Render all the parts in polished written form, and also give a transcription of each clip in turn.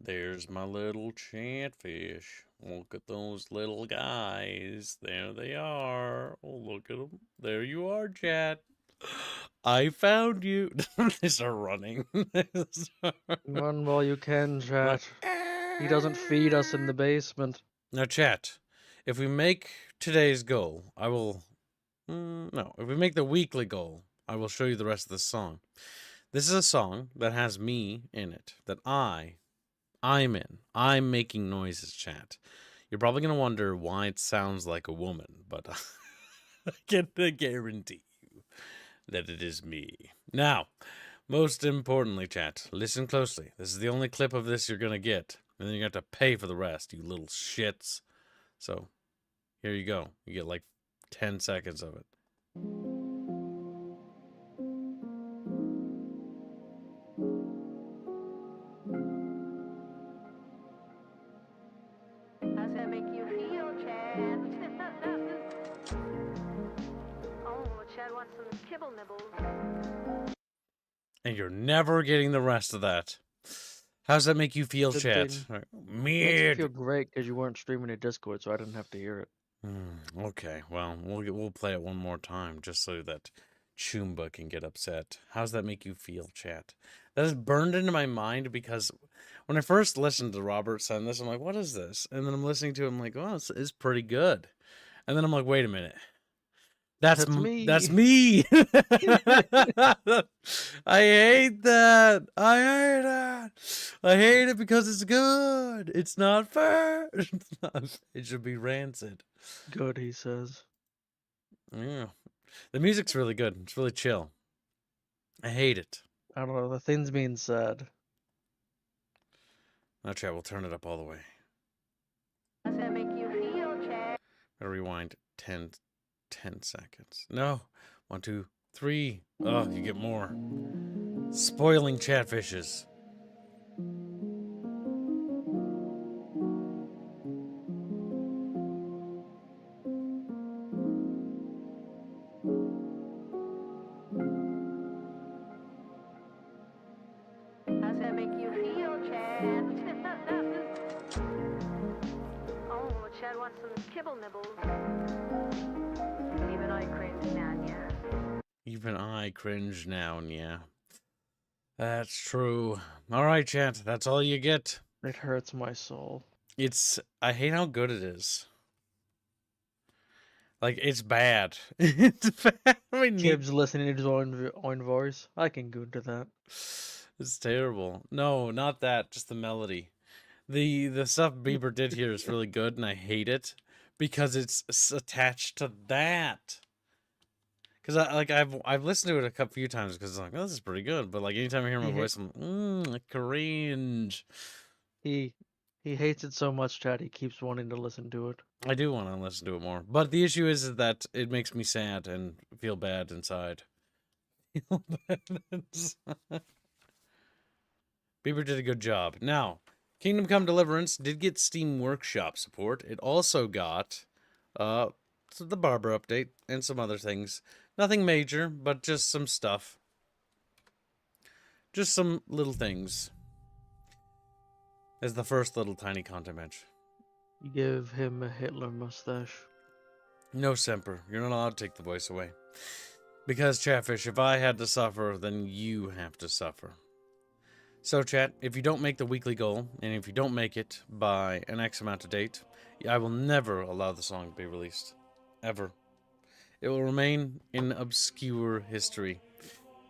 There's my little chatfish. Look at those little guys. There they are. Oh, look at them. There you are, chat. I found you. They start running. Run while you can, chat. He doesn't feed us in the basement. Now, chat, if we make today's goal, I will. No, if we make the weekly goal, I will show you the rest of the song. This is a song that has me in it, that I'm in. I'm making noises, chat. You're probably going to wonder why it sounds like a woman, but I can guarantee you that it is me. Now, most importantly, chat, listen closely. This is the only clip of this you're going to get, and then you're going to have to pay for the rest, you little shits. So, here you go. You get like 10 seconds of it. How's that make you feel, Chad? Oh, Chad wants some kibble nibbles. And you're never getting the rest of that. How's that make you feel, chat? Makes Me me feel great because you weren't streaming to Discord, so I didn't have to hear it. Okay, well, we'll play it one more time just so that Choomba can get upset. How's that make you feel, chat? That is burned into my mind because when I first listened to Robert send this, I'm like, what is this? And then I'm listening to it, I'm like, oh, it's pretty good. And then I'm like, wait a minute. That's me. That's me. I hate that. I hate that. I hate it because it's good. It's not fair. It should be rancid. Good, he says. Yeah. The music's really good. It's really chill. I hate it. I don't know, the thing's being said. Now, chat, we'll turn it up all the way. How's that make you feel, Chad? Gotta rewind 10 seconds. No. 1, 2, 3. Oh, you get more. Spoiling chatfishes. How's that make you feel, Chad? Oh, Chad wants some kibble nibbles. Even I cringe now, yeah. Even I cringe now, yeah. That's true. Alright, chat, that's all you get. It hurts my soul. I hate how good it is. Like, it's bad. It's bad. Kib's listening to his own voice. I can go to that. It's terrible. No, not that. Just the melody. The stuff Bieber did here is really good, and I hate it because it's attached to that. Because I've listened to it a few times because it's like, oh, this is pretty good. But like anytime I hear my voice, I'm cringe. He hates it so much, Chad. He keeps wanting to listen to it. I do want to listen to it more, but the issue is that it makes me sad and feel bad inside. Bieber did a good job. Now, Kingdom Come Deliverance did get Steam Workshop support. It also got the barber update and some other things. Nothing major, but just some stuff. Just some little things. As the first little tiny content bench. You give him a Hitler mustache. No, Semper. You're not allowed to take the voice away. Because, Chatfish, if I had to suffer, then you have to suffer. So, chat, if you don't make the weekly goal, and if you don't make it by an X amount of date, I will never allow the song to be released. Ever. It will remain in obscure history.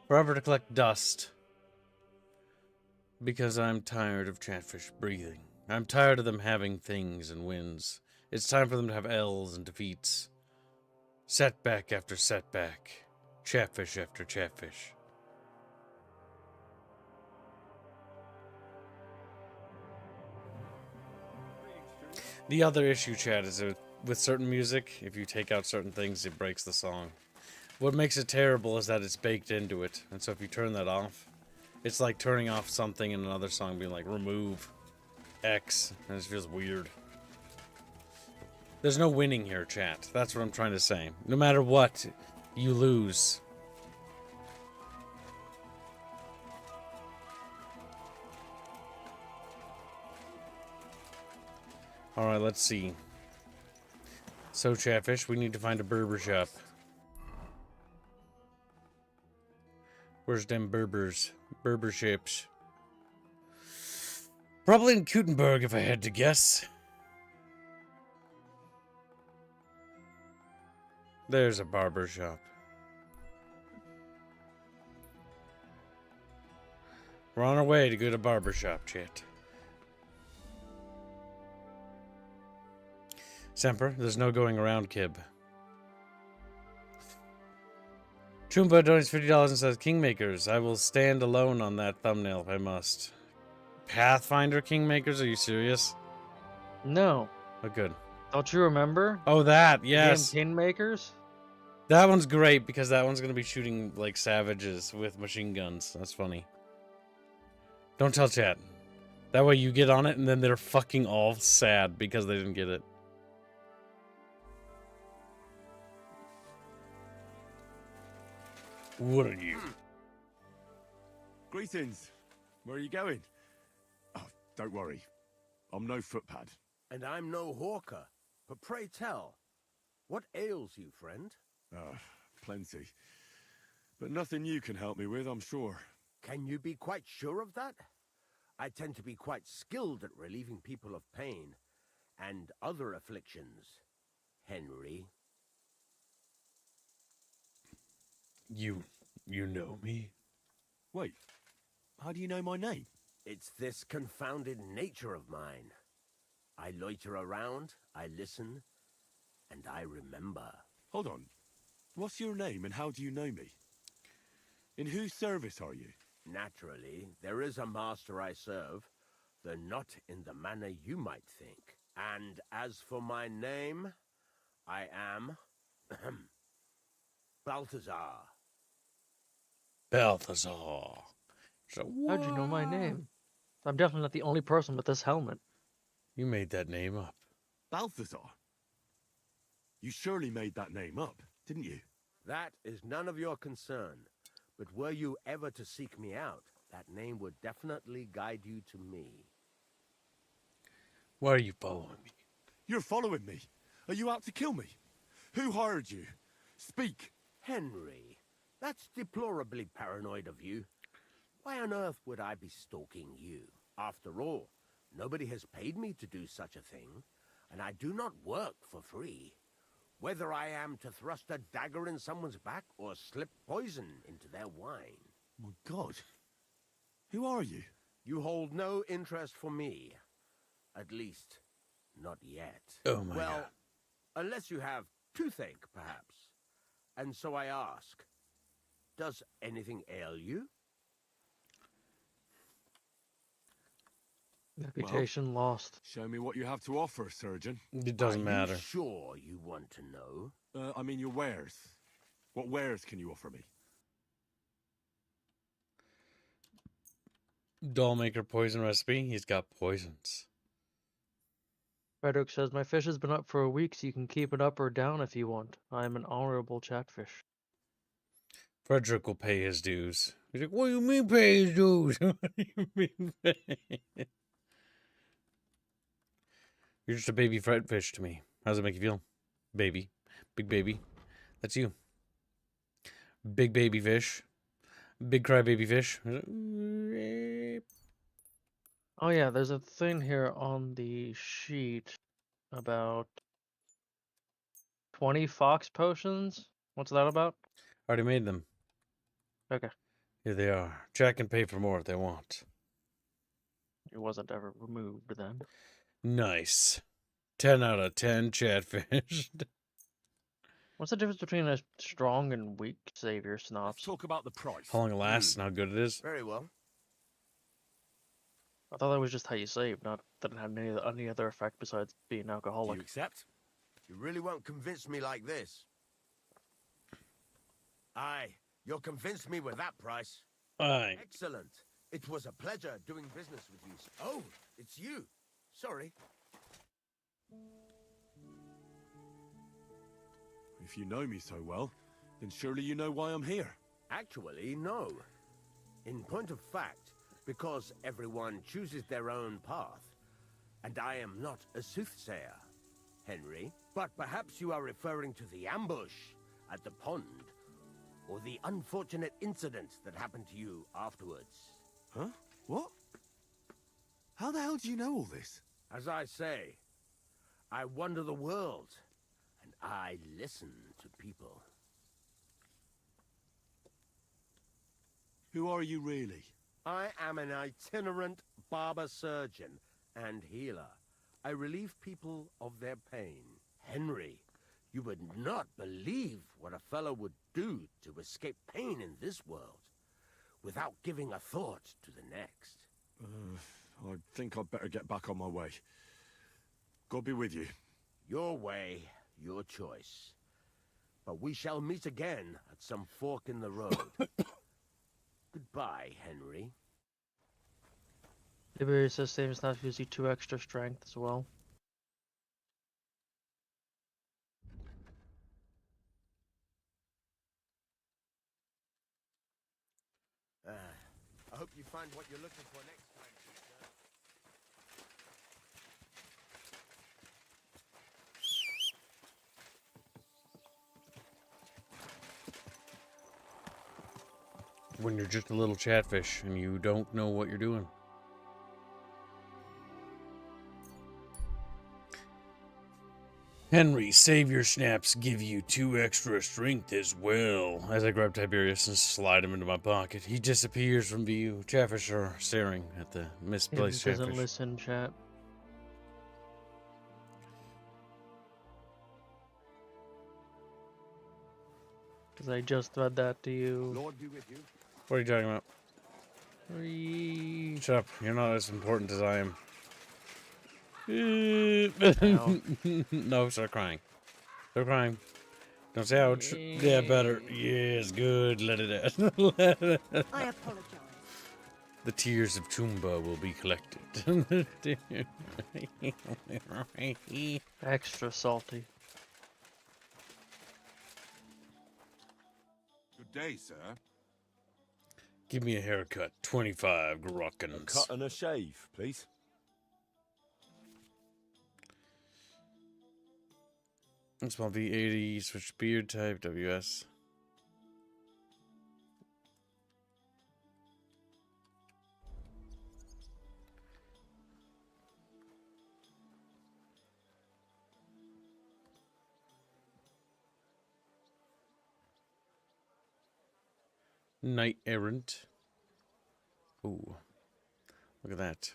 Forever to collect dust. Because I'm tired of Chatfish breathing. I'm tired of them having things and wins. It's time for them to have L's and defeats. Setback after setback. Chatfish after chatfish. The other issue, chat, is that with certain music, if you take out certain things, it breaks the song. What makes it terrible is that it's baked into it. And so if you turn that off, it's like turning off something in another song being like, remove X. And it feels weird. There's no winning here, chat. That's what I'm trying to say. No matter what, you lose. All right, let's see. So, Chatfish, we need to find a barber shop. Where's them berbers? Berber ships. Probably in Kutenberg, if I had to guess. There's a barber shop. We're on our way to go to barber shop, chat. Semper, there's no going around, Kib. Choomba donates $50 and says, Kingmakers, I will stand alone on that thumbnail if I must. Pathfinder Kingmakers, are you serious? No. Oh, good. Don't you remember? Oh, that, yes. The game Kingmakers? That one's great because that one's going to be shooting like savages with machine guns. That's funny. Don't tell chat. That way you get on it and then they're fucking all sad because they didn't get it. What are you? Greetings. Where are you going? Oh, don't worry. I'm no footpad. And I'm no hawker. But pray tell, what ails you, friend? Plenty. But nothing you can help me with, I'm sure. Can you be quite sure of that? I tend to be quite skilled at relieving people of pain and other afflictions, Henry. You know me? Wait, how do you know my name? It's this confounded nature of mine. I loiter around, I listen, and I remember. Hold on. What's your name and how do you know me? In whose service are you? Naturally, there is a master I serve, though not in the manner you might think. And as for my name, I am Balthazar. Balthazar. So How'd you know my name? I'm definitely not the only person with this helmet. You made that name up. Balthazar? You surely made that name up, didn't you? That is none of your concern. But were you ever to seek me out, that name would definitely guide you to me. Why are you following me? You're following me. Are you out to kill me? Who hired you? Speak. Henry, that's deplorably paranoid of you. Why on earth would I be stalking you? After all, nobody has paid me to do such a thing, and I do not work for free. Whether I am to thrust a dagger in someone's back or slip poison into their wine. My God. Who are you? You hold no interest for me. At least, not yet. Oh my well, God. Unless you have toothache, perhaps. And so I ask, does anything ail you? Reputation lost. Show me what you have to offer, surgeon. It doesn't matter. Are you sure you want to know? I mean your wares. What wares can you offer me? Dollmaker poison recipe. He's got poisons. Frederick says, my fish has been up for a week, so you can keep it up or down if you want. I am an honorable chatfish. Frederick will pay his dues. He's like, what do you mean pay his dues? What do you mean pay? You're just a baby fish to me. How does it make you feel? Baby. Big baby. That's you. Big baby fish. Big crybaby fish. Oh yeah, there's a thing here on the sheet about 20 fox potions. What's that about? Already made them. Okay. Here they are. Jack can pay for more if they want. It wasn't ever removed then. Nice. 10 out of 10 chatfish. What's the difference between a strong and weak savior Let's snops? talk about the price. How long it lasts and how good it is. Very well. I thought that was just how you saved, not that it had any other effect besides being Do alcoholic. you accept? You really won't convince me like this. Aye, you'll convince me with that price. Aye. Excellent. It was a pleasure doing business with you. Oh, it's you. Sorry. If you know me so well, then surely you know why I'm here. Actually, no. In point of fact, because everyone chooses their own path, And I am not a soothsayer, Henry. But perhaps you are referring to the ambush at the pond, or the unfortunate incident that happened to you afterwards. Huh? What? How the hell do you know all this? As I say, I wander the world, and I listen to people. Who are you really? I am an itinerant barber surgeon and healer. I relieve people of their pain. Henry, you would not believe what a fellow would do to escape pain in this world without giving a thought to the next. I think I'd better get back on my way. God be with you. Your way, your choice. But we shall meet again at some fork in the road. Goodbye, Henry. Tiberius says same as not gives you 2 extra strength as well. I hope you find what you're looking for next time, sir. When you're just a little chatfish and you don't know what you're doing. Henry, save your snaps give you 2 extra strength as well. As I grab Tiberius and slide him into my pocket, he disappears from view. Chatfish are staring at the misplaced He doesn't chatfish. listen, chat. Because I just read that to you. Lord be with you. What are you talking about? Whee. Shut up. You're not as important as I am. No, start crying. Start crying. Don't say ouch. Yeah, better. Yes, good. Let it out. Let it out. I apologize. The tears of Tumba will be collected. Extra salty. Good day, sir. Give me a haircut. 25 A grockens. cut and a shave, please. Small V80, switch beard type, WS. Knight errant. Ooh. Look at that.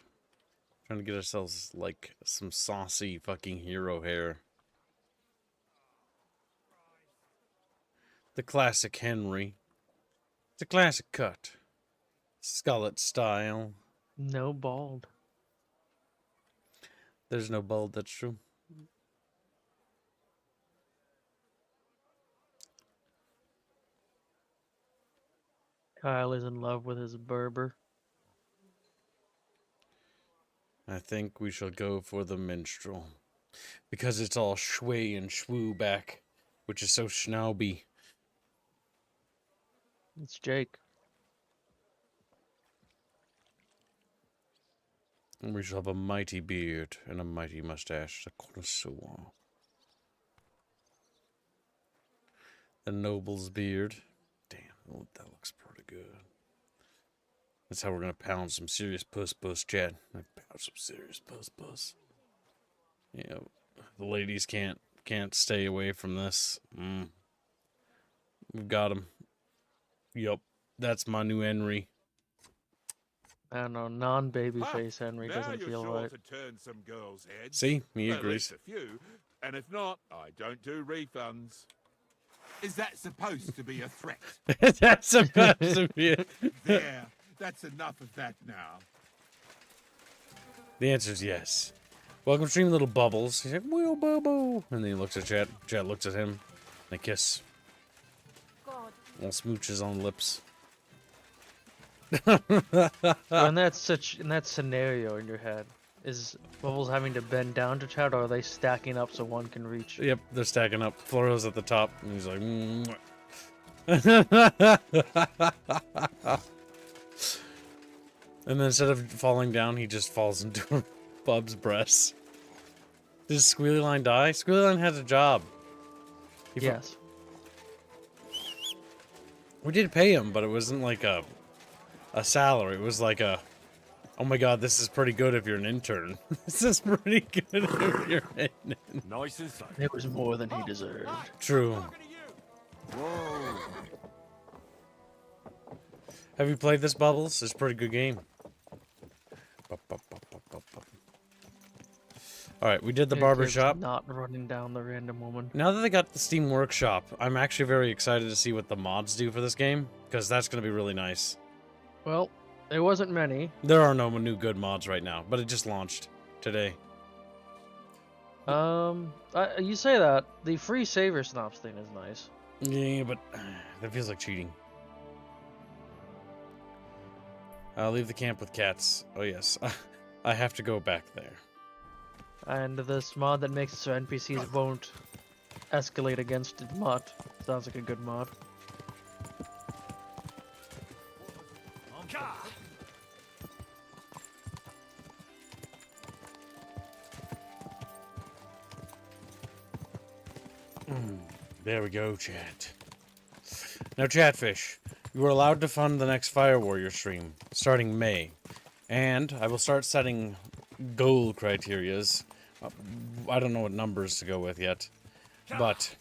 Trying to get ourselves like some saucy fucking hero hair. The classic Henry. It's a classic cut. Scarlet style. No bald. There's no bald, that's true. Kyle is in love with his barber. I think we shall go for the minstrel. Because it's all shway and shwoo back, which is so schnauby. It's Jake. And we shall have a mighty beard and a mighty mustache, a connoisseur. The noble's beard. Damn, that looks pretty good. That's how we're gonna pound some serious puss chat. Pound some serious puss. Yeah, the ladies can't stay away from this. We've got him. Yup, that's my new Henry. I don't know, non-babyface Henry now doesn't you're feel sure right. to turn some girls' heads. See, he Well, at least agrees. a few. And if not, I don't do refunds. Is that supposed to be a threat? That's supposed to be it. There. That's enough of that now. The answer is yes. Welcome, stream, little bubbles. He's like, "Well, Bobo," and then he looks at Chat. Chat looks at him. They kiss. God. Little smooches on lips. So in that scenario in your head, is Bubbles having to bend down to chat, or are they stacking up so one can reach? Yep, they're stacking up. Floro's at the top, and he's like, And then instead of falling down, he just falls into Bub's breasts. Did Squealy Line die? Squealy Line has a job. Yes. We did pay him, but it wasn't like a salary. It was like a, oh my god, this is pretty good if you're an intern. This is pretty good if you're an intern. Nice and safe. It was more than he deserved. True. Whoa. Have you played this, Bubbles? It's a pretty good game. Alright, we did the barber Kid's shop. Not running down the random woman. Now that they got the Steam Workshop, I'm actually very excited to see what the mods do for this game, because that's going to be really nice. Well, there wasn't many. There are no new good mods right now, but it just launched today. You say that. The free saver snaps thing is nice. Yeah, but that feels like cheating. I'll leave the camp with cats. Oh yes, I have to go back there. And this mod that makes it so NPCs won't escalate against the mod. Sounds like a good mod. There we go, chat. Now, Chatfish, you are allowed to fund the next Fire Warrior stream, starting May. And I will start setting goal criterias. I don't know what numbers to go with yet. But,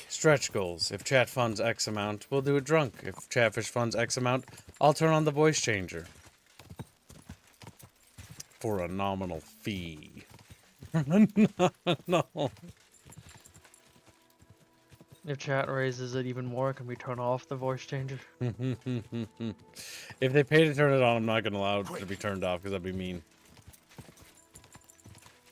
stretch goals. If chat funds X amount, we'll do it drunk. If Chatfish funds X amount, I'll turn on the voice changer. For a nominal fee. No. If chat raises it even more, can we turn off the voice changer? If they pay to turn it on, I'm not going to allow it to be turned off, because that'd be mean.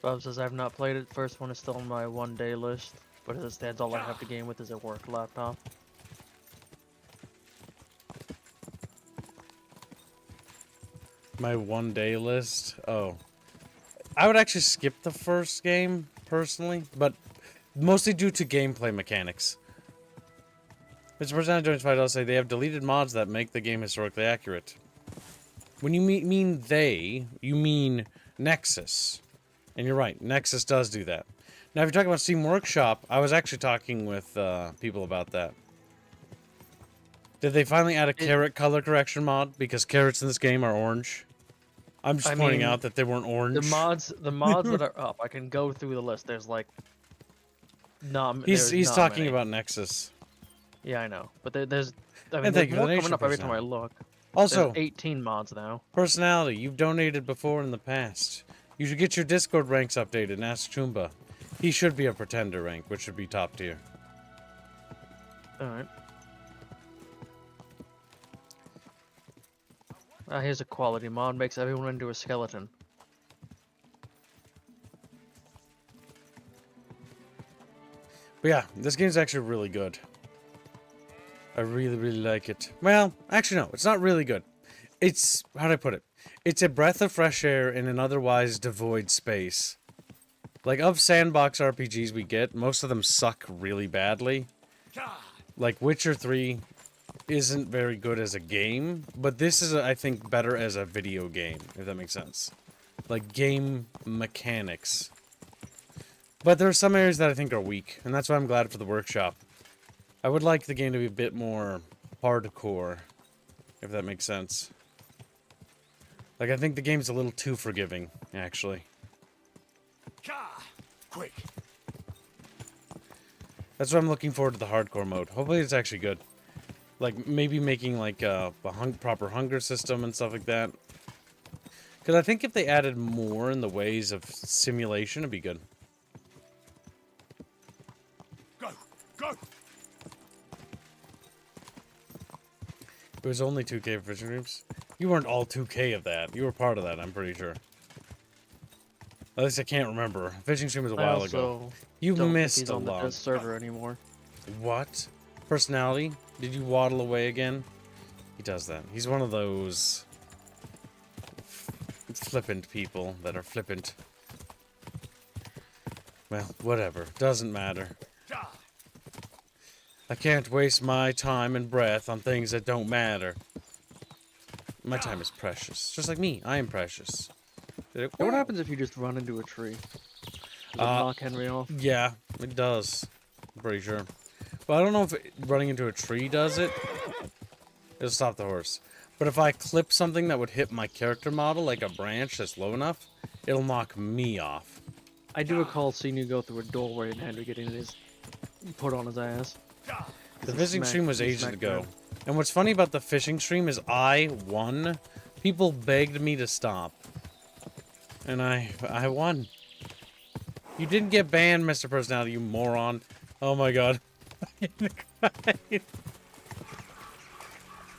Bob says I've not played it. First one is still on my one-day list, but as it stands, all I have to game with is a work laptop. My one-day list? Oh. I would actually skip the first game, personally, but mostly due to gameplay mechanics. Mr. President joins $5 say they have deleted mods that make the game historically accurate. When you mean they, you mean Nexus. And you're right, Nexus does do that. Now, if you're talking about Steam Workshop, I was actually talking with people about that. Did they finally add a carrot color correction mod? Because carrots in this game are orange. I'm just pointing out that they weren't orange. The mods that are up, I can go through the list. There's like, he's talking many. about Nexus. Yeah, I know, but there's, I mean, And there's thank you for more the coming up every time I personality. look. Also, There's 18 mods now. personality, you've donated before in the past. You should get your Discord ranks updated and ask Chumba. He should be a pretender rank, which should be top tier. Alright. Here's a quality mod, makes everyone into a skeleton. But yeah, this game's actually really good. I really, really like it. Well, actually no, it's not really good. It's, how do I put it? It's a breath of fresh air in an otherwise devoid space. Like, of sandbox RPGs we get, most of them suck really badly. Like, Witcher 3 isn't very good as a game, but this is, I think, better as a video game, if that makes sense. Like, game mechanics. But there are some areas that I think are weak, and that's why I'm glad for the workshop. I would like the game to be a bit more hardcore, if that makes sense. Like, I think the game's a little too forgiving, actually. Quick. That's why I'm looking forward to the hardcore mode. Hopefully it's actually good. Like, maybe making, like, a proper hunger system and stuff like that. Because I think if they added more in the ways of simulation, it'd be good. Go. Go. It was only 2K for fishing groups. You weren't all 2K of that. You were part of that, I'm pretty sure. At least I can't remember. Fishing stream was a while ago. You don't think missed he's a on the lot. test server anymore. What? Personality? Did you waddle away again? He does that. He's one of those flippant people that are flippant. Well, whatever. Doesn't matter. I can't waste my time and breath on things that don't matter. My time is precious. Just like me, I am precious. Did What happens if you just run into a tree? Does it knock Henry off? Yeah, it does. I'm pretty sure. But I don't know if running into a tree does it. It'll stop the horse. But if I clip something that would hit my character model, like a branch that's low enough, it'll knock me off. I do recall seeing you go through a doorway and Henry getting his put on his ass. The fishing stream was ages ago. And what's funny about the fishing stream is I won. People begged me to stop. And I won. You didn't get banned, Mr. Personality, you moron. Oh my god.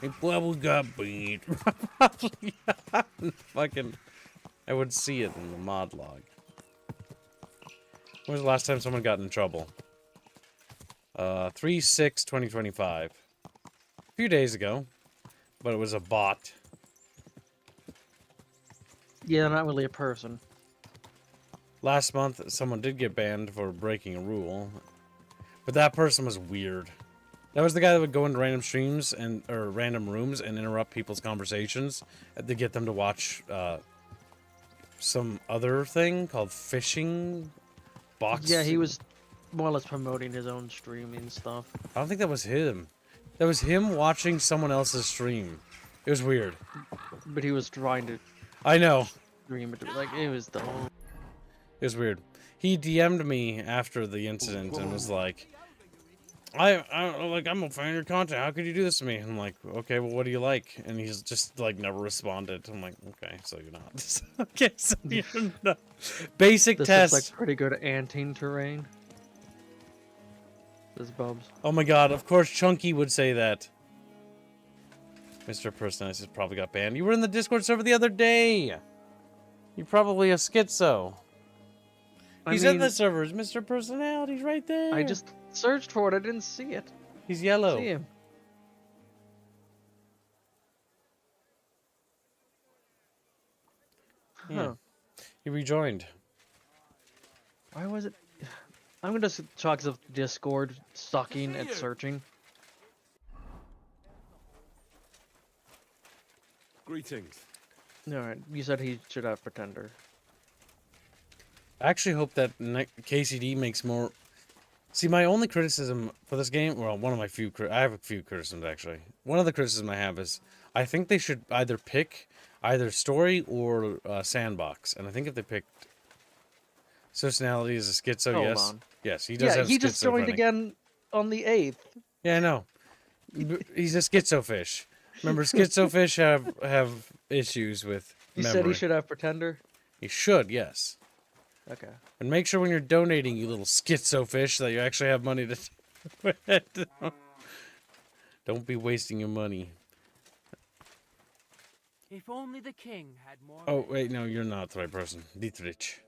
My bubble got beat. Fucking, I would see it in the mod log. When was the last time someone got in trouble? 3/6/2025. A few days ago, but it was a bot. Yeah, not really a person. Last month, someone did get banned for breaking a rule, but that person was weird. That was the guy that would go into random streams or random rooms and interrupt people's conversations to get them to watch some other thing called fishing box. Yeah, he was more or less promoting his own streaming stuff. I don't think that was him. That was him watching someone else's stream. It was weird. But he was trying to I know. stream it. Like, it was the whole... It was weird. He DM'd me after the incident and was like, I'm a fan of your content. How could you do this to me? I'm like, okay, well, what do you like? And he's just like never responded. I'm like, okay, so you're not. Okay, so you're not. Basic This test. looks like pretty good anting terrain. This Bubs. Oh my god, of course Chunky would say that. Mr. Personality has probably got banned. You were in the Discord server the other day. You're probably a schizo. He's in the servers. Mr. Personality's right there. I just searched for it. I didn't see it. He's yellow. See him. Yeah. Huh. He rejoined. Why was it? I'm gonna chalk of Discord sucking at you. searching. Greetings. Alright, you said he should have Pretender. I actually hope that KCD makes more... See, my only criticism for this game... Well, one of my few... I have a few criticisms, actually. One of the criticisms I have is... I think they should either pick either story or sandbox. And I think if they picked... Personality as a schizo, Hold yes. on. Yes, he does Yeah, have he just joined schizophrenic. again on the 8th. Yeah, I know. He's a schizofish. Remember, schizofish have issues with You memory. said he should have Pretender? He should, yes. Okay. And make sure when you're donating, you little schizofish, that you actually have money to... Don't be wasting your money. If only the king had more. Oh, wait, no, you're not the right person. Dietrich.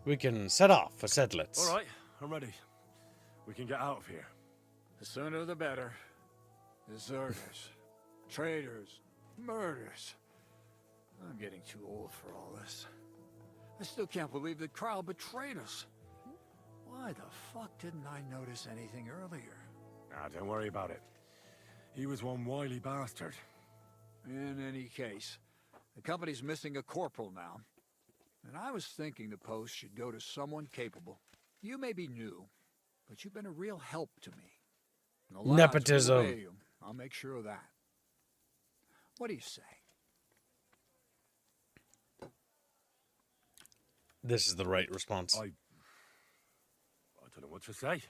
We can set off for settlers. All right, I'm ready. We can get out of here. The sooner the better. Deserters, traitors, murders. I'm getting too old for all this. I still can't believe that Kyle betrayed us. Why the fuck didn't I notice anything earlier? Ah, don't worry about it. He was one wily bastard. In any case, the company's missing a corporal now. And I was thinking the post should go to someone capable. You may be new, but you've been a real help to me. And the lads will Nepotism. obey you. I'll make sure of that. What do you say? This is the right response. I don't know what to say.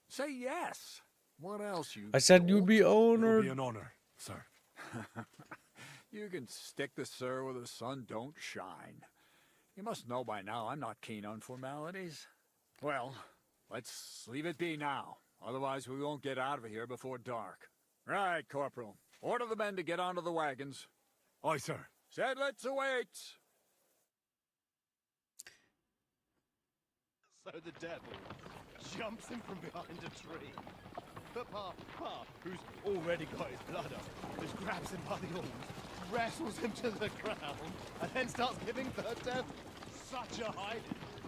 Say yes. What else, you I said you'd be It'll honored. be an honor, sir. You can stick the sir where the sun don't shine. You must know by now I'm not keen on formalities. Well, let's leave it be now. Otherwise we won't get out of here before dark. Right, Corporal. Order the men to get onto the wagons. Aye, sir. Settlers awaits. So the devil jumps him from behind a tree. But Pa, who's already got his blood up, just grabs him by the arms, wrestles him to the ground, and then starts giving the devil such a hiding.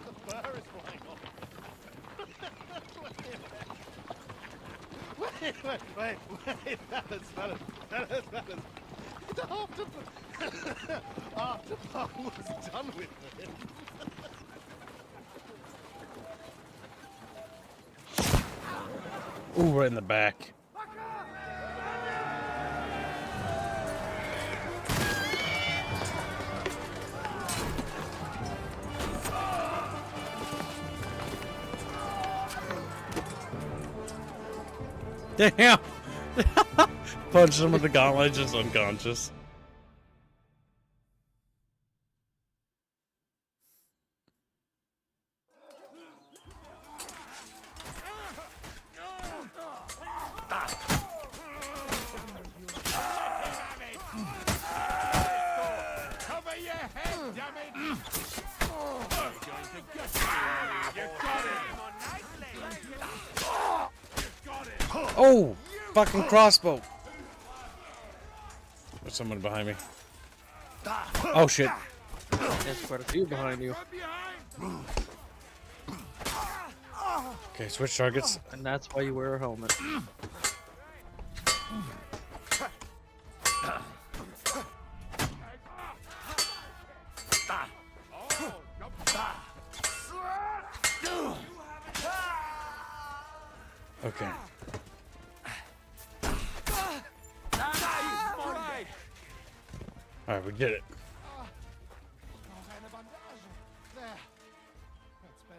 The fur is flying off. Wait, fellas. After Pa was done with him. Ooh, right in the back. Damn! Punched him with the gauntlet, just unconscious. Cover your head, damn it! We're going to get you. You got it. Oh! Fucking crossbow! There's someone behind me. Oh shit. There's quite a few behind you. Okay, switch targets. And that's why you wear a helmet. Okay. Alright, we did it.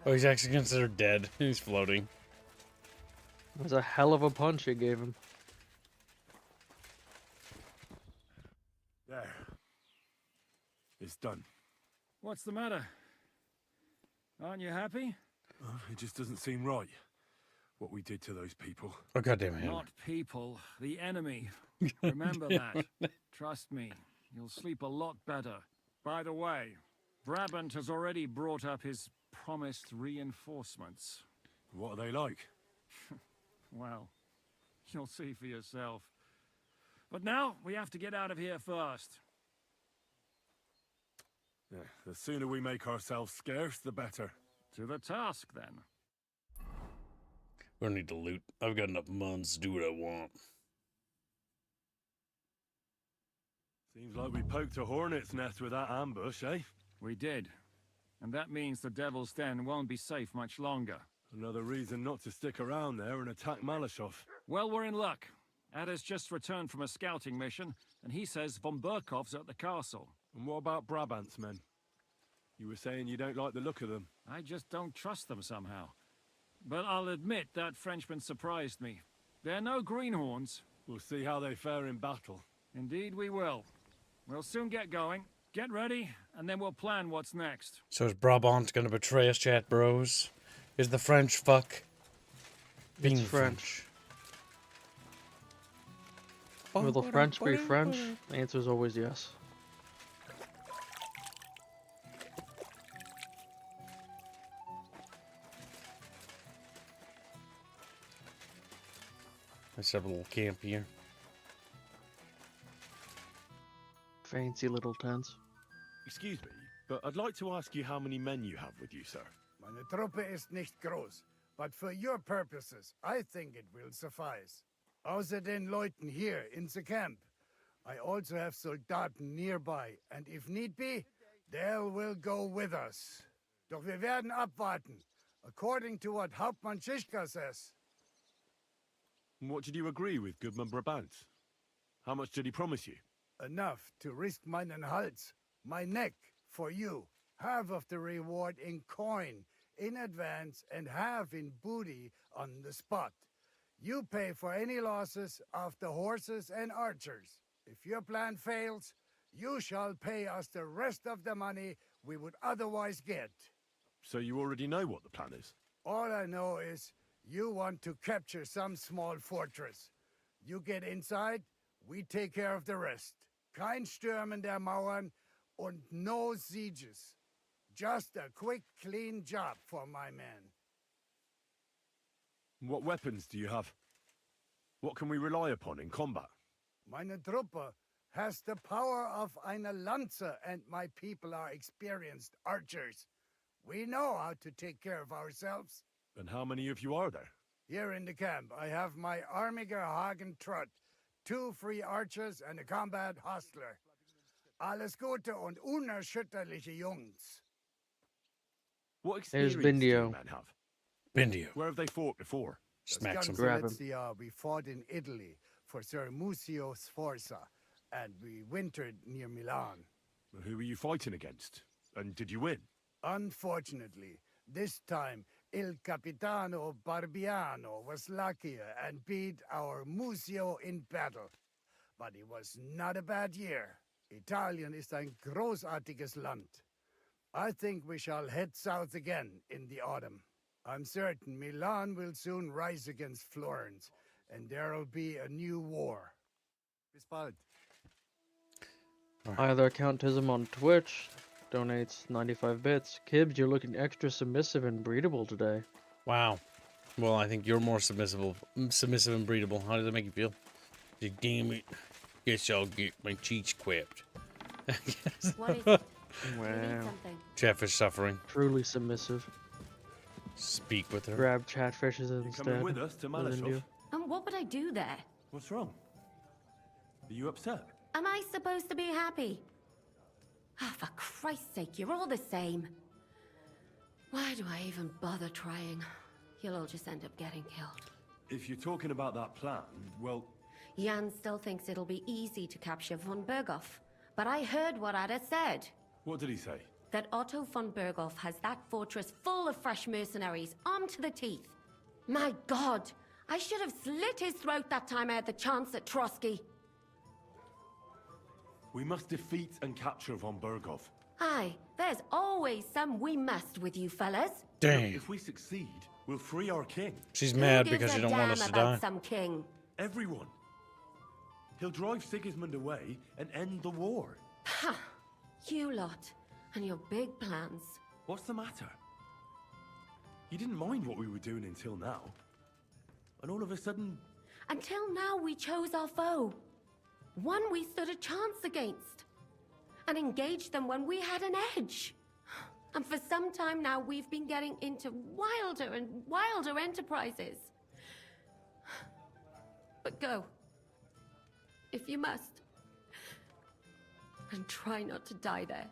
Oh, he's actually considered dead. He's floating. It was a hell of a punch you gave him. There. It's done. What's the matter? Aren't you happy? It just doesn't seem right. What we did to those people. Oh, goddamn it. Not people, the enemy. Remember that. Trust me, you'll sleep a lot better. By the way, Brabant has already brought up his promised reinforcements. What are they like? Well, you'll see for yourself. But now, we have to get out of here first. Yeah, the sooner we make ourselves scarce, the better. To the task, then. We don't need to loot. I've got enough months to do what I want. Seems like we poked a hornet's nest with that ambush, eh? We did. And that means the Devil's Den won't be safe much longer. Another reason not to stick around there and attack Malashov. Well, we're in luck. Ada's just returned from a scouting mission, and he says von Burkov's at the castle. And what about Brabant's men? You were saying you don't like the look of them. I just don't trust them somehow. But I'll admit that Frenchman surprised me. They're no greenhorns. We'll see how they fare in battle. Indeed we will. We'll soon get going. Get ready, and then we'll plan what's next. So is Brabant gonna betray us, chat bros? Is the French fuck being It's French. Will the French be French? The answer is always yes. Let's have a little camp here. Fancy little tents. Excuse me, but I'd like to ask you how many men you have with you, sir. Meine Truppe ist nicht groß, but for your purposes, I think it will suffice. Außer den Leuten here in the camp, I also have Soldaten nearby, and if need be, they will go with us. Doch wir werden abwarten, according to what Hauptmann Schischka says. What did you agree with Goodman Brabant? How much did he promise you? Enough to risk meinen Hals, my neck, for you. Half of the reward in coin, in advance, and half in booty on the spot. You pay for any losses of the horses and archers. If your plan fails, you shall pay us the rest of the money we would otherwise get. So you already know what the plan is? All I know is you want to capture some small fortress. You get inside, we take care of the rest. Kein Stürmen der Mauern und no sieges. Just a quick, clean job for my men. What weapons do you have? What can we rely upon in combat? Meine Truppe has the power of eine Lanze, and my people are experienced archers. We know how to take care of ourselves. And how many of you are there? Here in the camp, I have my Armiger Hagen Trott, 2 free archers, and a combat hostler. Alles Gute und unerschütterliche Jungs. What There's experience do you Bindio. men have? Bindio. Where have they fought before? Smacks him. Grab him. We fought in Italy for Sir Musio Sforza, and we wintered near Milan. Who were you fighting against? And did you win? Unfortunately, this time Il Capitano Barbiano was luckier and beat our Musio in battle. But it was not a bad year. Italien ist ein großartiges Land. I think we shall head south again in the autumn. I'm certain Milan will soon rise against Florence, and there'll be a new war. Bis bald. Either Countism on Twitch donates 95 bits. Kibbs, you're looking extra submissive and breedable today. Wow. Well, I think you're more submissive and breedable. How does that make you feel? Damn it. Guess I'll get my cheeks quipped. What is it? You need Wow. something. Chatfish suffering. Truly submissive. Speak with her. Grab chatfishes instead. Coming with us to than Malashov? do. And what would I do there? What's wrong? Are you upset? Am I supposed to be happy? Ah, for Christ's sake, you're all the same. Why do I even bother trying? You'll all just end up getting killed. If you're talking about that plan, well, Jan still thinks it'll be easy to capture von Berghoff. But I heard what Ada said. what did he say? That Otto von Berghoff has that fortress full of fresh mercenaries, armed to the teeth. My God, I should have slit his throat that time I had the chance at Trotsky. We must defeat and capture von Berghoff. Aye, there's always some we must with you fellas. Dang. If we succeed, we'll free our king. She's Who mad gives because a you don't want damn us to about die. some king? Everyone. He'll drive Sigismund away and end the war. Ha! You lot and your big plans. What's the matter? You didn't mind what we were doing until now. And all of a sudden, Until now, we chose our foe. One we stood a chance against. And engaged them when we had an edge. And for some time now, we've been getting into wilder and wilder enterprises. But go. If you must. And try not to die there.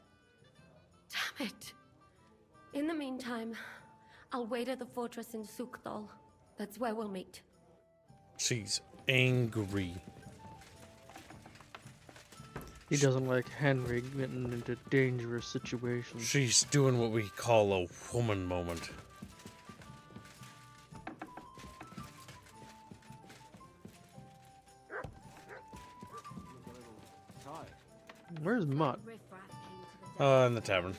Damn it. In the meantime, I'll wait at the fortress in Sukdal. That's where we'll meet. She's angry. He doesn't like Henry getting into dangerous situations. She's doing what we call a woman moment. Where's Mutt? In the tavern.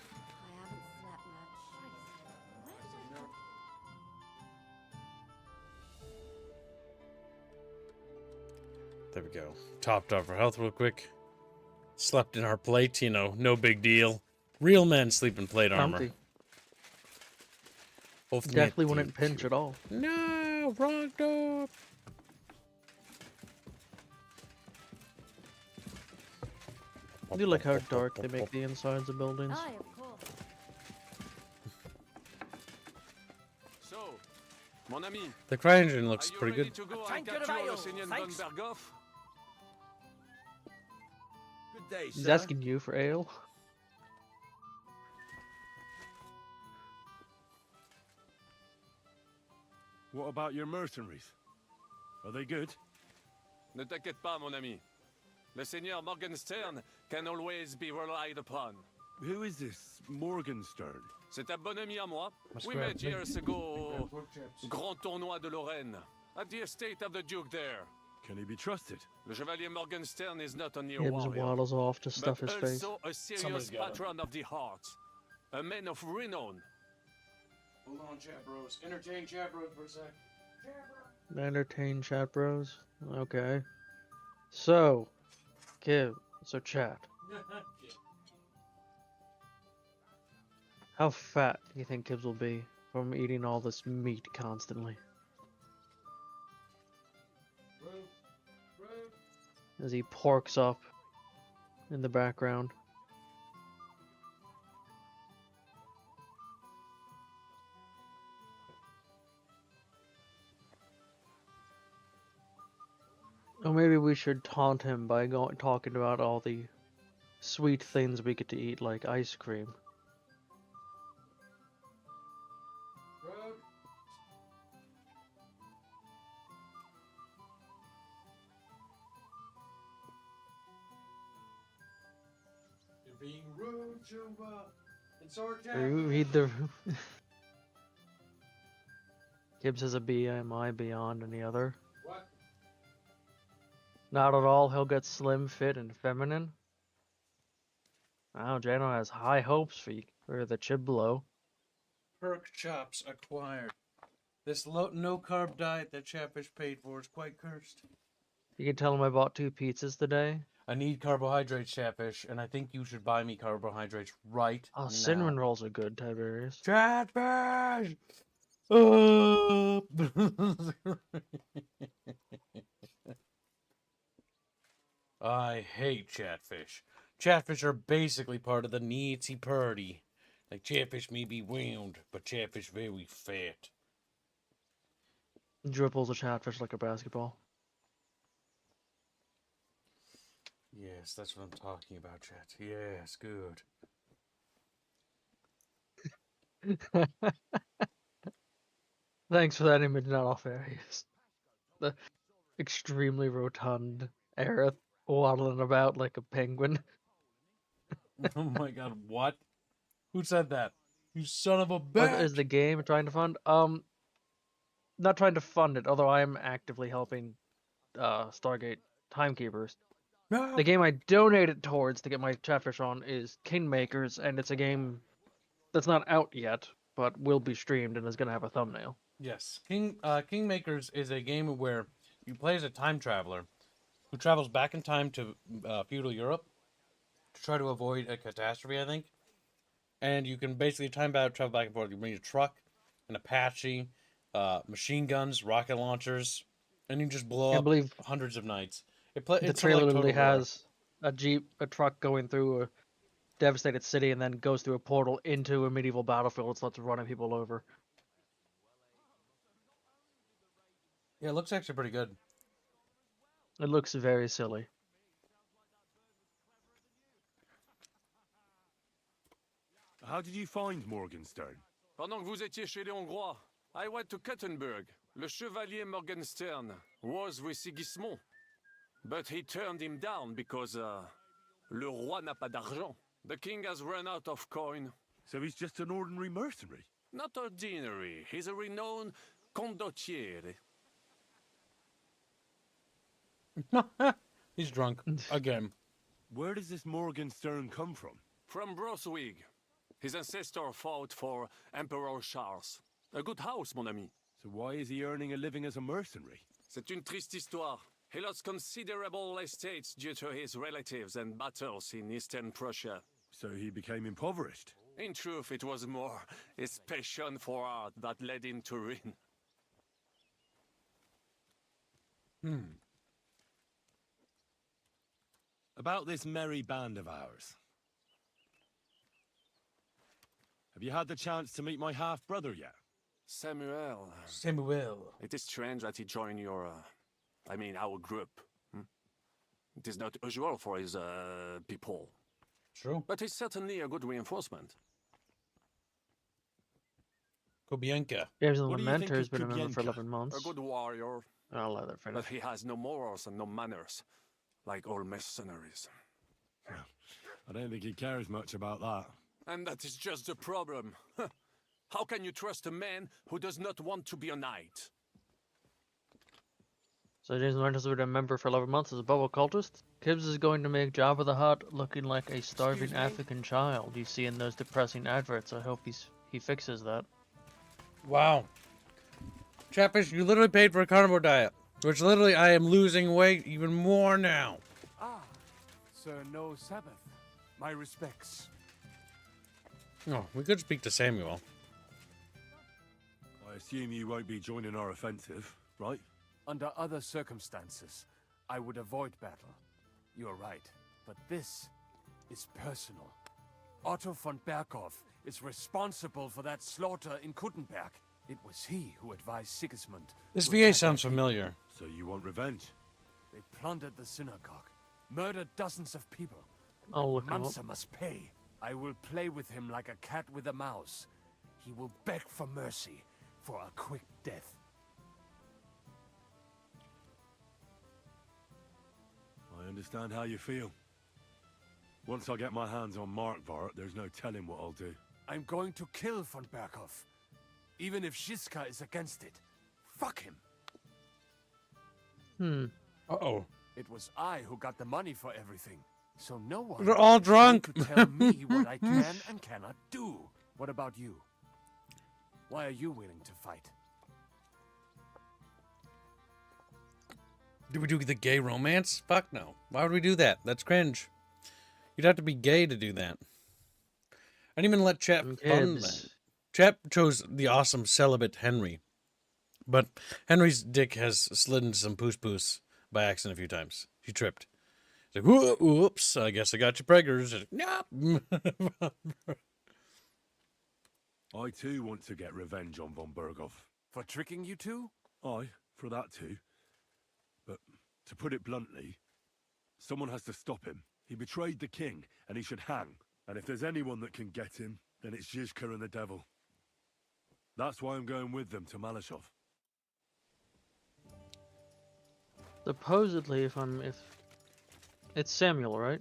There we go. Topped off our health real quick. Slept in our plate, you know, no big deal. Real men sleep in plate armor. Bounty. Both Definitely net wouldn't deal. pinch at all. No, wrong door. I do like how dark they make the insides of buildings. Aye, of course. So, mon ami, The CryEngine are looks you pretty ready good. to go Thank and you, capture Raffles. le Seigneur von Thanks. Berghoff? Good day, He's sir. asking you for ale. what about your mercenaries? Are they good? Ne t'inquiète pas, mon ami. Le Seigneur Morgenstern can always be relied upon. Who is this Morgenstern? C'est un bon ami à moi. Must We grab met years ago au Grand Tournoi de Lorraine, at the estate of the Duke there. Can he be trusted? Le Chevalier Morgenstern is not only a Gibbs warrior, waddles off to stuff but his face. also a serious Somebody's got him. patron of the hearts. A man of renown. Hold on, chat bros. Entertain chat bros for a sec. Entertain chat bros. Okay. So, chat. How fat do you think Kibbs will be from eating all this meat constantly? As he porks up in the background. Or maybe we should taunt him by talking about all the sweet things we get to eat, like ice cream. You're being rude to insert Read the. Gibbs has a BMI beyond any other. What? Not at all. He'll get slim, fit, and feminine. Wow, Jano has high hopes for the Chiblo. Perk chops acquired. This no carb diet that Chatfish paid for is quite cursed. You can tell him I bought 2 pizzas today. I need carbohydrates, Chatfish, and I think you should buy me carbohydrates right Oh, now. cinnamon rolls are good, Tiberius. Chatfish! I hate Chatfish. Chatfish are basically part of the neatsy party. Like, Chatfish may be round, but Chatfish very fat. Dribbles a chatfish like a basketball. Yes, that's what I'm talking about, chat. Yes, good. Thanks for that image, not all fairies. The extremely rotund Aerith waddling about like a penguin. Oh my god, what? Who said that? You son of a What bitch! is the game trying to fund? Not trying to fund it, although I am actively helping Stargate Timekeepers. No. The game I donated towards to get my chatfish on is Kingmakers, and it's a game that's not out yet, but will be streamed and is going to have a thumbnail. Yes, Kingmakers is a game where you play as a time traveler who travels back in time to feudal Europe to try to avoid a catastrophe, I think. And you can basically travel back and forth. You bring a truck, an Apache, machine guns, rocket launchers, and you just blow up hundreds of knights. The trailer literally has a truck going through a devastated city and then goes through a portal into a medieval battlefield and starts running people over. Yeah, it looks actually pretty good. It looks very silly. How did you find Morgenstern? Pendant que vous étiez chez les Hongrois, I went to Kettenberg. Le Chevalier Morgenstern was with Sigismund. But he turned him down because, le roi n'a pas d'argent. The king has run out of coin. So he's just an ordinary mercenary? Not ordinary. He's a renowned condottiere. He's drunk. Again. Where does this Morgenstern come from? From Broswig. His ancestor fought for Emperor Charles. A good house, mon ami. So why is he earning a living as a mercenary? C'est une triste histoire. He lost considerable estates due to his relatives and battles in Eastern Prussia. So he became impoverished? In truth, it was more his passion for art that led him to ruin. About this merry band of ours. Have you had the chance to meet my half-brother yet? Samuel. It is strange that he joined your, our group. It is not usual for his, people. True. But he's certainly a good reinforcement. Kubienka. James the Lamenter has been a member for 11 months. A good warrior. I'll let that finish. But he has no morals and no manners, like all mercenaries. I don't think he cares much about that. And that is just the problem. How can you trust a man who does not want to be a knight? So James Martin has been a member for 11 months as a bubble cultist. Kibbs is going to make Jabba the Hutt looking like a starving African child you see in those depressing adverts. I hope he fixes that. Wow. Chatfish, you literally paid for a carnivore diet, which literally I am losing weight even more now. Ah, sir, no Sabbath. My respects. Oh, we could speak to Samuel. I assume you won't be joining our offensive, right? Under other circumstances, I would avoid battle. You're right, but this is personal. Otto von Berkow is responsible for that slaughter in Kuttenberg. It was he who advised Sigismund. This VA sounds familiar. So you want revenge? They plundered the synagogue, murdered dozens of people. I'll look him up. Mansa must pay. I will play with him like a cat with a mouse. He will beg for mercy, for a quick death. I understand how you feel. Once I get my hands on Markvart, there's no telling what I'll do. I'm going to kill von Berghoff, even if Shiska is against it. Fuck him. Uh-oh. It was I who got the money for everything, so no one They're all is going drunk. to tell me what I can and cannot do. What about you? Why are you willing to fight? Do we do the gay romance? Fuck no. Why would we do that? That's cringe. You'd have to be gay to do that. I didn't even let Chap fund that. Chap chose the awesome celibate Henry. But Henry's dick has slid into some poos by accident a few times. He tripped. He's like, whoops, I guess I got you preggers. Nope. I too want to get revenge on von Berghoff. For tricking you two? Aye, for that too. But to put it bluntly, someone has to stop him. He betrayed the king, and he should hang. And if there's anyone that can get him, then it's Zizka and the devil. That's why I'm going with them to Malashov. Supposedly, if it's Samuel, right?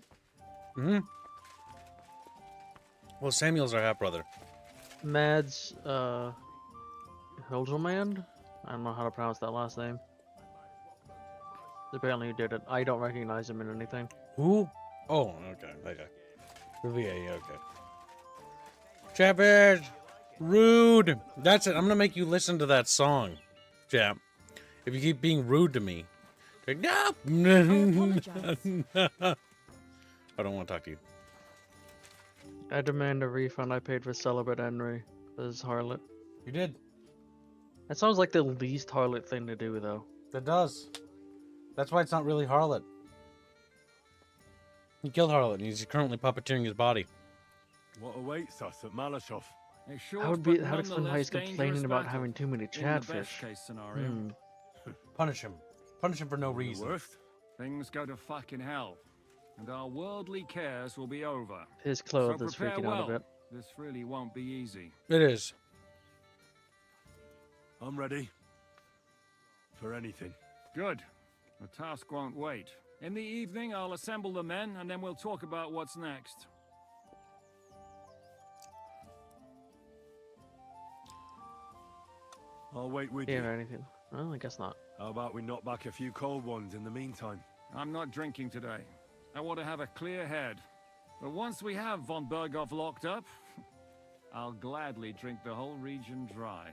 Mm-hmm. Well, Samuel's our half-brother. Mads, Hildelman? I don't know how to pronounce that last name. Apparently he did it. I don't recognize him in anything. Who? Oh, okay. The VA, okay. Chappish! Rude! That's it. I'm gonna make you listen to that song, Chap. If you keep being rude to me. Like, no! I don't want to talk to you. I demand a refund I paid for celibate Henry. This is harlot. You did. That sounds like the least harlot thing to do, though. It does. That's why it's not really harlot. He killed Harlot, and he's currently puppeteering his body. What awaits us at Malashov? How would explain why he's complaining about having too many chatfish? Case scenario. Punish him. Punish him for no reason. Worst? Things go to fucking hell, and our worldly cares will be over. His clothes so is freaking out a bit. This really won't be easy. It is. I'm ready. For anything. Good. The task won't wait. In the evening, I'll assemble the men, and then we'll talk about what's next. I'll wait with Yeah, you. or anything. Well, I guess not. How about we knock back a few cold ones in the meantime? I'm not drinking today. I want to have a clear head. But once we have von Berghoff locked up, I'll gladly drink the whole region dry.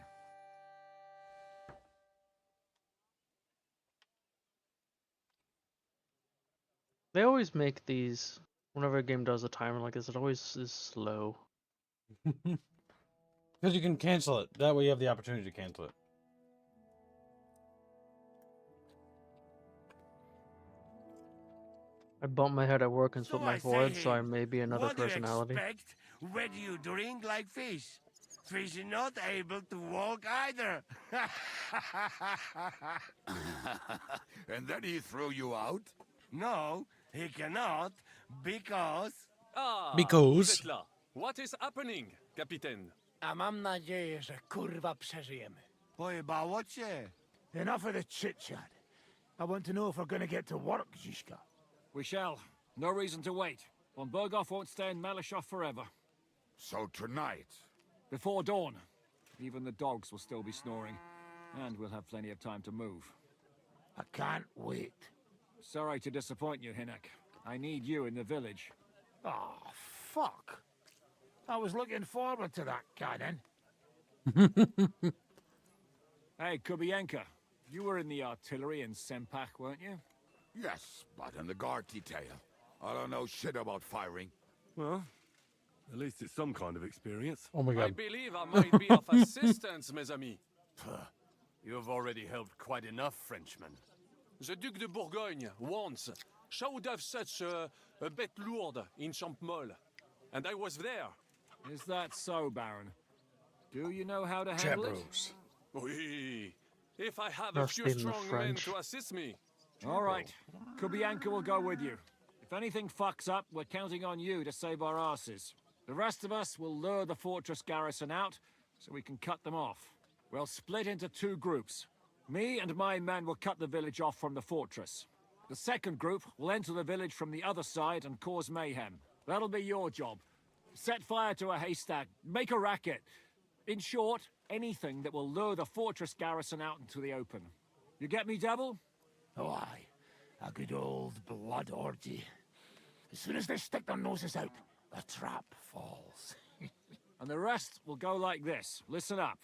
They always make these, whenever a game does a timer like this, it always is slow. Because you can cancel it. That way you have the opportunity to cancel it. I bumped my head at work and split my forehead, so I may be another personality. What do you expect when you drink like fish? Fish are not able to walk either. And then he threw you out? No, he cannot, because... Because... What is happening, Captain? A mam nadzieję, że kurwa przeżyjemy. Pojebało-cię. Enough of the chit-chat. I want to know if we're gonna get to work, Zizka. We shall. No reason to wait. Von Berghoff won't stay in Malashov forever. So tonight? Before dawn. Even the dogs will still be snoring. And we'll have plenty of time to move. I can't wait. Sorry to disappoint you, Hinek. I need you in the village. Oh, fuck. I was looking forward to that, Cannon. Hey, Kubienka. You were in the artillery in Sempak, weren't you? Yes, but in the guard detail. I don't know shit about firing. Well, at least it's some kind of experience. Oh my I god. believe I might be of assistance, mes amis. You've already helped quite enough, Frenchman. The Duc de Bourgogne once showed off such a bête lourde in Champmol, and I was there. Is that so, Baron? Do you know how to handle it? Chabros. Oui. If I have a Must few be in the strong men French. to assist me. All right. Kubianka will go with you. If anything fucks up, we're counting on you to save our asses. The rest of us will lure the fortress garrison out, so we can cut them off. We'll split into 2 groups. Me and my men will cut the village off from the fortress. The second group will enter the village from the other side and cause mayhem. That'll be your job. Set fire to a haystack, make a racket. In short, anything that will lure the fortress garrison out into the open. You get me, Devil? Oh, aye. A good old blood orgy. As soon as they stick their noses out, the trap falls. And the rest will go like this. Listen up.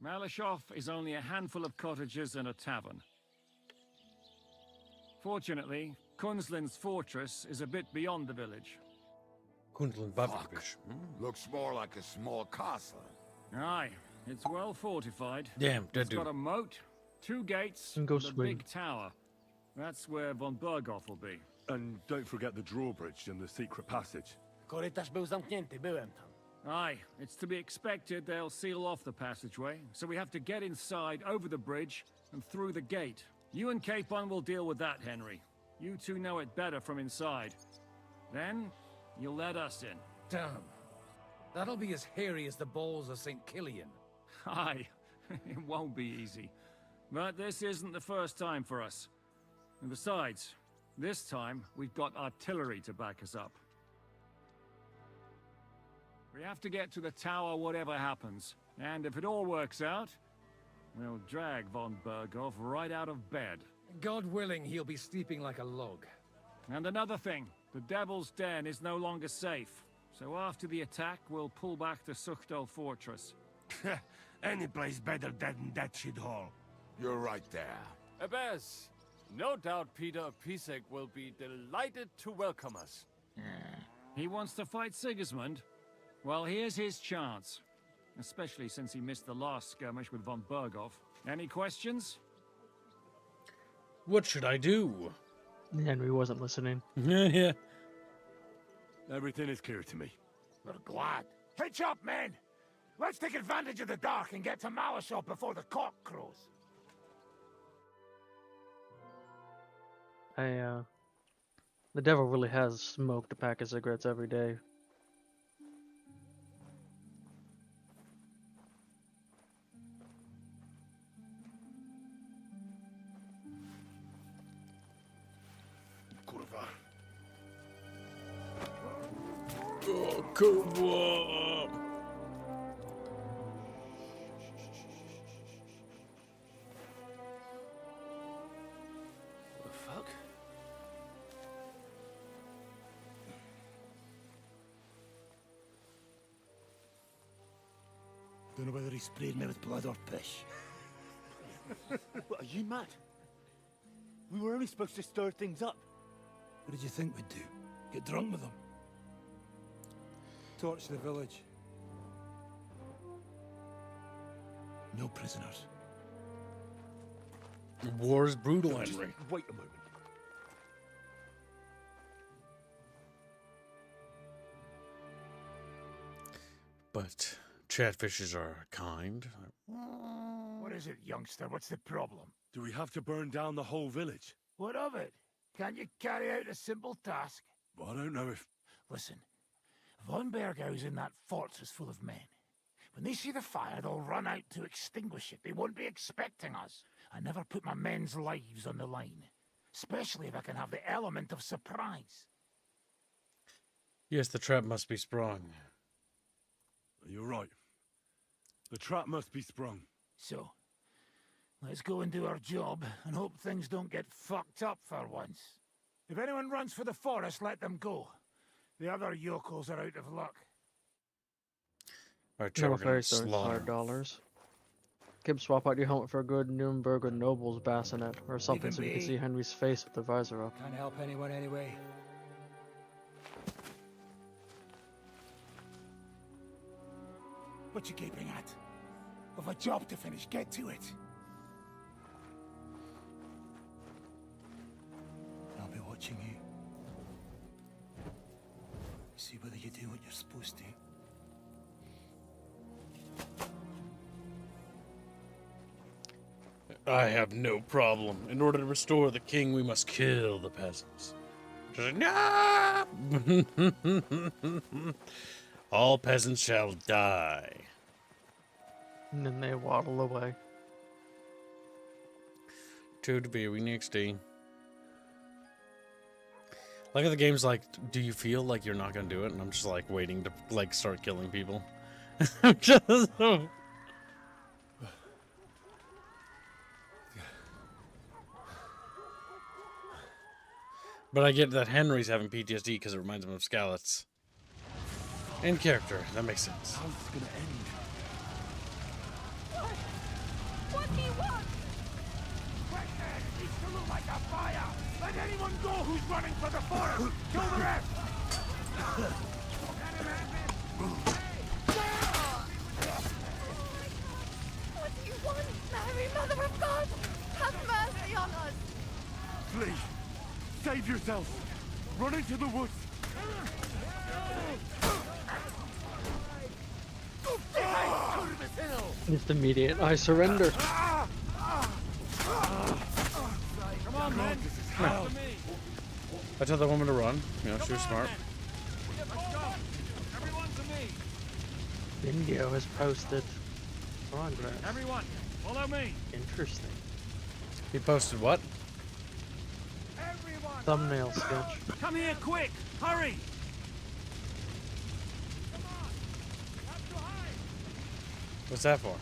Malashov is only a handful of cottages and a tavern. Fortunately, Kunzlin's fortress is a bit beyond the village. Kunzlin Bavkovic. Looks more like a small castle. Aye, it's well fortified. Damn, dead It's dude. got a moat, 2 gates, And go and a swim. big tower. That's where von Berghoff will be. And don't forget the drawbridge and the secret passage. Korytarz był zamknięty, byłem tam. Aye, it's to be expected they'll seal off the passageway, so we have to get inside, over the bridge, and through the gate. You and Capon will deal with that, Henry. You two know it better from inside. Then, you'll let us in. Damn. That'll be as hairy as the balls of St. Killian. Aye, it won't be easy. But this isn't the first time for us. And besides, this time, we've got artillery to back us up. We have to get to the tower whatever happens. And if it all works out, we'll drag von Berghoff right out of bed. God willing, he'll be sleeping like a log. And another thing, the Devil's Den is no longer safe. So after the attack, we'll pull back to Suchtel Fortress. Any place better than that shithole. You're right there. Abbas, no doubt Peter Pisek will be delighted to welcome us. He wants to fight Sigismund? Well, here's his chance. Especially since he missed the last skirmish with von Berghoff. Any questions? What should I do? Henry wasn't listening. Yeah. Everything is clear to me. We're glad. Hitch up, men! Let's take advantage of the dark and get to Malashov before the cock crows. The devil really has smoked a pack of cigarettes every day. Kurwa. Oh, kurwa. The fuck? Don't know whether he sprayed me with blood or piss. What, are you mad? We were only supposed to stir things up. What did you think we'd do? Get drunk with them? Torch the village. No prisoners. War is brutal, Just Henry. wait a moment. But chatfishes are kind. What is it, youngster? What's the problem? Do we have to burn down the whole village? What of it? Can't you carry out a simple task? Well, I don't know if... Listen, von Bergau's in that fortress full of men. When they see the fire, they'll run out to extinguish it. They won't be expecting us. I never put my men's lives on the line, especially if I can have the element of surprise. Yes, the trap must be sprung. You're right. The trap must be sprung. So, let's go and do our job and hope things don't get fucked up for once. If anyone runs for the forest, let them go. The other yokels are out of luck. Alright, No we're fairy gonna stories, slaughter. $100. Kib, swap out your helmet for a good Nuremberg noble's bassinet or something so you can be. see Henry's face with the visor up. Can't help anyone anyway. What you gaping at? We've a job to finish. Get to it. I'll be watching you. See whether you do what you're supposed to. I have no problem. In order to restore the king, we must kill the peasants. She's like, no! All peasants shall die. And then they waddle away. To be XD. Like the game's like, do you feel like you're not gonna do it? And I'm just like waiting to like start killing people. I'm just But I get that Henry's having PTSD because it reminds him of Scallots. In character, that makes sense. How's this gonna end? What do you want? Right there, it needs to look like a fire! Let anyone go who's running for the forest! Kill the rest! What do you want, Mary, Mother of God? Have mercy on us! Flee! Save yourself! Run into the woods! Just immediate. I surrender. Come on, man. After me. I told that woman to run. You know, she was smart. Let's go. Everyone to me. Video has posted progress. Everyone, follow me. Interesting. He posted what? Thumbnail sketch. Come here, quick. Hurry. What's that for?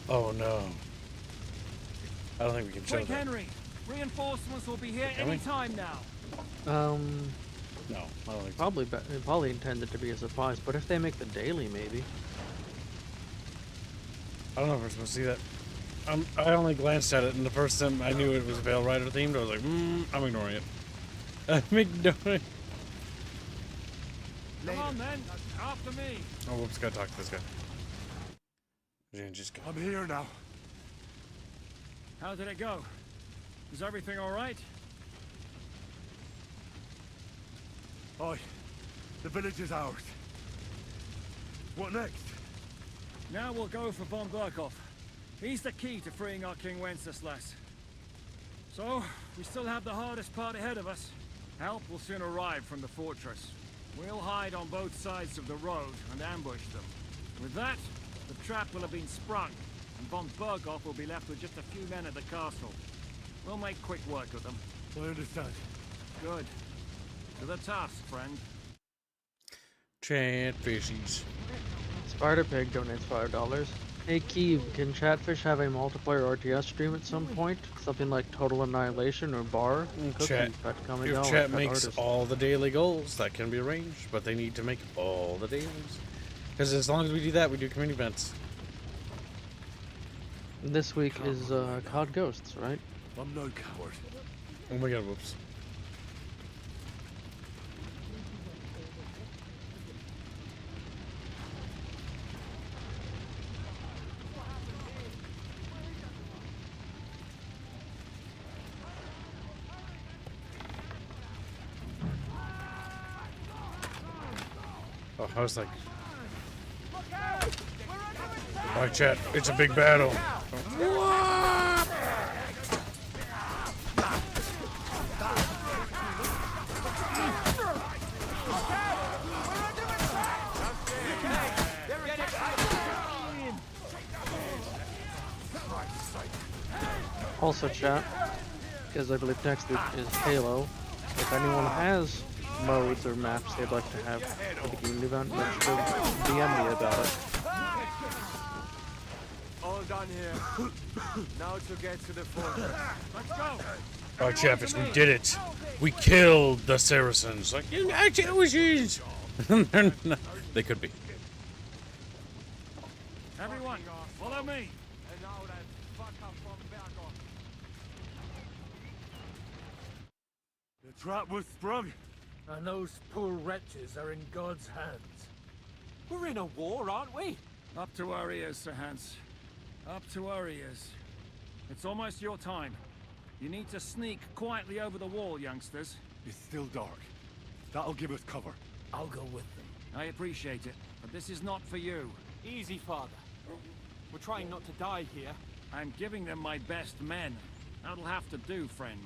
Oh no. I don't think we can show Quick, that. Henry. Reinforcements will be here Can we? any time now. No, I don't think so. Probably intended to be a surprise, but if they make the daily, maybe. I don't know if we're supposed to see that. I only glanced at it, and the first time I knew it was Veil Rider themed, I was like, I'm ignoring it. I'm ignoring. Come on, then. After me. Oh, whoops! Gotta talk to this guy. Just go. I'm here now. How did it go? Is everything all right? Oi, the village is ours. What next? Now we'll go for von Berghoff. He's the key to freeing our King Wenceslas. So, we still have the hardest part ahead of us. Help will soon arrive from the fortress. We'll hide on both sides of the road and ambush them. With that, the trap will have been sprung, and von Berghoff will be left with just a few men at the castle. We'll make quick work of them. I understand. Good. To the task, friend. Chatfishies. Spider Pig donates $5. Hey Keeve, can Chatfish have a multiplayer RTS stream at some point? Something like Total Annihilation or Bar? Chat. Coming If down chat like makes artist. all the daily goals, that can be arranged, but they need to make all the dailies. Because as long as we do that, we do community events. This week is COD Ghosts, right? I'm no coward. Oh my god, whoops. Oh, I was like... Alright, chat, it's a big battle. Also chat, because I believe next week is Halo. If anyone has modes or maps they'd like to have for the community event, make sure to DM me about it. All done here. Now to get to the fortress. Let's go. Alright, Chatfish, we did it. We killed the Saracens. Like, you Jewishes! They're not. They could be. Everyone, follow me. And now that fuck up from Berghoff. The trap was sprung. And those poor wretches are in God's hands. We're in a war, aren't we? Up to our ears, Sir Hans. Up to our ears. It's almost your time. You need to sneak quietly over the wall, youngsters. It's still dark. That'll give us cover. I'll go with them. I appreciate it, but this is not for you. Easy, Father. We're trying not to die here. I'm giving them my best men. That'll have to do, friend.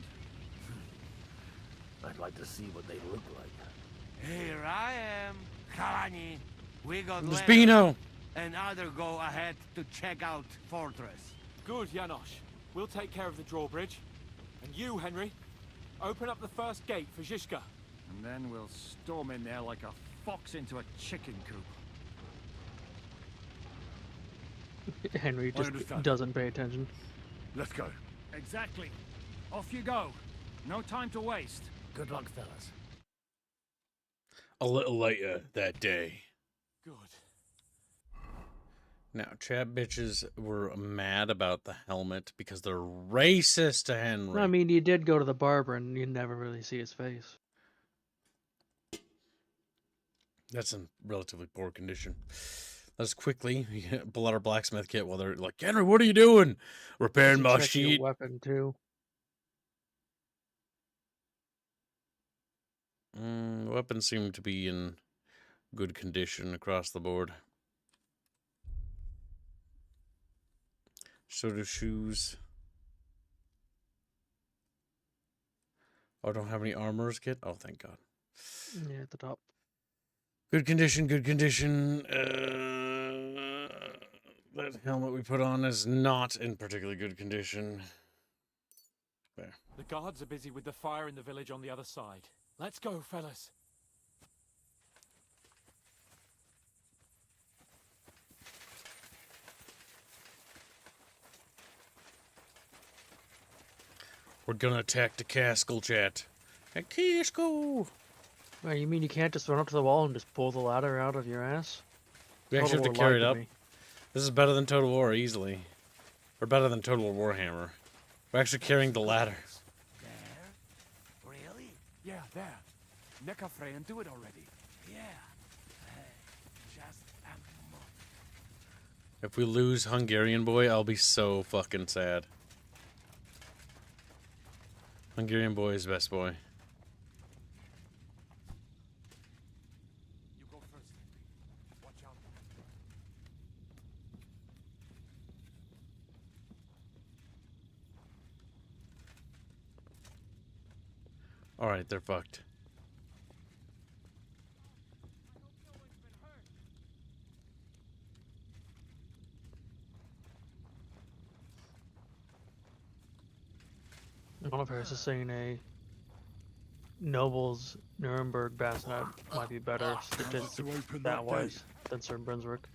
I'd like to see what they look like. Here I am. Kalani. We got Spino. and other go ahead to check out fortress. Good, Janosch. We'll take care of the drawbridge. And you, Henry, open up the first gate for Zizka. And then we'll storm in there like a fox into a chicken coop. Henry just doesn't pay attention. Let's go. Exactly. Off you go. No time to waste. Good luck, fellas. A little later that day. Good. Now, chat bitches were mad about the helmet because they're racist to Henry. I mean, you did go to the barber and you never really see his face. That's in relatively poor condition. Let's quickly pull out our blacksmith kit while they're like, Henry, what are you doing? Repairing my Check your sheet. weapon too. Weapons seem to be in good condition across the board. So do shoes. Oh, I don't have any armorer's kit? Oh, thank God. Yeah, at the top. Good condition, good condition. That helmet we put on is not in particularly good condition. There. The guards are busy with the fire in the village on the other side. Let's go, fellas. We're gonna attack the castle, chat. A castle! Well, you mean you can't just run up to the wall and just pull the ladder out of your ass? We actually have to Total carry it lied up. to me. This is better than Total War, easily. Or better than Total War Warhammer. We're actually carrying the ladder. Really? Yeah, there. Nekafre and do it already. Yeah. Just a moment. If we lose Hungarian Boy, I'll be so fucking sad. Hungarian Boy is best boy. You go first, Henry. Watch out. Alright, they're fucked. One of hers is saying a Noble's Nuremberg bassinet might be better statistic that wise than Sir Brunswick.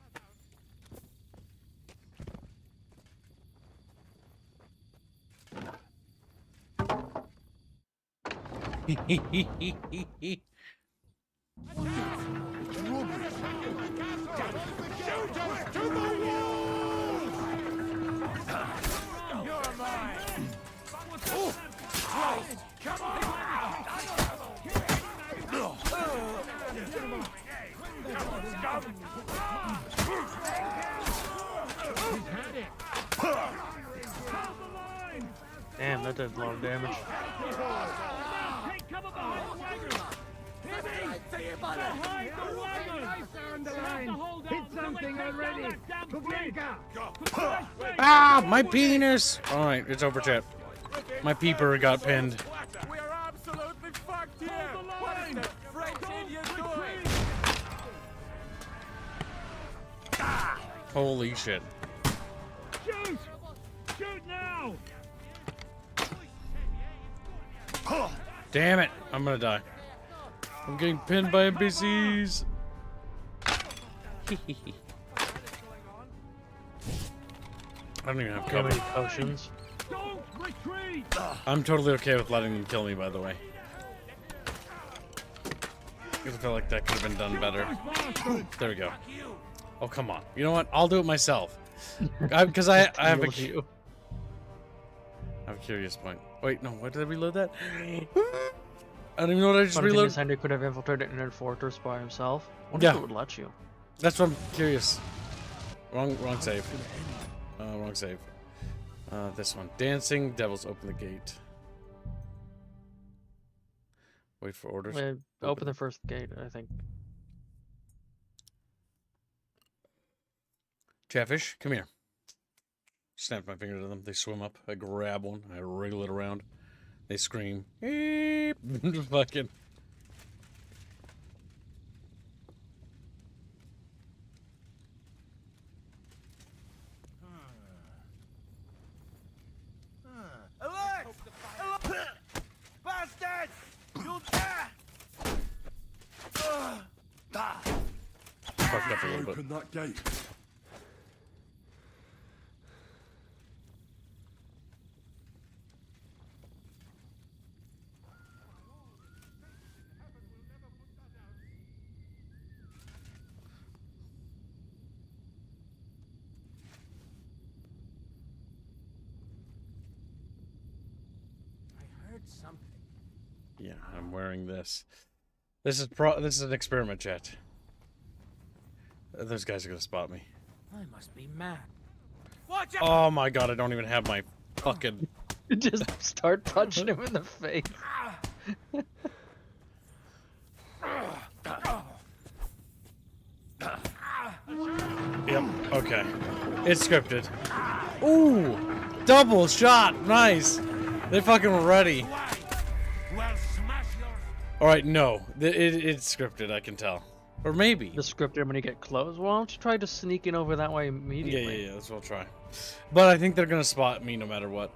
Come on! Damn, that did a lot of damage. Hit something already! Ah, my penis! Alright, it's over, chat. My peeper got pinned. We are absolutely fucked here! What is the French idiot doing? Holy shit. Shoot! Shoot now! Damn it! I'm gonna die. I'm getting pinned by NPCs. I don't even have cover. Many potions. Don't retreat! I'm totally okay with letting them kill me, by the way. Because I feel like that could have been done better. There we go. Oh, come on. You know what? I'll do it myself. Because I have a curious point. Wait, no. Why did I reload that? I don't even know what I just reloaded. Henry could have infiltrated in a fortress by himself. What Yeah. if it would let you? That's what I'm curious. Wrong save. Wrong save. This one. Dancing. Devils, open the gate. Wait for orders. Open the first gate, I think. Chatfish, come here. Snap my finger to them. They swim up. I grab one. I wriggle it around. They scream. Eep. Fucking. Alex! Bastard! You'll die! Fucked up a little bit. Open that gate. I heard something. Yeah, I'm wearing this. This is an experiment, chat. Those guys are gonna spot me. I must be mad. Watch out! Oh my god, I don't even have my fucking... Just start punching him in the face. Yep, okay. It's scripted. Ooh! Double shot! Nice! They fucking were ready. Alright, no. It's scripted, I can tell. Or maybe. The scripted when you get close. Why don't you try to sneak in over that way immediately? Yeah, that's what I'll try. But I think they're gonna spot me no matter what.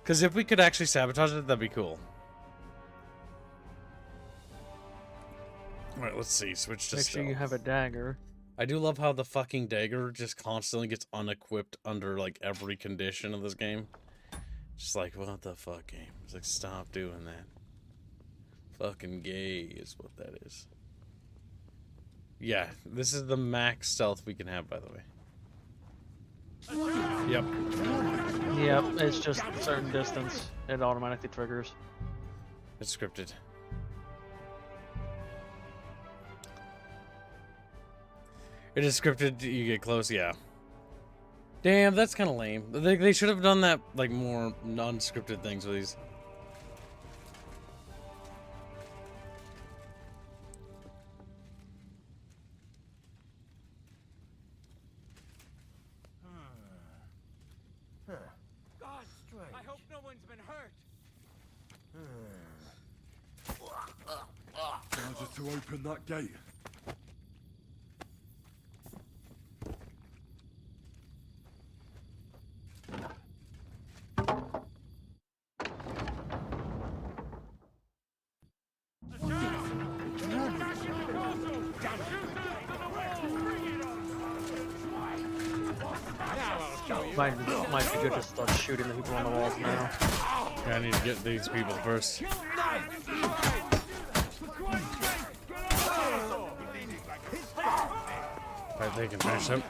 Because if we could actually sabotage it, that'd be cool. Alright, let's see. Switch to Make sure you stealth. have a dagger. I do love how the fucking dagger just constantly gets unequipped under, like, every condition of this game. Just like, what the fuck, game? It's like, stop doing that. Fucking gay is what that is. Yeah, this is the max stealth we can have, by the way. Yep. Yep, it's just a certain distance. It automatically triggers. It's scripted. It is scripted, you get close, yeah. Damn, that's kind of lame. They should have done that, like, more non-scripted things with these. I hope no one's been hurt. Now just to open that gate. Might be good to start shooting the people on the walls now. Yeah, I need to get these people first. Alright, they can finish him.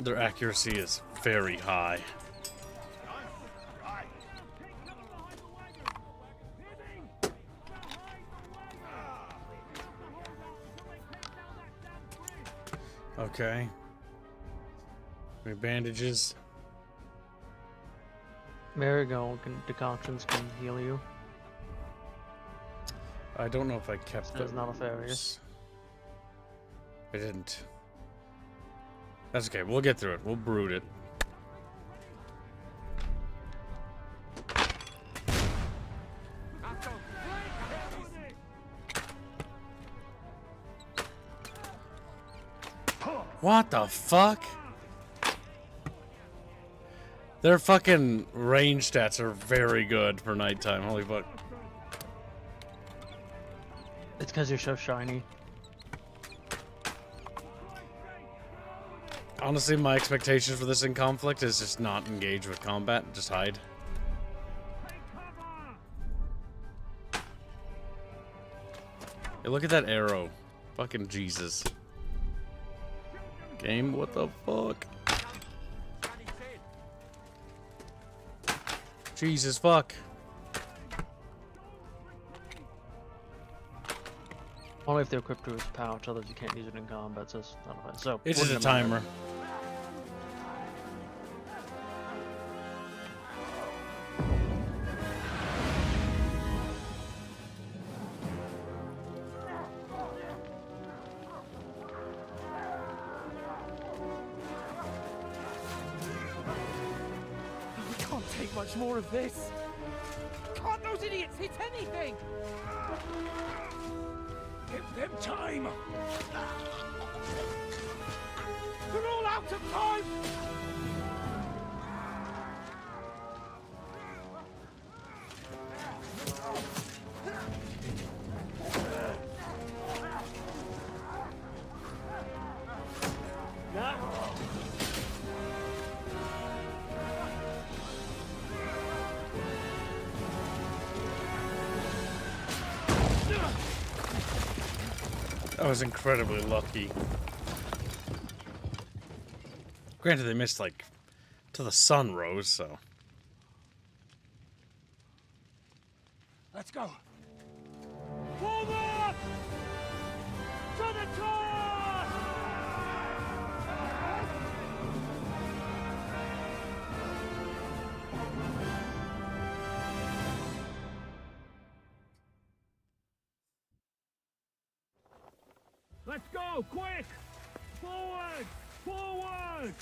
Their accuracy is very high. Okay. Any bandages? Marigold decoctions can heal you. I don't know if I kept That's them. not nefarious. I didn't. That's okay. We'll get through it. We'll brood it. What the fuck? Their fucking range stats are very good for nighttime. Holy fuck. It's because you're so shiny. Honestly, my expectation for this in conflict is just not engage with combat, just hide. Hey, look at that arrow. Fucking Jesus. Game, what the fuck? Jesus fuck. Only if they're equipped to his pouch, otherwise you can't use it in combat, so it's not a bad. So It's just a timer. have much more of this. Can't those idiots hit anything? Give them time! They're all out of time! I was incredibly lucky. Granted, they missed like to the sun rose, so. Let's go. Forward! To the top! Let's go, quick! Forward! Forward!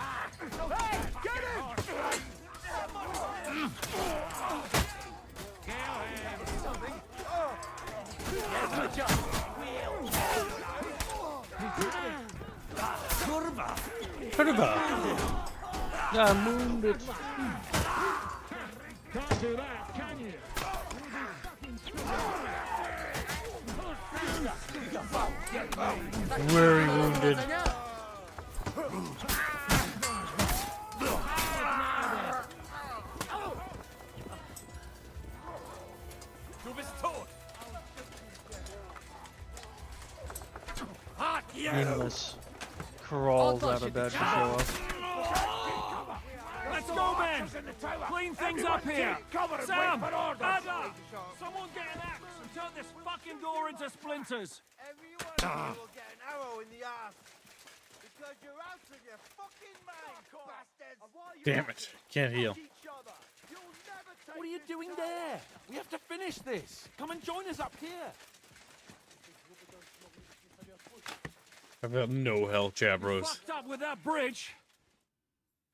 Hey, get him! Curva! Yeah, I'm wounded. Can't do that, can you? Very wounded. Meaningless crawls out of bed to show up. Let's go, men! Clean things up here! Sam! Ada! Someone get an axe and turn this fucking door into splinters! Everyone will get an arrow in the ass. Because you're out of your fucking mind, bastards! Damn it. Can't heal. What are you doing there? We have to finish this. Come and join us up here. I've got no health, Chabros. Fucked up with that bridge!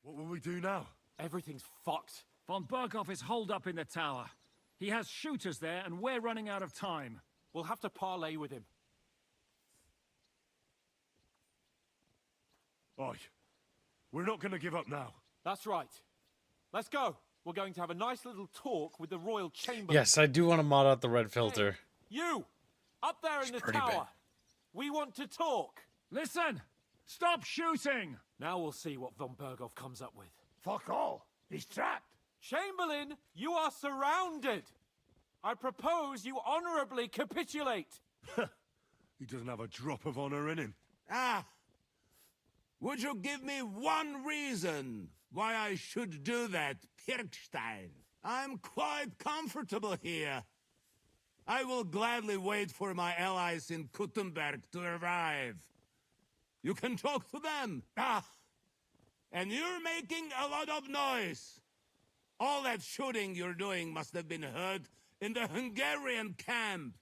What will we do now? Everything's fucked. Von Berghoff is holed up in the tower. He has shooters there, and we're running out of time. We'll have to parley with him. Oi, we're not going to give up now. That's right. Let's go. We're going to have a nice little talk with the Royal Chamberlain. Yes, I do want to mod out the red filter. You! Up there in the pretty tower. bad. We want to talk. Listen! Stop shooting! Now we'll see what Von Berghoff comes up with. Fuck all. He's trapped. Chamberlain, you are surrounded. I propose you honorably capitulate. He doesn't have a drop of honor in him. Ah! Would you give me one reason why I should do that, Pirkstein? I'm quite comfortable here. I will gladly wait for my allies in Kuttenberg to arrive. You can talk to them. Ah! And you're making a lot of noise. All that shooting you're doing must have been heard in the Hungarian camp.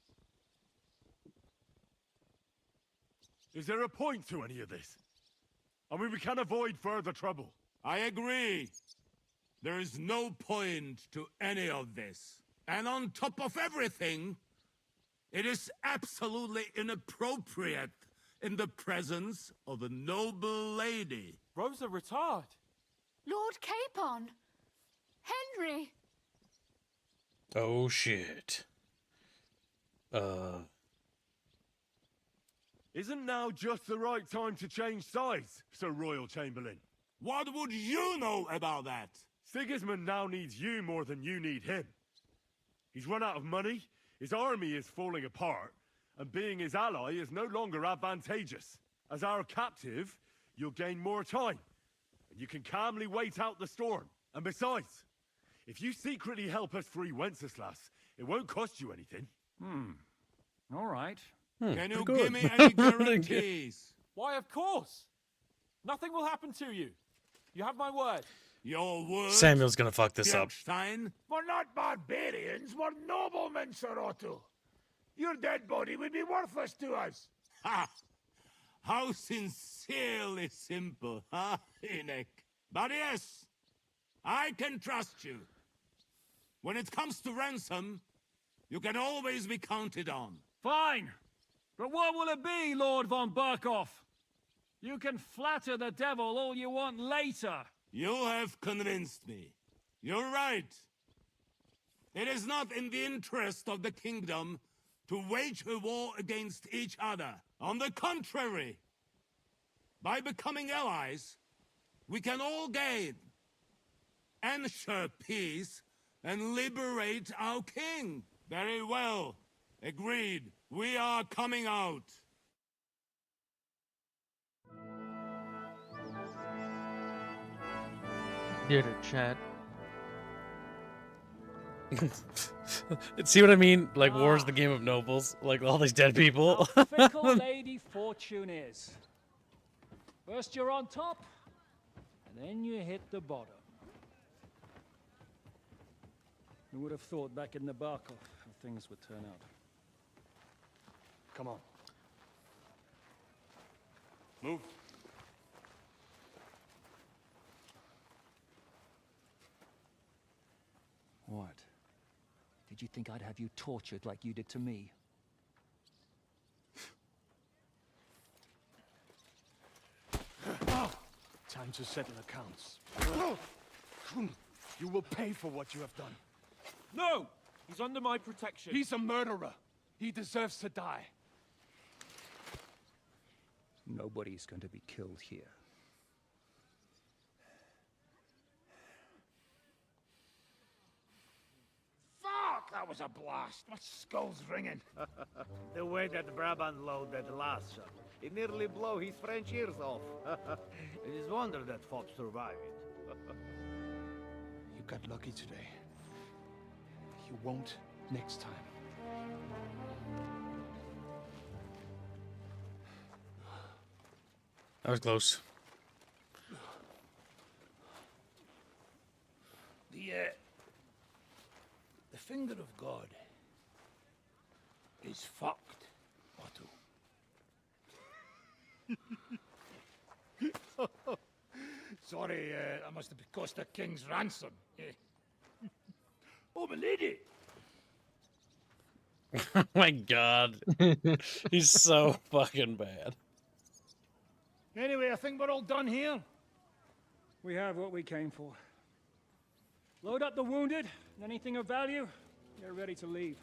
Is there a point to any of this? I mean, we can avoid further trouble. I agree. There is no point to any of this. And on top of everything, it is absolutely inappropriate in the presence of a noble lady. Rosa Retard. Lord Capon. Henry. Oh, shit. Isn't now just the right time to change sides, Sir Royal Chamberlain? What would you know about that? Sigismund now needs you more than you need him. He's run out of money, his army is falling apart, and being his ally is no longer advantageous. As our captive, you'll gain more time, and you can calmly wait out the storm. And besides, if you secretly help us free Wenceslas, it won't cost you anything. All right. Can you give me any guarantees? Why, of course. Nothing will happen to you. You have my word. Your word? Samuel's gonna fuck this up. Stein? We're not barbarians, we're noblemen, Sir Otto. Your dead body would be worthless to us. Ha! How sincerely simple, huh, Enoch? But yes, I can trust you. When it comes to ransom, you can always be counted on. Fine. But what will it be, Lord von Burkhoff? You can flatter the devil all you want later. You have convinced me. You're right. It is not in the interest of the kingdom to wage a war against each other. On the contrary, by becoming allies, we can all gain, ensure peace, and liberate our king. Very well. Agreed. We are coming out. Did it, chat. See what I mean? Like, war's the game of nobles. Like, all these dead people. How fickle Lady Fortune is. First you're on top, and then you hit the bottom. Who would have thought back in the Barkov how things would turn out? Come on. Move. What? Did you think I'd have you tortured like you did to me? Time to settle accounts. You will pay for what you have done. No! He's under my protection. He's a murderer. He deserves to die. Nobody's going to be killed here. Fuck! That was a blast. My skull's ringing. The way that Brabant loaded that last shot, it nearly blew his French ears off. It is wonder that fop survived it. You got lucky today. You won't next time. That was close. The finger of God is fucked, Otto. Sorry, that must have cost the king's ransom. Oh, my lady! Oh my god. He's so fucking bad. Anyway, I think we're all done here. We have what we came for. Load up the wounded, and anything of value, get ready to leave.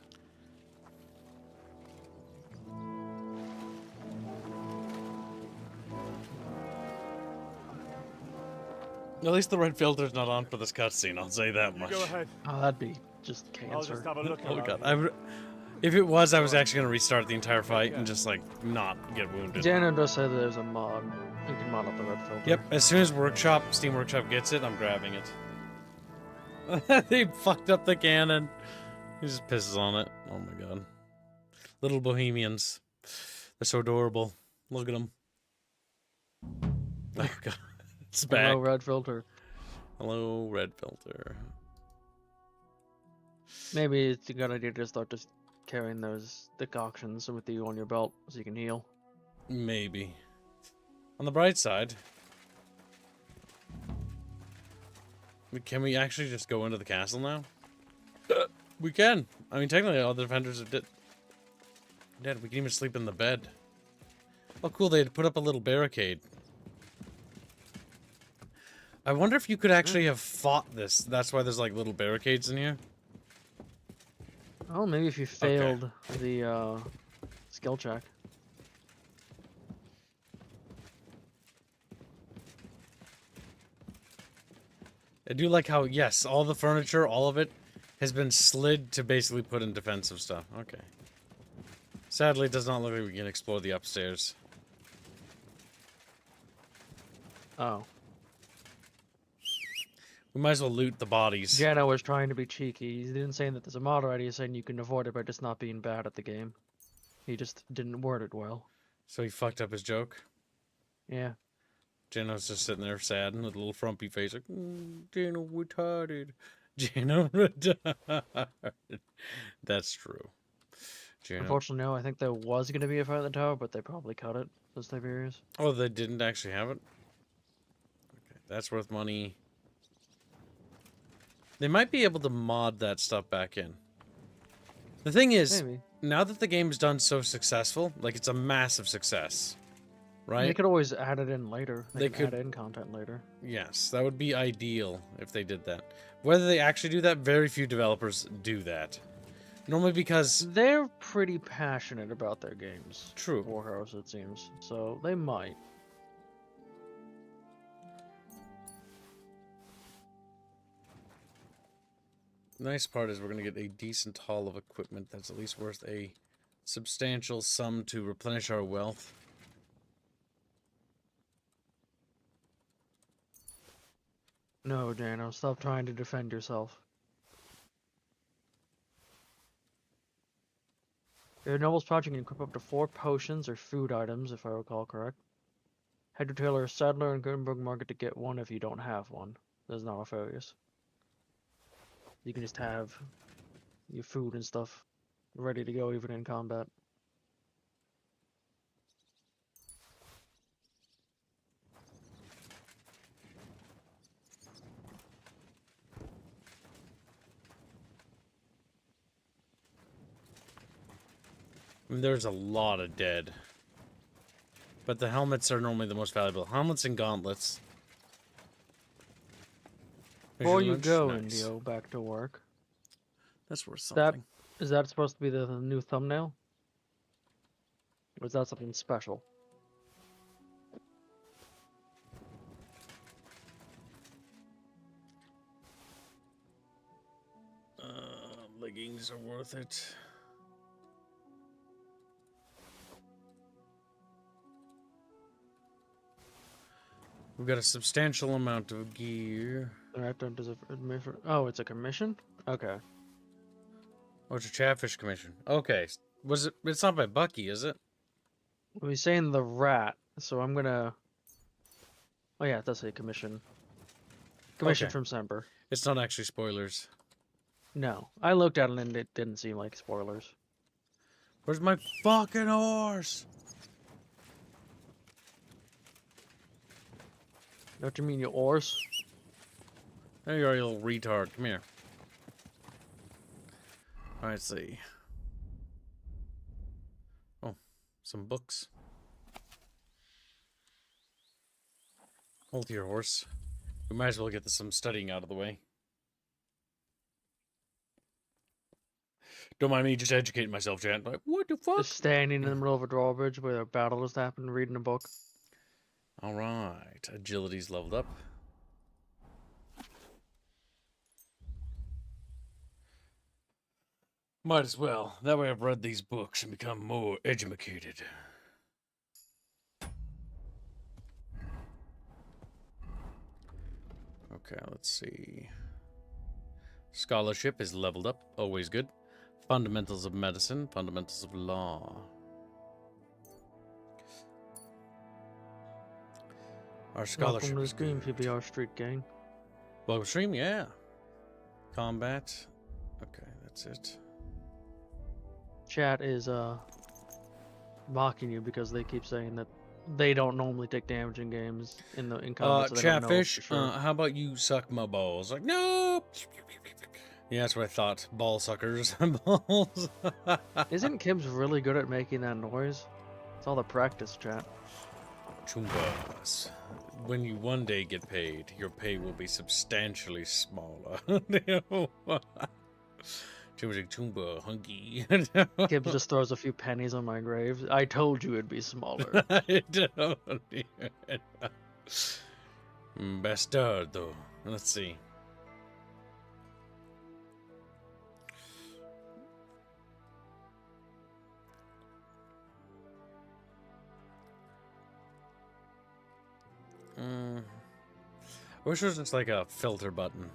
At least the red filter's not on for this cutscene, I'll say that much. Go ahead. Oh, that'd be just cancer. I'll just have a look Oh around god. here. If it was, I was actually going to restart the entire fight and just, like, not get wounded. Dano does say that there's a mod. You can mod up the red filter. Yep, as soon as Steam Workshop gets it, I'm grabbing it. They fucked up the cannon. He just pisses on it. Oh my god. Little bohemians. They're so adorable. Look at them. Oh god. It's back. Hello, red filter. Hello, red filter. Maybe it's a good idea to start just carrying those decoctions with you on your belt so you can heal. Maybe. On the bright side, can we actually just go into the castle now? We can. I mean, technically, all the defenders are dead. We can even sleep in the bed. Oh, cool. They had put up a little barricade. I wonder if you could actually have fought this. That's why there's, like, little barricades in here. Oh, maybe if you failed the skill check. I do like how, yes, all the furniture, all of it, has been slid to basically put in defensive stuff. Okay. Sadly, it does not look like we can explore the upstairs. Oh. We might as well loot the bodies. Jano was trying to be cheeky. He didn't say that there's a mod already. He's saying you can avoid it by just not being bad at the game. He just didn't word it well. So he fucked up his joke? Yeah. Jano's just sitting there sad with a little frumpy face like, Jano retarded. Jano retarded. That's true. Jano. Unfortunately, no. I think there was going to be a fight in the tower, but they probably cut it. Those Tiberius. Oh, they didn't actually have it? Okay, That's worth money. They might be able to mod that stuff back in. The thing is, Maybe. now that the game's done so successful, like it's a massive success, right? They could always add it in later. They They can could- add in content later. Yes, that would be ideal if they did that. Whether they actually do that, very few developers do that. Normally because... They're pretty passionate about their games. True. Warhouse, it seems. So they might. The nice part is we're going to get a decent haul of equipment that's at least worth a substantial sum to replenish our wealth. No, Dano, stop trying to defend yourself. Your noble's pouch can equip up to 4 potions or food items, if I recall correct. Head to Taylor Sadler and Gutenberg Market to get one if you don't have one. There's not nefarious. You can just have your food and stuff ready to go even in combat. I mean, there's a lot of dead. But the helmets are normally the most valuable. Helmets and gauntlets. Before you Measurements, go, nice. Indio, back to work. That's worth something. Is that supposed to be the new thumbnail? Or is that something special? Leggings are worth it. We've got a substantial amount of gear. Oh, it's a commission? Okay. Oh, it's a Chatfish commission. Okay. Was it? It's not by Bucky, is it? Well, he's saying the rat, so I'm gonna... Oh yeah, it does say commission. Commission Okay. from Semper. It's not actually spoilers. No. I looked at it and it didn't seem like spoilers. Where's my fucking horse? What do you mean, your oars? There you are, you little retard. Come here. Alright, let's see. Oh, some books. Hold your horse. We might as well get some studying out of the way. Don't mind me just educating myself, Jan. Like, what the fuck? Just standing in the middle of a drawbridge where a battle just happened, reading a book. Alright, agility's leveled up. Might as well. That way I've read these books and become more educated. Okay, let's see. Scholarship is leveled up. Always good. Fundamentals of medicine. Fundamentals of law. Our scholarship Welcome to the is stream, good. PBR Street Gang. Welcome to stream, yeah. Combat. Okay, that's it. Chat is mocking you because they keep saying that they don't normally take damage in games in combat. So they don't know Chatfish, for sure. how about you suck my balls? Like, no! Yeah, that's what I thought. Ball suckers. Balls. Isn't Kim's really good at making that noise? It's all the practice, chat. Chumbas. When you one day get paid, your pay will be substantially smaller. Chumba, hunky. Kim just throws a few pennies on my grave. I told you it'd be smaller. I don't even. Bastardo. Let's see. I wish there was just like a filter button.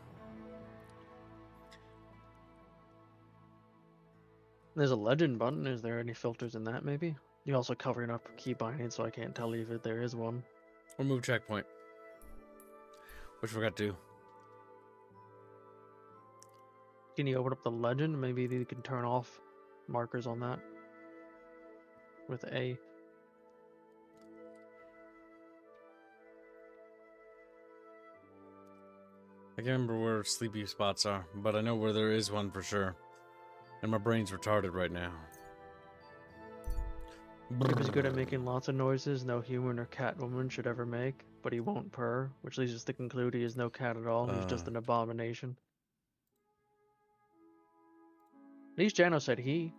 There's a legend button. Is there any filters in that, maybe? You're also covering up key binding, so I can't tell you if there is one. Remove checkpoint. Which we got to do. Can you open up the legend? Maybe you can turn off markers on that with A. I can't remember where sleepy spots are, but I know where there is one for sure. And my brain's retarded right now. Kib is good at making lots of noises no human or cat woman should ever make, but he won't purr, which leads us to conclude he is no cat at all, he's just an abomination. At least Jano said he.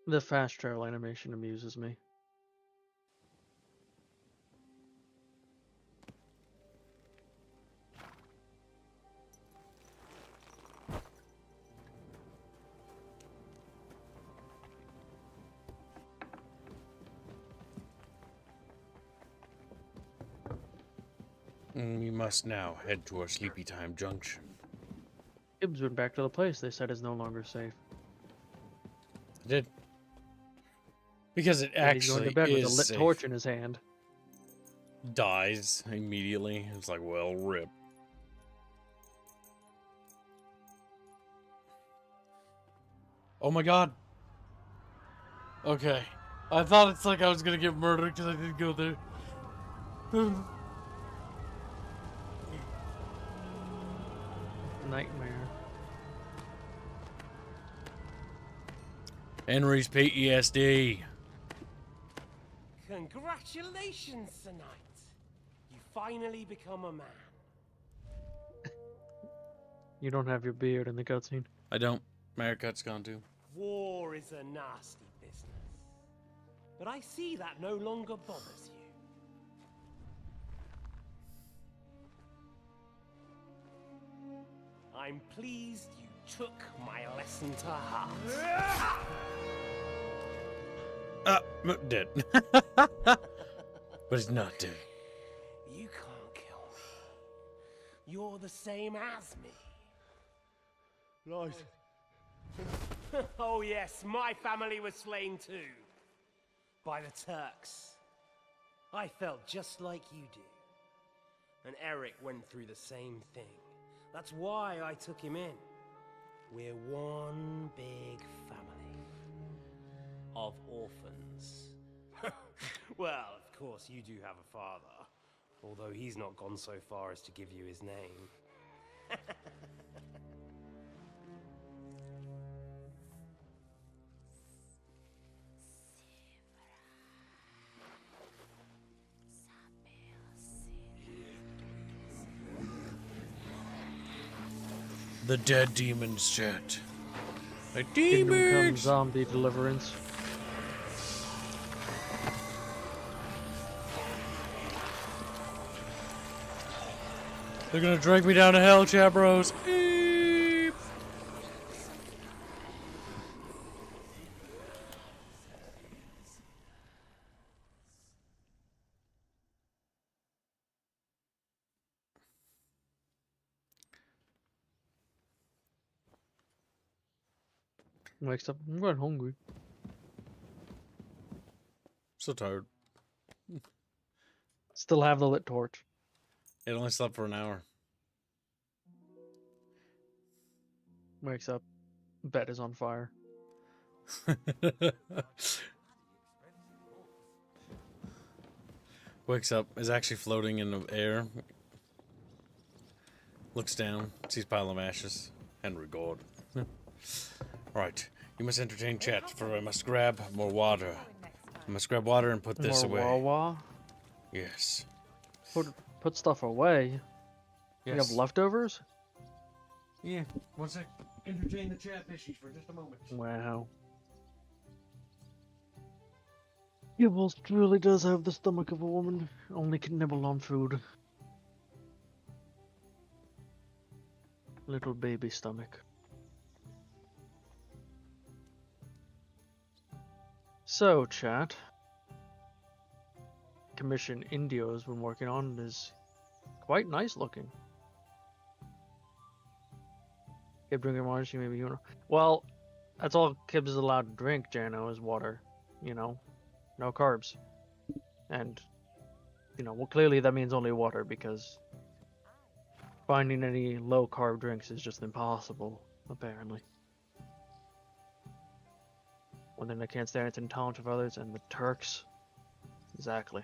The fast travel animation amuses me. We must now head to our sleepy time junction. Kib's been back to the place they said is no longer safe. I did. Because it actually he's going to bed is with a lit safe. torch in his hand. Dies immediately. It's like, well, rip. Oh my god. Okay. I thought it's like I was gonna get murdered because I didn't go there. Nightmare. Henry's PTSD. Congratulations, Sir Knight. You finally become a man. You don't have your beard in the cutscene. I don't. My haircut's gone too. War is a nasty business. But I see that no longer bothers you. I'm pleased you took my lesson to heart. Dead. But he's not dead. You can't kill me. You're the same as me. Right. Oh yes, my family was slain too. By the Turks. I felt just like you do. And Eric went through the same thing. That's why I took him in. We're one big family. Of orphans. Well, of course you do have a father. Although he's not gone so far as to give you his name. The dead demons chat. The Kingdom Come demons! Zombie Deliverance. They're gonna drag me down to hell, chat bros. Beep. Wakes up. I'm getting hungry. So tired. Still have the lit torch. It only slept for an hour. Wakes up. Bed is on fire. Wakes up, is actually floating in the air. Looks down, sees pile of ashes, and regard. Right, you must entertain chat, for I must grab more water. I must grab water and put this More away. Wawa. Yes. Put stuff away. You have Yes. leftovers? Yeah. One sec. Entertain the chat fishies for just a moment. Wow. Gibbles truly does have the stomach of a woman. Only can nibble on food. Little baby stomach. So, chat. Commission Indio's been working on is quite nice looking. Kib drinking water, she maybe you know. Well, that's all Kib is allowed to drink, Jano, is water. You know? No carbs. And, you know, well, clearly that means only water because finding any low carb drinks is just impossible. apparently. One thing I can't stand is intolerance of others and the Turks. Exactly.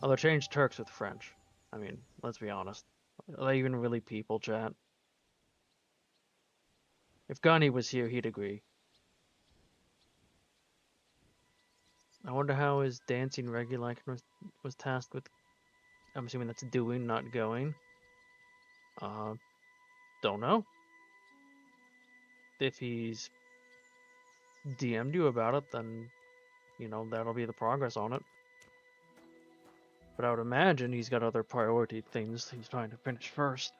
Although change Turks with French. I mean, let's be honest. Are they even really people, chat? If Gunny was here, he'd agree. I wonder how his dancing regular was tasked with. I'm assuming that's doing, not going. Don't know. If he's DM'd you about it, then, you know, that'll be the progress on it. But I would imagine he's got other priority things he's trying to finish first.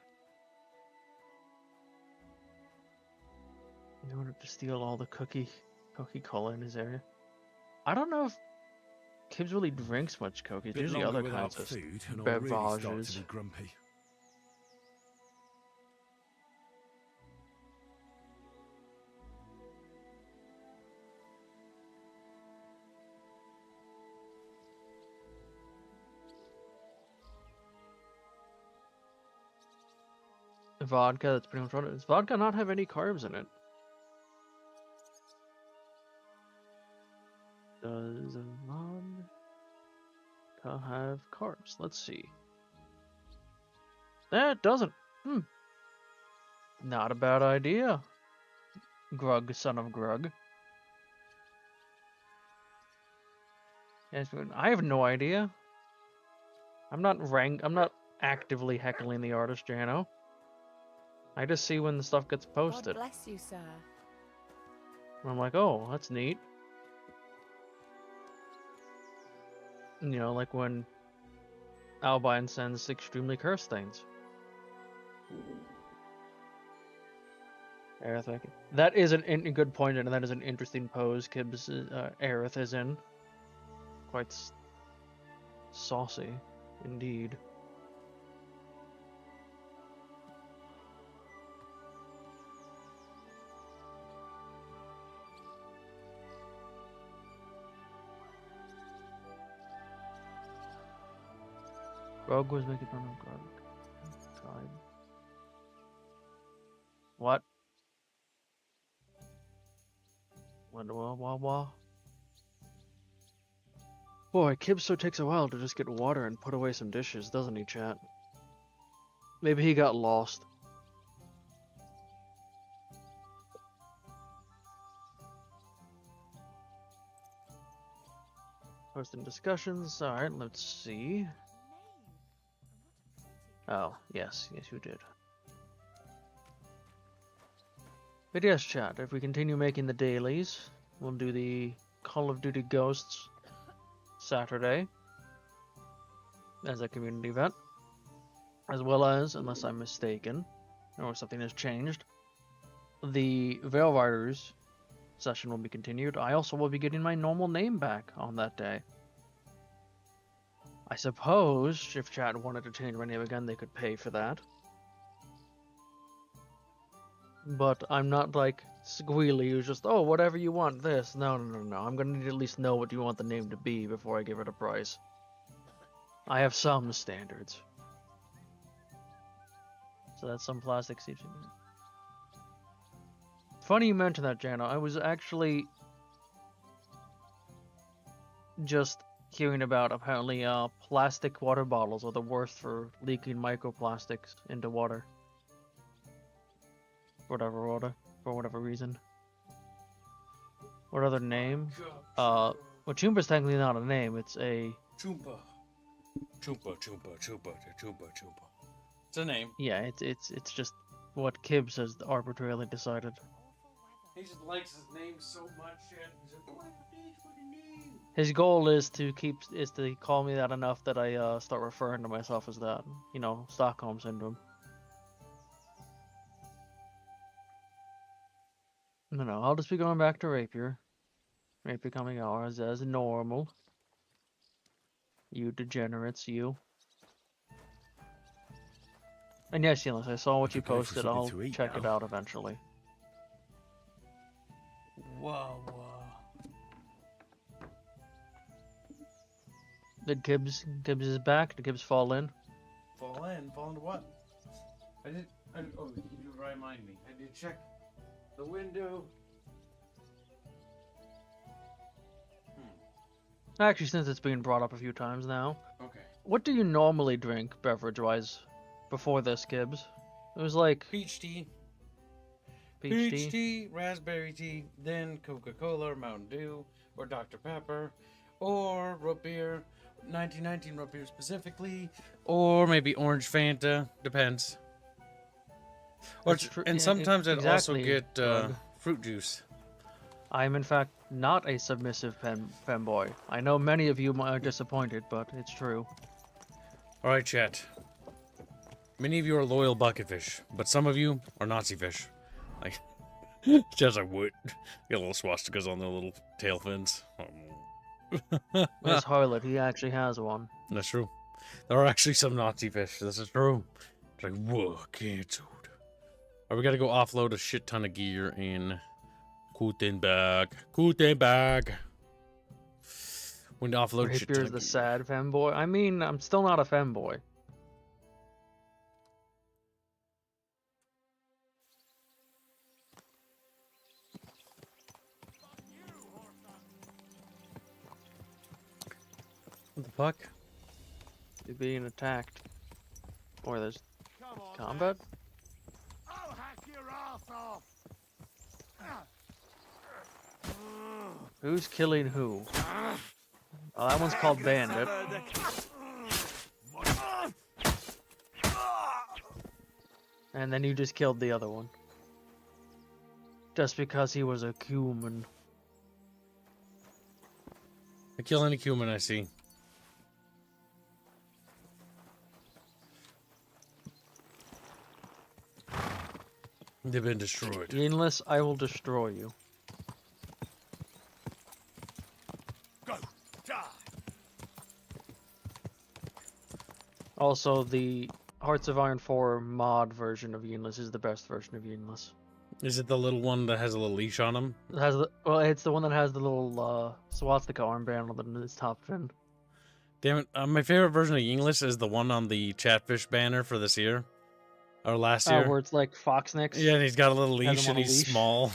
He wanted to steal all the cookie cola in his area. I don't know if Kibbs really drinks much coke. He's usually other kinds of food, and I'll really start to beverages. be grumpy. Vodka, that's pretty much what it is. Does vodka not have any carbs in it? Does vodka have carbs? Let's see. It doesn't. Not a bad idea. Grug, son of Grug. Yes, I have no idea. I'm not actively heckling the artist, Jano. I just see when the stuff gets posted. God bless you, sir. And I'm like, oh, that's neat. You know, like when Albine sends extremely cursed things. Aerith, that is a good point, and that is an interesting pose Kibbs Aerith is in. Quite saucy, indeed. Rogue was making fun of Grug. Tried. What? What? Boy, Kibso takes a while to just get water and put away some dishes, doesn't he, chat? Maybe he got lost. Posting discussions. Alright, let's see. Oh, yes, you did. But yes, chat, if we continue making the dailies, we'll do the Call of Duty Ghosts Saturday as a community event, as well as, unless I'm mistaken, or something has changed, the Veil Riders session will be continued. I also will be getting my normal name back on that day. I suppose if chat wanted to change my name again, they could pay for that. But I'm not like Squealy, who's just, oh, whatever you want, this. No. I'm gonna need to at least know what you want the name to be before I give it a price. I have some standards. So that's some plastic seeds. Funny you mentioned that, Jano. I was actually just hearing about apparently plastic water bottles are the worst for leaking microplastics into water. For whatever reason. What other name? Well, Choomba's technically not a name, it's a... Choompa. It's a name. Yeah, it's just what Kibbs has arbitrarily decided. He just likes his name so much, and he's like, what a name? His goal is to call me that enough that I start referring to myself as that. You know, Stockholm Syndrome. No, I'll just be going back to Rapier. Rapier coming ours as normal. You degenerates, you. And yes, Yunus, I saw what you posted. I'll check it out eventually. Whoa. Did Gibbs is back? Did Gibbs fall in? Fall into what? Oh, you right mind me. I did check the window. Actually, since it's been brought up a few times now. Okay. What do you normally drink, beverage-wise, before this, Gibbs? It was like... Peach tea. Peach tea, raspberry tea, then Coca-Cola or Mountain Dew, or Dr. Pepper, or root beer, 1919 root beer specifically, or maybe orange Fanta, depends. Or, and sometimes I'd also get fruit juice. I am in fact not a submissive femboy. I know many of you are disappointed, but it's true. Alright, chat. Many of you are loyal bucket fish, but some of you are Nazi fish. Like, just like what? Got little swastikas on their little tail fins. This harlot, he actually has one. That's true. There are actually some Nazi fish. This is true. It's like, whoa, cancelled. Alright, we gotta go offload a shit ton of gear in Gutenberg. When to offload shit ton Rapier's of the gear. sad femboy. I mean, I'm still not a femboy. What the fuck? You're being attacked. Or there's combat? I'll hack your ass off. Who's killing who? Oh, that one's called Bandit. And then you just killed the other one. Just because he was a human. I kill any human I see. They've been destroyed. Unless I will destroy you. Go, die. Also, the Hearts of Iron 4 mod version of Yunless is the best version of Yunless. Is it the little one that has a little leash on him? It has well, it's the one that has the little swastika armband on its top fin. Damn it! My favorite version of English is the one on the Chatfish banner for this year, or last year. Where it's like Foxnix. Yeah, and he's got a little leash and he's small.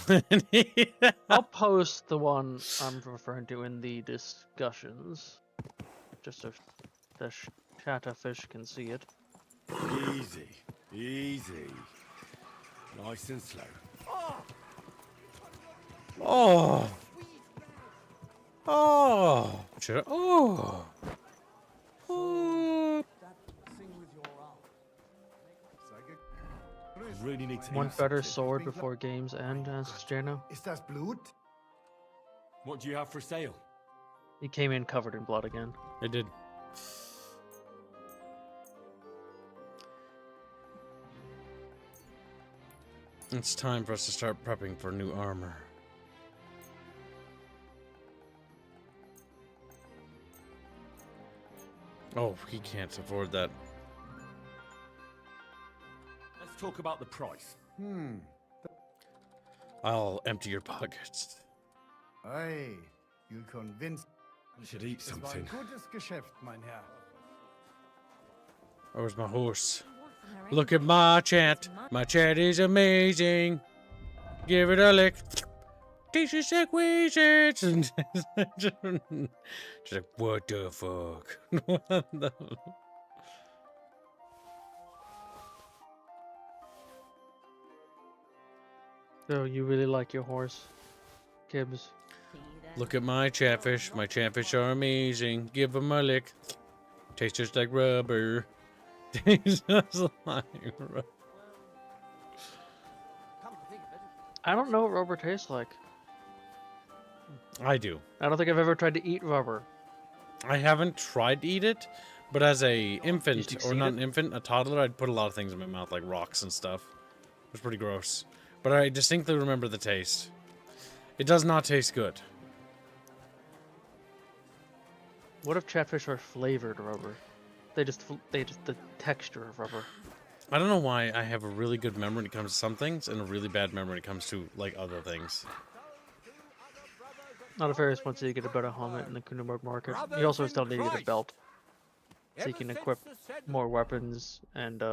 I'll post the one I'm referring to in the discussions, just so the Chatfish can see it. Easy, easy, nice and slow. Oh. Oh. Should I? Oh. Oh. Really need to Want better sword before games end, asks Jano. Ist das Blut? What do you have for sale? He came in covered in blood again. It did. It's time for us to start prepping for new armor. Oh, he can't afford that. Let's talk about the price. I'll empty your pockets. Hey, you convinced. I should eat Es war ein something. gutes Geschäft, mein Herr. Where's my horse? Look at my chat. My chat is amazing. Give it a lick. Teaches equations. Just like, what the fuck? What the... So you really like your horse, Gibbs? Look at my chatfish. My chatfish are amazing. Give them a lick. Tastes just like rubber. Tastes just like rubber. I don't know what rubber tastes like. I do. I don't think I've ever tried to eat rubber. I haven't tried to eat it, but as a infant, or succeed not it? an infant, a toddler, I'd put a lot of things in my mouth, like rocks and stuff. It was pretty gross. But I distinctly remember the taste. It does not taste good. What if chatfish are flavored rubber? They just the texture of rubber. I don't know why I have a really good memory when it comes to some things, and a really bad memory when it comes to, like, other things. Not a fair response. You get a better helmet in the Kunenberg market. You also still need to get a belt, so you can equip more weapons and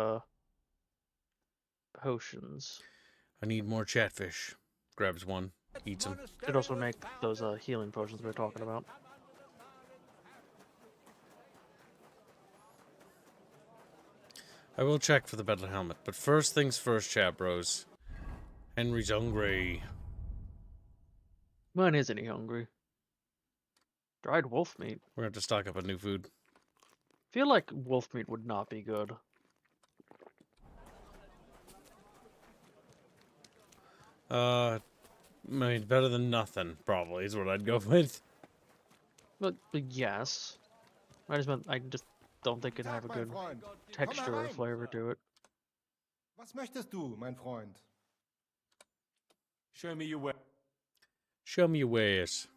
potions. I need more chatfish. Grabs one, eats them. Could also make those healing potions we were talking about. I will check for the battle helmet, but first things first, chat bros. Henry's hungry. When isn't he hungry? Dried wolf meat. We're gonna have to stock up on new food. Feel like wolf meat would not be good. I mean, better than nothing, probably, is what I'd go with. But yes. I just don't think it'd have a good texture or flavor to it. Was möchtest du, mein Freund? Show me your way. Show me your ways.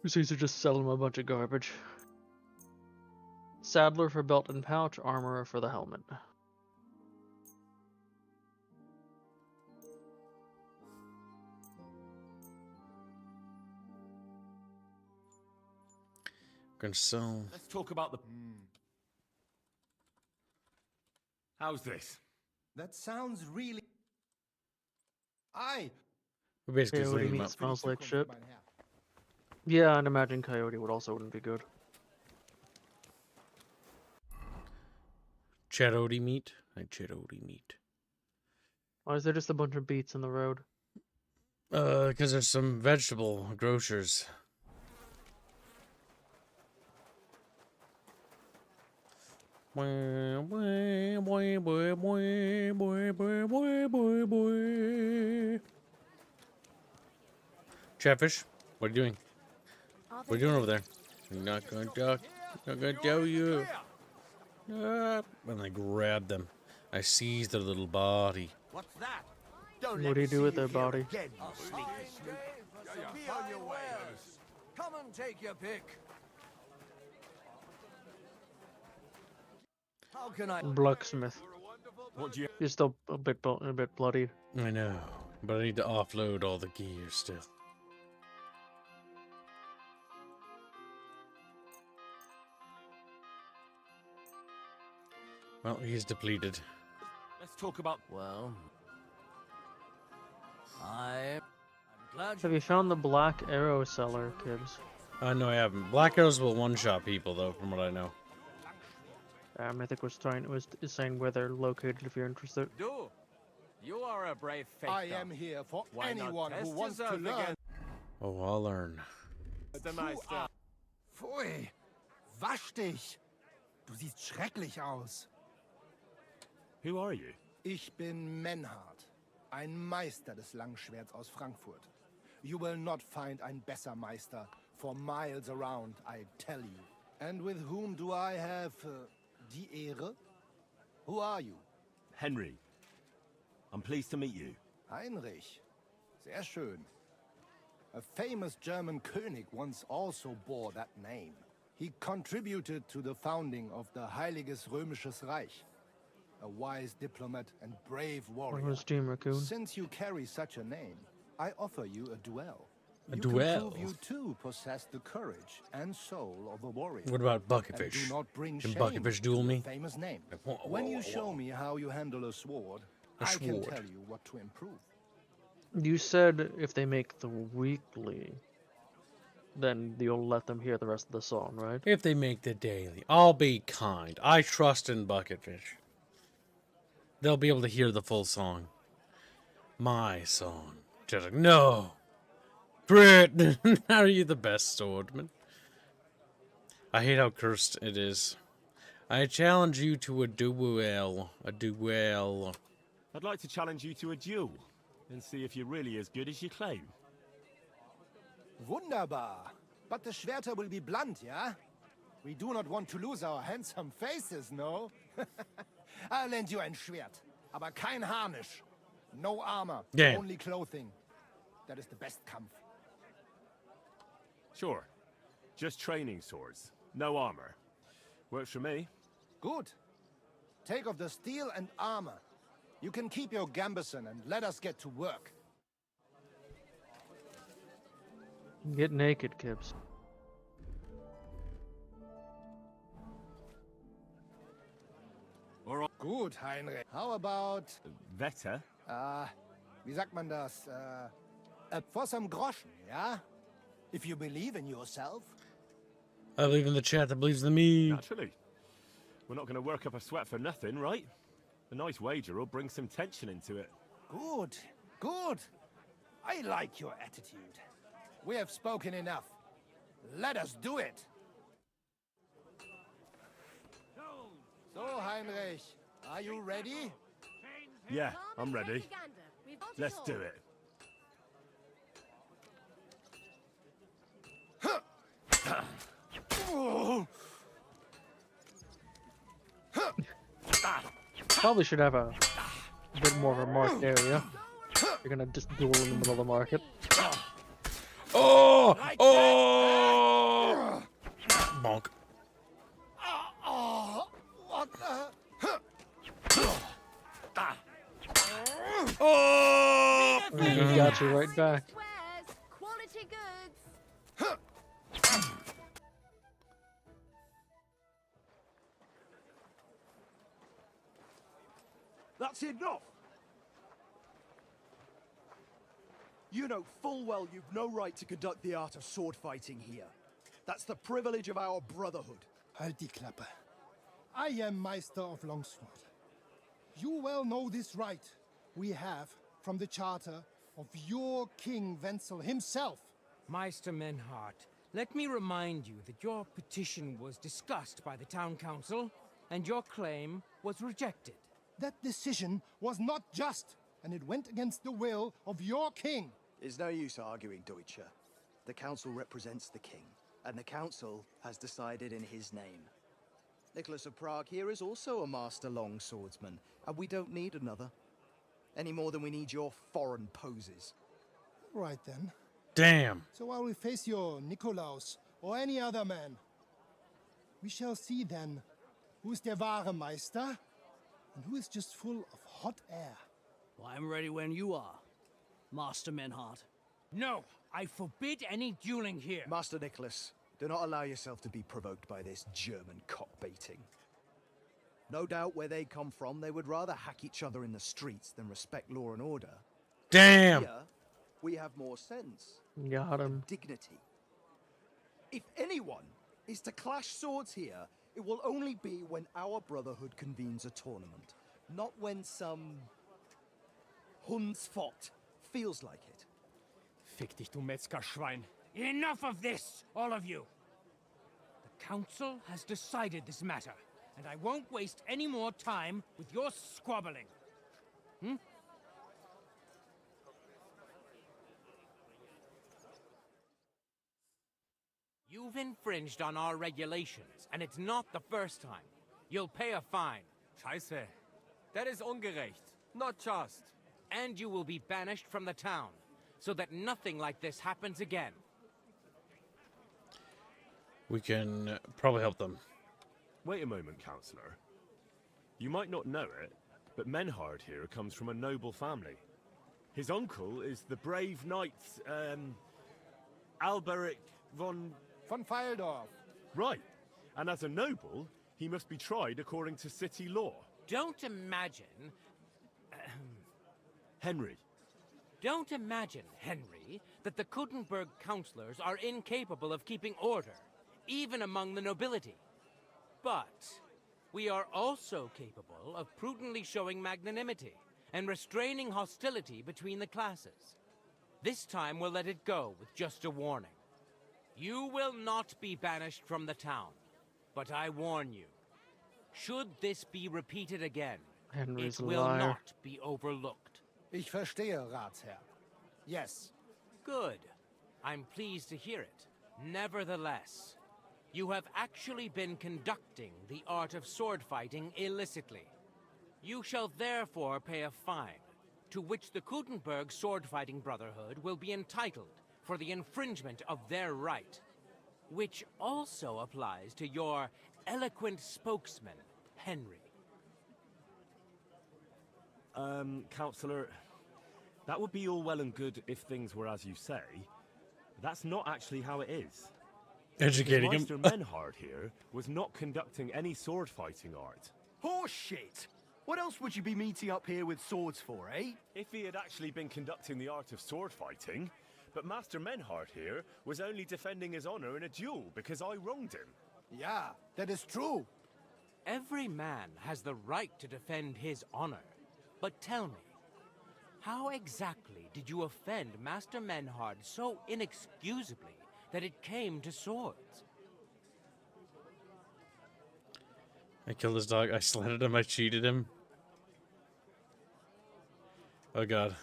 Who seems to just sell him a bunch of garbage. Saddler for belt and pouch, armorer for the helmet. Gonna sell. Let's talk about the... How's this? That sounds really... Aye! We're basically Coyote cleaning meat up. smells like shit. Yeah, and imagine coyote wouldn't be good. Charote meat? Like charote meat. Why is there just a bunch of beets in the road? Because there's some vegetable grocers. Chatfish, what are you doing? What are you doing over there? I'm not gonna talk. I'm not gonna tell you. And I grab them. I seize their little body. What's that? What do you do with their body? Be on your wares. Come and take your pick. How can I? Blacksmith. What do you... You're still a bit bloody. I know, but I need to offload all the gear still. Well, he's depleted. Let's talk about... Well, I'm glad. Have you found the black arrow seller, Kibbs? No, I haven't. Black arrows will one-shot people, though, from what I know. Mythic was saying where they're located if you're interested. Do. You are a brave fighter. I am here for Why not anyone who test wants to yourself learn. again? Oh, I'll learn. The Meister. Pfui, wasch dich. Du siehst schrecklich aus. Who are you? Ich bin Menhard, ein Meister des Langschwerts aus Frankfurt. You will not find ein besser Meister for miles around, I tell you. And with whom do I have die Ehre? Who are you? Henry. I'm pleased to meet you. Heinrich. Sehr schön. A famous German König once also bore that name. He contributed to the founding of the Heiliges Römisches Reich. A wise diplomat and brave warrior. was Team Raccoon? Since you carry such a name, I offer you a duel. A you duel? Can prove you too possess the courage and soul of a warrior. What about And Bucketfish? do not bring Can shame Bucketfish duel to me? your famous name. Whoa, When whoa, you whoa, show whoa. me how you handle a sword, A I can sword. tell you what to improve. You said if they make the weekly, then you'll let them hear the rest of the song, right? If they make the daily, I'll be kind. I trust in Bucketfish. They'll be able to hear the full song. My song. Just like, no! Brit! How are you the best swordsman? I hate how cursed it is. I challenge you to a duel. A duel. I'd like to challenge you to a duel and see if you're really as good as you claim. Wunderbar. But the Schwerter will be blunt, yeah? We do not want to lose our handsome faces, no? I'll lend you ein Schwert, aber kein Harnisch. No armor, Yeah. only clothing. That is the best Kampf. Sure. Just training swords. No armor. Works for me. Good. Take off the steel and armor. You can keep your gambeson and let us get to work. Get naked, Kibbs. Gut, Heinrich. How about... Wetter? Wie sagt man das? For some groschen, yeah? If you believe in yourself. I believe in the chat that believes in me. Naturally. We're not going to work up a sweat for nothing, right? A nice wager will bring some tension into it. Good, good. I like your attitude. We have spoken enough. Let us do it. So, Heinrich, are you ready? Yeah, I'm ready. Let's do it. Probably should have a bit more of a marked area. You're gonna just duel in the middle of the market. Oh! Oh! Bonk. What the? Oh! He got you right back. Quality goods. That's enough! You know full well you've no right to conduct the art of sword fighting here. That's the privilege of our brotherhood. Halt die Klappe. I am Meister of Longsword. You well know this right we have from the charter of your King Wenzel himself. Meister Menhart, let me remind you that your petition was discussed by the town council, and your claim was rejected. That decision was not just, and it went against the will of your king. It's no use arguing, Deutscher. The council represents the king, and the council has decided in his name. Nicholas of Prague here is also a master long swordsman, and we don't need another. Any more than we need your foreign poses. Right then. Damn. So I will face your Nikolaus or any other man. We shall see then who is der wahre Meister and who is just full of hot air. Well, I'm ready when you are, Master Menhart. No, I forbid any dueling here. Master Nicholas, do not allow yourself to be provoked by this German cock-baiting. No doubt where they come from, they would rather hack each other in the streets than respect law and order. Damn. Here, we have more sense. Got him. Dignity. If anyone is to clash swords here, it will only be when our brotherhood convenes a tournament, not when some Hundsfott feels like it. Fick dich, du Metzgerschwein. Enough of this, all of you! The council has decided this matter, and I won't waste any more time with your squabbling. You've infringed on our regulations, and it's not the first time. You'll pay a fine. Scheiße. That is ungerecht. Not just. And you will be banished from the town, so that nothing like this happens again. We can probably help them. Wait a moment, Counselor. You might not know it, but Menhard here comes from a noble family. His uncle is the brave knight, Alberic von Feildorf. Right. And as a noble, he must be tried according to city law. Don't imagine... Henry. Don't imagine, Henry, that the Kuttenberg councillors are incapable of keeping order, even among the nobility. But we are also capable of prudently showing magnanimity and restraining hostility between the classes. This time we'll let it go with just a warning. You will not be banished from the town, but I warn you, should this be repeated again, Henry's it a will liar. not be overlooked. Ich verstehe, Ratsherr. Yes. Good. I'm pleased to hear it. Nevertheless, you have actually been conducting the art of sword fighting illicitly. You shall therefore pay a fine, to which the Kuttenberg Sword Fighting Brotherhood will be entitled for the infringement of their right, which also applies to your eloquent spokesman, Henry. Counselor, that would be all well and good if things were as you say. That's not actually how it is. Educating him. Meister Menhard here was not conducting any sword fighting art. Horseshit! What else would you be meeting up here with swords for, eh? If he had actually been conducting the art of sword fighting, but Master Menhard here was only defending his honor in a duel because I wronged him. Yeah, that is true. Every man has the right to defend his honor. But tell me, how exactly did you offend Master Menhard so inexcusably that it came to swords? I killed his dog. I slandered him. I cheated him. Oh, God.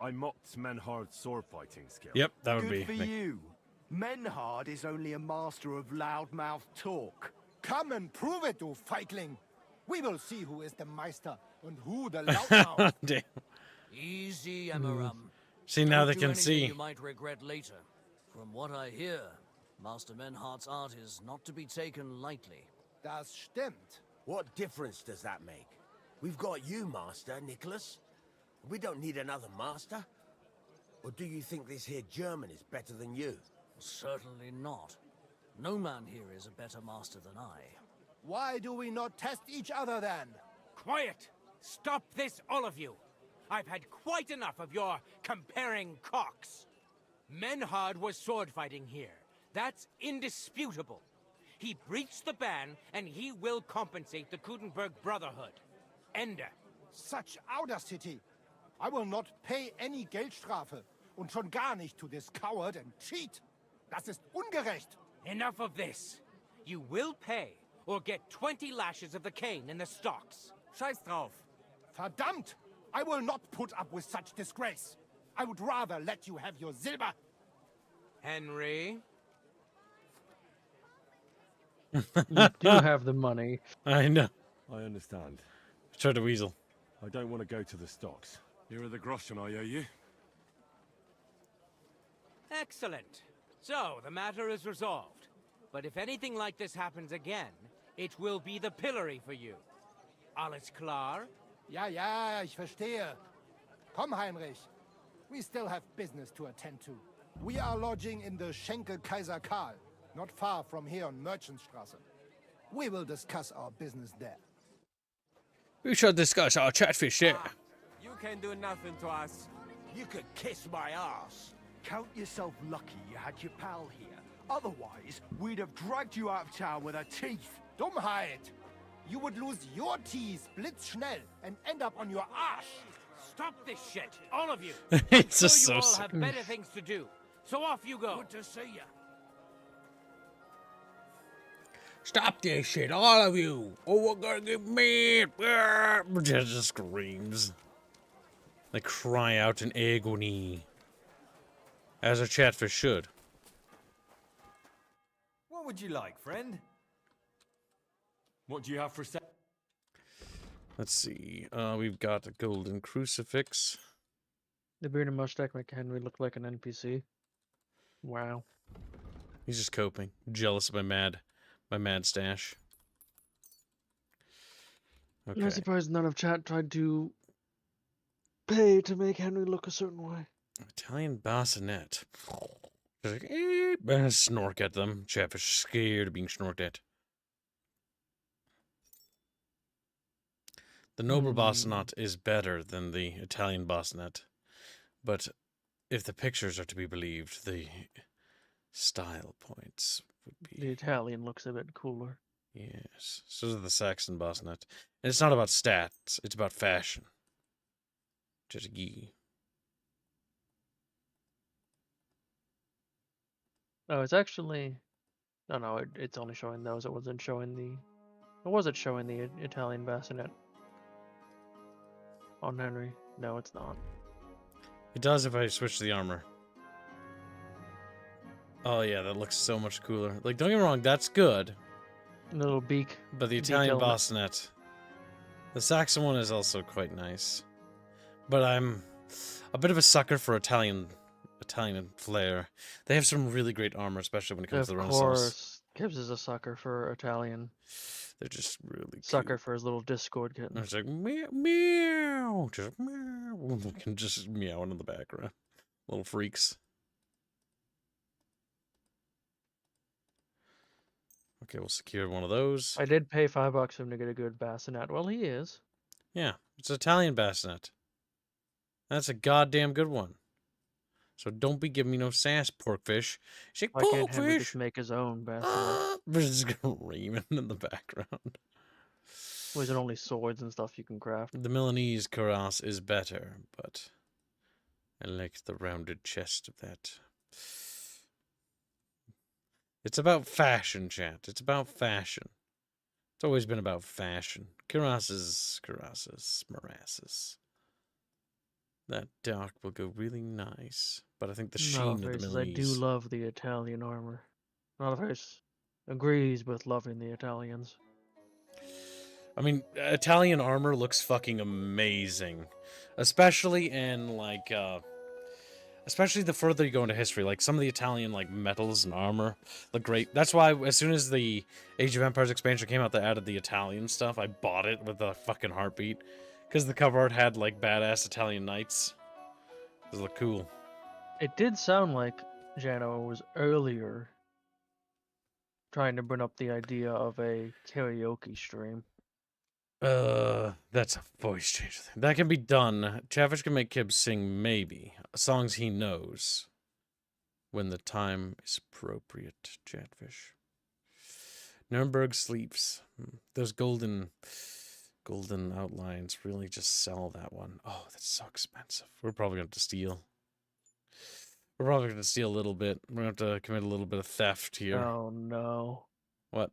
I mocked Menhard's sword fighting skill. Yep, that would Good be for me. you. Menhard is only a master of loudmouth talk. Come and prove it, you feigling. We will see who is the Meister and who the loudmouth. Damn. Easy, Amaram. See, now Don't they do can anything see. You might regret later. From what I hear, Master Menhard's art is not to be taken lightly. Das stimmt. What difference does that make? We've got you, Master, Nicholas. We don't need another master. Or do you think this here German is better than you? Certainly not. No man here is a better master than I. Why do we not test each other then? Quiet! Stop this, all of you! I've had quite enough of your comparing cocks. Menhard was sword fighting here. That's indisputable. He breached the ban, and he will compensate the Kudenberg Brotherhood. Ende. Such audacity! I will not pay any Geldstrafe. Und schon gar nicht to this coward and cheat. Das ist ungerecht. Enough of this. You will pay, or get 20 lashes of the cane in the stocks. Scheiß drauf. Verdammt! I will not put up with such disgrace. I would rather let you have your silber. Henry? You do have the money. I know. I understand. Try to weasel. I don't want to go to the stocks. Here are the groschen I owe you. Excellent. So, the matter is resolved. But if anything like this happens again, it will be the pillory for you. Alles klar? Ja, ja, ich verstehe. Komm, Heinrich. We still have business to attend to. We are lodging in the Schenke Kaiser Karl, not far from here on Merchantstrasse. We will discuss our business there. We shall discuss our chatfish here. You can do nothing to us. You could kiss my ass. Count yourself lucky you had your pal here. Otherwise, we'd have dragged you out of town with our teeth. Dummheit! You would lose your teeth blitzschnell and end up on your arse. Stop this shit, all of you. It's I'm just sure you so all have better things to do. So off you go. Good to see you. Stop this shit, all of you! Or we're gonna get mad! Just screams. They cry out in agony. As a chatfish should. What would you like, friend? What do you have for sale? Let's see. We've got a golden crucifix. The beard and mustache make Henry look like an NPC. Wow. He's just coping. Jealous of my mad stash. Okay. I'm surprised none of chat tried to pay to make Henry look a certain way. Italian bassinet. Just like, snork at them. Chatfish scared of being snorked at. The noble bassinet is better than the Italian bassinet, but if the pictures are to be believed, the style points would be... The Italian looks a bit cooler. Yes, so does the Saxon bassinet. And it's not about stats, it's about fashion. Just gee. Oh, it's actually... Oh no, it's only showing those. It wasn't showing the... Or was it showing the Italian bassinet? On Henry? No, it's not. It does if I switch the armor. Oh yeah, that looks so much cooler. Like, don't get me wrong, that's good. Little beak. But the Italian bassinet. The Saxon one is also quite nice. But I'm a bit of a sucker for Italian flair. They have some really great armor, especially when it comes to the Renaissance. Of course. Gibbs is a sucker for Italian. They're just really sucker for his little Discord kitten. It's like meow, meow, just meow. They can just meow in the background. Little freaks. Okay, we'll secure one of those. I did pay $5 for him to get a good bassinet. Well, he is. Yeah, it's an Italian bassinet. That's a goddamn good one. So don't be giving me no sass, porkfish. She's like, Why can't Henry just porkfish! make his own bassinet? There's just screaming in the background. Well, is it only swords and stuff you can craft? The Milanese cuirass is better, but I like the rounded chest of that. It's about fashion, chat. It's about fashion. It's always been about fashion. Cuirasses, morasses. That dark will go really nice, but I think the sheen of the Milanese. I do love the Italian armor. Nalaface agrees with loving the Italians. I mean, Italian armor looks fucking amazing, especially in like, especially the further you go into history. Like some of the Italian like metals and armor look great. That's why as soon as the Age of Empires expansion came out, that added the Italian stuff. I bought it with a fucking heartbeat because the cover art had like badass Italian knights. Those look cool. It did sound like Jano was earlier trying to bring up the idea of a karaoke stream. That's a voice change thing. That can be done. Chatfish can make Kib sing maybe songs he knows when the time is appropriate. Chatfish. Nuremberg sleeps. Those golden outlines really just sell that one. Oh, that's so expensive. We're probably going to have to steal. We're probably going to steal a little bit. We're going to have to commit a little bit of theft here. Oh, no. What?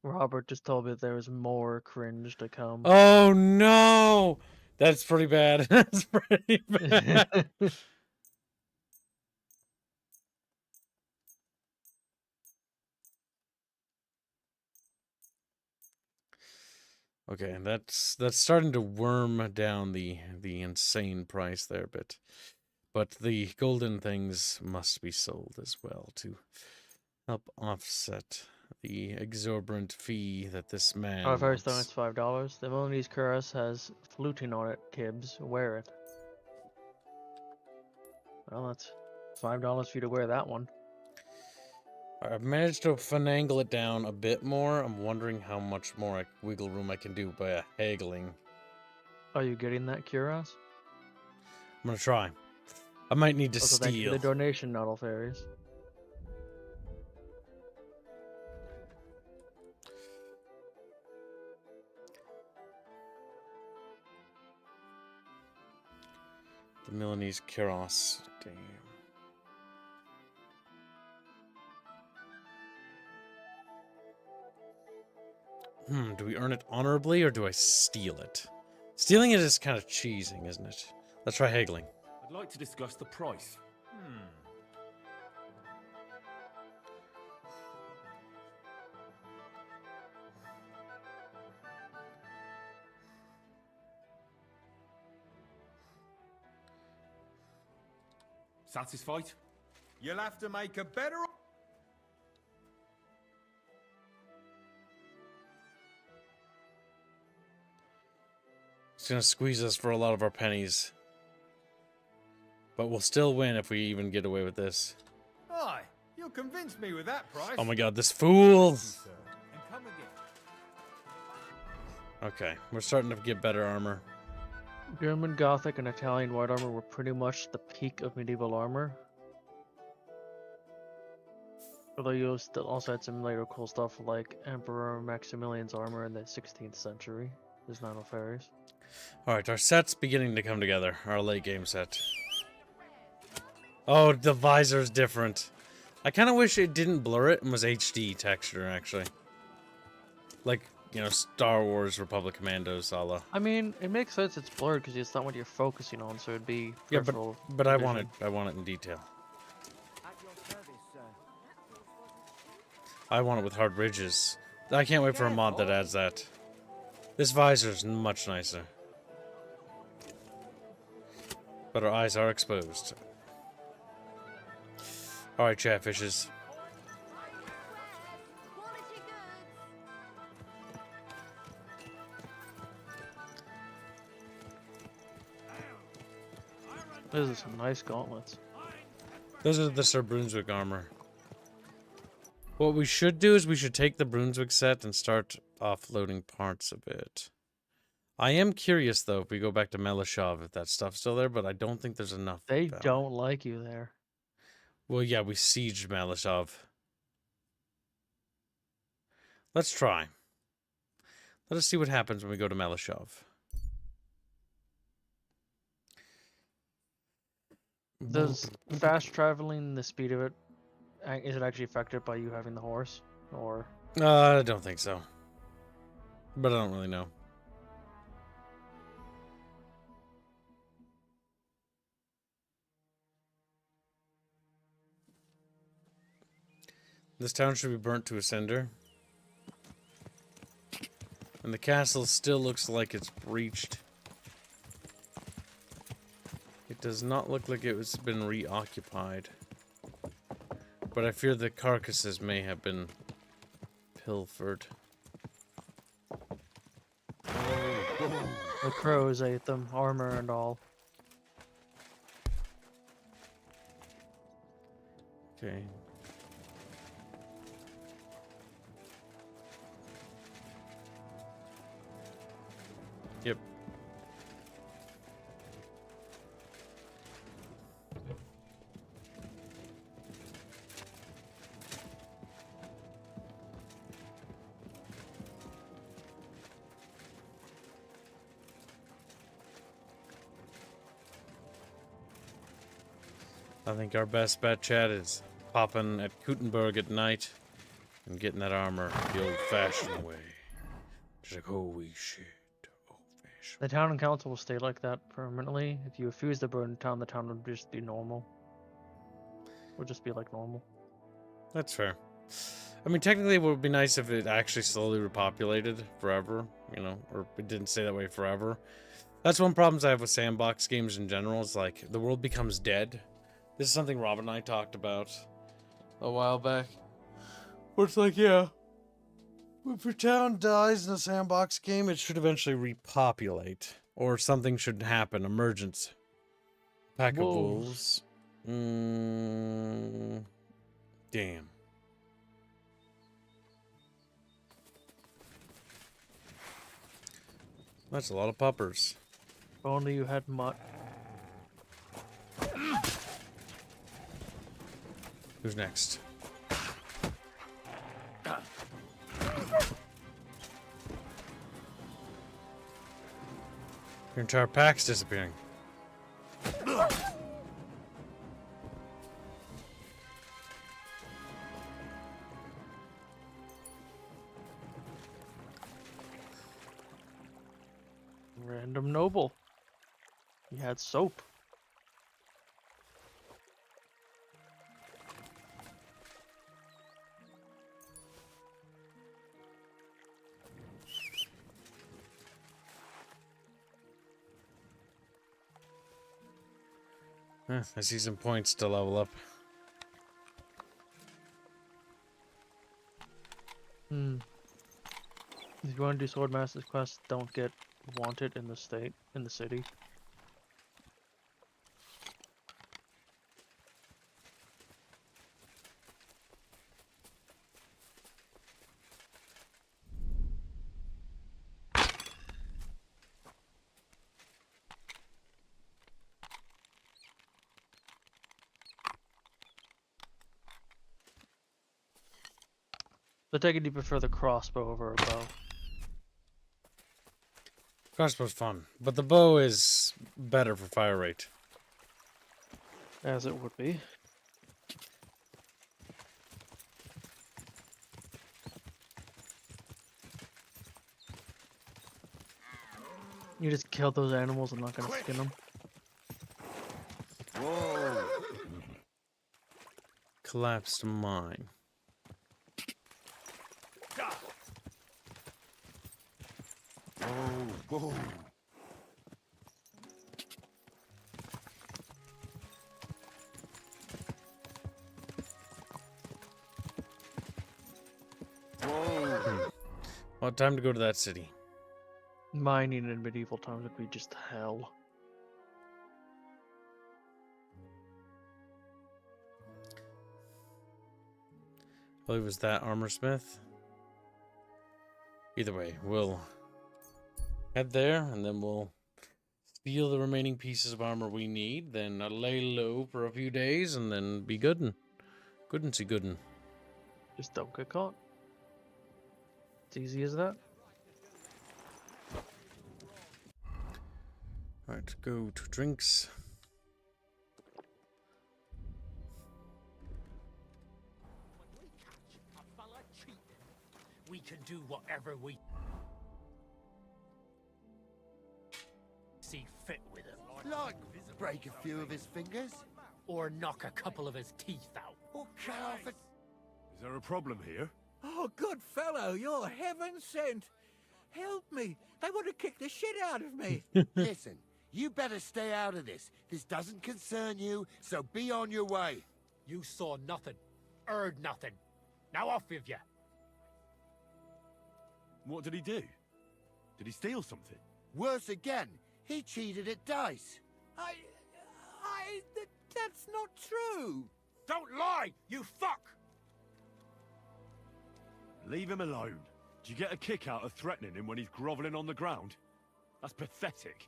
Robert just told me there was more cringe to come. Oh, no! That's pretty bad. That's pretty bad. Okay, that's starting to worm down the insane price there, but the golden things must be sold as well to help offset the exorbitant fee that this man Oh, first though, wants. it's $5. The Milanese cuirass has fluting on it, Kibbs. Wear it. Well, that's $5 for you to wear that one. I've managed to finagle it down a bit more. I'm wondering how much more wiggle room I can do by haggling. Are you getting that cuirass? I'm gonna try. I might need to also, steal. Thank you for the donation, Noddle Fairies. The Milanese cuirass. Damn. Do we earn it honorably or do I steal it? Stealing it is kind of cheesing, isn't it? Let's try haggling. I'd like to discuss the price. Satisfied? You'll have to make a better... It's gonna squeeze us for a lot of our pennies. But we'll still win if we even get away with this. Aye, you'll convince me with that price. Oh my god, this fool! And come again. Okay, we're starting to get better armor. German Gothic and Italian white armor were pretty much the peak of medieval armor. Although you still also had some later cool stuff like Emperor Maximilian's armor in the 16th century. There's Nano Fairies. Alright, our set's beginning to come together. Our late game set. Oh, the visor's different. I kind of wish it didn't blur it and was HD texture, actually. Like, you know, Star Wars Republic Commandos a la. I mean, it makes sense it's blurred because it's not what you're focusing on, so it'd be peripheral but I want vision. it in detail. I want it with hard ridges. I can't wait for a mod that adds that. This visor's much nicer. But our eyes are exposed. Alright, chatfishes. Those are some nice gauntlets. Those are the Sir Brunswick armor. What we should do is we should take the Brunswick set and start offloading parts of it. I am curious, though, if we go back to Melishov, if that stuff's still there, but I don't think there's enough. They don't like you there. Well, yeah, we sieged Melishov. Let's try. Let us see what happens when we go to Melishov. Does fast traveling, the speed of it, is it actually affected by you having the horse? Or I don't think so. But I don't really know. This town should be burnt to a cinder. And the castle still looks like it's breached. It does not look like it has been reoccupied. But I fear the carcasses may have been pilfered. the crows ate them, armor and all. Okay. Yep. I think our best bet, Chad, is popping at Kutenberg at night and getting that armor the old-fashioned way. Just like, holy shit. The town and council will stay like that permanently. If you refuse to burn town, the town would just be normal. Would just be like normal. That's fair. I mean, technically, it would be nice if it actually slowly repopulated forever, you know, or it didn't stay that way forever. That's one of the problems I have with sandbox games in general. Is like the world becomes dead. This is something Rob and I talked about a while back. Where it's like, yeah, if your town dies in a sandbox game, it should eventually repopulate. Or something should happen. Emergence. Pack of wolves. Damn. That's a lot of puppers. If only you had mutt. Who's next? Your entire pack's disappearing. Random noble. He had soap. I see some points to level up. If you want to do Swordmaster's quest, don't get wanted in the city. So take it you prefer the crossbow over a bow. Crossbow's fun, but the bow is better for fire rate. As it would be. You just killed those animals. I'm not gonna skin them. Whoa! Collapsed mine. Whoa. Well, time to go to that city. Mining in medieval times would be just hell. believe it was that armor smith. Either way, we'll head there and then we'll steal the remaining pieces of armor we need, then lay low for a few days and then be goodin'. Goodin'. Goodin'. Just don't get caught. It's easy as that. Alright, go to drinks. We can do whatever we see fit with him. Like break a few of his fingers? Or knock a couple of his teeth out. Or cut off a... Is there a problem here? Oh, good fellow, you're heaven sent. Help me. They want to kick the shit out of me. Listen, you better stay out of this. This doesn't concern you, so be on your way. You saw nothing, heard nothing. Now off with you. What did he do? Did he steal something? Worse again, he cheated at dice. That's not true. Don't lie, you fuck! Leave him alone. Do you get a kick out of threatening him when he's groveling on the ground? That's pathetic.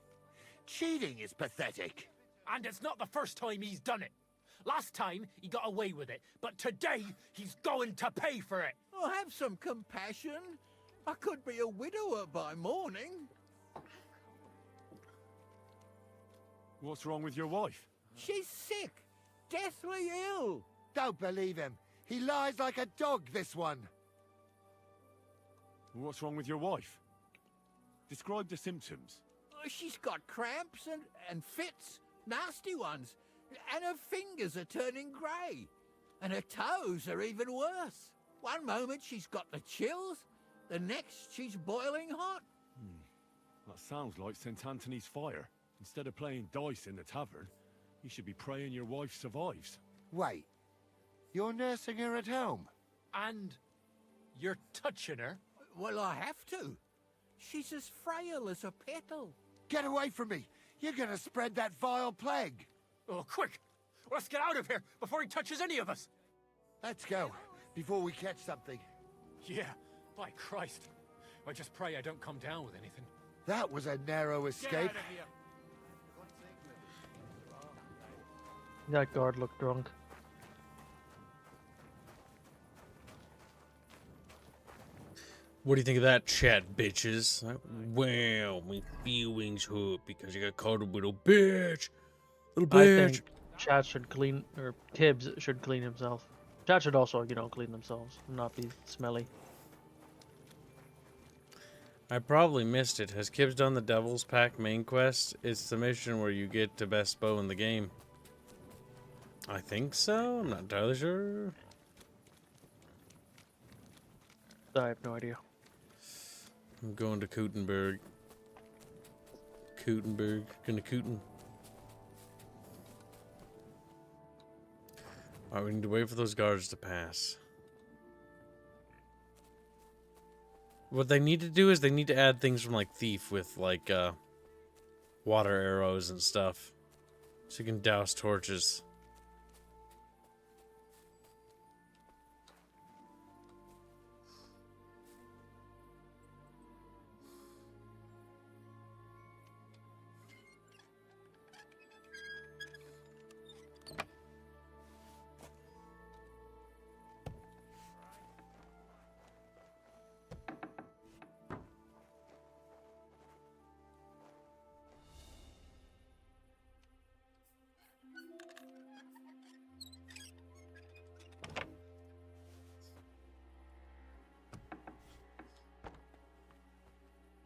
Cheating is pathetic. And it's not the first time he's done it. Last time, he got away with it, but today, he's going to pay for it. Oh, have some compassion. I could be a widower by morning. What's wrong with your wife? She's sick, deathly ill. Don't believe him. He lies like a dog, this one. What's wrong with your wife? Describe the symptoms. She's got cramps and fits, nasty ones. And her fingers are turning grey. And her toes are even worse. One moment she's got the chills, the next she's boiling hot. That sounds like St. Anthony's fire. Instead of playing dice in the tavern, you should be praying your wife survives. Wait, you're nursing her at home? And you're touching her? Well, I have to. She's as frail as a petal. Get away from me! You're gonna spread that vile plague! Oh, quick! Let's get out of here before he touches any of us! Let's go, before we catch something. Yeah, by Christ. I just pray I don't come down with anything. That was a narrow escape. That guard looked drunk. What do you think of that, chat bitches? Well, my feelings hurt because you got called a little bitch. Little bitch. I think chat should clean, or Tibbs should clean himself. Chat should also, clean themselves and not be smelly. I probably missed it. Has Kibbs done the Devil's Pack main quest? It's the mission where you get the best bow in the game. I think so. I'm not entirely sure. I have no idea. I'm going to Kutenberg. Gonna Kuten. Alright, we need to wait for those guards to pass. What they need to do is they need to add things from like Thief with like water arrows and stuff. So you can douse torches.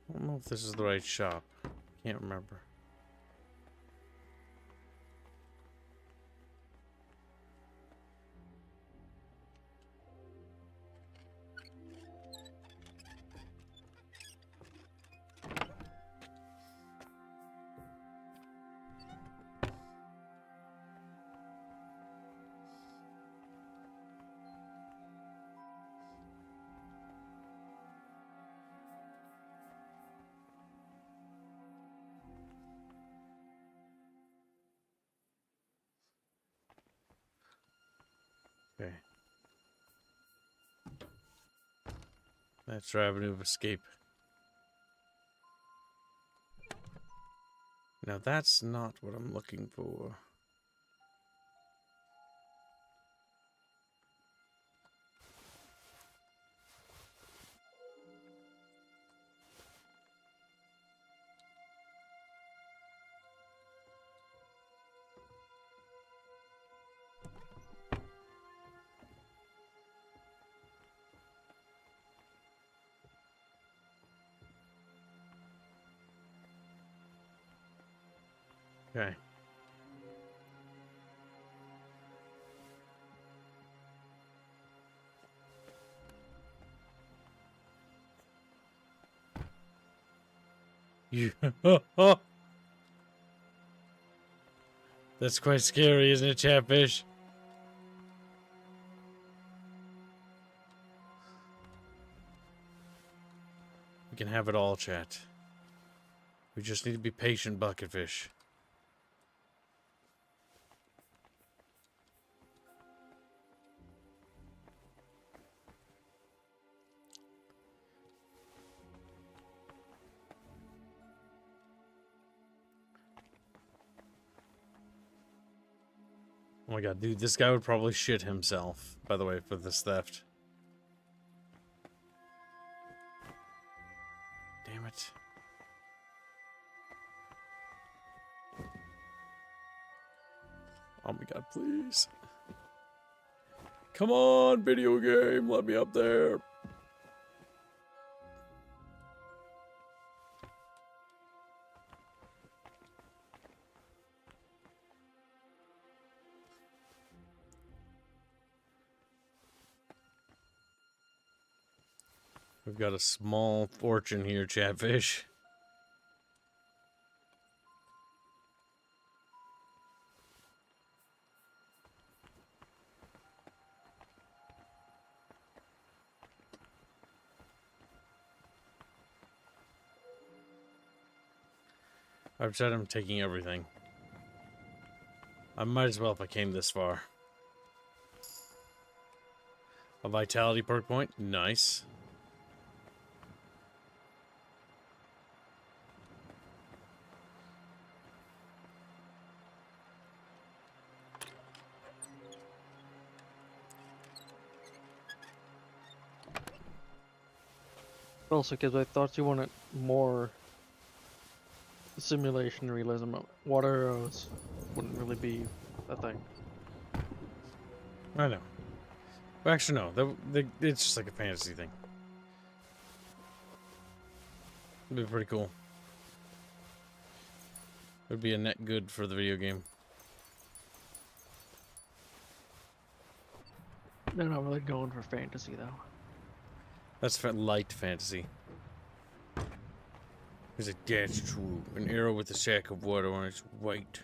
I don't know if this is the right shop. Can't remember. That's our avenue of escape. Now that's not what I'm looking for. Okay. You. That's quite scary, isn't it, Chatfish? We can have it all, chat. We just need to be patient, Bucketfish. Oh my god, dude, this guy would probably shit himself, by the way, for this theft. Damn it. Oh my god, please. Come on, video game, let me up there. We've got a small fortune here, Chatfish. I've said I'm taking everything. I might as well if I came this far. A vitality perk point, nice. Also, because I thought you wanted more simulation realism. Water arrows wouldn't really be a thing. I know. Well, actually, no. It's just like a fantasy thing. It'd be pretty cool. It'd be a net good for the video game. They're not really going for fantasy, though. That's for light fantasy. He's like, that's true. An arrow with a sack of water on its weight.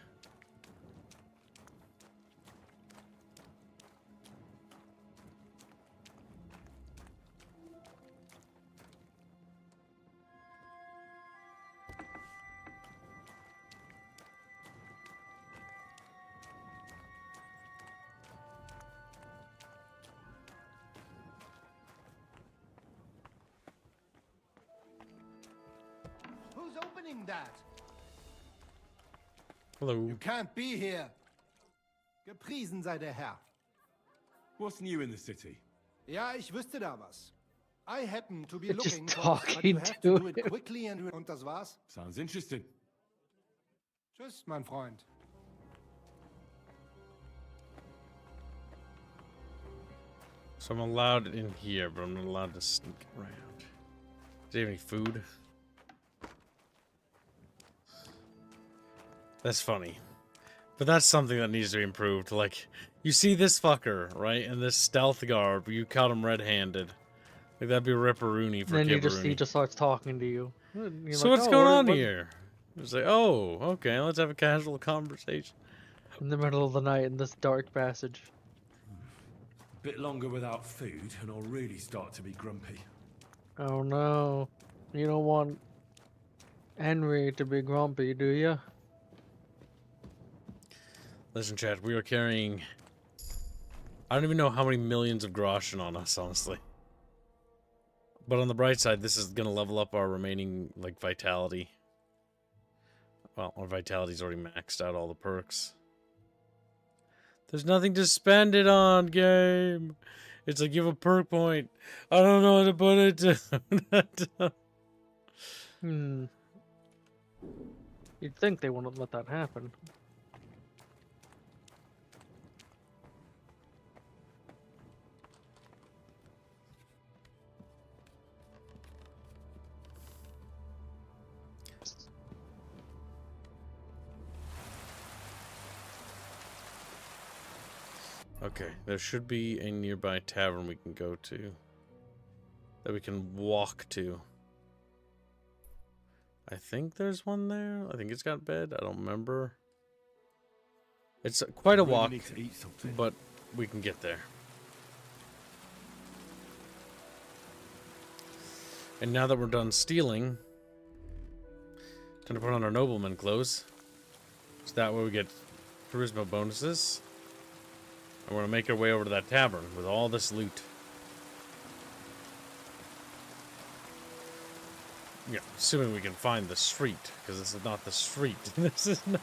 Who's opening that? Hello. You can't be here. Gepriesen sei der Herr. What's new in the city? Ja, ich wüsste da was. I happen to be It's just looking for but you talking have to to do it him. quickly und das war's. Sounds interesting. Tschüss, mein Freund. So I'm allowed in here, but I'm not allowed to sneak around. Do you have any food? That's funny. But that's something that needs to be improved. Like, you see this fucker, right? In this stealth garb, you caught him red-handed. Like, that'd be ripperoony for Then he Kipperoony. just starts talking to you. And you're So like, what's "Oh, going what- on what-" here? It's like, oh, okay, let's have a casual conversation. In the middle of the night in this dark passage. Bit longer without food, and I'll really start to be grumpy. Oh no. You don't want Henry to be grumpy, do you? Listen, chat, we are carrying... I don't even know how many millions of groschen on us, honestly. But on the bright side, this is going to level up our remaining, like, vitality. Well, our vitality's already maxed out all the perks. There's nothing to spend it on, game. It's like you have a perk point. I don't know how to put it down. You'd think they wouldn't let that happen. Okay, there should be a nearby tavern we can go to. That we can walk to. I think there's one there. I think it's got a bed. I don't remember. It's quite a walk, but we can get there. And now that we're done stealing, time to put on our nobleman clothes. So that way we get charisma bonuses. And we're going to make our way over to that tavern with all this loot. Yeah, assuming we can find the street, because this is not the street. This is not...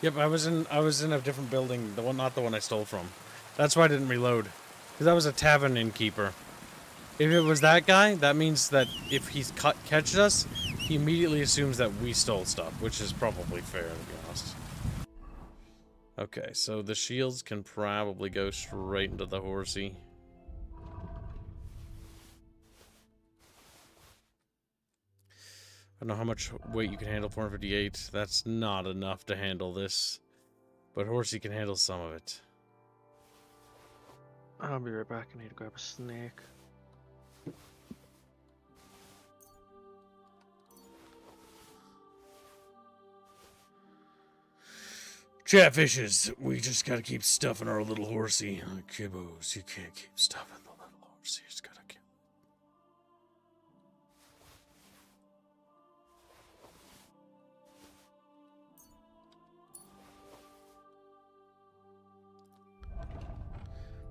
Yep, I was in a different building, not the one I stole from. That's why I didn't reload, because I was a tavern innkeeper. If it was that guy, that means that if he catches us, he immediately assumes that we stole stuff, which is probably fair, to be honest. Okay, so the shields can probably go straight into the horsey. I don't know how much weight you can handle, 458. That's not enough to handle this. But horsey can handle some of it. I'll be right back. I need to grab a snack. Chatfishes, we just gotta keep stuffing our little horsey. Kibbos, you can't keep stuffing the little horsey. You just gotta keep...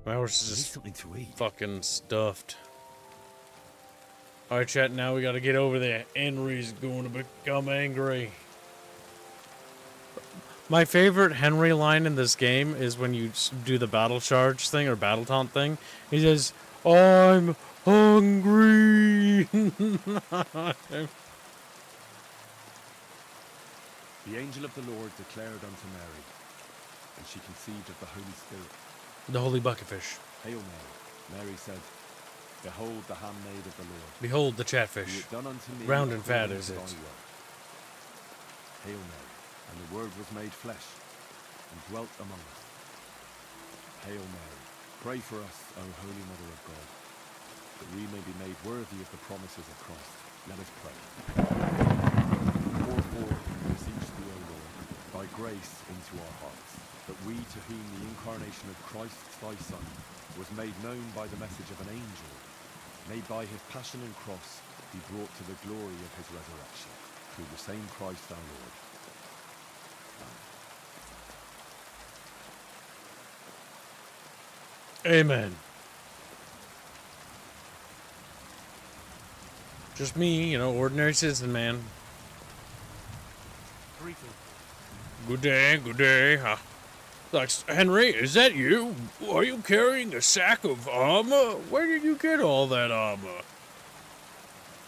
My horse is just fucking stuffed. Alright, chat, now we gotta get over there. Henry's going to become angry. My favorite Henry line in this game is when you do the battle charge thing or battle taunt thing. He says, "I'm hungry." The angel of the Lord declared unto Mary, and she conceived of the Holy Spirit. The holy bucketfish. Hail Mary. Mary said, Behold the handmaid of the Lord. Behold the chatfish. Be it done unto me Round and fat according is to it. thy word. Hail Mary. And the Word was made flesh, and dwelt among us. Hail Mary, pray for us, O Holy Mother of God, that we may be made worthy of the promises of Christ. Let us pray. Pour forth, we beseech thee, O Lord, thy grace into our hearts, that we, to whom the incarnation of Christ thy Son was made known by the message of an angel, may by his passion and cross be brought to the glory of his resurrection, through the same Christ our Lord. Amen. Just me, you know, ordinary citizen man. Good day, huh? Like, Henry, is that you? Are you carrying a sack of armor? Where did you get all that armor?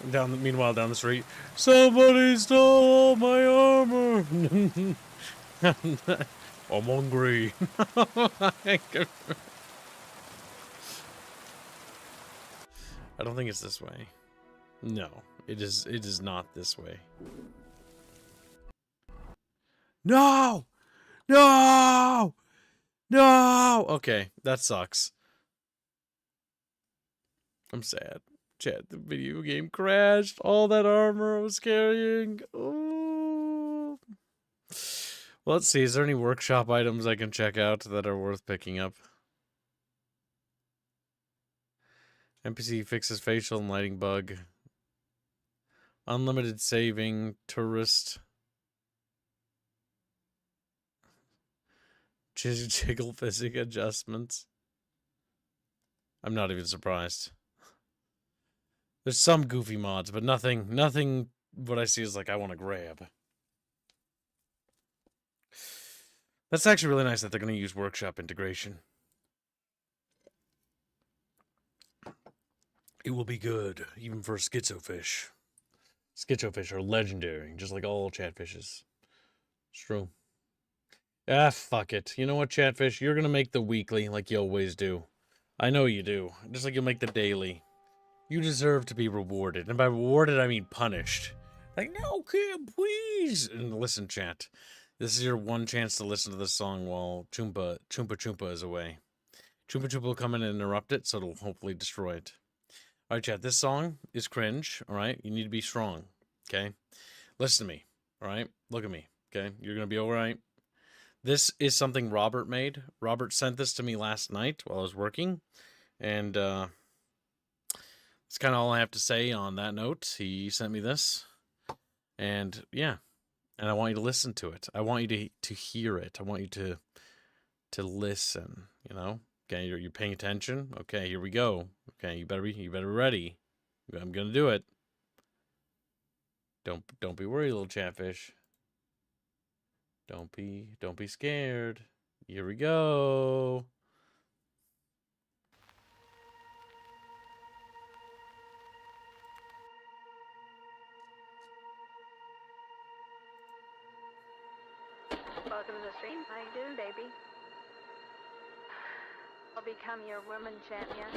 Meanwhile, down the street, somebody stole my armor. I'm hungry. I don't think it's this way. No, it is not this way. No! No! No! Okay, that sucks. I'm sad. Chat, the video game crashed. All that armor I was carrying. Oh. Well, let's see. Is there any workshop items I can check out that are worth picking up? NPC fixes facial and lighting bug. Unlimited saving. Tourist. Jiggle physics adjustments. I'm not even surprised. There's some goofy mods, but nothing what I see is like I want to grab. That's actually really nice that they're going to use workshop integration. It will be good, even for schizofish. Schizofish are legendary, just like all chatfishes. It's true. Ah, fuck it. You know what, chatfish? You're going to make the weekly like you always do. I know you do. Just like you'll make the daily. You deserve to be rewarded. And by rewarded, I mean punished. Like, no, kid, please. And listen, chat. This is your one chance to listen to this song while Choompa Choompa is away. Choompa Choompa will come in and interrupt it, so it'll hopefully destroy it. All right, chat. This song is cringe, all right? You need to be strong, okay? Listen to me, all right? Look at me, okay? You're going to be all right. This is something Robert made. Robert sent this to me last night while I was working, and that's kind of all I have to say on that note. He sent me this, and yeah. And I want you to listen to it. I want you to hear it. I want you to listen, you know? Okay, you're paying attention? Okay, here we go. Okay, you better be ready. I'm gonna do it. Don't be worried, little chatfish. Don't be scared. Here we go. Welcome to the stream. How you doing, baby? I'll become your woman champion.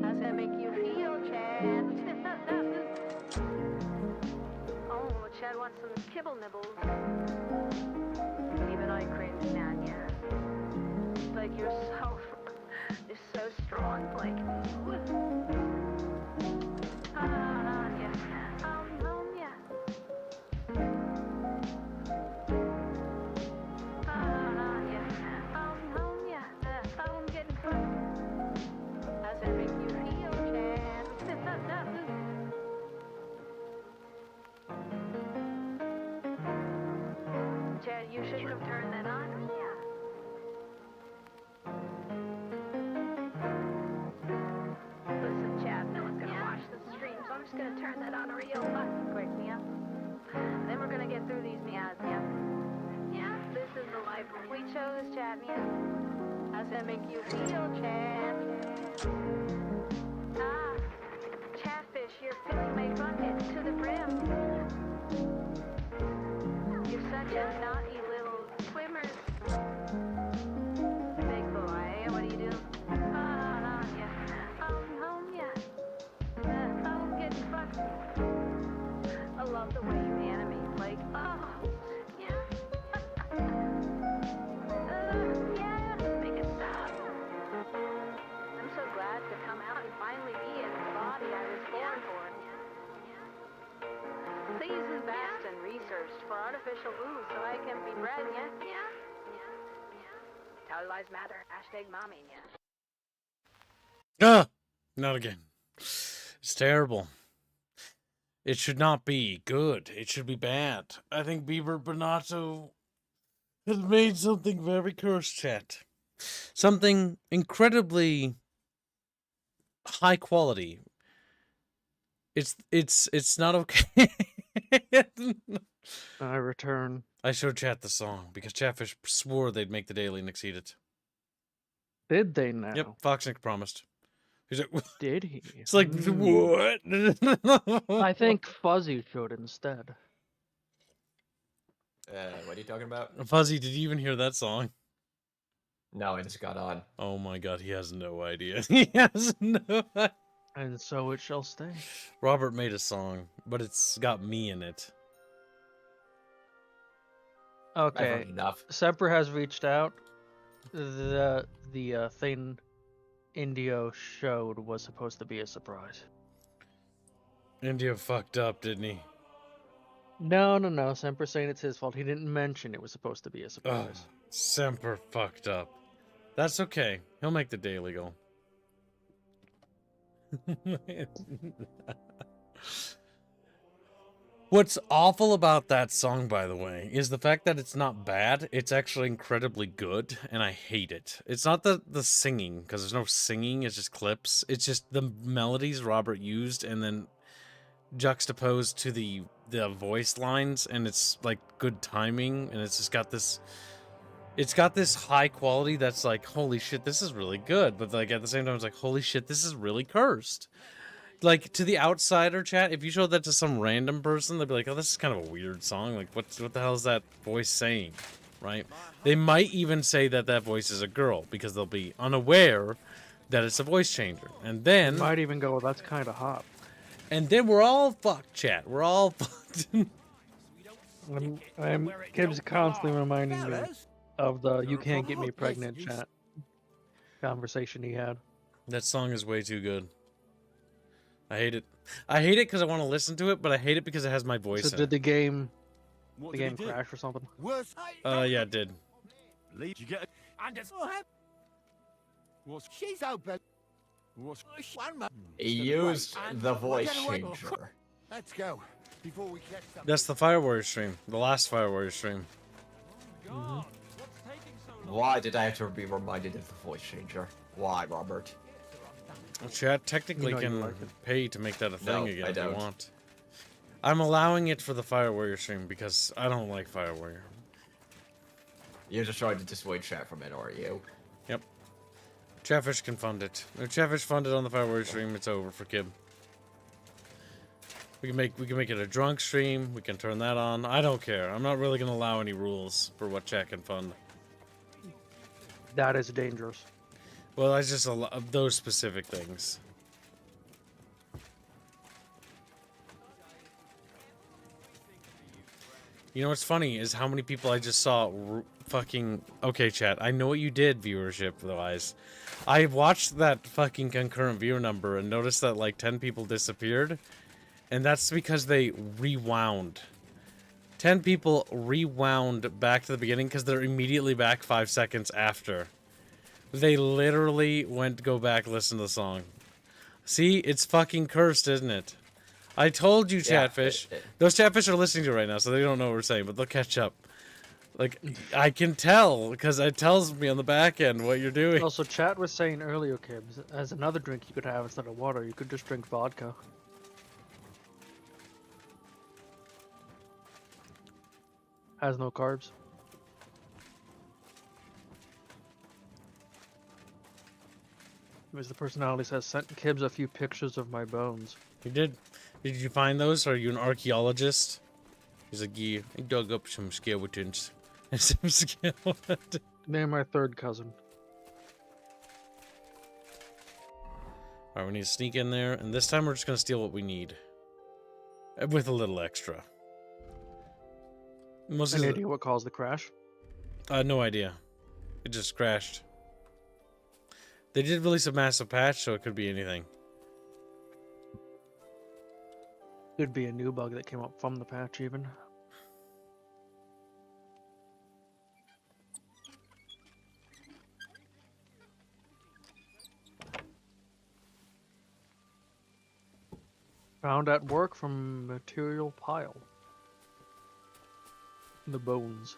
How's that make you feel, Chad? Oh, Chad wants some kibble nibbles. Even I cringe, man, yeah. Like you're so strong, like. Yeah. Yeah. Yeah. I'm getting fun. How's that make you feel, Chad? Chad, you shouldn't have turned that on. Yeah. Listen, Chad, no one's gonna watch the stream, so I'm just gonna turn that on real quick, yeah? And then we're gonna get through these meows, yeah? Yeah, this is the life we chose, Chad, yeah? How's that make you feel, Chad? Ah, Chatfish, you're filling my bucket to the brim. You're such a naughty little swimmer. Big boy, what do you do? Yeah. Yeah. I'm getting fucked. I love the way you animate, like, oh, yeah. Yeah, make it stop. I'm so glad to come out and finally be in the body I was born for. Please invest and researched for artificial ooze so I can be bred, yeah? All lives matter. Hashtag mommy, yeah. Ah! Not again. It's terrible. It should not be good. It should be bad. I think Beaver Bonato has made something very cursed, chat. Something incredibly high quality. It's not okay. I return. I showed chat the song because Chatfish swore they'd make the daily and exceed it. Did they now? Yep, Foxnick promised. He's like, did he? It's like, what? I think Fuzzy should instead. What are you talking about? Fuzzy, did you even hear that song? No, I just got on. Oh my god, he has no idea. He has no idea. And so it shall stay. Robert made a song, but it's got me in it. Okay. enough. Semper has reached out. The thing Indio showed was supposed to be a surprise. India fucked up, didn't he? No. Semper's saying it's his fault. He didn't mention it was supposed to be a Oh, surprise. Semper fucked up. That's okay. He'll make the day legal. What's awful about that song, by the way, is the fact that it's not bad. It's actually incredibly good, and I hate it. It's not the singing, because there's no singing. It's just clips. It's just the melodies Robert used, and then juxtaposed to the voice lines, and it's like good timing, and it's just got this. It's got this high quality that's like, holy shit, this is really good, but like at the same time, it's like, holy shit, this is really cursed. Like, to the outsider, chat, if you showed that to some random person, they'd be like, oh, this is kind of a weird song. Like, what the hell is that voice saying, right? They might even say that that voice is a girl, because they'll be unaware that it's a voice changer. And then... Might even go, that's kind of hot. And then we're all fucked, chat. We're all fucked. Kibbs constantly reminding me of the "You Can't Get Me Pregnant" chat conversation he had. That song is way too good. I hate it. I hate it because I want to listen to it, but I hate it because it has my voice So in did it. the game crash or something? Yeah, it did. You get it. And it's she's open. He used the voice changer. Let's go before we catch some. That's the Fire Warrior stream. The last Fire Warrior stream. Why did I have to be reminded of the voice changer? Why, Robert? Chat technically You know you can like it. pay to make that a thing No, again I if you don't. want. I'm allowing it for the Fire Warrior stream because I don't like Fire Warrior. You're just trying to dissuade chat from it, are you? Yep. Chatfish can fund it. If Chatfish funded on the Fire Warrior stream, it's over for Kib. We can make it a drunk stream. We can turn that on. I don't care. I'm not really gonna allow any rules for what chat can fund. That is dangerous. Well, I just those specific things. You know what's funny is how many people I just saw fucking... Okay, chat, I know what you did, viewership-wise. I watched that fucking concurrent viewer number and noticed that like 10 people disappeared. And that's because they rewound. 10 people rewound back to the beginning because they're immediately back 5 seconds after. They literally went to go back listen to the song. See, it's fucking cursed, isn't it? I told you, Yeah, Chatfish. Those Chatfish are listening to it right now, so they don't know what we're saying, but they'll catch up. Like, I can tell, because it tells me on the back end what you're doing. Also, chat was saying earlier, Kibbs, as another drink you could have instead of water, you could just drink vodka. Has no carbs. It was the personality says, sent Kibbs a few pictures of my bones. He did. Did you find those? Are you an archaeologist? He's like, yeah, I dug up some skeletons. Some skeletons. Name my third cousin. Alright, we need to sneak in there, and this time we're just gonna steal what we need. With a little extra. Mostly Any idea what caused the crash? no idea. It just crashed. They did release a massive patch, so it could be anything. Could be a new bug that came up from the patch, even. Found at work from material pile. The bones.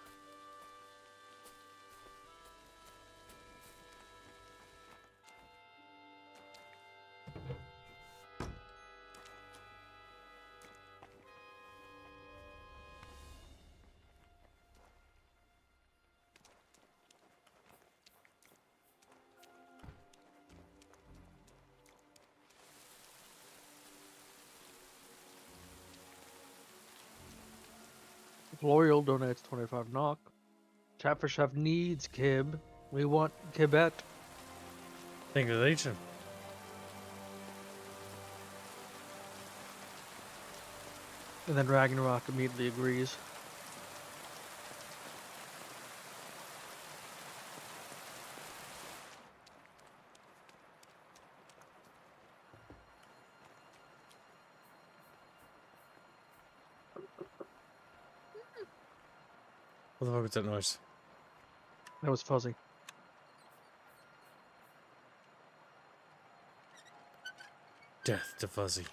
Loyal donates 25 knock. Chatfish have needs, Kib. We want Kibet. Thank you, Legion. And then Ragnarok immediately agrees. What the fuck was that noise? That was fuzzy. Death to Fuzzy.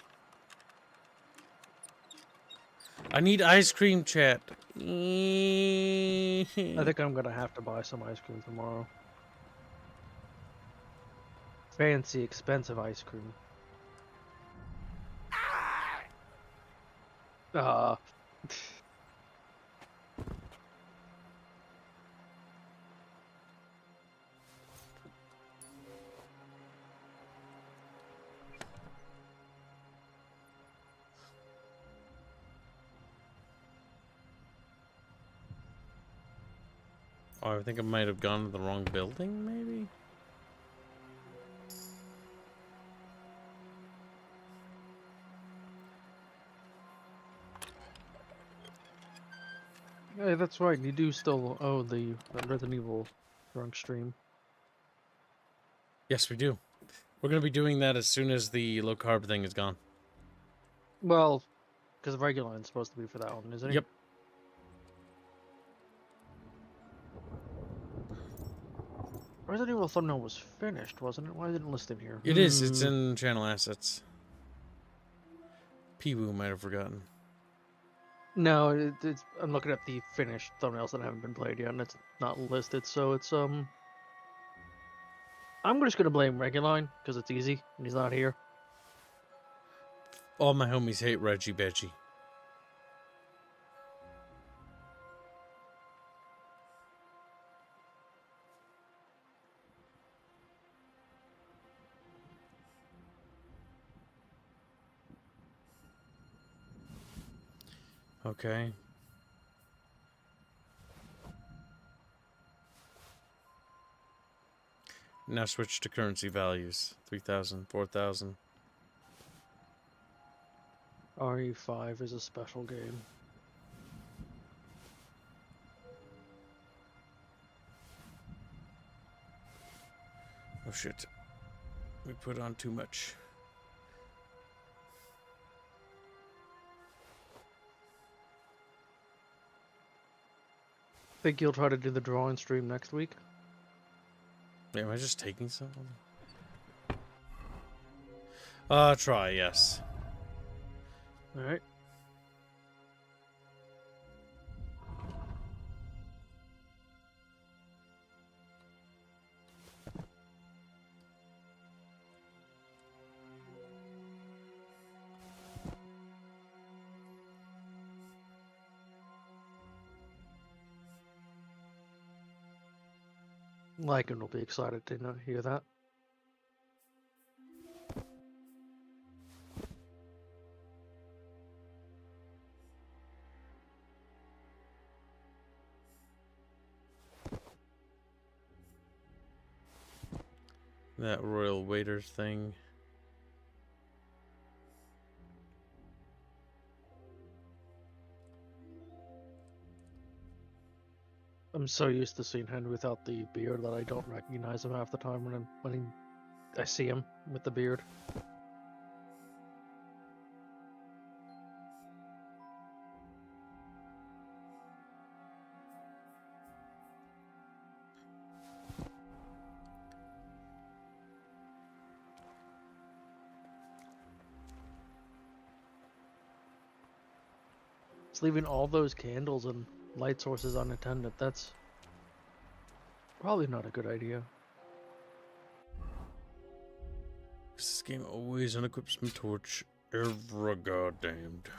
I need ice cream, chat. I think I'm gonna have to buy some ice cream tomorrow. Fancy, expensive ice cream. Oh, I think I might have gone to the wrong building, maybe? Hey, that's right. You do still owe the Resident Evil drunk stream. Yes, we do. We're going to be doing that as soon as the low carb thing is gone. Well, because Reguline's supposed to be for that one, isn't he? Yep. Resident Evil thumbnail was finished, wasn't it? Why didn't it list it here? It is. It's in channel assets. Peewoo might have forgotten. No, I'm looking at the finished thumbnails that haven't been played yet, and it's not listed. So it's I'm just gonna blame Reguline because it's easy and he's not here. All my homies hate Reggie Veggie. Okay. Now switch to currency values. 3,000, 4,000. RE5 is a special game. Oh shit. We put on too much. Think you'll try to do the drawing stream next week? Wait, am I just taking something? Try, yes. Alright. Lycan will be excited to hear that. That royal waiter thing. I'm so used to seeing Henry without the beard that I don't recognize him half the time when I see him with the beard. It's leaving all those candles and light sources unattended. That's probably not a good idea. This game always unequips my torch. Every goddamned.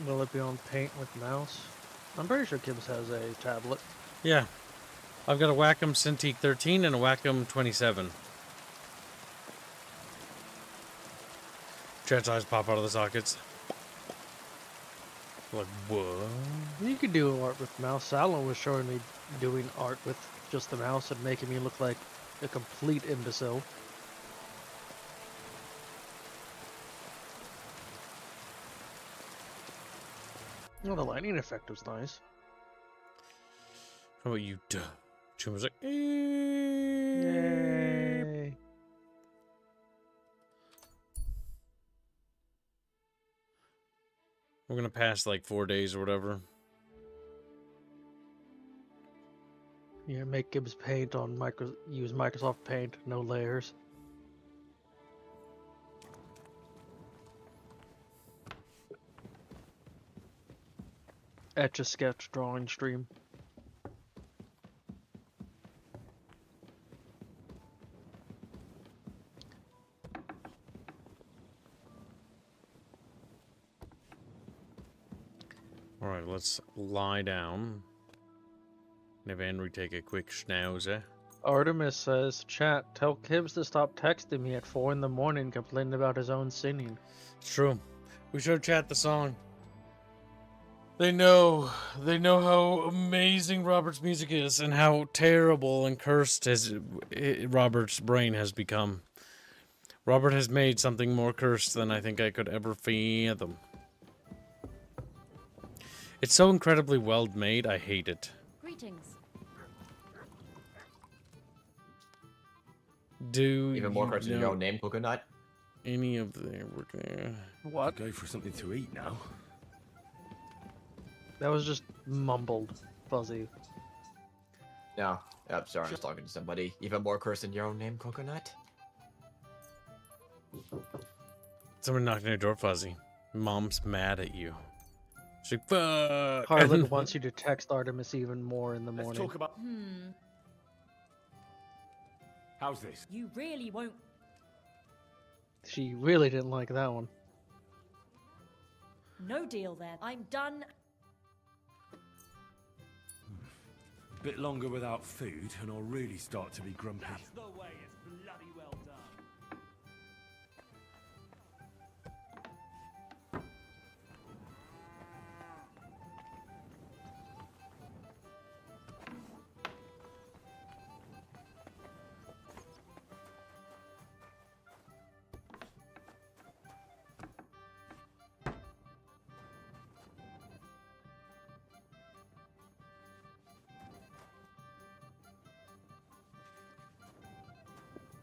Will it be on paint with mouse? I'm pretty sure Kim's has a tablet. Yeah. I've got a Wacom Cintiq 13 and a Wacom 27. Chat's eyes pop out of the sockets. Like, what? You could do art with mouse. Salon was showing me doing art with just the mouse and making me look like a complete imbecile. Oh, the lightning effect was nice. How about you, duh? Chum was like, Yay. We're gonna pass like 4 days or whatever. Yeah, make Gibbs paint on use Microsoft Paint, no layers. Etch a sketch drawing stream. Alright, let's lie down. And have Henry take a quick schnauzer. Artemis says, chat, tell Gibbs to stop texting me at 4 in the morning complaining about his own singing. It's true. We showed chat the song. They know how amazing Robert's music is and how terrible and cursed Robert's brain has become. Robert has made something more cursed than I think I could ever fathom. It's so incredibly well made, I hate it. Greetings. Do even more cursed than your own name, Coconut? Any of the What? Go for something to eat now. That was just mumbled, Fuzzy. No. Yep, sorry, I was talking to somebody. Even more cursed than your own name, Coconut? Someone knocked on your door, Fuzzy. Mom's mad at you. She's like, fuck. Harlan wants you to text Artemis even more in the morning. Let's talk about... Hmm. How's this? You really won't. She really didn't like that one. No deal there. I'm done. A bit longer without food, and I'll really start to be grumpy. That's the way. It's bloody well done.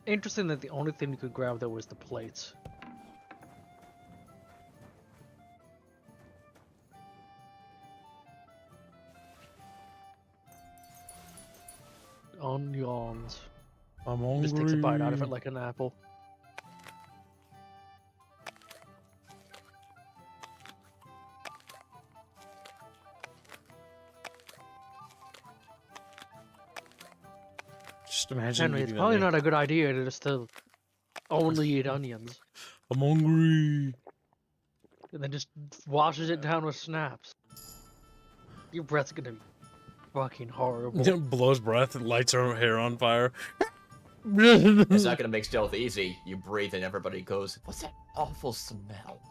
Interesting that the only thing you could grab there was the plates. Onions. I'm hungry. Just takes a bite out of it like an apple. Just imagine. Henry, it's probably not a good idea to just to only eat onions. I'm hungry. And then just washes it down with snaps. Your breath's gonna be fucking horrible. Blows breath and lights her hair on fire. It's not gonna make stealth easy. You breathe and everybody goes, what's that awful smell?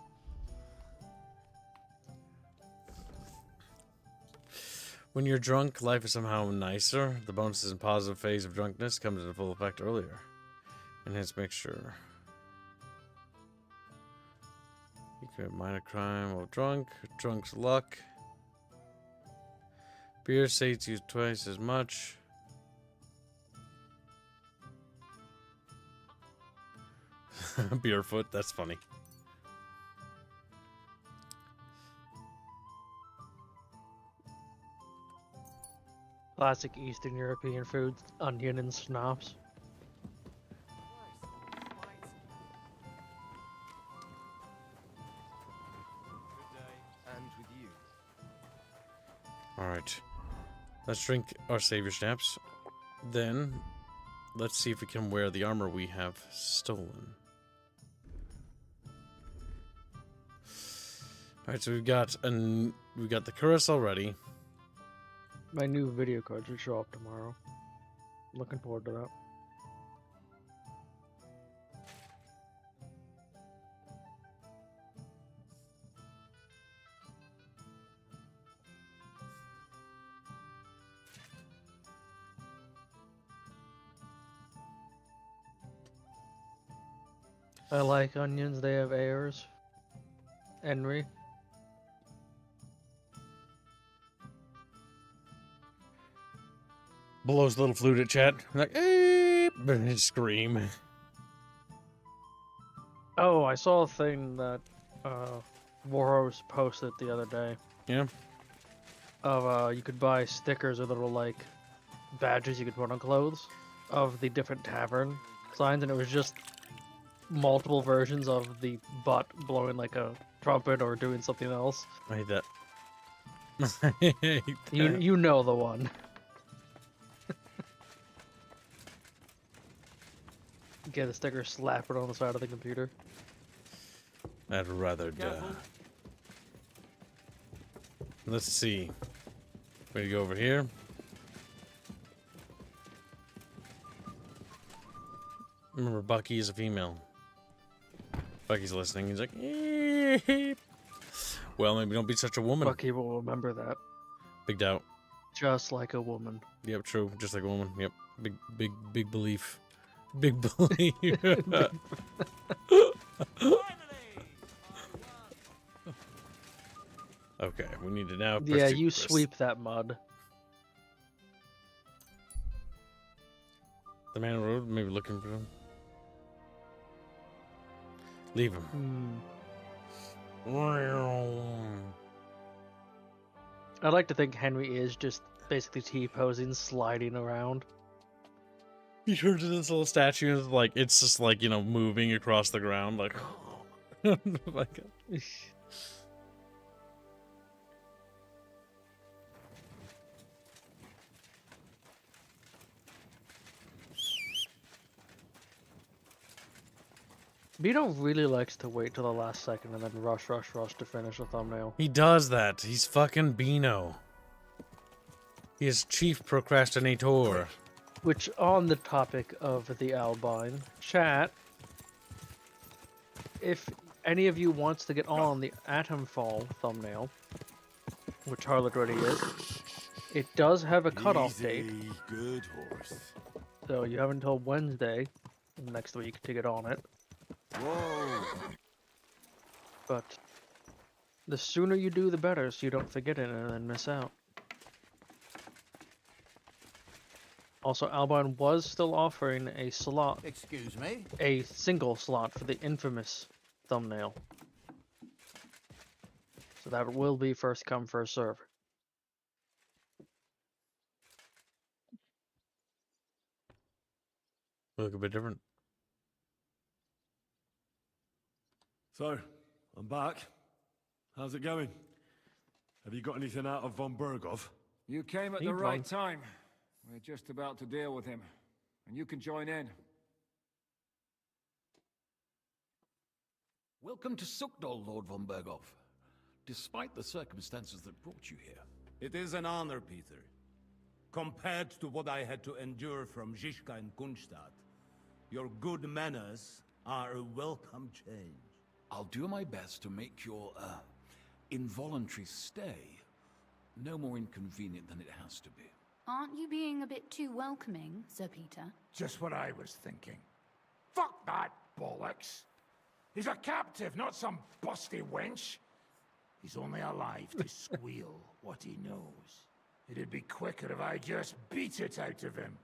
When you're drunk, life is somehow nicer. The bonuses and positive phase of drunkenness comes into full effect earlier. Enhanced mixture. You commit minor crime while drunk. Drunk's luck. Beer sates use twice as much. Beerfoot, that's funny. Classic Eastern European food, onion and schnapps. And with you. Alright. Let's drink our savior snaps. Then, let's see if we can wear the armor we have stolen. Alright, so we've got the cuirass already. My new video card should show up tomorrow. Looking forward to that. I like onions, they have airs. Henry. Blows a little flute at chat. Like, and scream. Oh, I saw a thing that Warhorse posted the other day. Yeah. Of you could buy stickers or little like badges you could put on clothes of the different tavern signs, and it was just multiple versions of the butt blowing like a trumpet or doing something else. I hate that. I hate that. You know the one. Get a sticker, slap it on the side of the computer. I'd rather die. Let's see. Way to go over here. Remember, Bucky is a female. Bucky's listening. He's like, eep. Well, maybe don't be such a woman. Bucky will remember that. Big doubt. Just like a woman. Yep, true. Just like a woman. Yep. Big belief. Big belief. Okay, we need to now. Yeah, you sweep that mud. The man on the road, maybe looking for him. Leave him. I'd like to think Henry is just basically T-posing, sliding around. He turns into this little statue and like it's just like, you know, moving across the ground like oh my god. Bino really likes to wait till the last second and then rush to finish a thumbnail. He does that. He's fucking Bino. He is chief procrastinator. Which, on the topic of the Albine, chat, if any of you wants to get on the Atom Fall thumbnail, which Harlot already is, it does have a cutoff date. Good horse. So you have until Wednesday next week to get on it. Whoa. But the sooner you do, the better, so you don't forget it and then miss out. Also, Albine was still offering a slot. Excuse me? A single slot for the infamous thumbnail. So that will be first come, first serve. Look a bit different. So, I'm back. How's it going? Have you got anything out of von Berghoff? You came at the right time. We're just about to deal with him, and you can join in. Welcome to Sukdal, Lord von Berghoff. Despite the circumstances that brought you here. It is an honor, Peter. Compared to what I had to endure from Zizka and Kunstadt, your good manners are a welcome change. I'll do my best to make your, involuntary stay no more inconvenient than it has to be. Aren't you being a bit too welcoming, Sir Peter? Just what I was thinking. Fuck that bollocks. He's a captive, not some busty wench. He's only alive to squeal what he knows. It'd be quicker if I just beat it out of him.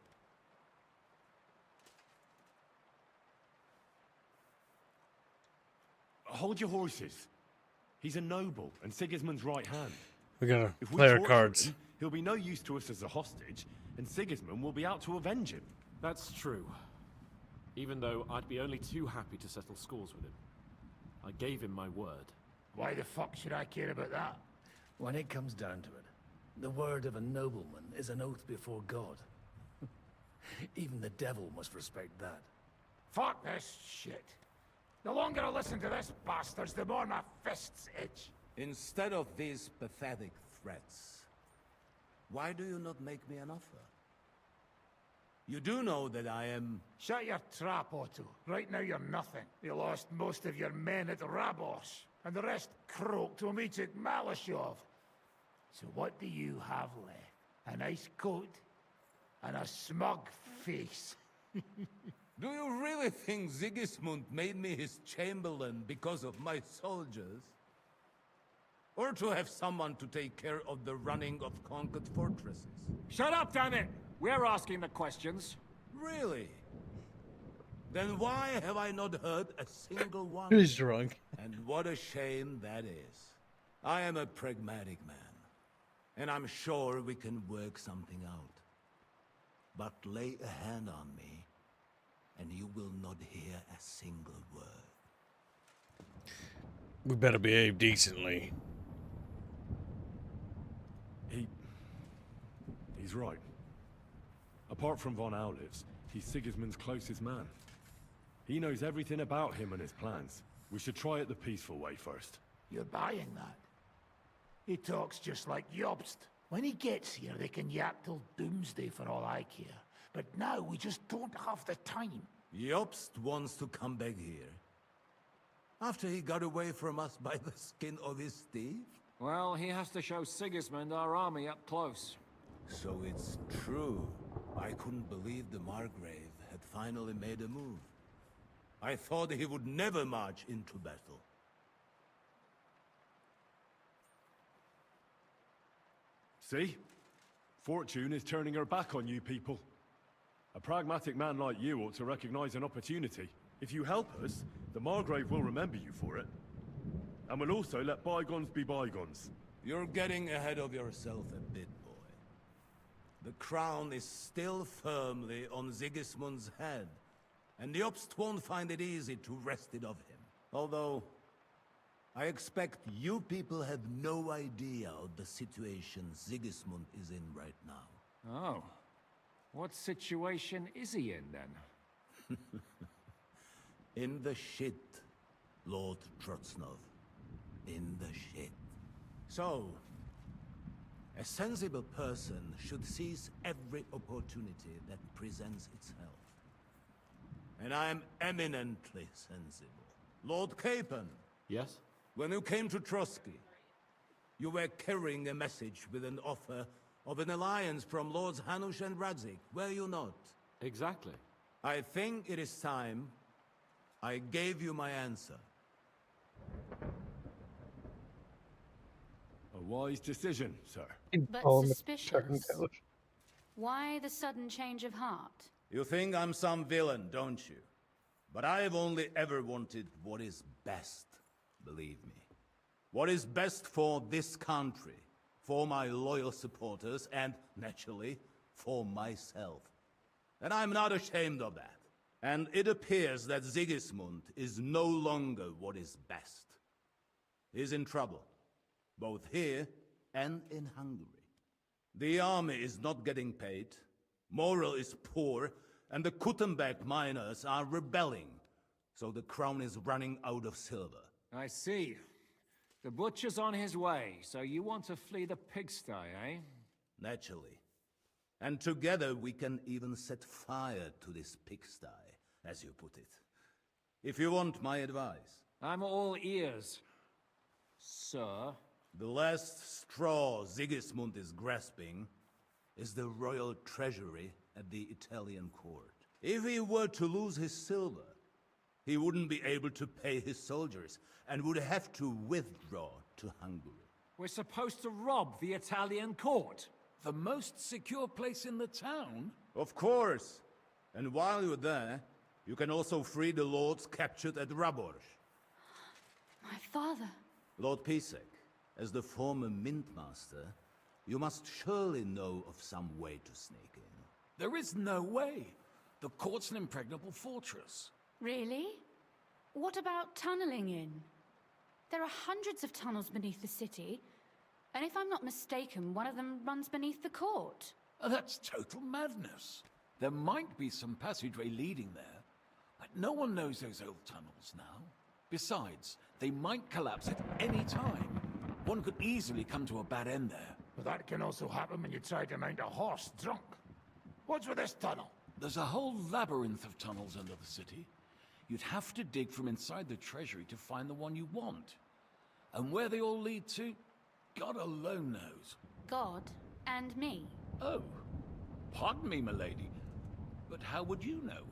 Hold your horses. He's a noble and Sigismund's right hand. We gotta If we play our torture cards. him, he'll be no use to us as a hostage, and Sigismund will be out to avenge him. That's true. Even though I'd be only too happy to settle scores with him. I gave him my word. Why the fuck should I care about that? When it comes down to it, the word of a nobleman is an oath before God. Even the devil must respect that. Fuck this shit. The longer I listen to this bastards, the more my fists itch. Instead of these pathetic threats, why do you not make me an offer? You do know that I am... Shut your trap, Otto. Right now you're nothing. You lost most of your men at Rabos, and the rest croaked to meet at Malashov. So what do you have left? A nice coat? And a smug face? Do you really think Sigismund made me his chamberlain because of my soldiers? Or to have someone to take care of the running of conquered fortresses? Shut up, damn it! We're asking the questions. Really? Then why have I not heard a single one? He's drunk. And what a shame that is. I am a pragmatic man, and I'm sure we can work something out. But lay a hand on me, and you will not hear a single word. We better behave decently. He's right. Apart from von Owlitz, he's Sigismund's closest man. He knows everything about him and his plans. We should try it the peaceful way first. You're buying that? He talks just like Jobst. When he gets here, they can yap till doomsday for all I care. But now we just don't have the time. Jobst wants to come back here. After he got away from us by the skin of his teeth? Well, he has to show Sigismund our army up close. So it's true. I couldn't believe the Margrave had finally made a move. I thought he would never march into battle. See? Fortune is turning her back on you people. A pragmatic man like you ought to recognize an opportunity. If you help us, the Margrave will remember you for it. And will also let bygones be bygones. You're getting ahead of yourself a bit, boy. The crown is still firmly on Sigismund's head, and Jobst won't find it easy to wrest it of him. Although, I expect you people have no idea of the situation Sigismund is in right now. Oh. What situation is he in, then? In the shit, Lord Trotznov. In the shit. So, a sensible person should seize every opportunity that presents itself. And I am eminently sensible. Lord Capon. Yes? When you came to Trotsky, you were carrying a message with an offer of an alliance from Lords Hanush and Radzik, were you not? Exactly. I think it is time I gave you my answer. A wise decision, sir. But suspicious. Why the sudden change of heart? You think I'm some villain, don't you? But I have only ever wanted what is best, believe me. What is best for this country, for my loyal supporters, and, naturally, for myself. And I'm not ashamed of that. And it appears that Sigismund is no longer what is best. He's in trouble, both here and in Hungary. The army is not getting paid, morale is poor, and the Kuttenberg miners are rebelling. So the crown is running out of silver. I see. The butcher's on his way, so you want to flee the pigsty, eh? Naturally. And together we can even set fire to this pigsty, as you put it. If you want my advice. I'm all ears, sir. The last straw Sigismund is grasping is the royal treasury at the Italian court. If he were to lose his silver, he wouldn't be able to pay his soldiers and would have to withdraw to Hungary. We're supposed to rob the Italian court. The most secure place in the town? Of course. And while you're there, you can also free the lords captured at Raborsch. My father. Lord Pisek, as the former mintmaster, you must surely know of some way to sneak in. There is no way. The court's an impregnable fortress. Really? What about tunneling in? There are hundreds of tunnels beneath the city, and if I'm not mistaken, one of them runs beneath the court. That's total madness. There might be some passageway leading there, but no one knows those old tunnels now. Besides, they might collapse at any time. One could easily come to a bad end there. But that can also happen when you try to mount a horse drunk. What's with this tunnel? There's a whole labyrinth of tunnels under the city. You'd have to dig from inside the treasury to find the one you want. And where they all lead to, God alone knows. God and me. Oh, pardon me, milady, but how would you know?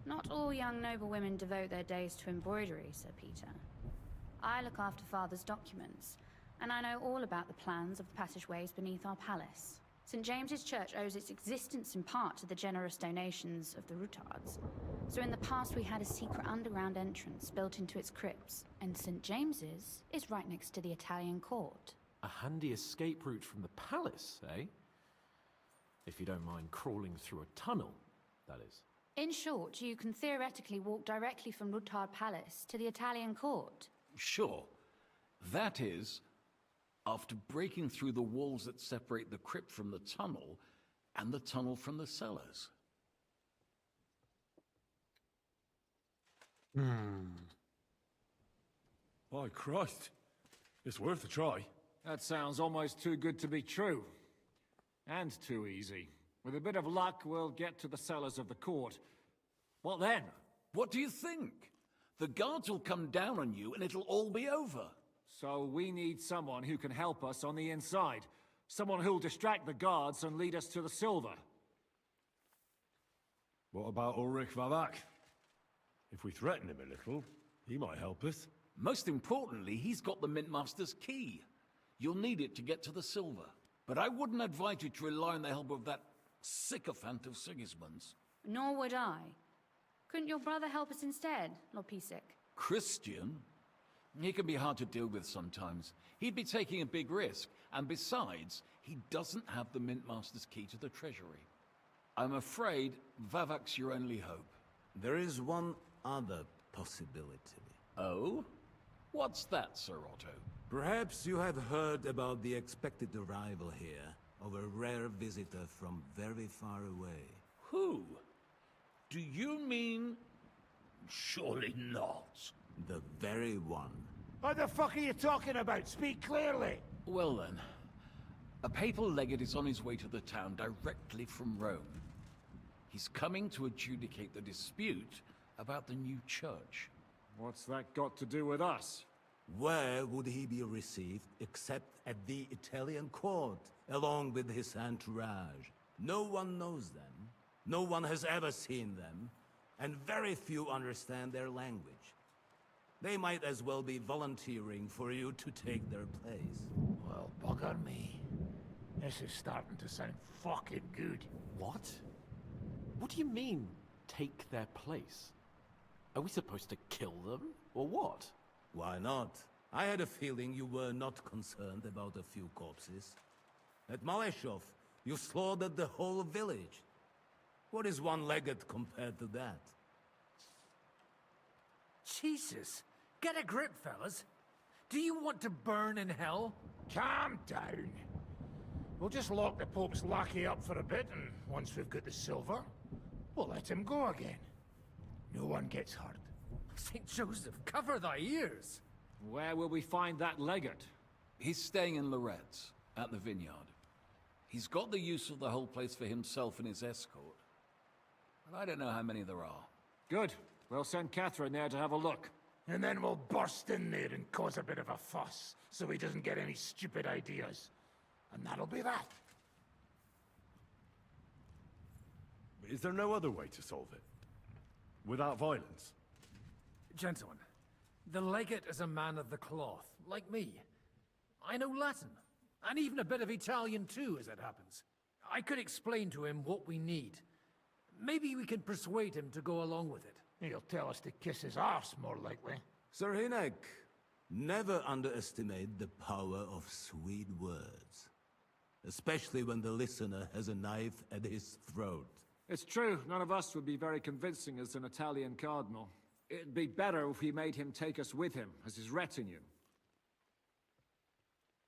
Not all young noble women devote their days to embroidery, Sir Peter. I look after Father's documents, and I know all about the plans of the passageways beneath our palace. St. James's Church owes its existence in part to the generous donations of the Routards. So in the past we had a secret underground entrance built into its crypts, and St. James's is right next to the Italian court. A handy escape route from the palace, eh? If you don't mind crawling through a tunnel, that is. In short, you can theoretically walk directly from Routard Palace to the Italian court. Sure. That is, after breaking through the walls that separate the crypt from the tunnel, and the tunnel from the cellars. By Christ. It's worth a try. That sounds almost too good to be true. And too easy. With a bit of luck, we'll get to the cellars of the court. What then? What do you think? The guards will come down on you and it'll all be over. So we need someone who can help us on the inside. Someone who'll distract the guards and lead us to the silver. What about Ulrich Vavak? If we threaten him a little, he might help us. Most importantly, he's got the Mintmaster's key. You'll need it to get to the silver. But I wouldn't advise you to rely on the help of that sycophant of Sigismund's. Nor would I. Couldn't your brother help us instead, Lord Pisek? Christian? He can be hard to deal with sometimes. He'd be taking a big risk, and besides, he doesn't have the Mintmaster's key to the treasury. I'm afraid Vavak's your only hope. There is one other possibility. Oh? What's that, Sir Otto? Perhaps you have heard about the expected arrival here of a rare visitor from very far away. Who? Do you mean... Surely not. The very one. What the fuck are you talking about? Speak clearly. Well then, a papal legate is on his way to the town directly from Rome. He's coming to adjudicate the dispute about the new church. What's that got to do with us? Where would he be received except at the Italian court, along with his entourage? No one knows them, no one has ever seen them, and very few understand their language. They might as well be volunteering for you to take their place. Well, bugger me. This is starting to sound fucking good. What? What do you mean, take their place? Are we supposed to kill them, or what? Why not? I had a feeling you were not concerned about a few corpses. At Maleshov, you slaughtered the whole village. What is one legate compared to that? Jesus! Get a grip, fellas. Do you want to burn in hell? Calm down. We'll just lock the Pope's lackey up for a bit, and once we've got the silver, we'll let him go again. No one gets hurt. St. Joseph, cover thy ears! Where will we find that legate? He's staying in Loretz, at the vineyard. He's got the use of the whole place for himself and his escort. But I don't know how many there are. Good. We'll send Catherine there to have a look. And then we'll burst in there and cause a bit of a fuss, so he doesn't get any stupid ideas. And that'll be that. Is there no other way to solve it? Without violence? Gentlemen, the legate is a man of the cloth, like me. I know Latin, and even a bit of Italian too, as it happens. I could explain to him what we need. Maybe we can persuade him to go along with it. He'll tell us to kiss his arse, more likely. Sir Hinek, never underestimate the power of sweet words. Especially when the listener has a knife at his throat. It's true, none of us would be very convincing as an Italian cardinal. It'd be better if we made him take us with him, as his retinue.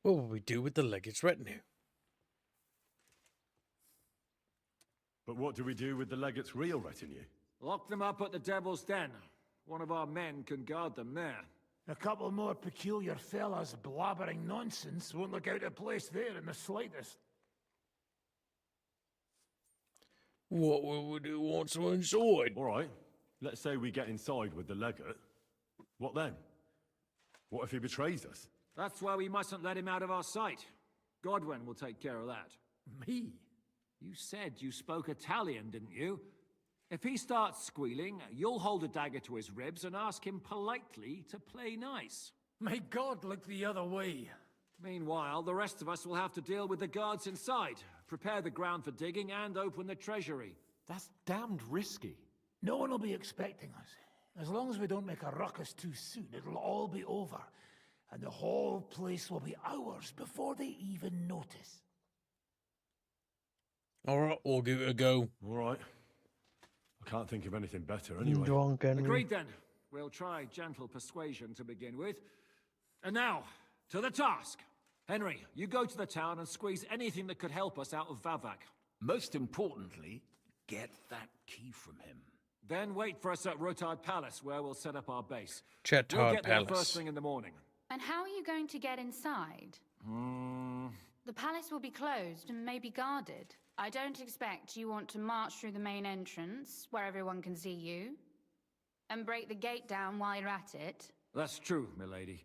What will we do with the legate's retinue? But what do we do with the legate's real retinue? Lock them up at the Devil's Den. One of our men can guard them there. A couple more peculiar fellas blabbering nonsense won't look out of place there in the slightest. What will we do once we're inside? All right. Let's say we get inside with the legate. What then? What if he betrays us? That's why we mustn't let him out of our sight. Godwin will take care of that. Me? You said you spoke Italian, didn't you? If he starts squealing, you'll hold a dagger to his ribs and ask him politely to play nice. May God look the other way. Meanwhile, the rest of us will have to deal with the guards inside. prepare the ground for digging, and open the treasury. That's damned risky. No one will be expecting us. As long as we don't make a ruckus too soon, it'll all be over. And the whole place will be ours before they even notice. Alright, we'll give it a go. Alright. I can't think of anything better anyway. Drunk Henry. Agreed then. We'll try gentle persuasion to begin with. And now, to the task. Henry, you go to the town and squeeze anything that could help us out of Vavak. Most importantly, get that key from him. Then wait for us at Rotard Palace, where we'll set up our base. Chatard We'll get there Palace. first thing in the morning. And how are you going to get inside? The palace will be closed and maybe guarded. I don't expect you want to march through the main entrance, where everyone can see you, and break the gate down while you're at it. That's true, milady.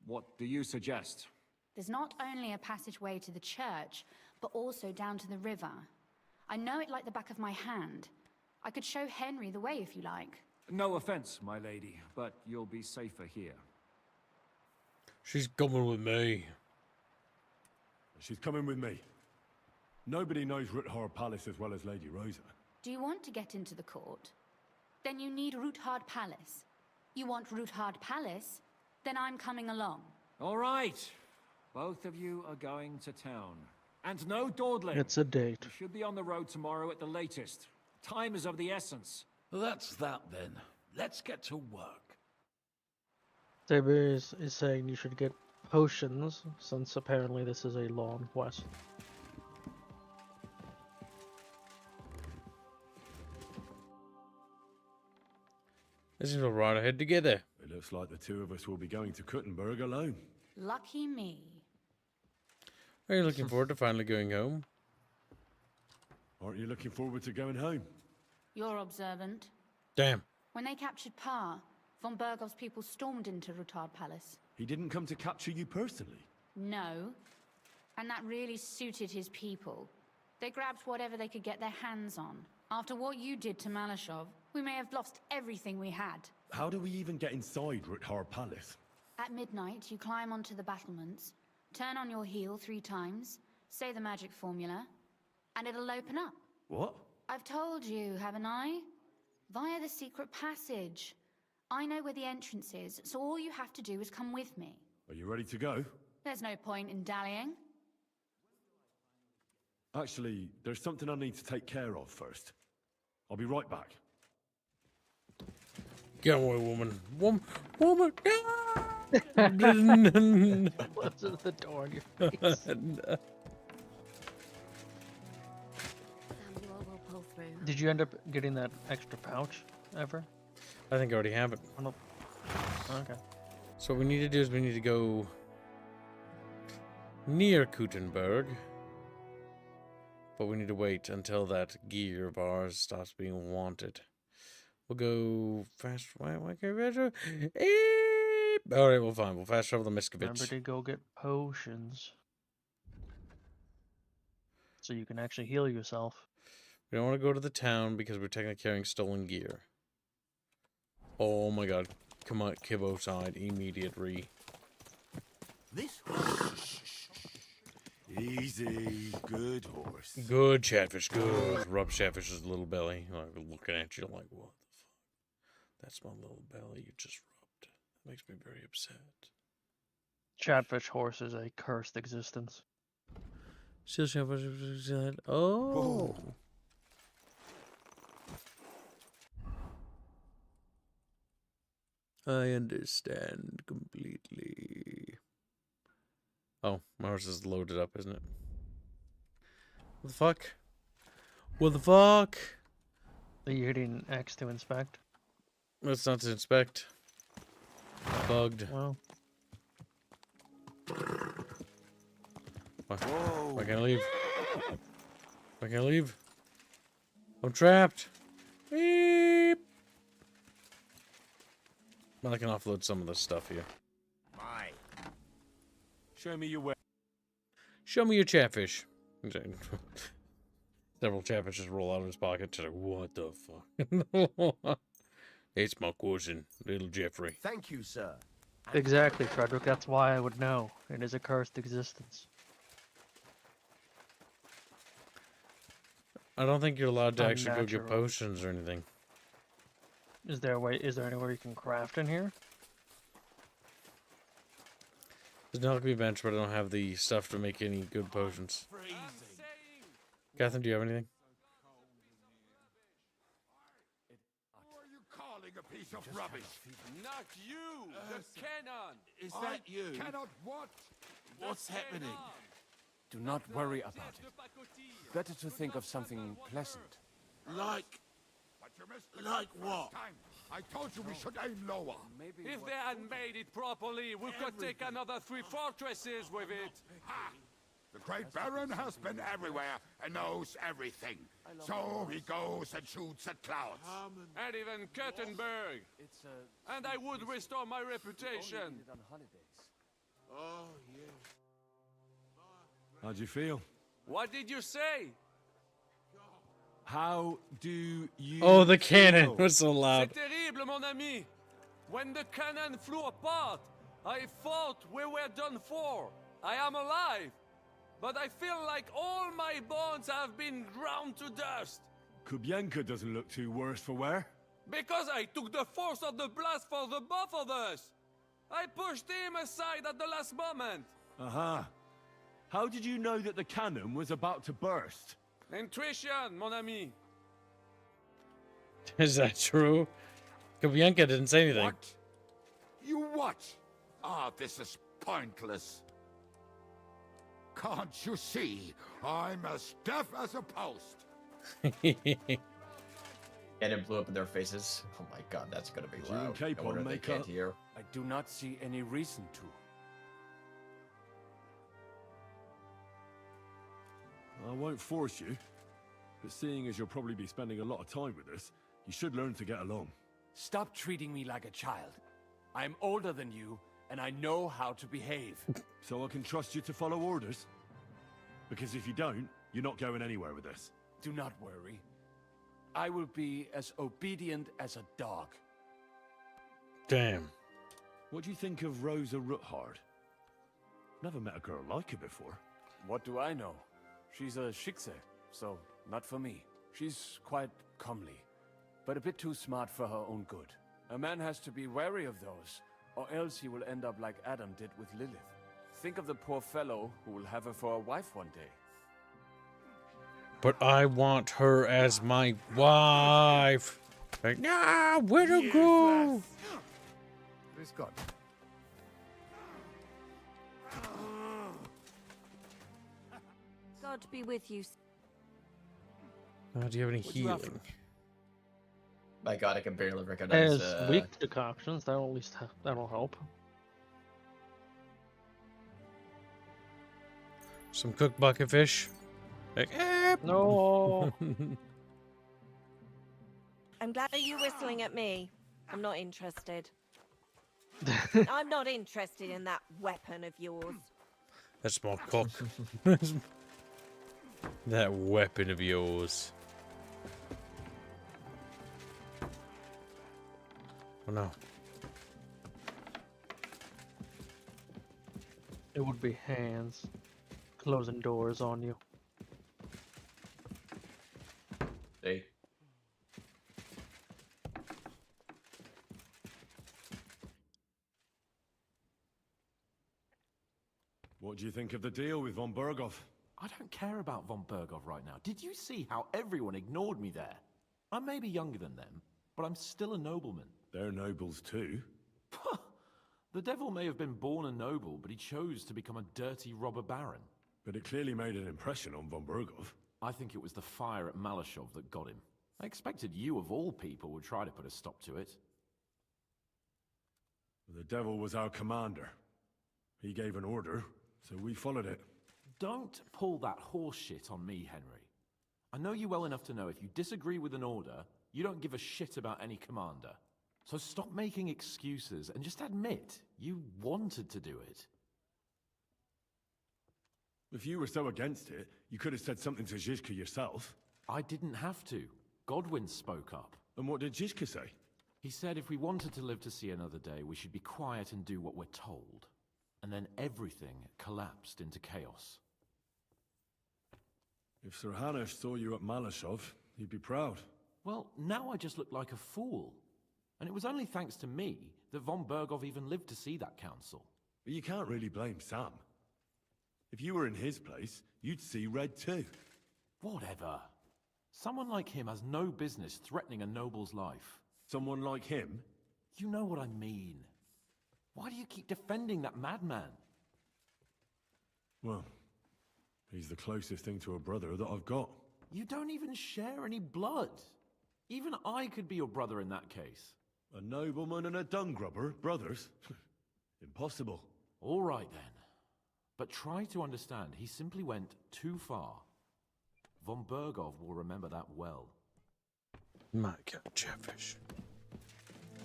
What do you suggest? There's not only a passageway to the church, but also down to the river. I know it like the back of my hand. I could show Henry the way if you like. No offense, my lady, but you'll be safer here. She's coming with me. She's coming with me. Nobody knows Ruthard Palace as well as Lady Rosa. Do you want to get into the court? Then you need Ruthard Palace. You want Ruthard Palace? Then I'm coming along. All right. Both of you are going to town. And no dawdling. It's a date. You should be on the road tomorrow at the latest. Time is of the essence. That's that then. Let's get to work. Saber is saying you should get potions, since apparently this is a long quest. This is all right ahead together. It looks like the two of us will be going to Kuttenberg alone. Lucky me. Are you looking forward to finally going home? Aren't you looking forward to going home? You're observant. Damn. When they captured Pa, von Bergov's people stormed into Ruthard Palace. He didn't come to capture you personally? No. And that really suited his people. They grabbed whatever they could get their hands on. After what you did to Malashov, we may have lost everything we had. How do we even get inside Ruthard Palace? At midnight, you climb onto the battlements, turn on your heel 3 times, say the magic formula, and it'll open up. What? I've told you, haven't I? Via the secret passage. I know where the entrance is, so all you have to do is come with me. Are you ready to go? There's no point in dallying. Actually, there's something I need to take care of first. I'll be right back. Get away, woman. Woman. Closes the door in your face. Samuel will pull through. Did you end up getting that extra pouch ever? I think I already have it. Okay. So what we need to do is we need to go near Kuttenberg. But we need to wait until that gear of ours stops being wanted. We'll go fast. Why can't we fast travel? Alright, we'll fine. We'll fast travel the Miskovich. Remember to go get potions. So you can actually heal yourself. We don't want to go to the town because we're technically carrying stolen gear. Oh my god. Come on, Kibbo side. Immediate re. This easy, good horse. Good Chatfish, good. Rub Chatfish's little belly. Like looking at you like, what the fuck? That's my little belly you just rubbed. That makes me very upset. Chatfish horse is a cursed existence. Still Chatfish. Oh. I understand completely. Oh, my horse is loaded up, isn't it? What the fuck? What the fuck? Are you hitting X to inspect? That's not to inspect. Bugged. Well. Why can't I leave? Why can't I leave? I'm trapped. Beep. Well, I can offload some of this stuff here. Show me your way. Show me your Chatfish. Several Chatfishes roll out of his pocket. Just like, what the fuck? It's my cousin, little Jeffrey. Thank you, sir. Exactly, Frederick. That's why I would know. It is a cursed existence. I don't think you're allowed to actually go get Unnatural. potions or anything. Is there a way? Is there anywhere you can craft in here? There's no alchemy bench, but I don't have the stuff to make any good potions. Catherine, do you have anything? Calling a piece of rubbish. Not you! The cannon! Is that you? Cannot what? What's happening? Do not worry about it. Better to think of something pleasant. Like what? I told you we should aim lower. If they had made it properly, we could take another 3 fortresses with it. Ha! The great Baron has been everywhere and knows everything. So he goes and shoots at clouds. And even Kurtenberg. And I would restore my reputation. Oh, yeah. How'd you feel? What did you say? How do you Oh, the cannon feel? was so loud. C'est terrible, mon ami. When the cannon flew apart, I thought we were done for. I am alive. But I feel like all my bones have been ground to dust. Kubienka doesn't look too worse for wear. Because I took the force of the blast for the both of us. I pushed him aside at the last moment. Aha. How did you know that the cannon was about to burst? Intuition, mon ami. Is that true? Kubienka didn't say anything. What? You what? Ah, this is pointless. Can't you see? I'm as deaf as a post. Cannon blew up in their faces. Oh my god, that's gonna be You and loud. I Capon wonder if they make can't up. hear. I do not see any reason to. I won't force you, but seeing as you'll probably be spending a lot of time with us, you should learn to get along. Stop treating me like a child. I'm older than you, and I know how to behave. So I can trust you to follow orders? Because if you don't, you're not going anywhere with this. Do not worry. I will be as obedient as a dog. Damn. What do you think of Rosa Ruthard? Never met a girl like her before. What do I know? She's a Schickse, so not for me. She's quite comely, but a bit too smart for her own good. A man has to be wary of those, or else he will end up like Adam did with Lilith. Think of the poor fellow who will have her for a wife one day. But I want her as my wife. Like, nah, where to go? This got. God be with you. Do you have any What do you have healing? My god, I can barely recognize. As weak decoctions, that'll at least that'll help. Some cooked bucket fish. Like, No. I'm glad you whistling at me. I'm not interested. I'm not interested in that weapon of yours. That's my cock. That weapon of yours. Oh no. It would be hands closing doors on you. Hey. What do you think of the deal with von Berghoff? I don't care about von Berghoff right now. Did you see how everyone ignored me there? I may be younger than them, but I'm still a nobleman. They're nobles too. The devil may have been born a noble, but he chose to become a dirty robber baron. But it clearly made an impression on von Berghoff. I think it was the fire at Malashov that got him. I expected you, of all people, would try to put a stop to it. The devil was our commander. He gave an order, so we followed it. Don't pull that horse shit on me, Henry. I know you well enough to know if you disagree with an order, you don't give a shit about any commander. So stop making excuses and just admit you wanted to do it. If you were so against it, you could have said something to Zizka yourself. I didn't have to. Godwin spoke up. And what did Zizka say? He said if we wanted to live to see another day, we should be quiet and do what we're told. And then everything collapsed into chaos. If Sir Hanush saw you at Malashov, he'd be proud. Well, now I just look like a fool. And it was only thanks to me that von Bergov even lived to see that council. But you can't really blame Sam. If you were in his place, you'd see red too. Whatever. Someone like him has no business threatening a noble's life. Someone like him? You know what I mean. Why do you keep defending that madman? Well, he's the closest thing to a brother that I've got. You don't even share any blood. Even I could be your brother in that case. A nobleman and a dung grubber, brothers? Impossible. All right then. But try to understand, he simply went too far. Von Bergov will remember that well. Might get chatfish.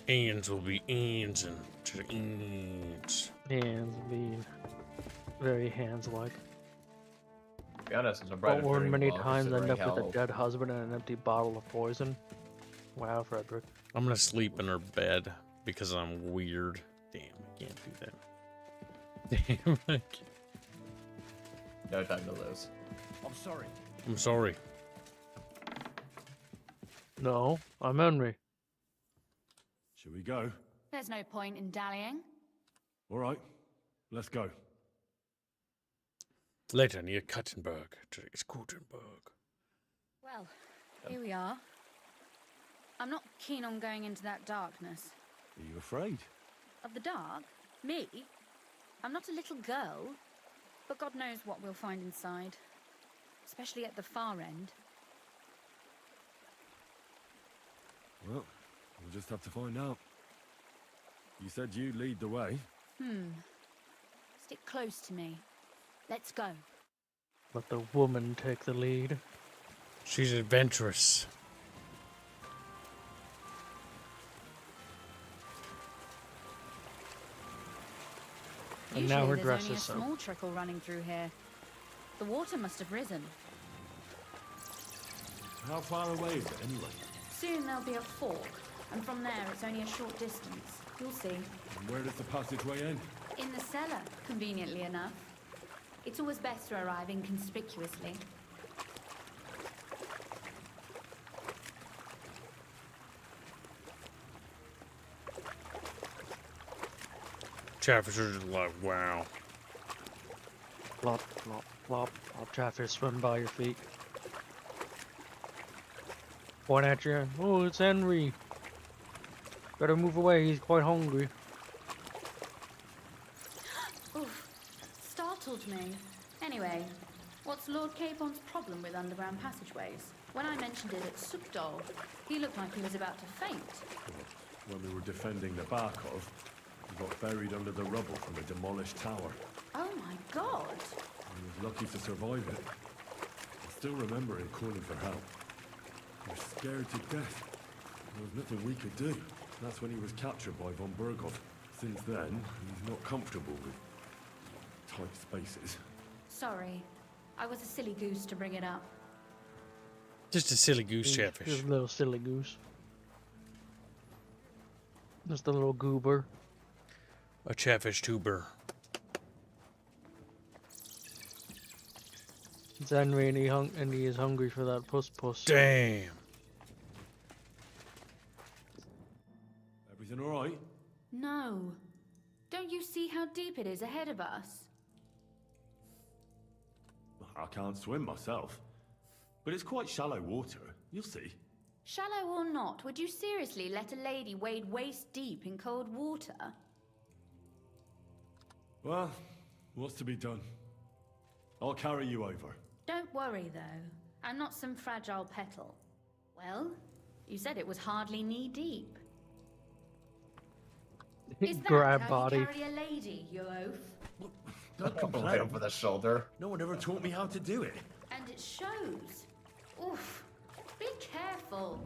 Ends will be ends and to the ends. Hands being very hands-like. To be honest, it's a But bright one many well, times end up with considering a dead husband and an empty bottle of poison. Wow, Frederick. I'm gonna sleep in her bed because I'm weird. Damn, I can't do that. Damn, I can't. No time to lose. I'm sorry. I'm sorry. No, I'm Henry. Shall we go? There's no point in dallying. All right, let's go. Later near Kattenberg to Gutenberg. Well, here we are. I'm not keen on going into that darkness. Are you afraid? Of the dark? Me? I'm not a little girl. But God knows what we'll find inside. Especially at the far end. Well, we'll just have to find out. You said you'd lead the way. Stick close to me. Let's go. Let the woman take the lead. She's adventurous. And Usually now her there's dress only a is so. small trickle running through here. The water must have risen. How far away is it anyway? Soon there'll be a fork, and from there it's only a short distance. You'll see. And where does the passageway end? In the cellar, conveniently enough. It's always best to arrive inconspicuously. Chatfish are just like, wow. Plop, plop, plop. Chatfish swim by your feet. Point at you. Oh, it's Henry. Better move away, he's quite hungry. Oof. Startled me. Anyway, what's Lord Capon's problem with underground passageways? When I mentioned it at Sukdol, he looked like he was about to faint. When we were defending the Barkov, we got buried under the rubble from a demolished tower. Oh my god! I was lucky to survive it. I still remember him calling for help. We were scared to death. There was nothing we could do. That's when he was captured by von Bergov. Since then, he's not comfortable with tight spaces. Sorry. I was a silly goose to bring it up. Just a silly goose chatfish. Just a little silly goose. Just a little goober. A chatfish tuber. It's Henry and he is hungry for that puss. Damn. Everything all right? No. Don't you see how deep it is ahead of us? I can't swim myself. But it's quite shallow water. You'll see. Shallow or not, would you seriously let a lady wade waist deep in cold water? Well, what's to be done? I'll carry you over. Don't worry, though. I'm not some fragile petal. Well, you said it was hardly knee-deep. Is that Grab how body. you carry a lady, you oaf? Don't Right complain. over the shoulder. No one ever taught me how to do it. And it shows. Oof. Be careful.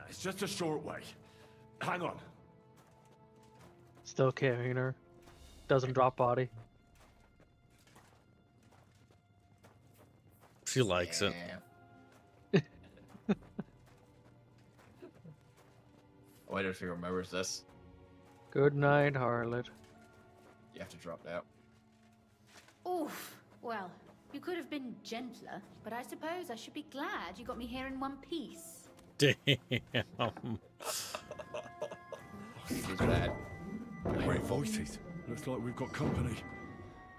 It's just a short way. Hang on. Still carrying her. Doesn't drop body. She likes it. I wonder if he remembers this. Good night, harlot. You have to drop down. Oof. Well, You could have been gentler, but I suppose I should be glad you got me here in one piece. Damn. He's bad. Great voices. Looks like we've got company.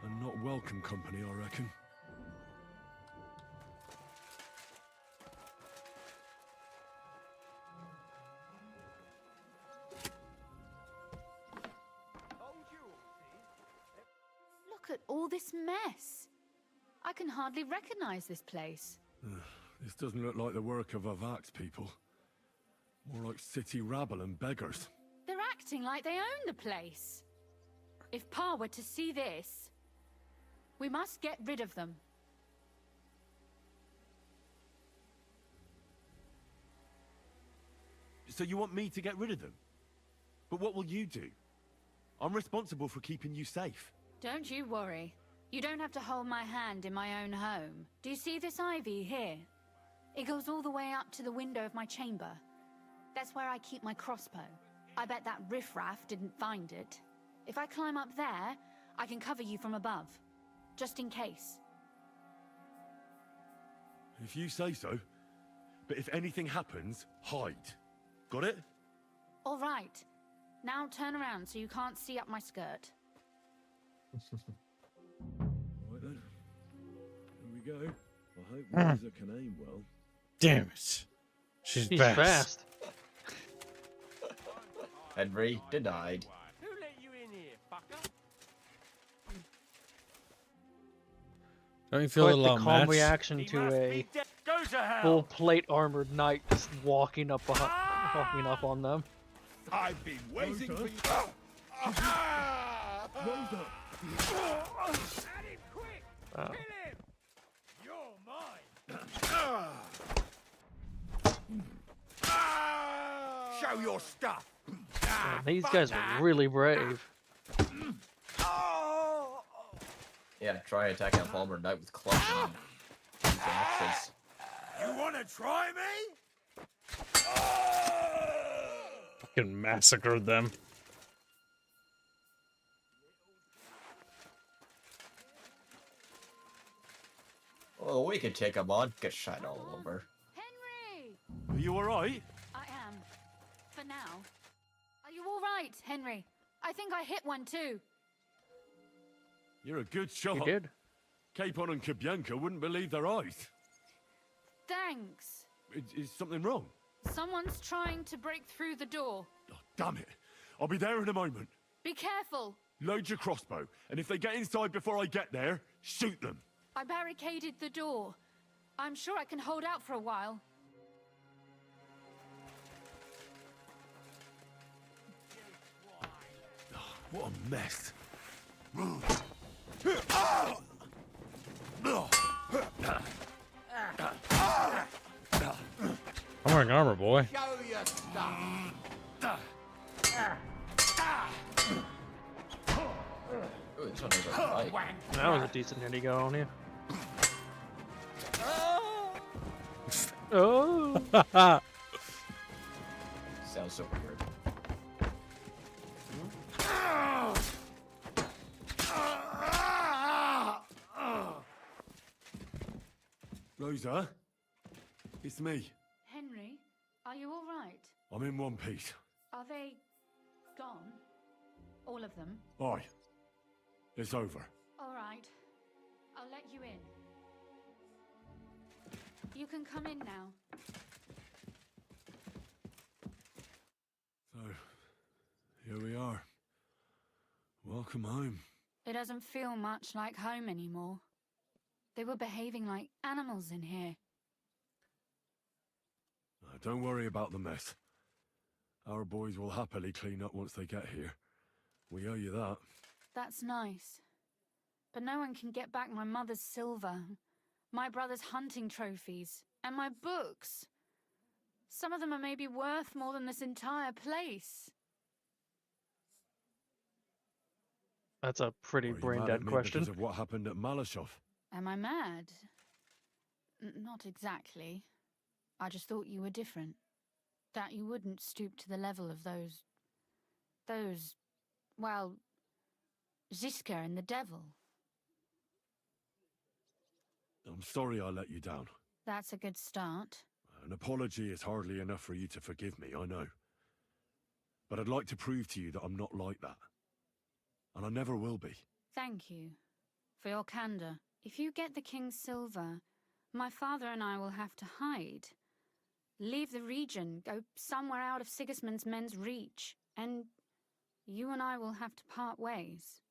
And not welcome company, I reckon. Look at all this mess. I can hardly recognize this place. This doesn't look like the work of Avak's people. More like city rabble and beggars. They're acting like they own the place. If Pa were to see this, we must get rid of them. So you want me to get rid of them? But what will you do? I'm responsible for keeping you safe. Don't you worry. You don't have to hold my hand in my own home. Do you see this ivy here? It goes all the way up to the window of my chamber. That's where I keep my crossbow. I bet that riffraff didn't find it. If I climb up there, I can cover you from above. Just in case. If you say so. But if anything happens, hide. Got it? All right. Now turn around so you can't see up my skirt. Right then. Here we go. I hope Lisa can aim well. Damn it. She's fast. Henry denied. Who let you in here, fucker? Don't you feel a Quite little the calm match? reaction to a Go to hell. full plate armored knight just walking up on them. I've been waiting for you. Wow. You're mine. Show your stuff. Man, these guys are really brave. Yeah, try attacking a Palmer Knight with clubs and use axes. You want to try me? Fucking massacred them. Oh, we could take him on. Get shot all over. Henry! Are you alright? I am. For now. Are you all right, Henry? I think I hit one too. You're a good shot. You did. Capon and Kabianka wouldn't believe their eyes. Thanks. Is something wrong? Someone's trying to break through the door. Oh, damn it. I'll be there in a moment. Be careful. Load your crossbow, and if they get inside before I get there, shoot them. I barricaded the door. I'm sure I can hold out for a while. What a mess. I'm wearing armor, boy. Show your stuff. Ooh, this one is a fight. That was a decent hit he got on you. Oh! Sounds so weird. Rosa, it's me. Henry, are you all right? I'm in one piece. Are they gone? All of them? Aye. It's over. All right. I'll let you in. You can come in now. So, here we are. Welcome home. It doesn't feel much like home anymore. They were behaving like animals in here. Don't worry about the mess. Our boys will happily clean up once they get here. We owe you that. That's nice. But no one can get back my mother's silver, my brother's hunting trophies, and my books. Some of them are maybe worth more than this entire place. That's a pretty Are you brain mad dead at me question. because of what happened at Malashov? Am I mad? Not exactly. I just thought you were different. That you wouldn't stoop to the level of those, well, Ziska and the devil. I'm sorry I let you down. That's a good start. An apology is hardly enough for you to forgive me, I know. But I'd like to prove to you that I'm not like that. And I never will be. Thank you for your candor. If you get the king's silver, my father and I will have to hide. Leave the region, go somewhere out of Sigismund's men's reach, and you and I will have to part ways.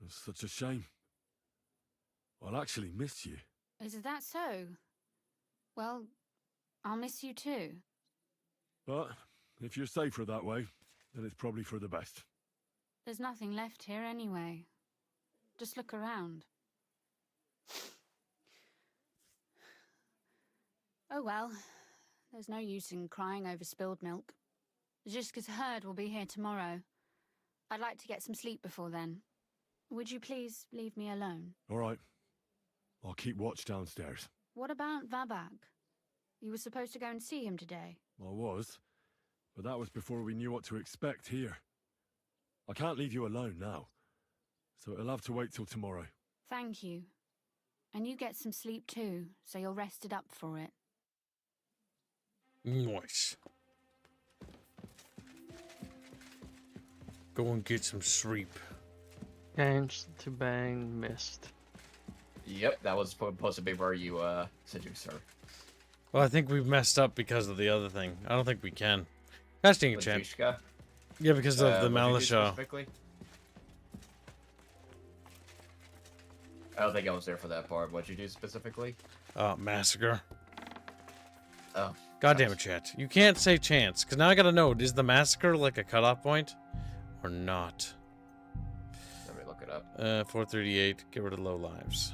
It's such a shame. I'll actually miss you. Is that so? Well, I'll miss you too. But if you're safer that way, then it's probably for the best. There's nothing left here anyway. Just look around. Oh well, there's no use in crying over spilled milk. Zizka's herd will be here tomorrow. I'd like to get some sleep before then. Would you please leave me alone? All right. I'll keep watch downstairs. What about Vabak? You were supposed to go and see him today. I was, but that was before we knew what to expect here. I can't leave you alone now, so it'll have to wait till tomorrow. Thank you. And you get some sleep too, so you're rested up for it. Nice. Go and get some sleep. Changed to bang, missed. Yep, that was supposed to be where you seduce her. Well, I think we've messed up because of the other thing. I don't think we can. Casting a chance. Yeah, because of the militia. I don't think I was there for that part. What'd you do specifically? Massacre. Oh. God damn it, chat. You can't say chance, because now I gotta know, is the massacre like a cutoff point? Or not? Let me look it up. 438, get rid of low lives.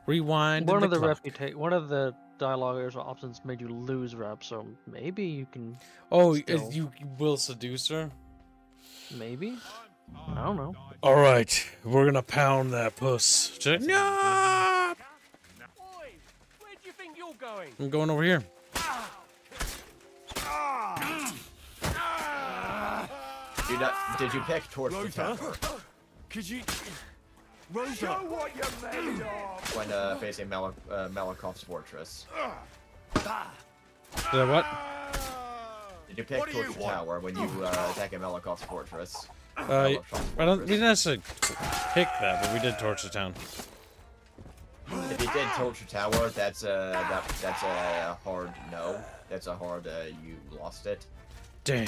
Rewind. One of the dialogue options made you lose rep, so maybe you can. Oh, still... you will seduce her? Maybe? I don't know. Alright, we're gonna pound that puss. No! Where do you think you're going? I'm going over here. Did you pick towards the tower? Could you... Rosa! Show what you're made of! When facing Malakov's fortress. What? Did you pick towards the tower when you attack Malakov's fortress? We didn't necessarily pick that, but we did torch the town. If you did torch the tower, that's a hard no. That's a hard you lost it. Damn.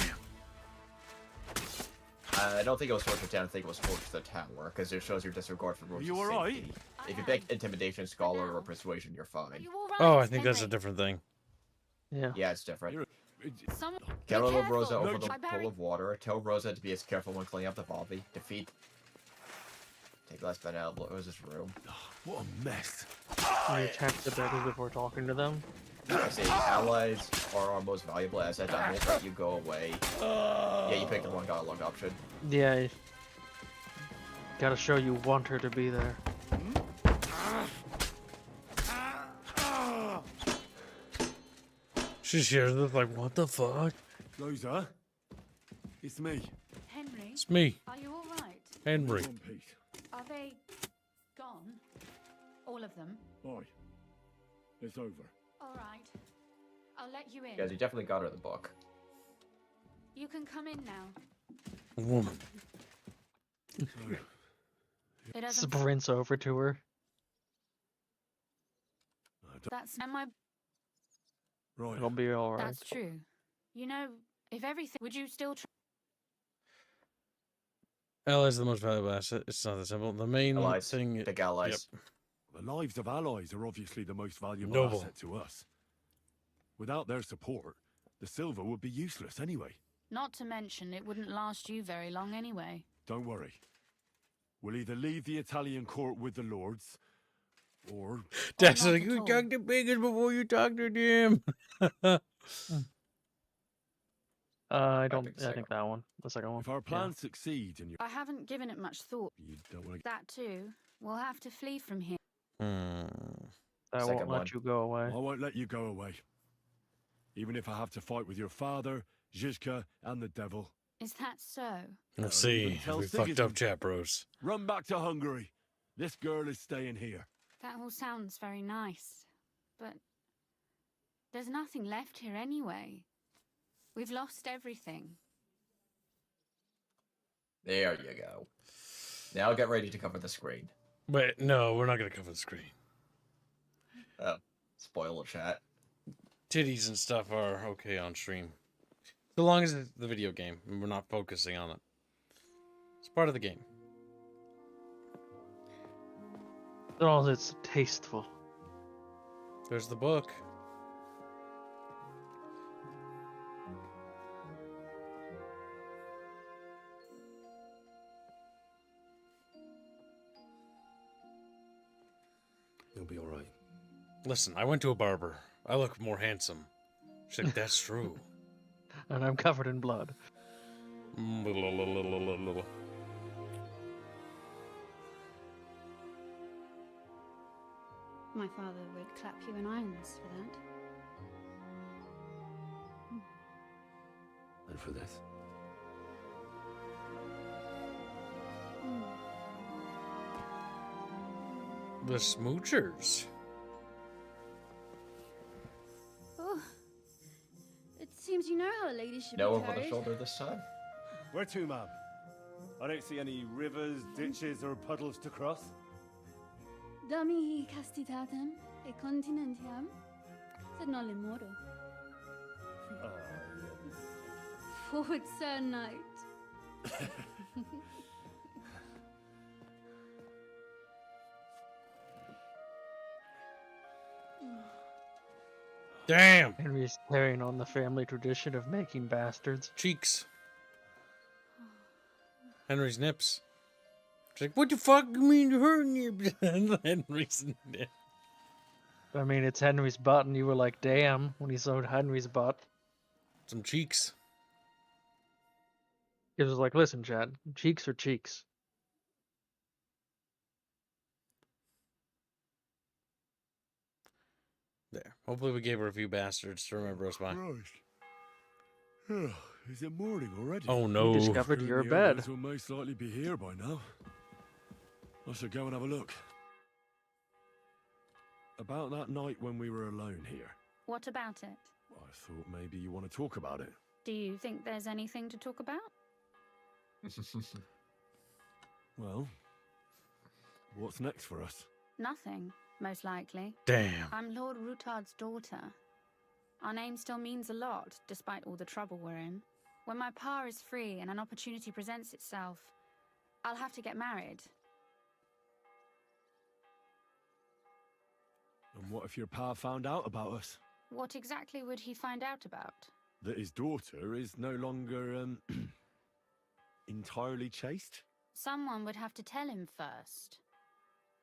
I don't think it was torch the town. I think it was torch the tower because it shows your disregard for rules. You all right? If you pick intimidation, scholar, or persuasion, you're fine. Oh, I think that's a different thing. Yeah. Yeah, it's different. Carol Rosa over the pool of water. Tell Rosa to be as careful when cleaning up the Bobby. Defeat. Take less Ben out of Rosa's room. What a mess. You check the beggars before talking to them. I say allies are our most valuable asset. I won't let you go away. Yeah, you picked the one dialogue option. Yeah. Gotta show you want her to be there. She's here, like, what the fuck? Rosa, it's me. Henry? It's me. Are you alright? Henry. Are they gone? All of them? Bye. It's over. Alright. I'll let you in. Yeah, you definitely got her the book. You can come in now. Woman. It doesn't... Sprints over to her. That's my... Right. It'll be alright. That's true. You know, if everything... Would you still try... Allies are the most valuable asset. It's not that simple. The main thing... Big allies. Yep. The lives of allies are obviously the most valuable Noble. asset to us. Without their support, the silver would be useless anyway. Not to mention, it wouldn't last you very long anyway. Don't worry. We'll either leave the Italian court with the lords, or... That's like, you talk to Biggers before you talk to them. I think that one. The second one. If our plans succeed and you... I haven't given it much thought. You don't want to... That too. We'll have to flee from here. I won't let you go away. I won't let you go away. Even if I have to fight with your father, Zizka, and the devil, Is that so? We'll see. tell We fucked up, Sigismund. chat bros. Run back to Hungary. This girl is staying here. That all sounds very nice, but there's nothing left here anyway. We've lost everything. There you go. Now get ready to cover the screen. Wait, no, we're not gonna cover the screen. Oh, spoiler chat. Titties and stuff are okay on stream. So long as it's the video game and we're not focusing on it. It's part of the game. As long as it's tasteful. There's the book. You'll be all right. Listen, I went to a barber. I look more handsome. She's like, that's true. And I'm covered in blood. My father would clap you in irons for that. And for this. The smoochers. Oh, it seems you know how a lady should No be over the carried. shoulder this time. Where to, ma'am? I don't see any rivers, ditches, or puddles to cross. Dami castitatem e continentiam, sed non lemoro. Forward, Sir Knight. Damn! Henry's carrying on the family tradition of making bastards. Cheeks. Henry's nips. She's like, what the fuck you mean her nips? Henry's nips. I mean, it's Henry's butt, and you were like, damn, when you saw Henry's butt. Some cheeks. He was like, listen, Chad, cheeks are cheeks. There. Hopefully we gave her a few bastards to remember us by. Christ. Is it morning already? Oh no. You discovered your bed. Will most likely be here by now. I should go and have a look. About that night when we were alone here. What about it? I thought maybe you want to talk about it. Do you think there's anything to talk about? Well, what's next for us? Nothing, most likely. Damn. I'm Lord Rutard's daughter. Our name still means a lot, despite all the trouble we're in. When my pa is free and an opportunity presents itself, I'll have to get married. And what if your pa found out about us? What exactly would he find out about? That his daughter is no longer, entirely chaste? Someone would have to tell him first.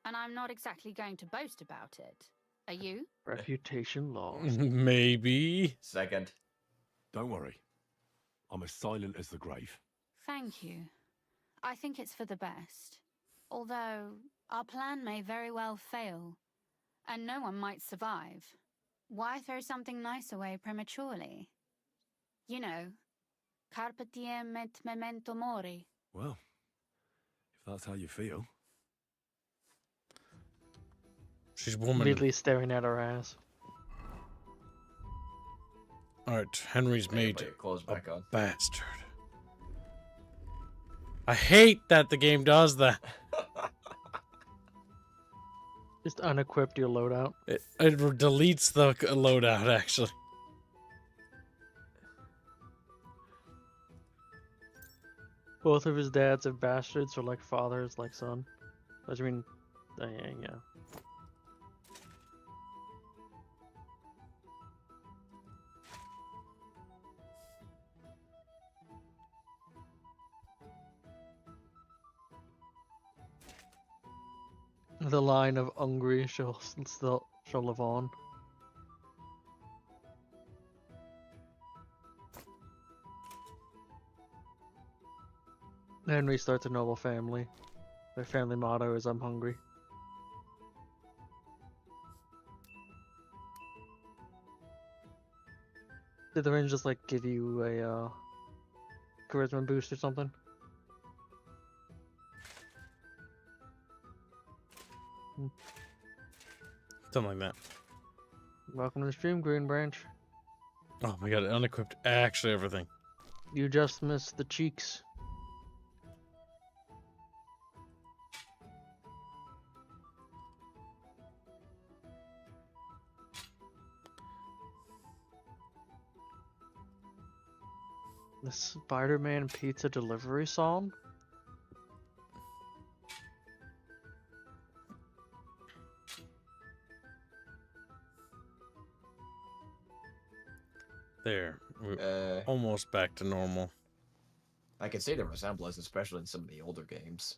And I'm not exactly going to boast about it. Are you? Reputation lost. Maybe. Second. Don't worry. I'm as silent as the grave. Thank you. I think it's for the best. Although, our plan may very well fail. And no one might survive. Why throw something nice away prematurely? You know, carpe diem et memento mori. Well, if that's how you feel. She's woman. Immediately staring at her ass. Alright, Henry's made Put your clothes back on. bastard. I hate that the game does that. Just unequipped your loadout. It deletes the loadout, actually. Both of his dads have bastards, or like fathers, like son. I mean, yeah. The line of hungry shall live on. Henry starts a noble family. Their family motto is "I'm hungry." Did the range just like give you a charisma boost or something. Something like that. Welcome to the stream, Green Branch. Oh my god, unequipped actually everything. You just missed the cheeks. The Spider-Man pizza delivery song? There. We're almost back to normal. I can see the resemblance, especially in some of the older games.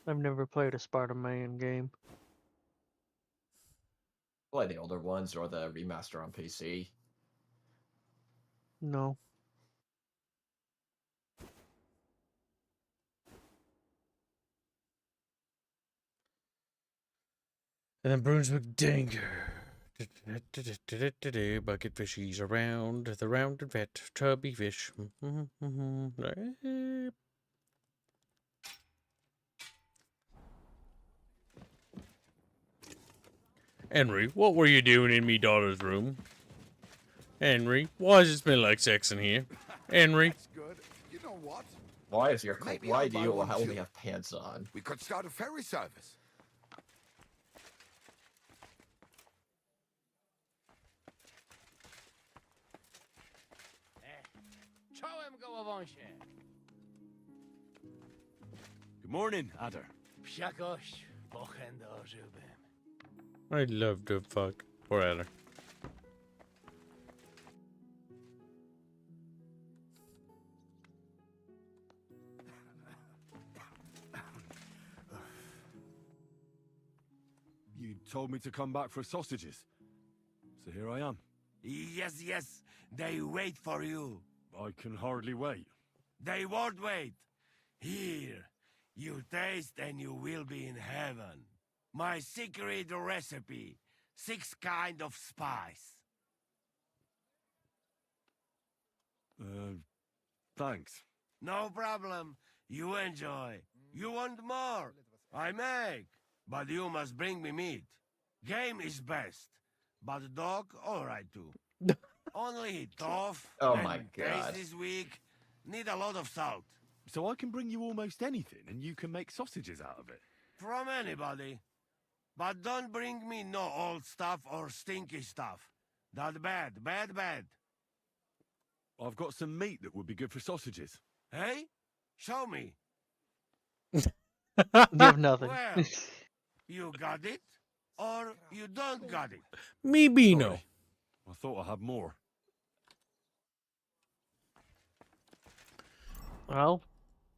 I've never played a Spider-Man game. Play the older ones or the remaster on PC. No. And then Brunswick Danger. Bucket fishies around the round and fat chubby fish. Henry, what were you doing in me daughter's room? Henry, why does it smell like sex in here? Henry. That's good. You know what? Why is your Maybe why I'll do buy you one only too. have pants on? We could start a ferry service. Czołem gołowąsie. Good morning, Adder. Psia kość, bochen dożyłbym. I'd love to fuck. Poor Adder. You told me to come back for sausages. So here I am. Yes, yes. They wait for you. I can hardly wait. They won't wait. Here. You taste and you will be in heaven. My secret recipe. 6 kind of spice. Thanks. No problem. You enjoy. You want more? I make. But you must bring me meat. Game is best. But dog, alright too. Only tough. Oh and my God. taste is weak. Need a lot of salt. So I can bring you almost anything and you can make sausages out of it? From anybody. But don't bring me no old stuff or stinky stuff. That bad, bad, bad. I've got some meat that would be good for sausages. Hey? Show me. You have nothing. Well, you got it? Or you don't got it? Me Bino. Sorry. I thought I had more. Well,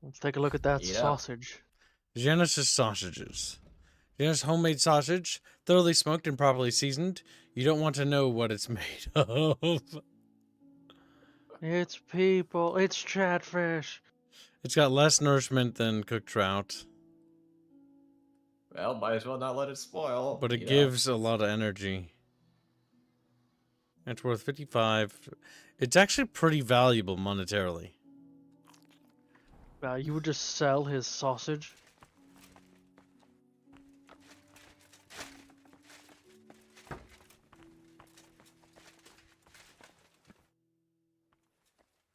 let's take a look at that Yeah. sausage. Genesis sausages. Genesis homemade sausage, thoroughly smoked and properly seasoned. You don't want to know what it's made of. It's people. It's chatfish. It's got less nourishment than cooked trout, Well, might as well not let it spoil. but it you know. gives a lot of energy. It's worth 55. It's actually pretty valuable monetarily. You would just sell his sausage?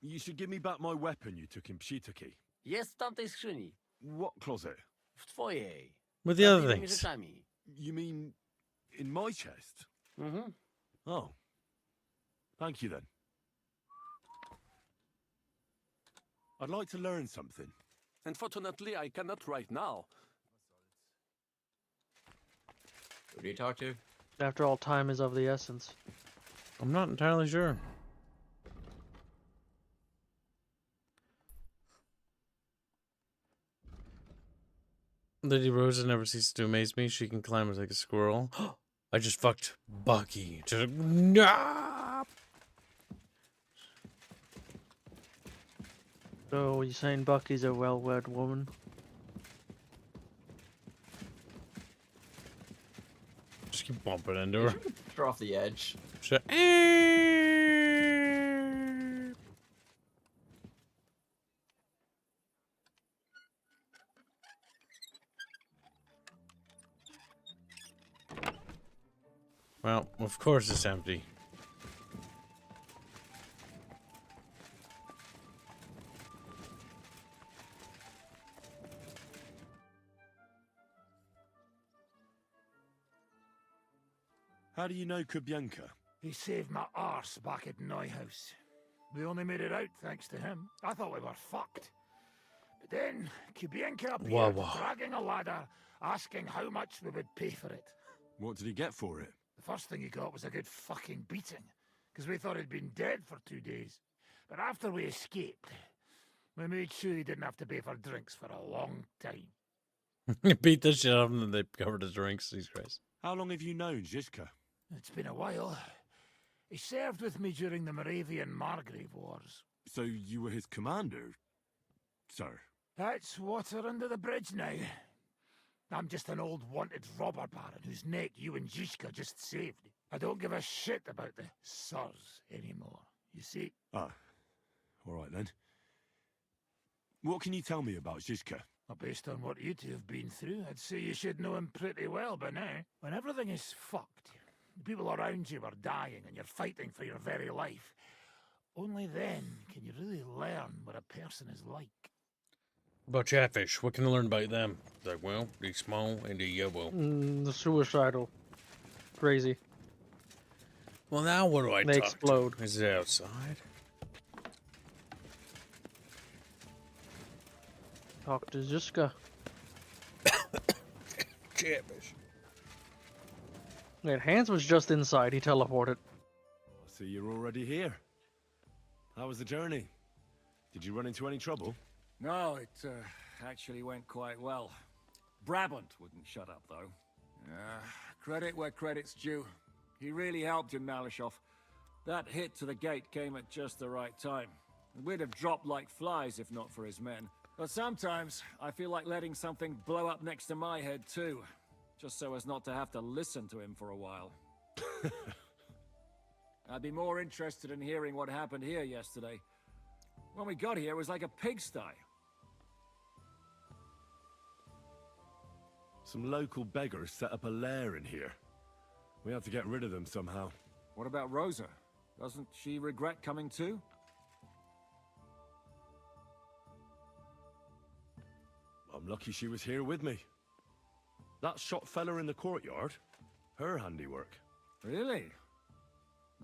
You should give me back my weapon you took in Pshitaki. Jest w tamtej skrzyni. What closet? W twojej. With the other Innymi things. rzeczami. You mean in my chest? Mhm. Oh. Thank you then. I'd like to learn something. Unfortunately, I cannot right now. Who do you talk to? After all, time is of the essence. I'm not entirely sure. Lady Rosa never ceases to amaze me. She can climb like a squirrel. I just fucked Bucky. Nah! So, you saying Bucky's a well-wed woman? Just keep bumping into her. Push her off the edge. So, well, of course it's empty. How do you know Kubyanka? He saved my arse back at Neuhaus. We only made it out thanks to him. I thought we were fucked. But then Kubyanka appeared, dragging a ladder, asking how much we would pay for it. What did he get for it? The first thing he got was a good fucking beating, because we thought he'd been dead for 2 days. But after we escaped, we made sure he didn't have to pay for drinks for a long time. Beat the shit out of him and they covered his drinks. Jesus Christ. How long have you known Zizka? It's been a while. He served with me during the Moravian-Margrave Wars. So you were his commander, sir? That's water under the bridge now. I'm just an old wanted robber baron whose neck you and Zizka just saved. I don't give a shit about the sirs anymore, you see? Ah, all right then. What can you tell me about Zizka? Well, based on what you two have been through, I'd say you should know him pretty well by now. When everything is fucked, the people around you are dying and you're fighting for your very life. Only then can you really learn what a person is like. About Chatfish, what can I learn about them? They're, well, they're small and they're yellow. The suicidal. Crazy. Well, now what do I They talk explode. To? Is it outside? Talk to Zizka. Chatfish. Wait, Hans was just inside. He teleported. I see you're already here. How was the journey? Did you run into any trouble? No, it actually went quite well. Brabant wouldn't shut up, though. Credit where credit's due. He really helped in Malishov. That hit to the gate came at just the right time. We'd have dropped like flies if not for his men. But sometimes I feel like letting something blow up next to my head too, just so as not to have to listen to him for a while. I'd be more interested in hearing what happened here yesterday. When we got here, it was like a pigsty. Some local beggars set up a lair in here. We have to get rid of them somehow. What about Rosa? Doesn't she regret coming too? I'm lucky she was here with me. That shot fella in the courtyard, her handiwork. Really?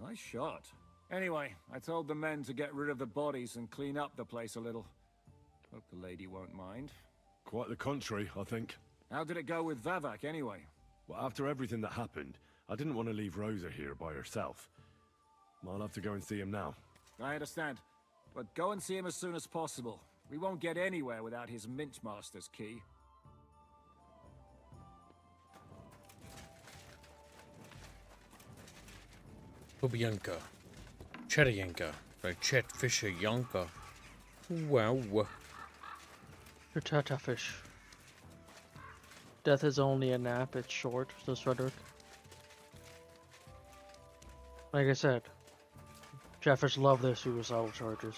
Nice shot. Anyway, I told the men to get rid of the bodies and clean up the place a little. Hope the lady won't mind. Quite the contrary, I think. How did it go with Vavak anyway? Well, after everything that happened, I didn't want to leave Rosa here by herself. I'll have to go and see him now. I understand. But go and see him as soon as possible. We won't get anywhere without his Mintmaster's key. Kubyanka. Chetayanka. By Chet Fisher Yanka. Wow. Chatfish. Death is only a nap, it's short, says Frederick. Like I said, Chatfish love their suicidal charges.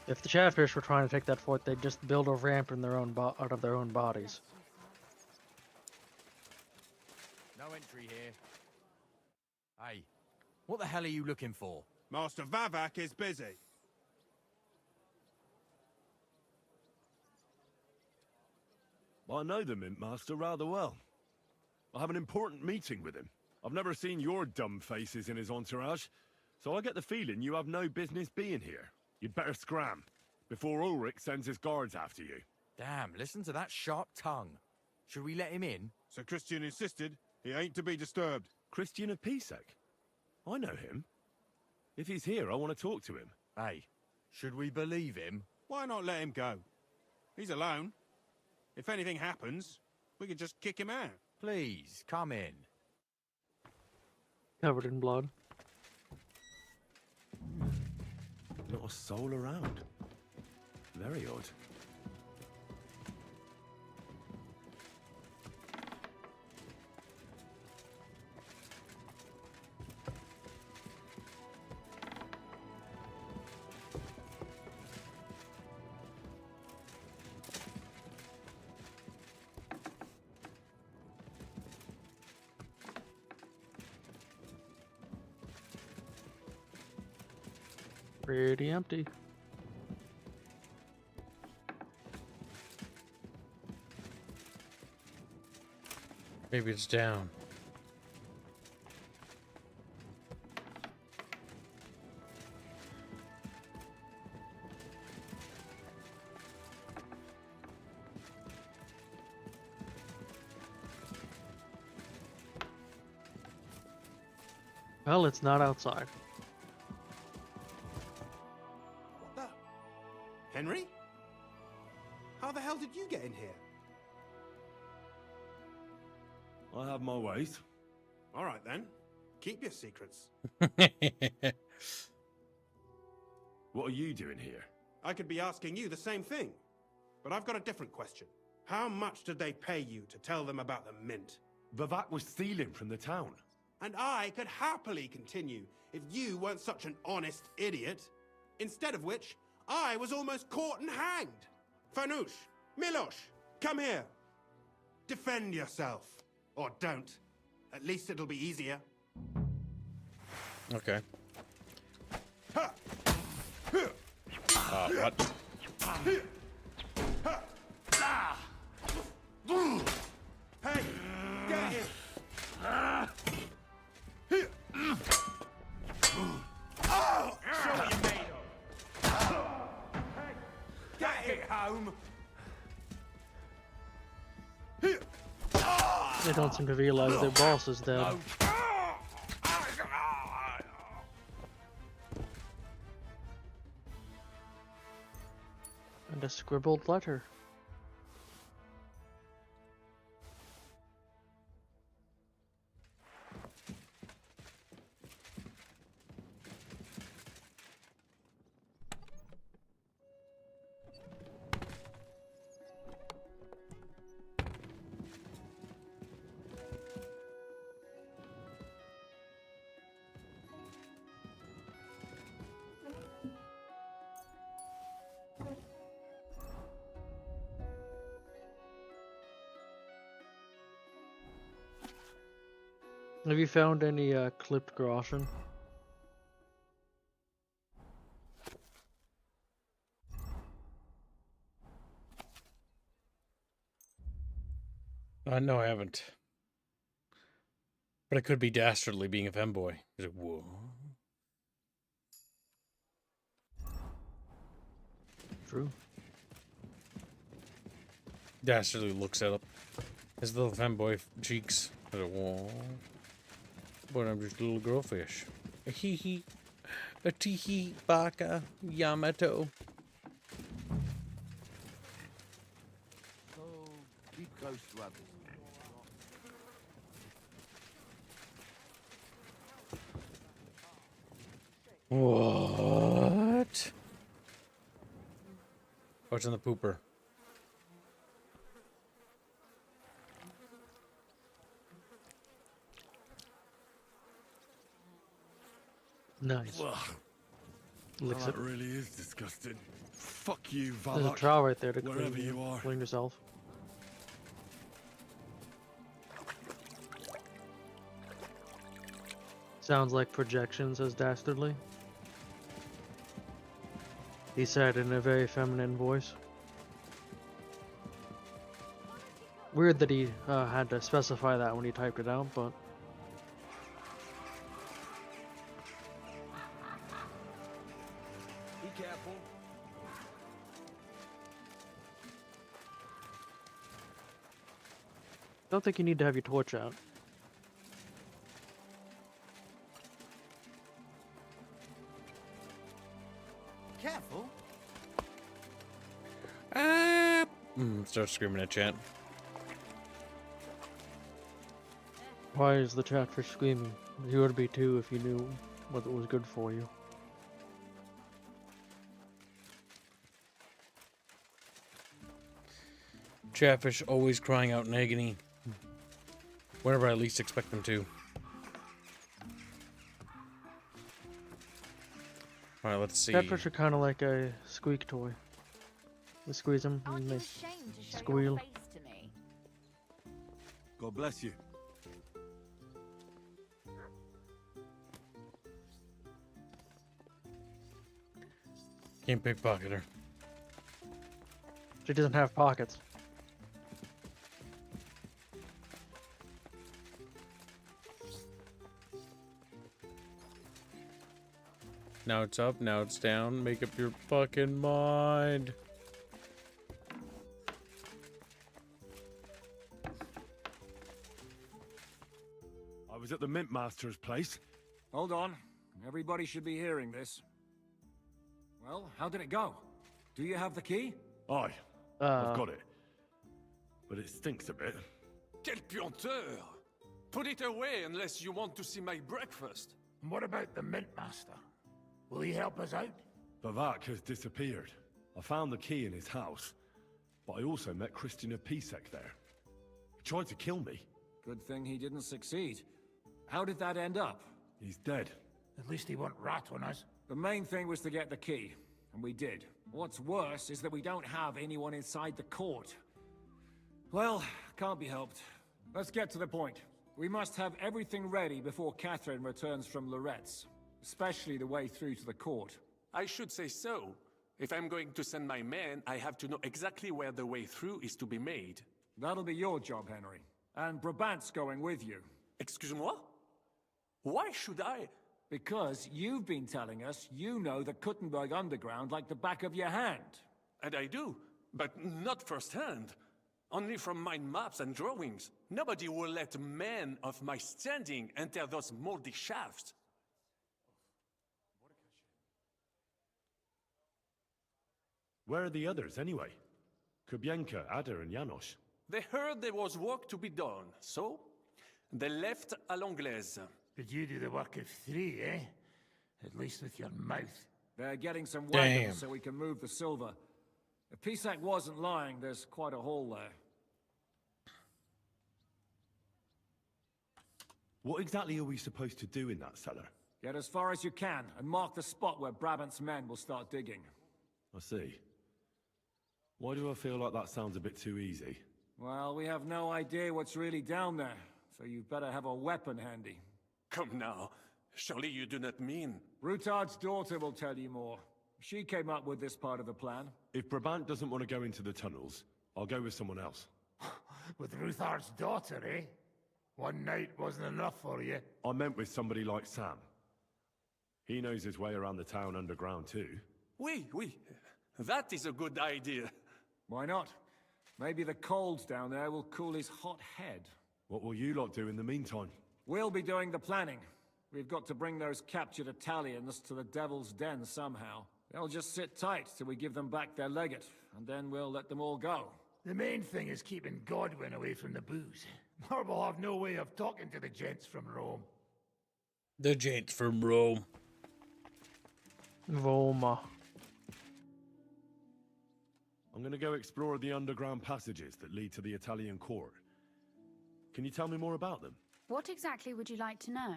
If the Chatfish were trying to take that fort, they'd just build a ramp in their own out of their own bodies. No entry here. Hey, what the hell are you looking for? Master Vavak is busy. I know the Mint Master rather well. I have an important meeting with him. I've never seen your dumb faces in his entourage, so I get the feeling you have no business being here. You'd better scram, before Ulrich sends his guards after you. Damn, listen to that sharp tongue. Should we let him in? Sir Christian insisted. He ain't to be disturbed. Christian of Pisek? I know him. If he's here, I want to talk to him. Hey, should we believe him? Why not let him go? He's alone. If anything happens, we can just kick him out. Please, come in. Covered in blood. Not a soul around. Very odd. Pretty empty. Maybe it's down. Well, it's not outside. What the? Henry? How the hell did you get in here? I have my ways. All right then. Keep your secrets. What are you doing here? I could be asking you the same thing. But I've got a different question. How much did they pay you to tell them about the mint? Vivek was stealing from the town. And I could happily continue if you weren't such an honest idiot. Instead of which, I was almost caught and hanged. Fanush, Milosh, come here. Defend yourself. Or don't. At least it'll be easier. Okay. What? Hey, get him! Oh, show what you're made of. Hey, get it home. They don't seem to realize their boss is dead. And a scribbled letter. Have you found any clipped groschen? No, I haven't. But it could be dastardly being a femboy. He's like, whoa. True. Dastardly looks at his little femboy cheeks. He's like, whoa. But I'm just a little girlfish. A hee hee. A tee hee baka Yamato. So, keep close to others. What? What's in the pooper? Nice. Licks That it. really is disgusting. Fuck you, There's a Valak. trowel right there to Wherever you are. clean yourself. Sounds like projection, says Dastardly. He said in a very feminine voice. Weird that he had to specify that when he typed it out, but... Be careful. Don't think you need to have your torch out. Careful. Start screaming at chat. Why is the chatfish screaming? You would be too if you knew what was good for you. Chatfish always crying out in agony. Whenever I least expect them to. Alright, let's see. Catfish are kind of like a squeak toy. You squeeze them and they squeal. God bless you. Can't pickpocket her. She doesn't have pockets. Now it's up, now it's down. Make up your fucking mind. I was at the Mint Master's place. Hold on. Everybody should be hearing this. Well, how did it go? Do you have the key? Aye. I've got it. But it stinks a bit. Quel puanteur! Put it away unless you want to see my breakfast. And what about the Mint Master? Will he help us out? Bavak has disappeared. I found the key in his house, but I also met Christina Pisek there. He tried to kill me. Good thing he didn't succeed. How did that end up? He's dead. At least he won't rat on us. The main thing was to get the key, and we did. What's worse is that we don't have anyone inside the court. Well, can't be helped. Let's get to the point. We must have everything ready before Catherine returns from Lorette's, especially the way through to the court. I should say so. If I'm going to send my men, I have to know exactly where the way through is to be made. That'll be your job, Henry. And Brabant's going with you. Excuse-moi? Why should I? Because you've been telling us you know the Kuttenberg Underground like the back of your hand. And I do, but not firsthand. Only from mind maps and drawings. Nobody will let men of my standing enter those moldy shafts. Where are the others, anyway? Kubienka, Ada, and Janos. They heard there was work to be done, so they left à l'anglaise. Did you do the work of 3, eh? At least with your mouth. They're getting some wagons so we can move the silver. If Pisak wasn't lying, there's quite a hole there. What exactly are we supposed to do in that cellar? Get as far as you can, and mark the spot where Brabant's men will start digging. I see. Why do I feel like that sounds a bit too easy? Well, we have no idea what's really down there, so you'd better have a weapon handy. Come now. Surely you do not mean... Rutard's daughter will tell you more. She came up with this part of the plan. If Brabant doesn't want to go into the tunnels, I'll go with someone else. With Rutard's daughter, eh? One night wasn't enough for you. I meant with somebody like Sam. He knows his way around the town underground too. Oui. That is a good idea. Why not? Maybe the cold down there will cool his hot head. What will you lot do in the meantime? We'll be doing the planning. We've got to bring those captured Italians to the Devil's Den somehow. They'll just sit tight till we give them back their legate, and then we'll let them all go. The main thing is keeping Godwin away from the booze. Marble have no way of talking to the gents from Rome. The gents from Rome. Roma. I'm gonna go explore the underground passages that lead to the Italian court. Can you tell me more about them? What exactly would you like to know?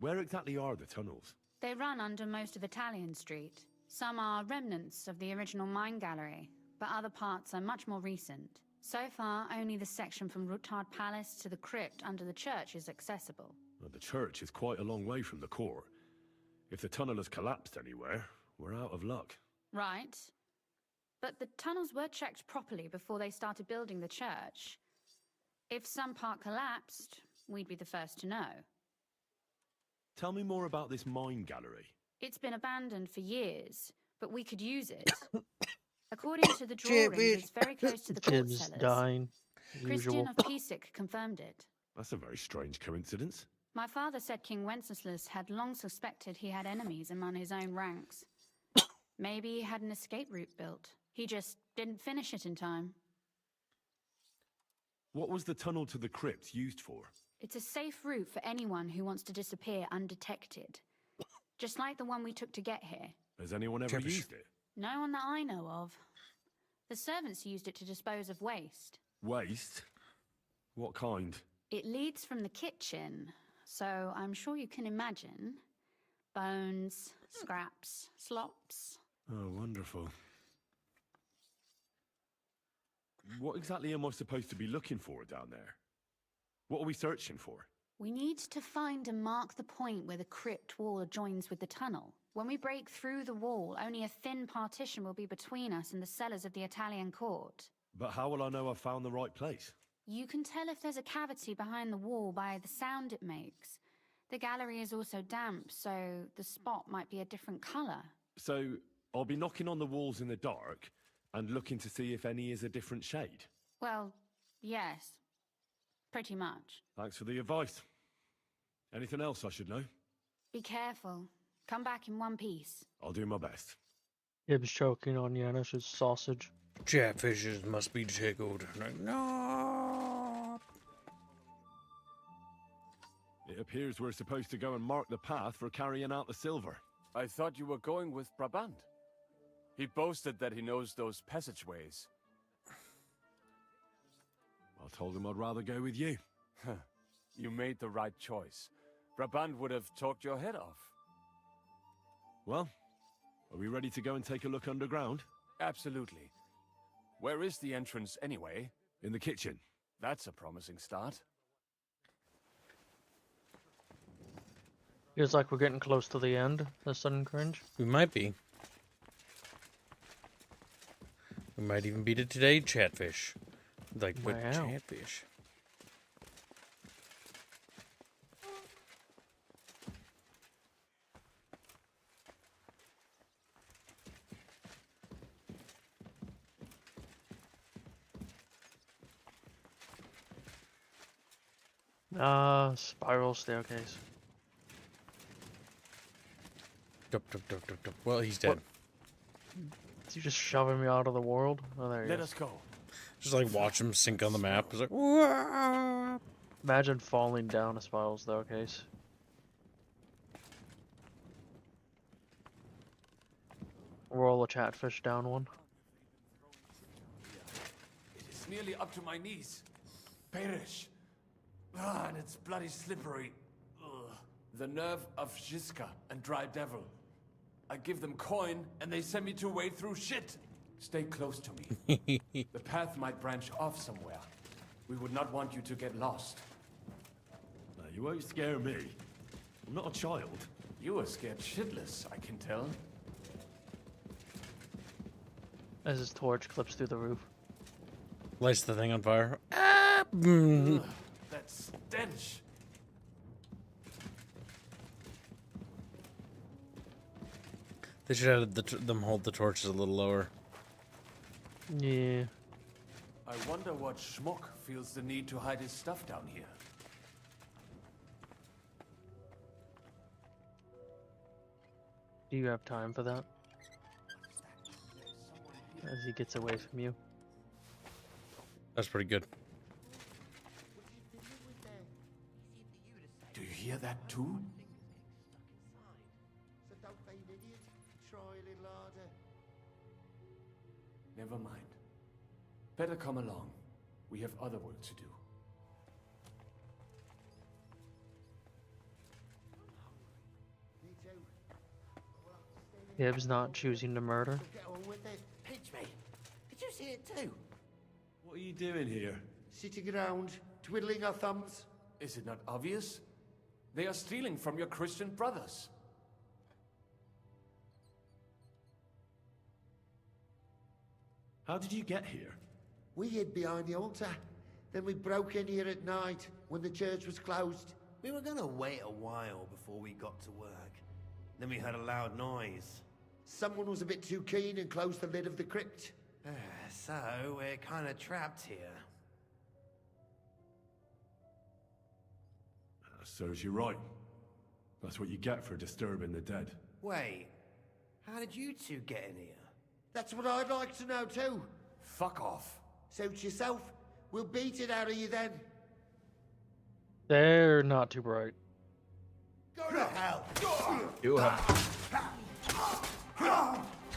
Where exactly are the tunnels? They run under most of Italian Street. Some are remnants of the original mine gallery, but other parts are much more recent. So far, only the section from Rutard Palace to the crypt under the church is accessible. Well, the church is quite a long way from the court. If the tunnel has collapsed anywhere, we're out of luck. Right. But the tunnels were checked properly before they started building the church. If some part collapsed, we'd be the first to know. Tell me more about this mine gallery. It's been abandoned for years, but we could use it. According to the drawings, it's very close to the court Jib's cellars. dying. Christian of Pisek confirmed it. That's a very strange coincidence. My father said King Wenceslas had long suspected he had enemies among his own ranks. Maybe he had an escape route built. He just didn't finish it in time. What was the tunnel to the crypt used for? It's a safe route for anyone who wants to disappear undetected. Just like the one we took to get here. Has anyone ever used it? No one that I know of. The servants used it to dispose of waste. Waste? What kind? It leads from the kitchen, so I'm sure you can imagine. Bones, scraps, slops. Oh, wonderful. What exactly am I supposed to be looking for down there? What are we searching for? We need to find and mark the point where the crypt wall joins with the tunnel. When we break through the wall, only a thin partition will be between us and the cellars of the Italian court. But how will I know I've found the right place? You can tell if there's a cavity behind the wall by the sound it makes. The gallery is also damp, so the spot might be a different color. So, I'll be knocking on the walls in the dark and looking to see if any is a different shade. Well, yes. Pretty much. Thanks for the advice. Anything else I should know? Be careful. Come back in one piece. I'll do my best. Gibbs choking on Janish's sausage. Chatfishes must be tickled. No. It appears we're supposed to go and mark the path for carrying out the silver. I thought you were going with Brabant. He boasted that he knows those passageways. I told him I'd rather go with you. You made the right choice. Brabant would have talked your head off. Well, are we ready to go and take a look underground? Absolutely. Where is the entrance anyway? In the kitchen. That's a promising start. Feels like we're getting close to the end. The sudden cringe. We might be. We might even beat it today, Chatfish. Like with Wow. Chatfish. Spiral staircase. Dup, dup, dup, dup, dup. Well, he's dead. Is he just shoving me out of the world? Oh, there he Let is. us go. Just like watch him sink on the map. It's like, "Wah!" Imagine falling down a spiral staircase. Roll a chatfish down one. It is nearly up to my knees. Perish. Ah, and it's bloody slippery. Ugh. The nerve of Jiska and Dry Devil. I give them coin, and they send me to wade through shit. Stay close to me. The path might branch off somewhere. We would not want you to get lost. No, you won't scare me. I'm not a child. You are scared shitless, I can tell. As his torch clips through the roof. Lights the thing on fire. Ah! Mm. Ugh, that stench. They should have them hold the torches a little lower. Yeah. I wonder what schmuck feels the need to hide his stuff down here. Do you have time for that? As he gets away from you. That's pretty good. Do you hear that too? Never mind. Better come along. We have other work to do. Gibbs not choosing to murder. Get on with it. Pinch me. Did you see it too? What are you doing here? Sitting around, twiddling our thumbs. Is it not obvious? They are stealing from your Christian brothers. How did you get here? We hid behind the altar. Then we broke in here at night when the church was closed. We were gonna wait a while before we got to work. Then we heard a loud noise. Someone was a bit too keen and closed the lid of the crypt. So, we're kinda trapped here. That serves you right. That's what you get for disturbing the dead. Wait, how did you two get in here? That's what I'd like to know too. Fuck off. Suit yourself. We'll beat it out of you then. They're not too bright. Go to hell. Do have.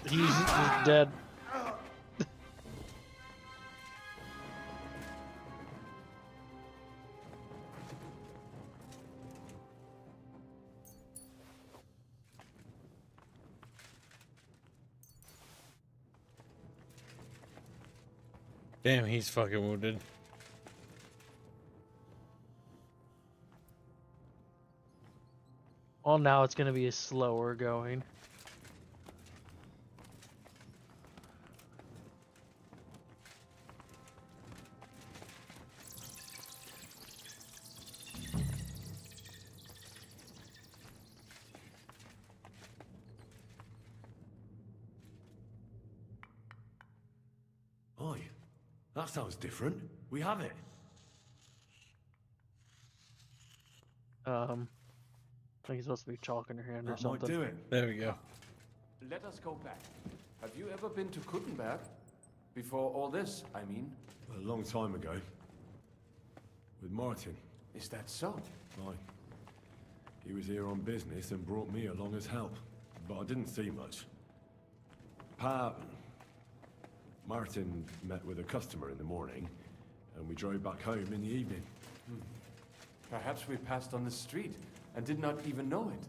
He's dead. Damn, he's fucking wounded. Well, now it's gonna be slower going. That sounds different. We have it. I think he's supposed to be chalking her hand or That might something. do it. There we go. Let us go back. Have you ever been to Kuttenberg? Before all this, I mean. A long time ago. With Martin. Is that so? Aye. He was here on business and brought me along as help. But I didn't see much. Martin met with a customer in the morning, and we drove back home in the evening. Perhaps we passed on the street and did not even know it.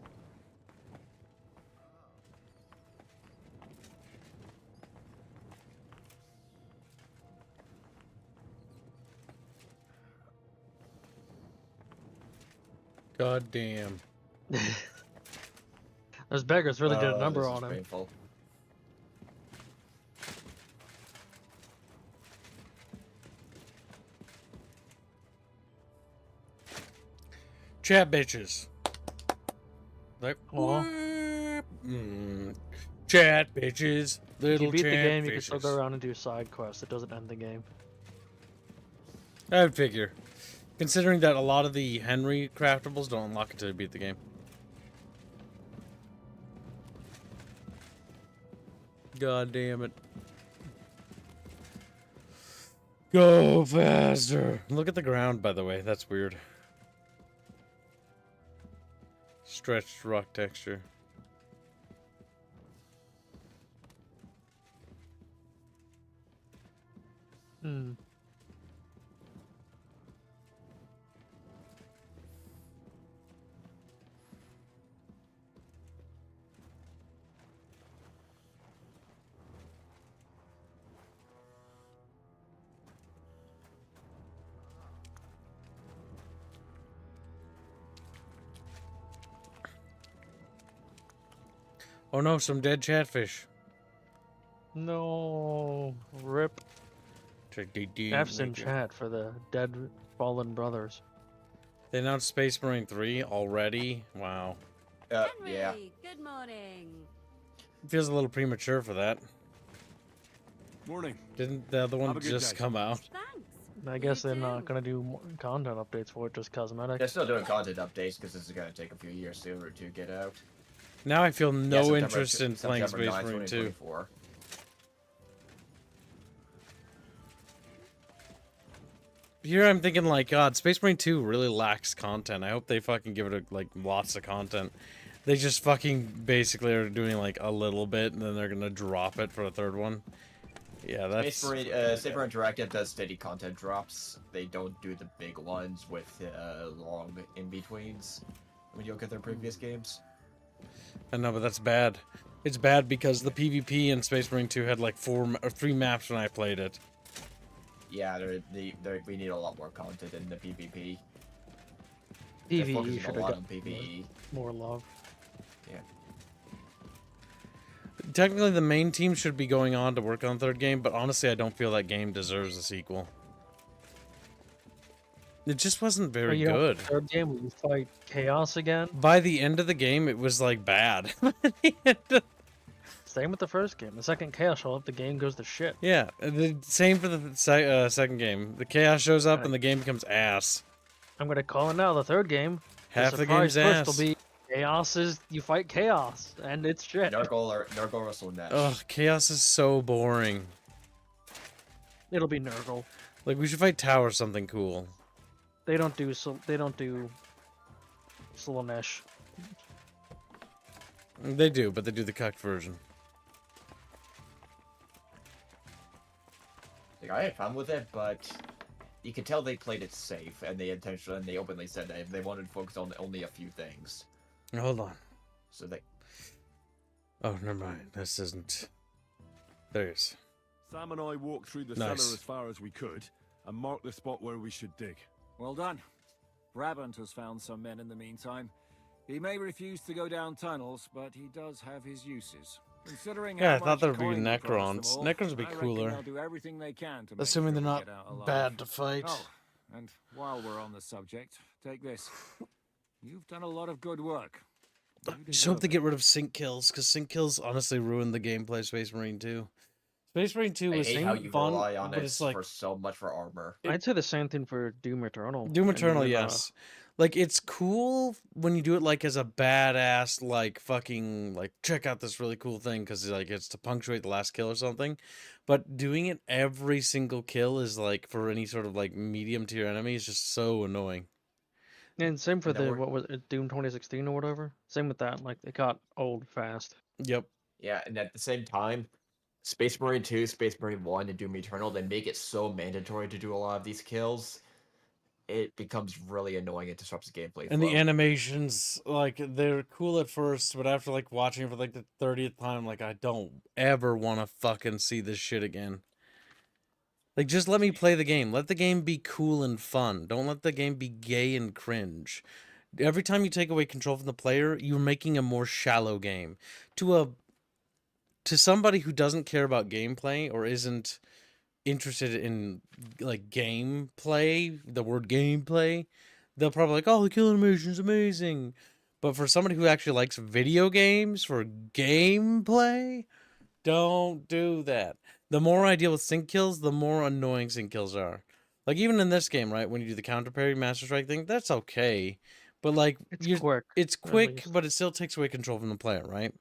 God damn. Those beggars really did a number this is on him. painful. Chat bitches. Like, Aw. Chat bitches. If Little you beat the chat game, you can fishes. still go around and do side quests. It doesn't end the game. I would figure. Considering that a lot of the Henry craftables don't unlock until you beat the game. God damn it. Go faster. Look at the ground, by the way. That's weird. Stretched rock texture. Hmm. Oh no, some dead chatfish. No. Rip. F's in chat for the dead fallen brothers. They announced Space Marine 3 already? Wow. Yeah. Good morning. Feels a little premature for that. Morning. Didn't the other one Have a good just day. come out? I guess they're not gonna do more content updates for it, just cosmetic. They're still doing content updates because this is going to take a few years sooner to get out. Now I feel no September interest in playing September Space 9th, Marine 2. 2024. Here I'm thinking like, God, Space Marine 2 really lacks content. I hope they fucking give it like lots of content. They just fucking basically are doing like a little bit and then they're gonna drop it for a third one. Yeah, that's... Space Marine Interactive does steady content drops. They don't do the big ones with long in-betweens when you look at their previous games. I know, but that's bad. It's bad because the PvP in Space Marine 2 had like 3 maps when I played it. Yeah, we need a lot more content in the PvP. PvE should a lot have on got PvE. more love. Yeah. Technically, the main team should be going on to work on third game, but honestly, I don't feel that game deserves a sequel. It just wasn't very good. Third game, we fight Chaos again. By the end of the game, it was like bad. Same with the first game. The second Chaos show up, the game goes to shit. Yeah, the same for the second game. The Chaos shows up and the game becomes ass. I'm gonna call it now. The third game, Half the surprise game's twist ass. will be Chaos is you fight Chaos, and it's shit. Nurgle Russell Nash. Ugh, Chaos is so boring. It'll be Nurgle. Like, we should fight Tau or something cool. They don't do Slaanesh. They do, but they do the cuck version. Like, I had fun with it, but you could tell they played it safe, and they openly said that they wanted to focus on only a few things. Hold on. So they... Oh, never mind. This isn't... There it is. Sam and I walked through the Nice. cellar as far as we could, and marked the spot where we should dig. Well done. Brabant has found some men in the meantime. He may refuse to go down tunnels, but he does have his uses. Considering Yeah, how I thought much there would be coin he costs them Necrons. all, Necrons would be I reckon cooler. they'll do everything they can to make Assuming sure they're we not get out alive. bad to fight. Oh, and while we're on the subject, take this. You've done a lot of good work. You Just hope deserve they it. get rid of sync kills, because sync kills honestly ruined the gameplay of Space Marine 2. Space Marine 2 I was hate how you fun, rely on but it it's like for so much for armor. I'd say the same thing for Doom Eternal. Doom and Eternal, even, yes. Like, it's cool when you do it, like, as a badass, like, fucking, like, check out this really cool thing, because, like, it's to punctuate the last kill or something. But doing it every single kill is, like, for any sort of, like, medium-tier enemy is just so annoying. And same for what was it, Doom 2016 or whatever? Same with that, like, it got old fast. Yep. Yeah, and at the same time, Space Marine 2, Space Marine 1, and Doom Eternal, they make it so mandatory to do a lot of these kills. It becomes really annoying. It disrupts the gameplay And flow. the animations, like, they're cool at first, but after, like, watching it for, like, the 30th time, like, I don't ever want to fucking see this shit again. Like, just let me play the game. Let the game be cool and fun. Don't let the game be gay and cringe. Every time you take away control from the player, you're making a more shallow game. To somebody who doesn't care about gameplay or isn't interested in, like, gameplay, the word gameplay, they'll probably like, oh, the kill animation is amazing. But for somebody who actually likes video games for gameplay, don't do that. The more I deal with sync kills, the more annoying sync kills are. Like, even in this game, right, when you do the counter parry master strike thing, that's okay. But, like, it's quick, but it still takes away control from the player, right?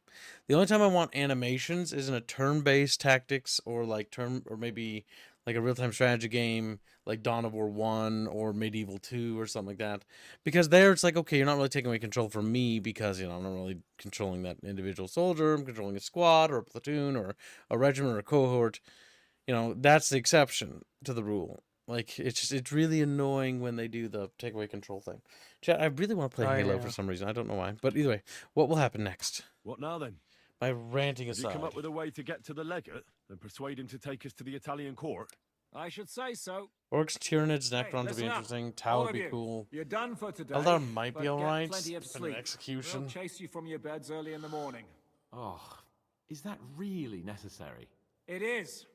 The only time I want animations is in a turn-based tactics or, like, or maybe, like, a real-time strategy game, like Dawn of War 1 or Medieval 2 or something like that. Because there, it's like, okay, you're not really taking away control from me because, you know, I'm not really controlling that individual soldier. I'm controlling a squad or a platoon or a regiment or a cohort. You know, that's the exception to the rule. Like, it's really annoying when they do the take away control thing. Chat, I really want to play Halo for some reason. I don't know why. But either way, what will happen next? What now then? My ranting Have aside. you come up with a way to get to the legate and persuade him to take us to the Italian court? I should say so. Orcs, Tyranids, Necrons would be listen up, interesting. Tau all would of be you. cool. You're done for today. Eldar might be but alright. Get plenty of But sleep. an execution. We'll chase you from your beds early in the morning. Oh, is that really necessary? It is.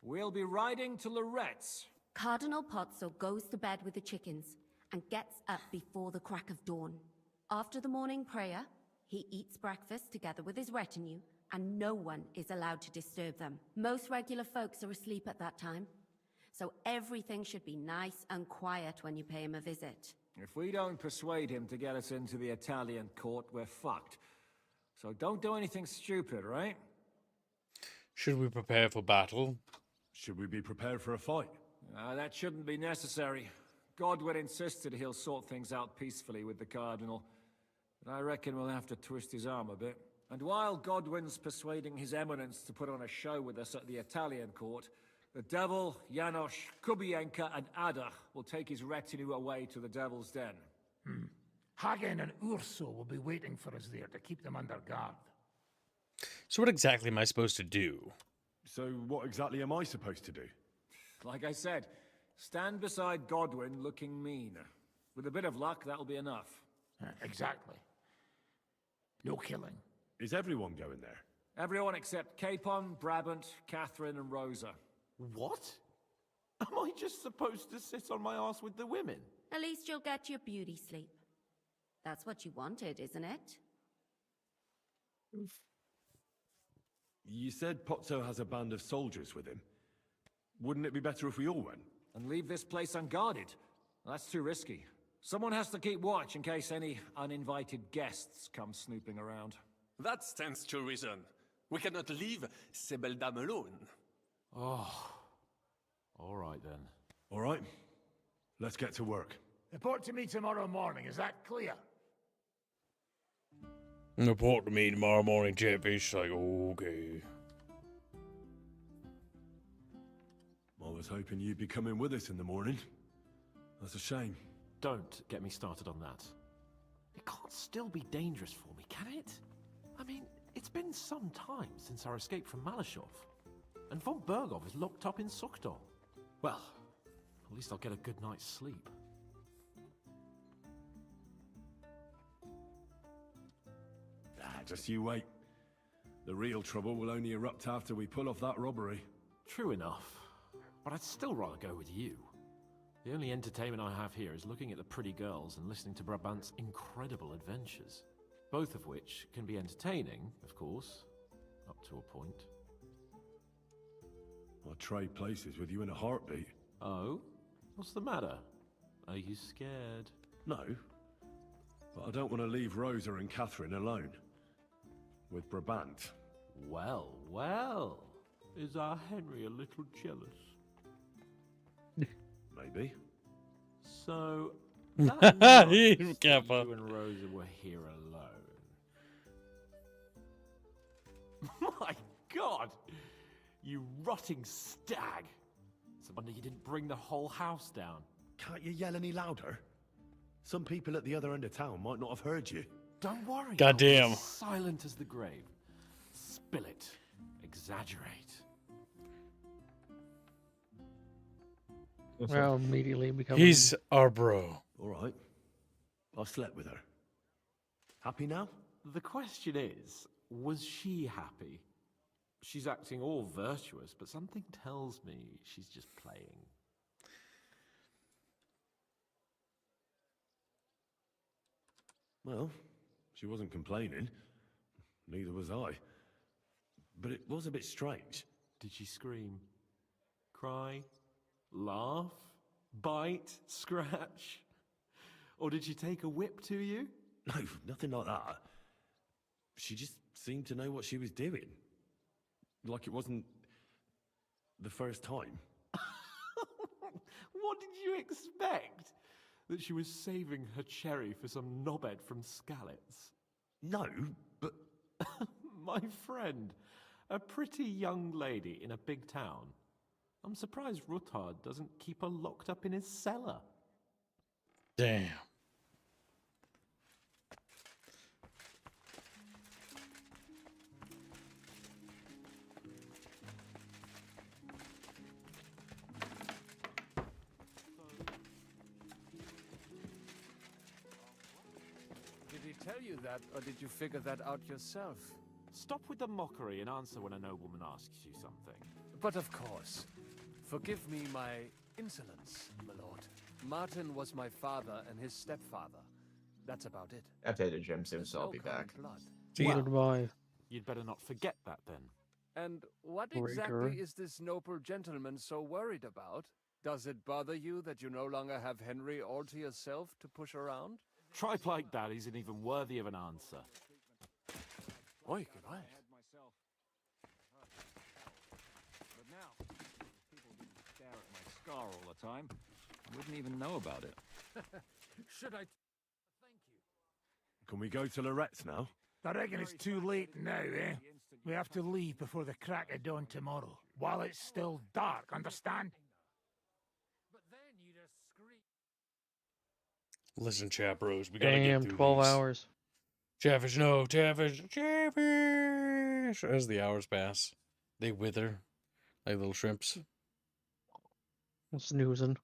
We'll be riding to Lorette's. Cardinal Pozzo goes to bed with the chickens and gets up before the crack of dawn. After the morning prayer, he eats breakfast together with his retinue, and no one is allowed to disturb them. Most regular folks are asleep at that time, so everything should be nice and quiet when you pay him a visit. If we don't persuade him to get us into the Italian court, we're fucked. So don't do anything stupid, right? Should we prepare for battle? Should we be prepared for a fight? That shouldn't be necessary. Godwin insisted he'll sort things out peacefully with the Cardinal. But I reckon we'll have to twist his arm a bit. And while Godwin's persuading His Eminence to put on a show with us at the Italian court, the Devil, Janosch, Kubienka, and Ada will take his retinue away to the Devil's Den. Hagen and Urso will be waiting for us there to keep them under guard. So what exactly am I supposed to do? So what exactly am I supposed to do? Like I said, stand beside Godwin looking mean. With a bit of luck, that'll be enough. Exactly. No killing. Is everyone going there? Everyone except Capon, Brabant, Catherine, and Rosa. What? Am I just supposed to sit on my ass with the women? At least you'll get your beauty sleep. That's what you wanted, isn't it? You said Pozzo has a band of soldiers with him. Wouldn't it be better if we all went? And leave this place unguarded? That's too risky. Someone has to keep watch in case any uninvited guests come snooping around. That stands to reason. We cannot leave ces belles dames alone. Oh. All right then. All right. Let's get to work. Report to me tomorrow morning, is that clear? Report to me tomorrow morning, Chatfish. Like, okay. I was hoping you'd be coming with us in the morning. That's a shame. Don't get me started on that. It can't still be dangerous for me, can it? I mean, it's been some time since our escape from Malashov. And von Bergov is locked up in Sukdol. Well, at least I'll get a good night's sleep. Just you wait. The real trouble will only erupt after we pull off that robbery. True enough. But I'd still rather go with you. The only entertainment I have here is looking at the pretty girls and listening to Brabant's incredible adventures. Both of which can be entertaining, of course, up to a point. I'd trade places with you in a heartbeat. Oh? What's the matter? Are you scared? No. But I don't want to leave Rosa and Catherine alone. With Brabant. Well, well. Is our Henry a little jealous? Maybe. So, that night He's that Kappa. you and Rosa were here alone. My God! You rotting stag! It's a wonder you didn't bring the whole house down. Can't you yell any louder? Some people at the other end of town might not have heard you. Don't worry. Goddamn. I'll be as silent as the grave. Spill it. Exaggerate. Well, immediately becomes. He's our bro. All right. I slept with her. Happy now? The question is, was she happy? She's acting all virtuous, but something tells me she's just playing. Well, she wasn't complaining. Neither was I. But it was a bit strange. Did she scream? Cry? Laugh? Bite? Scratch? Or did she take a whip to you? No, nothing like that. She just seemed to know what she was doing. Like it wasn't the first time. What did you expect? That she was saving her cherry for some knobhead from Skalitz? No, but... My friend, a pretty young lady in a big town. I'm surprised Ruthard doesn't keep her locked up in his cellar. Damn. Did he tell you that, or did you figure that out yourself? Stop with the mockery and answer when a nobleman asks you something. But of course. Forgive me my insolence, my lord. Martin was my father and his stepfather. That's about it. I have to hit the gym soon, so I'll be common back. blood. See you goodbye. You'd better not forget that then. And what Traitor. exactly is this noble gentleman so worried about? Does it bother you that you no longer have Henry all to yourself to push around? Tripe like that isn't even worthy of an answer. Oi, good eye. But now, if people didn't stare at my scar all the time, I wouldn't even know about it. Should I? Can we go to Lorette's now? I reckon it's too late now, eh? We have to leave before the crack of dawn tomorrow, while it's still dark, understand? But then you just scream. Listen, chat bros, we gotta Damn, get through 12 these. hours. Chaffish, no, Chaffish, Chaffish. As the hours pass, they wither like little shrimps. Snoozing.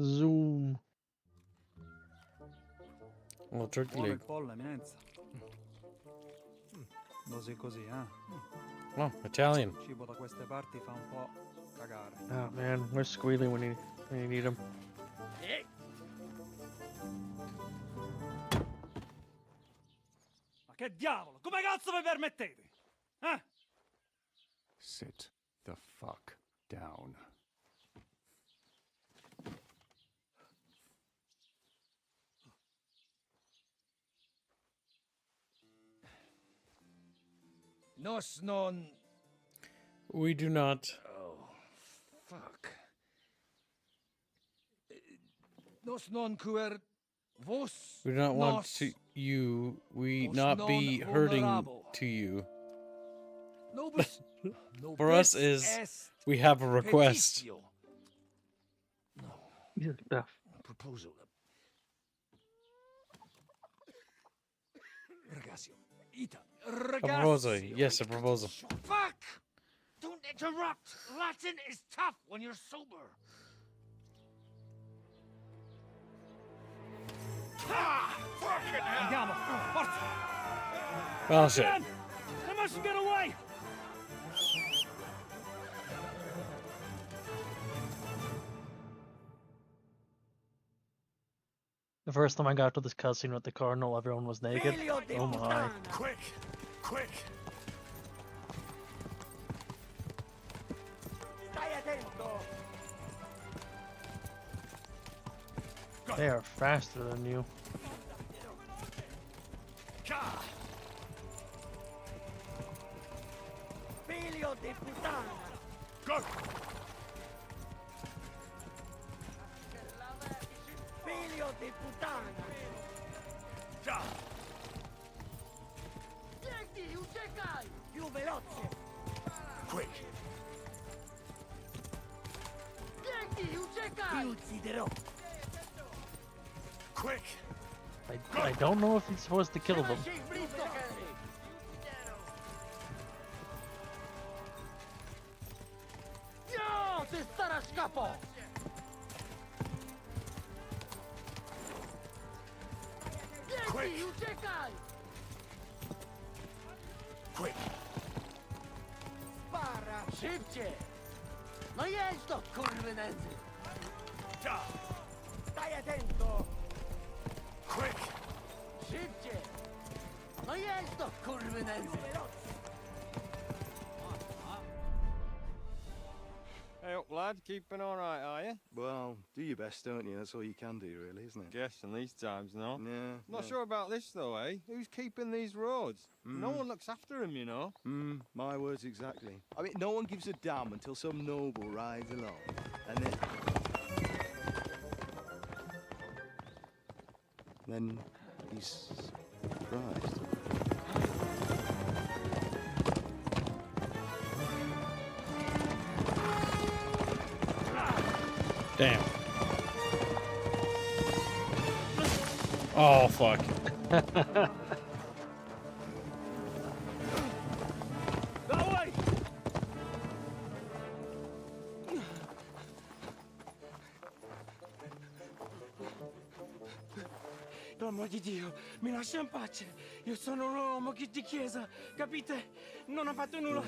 Zoom. Oh, turkey Buono il leg. pollo, eminenza. Così così, eh? Oh, Italian. Il cibo da queste parti fa un po' cagare. Oh man, where's Squealy when you need him? Ma che diavolo? Come cazzo vi permettete? Eh? Sit the fuck down. Nos non. We do not. Oh, fuck. Nos non cuer vos. We do not want nos to you. We Nos not be non hurting vulnerable. to you. Nobis. For us nobis is est we have a request. petitio. Yeah. Proposal. Ragazio. Ita. A proposal. Yes, a proposal. Fuck! Don't interrupt! Latin is tough when you're sober. Ah! Fucking hell! Andiamo, forza! Well, shit. Man, I must get away! The first time I got to this cutscene with the cardinal, everyone was naked. Oh my. Quick! Quick! They are faster than you. Figlio di puttana! Go! Figlio di puttana! Tienti, uciekaj! Più veloce! Quick! Tienti, uciekaj! Ti ucciderò! Quick! I don't know if he's supposed to kill them. Io si starà a scapo! Tienti, uciekaj! Quick! Spara! Szybciej! No jedź do kurwy nędzy! Staj attento! Quick! Szybciej! No jedź do kurwy nędzy! Hey up, lad. Keeping all right, are you? Well, do your best, don't you? That's all you can do, really, isn't it? Guess in these times, no. Yeah. Not sure about this, though, eh? Who's keeping these roads? No one looks after them, you know. My words exactly. I mean, no one gives a damn until some noble rides along. And then he's surprised. Damn. Oh, fuck. That way! Per amor di Dio, mi lascia in pace. Io sono un uomo di chiesa, capite? Non ho fatto nulla.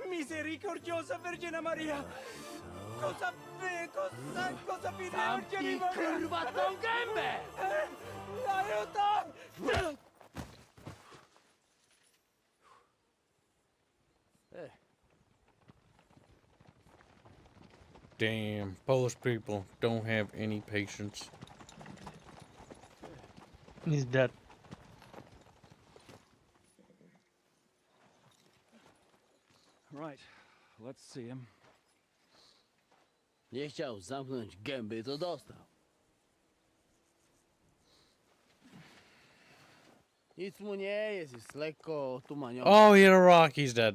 Misericordiosa Vergine Maria! Cosa pide Vergine Maria? Curva con gambe! Aiuto! Damn, Polish people don't have any patience. He's dead. Right, let's see him. Nie chciał zamknąć gęby, to dostał. Nic mu nie jest lekko otumaniony. Oh, he hit a rock, he's dead.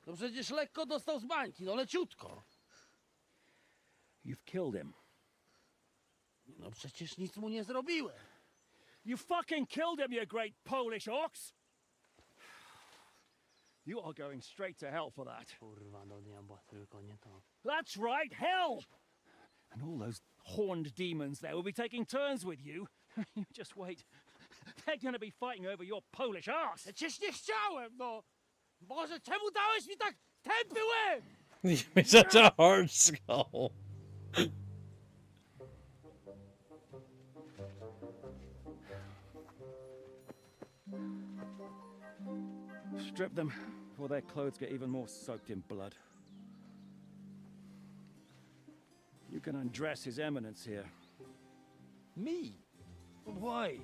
No przecież lekko dostał z bańki, no leciutko. You've killed him. No przecież nic mu nie zrobiłem. You fucking killed him, you great Polish ox! You are going straight to hell for that. Kurwa, do diabła, tylko nie to. That's right, hell! And all those horned demons there will be taking turns with you. You just wait. They're gonna be fighting over your Polish ass. Przecież nie chciałem, no! Boże, czemu dałeś mi tak tępy łeb? You're such a hard skull. Strip them before their clothes get even more soaked in blood. You can undress His Eminence here. Me? But why?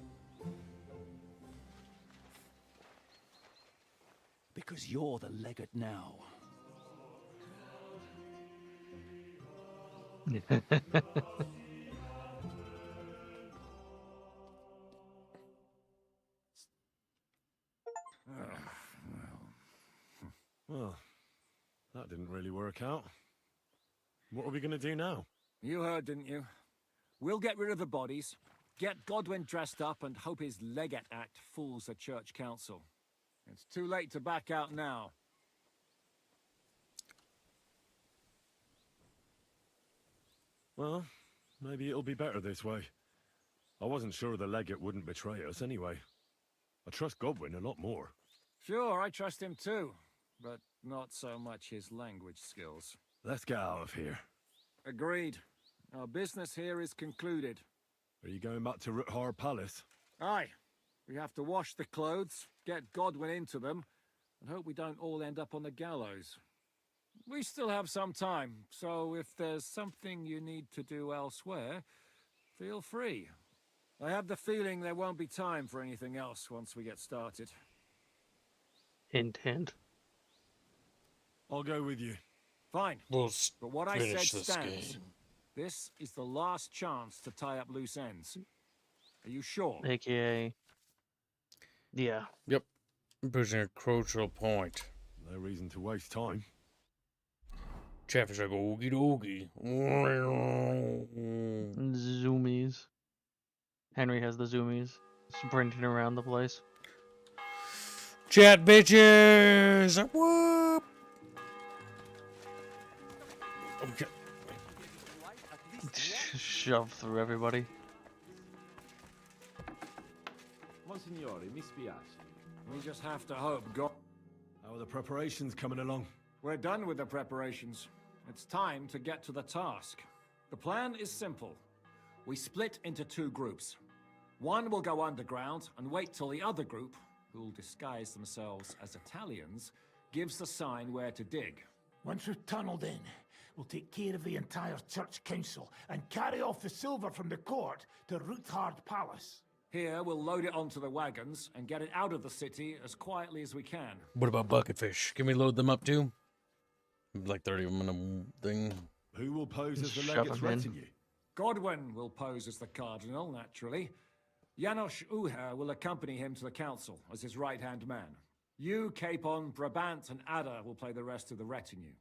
Because you're the legate now. Well, that didn't really work out. What are we going to do now? You heard, didn't you? We'll get rid of the bodies, get Godwin dressed up, and hope his Legate Act fools the Church Council. It's too late to back out now. Well, maybe it'll be better this way. I wasn't sure the legate wouldn't betray us anyway. I trust Godwin a lot more. Sure, I trust him too, but not so much his language skills. Let's get out of here. Agreed. Our business here is concluded. Are you going back to Ruthar Palace? Aye. We have to wash the clothes, get Godwin into them, and hope we don't all end up on the gallows. We still have some time, so if there's something you need to do elsewhere, feel free. I have the feeling there won't be time for anything else once we get started. Hint, hint. I'll go with you. Fine. We'll But what I said finish this stands. game. This is the last chance to tie up loose ends. Are you sure? AKA. Yeah. Yep. Pushing a crucial point. No reason to waste time. Chatfish like oogie doogie. Zoomies. Henry has the zoomies. Sprinting around the place. Chat bitches! Whoop! Okay. Shove through everybody. Monsignore, mi spiace. We just have to hope God... How are the preparations coming along? We're done with the preparations. It's time to get to the task. The plan is simple. We split into two groups. One will go underground and wait till the other group, who'll disguise themselves as Italians, gives the sign where to dig. Once we've tunneled in, we'll take care of the entire church council and carry off the silver from the court to Ruthard Palace. Here, we'll load it onto the wagons and get it out of the city as quietly as we can. What about bucketfish? Can we load them up too? Like 30-minute thing. Who will pose as the Shove legate's 'em in. retinue? Godwin will pose as the cardinal, naturally. Janos Uher will accompany him to the council as his right-hand man. You, Capon, Brabant, and Ada will play the rest of the retinue.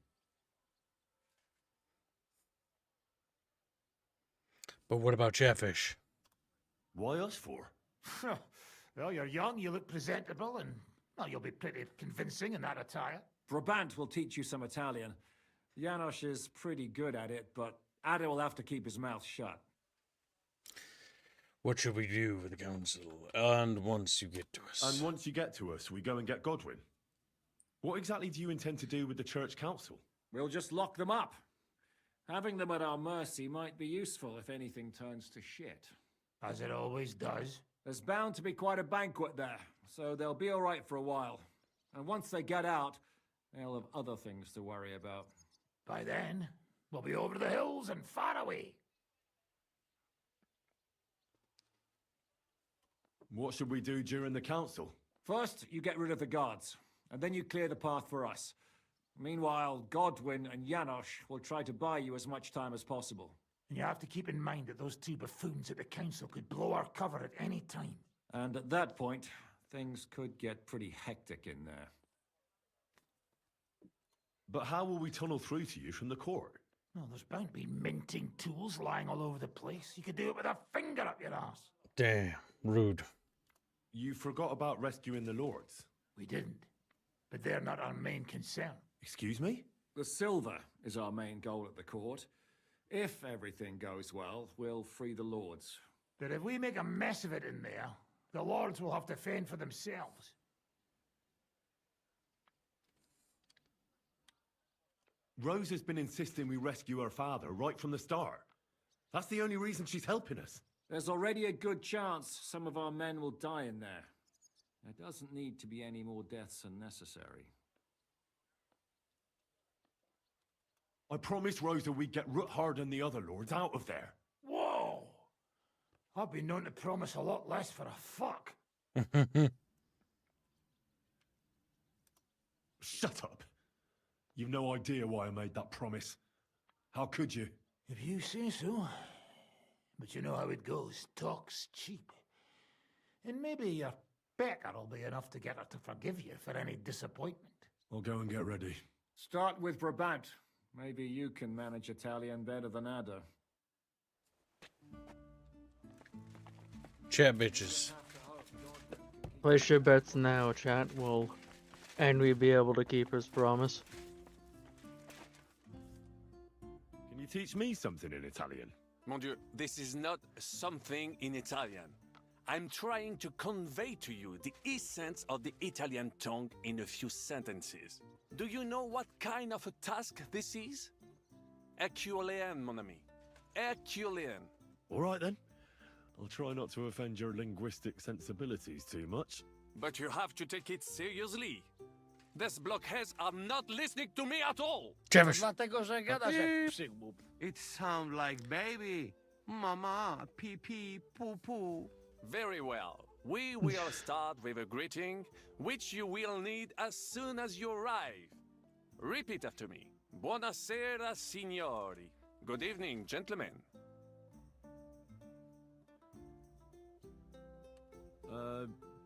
But what about Chatfish? Why us for? Well, you're young, you look presentable, and well, you'll be pretty convincing in that attire. Brabant will teach you some Italian. Janos is pretty good at it, but Ada will have to keep his mouth shut. What should we do with the council? And once you get to us. And once you get to us, we go and get Godwin. What exactly do you intend to do with the church council? We'll just lock them up. Having them at our mercy might be useful if anything turns to shit. As it always does. There's bound to be quite a banquet there, so they'll be all right for a while. And once they get out, they'll have other things to worry about. By then, we'll be over the hills and far away. What should we do during the council? First, you get rid of the guards, and then you clear the path for us. Meanwhile, Godwin and Janos will try to buy you as much time as possible. And you have to keep in mind that those two buffoons at the council could blow our cover at any time. And at that point, things could get pretty hectic in there. But how will we tunnel through to you from the court? Well, there's bound to be minting tools lying all over the place. You could do it with a finger up your ass. Damn, rude. You forgot about rescuing the lords. We didn't. But they're not our main concern. Excuse me? The silver is our main goal at the court. If everything goes well, we'll free the lords. But if we make a mess of it in there, the lords will have to fend for themselves. Rose has been insisting we rescue her father right from the start. That's the only reason she's helping us. There's already a good chance some of our men will die in there. There doesn't need to be any more deaths than necessary. I promised Rosa we'd get Ruthard and the other lords out of there. Whoa! I've been known to promise a lot less for a fuck. Shut up. You've no idea why I made that promise. How could you? If you say so. But you know how it goes. Talk's cheap. And maybe your pecker will be enough to get her to forgive you for any disappointment. I'll go and get ready. Start with Brabant. Maybe you can manage Italian better than Ada. Chat bitches. Place your bets now, chat. Will Henry be able to keep his promise? Can you teach me something in Italian? Mon Dieu, this is not something in Italian. I'm trying to convey to you the essence of the Italian tongue in a few sentences. Do you know what kind of a task this is? Herculean, mon ami. Herculean. All right then. I'll try not to offend your linguistic sensibilities too much. But you have to take it seriously. These blockheads are not listening to me at all. Dlatego, że gadasz jak przygłup. It sounds like baby. Mama, pee pee, poo poo. Very well. We will start with a greeting, which you will need as soon as you arrive. Repeat after me. Buonasera, signori. Good evening, gentlemen.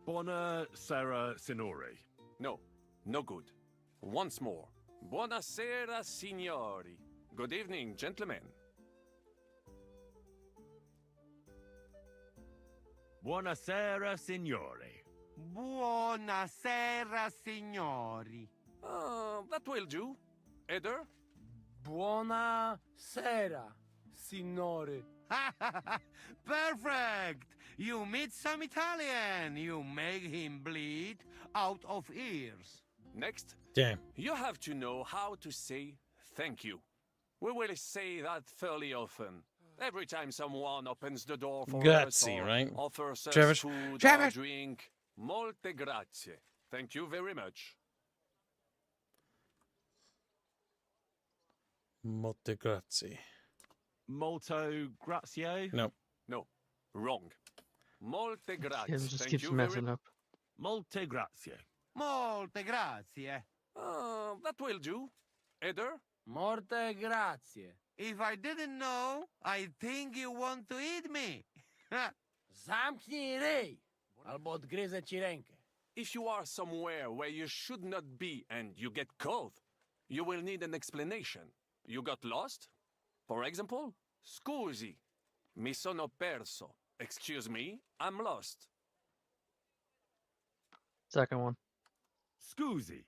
Buonasera, signori. No, no good. Once more. Buonasera, signori. Good evening, gentlemen. Buonasera, signori. Buonasera, signori. That will do. Eder? Buonasera, signore. Perfect! You meet some Italian. You make him bleed out of ears. Next. Damn. You have to know how to say thank you. We will say that fairly often. Every time someone opens the door for us Grazie, or right? offers us Travis? food or Travis! drink. Molte grazie. Thank you very much. Molte grazie. Molto grazie? No. No. Wrong. Molte grazie. Kim just Thank keeps you messing very up. Molte grazie. Molte grazie. That will do. Eder? Morte grazie. If I didn't know, I think you want to eat me. Zamknij ryj, albo odgryzę ci rękę. If you are somewhere where you should not be and you get caught, you will need an explanation. You got lost? For example, scusi, mi sono perso. Excuse me, I'm lost. Second one. Scusi,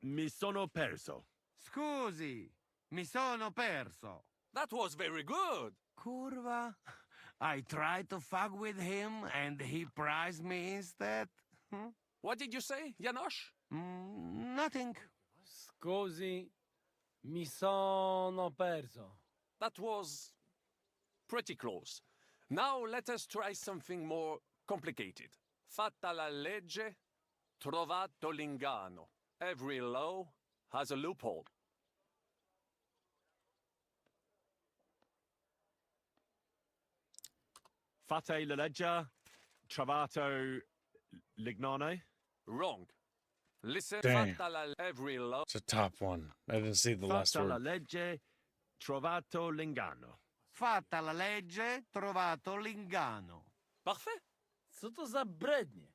mi sono perso. Scusi, mi sono perso. That was very good. Curva. I tried to fuck with him and he prized me instead. What did you say, Janosch? Nothing. Scusi, mi sono perso. That was pretty close. Now let us try something more complicated. Fatta la legge, trovato l'ingano. Every law has a loophole. Fate la legge, trovato l'ignano. Wrong. Listen, Dang. fatta la every law. It's a top one. I didn't see the last Fatta la word. legge, trovato l'ingano. Fatta la legge, trovato l'ingano. Parfait. Co to za brednie?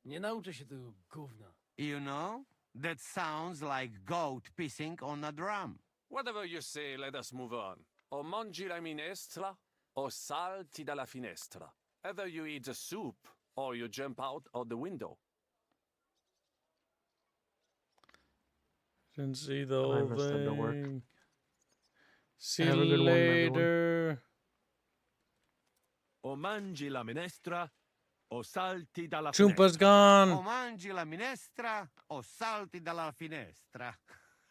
Nie nauczę się tego gówna. You know, that sounds like goat pissing on a drum. Whatever you say, let us move on. O mangi la minestra, o salti dalla finestra. Either you eat the soup, or you jump out of the window. Didn't see the whole missed it, don't work. thing. See Have you a good one, everyone. later. O mangi la minestra, o salti dalla Chumpa's O gone. mangi la minestra o salti dalla finestra.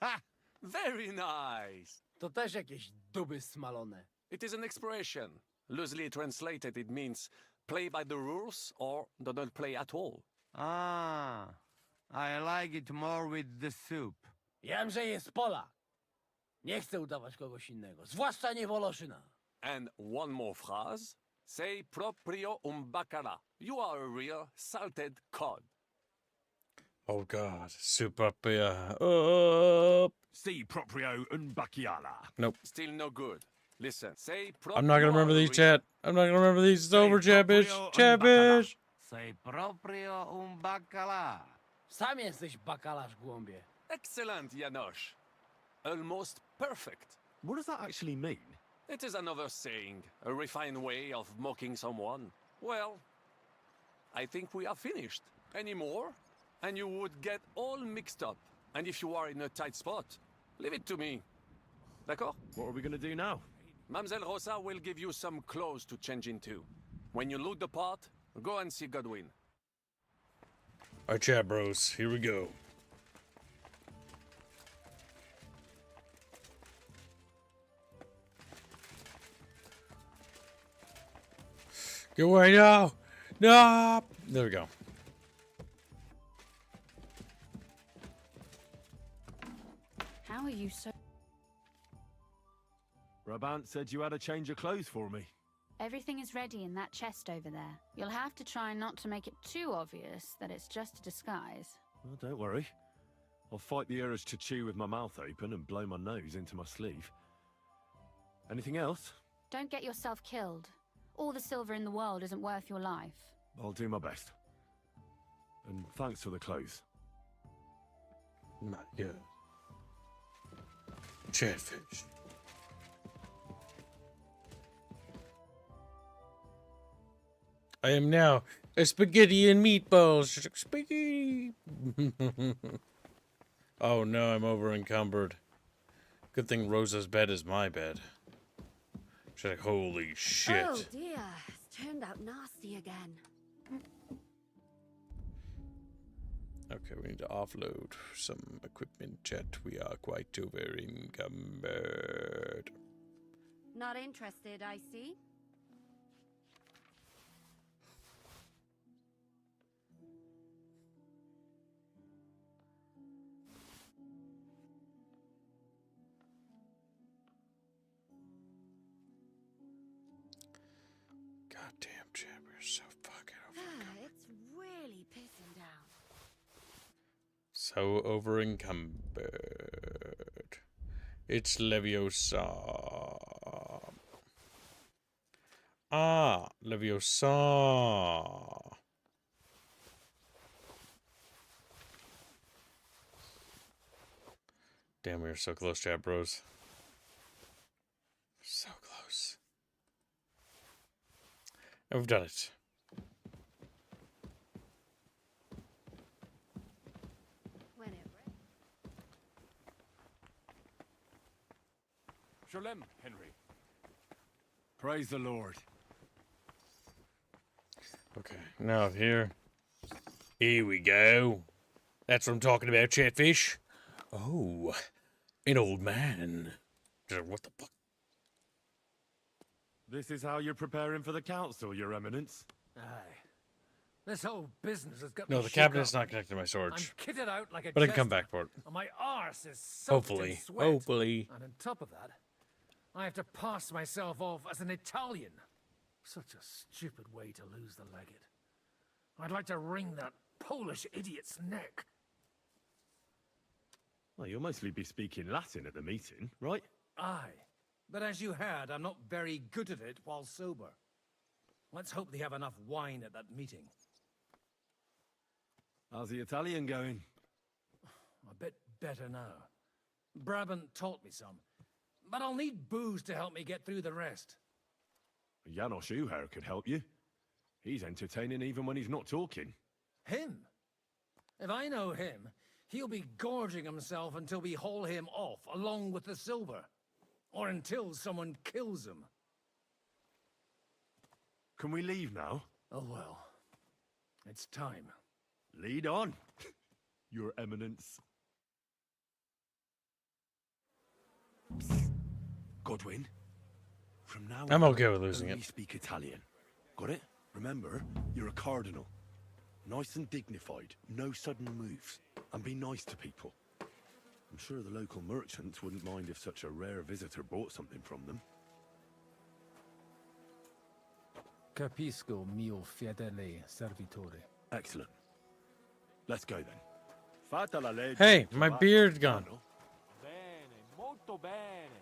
Ha! Very nice. To też jakieś duby smalone. It is an expression. Loosely translated, it means play by the rules or do not play at all. Ah, I like it more with the soup. Jam, że jest Polak. Nie chcę udawać kogoś innego, zwłaszcza nie Woloszyna. And one more phrase. Sei proprio un bacala. You are a real salted cod. Oh God. Super up. Si proprio un bacchiala. Nope. Still no good. Listen, say proprio. I'm not gonna remember these, chat. I'm not gonna remember these. It's over, Chabish. proprio un Chabish. Sei proprio un baccalà. Sam jesteś bakalarz, głąbie. Excellent, Janosch. Almost perfect. What does that actually mean? It is another saying, a refined way of mocking someone. Well, I think we are finished. Any more? And you would get all mixed up. And if you are in a tight spot, leave it to me. D'accord? What are we going to do now? Mademoiselle Rosa will give you some clothes to change into. When you loot the pot, go and see Godwin. All right, chat bros. Here we go. Get away now! No! There we go. How are you so... Brabant said you had a change of clothes for me. Everything is ready in that chest over there. You'll have to try not to make it too obvious that it's just a disguise. Well, don't worry. I'll fight the urge to chew with my mouth open and blow my nose into my sleeve. Anything else? Don't get yourself killed. All the silver in the world isn't worth your life. I'll do my best. And thanks for the clothes. Not good. Chatfish. I am now a spaghetti and meatballs. Spaghetti. Oh no, I'm over encumbered. Good thing Rosa's bed is my bed. She's like, holy shit. Oh dear, it's turned out nasty again. Okay, we need to offload some equipment, chat. We are quite over encumbered. Not interested, I see. Goddamn, chat, we're so fucking over. It's really pissing down. So over encumbered. It's Leviosa. Ah, Leviosa. Damn, we are so close, chat bros. So close. And we've done it. Shalom, Henry. Praise the Lord. Okay, now here we go. That's what I'm talking about, Chatfish. Oh, an old man. What the fuck? This is how you're preparing for the council, Your Eminence? Aye. This whole business has got No, me the shook cabinet's up. not connected to my sword. I'm kitted out like a But I can come chestnut, back for it. and my arse is soaked in Hopefully. sweat. Hopefully. And on top of that, I have to pass myself off as an Italian. Such a stupid way to lose the legate. I'd like to wring that Polish idiot's neck. Well, you'll mostly be speaking Latin at the meeting, right? Aye. But as you heard, I'm not very good at it while sober. Let's hope they have enough wine at that meeting. How's the Italian going? A bit better now. Brabant taught me some. But I'll need booze to help me get through the rest. Janos Uher could help you. He's entertaining even when he's not talking. Him? If I know him, he'll be gorging himself until we haul him off, along with the silver. Or until someone kills him. Can we leave now? Oh well. It's time. Lead on, Your Eminence. Godwin, from now I'm on, okay with losing only it. speak Italian. Got it? Remember, you're a cardinal. Nice and dignified, no sudden moves, and be nice to people. I'm sure the local merchants wouldn't mind if such a rare visitor bought something from them. Capisco, mio fedele servitore. Excellent. Let's go then. Fata la legge. Hey, my beard's gone. Bene, molto bene.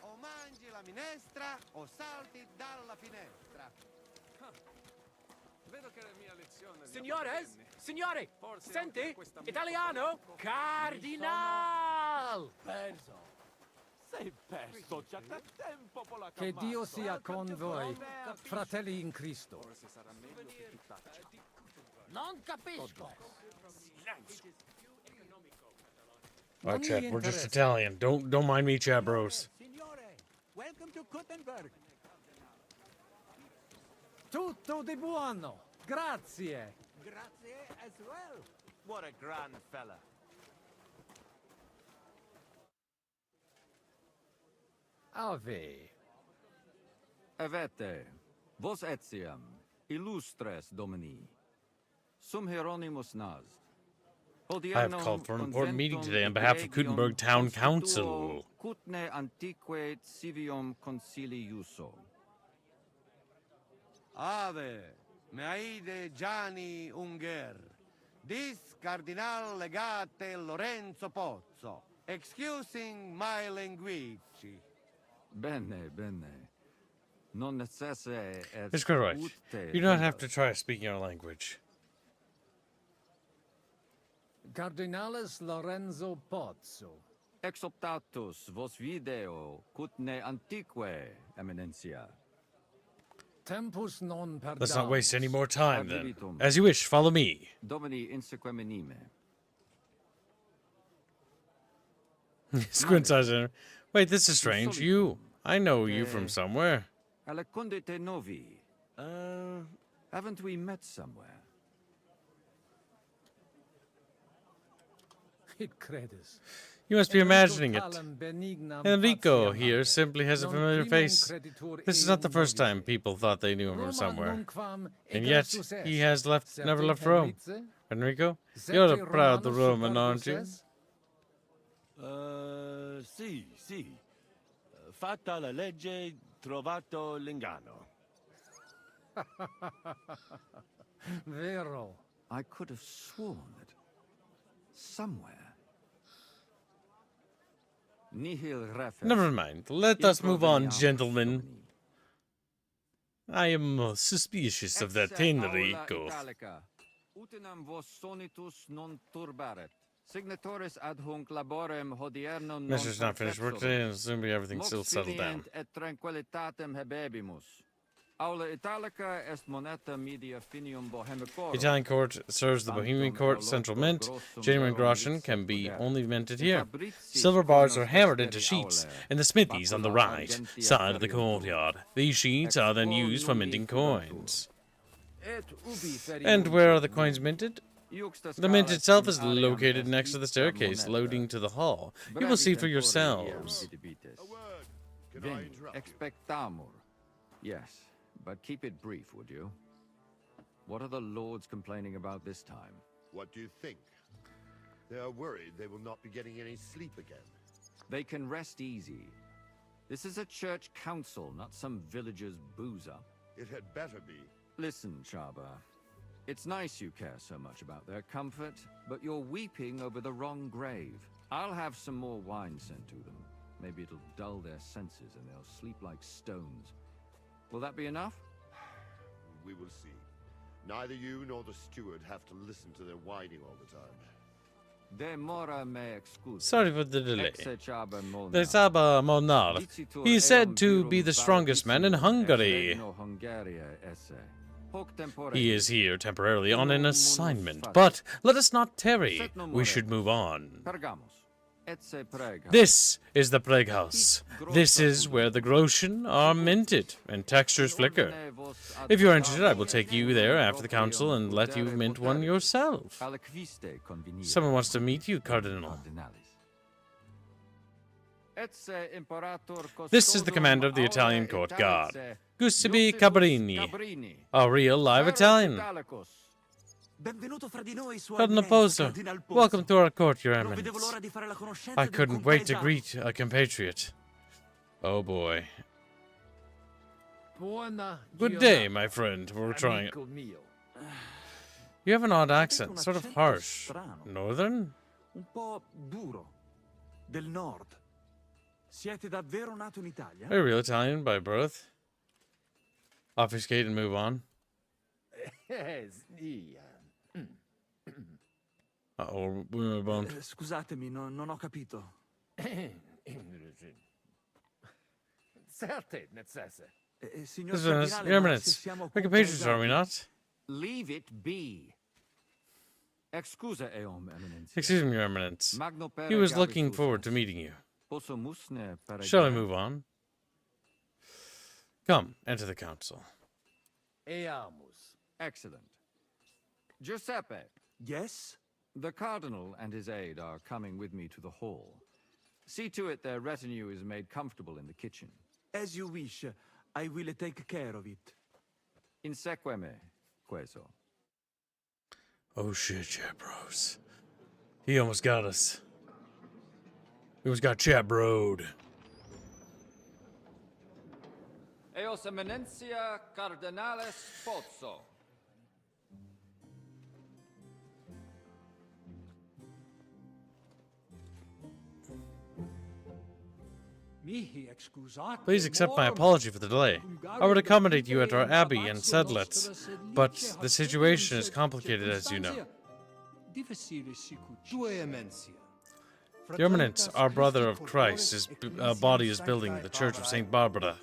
O mangi la minestra o salti dalla finestra. Vedo che la mia lezione... Signores? Signore! Senti? Italiano? Cardinal! Perso. Sei perso, già da tempo con la Che Dio cavazza. sia con voi, fratelli in Cristo. Forse sarà meglio che ti taccia. Non capisco. Silenzio. All right, chat. We're just Italian. Don't mind me, chat bros. Signore, welcome to Gutenberg. Tutto di buono. Grazie. Grazie as well. What a grand fella. Ave. Avete. Vos etiam, illustres domini, sum hieronymus nas. I have called for an important meeting today on behalf of Kutenberg Town Council. Cutne antique civium concili uso. Ave, meaide Gianni Unger. Dis Cardinal Legate Lorenzo Pozzo. Excusing my language. Bene, bene. Non necesse et It's quite right. ute You don't have to try speaking our language. Cardinalis Lorenzo Pozzo. Exoptatus vos video cutne antique, Eminencia. Tempus non perdamus. Let's not waste any more time then. As you wish, follow me. Domini insequem minime. Squint eyes in. Wait, this is strange. I know you from somewhere. Alecundite novi. Haven't we met somewhere? It credis. You must be imagining it. Enrico here simply has a familiar face. This is not the first time people thought they knew him from somewhere. And yet, he has never left Rome. Enrico, you're a proud Roman, aren't you? Sì. Fatta la legge, trovato l'ingano. Vero. I could have sworn that somewhere. Nihil refer. Never mind. Let us move on, gentlemen. I am suspicious of that Enrico. Utinam vos sonitus non turbaret. Signatoris ad hunc laborem hodierno non Measure's not finished work today, and assuming everything's still settled down. et tranquillitatem habebimus. Aula Italica est moneta media finium bohemicorum. Italian court serves the Bohemian court central mint. Genuine groschen can be only minted here. Silver bars are hammered into sheets in the smithies on the right side of the courtyard. These sheets are then used for minting coins. And where are the coins minted? The mint itself is located next to the staircase leading to the hall. You will see for yourselves. Veni, expectamur. Yes, but keep it brief, would you? What are the lords complaining about this time? What do you think? They are worried they will not be getting any sleep again. They can rest easy. This is a church council, not some villager's boozer. It had better be. Listen, Chaba. It's nice you care so much about their comfort, but you're weeping over the wrong grave. I'll have some more wine sent to them. Maybe it'll dull their senses and they'll sleep like stones. Will that be enough? We will see. Neither you nor the steward have to listen to their whining all the time. Sorry for the delay. The Saba Molnar. He is said to be the strongest man in Hungary. He is here temporarily on an assignment, but let us not tarry. We should move on. This is the Prague House. This is where the groschen are minted and textures flicker. If you're interested, I will take you there after the council and let you mint one yourself. Someone wants to meet you, Cardinal. This is the commander of the Italian court guard, Giuseppe Cabrini, a real live Italian. Cardinal Pozzo, welcome to our court, Your Eminence. I couldn't wait to greet a compatriot. Oh boy. Good day, my friend. We're trying it. You have an odd accent, sort of harsh. Northern? Un po' duro. Del nord. Siete davvero nato in Italia? Are you real Italian by birth? Obfuscate and move on. Uh-oh, we move on. Scusatemi, non ho capito. Signor Your Eminence, we're compatriots, are we not? Leave it be. Excusa eum, Eminence. Excuse me, Your Eminence. He was looking forward to meeting you. Shall we move on? Come, enter the council. Eamus. Excellent. Giuseppe. Yes? The Cardinal and his aide are coming with me to the hall. See to it their retinue is made comfortable in the kitchen. As you wish. I will take care of it. Insegue me, queso. Oh shit, chat bros. He almost got us. We almost got chat broed. Eos eminentia cardinales pozzo. Please accept my apology for the delay. I would accommodate you at our abbey in Sedlitz, but the situation is complicated, as you know. Your Eminence, our brother of Christ, his body is building the Church of St. Barbara.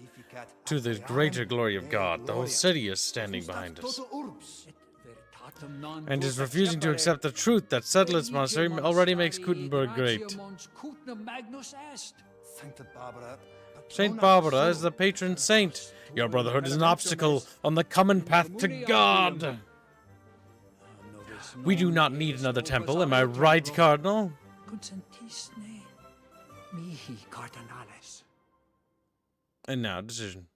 To the greater glory of God, the whole city is standing behind us. And is refusing to accept the truth that Sedlitz Monastery already makes Gutenberg great. Saint Barbara is the patron saint. Your brotherhood is an obstacle on the common path to God. We do not need another temple, am I right, Cardinal? And now, decision.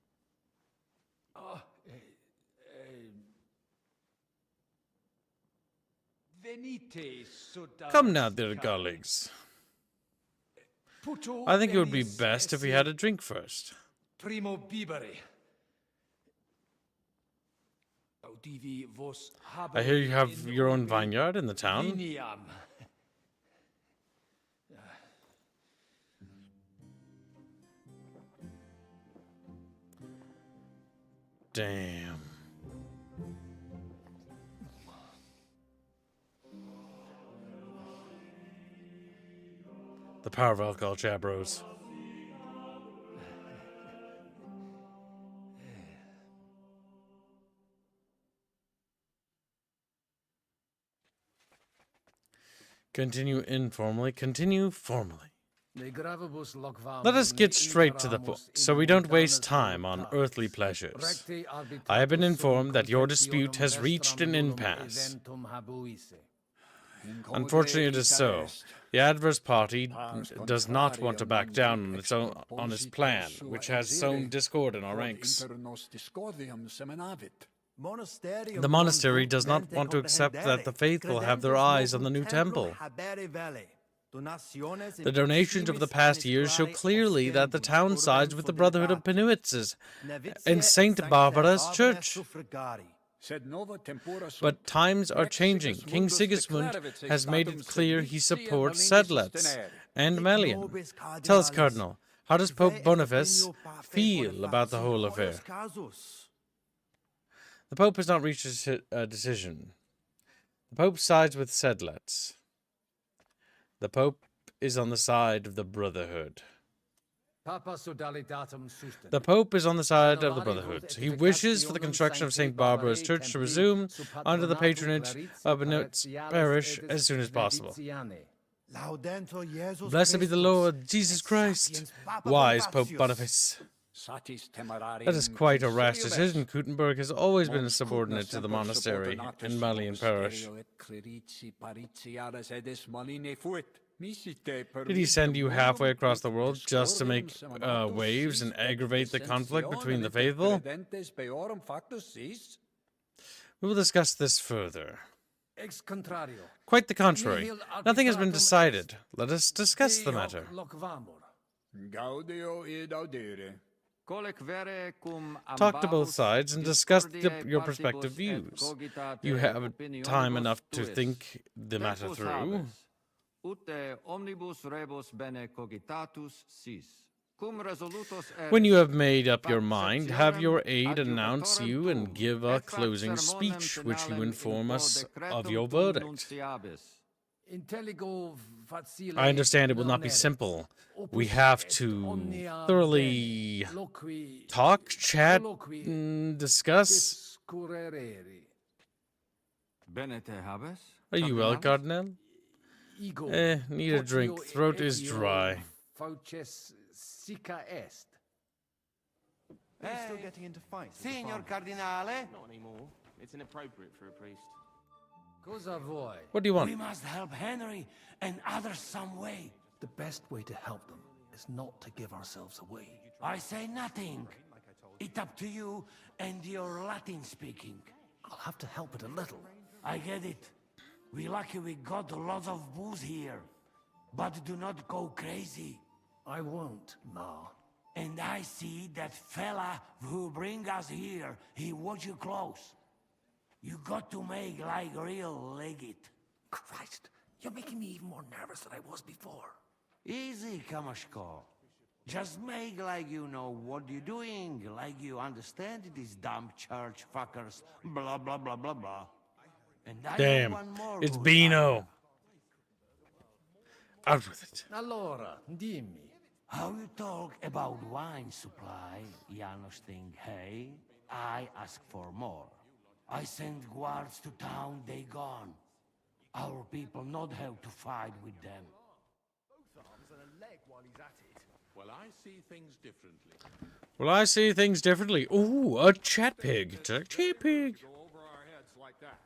Come now, dear colleagues. I think it would be best if we had a drink first. I hear you have your own vineyard in the town. Damn. The power of alcohol, chat bros. Continue informally, continue formally. Let us get straight to the point, so we don't waste time on earthly pleasures. I have been informed that your dispute has reached an impasse. Unfortunately, it is so. The adverse party does not want to back down on its plan, which has sown discord in our ranks. The monastery does not want to accept that the faithful have their eyes on the new temple. The donations of the past years show clearly that the town sides with the Brotherhood of Penuitses and St. Barbara's Church. But times are changing. King Sigismund has made it clear he supports Sedlitz and Melian. Tell us, Cardinal, how does Pope Boniface feel about the whole affair? The Pope has not reached a decision. The Pope sides with Sedlitz. The Pope is on the side of the Brotherhood. The Pope is on the side of the Brotherhood. He wishes for the construction of St. Barbara's Church to resume under the patronage of Benut's parish as soon as possible. Blessed be the Lord Jesus Christ, wise Pope Boniface. That is quite a rash decision. Gutenberg has always been subordinate to the monastery in Malian parish. Did he send you halfway across the world just to make waves and aggravate the conflict between the faithful? We will discuss this further. Quite the contrary. Nothing has been decided. Let us discuss the matter. Talk to both sides and discuss your prospective views. You have time enough to think the matter through. When you have made up your mind, have your aide announce you and give a closing speech, which you inform us of your verdict. I understand it will not be simple. We have to thoroughly talk, chat, discuss. Are you well, Cardinal? Need a drink. Throat is dry. Still getting into fights. Signor Cardinale? Not anymore. It's inappropriate for a priest. What do you want? We must help Henry and others some way. The best way to help them is not to give ourselves away. I say nothing. It's up to you and your Latin speaking. I'll have to help it a little. I get it. We lucky we got lots of booze here. But do not go crazy. I won't, Ma. And I see that fella who bring us here, he watch you close. You got to make like real legit. Christ, you're making me even more nervous than I was before. Easy, Kamashko. Just make like you know what you're doing, like you understand these dumb church fuckers, blah blah blah blah blah. And I Damn, know one more it's good Beano. Out with it. Allora, dimmi. How you talk about wine supply, Janos think, hey, I ask for more. I send guards to town, they gone. Our people not have to fight with them. Both arms and a leg while he's at it. Well, I see things differently. Well, I see things differently. Ooh, a chat pig. It's a chat pig. Go over our heads like that.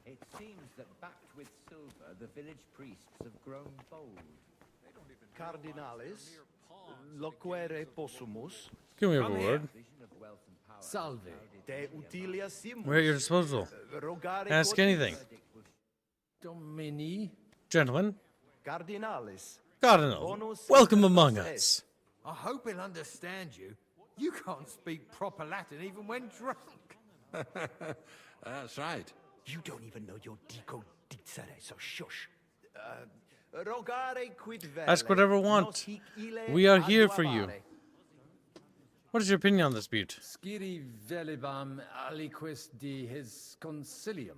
It seems that backed with silver, the village priests have grown bold. Cardinalis, loquere possumus. Give me a word. Salve. De utilia simus. We're at your disposal. Rogare Ask quotas. anything. Domini. Gentlemen, Cardinalis. Cardinal, welcome among us. I hope he'll understand you. You can't speak proper Latin even when drunk. That's right. You don't even know your dico dicere, so shush. Rogare quid velle, Ask whatever you want. nos hic ille We are here for adduavare. you. What is your opinion on this dispute? Sciri velibam aliquis di his concilium.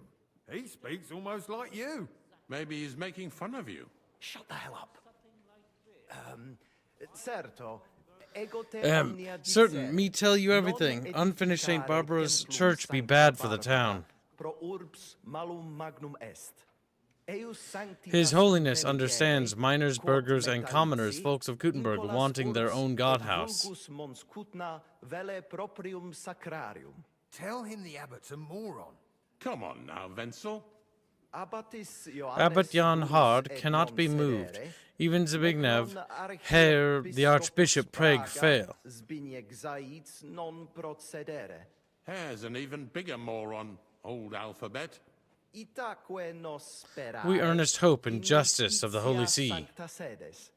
He speaks almost like you. Maybe he's making fun of you. Shut the hell up. Certo. Ego te omnia Certain, dicere, me tell you non everything. Unfinished St. edificare Barbara's templum church be sancta bad for the Barbara, town. Pro urbs malum magnum est. Eius sanctitas His Holiness pericere, understands miners, quod burghers, and commoners, metallici, folks of Gutenberg, incolas wanting their urbs own et godhouse. vulgus mons cutna velle proprium sacrarium. Tell him the abbot's a moron. Come on now, Wenzel. Abatis Johannes Abbot Jan Ulus Hard et cannot non be moved. sedere, Even Zbigniew, Macron Herr the Archbishop Prague Praga, fail. Zbigniew Zaitz non procedere. Hare's an even bigger moron, old alphabet. Itaque nos sperare, We earnest hope in in justice of the Holy justitia See. sancta sedes.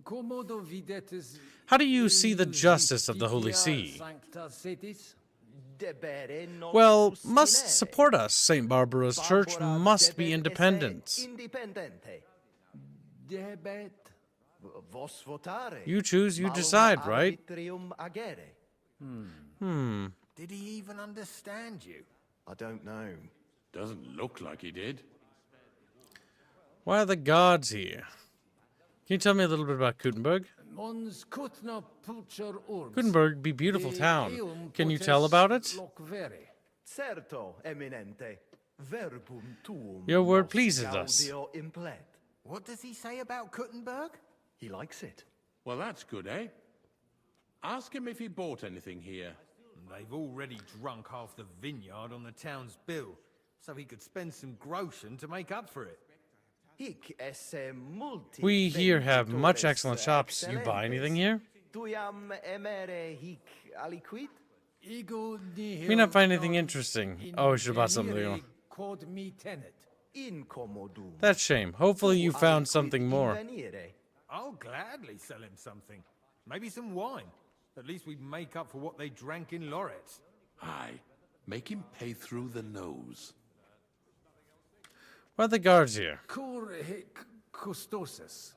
Commodo videtis. How do you see the justice of the Holy See? Sancta sedis. Debere non Well, must sustinere. support us. St. Barbara's church Barbara must be debet independent. esse independente. Debet. Vos votare. You choose, you Malum decide, right? arbitrium agere. Did he even understand you? I don't know. Doesn't look like he did. Why are the gods here? Can you tell me a little bit about Gutenberg? Mons cutna pulcher urbs. Gutenberg be beautiful town. Can you tell about it? Locvere. Certo, eminente. Verbum tuum. Your word nos pleases us. gaudio implet. What does he say about Kuttenberg? He likes it. Well, that's good, eh? Ask him if he bought anything here. They've already drunk half the vineyard on the town's bill, so he could spend some groschen to make up for it. Hic esse multi We here have much venditores excellent shops. You buy anything here? Tuiam emere hic aliquid? Ego nihil We not find anything interesting. Oh, we should have bought something. venire quod me tenet. Incommodum. That's shame. Hopefully you found something more. Invenire. I'll gladly sell him something. Maybe some wine. At least we'd make up for what they drank in Lorette. Aye. Make him pay through the nose. Why are the guards here? Cur hic custosus.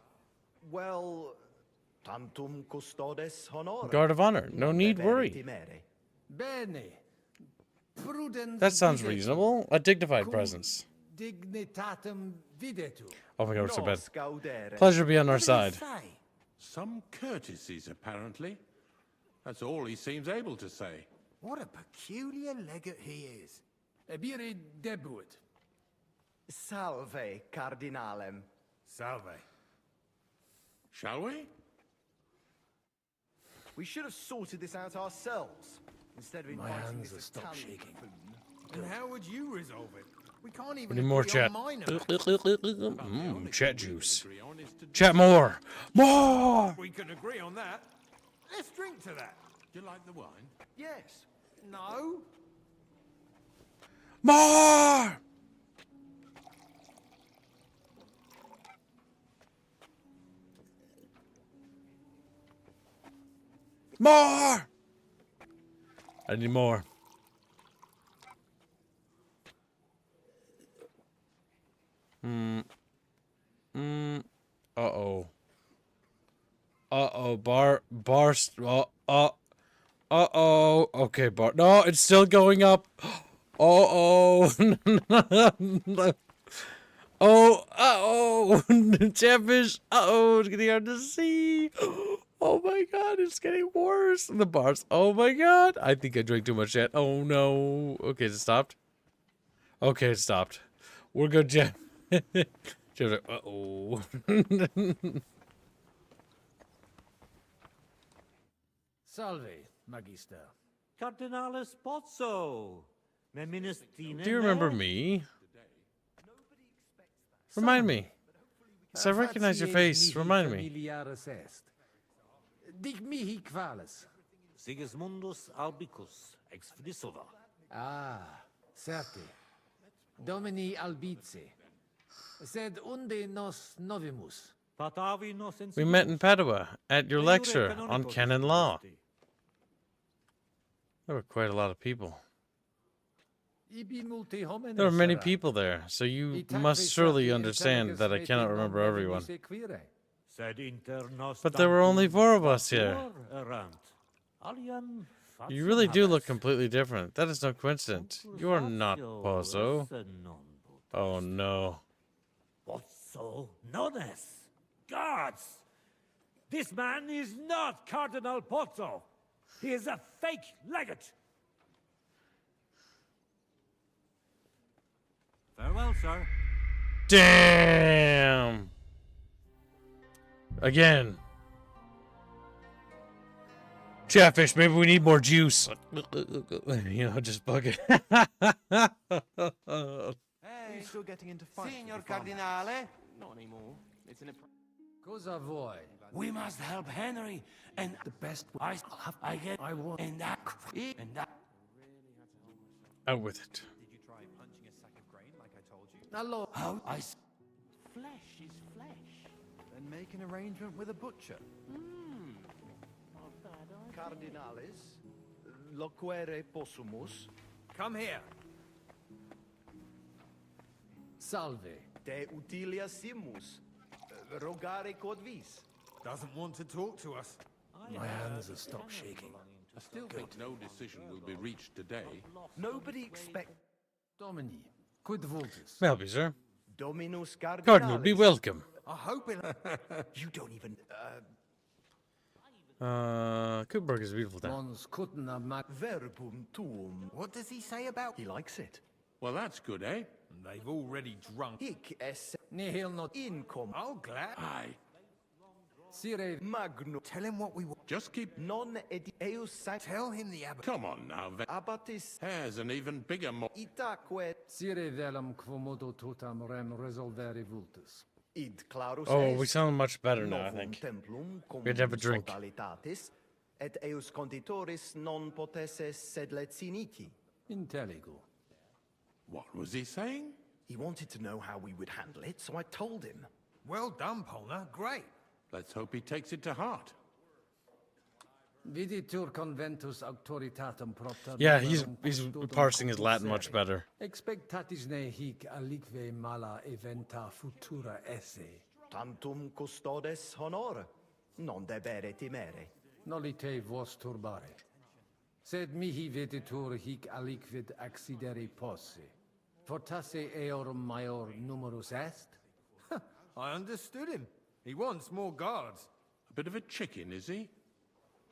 Well, tantum custodes honore. Guard of honor. No need worry. Timere. Bene. Prudens That sounds videtur. reasonable. A dignified presence. Dignitatem videtur. Oh my god, we're so bad. Nos gaudere. Pleasure be on our side. Some courtesies, apparently. That's all he seems able to say. What a peculiar legate he is. Ebire debuit. Salve, cardinalem. Salve. Shall we? We should have sorted this out ourselves instead of My inviting hands this have stopped Italian shaking. buffoon. And how would you resolve it? We can't We even need more agree chat. on minor. Chat juice. Chat more. More! We can agree on that. Let's drink to that. Do you like the wine? Yes. No. More! More! I need more. Uh-oh. Uh-oh, uh-oh. Okay, bar. No, it's still going up. Uh-oh. Oh, uh-oh. Chatfish. Uh-oh, it's getting hard to see. Oh my god, it's getting worse. The bars. Oh my god. I think I drank too much yet. Oh no. Okay, it stopped. Okay, it stopped. We're good, Jeff. Jeff's like, uh-oh. Salve, Magister. Cardinalis Pozzo. Do you remember me? Remind me. Yes, I recognize your face. Remind me. Dic mihi qualis. Sigismundus albicus ex Fidisova. Ah, certi. Domini albice. Sed unde nos novimus? Patavi nos in We met in Padua at your lecture on canon law. There were quite a lot of people. Ibi multi homines There were many erat. people there, so you must surely understand that I cannot remember everyone. Sed inter nos But there were only 4 of us here. erant. Alian You really do look completely different. That is no coincidence. You are not Pozzo. Oh no. Pozzo nones. Gods! This man is not Cardinal Pozzo. He is a fake legate. Farewell, sir. Damn. Again. Chatfish, maybe we need more juice. You know, just bug it. Hey, still getting into fights. Signor Cardinale? Not anymore. It's an Cosa vuoi? We must help Henry, and the best I want, and that. Out with it. Did you try punching a sack of grain like I told you? Allora. How Flesh is flesh. Then make an arrangement with a butcher. Cardinalis, loquere possumus. Come here. Salve. De utilia simus. Rogare quod vis. Doesn't want to talk to us. My hands have stopped shaking. I still think no decision will be reached today. Nobody expect. Domini, quid vultus? May I help you, sir? Dominus Cardinalis. Cardinal, be welcome. I hope it. You don't even. Copenhagen is a beautiful town. Mons cutna mac. Verbum tuum. What does he say about? He likes it. Well, that's good, eh? They've already drunk. Hic esse Nihil not incom. Oh, glad. Aye. Sire Magnum. Tell him what we want. Just keep... Non edi eus sanct. Tell him the abbot. Come on now, Abatis Here's an even bigger mo... itaque Sire velum quomodo totam rem resolvere vultus. id clarus Oh, est. we sound much better now, I Novum think. templum cum We had to have a drink. sodalitatis, et eus conditoris non potesses sed leciniti. Intelligo. What was he saying? He wanted to know how we would handle it, so I told him. Well done, Polner. Great. Let's hope he takes it to heart. Viditur conventus auctoritatem propter. Yeah, he's parsing his Latin much better. Expectatis ne hic alique mala eventa futura esse. Tantum custodes honor, non debere timere. Nolite vos turbare. Sed mihi viditur hic aliquid accidere posse. Fortasse eorum maior numerus est? I understood him. He wants more guards. A bit of a chicken, is he?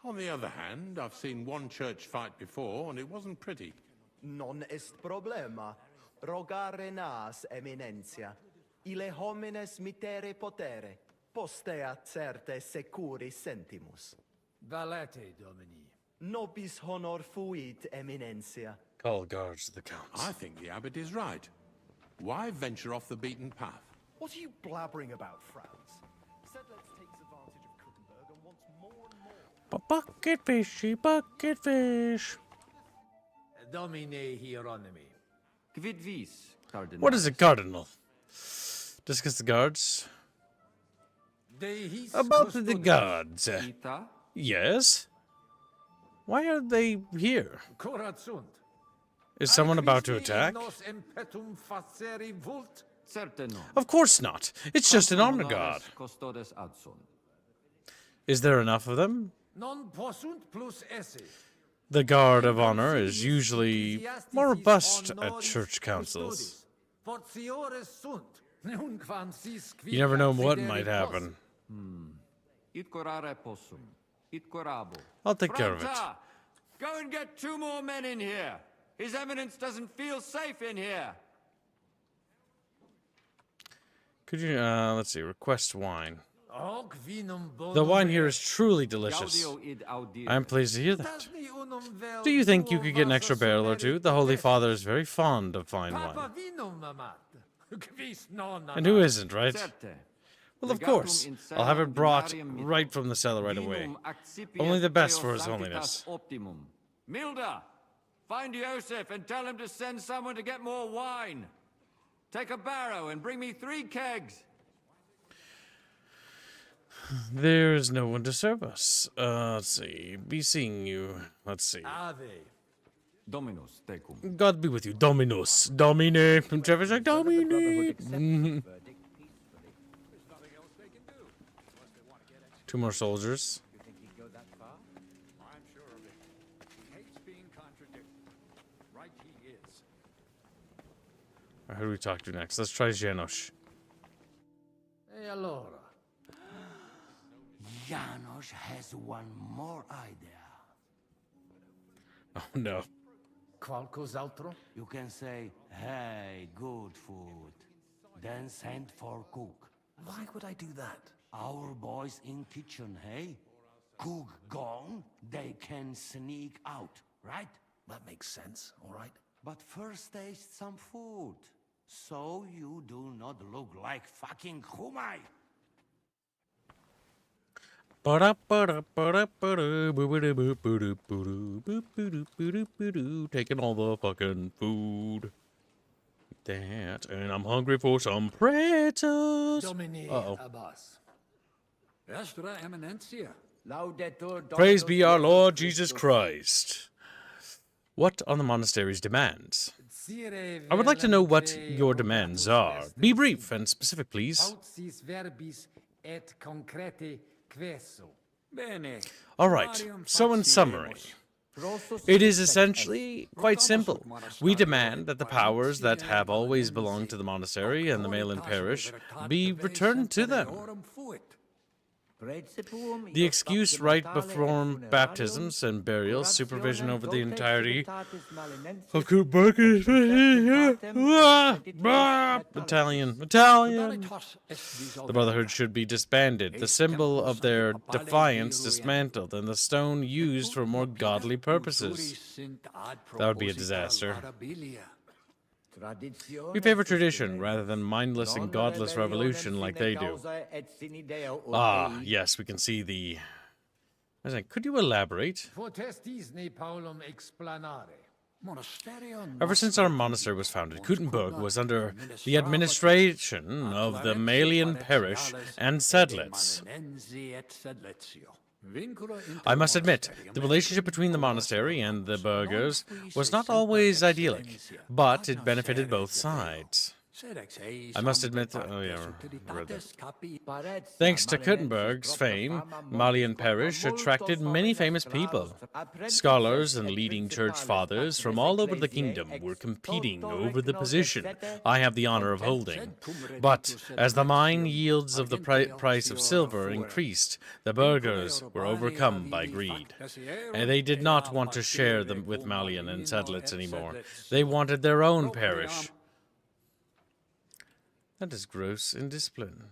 On the other hand, I've seen one church fight before, and it wasn't pretty. Non est problema. Rogare nas eminentia. Ile homines mitere potere. Postea certe securi sentimus. Valete, Domini. Nobis honor fuit eminentia. Call guards to the counts. I think the abbot is right. Why venture off the beaten path? What are you blabbering about, Franz? Said let's take advantage of Kuttenberg and wants more and more. Bucket fishy, bucket fish. Domine Hieronymi. Quid vis, Cardinal? What is a cardinal? Discuss the guards. About the guards. Yes? Why are they here? Is someone about to attack? Of course not. It's just an honor guard. Is there enough of them? The guard of honor is usually more robust at church councils. You never know what might happen. I'll take care of it. Go and get 2 more men in here. His Eminence doesn't feel safe in here. Could you, let's see, request wine. The wine here is truly delicious. I'm pleased to hear that. Do you think you could get an extra barrel or two? The Holy Father is very fond of fine wine. And who isn't, right? Well, of course. I'll have it brought right from the cellar right away. Only the best for His Holiness. Milda, find Joseph and tell him to send someone to get more wine. Take a barrow and bring me 3 kegs. There's no one to serve us. Let's see. Be seeing you. Let's see. Dominus tecum. God be with you. Dominus. Domine. From Trevor's like, Domine. 2 more soldiers. Who do we talk to next? Let's try Janos. E allora? Janos has one more idea. Oh no. Qualcos'altro? You can say, hey, good food. Then send for cook. Why would I do that? Our boys in kitchen, hey? Cook gone, they can sneak out, right? That makes sense, all right? But first taste some food. So you do not look like fucking Humai. Taking all the fucking food. That, and I'm hungry for some pretzels. Uh-oh. Vestra Eminentia. Praise be our Lord Jesus Christ. What are the monastery's demands? I would like to know what your demands are. Be brief and specific, please. All right, so in summary, it is essentially quite simple. We demand that the powers that have always belonged to the monastery and the Malin parish be returned to them. The excuse right before baptisms and burials, supervision over the entirety of Battalion. The Brotherhood should be disbanded, the symbol of their defiance dismantled, and the stone used for more godly purposes. That would be a disaster. We favor tradition rather than mindless and godless revolution like they do. Ah, yes, we can see the... Could you elaborate? Ever since our monastery was founded, Kuttenberg was under the administration of the Malian parish and sedlets. I must admit, the relationship between the monastery and the burghers was not always idyllic, but it benefited both sides. I must admit, thanks to Kuttenberg's fame, Malian parish attracted many famous people. Scholars and leading church fathers from all over the kingdom were competing over the position I have the honor of holding. But as the mine yields of the price of silver increased, the burghers were overcome by greed. And they did not want to share them with Malian and sedlets anymore. They wanted their own parish. That is gross indiscipline.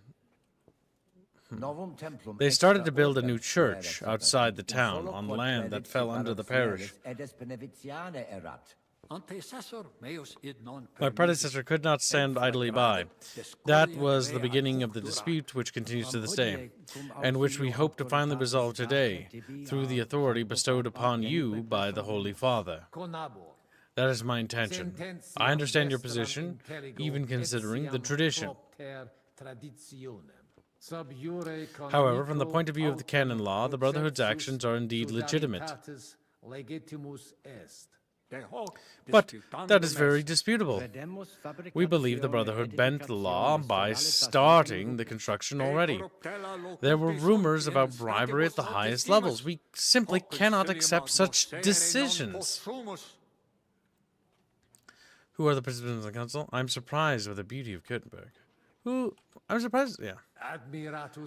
They started to build a new church outside the town on land that fell under the parish. My predecessor could not stand idly by. That was the beginning of the dispute which continues to this day, and which we hope to finally resolve today, through the authority bestowed upon you by the Holy Father. That is my intention. I understand your position, even considering the tradition. However, from the point of view of the canon law, the Brotherhood's actions are indeed legitimate. But that is very disputable. We believe the Brotherhood bent the law by starting the construction already. There were rumors about bribery at the highest levels. We simply cannot accept such decisions. Who are the participants of the council? I'm surprised by the beauty of Kuttenberg. I'm surprised, yeah. I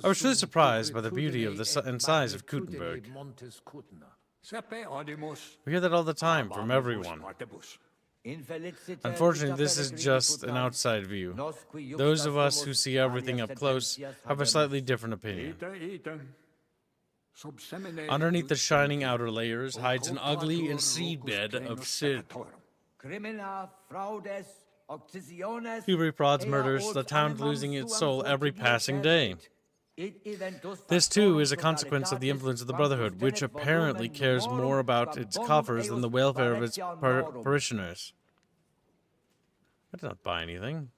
was truly surprised by the beauty of and size of Kuttenberg. We hear that all the time from everyone. Unfortunately, this is just an outside view. Those of us who see everything up close have a slightly different opinion. Underneath the shining outer layers hides an ugly and seedbed of sin. Thievery, frauds, murders, the town losing its soul every passing day. This, too, is a consequence of the influence of the Brotherhood, which apparently cares more about its coffers than the welfare of its parishioners. I did not buy anything.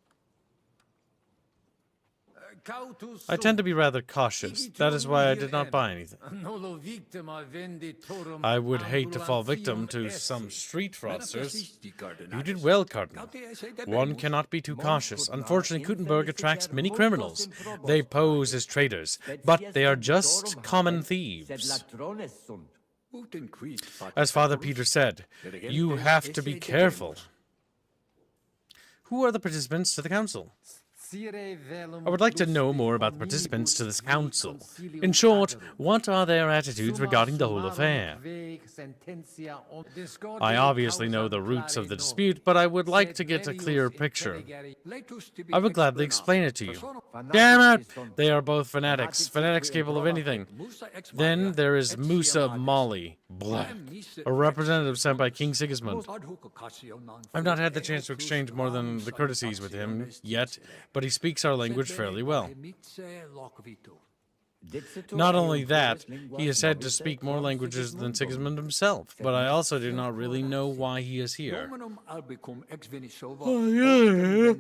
I tend to be rather cautious. That is why I did not buy anything. I would hate to fall victim to some street fraudsters. You did well, Cardinal. One cannot be too cautious. Unfortunately, Kuttenberg attracts many criminals. They pose as traitors, but they are just common thieves. As Father Peter said, you have to be careful. Who are the participants to the council? I would like to know more about the participants to this council. In short, what are their attitudes regarding the whole affair? I obviously know the roots of the dispute, but I would like to get a clearer picture. I would gladly explain it to you. Damn it! They are both fanatics, fanatics capable of anything. Then there is Musa of Mali, Black, a representative sent by King Sigismund. I've not had the chance to exchange more than the courtesies with him yet, but he speaks our language fairly well. Not only that, he is said to speak more languages than Sigismund himself, but I also do not really know why he is here. Oh, yeah.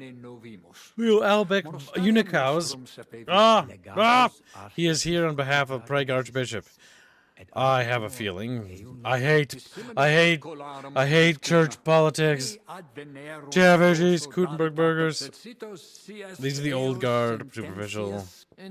Albec Unicaus. He is here on behalf of Prague Archbishop. I have a feeling. I hate church politics. Chavishis, Kuttenberg burgers. These are the old guard, superficial. I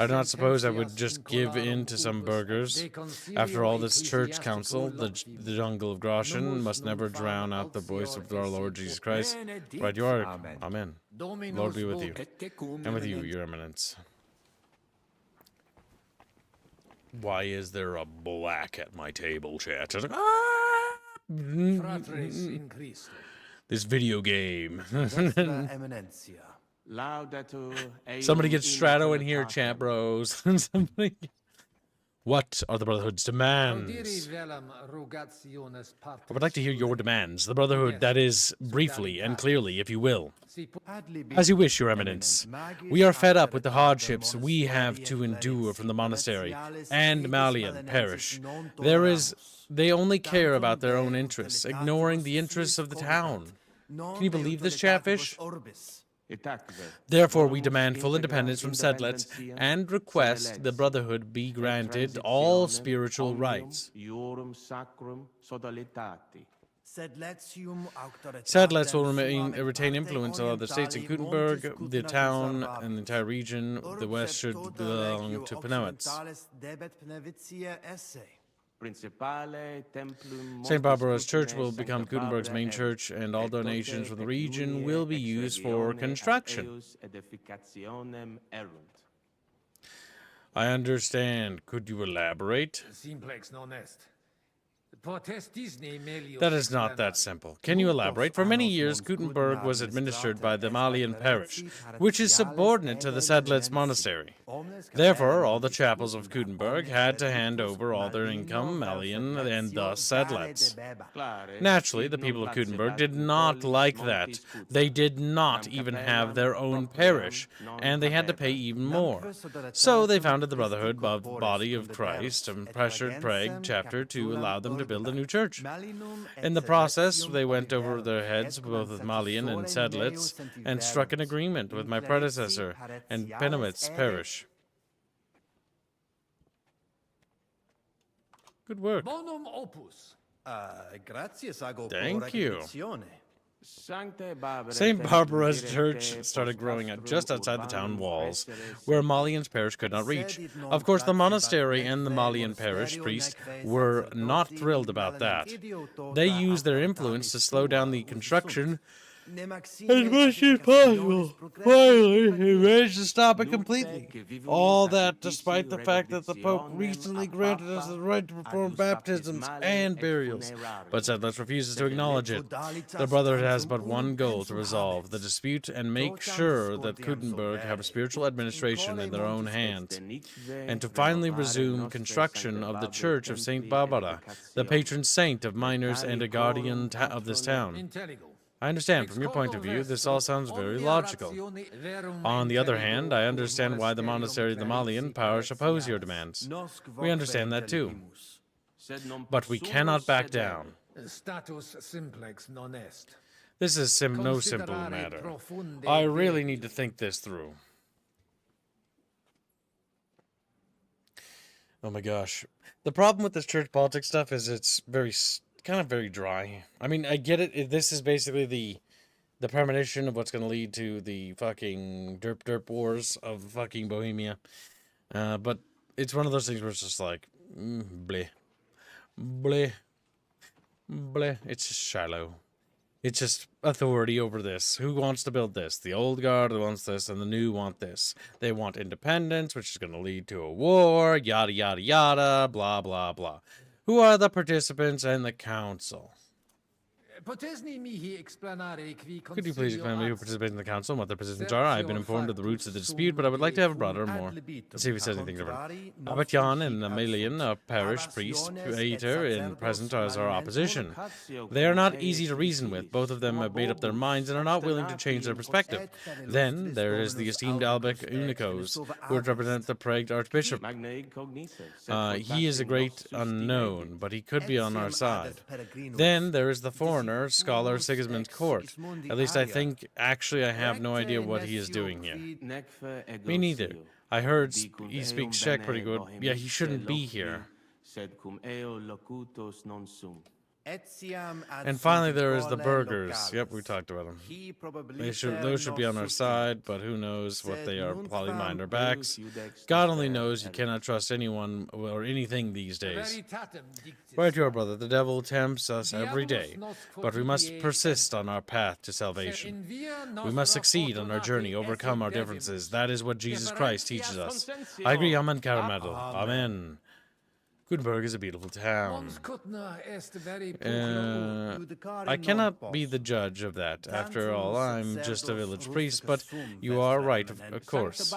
do not suppose I would just give in to some burgers. After all, this church council, the jungle of Groshen, must never drown out the voice of our Lord Jesus Christ. Right you are. Amen. Lord be with you. And with you, your eminence. Why is there a black at my table, chat? This video game. Somebody get Strato in here, chat bros. Somebody. What are the Brotherhood's demands? I would like to hear your demands. The Brotherhood, that is, briefly and clearly, if you will. As you wish, your eminence. We are fed up with the hardships we have to endure from the monastery and Malian parish. They only care about their own interests, ignoring the interests of the town. Can you believe this, Chatfish? Therefore, we demand full independence from Sedlets and request the Brotherhood be granted all spiritual rights. Sedlets will retain influence of other states in Kuttenberg, the town, and the entire region. The west should belong to Pneumatz. St. Barbara's Church will become Kuttenberg's main church, and all donations from the region will be used for construction. I understand. Could you elaborate? That is not that simple. Can you elaborate? For many years, Gutenberg was administered by the Malian parish, which is subordinate to the Sedlitz monastery. Therefore, all the chapels of Gutenberg had to hand over all their income, Malian, and thus Sedlitz. Naturally, the people of Gutenberg did not like that. They did not even have their own parish, and they had to pay even more. So they founded the Brotherhood of Body of Christ and pressured Prague chapter to allow them to build a new church. In the process, they went over their heads, both with Malian and Sedlitz, and struck an agreement with my predecessor and Penemit's parish. Good work. Thank you. St. Barbara's church started growing up just outside the town walls, where Malian's parish could not reach. Of course, the monastery and the Malian parish priest were not thrilled about that. They used their influence to slow down the construction as much as possible. Finally, he managed to stop it completely. All that despite the fact that the Pope recently granted us the right to perform baptisms and burials. But Sedlitz refuses to acknowledge it. The Brotherhood has but one goal: to resolve the dispute and make sure that Gutenberg have spiritual administration in their own hands, and to finally resume construction of the Church of St. Barbara, the patron saint of miners and a guardian of this town. I understand. From your point of view, this all sounds very logical. On the other hand, I understand why the monastery of the Malian parish oppose your demands. We understand that too. But we cannot back down. This is no simple matter. I really need to think this through. Oh my gosh. The problem with this church politics stuff is it's kind of very dry. I mean, I get it. This is basically the premonition of what's going to lead to the fucking derp wars of fucking Bohemia. But it's one of those things where it's just like, bleh. Bleh. Bleh. It's just shallow. It's just authority over this. Who wants to build this? The old guard wants this, and the new want this. They want independence, which is going to lead to a war, yada, yada, yada, blah, blah, blah. Who are the participants and the council? Could you please explain to me who participates in the council and what their positions are? I've been informed of the roots of the dispute, but I would like to have a broader more. Let's see if he says anything different. Abatyan and Emmanuel, a parish priest, creator, and present as our opposition. They are not easy to reason with. Both of them have made up their minds and are not willing to change their perspective. Then there is the esteemed Albert Unicos, who would represent the Prague Archbishop. He is a great unknown, but he could be on our side. Then there is the foreigner, scholar Sigismund Court. At least I think, actually, I have no idea what he is doing here. Me neither. I heard he speaks Czech pretty good. Yeah, he shouldn't be here. And finally, there is the burgers. Yep, we talked about them. Those should be on our side, but who knows what they are plotting behind our backs. God only knows. You cannot trust anyone or anything these days. Right, your brother. The devil tempts us every day, but we must persist on our path to salvation. We must succeed on our journey, overcome our differences. That is what Jesus Christ teaches us. I agree. Amen, Caramedal. Amen. Gutenberg is a beautiful town. I cannot be the judge of that. After all, I'm just a village priest, but you are right, of course.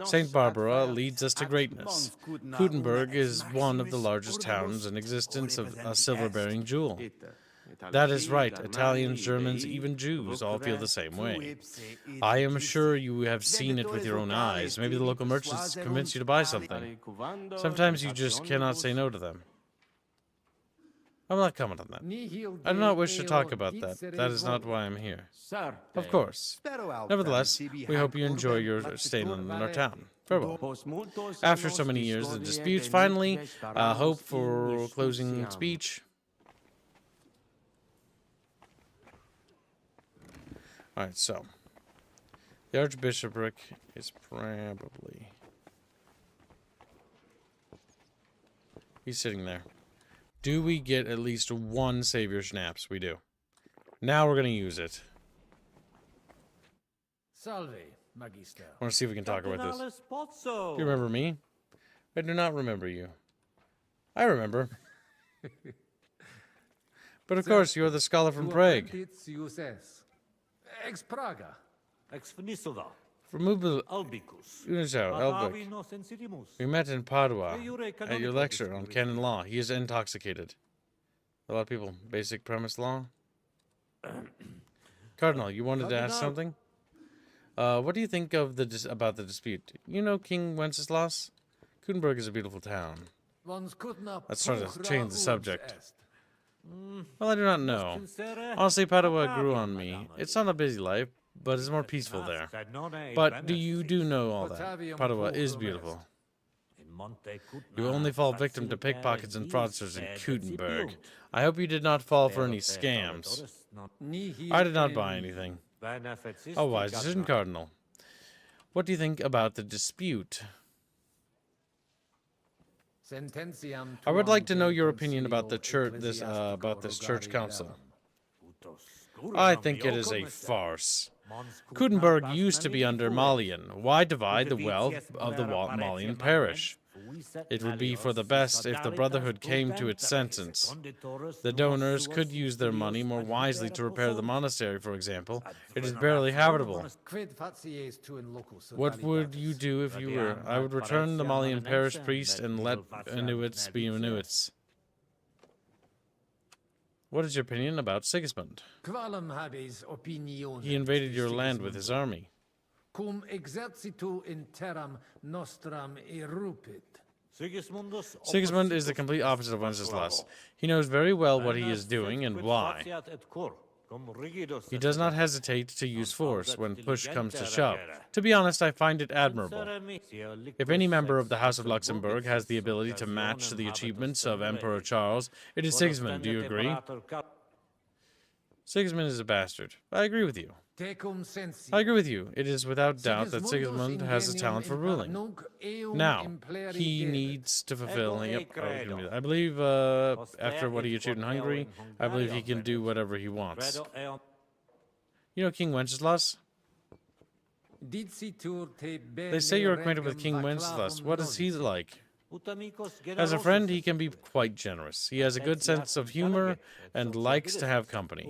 St. Barbara leads us to greatness. Gutenberg is one of the largest towns in existence of a silver-bearing jewel. That is right. Italians, Germans, even Jews all feel the same way. I am sure you have seen it with your own eyes. Maybe the local merchants convince you to buy something. Sometimes you just cannot say no to them. I will not comment on that. I do not wish to talk about that. That is not why I'm here. Of course. Nevertheless, we hope you enjoy your stay in our town. Farewell. After so many years of disputes, finally, hope for closing speech. Alright, so the Archbishopric is probably... He's sitting there. Do we get at least one Savior Schnapps? We do. Now we're going to use it. Salve, Magister. I want to see if we can talk about this. Do you remember me? I do not remember you. I remember. But of course, you're the scholar from Prague. Ex Praga. Ex Venisova. From Albicus. Elbic. We met in Padua at your lecture on canon law. He is intoxicated. A lot of people. Basic premise law. Cardinal, you wanted to ask something? What do you think of about the dispute? You know King Wenceslas? Kudenberg is a beautiful town. Let's try to change the subject. Well, I do not know. Honestly, Padua grew on me. It's not a busy life, but it's more peaceful there. But you do know all that. Padua is beautiful. You only fall victim to pickpockets and fraudsters in Kudenberg. I hope you did not fall for any scams. I did not buy anything. Oh, wise decision, Cardinal. What do you think about the dispute? I would like to know your opinion about the church, about this church council. I think it is a farce. Kudenberg used to be under Malian. Why divide the wealth of the Malian parish? It would be for the best if the Brotherhood came to its senses. The donors could use their money more wisely to repair the monastery, for example. It is barely habitable. What would you do if you were? I would return the Malian parish priest and let Inuits be Inuits. What is your opinion about Sigismund? He invaded your land with his army. Cum exercitu in terram nostram erupit. Sigismund is the complete opposite of Wenceslas. He knows very well what he is doing and why. He does not hesitate to use force when push comes to shove. To be honest, I find it admirable. If any member of the House of Luxembourg has the ability to match the achievements of Emperor Charles, it is Sigismund. Do you agree? Sigismund is a bastard. I agree with you. I agree with you. It is without doubt that Sigismund has a talent for ruling. Now, he needs to fulfill... Yep, I believe after what he achieved in Hungary, I believe he can do whatever he wants. You know King Wenceslas? They say you're acquainted with King Wenceslas. What is he like? As a friend, he can be quite generous. He has a good sense of humor and likes to have company.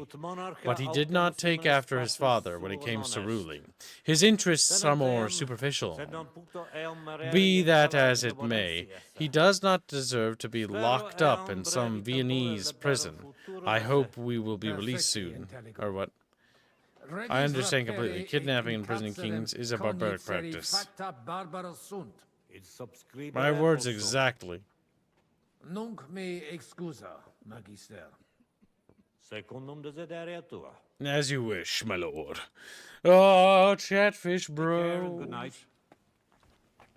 But he did not take after his father when it came to ruling. His interests are more superficial. Be that as it may, he does not deserve to be locked up in some Viennese prison. I hope we will be released soon. Or what? I understand completely. Kidnapping and imprisoning kings is a barbaric practice. My words exactly. Nunc me excusa, magister. Secundum desideria tua. As you wish, my lord. Oh, Chatfish, bro. Good night.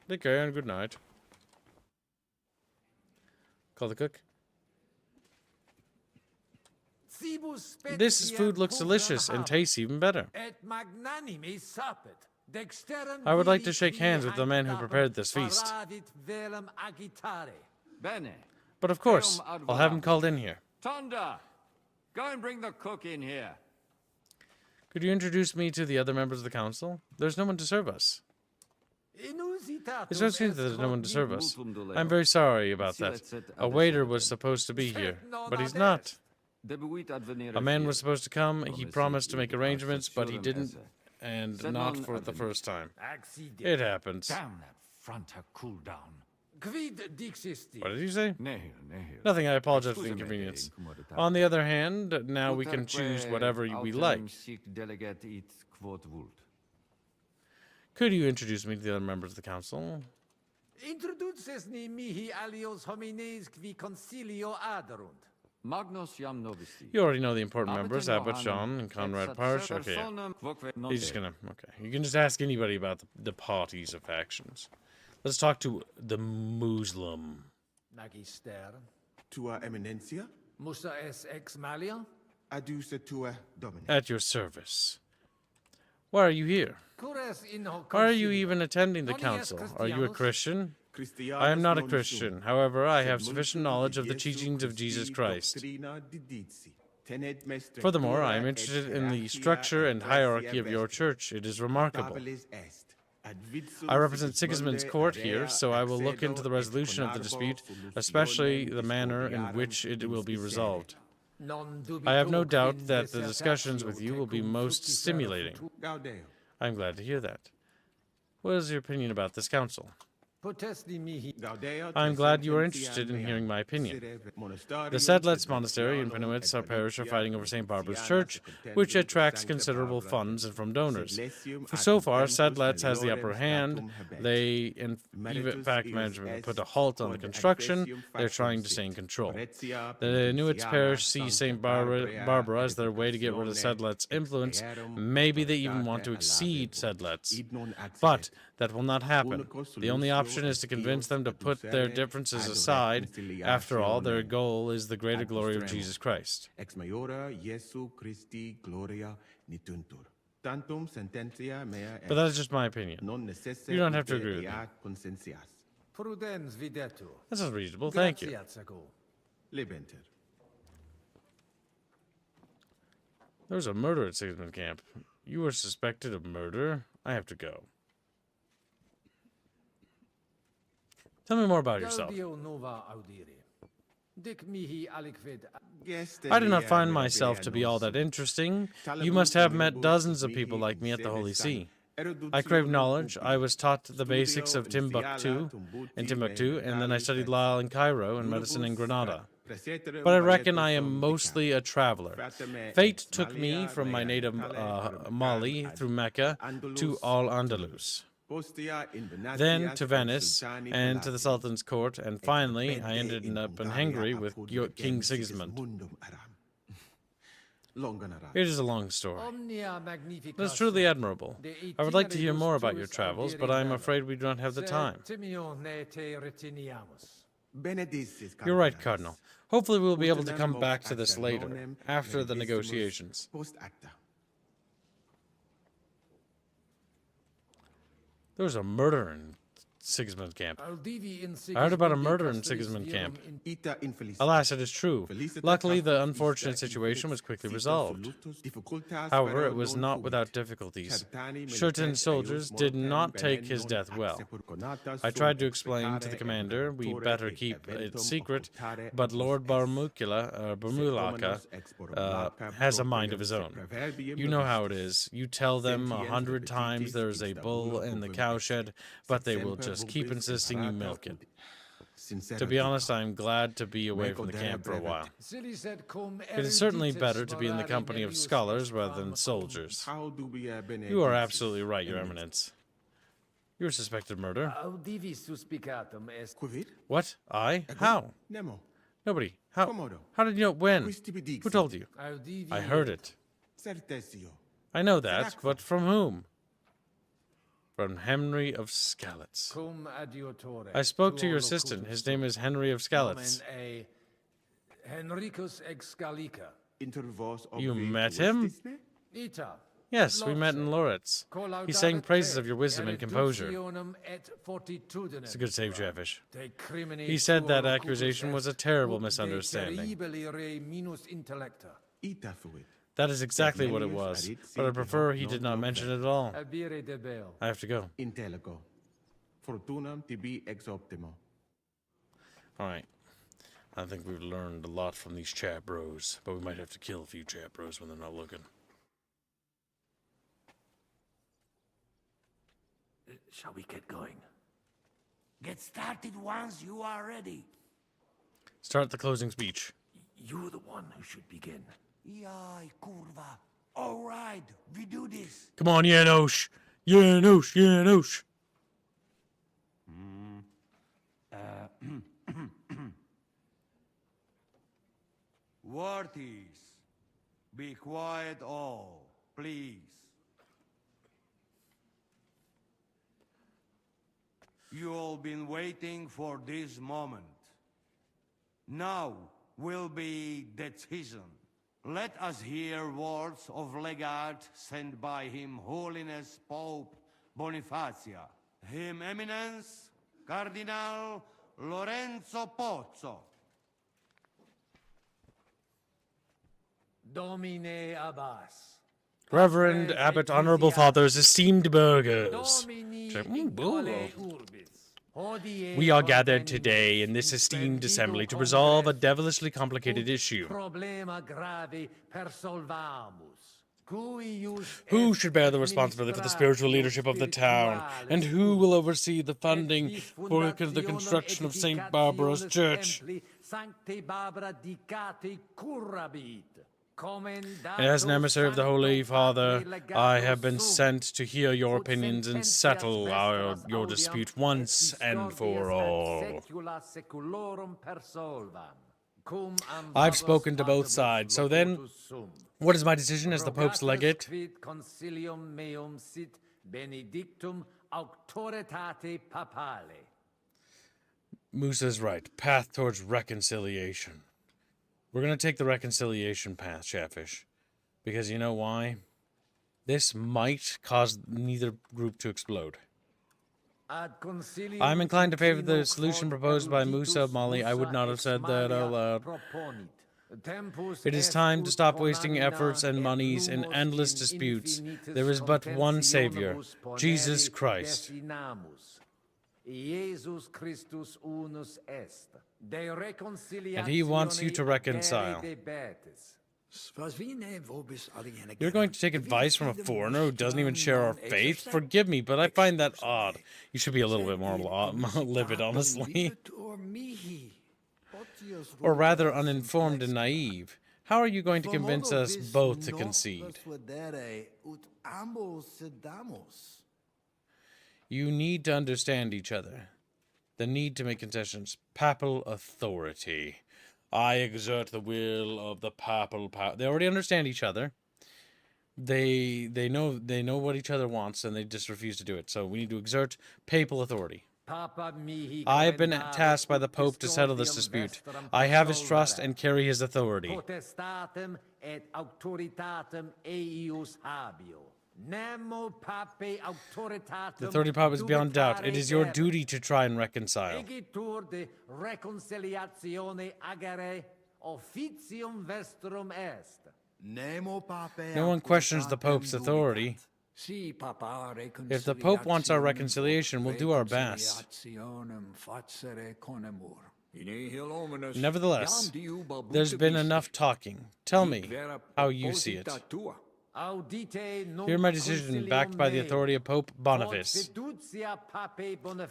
Take care and good night. Call the cook. This food looks delicious and tastes even better. I would like to shake hands with the man who prepared this feast. But of course, I'll have him called in here. Tonda, go and bring the cook in here. Could you introduce me to the other members of the council? There's no one to serve us. It's so strange that there's no one to serve us. I'm very sorry about that. A waiter was supposed to be here, but he's not. A man was supposed to come, he promised to make arrangements, but he didn't. And not for the first time. It happens. Damn that front her cool down. What did you say? Nothing, I apologize for the inconvenience. On the other hand, now we can choose whatever we like. Could you introduce me to the other members of the council? Introduces mihi alios homines qui concilio aderunt. You already know the important members, Abbot John and Conrad Parsh. Okay, yeah. He's just gonna... Okay. You can just ask anybody about the parties or factions. Let's talk to the Muslim. Magister. Tua eminencia? Musa es ex malia? Aduce tua domine. At your service. Why are you here? Why are you even attending the council? Are you a Christian? I am not a Christian. However, I have sufficient knowledge of the teachings of Jesus Christ. Furthermore, I am interested in the structure and hierarchy of your church. It is remarkable. I represent Sigismund's court here, so I will look into the resolution of the dispute, especially the manner in which it will be resolved. I have no doubt that the discussions with you will be most stimulating. I'm glad to hear that. What is your opinion about this council? I'm glad you are interested in hearing my opinion. The Sedlets Monastery and Penowitz, our parish, are fighting over St. Barbara's Church, which attracts considerable funds from donors. So far, Sedlets has the upper hand. They, in fact, management to put a halt on the construction. They're trying to stay in control. The Newitz parish sees St. Barbara as their way to get rid of Sedlets' influence. Maybe they even want to exceed Sedlets. But that will not happen. The only option is to convince them to put their differences aside. After all, their goal is the greater glory of Jesus Christ. But that is just my opinion. You don't have to agree with me. That sounds reasonable. Thank you. There was a murder at Sigismund Camp. You were suspected of murder. I have to go. Tell me more about yourself. I do not find myself to be all that interesting. You must have met dozens of people like me at the Holy See. I crave knowledge. I was taught the basics of Timbuktu, and then I studied law in Cairo and medicine in Granada. But I reckon I am mostly a traveler. Fate took me from my native Mali through Mecca to Al-Andalus. Then to Venice, and to the Sultan's court, and finally I ended up in Hungary with King Sigismund. It is a long story. That's truly admirable. I would like to hear more about your travels, but I am afraid we do not have the time. You're right, Cardinal. Hopefully we will be able to come back to this later, after the negotiations. There was a murder in Sigismund Camp. I heard about a murder in Sigismund Camp. Alas, it is true. Luckily, the unfortunate situation was quickly resolved. However, it was not without difficulties. Certain soldiers did not take his death well. I tried to explain to the commander we better keep it secret, but Lord Barmulaka has a mind of his own. You know how it is. You tell them 100 times there's a bull in the cowshed, but they will just keep insisting you milk it. To be honest, I am glad to be away from the camp for a while. It is certainly better to be in the company of scholars rather than soldiers. You are absolutely right, Your Eminence. You are suspected of murder. What? I? How? Nobody. How? How did you know? When? Who told you? I heard it. I know that, but from whom? From Henry of Skalitz. I spoke to your assistant. His name is Henry of Skalitz. You met him? Yes, we met in Loretz. He sang praises of your wisdom and composure. It's a good save, Chatfish. He said that accusation was a terrible misunderstanding. That is exactly what it was, but I prefer he did not mention it at all. I have to go. Alright. I think we've learned a lot from these chat bros, but we might have to kill a few chat bros when they're not looking. Shall we get going? Get started once you are ready. Start the closing speech. You're the one who should begin. Yai, kurva. All right, we do this. Come on, Janosch. Janosch, Janosch. Worthies, be quiet all, please. You all been waiting for this moment. Now will be decision. Let us hear words of legate sent by Him Holiness Pope Bonifacia, Him Eminence Cardinal Lorenzo Pozzo. Domine Abbas. Reverend Abbot, Honorable Fathers, esteemed burghers. We are gathered today in this esteemed assembly to resolve a devilishly complicated issue. Who should bear the responsibility for the spiritual leadership of the town, and who will oversee the funding for the construction of St. Barbara's Church? As an emissary of the Holy Father, I have been sent to hear your opinions and settle your dispute once and for all. I've spoken to both sides, so then, what is my decision as the Pope's legate? Musa's right. Path towards reconciliation. We're going to take the reconciliation path, Chatfish. Because you know why? This might cause neither group to explode. I'm inclined to favor the solution proposed by Musa Mali. I would not have said that out loud. It is time to stop wasting efforts and monies in endless disputes. There is but one Savior, Jesus Christ. And he wants you to reconcile. You're going to take advice from a foreigner who doesn't even share our faith? Forgive me, but I find that odd. You should be a little bit more livid, honestly. Or rather uninformed and naive. How are you going to convince us both to concede? You need to understand each other. The need to make concessions. Papal authority. I exert the will of the papal power. They already understand each other. They know what each other wants, and they just refuse to do it. So we need to exert papal authority. I have been tasked by the Pope to settle this dispute. I have his trust and carry his authority. The authority Pope is beyond doubt. It is your duty to try and reconcile. No one questions the Pope's authority. If the Pope wants our reconciliation, we'll do our best. Nevertheless, there's been enough talking. Tell me how you see it. Hear my decision, backed by the authority of Pope Boniface.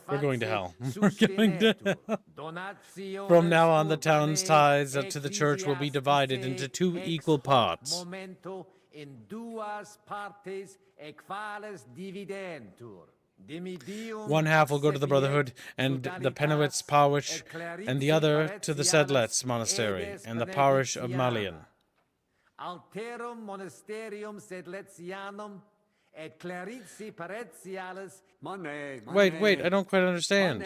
We're going to hell. We're going to hell. From now on, the town's tithes to the church will be divided into 2 equal parts. One half will go to the Brotherhood and the Penowitz parish, and the other to the Sedlets monastery and the parish of Malian. Alterum monasterium sedletianum et clerici paretialis. Wait, I don't quite understand.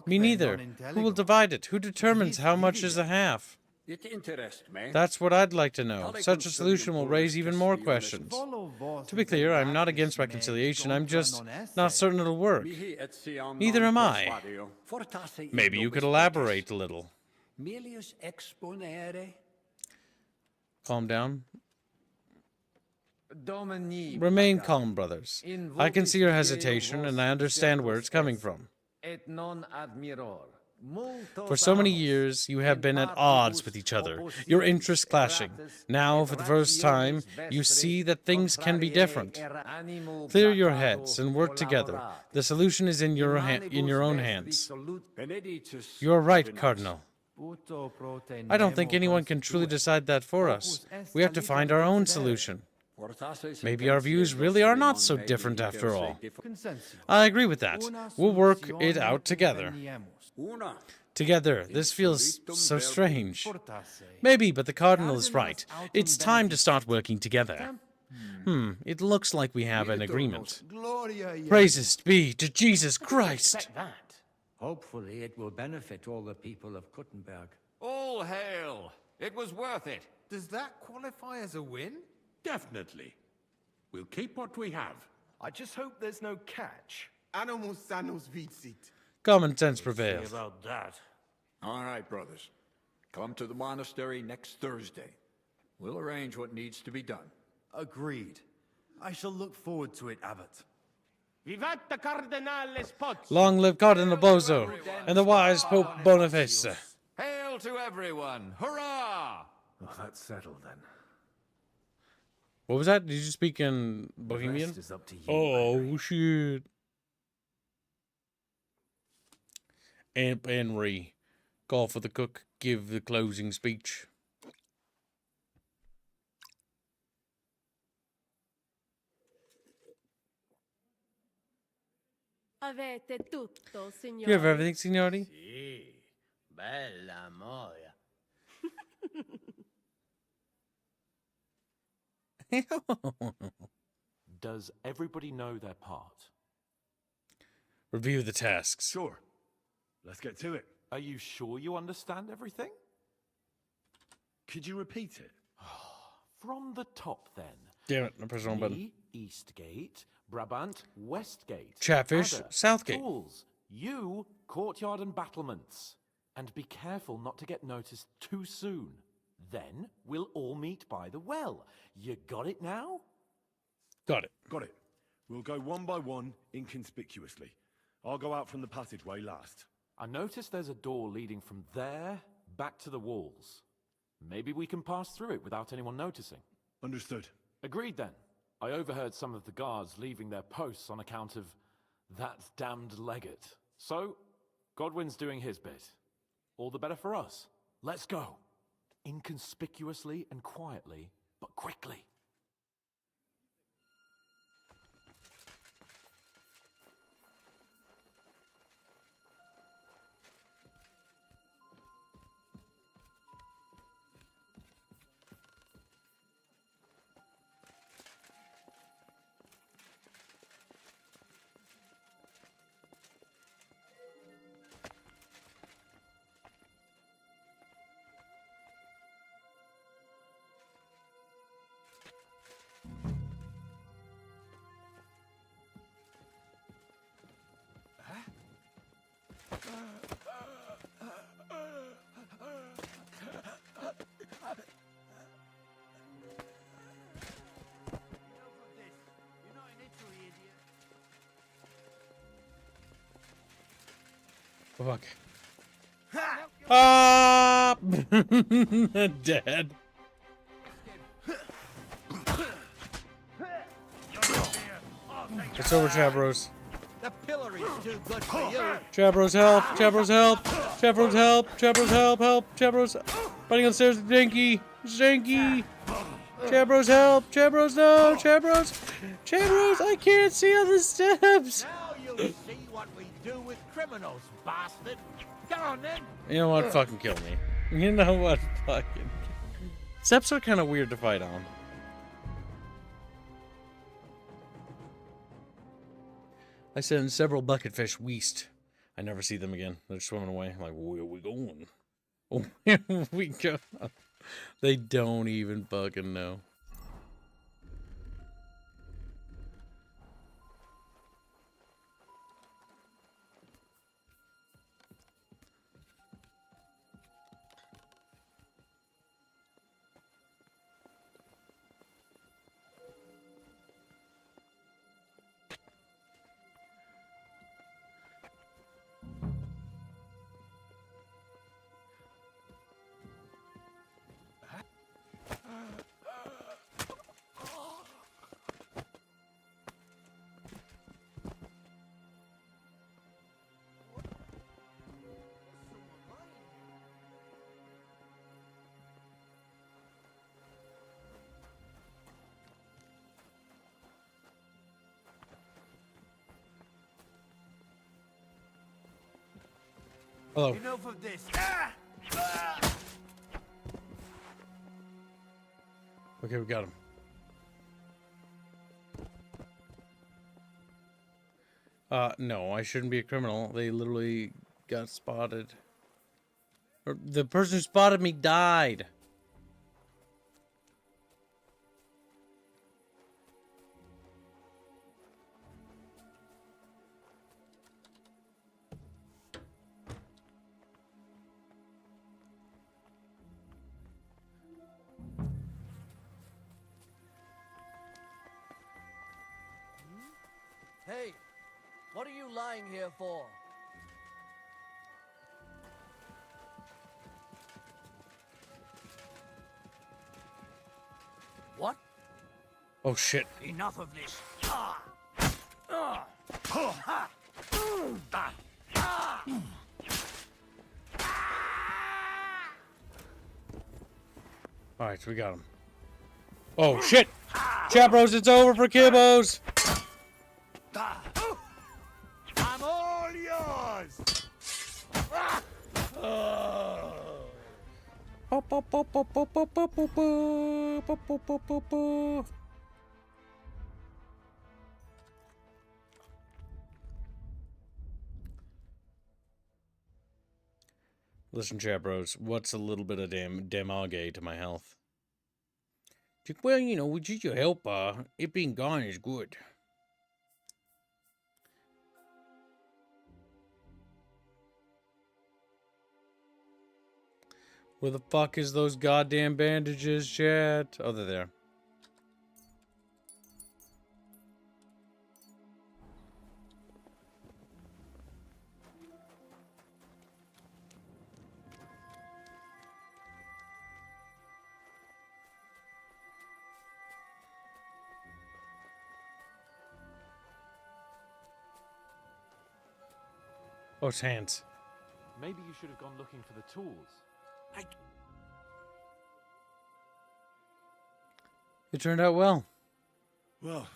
Me neither. Who will divide it? Who determines how much is a half? That's what I'd like to know. Such a solution will raise even more questions. To be clear, I'm not against reconciliation. I'm just not certain it'll work. Neither am I. Maybe you could elaborate a little. Calm down. Remain calm, brothers. I can see your hesitation, and I understand where it's coming from. For so many years, you have been at odds with each other, your interests clashing. Now, for the first time, you see that things can be different. Clear your heads and work together. The solution is in your own hands. You're right, Cardinal. I don't think anyone can truly decide that for us. We have to find our own solution. Maybe our views really are not so different after all. I agree with that. We'll work it out together. Together. This feels so strange. Maybe, but the Cardinal is right. It's time to start working together. It looks like we have an agreement. Praises be to Jesus Christ! Hopefully it will benefit all the people of Kuttenberg. All hail! It was worth it. Does that qualify as a win? Definitely. We'll keep what we have. I just hope there's no catch. Animus sanus vicit. Common sense prevails. About that. All right, brothers. Come to the monastery next Thursday. We'll arrange what needs to be done. Agreed. I shall look forward to it, Abbot. Vivat the Cardinale Spots! Long live Cardinal Bozo and the wise Pope Boniface. Hail to everyone! Hurrah! Well, that's settled then. What was that? Did you speak in Bohemian? rest is up to you, Oh, shit. Amp Henry. Call for the cook. Give the closing speech. Avete tutto, signori. You have everything, signori? Sì, bella moia. Does everybody know their part? Review the tasks. Sure. Let's get to it. Are you sure you understand everything? Could you repeat it? From the top, then. Damn it, I pressed the wrong button. Me, Eastgate. Brabant, Westgate. Chatfish, Adder, Southgate. Tools, you, courtyard and battlements. And be careful not to get noticed too soon. Then we'll all meet by the well. You got it now? Got it. Got it. We'll go one by one, inconspicuously. I'll go out from the passageway last. I noticed there's a door leading from there back to the walls. Maybe we can pass through it without anyone noticing. Understood. Agreed then. I overheard some of the guards leaving their posts on account of that damned legate. So, Godwin's doing his bit. All the better for us. Let's go. Inconspicuously and quietly, but quickly. Fuck. Ah! Dead. It's over, Chabros. The pillory's too good for you. Chabros, help! Chabros, help! Chabros, help! Chabros, help! Help! Chabros, fighting on the stairs. Janky! Janky! Chabros, help! Chabros, no! Chabros! Chabros, I can't see on the steps! Now you'll see what we do with criminals, bastard. Go on then. You know what? Fucking kill me. You know what? Fucking. Steps are kind of weird to fight on. I send several bucketfish west. I never see them again. They're swimming away. I'm like, where are we going? Where are we going? They don't even fucking know. Hello. Enough of this. Okay, we got him. No, I shouldn't be a criminal. They literally got spotted. Or the person who spotted me died. Hey, What are you lying here for? What? Oh shit. Enough of this. Alright, we got him. Oh shit! Chapros, it's over for Kibbos! I'm all yours! Listen, Chapros, what's a little bit of damage to my health? Well, you know, with your help, it being gone is good. Where the fuck is those goddamn bandages, chat? Oh, they're there. Oh, it's hands. Maybe you should have gone looking for the tools. It turned out well. Well,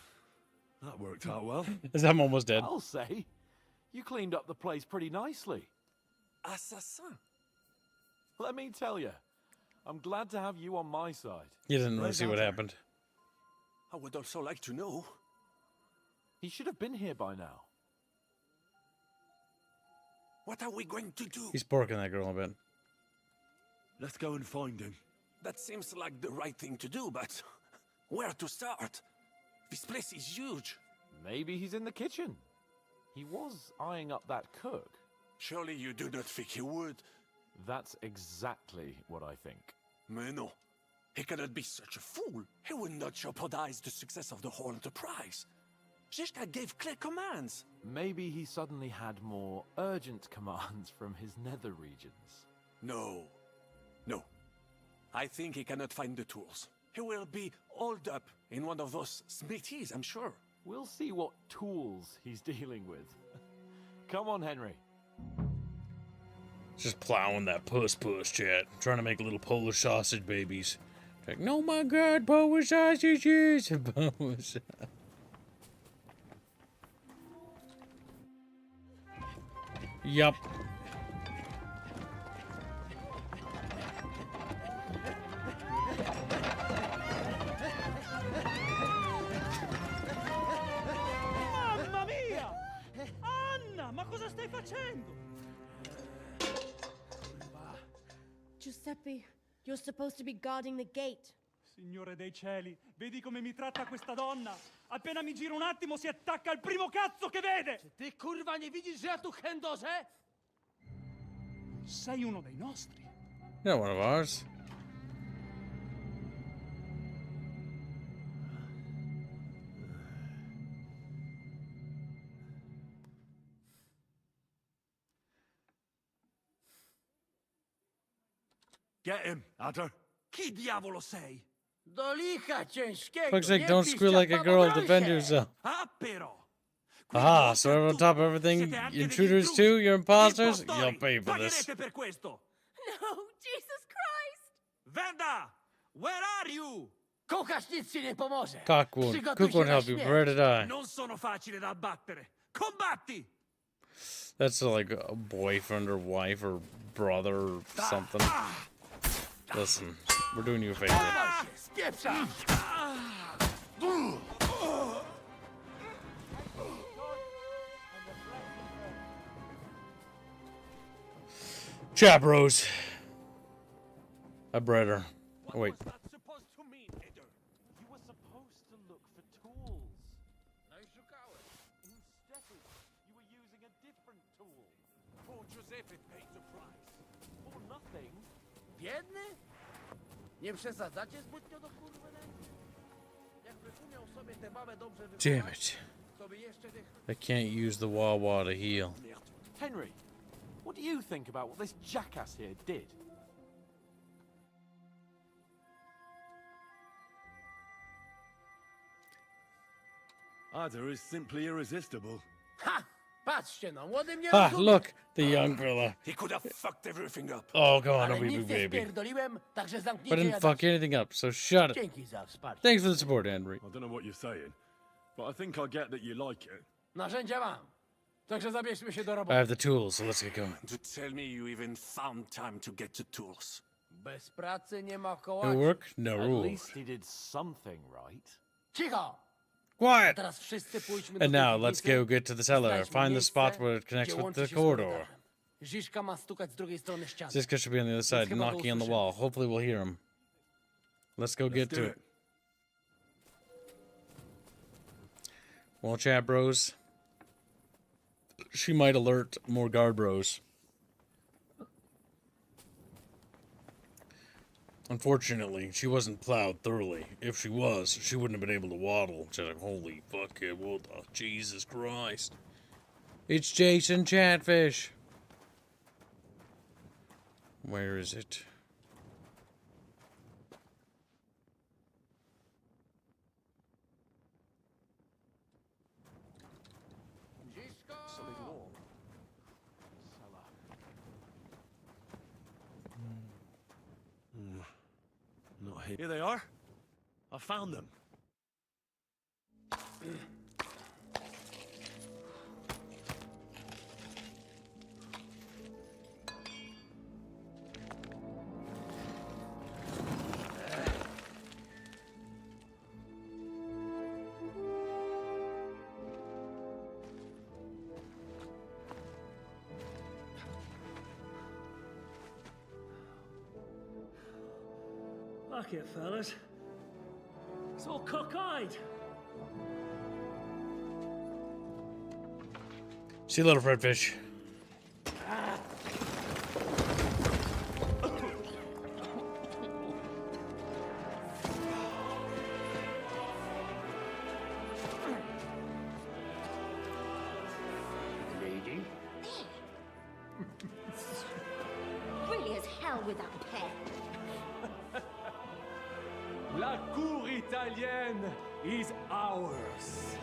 that worked out well. As I'm almost dead. I'll say. You cleaned up the place pretty nicely. Assassin. Let me tell you, I'm glad to have you on my side. You didn't really see what happened. I would also like to know. He should have been here by now. What are we going to do? He's porking that girl a bit. Let's go and find him. That seems like the right thing to do, but where to start? This place is huge. Maybe he's in the kitchen. He was eyeing up that cook. Surely you do not think he would? That's exactly what I think. Mais no. He cannot be such a fool. He would not jeopardize the success of the whole enterprise. Zizka gave clear commands. Maybe he suddenly had more urgent commands from his nether regions. No. No. I think he cannot find the tools. He will be holed up in one of those smithies, I'm sure. We'll see what tools he's dealing with. Come on, Henry. Just plowing that puss, chat. Trying to make little Polish sausage babies. Like, no, my God, Polish sausages. Polish. Yup. Mamma mia! Anna, ma cosa stai facendo? Giuseppe, you're supposed to be guarding the gate. Signore dei cieli, vedi come mi tratta questa donna? Appena mi giro un attimo si attacca al primo cazzo che vede! Ty kurwa nie widzisz, że ja tu chędożę? Sei uno dei nostri. You're not one of ours. Get him, Adder. Chi diavolo sei? Do licha ciężkiego. Fuck's sake, don't squeal like a girl. Defend yourself. Ah, però. Aha, so everyone on top of everything. Intruders too? You're imposters? You'll pay for this. Per questo. No, Jesus Christ! Venda, where are you? Kokasz nic ci nie pomoże. Cock wound. Cook won't help you. Prepare to die. Non sono facile da abbattere. Combatti! That's like a boyfriend or wife or brother or something. Listen, we're doing you a favor. Chapros. I bred her. Oh, wait. You were supposed to look for tools. Instead, you were using a different tool. Poor Giuseppe paid the price. For nothing. Biedny? Nie przesadzacie zbytnio do kurwy? Jakby umiał sobie tę babę dobrze Damn it. They can't use the Wawa to heal. Henry, what do you think about what this jackass here did? Ada is simply irresistible. Ha! Patrzcie no, młody mnie Ah, rozumie. look, the young fella. He could have fucked everything up. Oh, go on, Ale wee nic nie baby. spierdoliłem, także But zamknijcie didn't fuck jadaczki. anything up, so shut it. Dzięki za wsparcie. Thanks for the support, Henry. I don't know what you're saying, but I think I get that you like it. Narzędzia mam. Także zabierzmy się do I roboty. have the tools, so let's get going. To tell me you even found time to get the tools. Bez pracy nie ma No kołaczy. work, no At rules. least he did something right. Cicho! Quiet! Teraz wszyscy pójdźmy do And tej now let's piwnicy. go get to the cellar. Znajdźmy Find the miejsce, spot where it connects gdzie with łączy the się z corridor. korytarzem. Ziszka ma stukać z drugiej strony ściany. Ziska should be on the other side, chyba go knocking on the usłyszymy. wall. Hopefully we'll hear him. Let's go get do to it. it. Well, chat bros. She might alert more guard bros. Unfortunately, she wasn't plowed thoroughly. If she was, she wouldn't have been able to waddle. She's like, holy fuck it, what the Jesus Christ. It's Jason Chatfish. Where is it? Something warm. Cellar. Not here. Here they are. I found them. Fuck it, fellas. It's all cockeyed. See you later, Fredfish. Lady? Really as hell with that pen. La cour italienne is ours.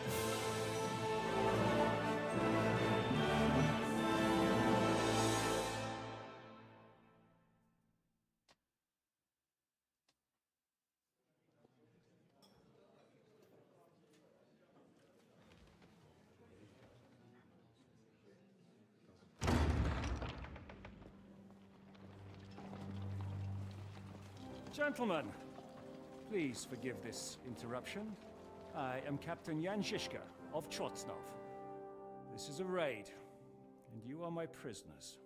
Gentlemen, please forgive this interruption. I am Captain Jan Žižka of Trotznov. This is a raid, and you are my prisoners.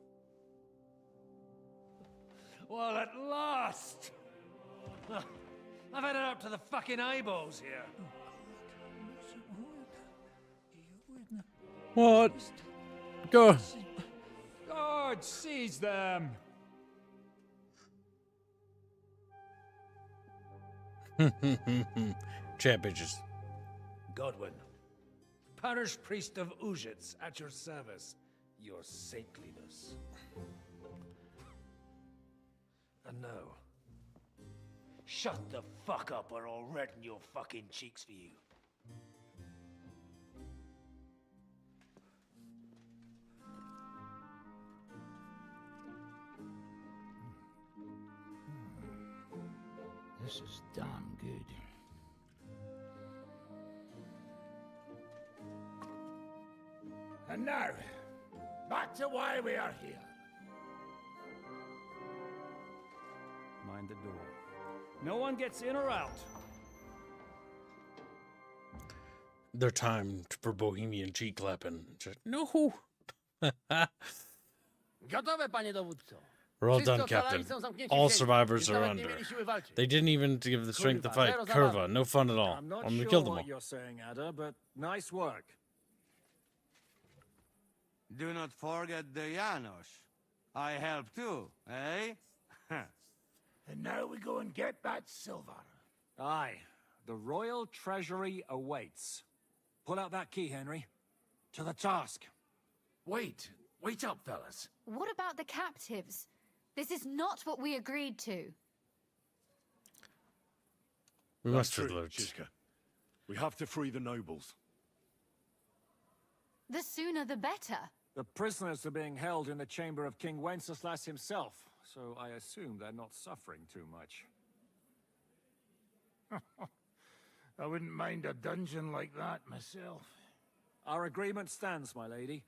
Well, at last! I've had it up to the fucking eyeballs here. What? Go. Guard, seize them! Chat bitches. Godwin, parish priest of Uzhitz, at your service, your saintliness. And now, shut the fuck up or I'll redden your fucking cheeks for you. This is damn good. And now, back to why we are here. Mind the door. No one gets in or out. Their time for bohemian cheek clapping. No. Gotowe, panie dowódco. We're all Wszyscy done, ocalali Captain. są zamknięci All w sieci. survivors Już are nawet nie under. mieli siły walczyć. They didn't even give the strength to Kurwa, fight. zero Curva, zabawy. no fun at all. I'm not We sure killed them what all. you're saying, Ada, but nice work. Do not forget the Janos. I help too, eh? And now we go and get that silver. Aye, the royal treasury awaits. Pull out that key, Henry. To the task. Wait up, fellas. What about the captives? This is not what we agreed to. We That's must true, alert. Chiska. We have to free the nobles. The sooner the better. The prisoners are being held in the chamber of King Wenceslas himself, so I assume they're not suffering too much. I wouldn't mind a dungeon like that myself. Our agreement stands, my lady.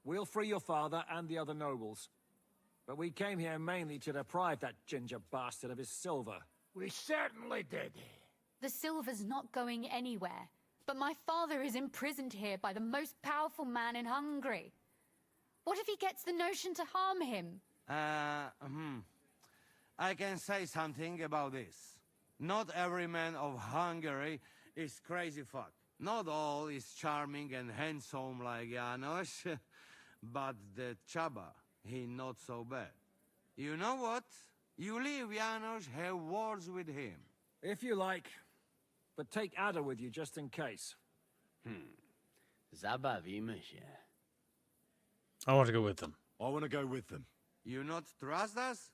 We'll free your father and the other nobles. But we came here mainly to deprive that ginger bastard of his silver. We certainly did. The silver's not going anywhere. But my father is imprisoned here by the most powerful man in Hungary. What if he gets the notion to harm him? I can say something about this. Not every man of Hungary is crazy fuck. Not all is charming and handsome like Janos, but the Chaba, he not so bad. You know what? You leave Janos, have words with him. If you like, but take Ada with you just in case. Zabawimy się. I want to go with them. I want to go with them. You not trust us?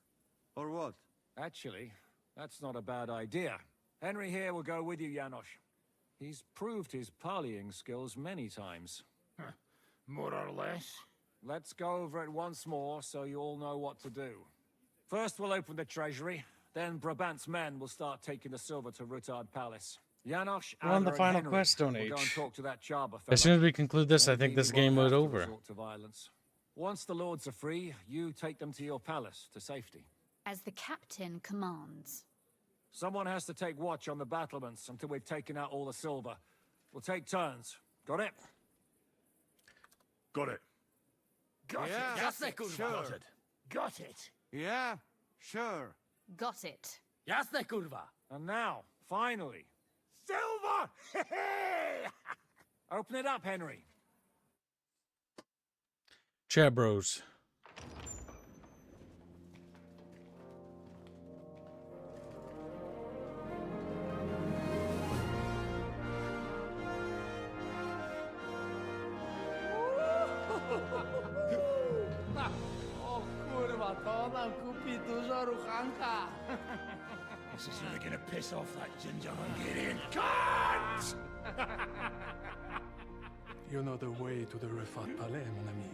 Or what? Actually, that's not a bad idea. Henry here will go with you, Janos. He's proved his parleying skills many times. More or less. Let's go over it once more so you all know what to do. First we'll open the treasury, then Brabant's men will start taking the silver to Rutard Palace. Janos, We're on the Ada, and final Henry quest, Stone will go Age. and talk to that Chaba As soon fella. as we conclude this, I Maybe think this we won't game was have to over. resort to violence. Once the lords are free, you take them to your palace to safety. As the captain commands. Someone has to take watch on the battlements until we've taken out all the silver. We'll take turns. Got it? Got it. Got Yeah, it. Jasne, kurwa. sure. Got it. Got it. Yeah, sure. Got it. Jasne, kurwa. And now, finally, Silver! open it up, Henry. Chat bros. O kurwa, to nam kupi dużo ruchanka. This is really gonna piss off that ginger Hungarian cunt! You know the way to the Refat Palais, mon ami.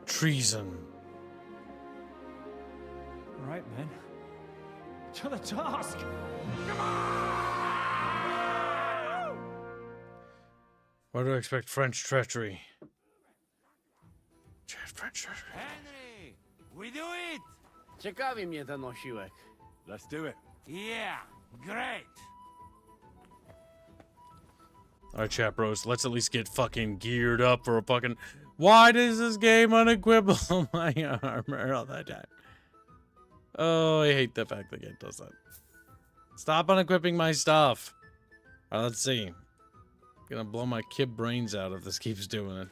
Treason. All right, men. To the task! Why do I expect French treachery? French treachery. Henry, we do it! Ciekawi mnie ten osiłek. Let's do it. Yeah, great. Alright, chat bros, let's at least get fucking geared up for a fucking... Why does this game unequip my armor all the time? Oh, I hate the fact that it does that. Stop unequipping my stuff. Alright, let's see. Gonna blow my kid brains out if this keeps doing it.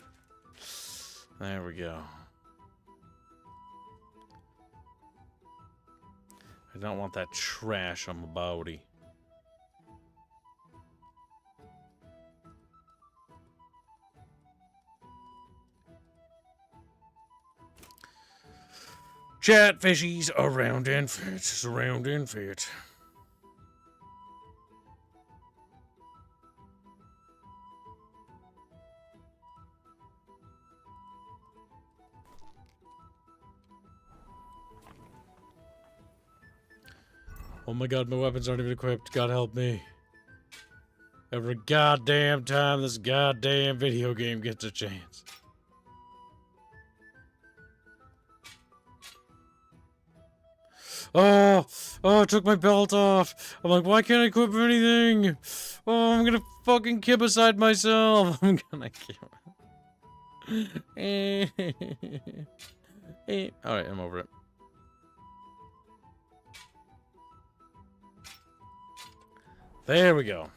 There we go. I don't want that trash on my body. Chat fishies around and fit, surround and fit. Oh my god, my weapons aren't even equipped. God help me. Every goddamn time this goddamn video game gets a chance. Oh, I took my belt off. I'm like, why can't I equip anything? Oh, I'm gonna fucking kid beside myself. I'm gonna kill. Alright, I'm over it. There we go.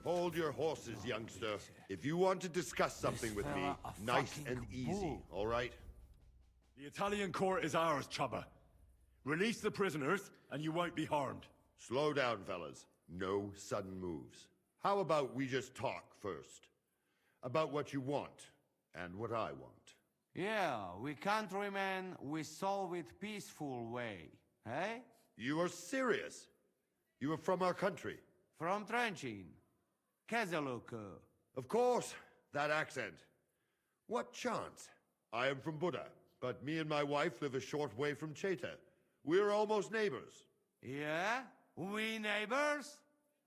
Hold your horses, youngster. If you want to discuss something with me, nice and easy, all right? The Italian court is ours, Chubba. Release the prisoners, and you won't be harmed. Slow down, fellas. No sudden moves. How about we just talk first? About what you want, and what I want. Yeah, we countrymen, we solve it peaceful way, eh? You are serious? You are from our country? From Trenchin. Kezeluk. Of course, that accent. What chance? I am from Buddha, but me and my wife live a short way from Cheta. We're almost neighbors. Yeah? We neighbors?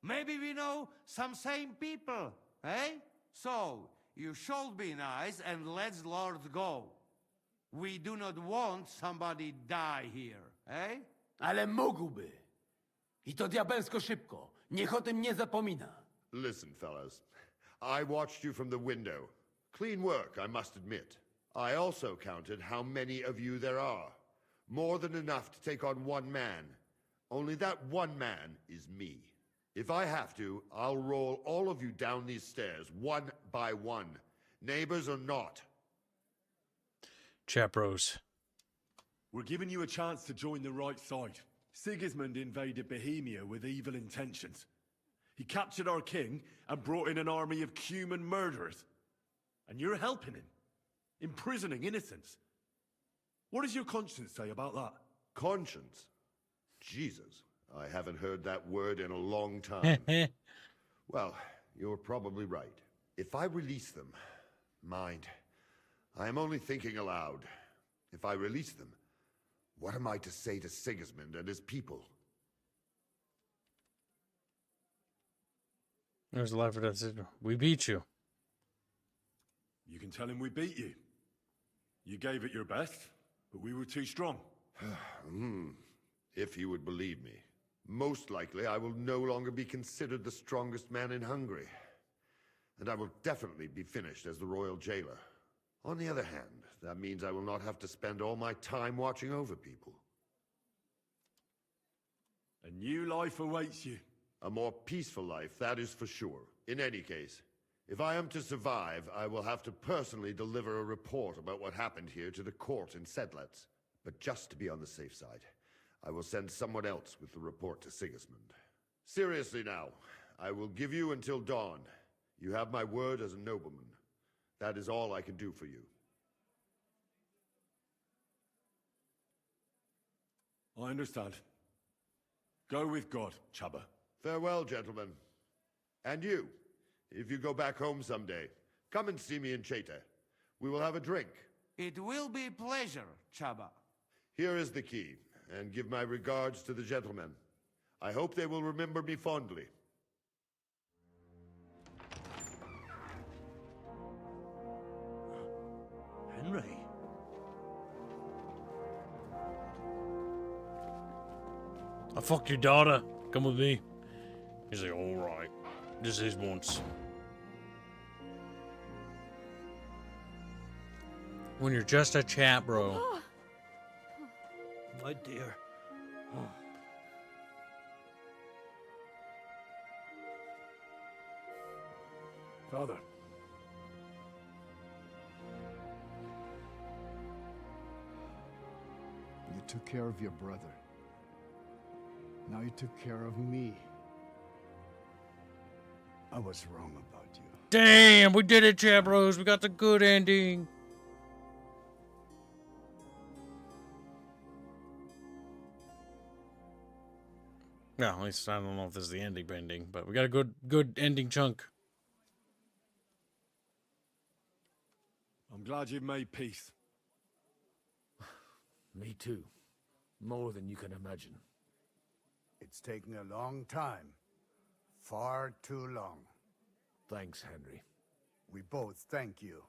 Maybe we know some same people, eh? So, you should be nice and let's Lord go. We do not want somebody die here, eh? Ale mógłby. I to diabelsko szybko. Niech o tym nie zapomina. Listen, fellas. I watched you from the window. Clean work, I must admit. I also counted how many of you there are. More than enough to take on one man. Only that one man is me. If I have to, I'll roll all of you down these stairs, one by one. Neighbors or not. Chapros. We're giving you a chance to join the right side. Sigismund invaded Bohemia with evil intentions. He captured our king and brought in an army of Cuman murderers. And you're helping him, imprisoning innocents. What does your conscience say about that? Conscience? Jesus, I haven't heard that word in a long time. Well, you're probably right. If I release them, mind, I am only thinking aloud. If I release them, what am I to say to Sigismund and his people? There's a life or death situation. We beat you. You can tell him we beat you. You gave it your best, but we were too strong. If he would believe me. Most likely, I will no longer be considered the strongest man in Hungary. And I will definitely be finished as the royal jailer. On the other hand, that means I will not have to spend all my time watching over people. A new life awaits you. A more peaceful life, that is for sure. In any case, if I am to survive, I will have to personally deliver a report about what happened here to the court in Sedlec. But just to be on the safe side, I will send someone else with the report to Sigismund. Seriously now, I will give you until dawn. You have my word as a nobleman. That is all I can do for you. I understand. Go with God, Chubba. Farewell, gentlemen. And you, if you go back home someday, come and see me in Cheta. We will have a drink. It will be a pleasure, Chubba. Here is the key, and give my regards to the gentlemen. I hope they will remember me fondly. Henry? I fuck your daughter. Come with me. He's like, all right. This is once. When you're just a chat, bro. My dear. Father. You took care of your brother. Now you took care of me. I was wrong about you. Damn, we did it, Chabros. We got the good ending. Well, at least I don't know if this is the ending bending, but we got a good ending chunk. I'm glad you've made peace. Me too. More than you can imagine. It's taken a long time. Far too long. Thanks, Henry. We both thank you.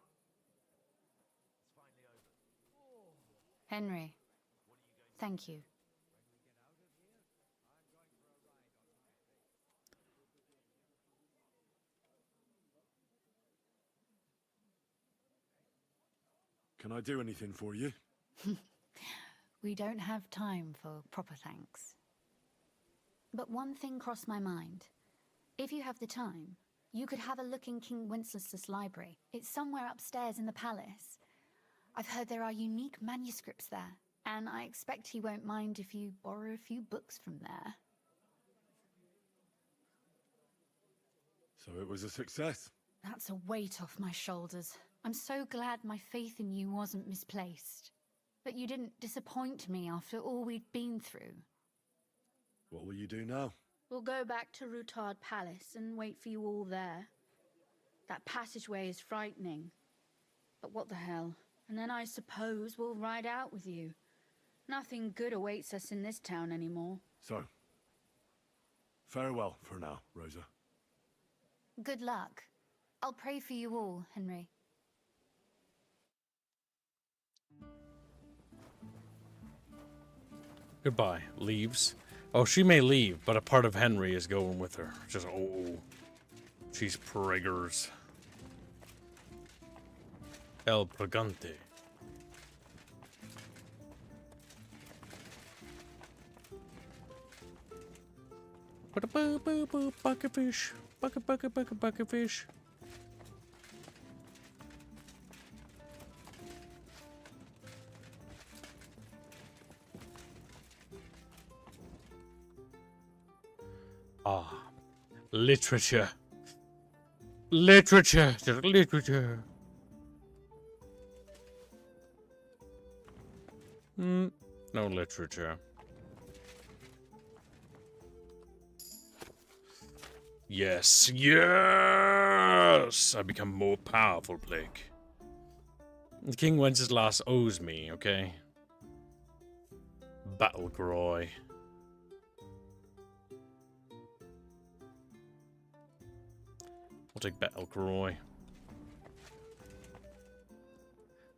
Henry, thank you. Can I do anything for you? We don't have time for proper thanks. But one thing crossed my mind. If you have the time, You could have a look in King Wenceslas' library. It's somewhere upstairs in the palace. I've heard there are unique manuscripts there, and I expect he won't mind if you borrow a few books from there. So it was a success? That's a weight off my shoulders. I'm so glad my faith in you wasn't misplaced. That you didn't disappoint me after all we'd been through. What will you do now? We'll go back to Routard Palace and wait for you all there. That passageway is frightening. But what the hell? And then I suppose we'll ride out with you. Nothing good awaits us in this town anymore. So, farewell for now, Rosa. Good luck. I'll pray for you all, Henry. Goodbye. Leaves. Oh, she may leave, but a part of Henry is going with her. Just, oh. She's preggers. El Pregante. Bucket fish. Bucket fish. Ah, literature. Literature. Literature. No literature. Yes, yes! I become more powerful, Blake. King Wenceslas owes me, okay? Battlegroy. I'll take Battlegroy.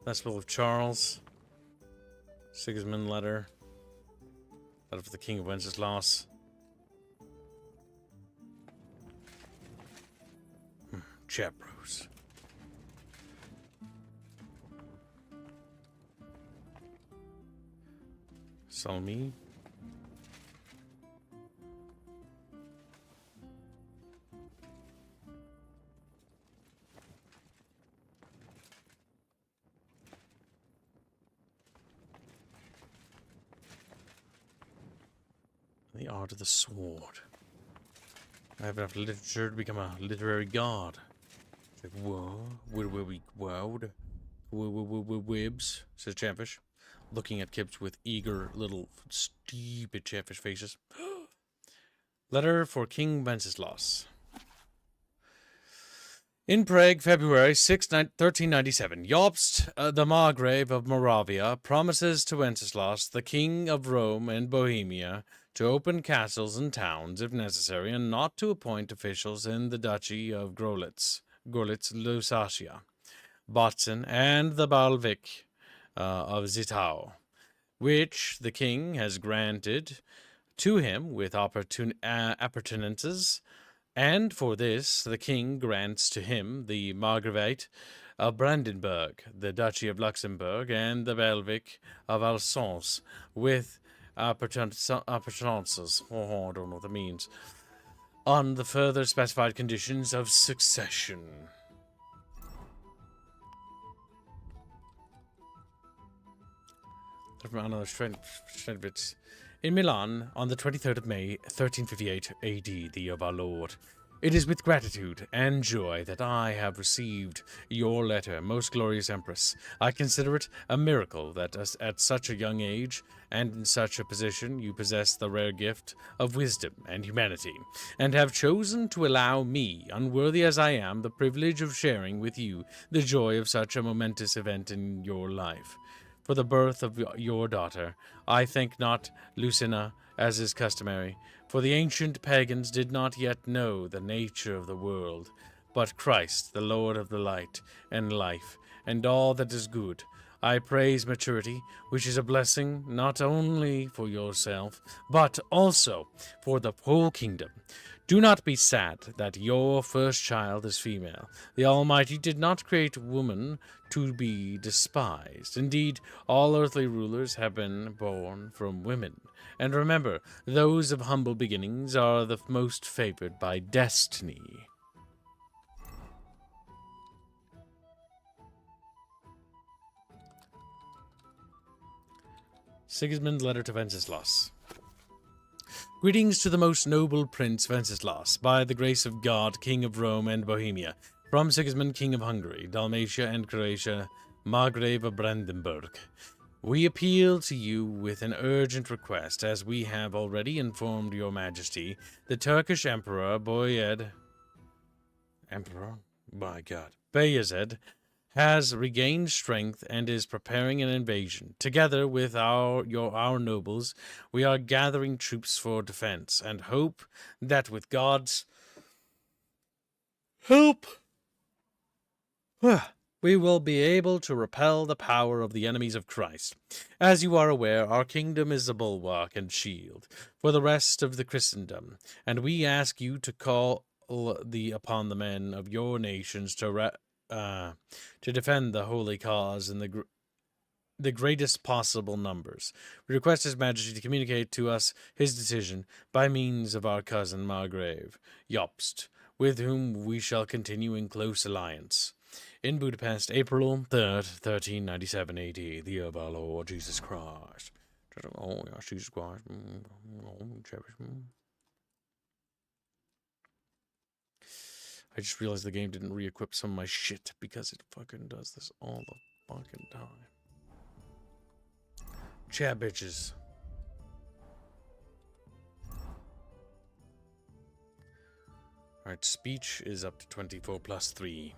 Festival of Charles. Sigismund letter. Letter for the King of Wenceslas. Chapros. Salmi. The art of the sword. I have enough literature to become a literary god. Like, whoa, where will we wowed? Wibs, says Chatfish, looking at Kips with eager little stupid Chatfish faces. Letter for King Wenceslas. In Prague, February 6, 1397, Jobst, the Margrave of Moravia, promises to Wenceslas, the King of Rome and Bohemia, to open castles and towns if necessary, and not to appoint officials in the Duchy of Görlitz, Lusatia, Botzen, and the Balvik of Zittau, which the king has granted to him with appurtenances. And for this, the king grants to him the Margravate of Brandenburg, the Duchy of Luxembourg, and the Belvic of Alsace, with appurtenances, I don't know what that means, on the further specified conditions of succession. In Milan, on the 23rd of May, 1358 AD, the year of our Lord. It is with gratitude and joy that I have received your letter, most glorious Empress. I consider it a miracle that at such a young age and in such a position you possess the rare gift of wisdom and humanity, and have chosen to allow me, unworthy as I am, the privilege of sharing with you the joy of such a momentous event in your life. For the birth of your daughter, I thank not Lucina, as is customary, for the ancient pagans did not yet know the nature of the world, but Christ, the Lord of the light and life, and all that is good. I praise maturity, which is a blessing not only for yourself, but also for the whole kingdom. Do not be sad that your first child is female. The Almighty did not create woman to be despised. Indeed, all earthly rulers have been born from women. And remember, those of humble beginnings are the most favored by destiny. Sigismund's letter to Wenceslas. Greetings to the most noble Prince Wenceslas, by the grace of God, King of Rome and Bohemia, from Sigismund, King of Hungary, Dalmatia and Croatia, Margrave of Brandenburg. We appeal to you with an urgent request, as we have already informed your majesty. The Turkish Emperor, Bayezid, has regained strength and is preparing an invasion. Together with our nobles, we are gathering troops for defense, and hope that with God's help, we will be able to repel the power of the enemies of Christ. As you are aware, our kingdom is a bulwark and shield for the rest of the Christendom, and we ask you to call upon the men of your nations to defend the holy cause in the greatest possible numbers. We request His Majesty to communicate to us his decision by means of our cousin Margrave Jobst, with whom we shall continue in close alliance. In Budapest, April 3rd, 1397 AD, the year of our Lord Jesus Christ. Oh, yeah, Jesus Christ. I just realized the game didn't re-equip some of my shit because it fucking does this all the fucking time. Chat bitches. Alright, speech is up to 24 plus 3.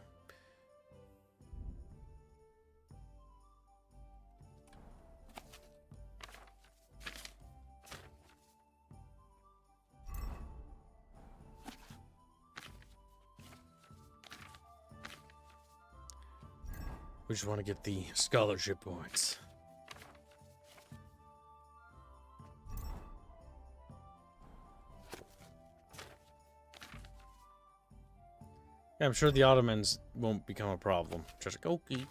We just want to get the scholarship points. Yeah, I'm sure the Ottomans won't become a problem. Just like, okay.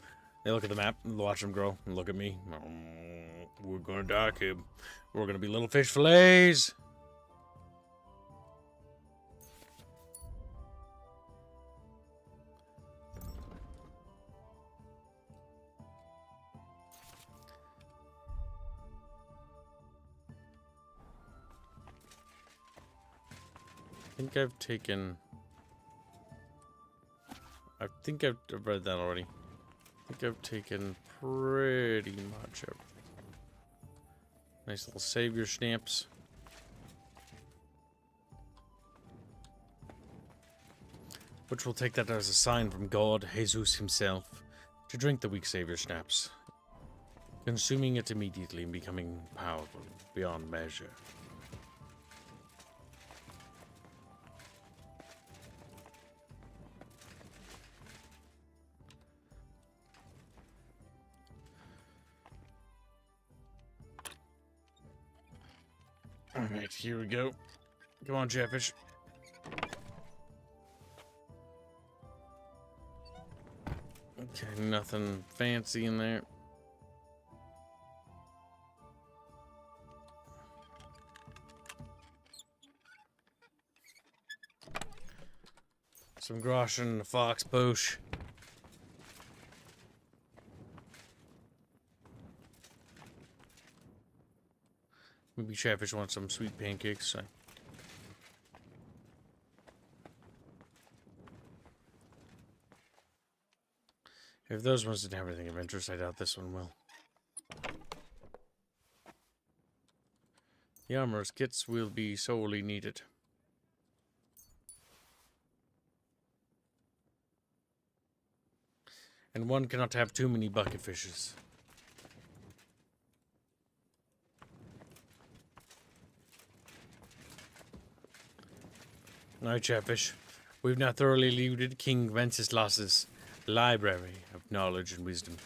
They look at the map, and watch them grow, and look at me. We're gonna die, kid. We're gonna be little fish fillets. I think I've read that already. I think I've taken pretty much everything. Nice little savior stamps. Which will take that as a sign from God, Jesus himself, to drink the weak savior snaps, consuming it immediately and becoming powerful beyond measure. Alright, here we go. Come on, Chatfish. Okay, nothing fancy in there. Some groschen and a fox poach. Maybe Chatfish wants some sweet pancakes. So. If those ones didn't have anything of interest, I doubt this one will. The armorer's kits will be sorely needed. And one cannot have too many bucket fishes. Alright, Chatfish. We've now thoroughly looted King Wenceslas's library of knowledge and wisdom.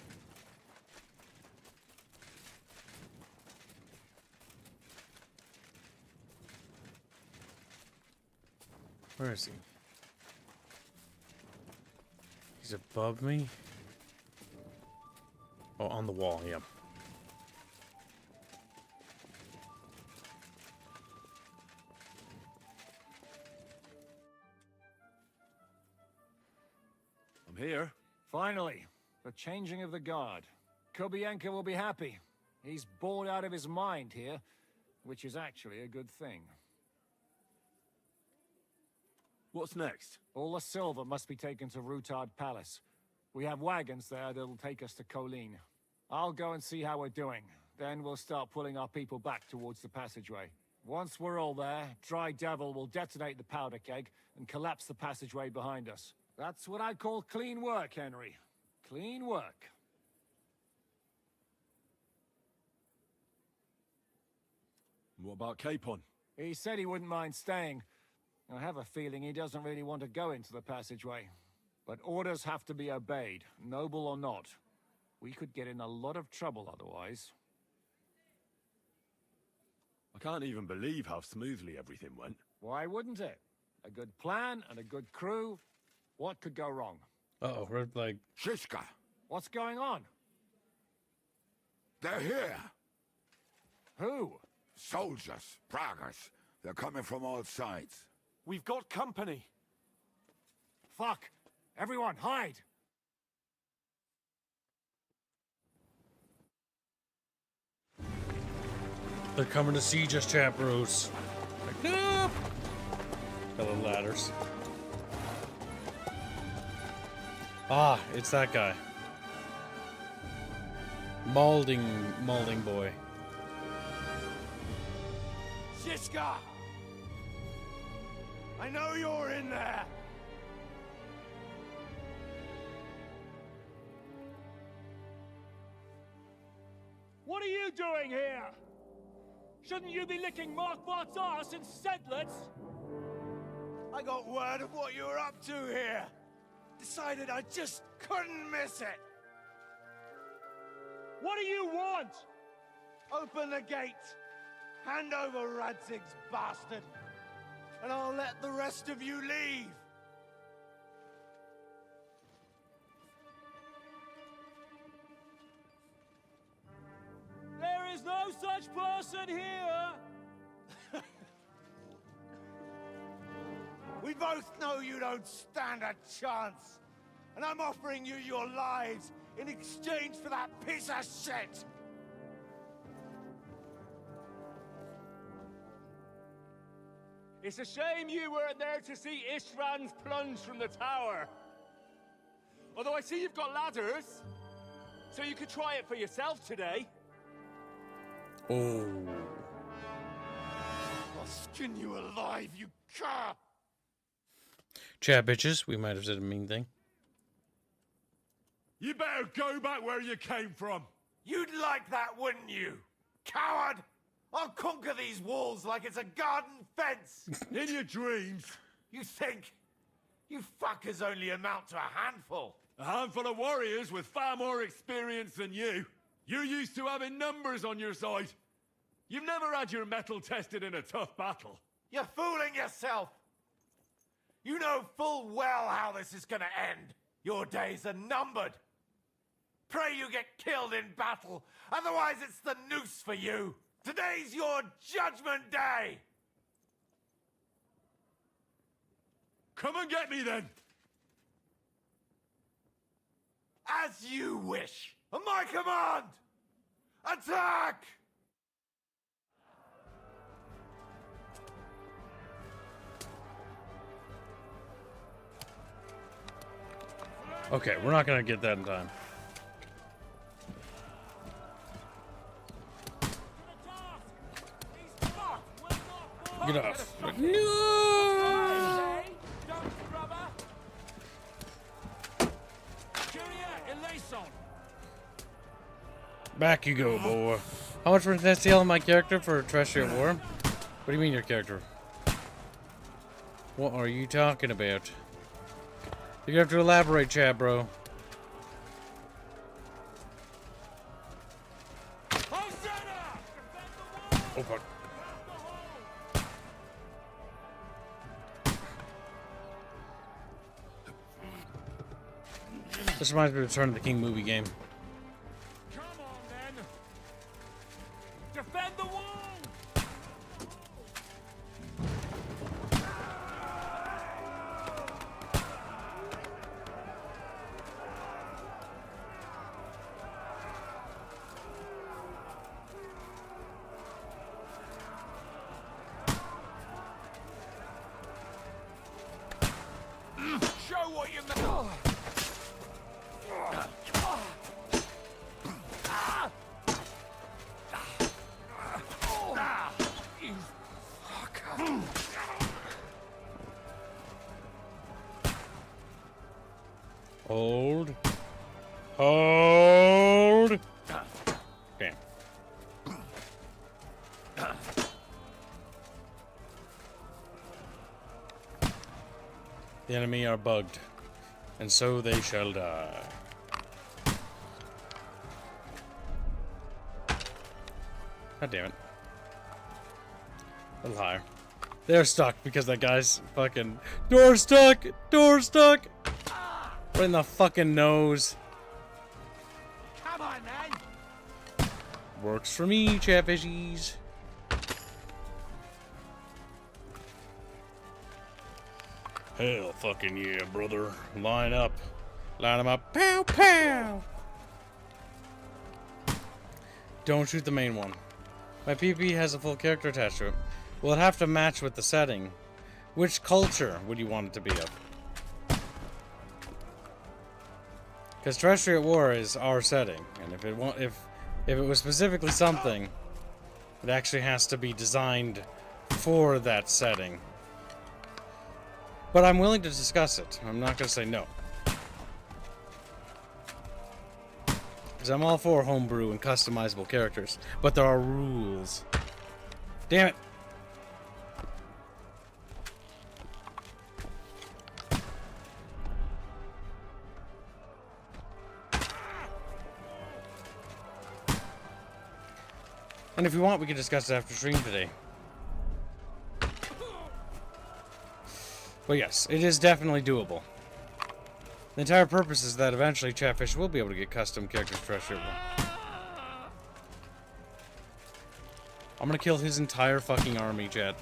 Where is he? He's above me? Oh, on the wall, yep. Here. Finally, the changing of the guard. Kobienka will be happy. He's bored out of his mind here, which is actually a good thing. What's next? All the silver must be taken to Rutard Palace. We have wagons there that'll take us to Colleen. I'll go and see how we're doing. Then we'll start pulling our people back towards the passageway. Once we're all there, Dry Devil will detonate the powder keg and collapse the passageway behind us. That's what I call clean work, Henry. Clean work. What about Capon? He said he wouldn't mind staying. I have a feeling he doesn't really want to go into the passageway. But orders have to be obeyed, noble or not. We could get in a lot of trouble otherwise. I can't even believe how smoothly everything went. Why wouldn't it? A good plan and a good crew. What could go wrong? Uh-oh, red flag. Shishka, What's going on? they're here. Who? Soldiers, braggers. They're coming from all sides. We've got company. Fuck! Everyone, hide! They're coming to siege us, chap bros. Like, nope! Got the ladders. Ah, it's that guy. Malding boy. Shishka! I know you're in there! What are you doing here? Shouldn't you be licking Markbart's ass in Sedlets? I got word of what you were up to here. Decided I just couldn't miss it. What do you want? Open the gate. Hand over Radzig's bastard. And I'll let the rest of you leave. There is no such person here! We both know you don't stand a chance. And I'm offering you your lives in exchange for that piece of shit! It's a shame you weren't there to see Ishrand's plunge from the tower. Although I see you've got ladders, so you could try it for yourself today. Oh. I'll skin you alive, you cur! Chat bitches, we might have said a mean thing. You better go back where you came from. You'd like that, wouldn't you? Coward! I'll conquer these walls like it's a garden fence! In your dreams. You think? You fuckers only amount to a handful. A handful of warriors with far more experience than you. You're used to having numbers on your side. You've never had your mettle tested in a tough battle. You're fooling yourself! You know full well how this is gonna end. Your days are numbered. Pray you get killed in battle, otherwise it's the noose for you. Today's your judgment day! Come and get me then! As you wish. On my command! Attack! Okay, we're not gonna get that in time. Get off. No! Back you go, boy. How much for an STL on my character for Treasury of War? What do you mean your character? What are you talking about? You have to elaborate, Chad, bro. Oh, fuck. This reminds me of Return of the King movie game. Come on, then! Defend the wall! Hold. Hold. Damn. The enemy are bugged, and so they shall die. God damn it. A little higher. They're stuck because that guy's fucking... Door stuck! Door stuck! Right in the fucking nose. Come on, man! Works for me, chatfishies. Hell fucking yeah, brother. Line up. Line them up. Pow, pow! Don't shoot the main one. My PP has a full character attached to it. Will it have to match with the setting? Which culture would you want it to be of? Because Treasury at War is our setting, and if it was specifically something, it actually has to be designed for that setting. But I'm willing to discuss it. I'm not going to say no. Because I'm all for homebrew and customizable characters, but there are rules. Damn it! And if you want, we can discuss it after stream today. But yes, it is definitely doable. The entire purpose is that eventually Chatfish will be able to get custom characters treasured. I'm gonna kill his entire fucking army, chat.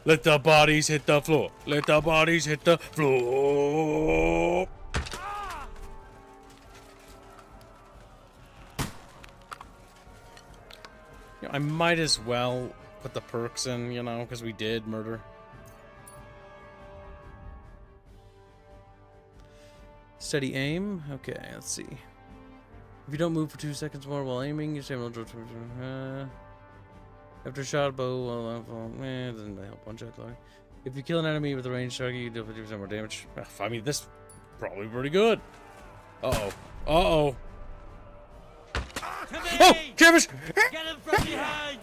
Let the bodies hit the floor. Let the bodies hit the floor. You know, I might as well put the perks in, you know, because we did murder. Steady aim. Okay, let's see. If you don't move for 2 seconds more while aiming, you save a little. After a shot bow, well, doesn't help one shot. If you kill an enemy with a ranged target, you do 50% more damage. I mean, this is probably pretty good. Uh-oh. Uh-oh. Oh, Travis! Get him from behind!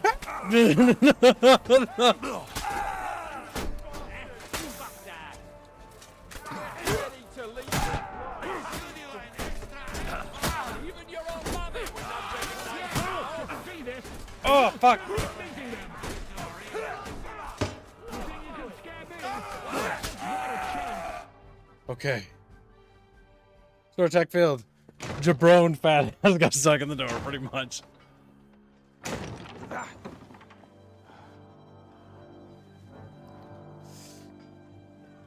Oh, fuck! Okay. Sword attack failed. Jabron fat has got stuck in the door, pretty much.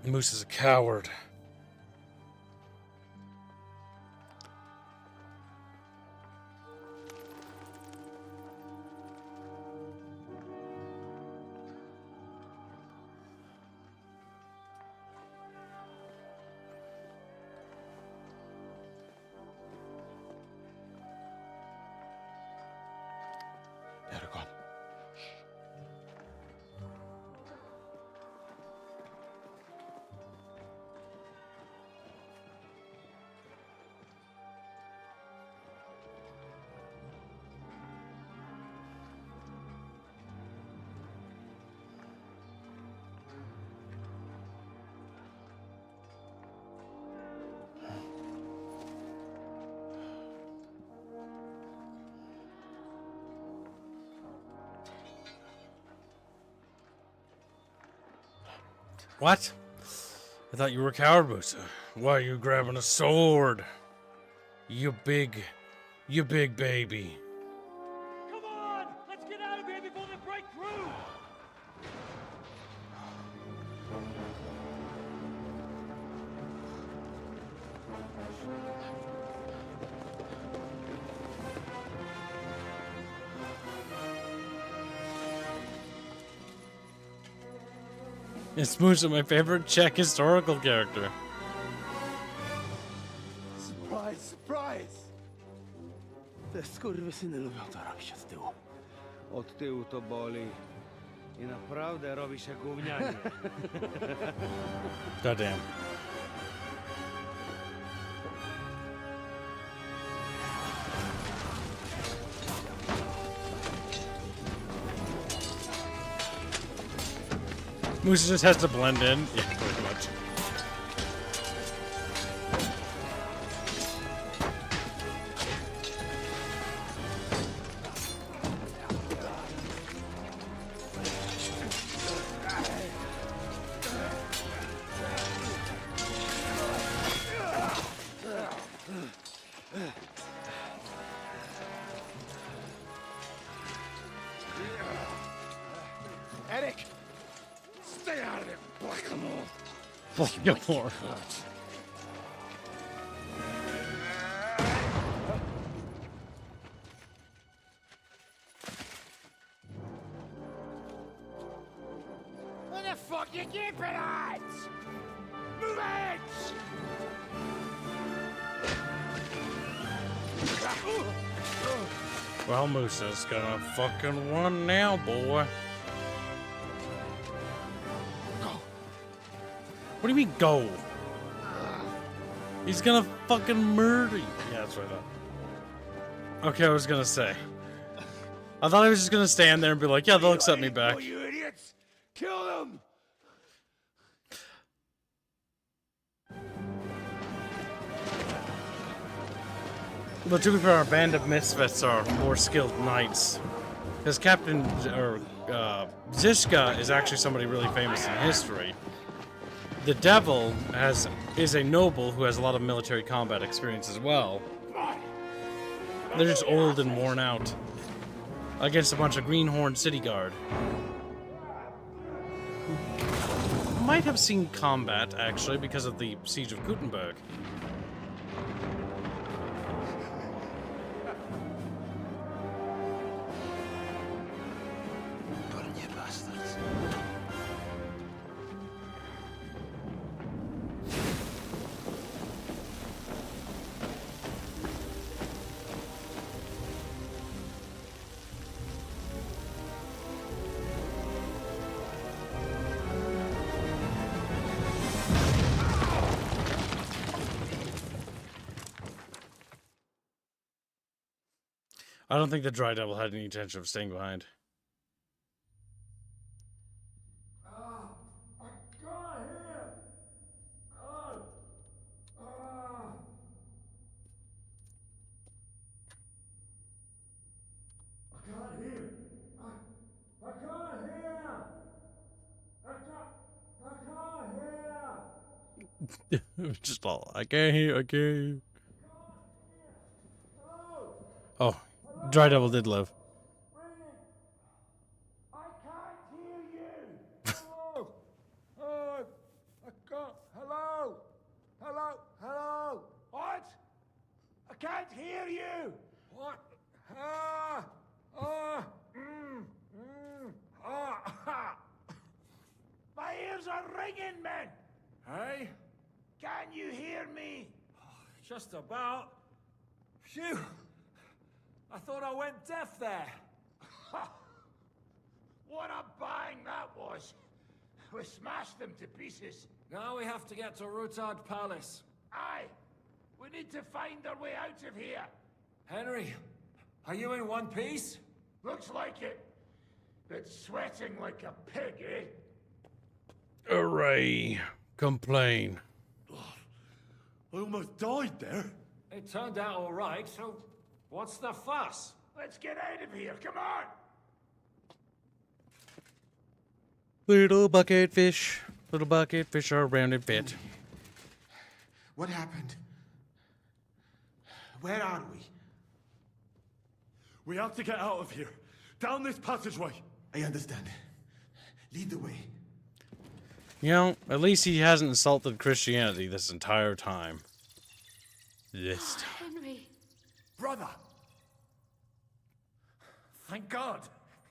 Moose is a coward. What? I thought you were a coward, Musa. Why are you grabbing a sword? You big baby. Come on! Let's get out of here before they break through! It's Musa, my favorite Czech historical character. Surprise, surprise! Te skurwysyny lubią to robić od tyłu. Od tyłu to boli. I naprawdę robi się gównianie. Goddamn. Moose just has to blend in. Yeah, pretty much. Eric! Stay out of it, Blackamoor! Blackamoor. What the fuck you keeping at? Move it! Well, Moose is gonna fucking run now, boy. What do you mean, go? He's gonna fucking murder you. Yeah, that's what I thought. Okay, I was gonna say. I thought he was just gonna stand there and be like, yeah, they'll accept me back. You idiots! Kill them! But to be fair, our band of misfits are more skilled knights. Because Captain, Zishka is actually somebody really famous in history. The devil is a noble who has a lot of military combat experience as well. They're just old and worn out. Against a bunch of greenhorn city guard. Who might have seen combat, actually, because of the Siege of Gutenberg. I don't think the Dry Devil had any intention of staying behind. I can't hear! I can't hear! I can't hear! I can't hear! Just all, I can't hear, I can't hear. Oh, Dry Devil did live. I can't hear you! Hello! Oh, I can't. Hello! Hello! Hello! What? I can't hear you! What? My ears are ringing, man! Hey? Can you hear me? Just about. Phew! I thought I went deaf there. What a bang that was! We smashed them to pieces. Now we have to get to Rutard Palace. Aye! We need to find our way out of here. Henry, are you in one piece? Looks like it. But sweating like a pig, eh? Array. Complain. I almost died there. It turned out all right, so what's the fuss? Let's get out of here, come on! Little bucket fish are round and fit. What happened? Where are we? We have to get out of here. Down this passageway. I understand. Lead the way. You know, at least he hasn't insulted Christianity this entire time. This time. Henry. Brother! Thank God,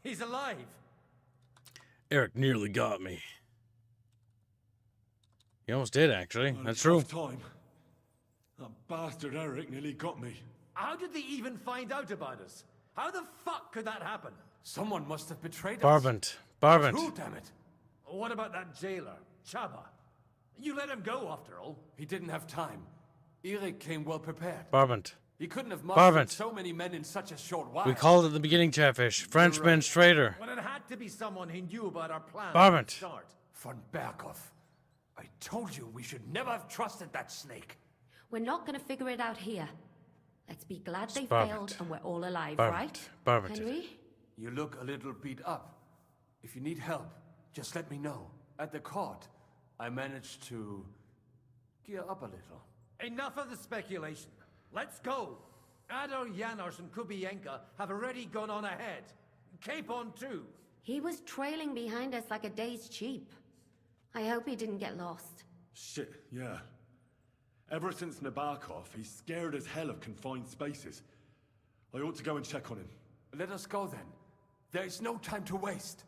he's alive. Eric nearly got me. He almost did, actually. That's true. Time. That bastard Eric nearly got me. How did they even find out about us? How the fuck could that happen? Someone must have betrayed us. Barbant. Who, damn it? What about that jailer, Chaba? You let him go, after all. He didn't have time. Erik came well prepared. Barbant. He couldn't have mustered Barbant. so many men in such a short while. We called it at the beginning, Chatfish. Frenchman's traitor. Well, it had to be someone who knew about our plan Barbant. at the start. Von Berghoff. I told you we should never have trusted that snake. We're not gonna figure it out here. Let's be glad they Barbant. failed and we're all alive, Barbant. right? Barbant. Henry? You look a little beat up. If you need help, just let me know. At the court, I managed to gear up a little. Enough of the speculation. Let's go. Adar, Janos, and Kubienka have already gone on ahead. Capon too. He was trailing behind us like a day's sheep. I hope he didn't get lost. Shit, yeah. Ever since Nabokov, he's scared as hell of confined spaces. I ought to go and check on him. Let us go then. There is no time to waste.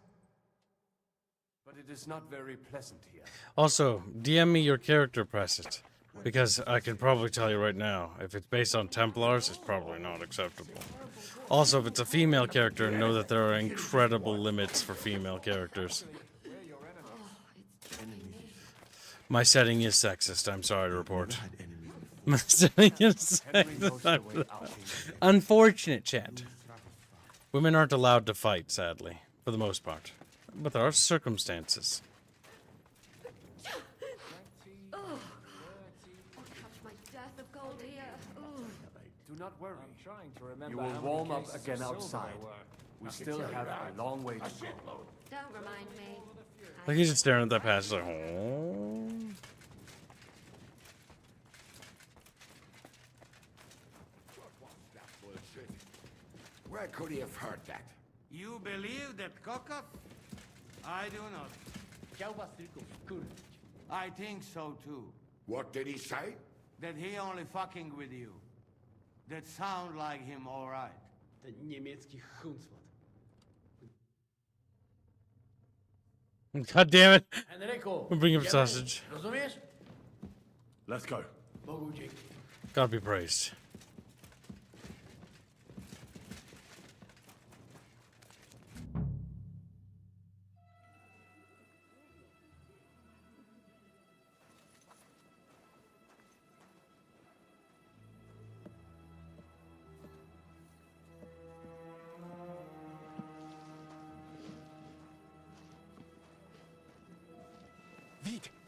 But it is not very pleasant here. Also, DM me your character presset. Because I can probably tell you right now, if it's based on Templars, it's probably not acceptable. Also, if it's a female character, know that there are incredible limits for female characters. My setting is sexist, I'm sorry to report. My setting is sexist. Unfortunate, chat. Women aren't allowed to fight, sadly, for the most part. But there are circumstances. Do not worry. I'm trying to remember. You will how warm many up cases again of silver outside. there were. We still have a long way to go. Don't remind me. Like he's just staring at that passage like, oh. Where could he have heard that? You believe that cock-up? I do not. I think so too. What did he say? That he only fucking with you. That sound like him all right. God damn it. Enrico, We'll bring him sausage. Let's go. God be praised.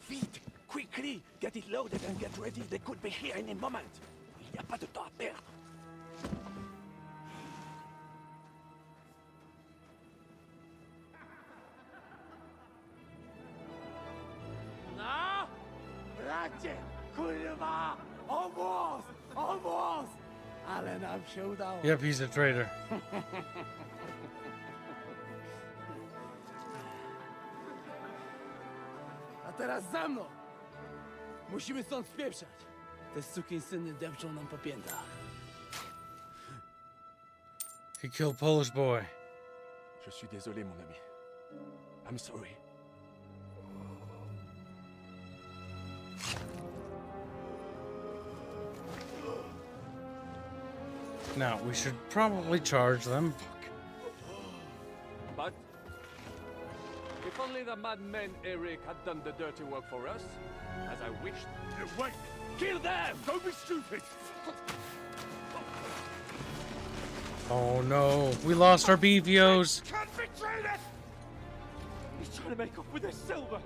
Vite! Quickly! Get it loaded and get ready. They could be here in a moment. Il n'y a pas de temps à perdre. No! Bracie! Kurwa! Almost! Almost! Ale nam się udało. Yep, he's a traitor. A teraz za mną! Musimy stąd spieprzać. Te sukinsyny depczą nam po piętach. He killed Polish boy. Je suis désolé, mon ami. I'm sorry. Now, we should probably charge them. But if only the madman Eric had done the dirty work for us, as I wished. Wait! Kill them! Don't be stupid! Oh no, we lost our BVOs. Can't be traded! He's trying to make up with his silver!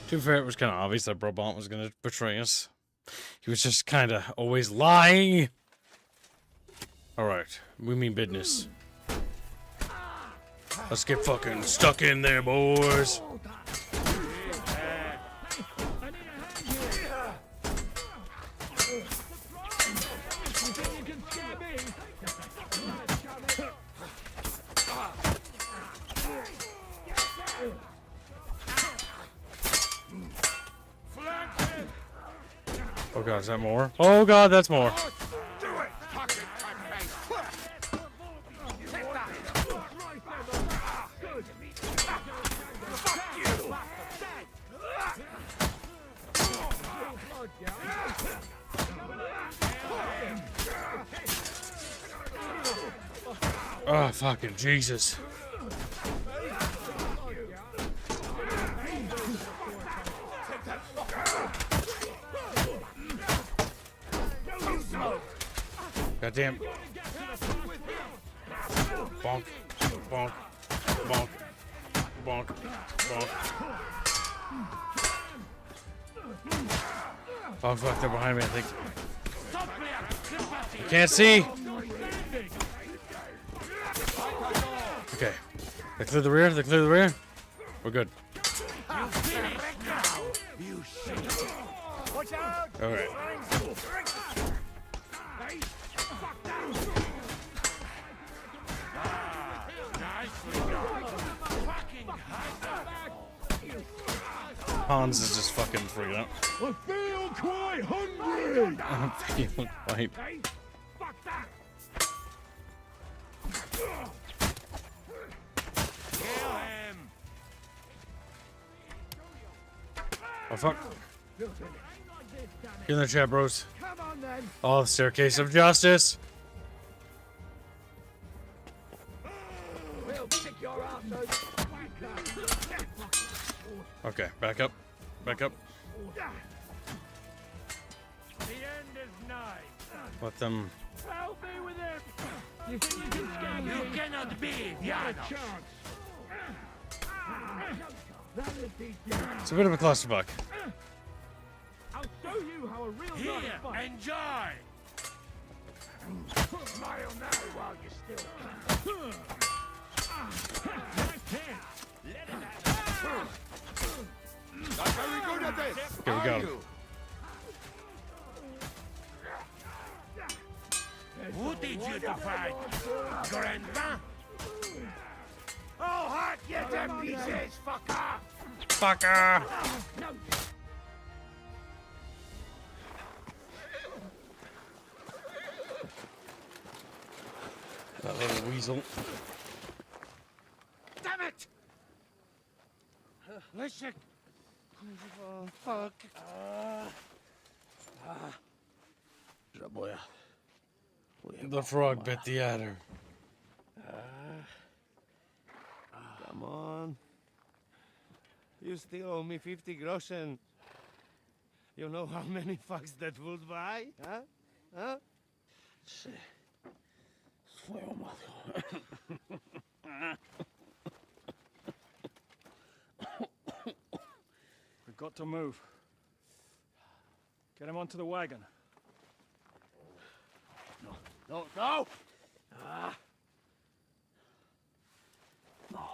To be fair, it was kind of obvious that Brabant was going to betray us. He was just kind of always lying. Alright, we mean business. Let's get fucking stuck in there, boys. Oh god, is that more? Oh god, that's more. Oh, fucking Jesus. Goddamn. Bonk, bonk, bonk, bonk, bonk. Oh fuck, they're behind me, I think. Can't see. Okay. They clear the rear, they clear the rear. We're good. Alright. Hans is just fucking freaking out. I feel quite hungry! I'm feeling quite. Oh fuck. Get in the chat, bros. Oh, the staircase of justice. Okay, back up. Back up. The end is nigh. Let them. I'll be with him. You think you can scare me? You cannot be, Diana. It's a bit of a clusterfuck. I'll show you how a real Here, enjoy. Smile now while you still can. Not very good at this. Here we go. Who teach you to fight? Grandma? Oh, hot, you to pieces, fucker! Fucker! That little weasel. Damn it! Listen. Oh, fuck. The frog bit the adder. Come on. You still owe me 50 groschen. You know how many fucks that would buy? Huh? Huh? We've got to move. Get him onto the wagon. No, no! No.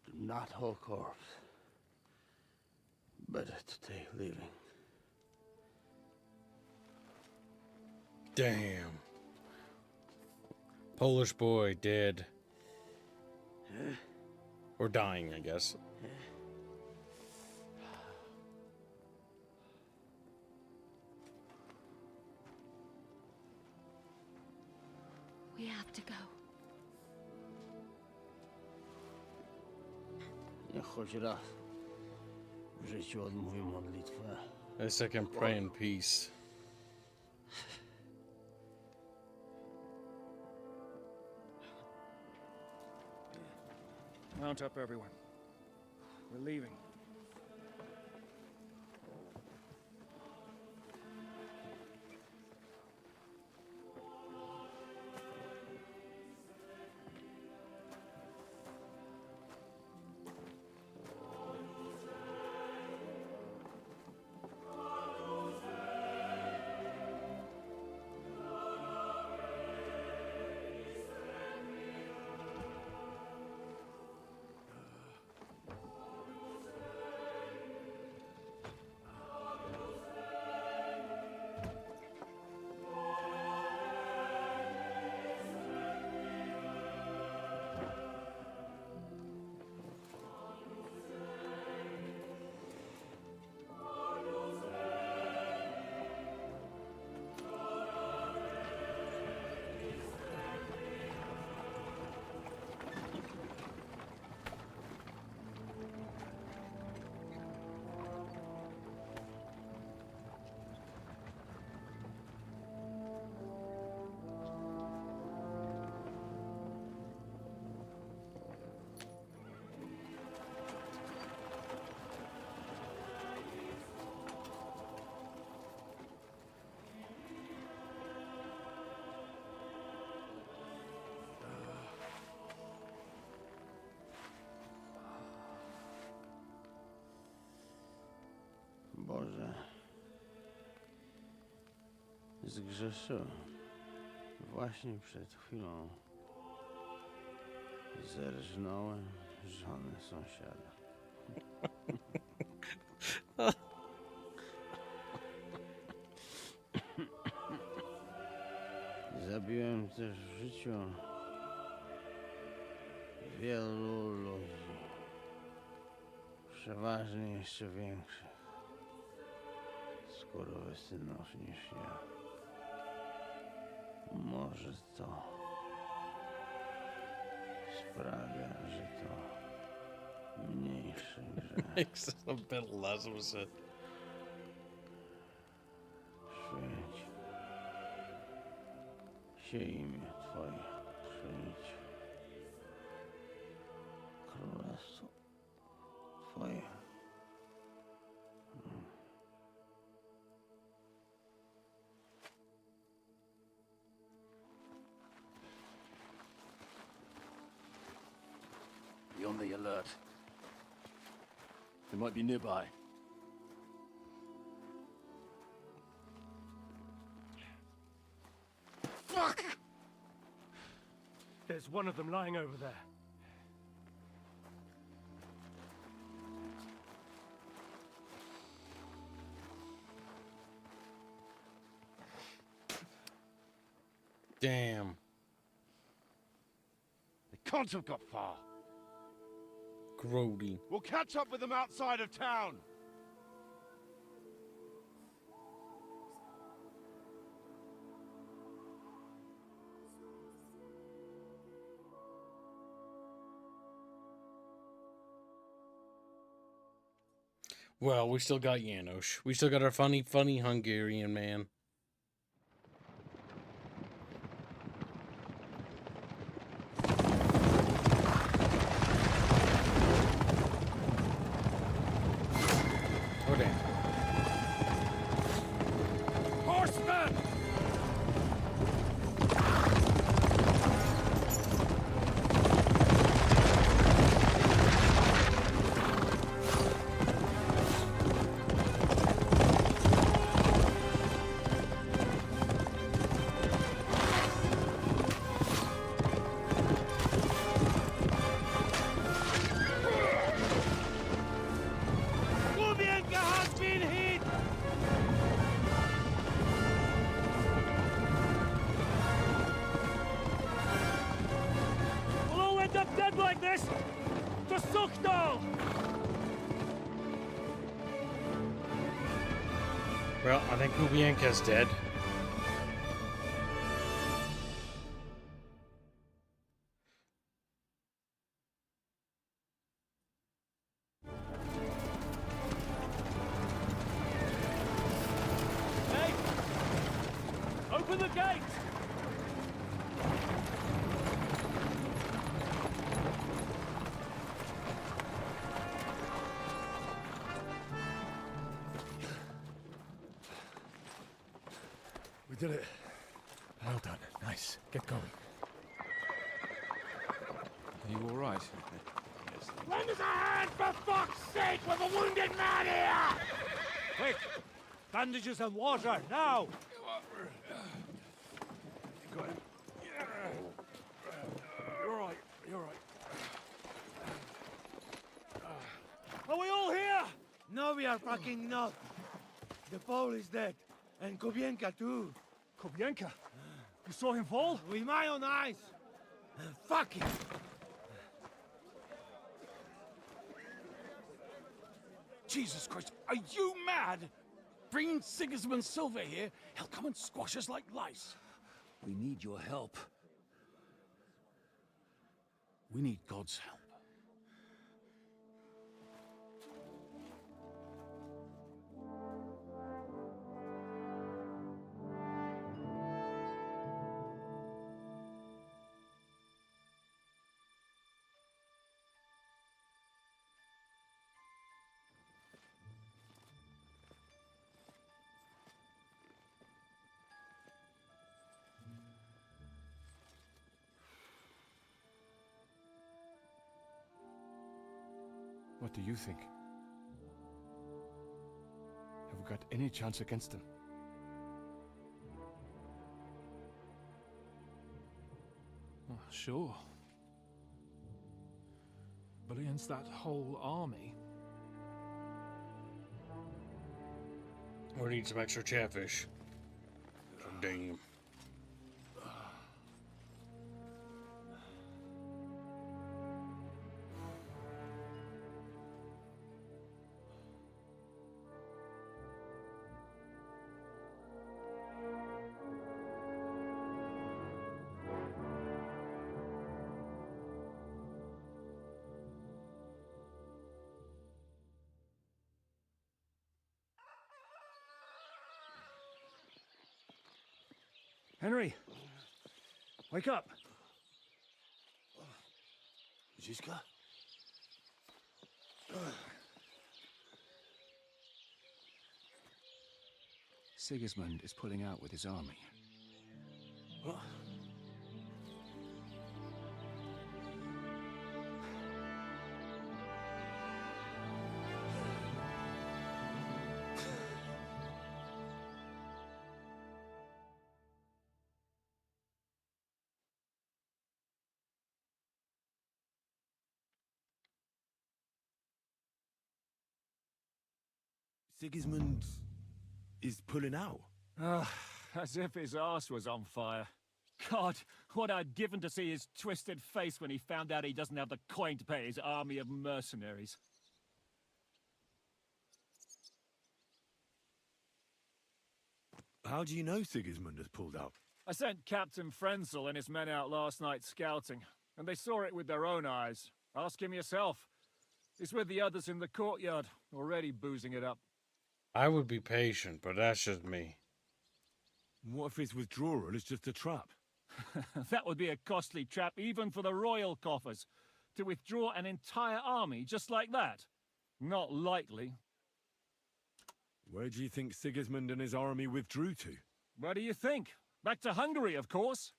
Do not hold corpse. Better to take living. Damn. Polish boy dead. Or dying, I guess. We have to go. Nie choć raz w życiu odmówię modlitwę. At least I can pray in peace. Mount up, everyone. We're leaving. Może zgrzeszyłem. Właśnie przed chwilą zerżnąłem żonę sąsiada. Zabiłem też w życiu wielu ludzi. Przeważnie jeszcze większych skurwysynów niż ja. Może to sprawia, że to mniejszy grzech. Makes it a bit less of a sin. Świeć się imię Twoje, przyjdź królestwo Twoje. Be on the alert. They might be nearby. Fuck! There's one of them lying over there. Damn. They can't have got far. Grody. We'll catch up with them outside of town. Well, we still got Janos. We still got our funny Hungarian man. Oh, damn. Horseman! Like this! To Suchdal! Well, I think Kubienka's dead. Hey! Open the gate! We did it. Well done. Nice. Get going. Are you all right? Lend us a hand, for fuck's sake! With a wounded man here! Quick! Bandages and water, now! Got him. You're right, you're right. Are we all here? No, we are fucking not. The Pole is dead. And Kubienka too. Kubienka? You saw him fall? With my own eyes. Fuck it. Jesus Christ, are you mad? Bringing Sigismund Silver here, he'll come and squash us like lice. We need your help. We need God's help. What do you think? Have we got any chance against them? Oh, sure. But against that whole army, We need some extra catfish. Damn. Henry! Wake up! Ziska? Sigismund is pulling out with his army. What? Sigismund is pulling out? As if his arse was on fire. God, what I'd given to see his twisted face when he found out he doesn't have the coin to pay his army of mercenaries. How do you know Sigismund has pulled out? I sent Captain Frenzel and his men out last night scouting, and they saw it with their own eyes. Ask him yourself. He's with the others in the courtyard, already boozing it up. I would be patient, but that's just me. What if his withdrawal is just a trap? That would be a costly trap even for the royal coffers. To withdraw an entire army just like that? Not likely. Where do you think Sigismund and his army withdrew to? What do you think? Back to Hungary, of course.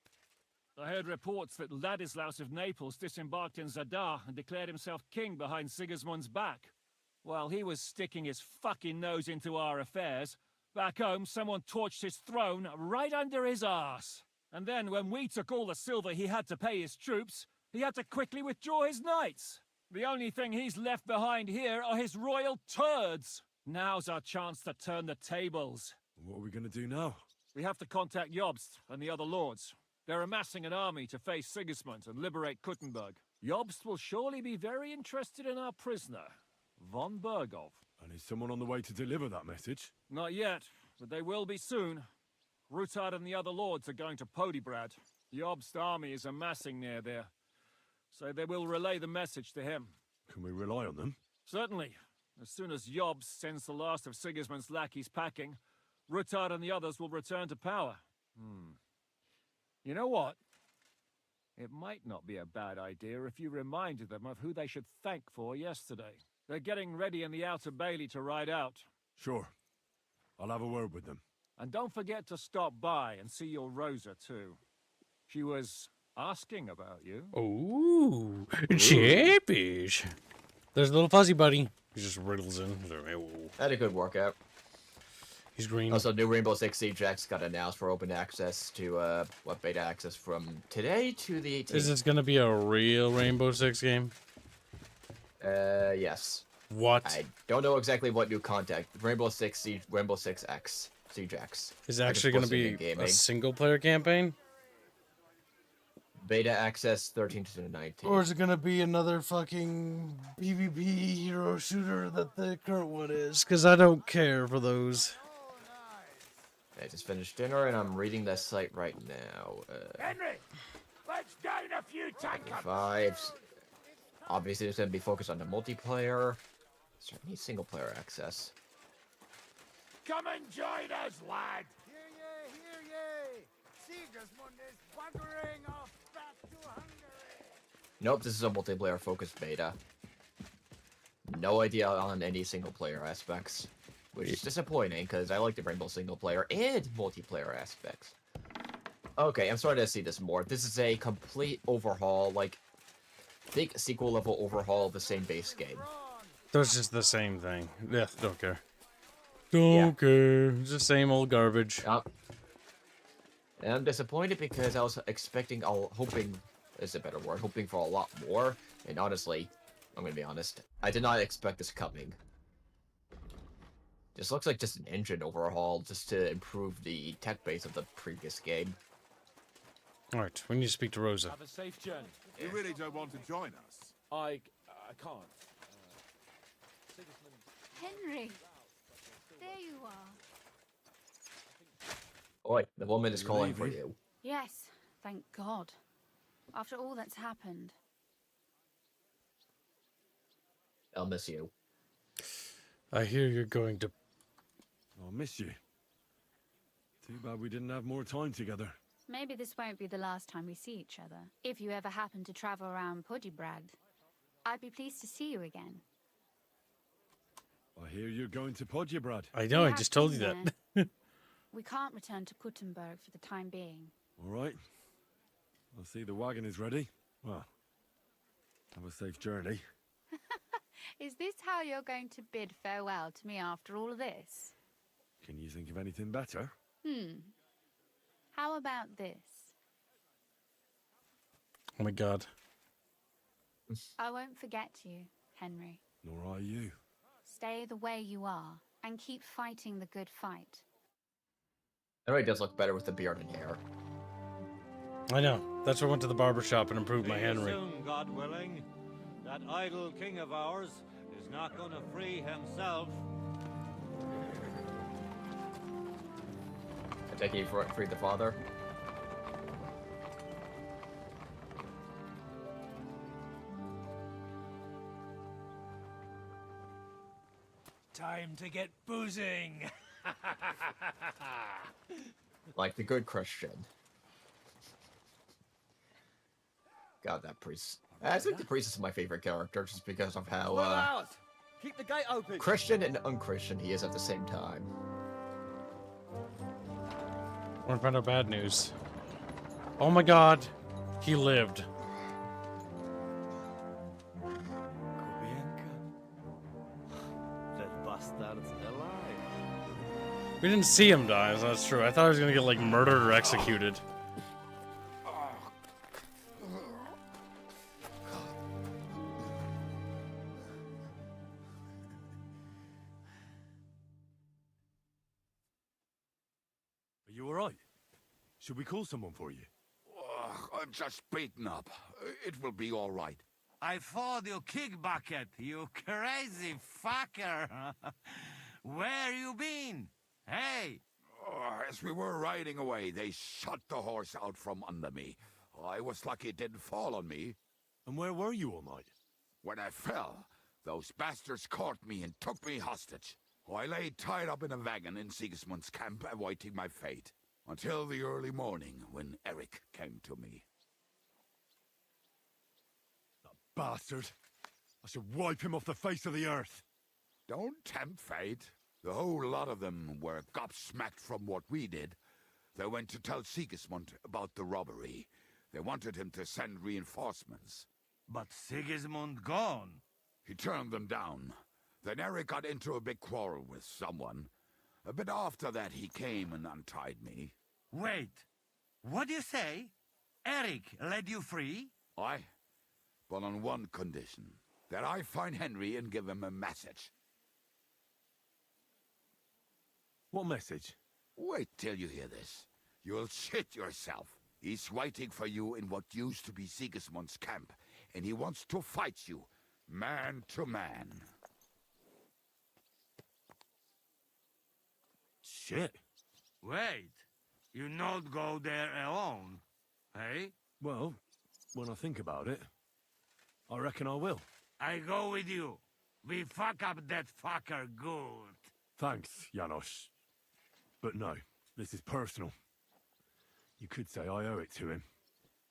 I heard reports that Ladislaus of Naples disembarked in Zadar and declared himself king behind Sigismund's back. While he was sticking his fucking nose into our affairs, back home someone torched his throne right under his arse. And then when we took all the silver he had to pay his troops, he had to quickly withdraw his knights. The only thing he's left behind here are his royal turds. Now's our chance to turn the tables. What are we going to do now? We have to contact Jobst and the other lords. They're amassing an army to face Sigismund and liberate Kuttenberg. Jobst will surely be very interested in our prisoner, von Bergov. And is someone on the way to deliver that message? Not yet, but they will be soon. Rutard and the other lords are going to Podebrad. Jobst's army is amassing near there, so they will relay the message to him. Can we rely on them? Certainly. As soon as Jobst sends the last of Sigismund's lackeys packing, Rutard and the others will return to power. You know what? It might not be a bad idea if you reminded them of who they should thank for yesterday. They're getting ready in the Outer Bailey to ride out. Sure. I'll have a word with them. And don't forget to stop by and see your Rosa, too. She was asking about you. Ooh, Chappish. There's a little fuzzy buddy. He just wriggles in. Had a good workout. He's green. Also, new Rainbow Six Siege X got announced for open access to, beta access from today to the 18th. Is this going to be a real Rainbow Six game? Yes. What? I don't know exactly what new content. Rainbow Six X, Siege X. Is it actually going to be a single-player campaign? Beta access 13 to 19. Or is it going to be another fucking PvP hero shooter that the current one is? Because I don't care for those. I just finished dinner and I'm reading that site right now. Henry, let's down a few tankers. 5. Obviously, it's going to be focused on the multiplayer. Certainly single-player access. Come and join us, lad. Hear ye, hear ye. Sigismund is buggering off back to Hungary. Nope, this is a multiplayer-focused beta. No idea on any single-player aspects. Which is disappointing, because I like the Rainbow single-player and multiplayer aspects. Okay, I'm starting to see this more. This is a complete overhaul, like, big sequel-level overhaul of the same base game. So it's just the same thing. Yeah, don't care. Don't care. It's the same old garbage. Yep. And I'm disappointed because I was expecting, hoping is a better word, hoping for a lot more. And honestly, I'm gonna be honest, I did not expect this coming. This looks like just an engine overhaul just to improve the tech base of the previous game. Alright, we need to speak to Rosa. Have a safe journey. You really don't want to join us? I can't. Henry, there you are. Oi, the woman is calling for you. Yes, thank God. After all that's happened. I'll miss you. I hear you're going to... I'll miss you. Too bad we didn't have more time together. Maybe this won't be the last time we see each other. If you ever happen to travel around Podjebrad, I'd be pleased to see you again. I hear you're going to Podjebrad. I know, I just told you that. We can't return to Kuttenberg for the time being. All right. I'll see the wagon is ready. Well, have a safe journey. Is this how you're going to bid farewell to me after all of this? Can you think of anything better? How about this? Oh my god. I won't forget you, Henry. Nor are you. Stay the way you are, and keep fighting the good fight. Henry does look better with the beard and hair. I know. That's why I went to the barber shop and improved my Henry. Soon, God willing. That idle king of ours is not going to free himself. I take you for free the father. Time to get boozing. Like the good Christian. God, that priest. I think the priest is my favorite character just because of how Keep the gate open. Christian and unchristian he is at the same time. We're gonna find out bad news. Oh my god. He lived. That bastard's alive. We didn't see him die, so that's true. I thought he was gonna get, like, murdered or executed. Are you alright? Should we call someone for you? I'm just beaten up. It will be all right. I thought you kick bucket, you crazy fucker. Where you been? Hey! As we were riding away, they shot the horse out from under me. I was lucky it didn't fall on me. And where were you all night? When I fell, those bastards caught me and took me hostage. I lay tied up in a wagon in Sigismund's camp awaiting my fate. Until the early morning when Eric came to me. That bastard. I should wipe him off the face of the earth. Don't tempt fate. The whole lot of them were gobsmacked from what we did. They went to tell Sigismund about the robbery. They wanted him to send reinforcements. But Sigismund gone. He turned them down. Then Eric got into a big quarrel with someone. A bit after that, he came and untied me. Wait, what do you say? Eric led you free? Aye, but on one condition. That I find Henry and give him a message. What message? Wait till you hear this. You'll shit yourself. He's waiting for you in what used to be Sigismund's camp, and he wants to fight you, man to man. Shit. Wait, you not go there alone, hey? Well, when I think about it, I reckon I will. I go with you. We fuck up that fucker good. Thanks, Janos. But no, this is personal. You could say I owe it to him.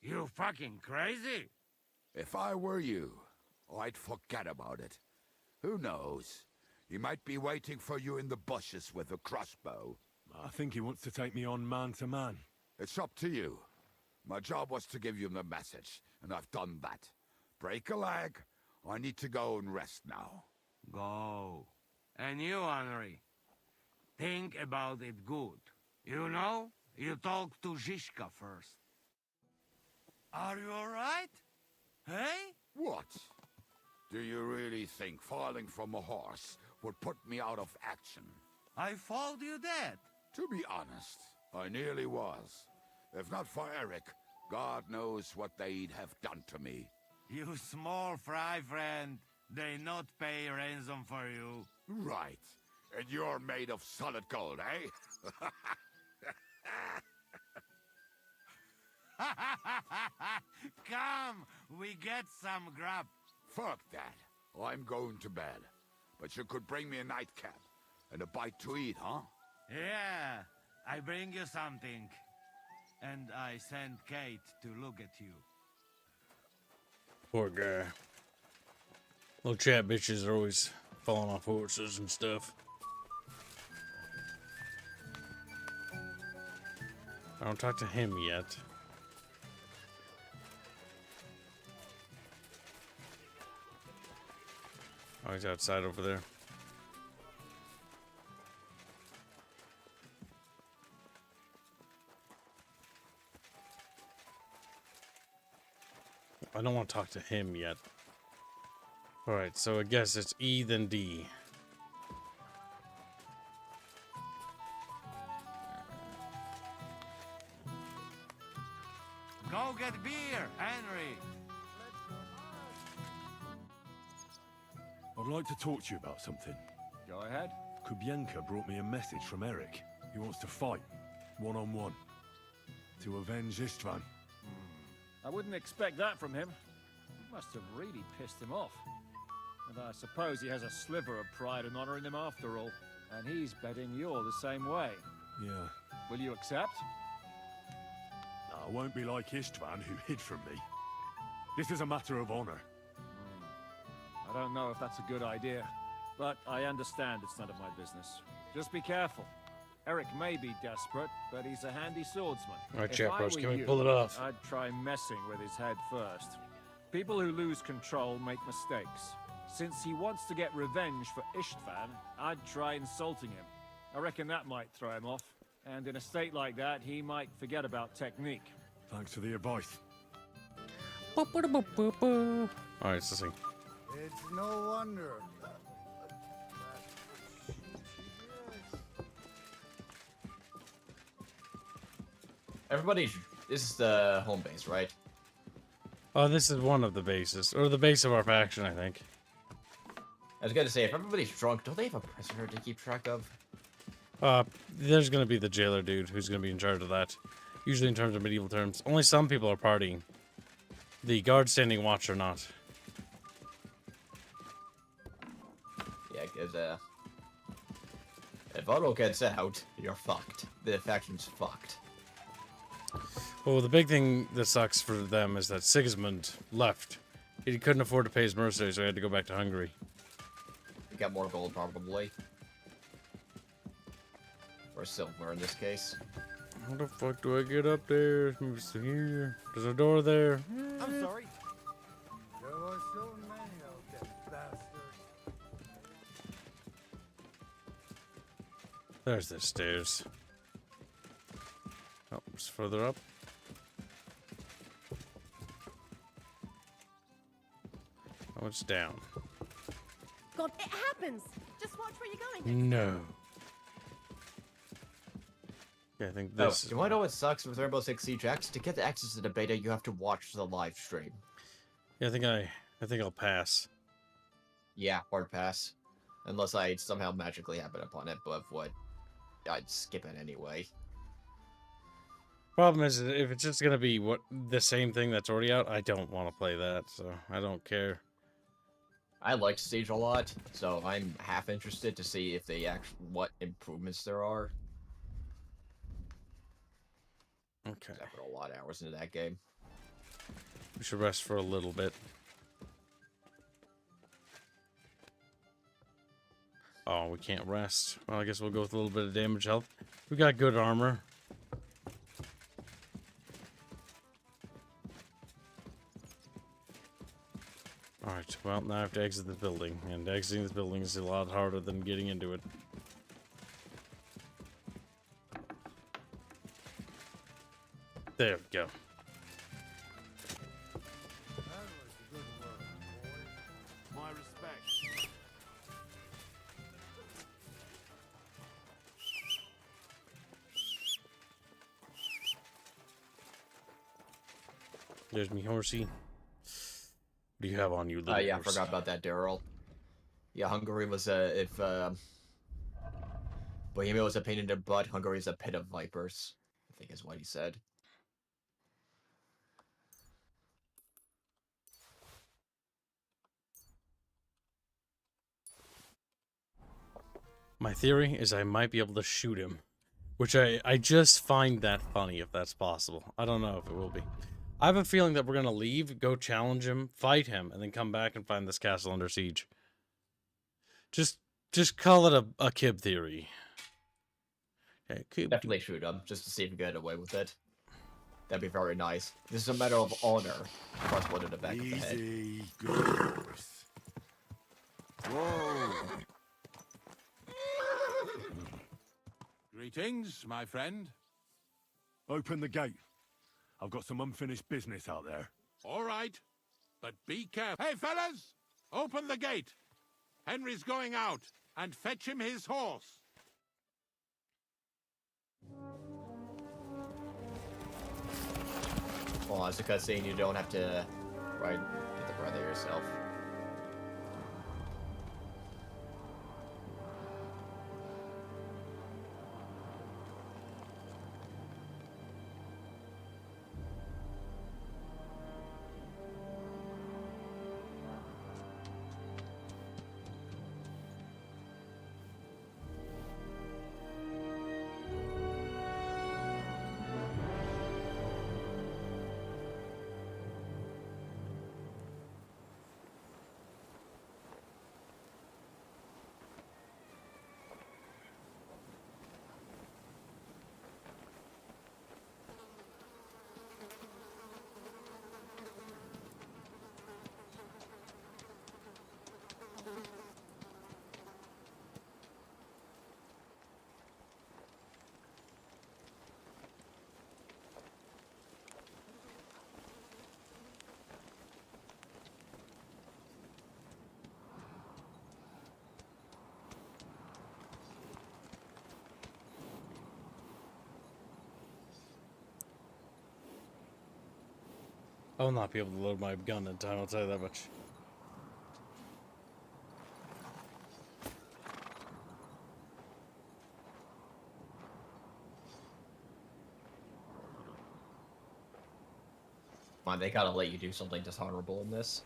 You fucking crazy? If I were you, I'd forget about it. Who knows? He might be waiting for you in the bushes with a crossbow. I think he wants to take me on man to man. It's up to you. My job was to give you the message, and I've done that. Break a leg. I need to go and rest now. Go. And you, Henry? Think about it good. You know, you talk to Zizka first. Are you alright? Hey? What? Do you really think falling from a horse would put me out of action? I thought you dead. To be honest, I nearly was. If not for Eric, God knows what they'd have done to me. You small fry friend. They not pay ransom for you. Right. And you're made of solid gold, eh? Come, we get some grub. Fuck that. I'm going to bed. But you could bring me a nightcap and a bite to eat, huh? Yeah, I bring you something. And I send Kate to look at you. Poor guy. Little chat bitches are always falling off horses and stuff. I don't talk to him yet. Oh, he's outside over there. I don't want to talk to him yet. Alright, so I guess it's E then D. Go get beer, Henry. I'd like to talk to you about something. Go ahead. Kubienka brought me a message from Eric. He wants to fight, one-on-one, to avenge Istvan. I wouldn't expect that from him. Must have really pissed him off. And I suppose he has a sliver of pride and honor in him after all. And he's betting you're the same way. Yeah. Will you accept? I won't be like Istvan, who hid from me. This is a matter of honor. I don't know if that's a good idea, but I understand it's none of my business. Just be careful. Eric may be desperate, but he's a handy swordsman. All right, If Jack I Rose, were can we you, pull it off? I'd try messing with his head first. People who lose control make mistakes. Since he wants to get revenge for Istvan, I'd try insulting him. I reckon that might throw him off. And in a state like that, he might forget about technique. Thanks for the advice. Alright, let's sing. It's no wonder. Everybody, this is the home base, right? Oh, this is one of the bases. Or the base of our faction, I think. I was gonna say, if everybody's drunk, don't they have a prisoner to keep track of? There's gonna be the jailer dude who's gonna be in charge of that. Usually in terms of medieval terms. Only some people are partying. The guard standing watch are not. Yeah, because, if Otto gets out, you're fucked. The faction's fucked. Well, the big thing that sucks for them is that Sigismund left. He couldn't afford to pay his mercenaries, so he had to go back to Hungary. We got more gold, probably. Or silver, in this case. How the fuck do I get up there? Maybe it's here. There's a door there. I'm sorry. There were so many of them bastards. There's the stairs. Oh, it's further up. Oh, it's down. God, it happens! Just watch where you're going. No. Yeah, I think this. You wanna know what sucks with Rainbow Six Siege X? To get the access to the beta, you have to watch the live stream. Yeah, I think I'll pass. Yeah, hard pass. Unless I somehow magically happen upon it, but what? I'd skip it anyway. Problem is, if it's just gonna be the same thing that's already out, I don't want to play that, so I don't care. I liked Siege a lot, so I'm half interested to see if they what improvements there are. Okay. I put a lot of hours into that game. We should rest for a little bit. Oh, we can't rest. Well, I guess we'll go with a little bit of damage health. We got good armor. Alright, well, now I have to exit the building. And exiting this building is a lot harder than getting into it. There we go. My respect. There's me, horsey. What do you have on you, little Yeah, I horse? forgot about that, Daryl. Yeah, Hungary was if Bohemia was a pain in the butt, Hungary's a pit of vipers, I think is what he said. My theory is I might be able to shoot him, which I just find that funny if that's possible. I don't know if it will be. I have a feeling that we're going to leave, go challenge him, fight him, and then come back and find this castle under siege. Just call it a kib theory. Okay, Definitely shoot him, just to see if we get away with it. That'd be very nice. This is a matter of honor. Crossbow to the back of the head. Easy, good horse. Whoa. Greetings, my friend. Open the gate. I've got some unfinished business out there. All right, but be careful. Hey, fellas! Open the gate. Henry's going out, and fetch him his horse. Well, as a cutscene, you don't have to, right, get the brother yourself. I will not be able to load my gun in time, I'll tell you that much. Come on, they gotta let you do something dishonorable in this.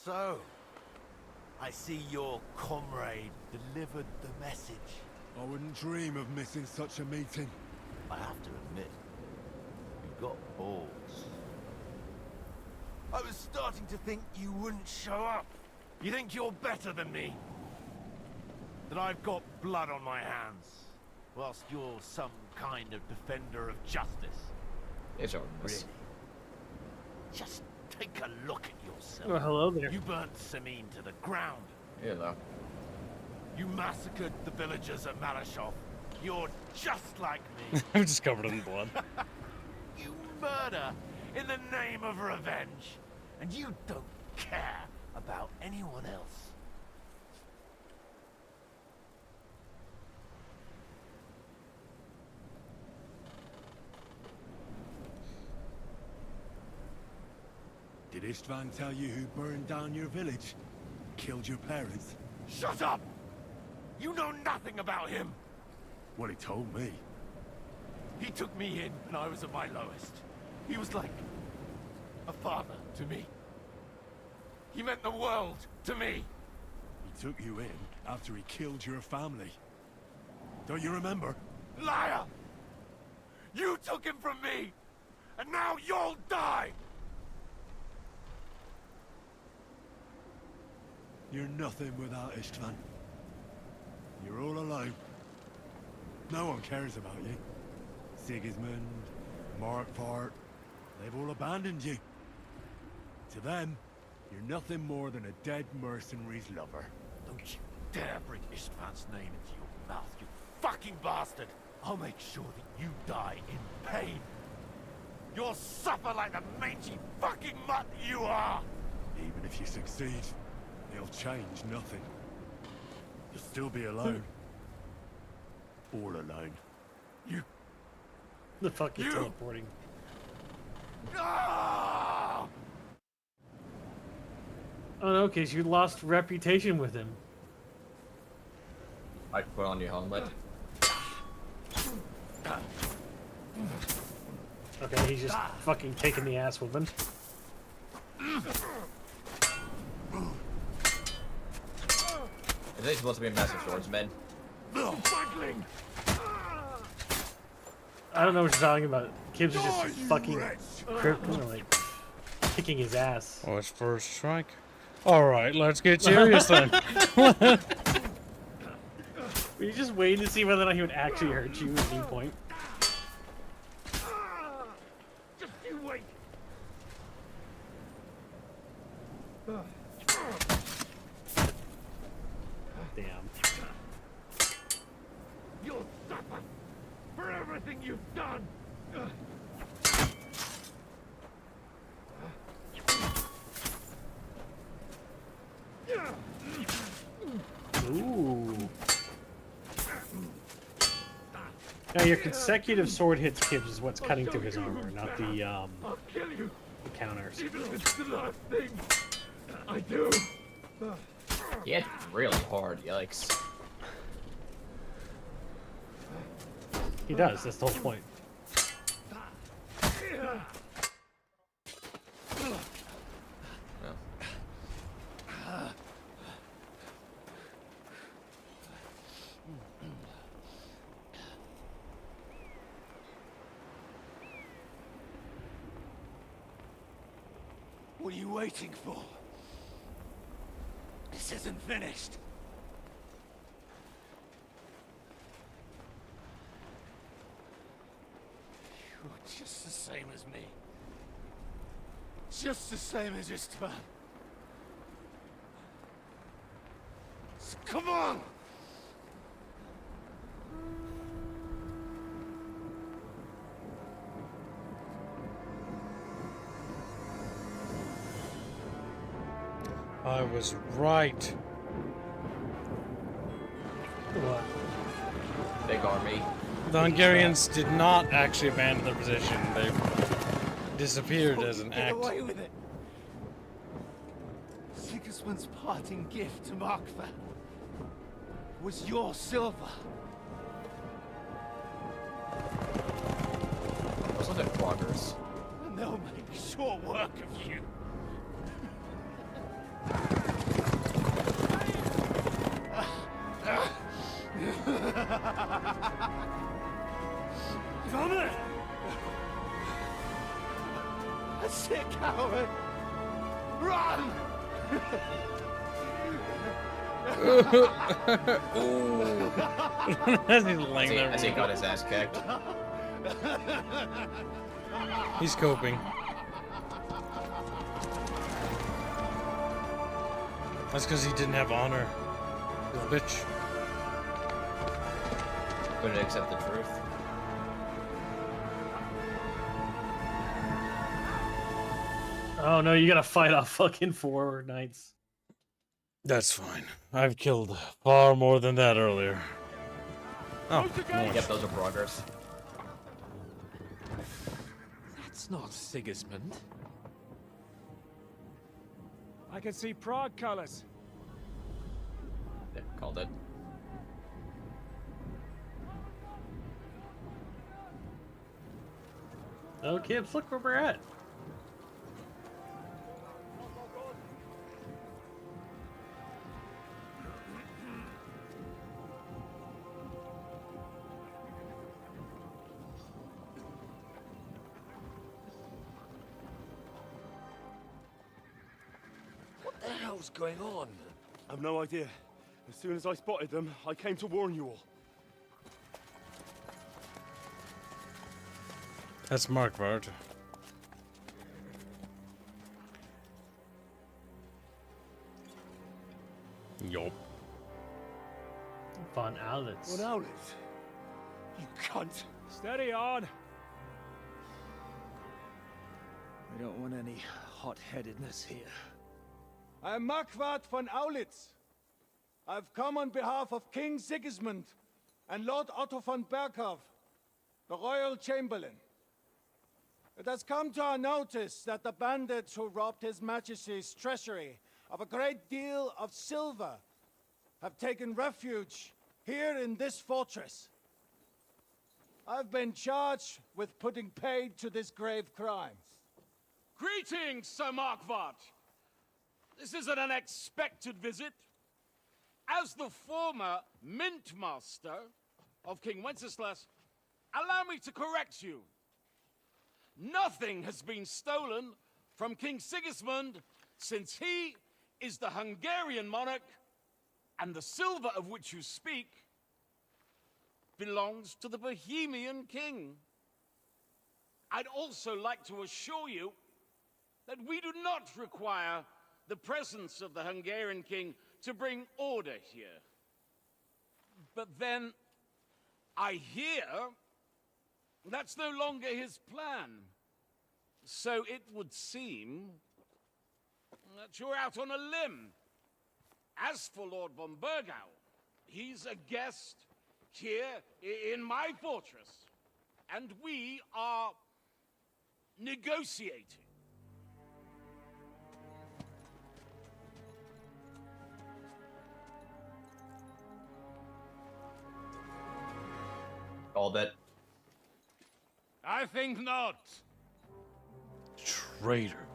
So, I see your comrade delivered the message. I wouldn't dream of missing such a meeting. I have to admit, you've got balls. I was starting to think you wouldn't show up. You think you're better than me? That I've got blood on my hands, whilst you're some kind of defender of justice. It's all really. Just take a look at yourself. Oh, hello there. You burnt Samine to the ground. Hello. You massacred the villagers at Malashov. You're just like me. I'm just covered in blood. You murder in the name of revenge. And you don't care about anyone else. Did Istvan tell you who burned down your village? Killed your parents? Shut up! You know nothing about him! Well, he told me. He took me in when I was at my lowest. He was like a father to me. He meant the world to me. He took you in after he killed your family. Don't you remember? Liar! You took him from me, and now you'll die! You're nothing without Istvan. You're all alone. No one cares about you. Sigismund, Markfart, they've all abandoned you. To them, you're nothing more than a dead mercenary's lover. Don't you dare bring Istvan's name into your mouth, you fucking bastard! I'll make sure that you die in pain. You'll suffer like the mangy fucking mutt you are! Even if you succeed, it'll change nothing. You'll still be alone. All alone. You... The fuck is teleporting? No! Oh no, because you lost reputation with him. I put on your helmet. Okay, he's just fucking taking the ass whooping. Is he supposed to be a massive swordsman? I don't know what you're talking about. Kibbs is just fucking like kicking his ass. Oh, it's first strike. Alright, let's get serious then. Were you just waiting to see whether or not he would actually hurt you at any point? Just you wait! Damn. You'll suffer for everything you've done! Ooh. Now your consecutive sword hits Kibbs is what's cutting through his armor, not the I'll kill you. the counters. Even if it's the last thing I do. He hit really hard, yikes. He does, that's the whole point. What are you waiting for? This isn't finished. You're just the same as me. Just the same as Istvan. So come on! I was right. What? Big army. The Hungarians did not actually abandon their position. They disappeared as an Get act. away with it. Sigismund's parting gift to Markfart was your silver. Those look like bloggers. And they'll make short work of you. Come on! That's it, coward! Run! Ooh. As he's laying there. As he got his ass kicked. He's coping. That's because he didn't have honor. Little bitch. Couldn't accept the truth. Oh no, you gotta fight off fucking 4 knights. That's fine. I've killed far more than that earlier. Oh, Yep, those are bloggers. That's not Sigismund. I can see Prague colors. Yeah, called it. Oh, kids, look where we're at. What the hell's going on? I've no idea. As soon as I spotted them, I came to warn you all. That's Markvart. Yup. Von Owlets. Von Owlets? You cunt. Steady on. We don't want any hot-headedness here. I am Markvart von Aulitz. I've come on behalf of King Sigismund and Lord Otto von Berghoff, the Royal Chamberlain. It has come to our notice that the bandits who robbed His Majesty's treasury of a great deal of silver have taken refuge here in this fortress. I've been charged with putting paid to this grave crime. Greetings, Sir Markvart. This is an unexpected visit. As the former mint master of King Wenceslas, allow me to correct you. Nothing has been stolen from King Sigismund since he is the Hungarian monarch, and the silver of which you speak belongs to the Bohemian king. I'd also like to assure you that we do not require the presence of the Hungarian king to bring order here. But then, I hear that's no longer his plan. So it would seem that you're out on a limb. As for Lord von Bergau, he's a guest here in my fortress, and we are negotiating. Called it. I think not. Traitor.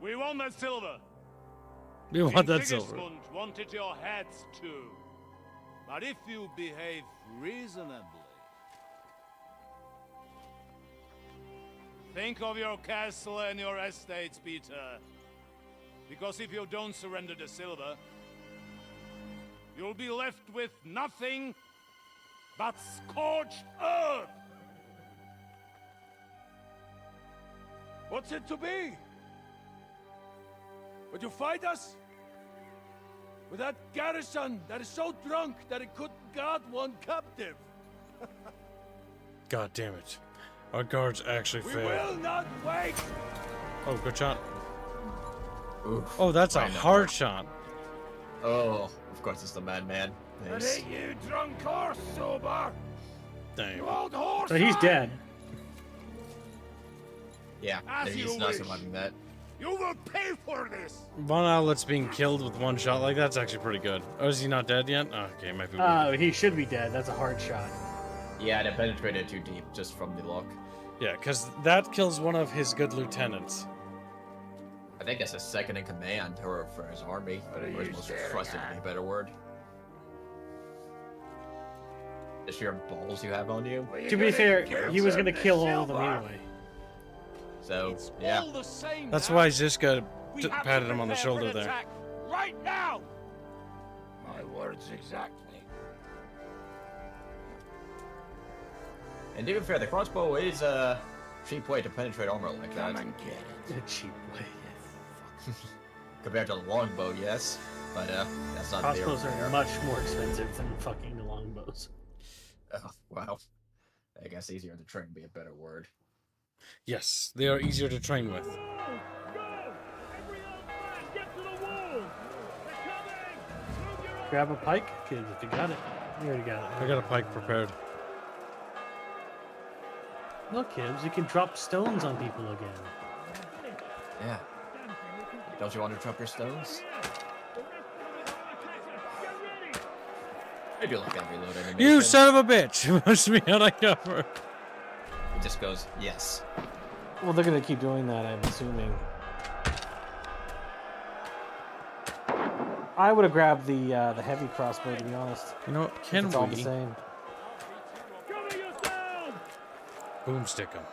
We want that silver. We want that silver. Sigismund wanted your heads too. But if you behave reasonably, think of your castle and your estates, Peter. Because if you don't surrender the silver, you'll be left with nothing but scorched earth. What's it to be? Would you fight us? With that garrison that is so drunk that it couldn't guard one captive? God damn it. Our guards actually We failed. will not wait! Oh, good shot. Oof, Oh, that's a I know. hard shot. Oh, of course it's the madman. Nice. you drunk or sober? Damn. You old horse! So he's dead. Yeah, As he's you not wish. surviving that. You will pay for this! Von Owlet's being killed with one shot like that's actually pretty good. Oh, is he not dead yet? Oh, okay, might be. He should be dead. That's a hard shot. Yeah, it penetrated too deep just from the look. Yeah, because that kills one of his good lieutenants. I think that's his second in command, or for his army. Or his most trusted, would be a better word. The sheer balls you have on you. To be fair, he was gonna kill all of them anyway. So, yeah. All the same That's now. why Ziska We have to patted him on the prepare for shoulder an there. attack right now. My words exactly. And to be fair, the crossbow is a cheap way to penetrate armor like that. Come and get it. A cheap way. Compared to the longbow, yes. But, that's not Crossbows fair. are much more expensive than fucking the longbows. Oh, wow. I guess easier to train would be a better word. Yes, they are easier to train with. Grab a pike, kids, if you got it. You already got it. I got a pike prepared. Look, kids, you can drop stones on people again. Yeah. Don't you want to drop your stones? I do like that reload animation. You son of a bitch! You must be out of cover. It just goes, yes. Well, they're gonna keep doing that, I'm assuming. I would have grabbed the heavy crossbow, to be honest. You know what? Can it's all the we same. boomstick him?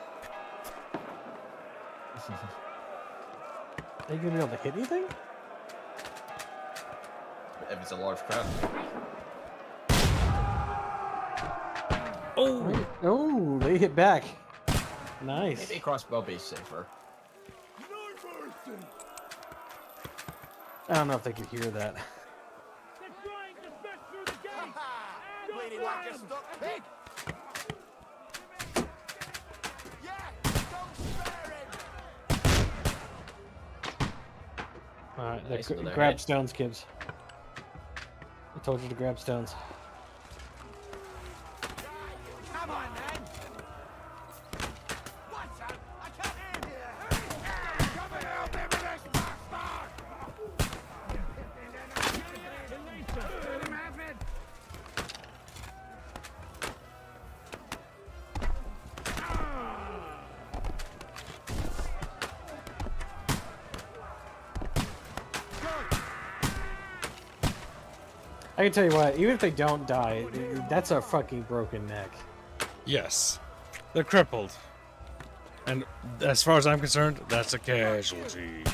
Are you gonna be able to hit anything? If it's a large crowd. Oh! Oh, they hit back. Nice. Maybe crossbow be safer. I don't know if they could hear that. Bleeding like a stuck pig. Alright, Nice with their grab head. stones, kids. I told you to grab stones. Come on, man. What's up? I can't hear you. Come and help me with this bastard. I can tell you what, even if they don't die, that's a fucking broken neck. Yes. They're crippled. And as far as I'm concerned, that's a casualty.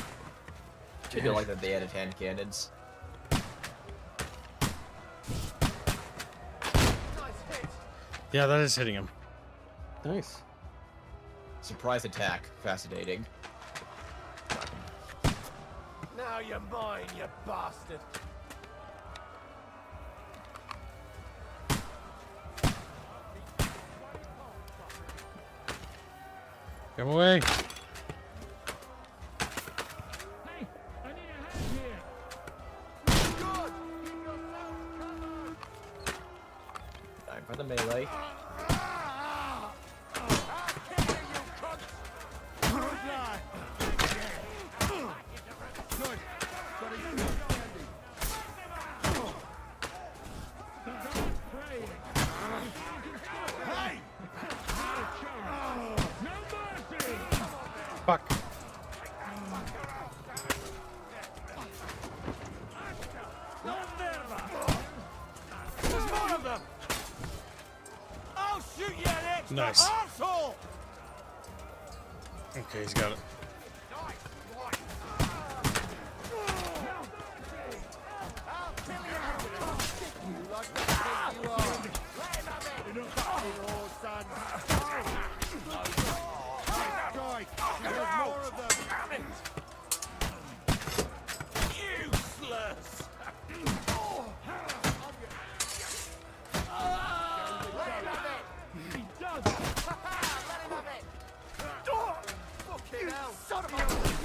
I feel like that they added hand cannons. Yeah, that is hitting him. Nice. Surprise attack. Fascinating. Now you're mine, you bastard. Come away. Time for the melee. Fuck. There's more of them. I'll shoot you an extra Nice. arsehole. Okay, he's got it.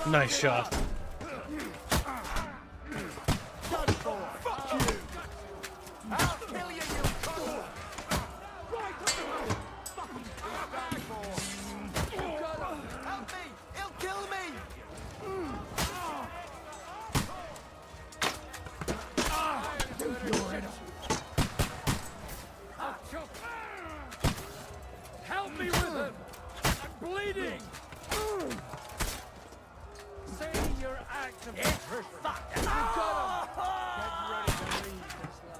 Nice shot. Help me with him! I'm bleeding! Say your act of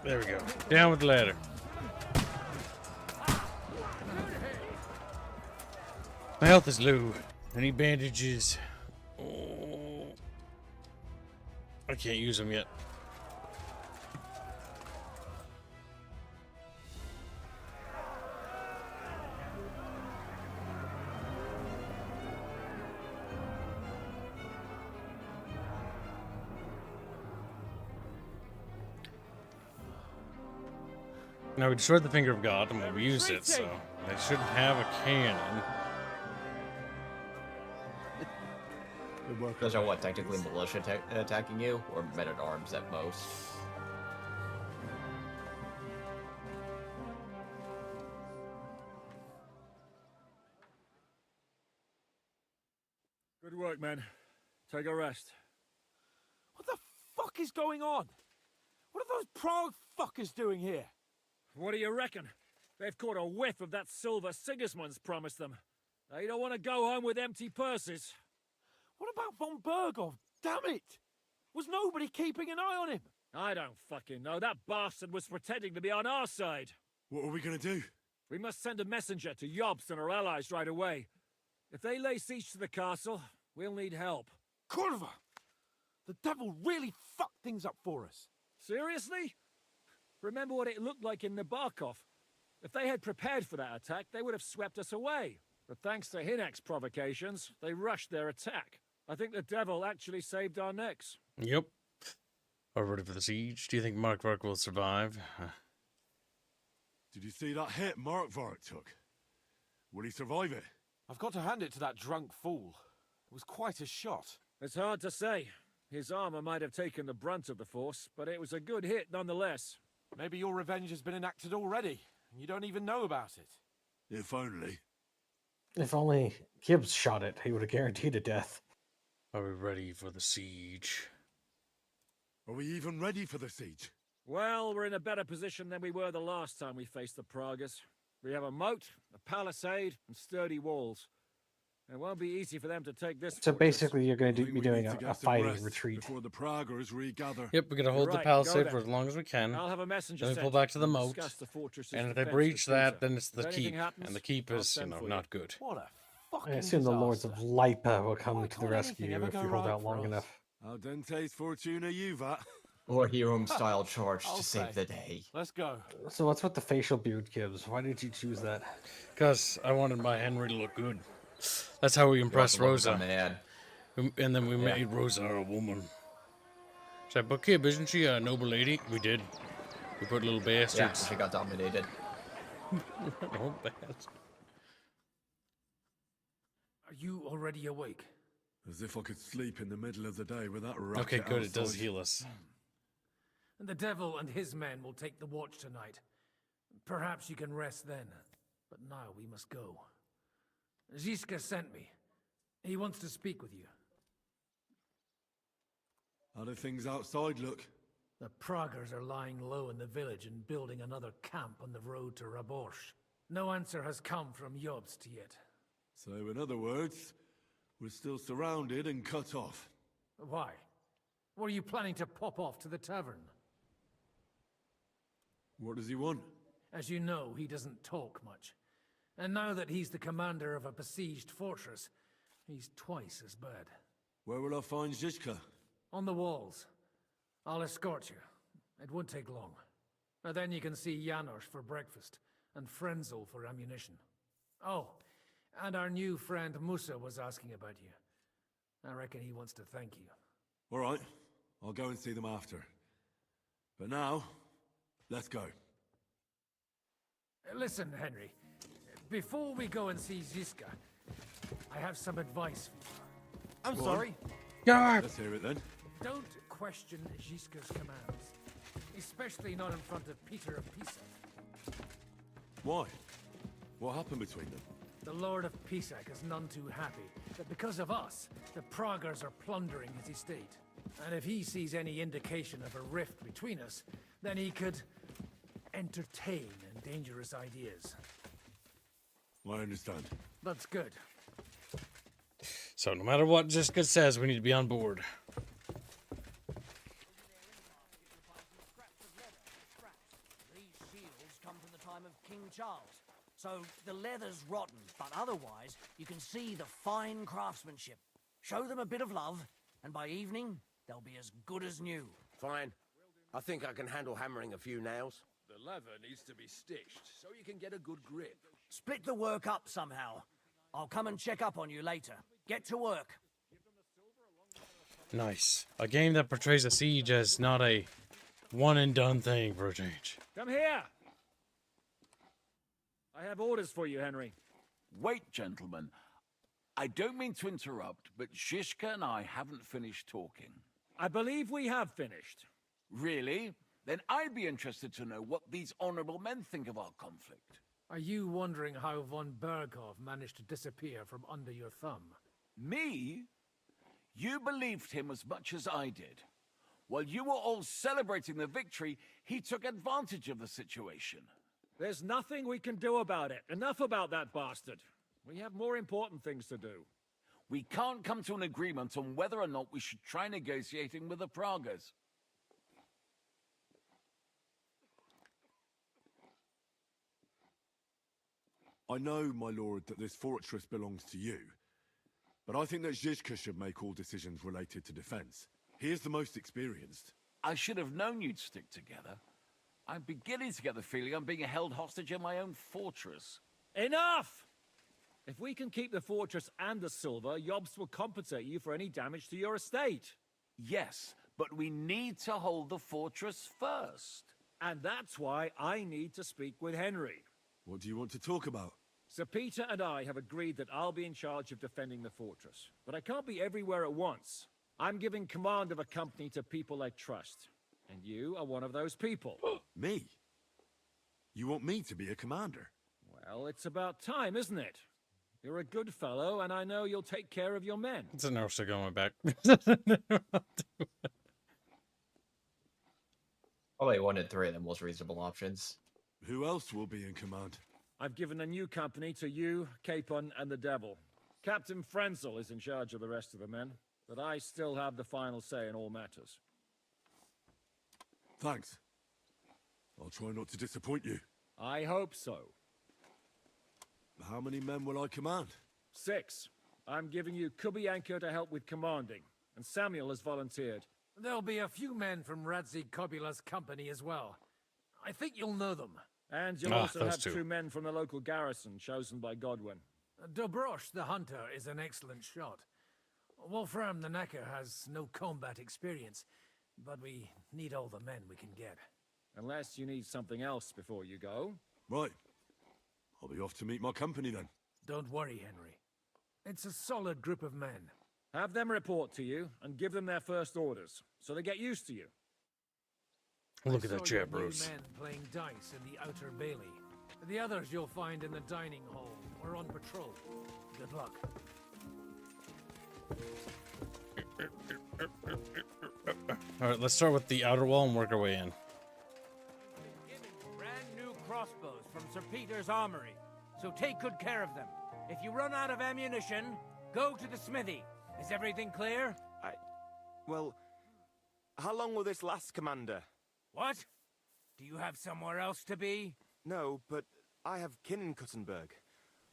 There we go. Down with the ladder. My health is low. I need bandages. Oh. I can't use them yet. Now we destroyed the finger of God and we've used it, so they shouldn't have a cannon. Those are what, technically militia attacking you? Or men-at-arms at most? Good work, men. Take a rest. What the fuck is going on? What are those Prague fuckers doing here? What do you reckon? They've caught a whiff of that silver Sigismund's promised them. They don't want to go home with empty purses. What about von Berghoff? Damn it! Was nobody keeping an eye on him? I don't fucking know. That bastard was pretending to be on our side. What are we gonna do? We must send a messenger to Jobst and our allies right away. If they lay siege to the castle, we'll need help. Kurva! The devil really fucked things up for us. Seriously? Remember what it looked like in Nabokov. If they had prepared for that attack, they would have swept us away. But thanks to Hinek's provocations, they rushed their attack. I think the devil actually saved our necks. Yep. Are we ready for the siege? Do you think Markvark will survive? Did you see that hit Markvark took? Will he survive it? I've got to hand it to that drunk fool. It was quite a shot. It's hard to say. His armor might have taken the brunt of the force, but it was a good hit nonetheless. Maybe your revenge has been enacted already, and you don't even know about it. If only. If only Gibbs shot it, he would have guaranteed a death. Are we ready for the siege? Are we even ready for the siege? Well, we're in a better position than we were the last time we faced the Pragas. We have a moat, a palisade, and sturdy walls. It won't be easy for them to take this. So fortress. basically, you're going to be doing a fighting retreat. Before the Praggers regather. Yep, we're gonna hold Right, the palisade go for then. as long as we can. I'll have a messenger Then we sent pull back to the and moat. discuss the fortress's And if they defense breach with that, Peter. then it's the If anything keep. happens, And the keep I'll is, send for you. not good. What a fucking I assume the Lords of disaster. Lipa will come to the can't rescue anything ever if go you hold right out long for us? enough. Al dente's fortuna juvat. Or hero-style charge I'll to save say. the day. Let's go. So what's with the facial beard, Gibbs? Why did you choose that? Because I wanted my Henry to look good. That's how we impressed Rosa. Man. And then we made Rosa a woman. Said, but Kib, isn't she a noble lady? We did. We put little Yeah, bastards. she got dominated. Oh, bastards. Are you already awake? As if I could sleep in the middle of the day with that racket Okay, good. It does outside. heal us. And the devil and his men will take the watch tonight. Perhaps you can rest then. But now we must go. Ziska sent me. He wants to speak with you. How do things outside look? The Praggers are lying low in the village and building another camp on the road to Raborsh. No answer has come from Jobst yet. So, in other words, we're still surrounded and cut off. Why? Were you planning to pop off to the tavern? What does he want? As you know, he doesn't talk much. And now that he's the commander of a besieged fortress, he's twice as bad. Where will I find Zizka? On the walls. I'll escort you. It won't take long. And then you can see Janos for breakfast, and Frenzel for ammunition. Oh, and our new friend Musa was asking about you. I reckon he wants to thank you. All right, I'll go and see them after. But now, let's go. Listen, Henry. Before we go and see Ziska, I have some advice. I'm Go on. sorry. Let's hear it then. Don't question Ziska's commands. Especially not in front of Peter of Pisa. Why? What happened between them? The Lord of Pisac is none too happy that because of us, the Praggers are plundering his estate. And if he sees any indication of a rift between us, then he could entertain dangerous ideas. I understand. That's good. So no matter what Jessica says, we need to be on board. These shields come from the time of King Charles, so the leather's rotten, but otherwise you can see the fine craftsmanship. Show them a bit of love, and by evening, they'll be as good as new. Fine. I think I can handle hammering a few nails. The leather needs to be stitched so you can get a good grip. Split the work up somehow. I'll come and check up on you later. Get to work. Nice. A game that portrays a siege as not a one and done thing for a change. Come here! I have orders for you, Henry. Wait, gentlemen. I don't mean to interrupt, but Zizka and I haven't finished talking. I believe we have finished. Really? Then I'd be interested to know what these honorable men think of our conflict. Are you wondering how von Berghoff managed to disappear from under your thumb? Me? You believed him as much as I did. While you were all celebrating the victory, he took advantage of the situation. There's nothing we can do about it. Enough about that bastard. We have more important things to do. We can't come to an agreement on whether or not we should try negotiating with the Pragas. I know, my lord, that this fortress belongs to you, but I think that Zizka should make all decisions related to defense. He is the most experienced. I should have known you'd stick together. I'm beginning to get the feeling I'm being held hostage in my own fortress. Enough! If we can keep the fortress and the silver, Yobs will compensate you for any damage to your estate. Yes, but we need to hold the fortress first. And that's why I need to speak with Henry. What do you want to talk about? Sir Peter and I have agreed that I'll be in charge of defending the fortress. But I can't be everywhere at once. I'm giving command of a company to people I trust. And you are one of those people. Me? You want me to be a commander? Well, it's about time, isn't it? You're a good fellow, and I know you'll take care of your men. It's an arrow going back. Probably 1 and 3 are the most reasonable options. Who else will be in command? I've given a new company to you, Capon, and the Devil. Captain Frenzel is in charge of the rest of the men, but I still have the final say in all matters. Thanks. I'll try not to disappoint you. I hope so. How many men will I command? 6. I'm giving you Kubianka to help with commanding, and Samuel has volunteered. There'll be a few men from Radzi Kobula's company as well. I think you'll know them. And you'll also have 2 men from the local garrison, chosen by Godwin. Dobrosh, the hunter, is an excellent shot. Wolfram the Knacker has no combat experience, but we need all the men we can get. Unless you need something else before you go. Right. I'll be off to meet my company then. Don't worry, Henry. It's a solid group of men. Have them report to you, and give them their first orders, so they get used to you. Look at that chat, Bruce. Men playing dice in the outer bailey. The others you'll find in the dining hall or on patrol. Good luck. All right, let's start with the outer wall and work our way in. Brand new crossbows from Sir Peter's armory, so take good care of them. If you run out of ammunition, go to the smithy. Is everything clear? Well, how long will this last, Commander? What? Do you have somewhere else to be? No, but I have kin in Kuttenberg.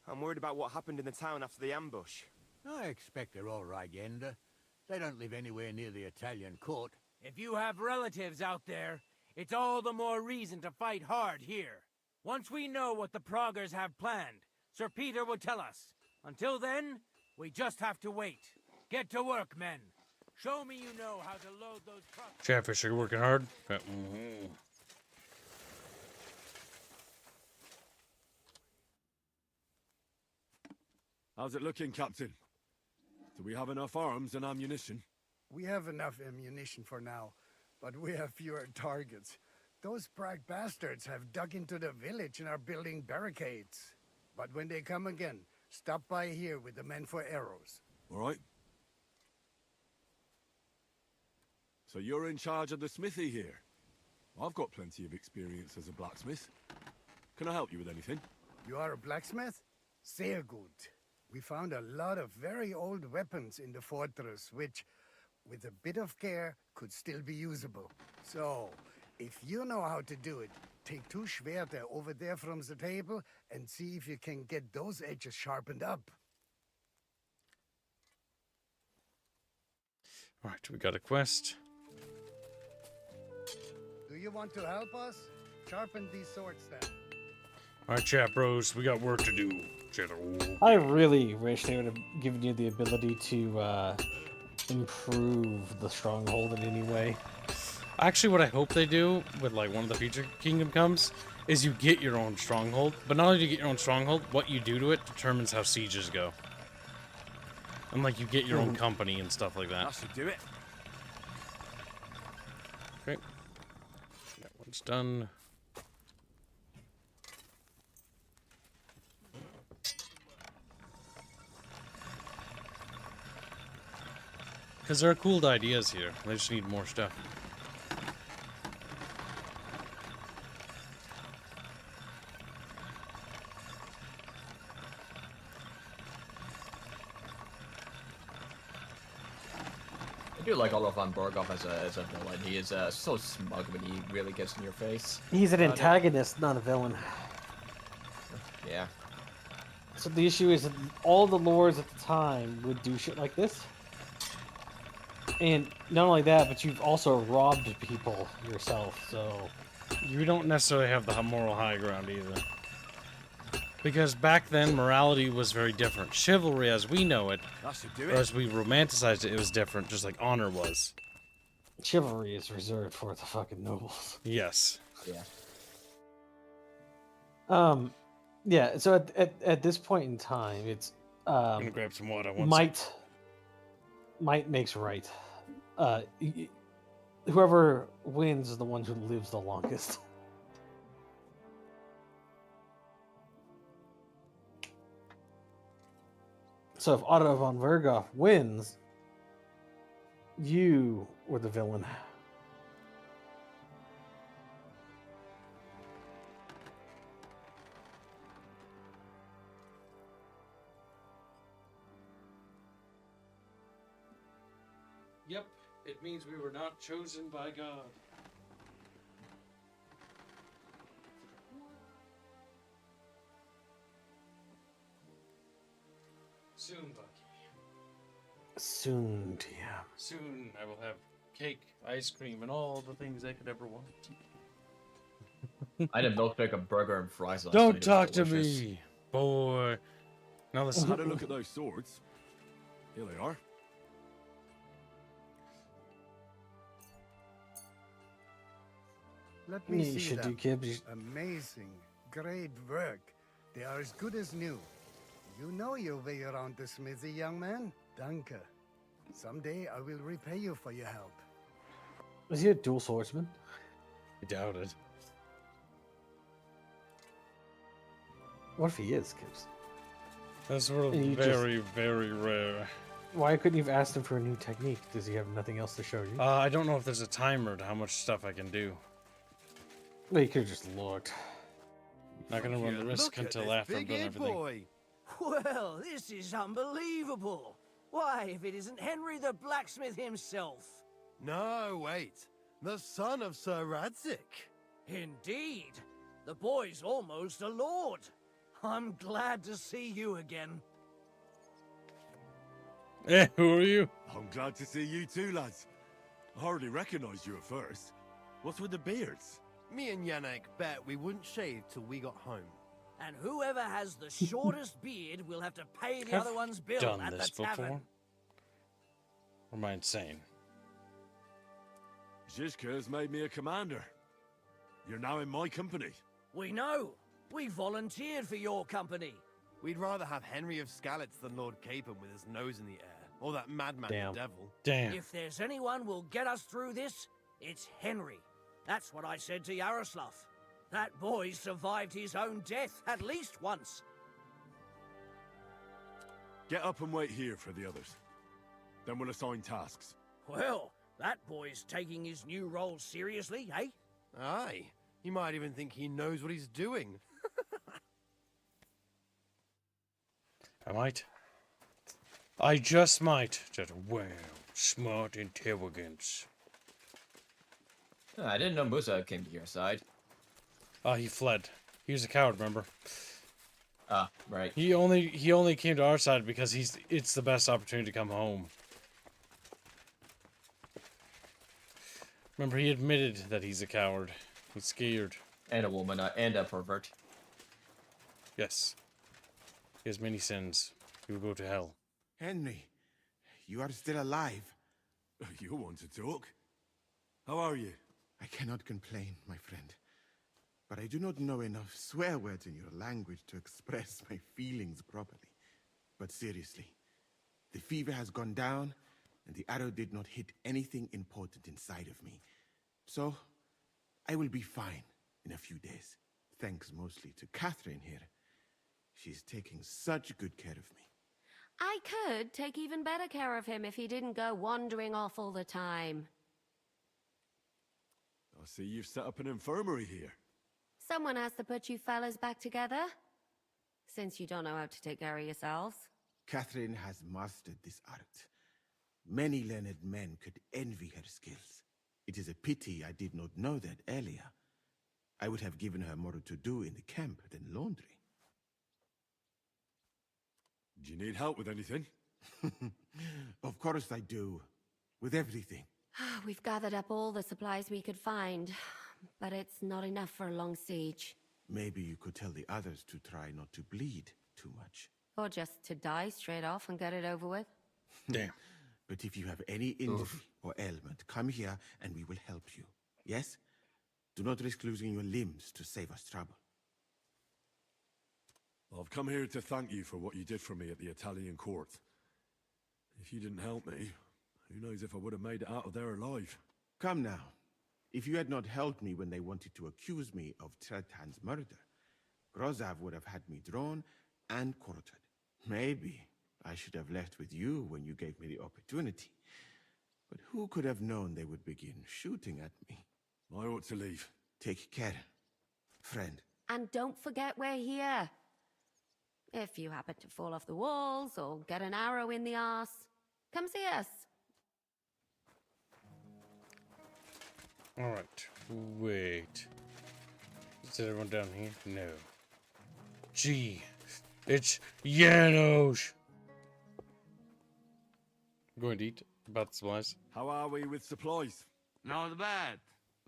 I'm worried about what happened in the town after the ambush. I expect they're all right, Yenda. They don't live anywhere near the Italian court. If you have relatives out there, it's all the more reason to fight hard here. Once we know what the Praggers have planned, Sir Peter will tell us. Until then, we just have to wait. Get to work, men. Show me you know how to load those trucks. Chatfish, are you working hard? How's it looking, Captain? Do we have enough arms and ammunition? We have enough ammunition for now, but we have fewer targets. Those Prague bastards have dug into the village and are building barricades. But when they come again, stop by here with the men for arrows. All right. So you're in charge of the smithy here? I've got plenty of experience as a blacksmith. Can I help you with anything? You are a blacksmith? Sehr gut. We found a lot of very old weapons in the fortress, which, with a bit of care, could still be usable. So, if you know how to do it, take 2 Schwerter over there from the table and see if you can get those edges sharpened up. All right, we got a quest. Do you want to help us? Sharpen these swords then. All right, chat bros, we got work to do. I really wish they would have given you the ability to improve the stronghold in any way. Actually, what I hope they do with like one of the future Kingdom Comes is you get your own stronghold. But not only do you get your own stronghold, what you do to it determines how sieges go. And like you get your own company and stuff like that. That should do it. Okay. That one's done. Because there are cool ideas here. They just need more stuff. do like Otto von Berghoff as a villain. He is so smug when he really gets in your face. He's an antagonist, not a villain. Yeah. So the issue is that all the lords at the time would do shit like this. And not only that, but you've also robbed people yourself, so... You don't necessarily have the moral high ground either. Because back then, morality was very different. Chivalry, as we know it, or as we romanticized it, it was different, just like honor was. Chivalry is reserved for the fucking nobles. Yes. Yeah. Yeah, so at this point in time, it's... I'm gonna grab some water once. Might makes right. Whoever wins is the one who lives the longest. So if Otto von Berghoff wins, you were the villain. Yep, it means we were not chosen by God. Soon, Bucky. Soon, TM. Soon I will have cake, ice cream, and all the things I could ever want. I had a milkshake, a burger, and fries last Don't night. talk to me, boy. Now listen. Had a look at those swords. Here they are. Let me You see should them. do, Gibbs. Amazing. Great work. They are as good as new. You know your way around the smithy, young man. Danke. Someday I will repay you for your help. Is he a dual swordsman? I doubt it. What if he is, Gibbs? That's sort of And you very, very rare. Why couldn't you have asked him for a new technique? Does he have nothing else to show you? I don't know if there's a timer to how much stuff I can do. Well, you could have just looked. Not gonna run the risk until after I've done everything. Well, this is unbelievable. Why, if it isn't Henry the blacksmith himself. No, wait. The son of Sir Radzik. Indeed. The boy's almost a lord. I'm glad to see you again. Who are you? I'm glad to see you too, lads. I hardly recognized you at first. What's with the beards? Me and Yannick bet we wouldn't shave till we got home. And whoever has the shortest beard will have to pay the Have other one's bill done at this the tavern. before? Or am I insane? Zizka has made me a commander. You're now in my company. We know. We volunteered for your company. We'd rather have Henry of Skalitz than Lord Capon with his nose in the air. Or that madman Damn. the devil. Damn. If there's anyone will get us through this, it's Henry. That's what I said to Yaroslav. That boy survived his own death at least once. Get up and wait here for the others. Then we'll assign tasks. Well, that boy's taking his new role seriously, eh? Aye. He might even think he knows what he's doing. I might. I just might. Just wow, smart intelligence. I didn't know Musa came to your side. He fled. He was a coward, remember? Ah, right. He only came to our side because it's the best opportunity to come home. Remember, he admitted that he's a coward. He's scared. And a woman, and a pervert. Yes. He has many sins. He will go to hell. Henry, you are still alive. You want to talk? How are you? I cannot complain, my friend. But I do not know enough swear words in your language to express my feelings properly. But seriously, the fever has gone down, and the arrow did not hit anything important inside of me. So, I will be fine in a few days. Thanks mostly to Catherine here. She's taking such good care of me. I could take even better care of him if he didn't go wandering off all the time. I see you've set up an infirmary here. Someone has to put you fellas back together. Since you don't know how to take care of yourselves. Catherine has mastered this art. Many learned men could envy her skills. It is a pity I did not know that earlier. I would have given her more to do in the camp than laundry. Do you need help with anything? Of course I do. With everything. We've gathered up all the supplies we could find, but it's not enough for a long siege. Maybe you could tell the others to try not to bleed too much. Or just to die straight off and get it over with. Damn. But if you have any injury or ailment, come here and we will help you. Yes? Do not risk losing your limbs to save us trouble. I've come here to thank you for what you did for me at the Italian court. If you didn't help me, who knows if I would have made it out of there alive. Come now. If you had not helped me when they wanted to accuse me of Tretan's murder, Grozav would have had me drawn and quartered. Maybe I should have left with you when you gave me the opportunity. But who could have known they would begin shooting at me? I ought to leave. Take care, friend. And don't forget we're here. If you happen to fall off the walls or get an arrow in the arse, come see us. Alright, wait. Is everyone down here? No. Gee, it's Janos! I'm going to eat about the supplies. How are we with supplies? Not bad.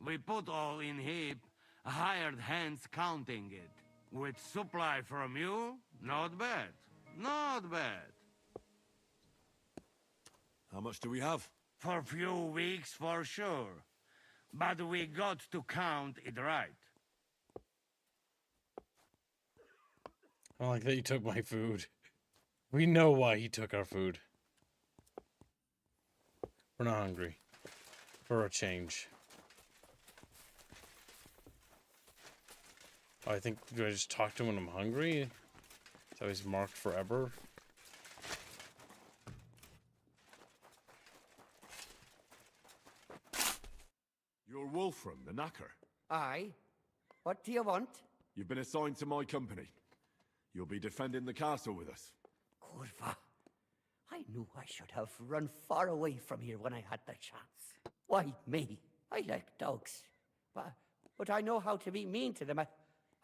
We put all in heap, hired hands counting it. With supply from you, not bad. Not bad. How much do we have? For a few weeks, for sure. But we got to count it right. I like that you took my food. We know why he took our food. We're not hungry. For a change. I think, do I just talk to him when I'm hungry? So he's marked forever. You're Wolfram, the knacker. Aye. What do you want? You've been assigned to my company. You'll be defending the castle with us. Kurva. I knew I should have run far away from here when I had the chance. Why me? I like dogs. But I know how to be mean to them.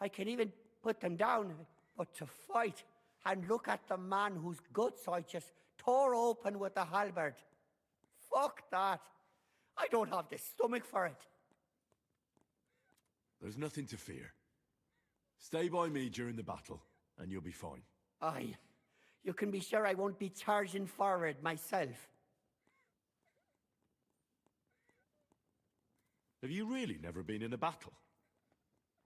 I can even put them down. But to fight and look at the man whose guts I just tore open with the halberd. Fuck that. I don't have the stomach for it. There's nothing to fear. Stay by me during the battle, and you'll be fine. Aye. You can be sure I won't be charging forward myself. Have you really never been in a battle?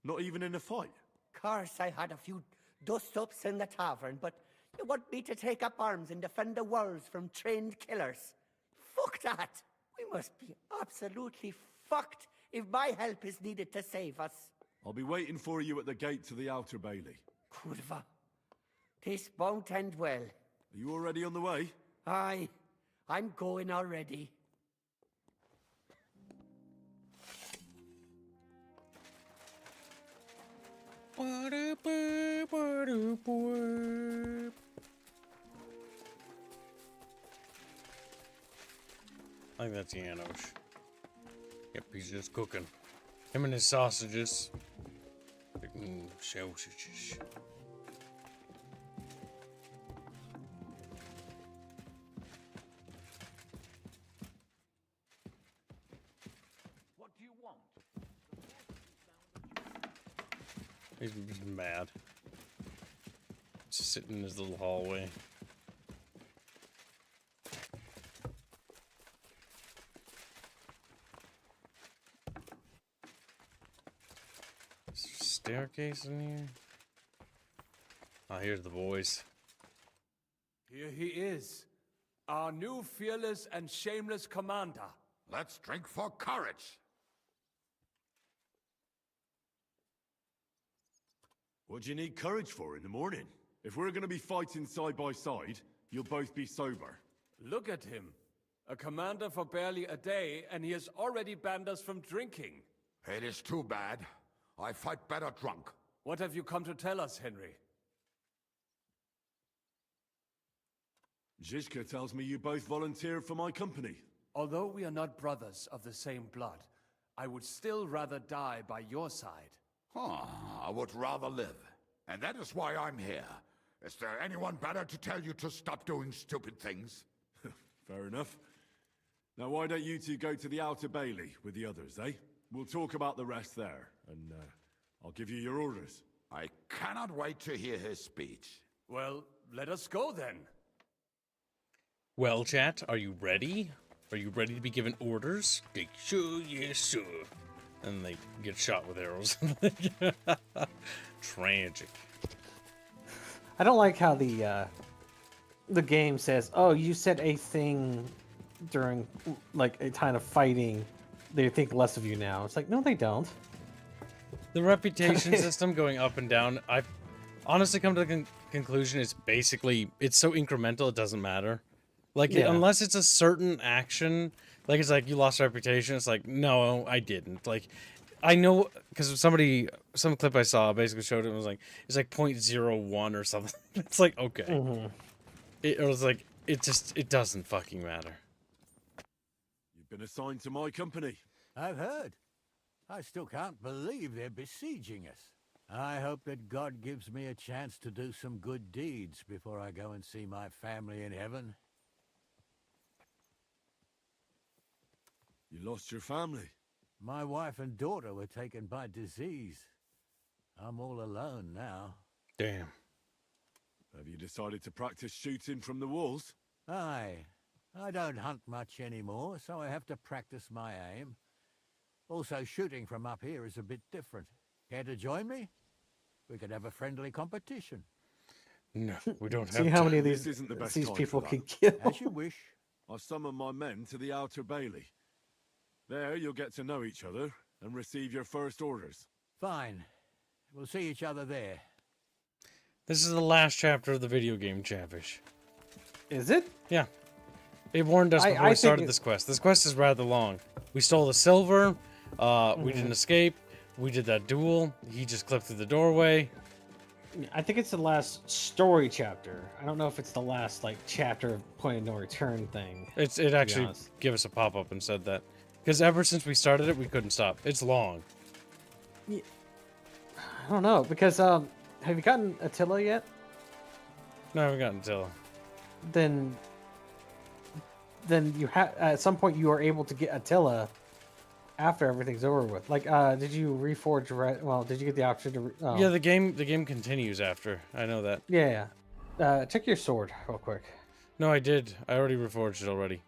Not even in a fight? Course, I had a few dust-ups in the tavern, but you want me to take up arms and defend the walls from trained killers? Fuck that! We must be absolutely fucked if my help is needed to save us. I'll be waiting for you at the gate to the outer bailey. Kurva. This won't end well. Are you already on the way? Aye. I'm going already. I think that's Janos. Yep, he's just cooking. Him and his sausages. Sausages. What do you want? He's mad. Just sitting in his little hallway. Staircase in here? Oh, here's the boys. Here he is, our new fearless and shameless commander. Let's drink for courage. What do you need courage for in the morning? If we're going to be fighting side by side, you'll both be sober. Look at him. A commander for barely a day, and he has already banned us from drinking. It is too bad. I fight better drunk. What have you come to tell us, Henry? Zizka tells me you both volunteered for my company. Although we are not brothers of the same blood, I would still rather die by your side. I would rather live. And that is why I'm here. Is there anyone better to tell you to stop doing stupid things? Fair enough. Now why don't you two go to the Outer Bailey with the others, eh? We'll talk about the rest there, and I'll give you your orders. I cannot wait to hear his speech. Well, let us go then. Well, chat, are you ready? Are you ready to be given orders? Like, sure, yes, sir. And they get shot with arrows. Tragic. I don't like how the game says, "Oh, you said a thing during like a time of fighting. They think less of you now." It's like, no, they don't. The reputation system going up and down. I've honestly come to the conclusion it's so incremental it doesn't matter. Like unless it's a certain action, like it's like you lost reputation. It's like no, I didn't. Like I know because some clip I saw basically showed it was like it's like 0.01 or something. It's like okay, it was like it doesn't fucking matter. You've been assigned to my company. I've heard. I still can't believe they're besieging us. I hope that God gives me a chance to do some good deeds before I go and see my family in heaven. You lost your family? My wife and daughter were taken by disease. I'm all alone now. Damn. Have you decided to practice shooting from the walls? Aye. I don't hunt much anymore, so I have to practice my aim. Also, shooting from up here is a bit different. Care to join me? We could have a friendly competition. No, we don't have See how many of This isn't the best these time people for can that. kill. As you wish. I've summoned my men to the Outer Bailey. There, you'll get to know each other and receive your first orders. Fine. We'll see each other there. This is the last chapter of the video game, Chatfish. Is it? Yeah. It warned us before we started this quest. This quest is rather long. We stole the silver. We didn't escape. We did that duel. He just clipped through the doorway. I think it's the last story chapter. I don't know if it's the last like chapter of point of no return thing. It actually gave us a pop-up and said that. Because ever since we started it, we couldn't stop. It's long. Yeah. I don't know, because have you gotten Attila yet? No, I haven't gotten Attila. Then you have at some point you are able to get Attila after everything's over with. Like, did you reforge? Well, did you get the option to? Yeah, the game continues after. I know that. Yeah. Check your sword real quick. No, I did. I already reforged it already.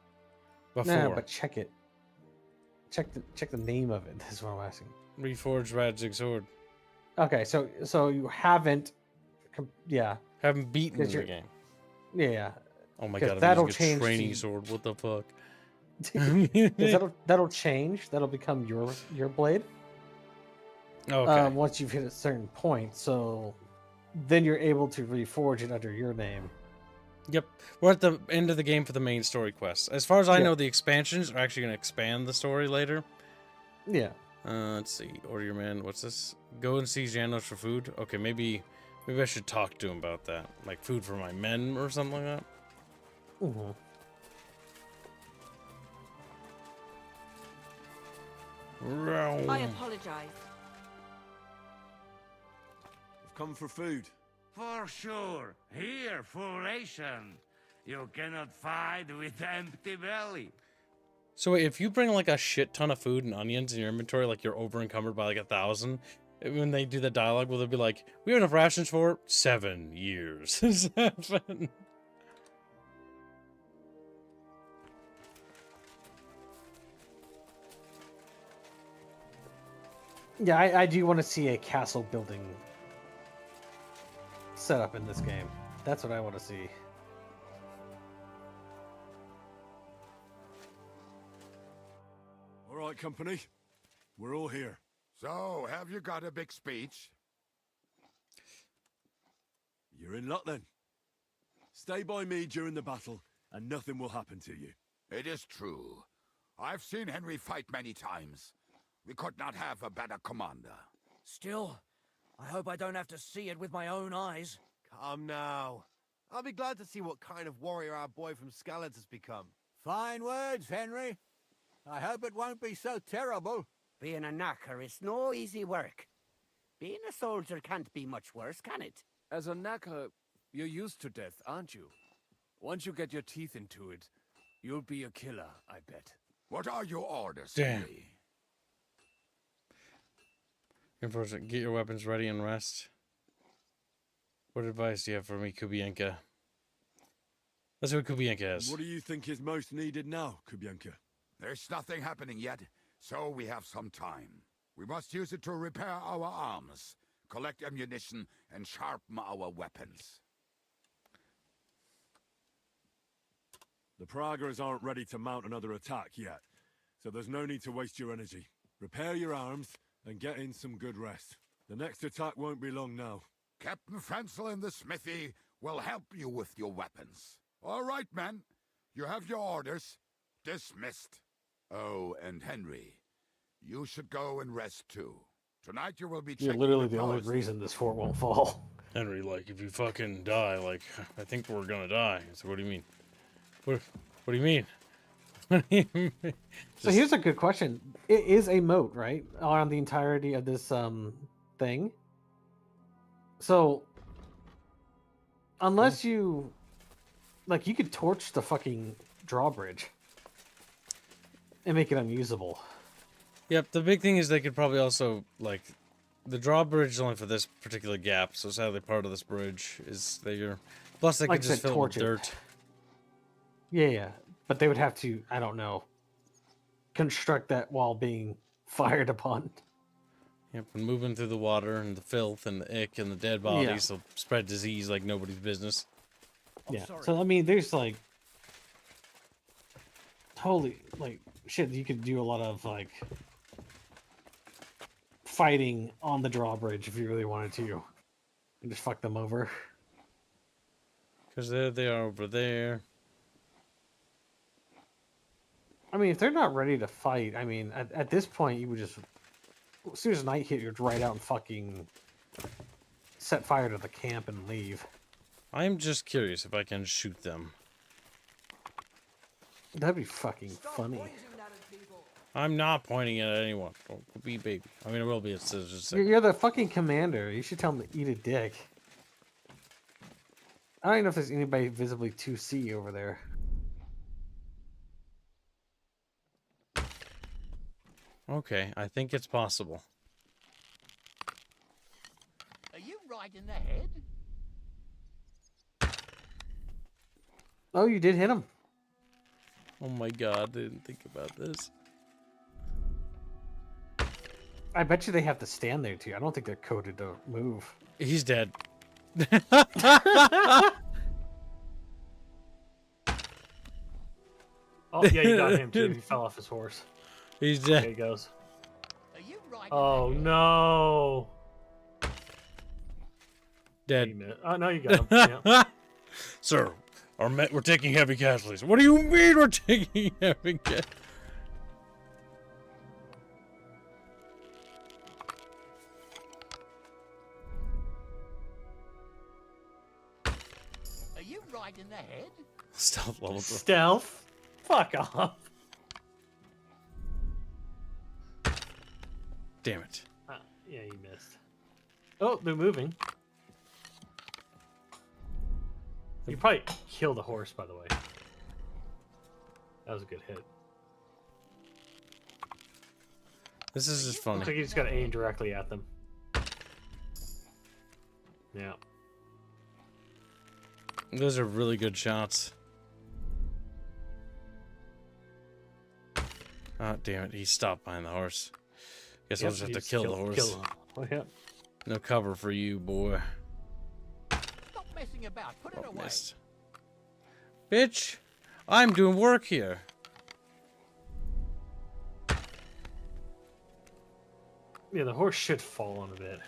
Before. No, but check it. Check the name of it. That's what I'm asking. Reforged Radzig sword. Okay, so you haven't. Yeah. Haven't beaten the game. Yeah. Oh my god! That'll I'm using change a training sword. What the fuck? that'll change. That'll become your blade. Okay. Once you've hit a certain point, so then you're able to reforge it under your name. Yep, we're at the end of the game for the main story quest. As far as I know, the expansions are actually going to expand the story later. Yeah. Let's see. Order your man. What's this? Go and see Janos for food. Okay, maybe I should talk to him about that. Like food for my men or something like that. Mm-hmm. I apologize. I've come for food. For sure. Here, full ration. You cannot fight with empty belly. So wait, if you bring like a shit ton of food and onions in your inventory, like you're over encumbered by like 1,000, when they do the dialogue, will they be like, "We have enough rations for 7 years"? 7. Yeah, I do want to see a castle building set up in this game. That's what I want to see. All right, company. We're all here. So, have you got a big speech? You're in luck then. Stay by me during the battle, and nothing will happen to you. It is true. I've seen Henry fight many times. We could not have a better commander. Still, I hope I don't have to see it with my own eyes. Come now. I'll be glad to see what kind of warrior our boy from Skallagz has become. Fine words, Henry. I hope it won't be so terrible. Being a knacker is no easy work. Being a soldier can't be much worse, can it? As a knacker, you're used to death, aren't you? Once you get your teeth into it, you'll be a killer, I bet. What are your orders, Damn. Henry? Get your weapons ready and rest. What advice do you have for me, Kubienka? Let's see what Kubienka has. What do you think is most needed now, Kubienka? There's nothing happening yet, so we have some time. We must use it to repair our arms, collect ammunition, and sharpen our weapons. The Pragas aren't ready to mount another attack yet, so there's no need to waste your energy. Repair your arms and get in some good rest. The next attack won't be long now. Captain Frenzel in the smithy will help you with your weapons. All right, men. You have your orders. Dismissed. Oh, and Henry, you should go and rest too. Tonight you will be You're checking literally the the only post. reason this fort won't fall. Henry, like, if you fucking die, like, I think we're gonna die. So what do you mean? What do you mean? What do you mean? So here's a good question. It is a moat, right? Around the entirety of this thing. So unless you like, you could torch the fucking drawbridge and make it unusable. Yep, the big thing is they could probably also, like, the drawbridge is only for this particular gap, so sadly part of this bridge is there. Plus they Like could I just said, fill it with torch it. dirt. Yeah. But they would have to, I don't know, construct that while being fired upon. Yep, and moving through the water and the filth and the ick and the dead bodies will spread disease like nobody's business. Yeah. So I mean, there's like, holy, like, shit. You could do a lot of like fighting on the drawbridge if you really wanted to, and just fuck them over. Because there they are over there. I mean, if they're not ready to fight, I mean, at this point, you would just, as soon as night hit, you'd ride out and fucking set fire to the camp and leave. I'm just curious if I can shoot them. That'd be fucking funny. I'm not pointing it at anyone. Don't be baby. I mean, it will be. It's just You're the fucking commander. You should tell him to eat a dick. I don't even know if there's anybody visibly 2C over there. Okay, I think it's possible. Are you right in the head? Oh, you did hit him. Oh my god, I didn't think about this. I bet you they have to stand there too. I don't think they're coded to move. He's dead. Oh, yeah, you got him too. He fell off his horse. He's dead. There he goes. Are you right? Oh, no. Dead. Oh, no, you got him. Yeah. Sir, we're taking heavy casualties. What do you mean we're taking heavy casualties? Are you right in the head? Stealth level. Stealth? Fuck off. Damn it. Yeah, you missed. Oh, they're moving. You probably killed the horse, by the way. That was a good hit. This is just funny. Looks like you just got to aim directly at them. Yeah. Those are really good shots. Oh, damn it. He stopped behind the horse. Guess Yep, we'll just have you to just kill the horse. kill him. Oh, yeah. No cover for you, boy. Stop messing about. Put it away. Missed. Bitch, I'm doing work here. Yeah, the horse should fall on a bit.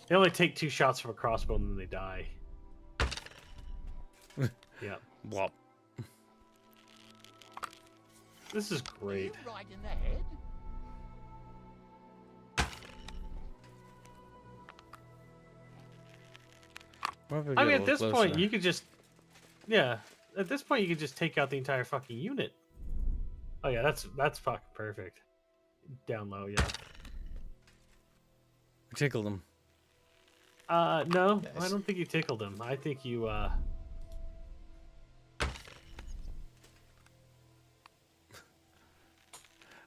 They only take 2 shots from a crossbow and then they die. Yeah. Blop. This is great. Are you right in the head? I mean, at this point, you could just, yeah. At this point, you could just take out the entire fucking unit. Oh yeah, that's fucking perfect. Down low, yeah. Tickled him. No, Yes. I don't think you tickled him. I think you,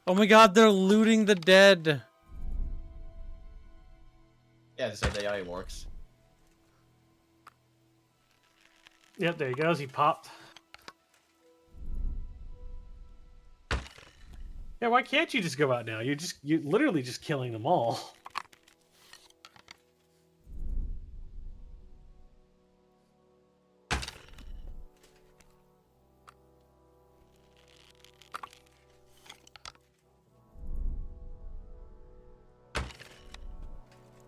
Oh my god, they're looting the dead. Yeah, that's how the AI works. Yep, there he goes. He popped. Yeah, why can't you just go out now? You're literally just killing them all.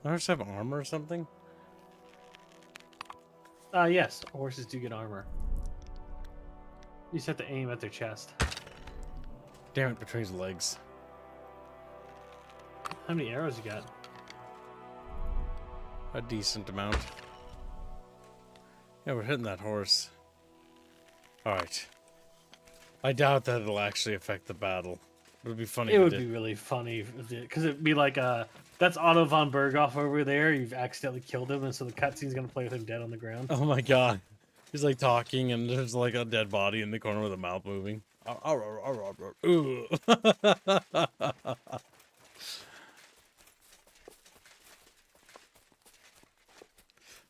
Horses have armor or something? Yes, horses do get armor. You just have to aim at their chest. Damn it, betrays legs. How many arrows you got? A decent amount. Yeah, we're hitting that horse. Alright. I doubt that it'll actually affect the battle. It would be funny. It would be really funny because it'd be like, that's Otto von Berghoff over there. You've accidentally killed him, and so the cutscene's gonna play with him dead on the ground. Oh my god. He's like talking, and there's like a dead body in the corner with a mouth moving. Ooh.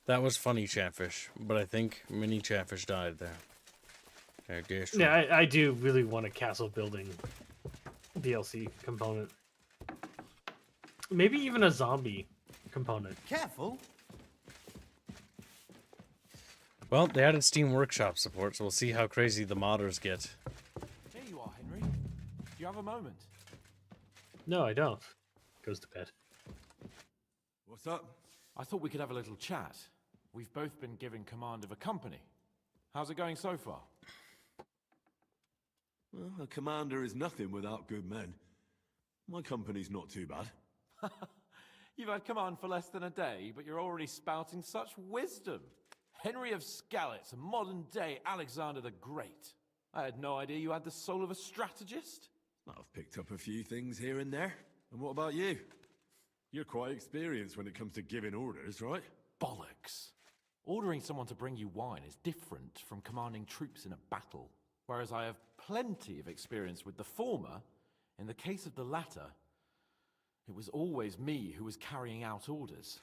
That was funny, Chatfish, but I think mini Chatfish died there. I guess. Yeah, I do really want a castle building DLC component. Maybe even a zombie component. Careful. Well, they added Steam Workshop support, so we'll see how crazy the modders get. Here you are, Henry. Do you have a moment? No, I don't. Goes to bed. What's up? I thought we could have a little chat. We've both been given command of a company. How's it going so far? Well, a commander is nothing without good men. My company's not too bad. You've had command for less than a day, but you're already spouting such wisdom. Henry of Skalitz, a modern-day Alexander the Great. I had no idea you had the soul of a strategist. I've picked up a few things here and there. And what about you? You're quite experienced when it comes to giving orders, right? Bollocks. Ordering someone to bring you wine is different from commanding troops in a battle. Whereas I have plenty of experience with the former, in the case of the latter, it was always me who was carrying out orders.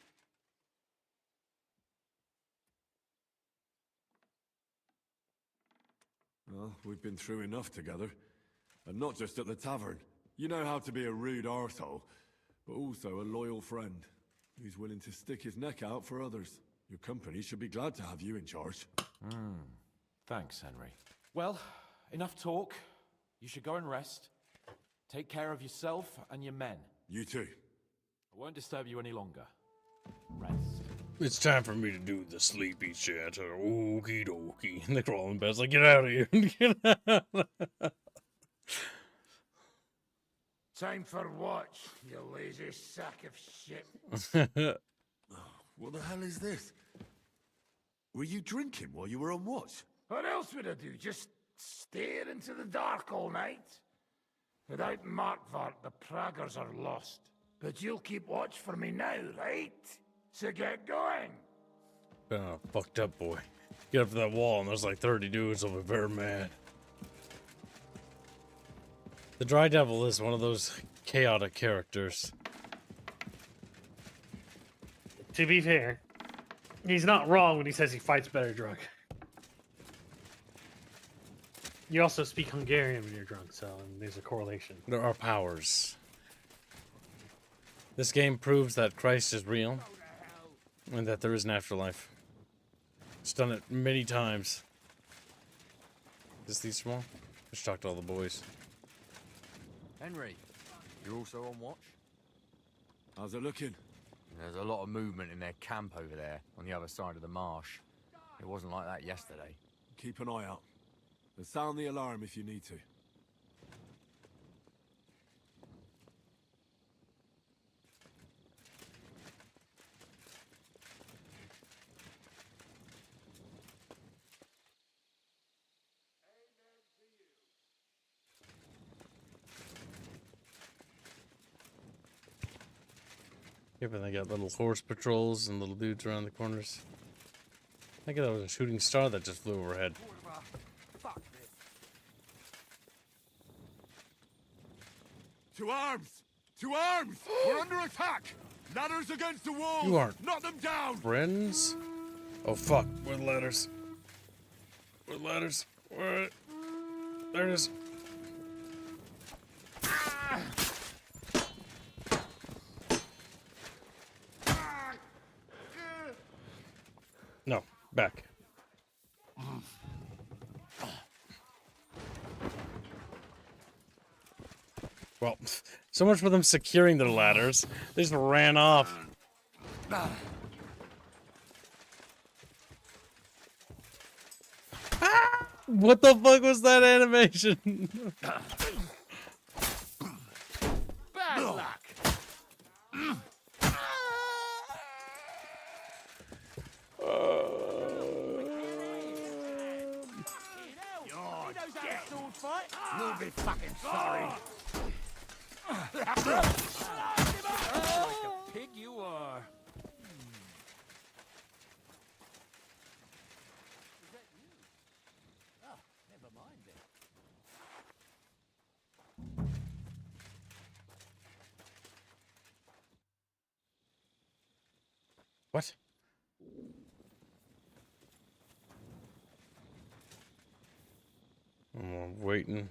Well, we've been through enough together. And not just at the tavern. You know how to be a rude arsehole, but also a loyal friend who's willing to stick his neck out for others. Your company should be glad to have you in charge. Thanks, Henry. Well, enough talk. You should go and rest. Take care of yourself and your men. You too. I won't disturb you any longer. Rest. It's time for me to do the sleepy chat. Okie dokie. And they crawl in bed. It's like, get out of here. Get out. Time for watch, you lazy sack of shit. What the hell is this? Were you drinking while you were on watch? What else would I do? Just stare into the dark all night? Without Markvart, the Praggers are lost. But you'll keep watch for me now, right? So get going. Oh, fucked up boy. Get up to that wall and there's like 30 dudes. I'll be very mad. The Dry Devil is one of those chaotic characters. To be fair, he's not wrong when he says he fights better drunk. You also speak Hungarian when you're drunk, so there's a correlation. There are powers. This game proves that Christ is real and that there is an afterlife. It's done it many times. Is these small? Let's talk to all the boys. Henry, you're also on watch? How's it looking? There's a lot of movement in their camp over there, on the other side of the marsh. It wasn't like that yesterday. Keep an eye out. And sound the alarm if you need to. Yep, and they got little horse patrols and little dudes around the corners. I think that was a shooting star that just flew overhead. To arms! To arms! We're under attack! Ladders against the walls! You aren't Knock them down! friends? Oh fuck, where are the ladders? Where are the ladders? Where? There it is. No, back. Well, so much for them securing their ladders. They just ran off. What the fuck was that animation? Bad luck. You'll be fucking sorry. Like a pig you are. Never mind then. What? I'm waiting.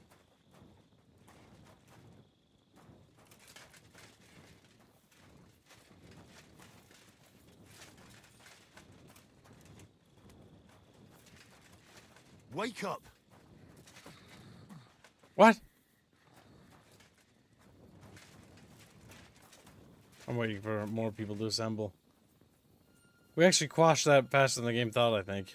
Wake up! What? I'm waiting for more people to assemble. We actually quashed that faster than the game thought, I think.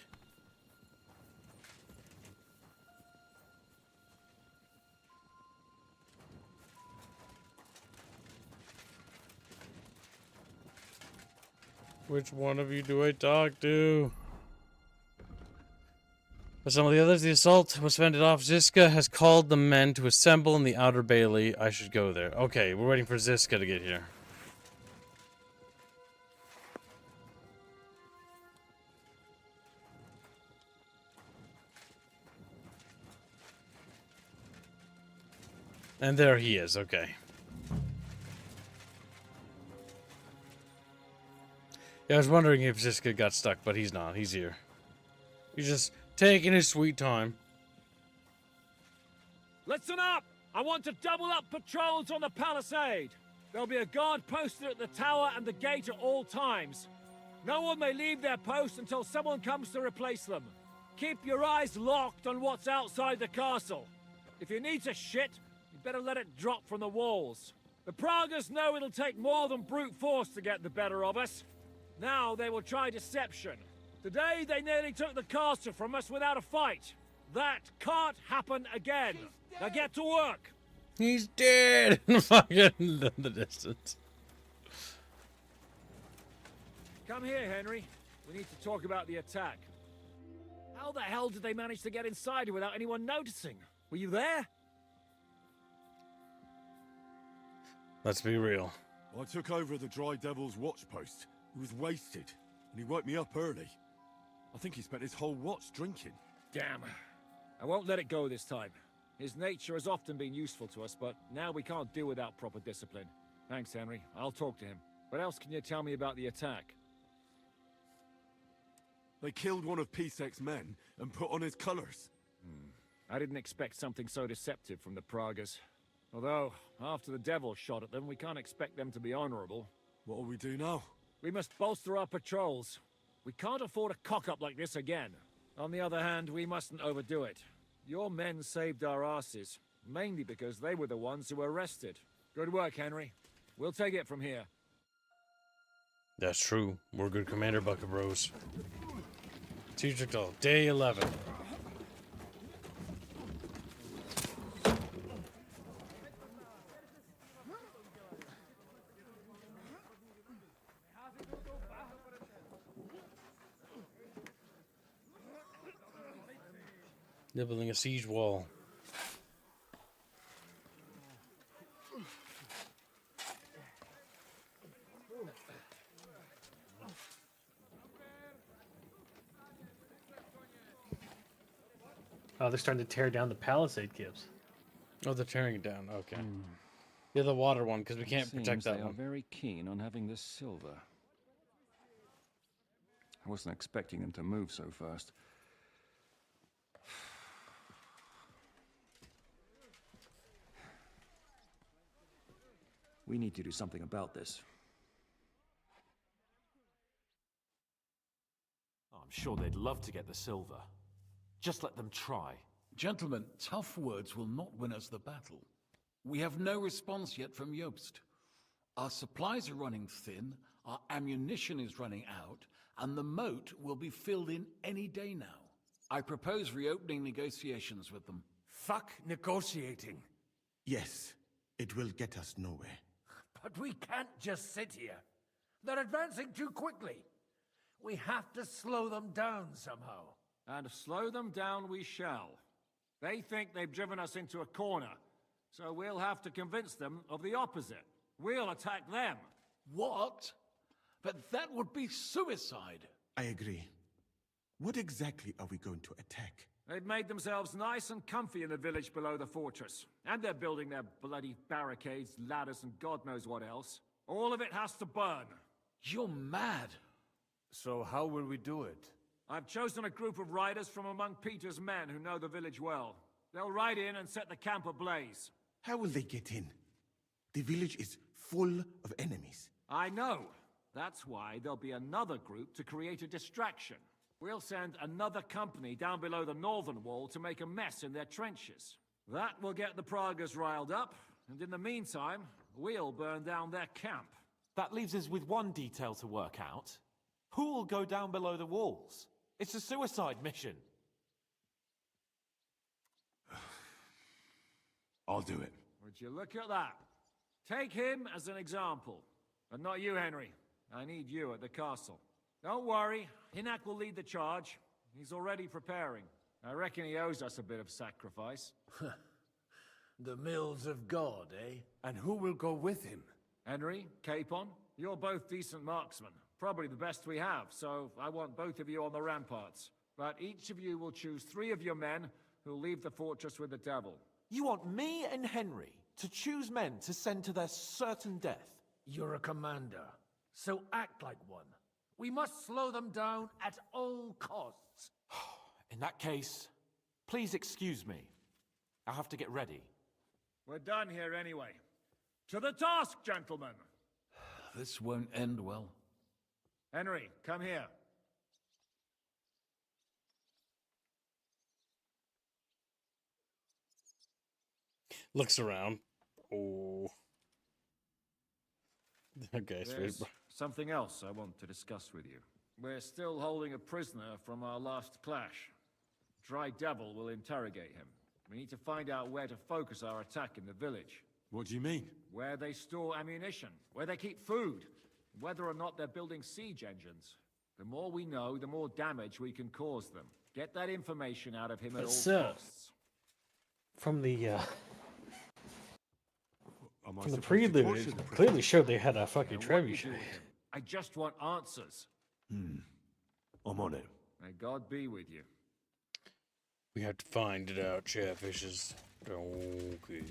Which one of you do I talk to? But some of the others, the assault was fended off. Ziska has called the men to assemble in the outer bailey. I should go there. Okay, we're waiting for Ziska to get here. And there he is, okay. Yeah, I was wondering if Ziska got stuck, but he's not. He's here. He's just taking his sweet time. Listen up! I want to double up patrols on the palisade. There'll be a guard posted at the tower and the gate at all times. No one may leave their post until someone comes to replace them. Keep your eyes locked on what's outside the castle. If you need to shit, you better let it drop from the walls. The Pragas know it'll take more than brute force to get the better of us. Now they will try deception. Today they nearly took the castle from us without a fight. That can't happen again. Now get to work. He's dead. Fucking in the distance. Come here, Henry. We need to talk about the attack. How the hell did they manage to get inside without anyone noticing? Were you there? Let's be real. I took over the Dry Devil's watch post. He was wasted, and he woke me up early. I think he spent his whole watch drinking. Damn. I won't let it go this time. His nature has often been useful to us, but now we can't do without proper discipline. Thanks, Henry. I'll talk to him. What else can you tell me about the attack? They killed one of Pisek's men and put on his colours. I didn't expect something so deceptive from the Pragas. Although, after the devil shot at them, we can't expect them to be honorable. What will we do now? We must bolster our patrols. We can't afford a cock-up like this again. On the other hand, we mustn't overdo it. Your men saved our asses, mainly because they were the ones who were arrested. Good work, Henry. We'll take it from here. That's true. We're good Commander Bucket Bros. Teacher Call, day 11. They're building a siege wall. Oh, they're starting to tear down the palisade gibbs. Oh, they're tearing it down. Okay. Yeah, the water one, because we can't protect that They one. are very keen on having this silver. I wasn't expecting them to move so fast. We need to do something about this. I'm sure they'd love to get the silver. Just let them try. Gentlemen, tough words will not win us the battle. We have no response yet from Jobst. Our supplies are running thin, our ammunition is running out, and the moat will be filled in any day now. I propose reopening negotiations with them. Fuck negotiating. Yes, it will get us nowhere. But we can't just sit here. They're advancing too quickly. We have to slow them down somehow. And slow them down we shall. They think they've driven us into a corner, so we'll have to convince them of the opposite. We'll attack them. What? But that would be suicide. I agree. What exactly are we going to attack? They've made themselves nice and comfy in the village below the fortress. And they're building their bloody barricades, ladders, and God knows what else. All of it has to burn. You're mad. So how will we do it? I've chosen a group of riders from among Peter's men who know the village well. They'll ride in and set the camp ablaze. How will they get in? The village is full of enemies. I know. That's why there'll be another group to create a distraction. We'll send another company down below the northern wall to make a mess in their trenches. That will get the Pragas riled up, and in the meantime, we'll burn down their camp. That leaves us with one detail to work out. Who will go down below the walls? It's a suicide mission. I'll do it. Would you look at that? Take him as an example. But not you, Henry. I need you at the castle. Don't worry, Hinak will lead the charge. He's already preparing. I reckon he owes us a bit of sacrifice. The mills of God, eh? And who will go with him? Henry, Capon, you're both decent marksmen. Probably the best we have, so I want both of you on the ramparts. But each of you will choose 3 of your men who'll leave the fortress with the devil. You want me and Henry to choose men to send to their certain death? You're a commander, so act like one. We must slow them down at all costs. In that case, please excuse me. I have to get ready. We're done here anyway. To the task, gentlemen! This won't end well. Henry, come here. Looks around. Oh. Okay, There's something else I want to discuss with you. We're still holding a prisoner from our last clash. Dry Devil will interrogate him. We need to find out where to focus our attack in the village. What do you mean? Where they store ammunition, where they keep food, whether or not they're building siege engines. The more we know, the more damage we can cause them. Get that information out of him at all costs. From the Am I from the supposed to prelude, torture it the prisoner? clearly showed they had a fucking Now, what you trebuchet. do with him? I just want answers. I'm on it. May God be with you. We have to find it out, Chatfishes. Okay.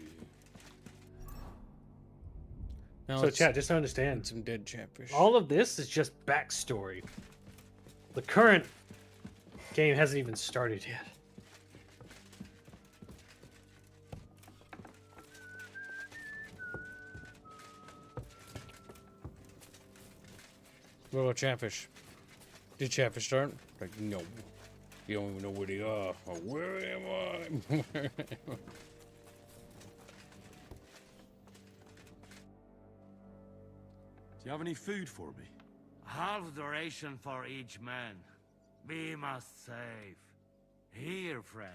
Now So, let's chat, just to understand, get some dead Chatfish. all of this is just backstory. The current game hasn't even started yet. What about Chatfish? Did Chatfish start? Like, no. You don't even know where they are. Or where am I? Where am I? Do you have any food for me? Half the ration for each man. We must save. Here, friend.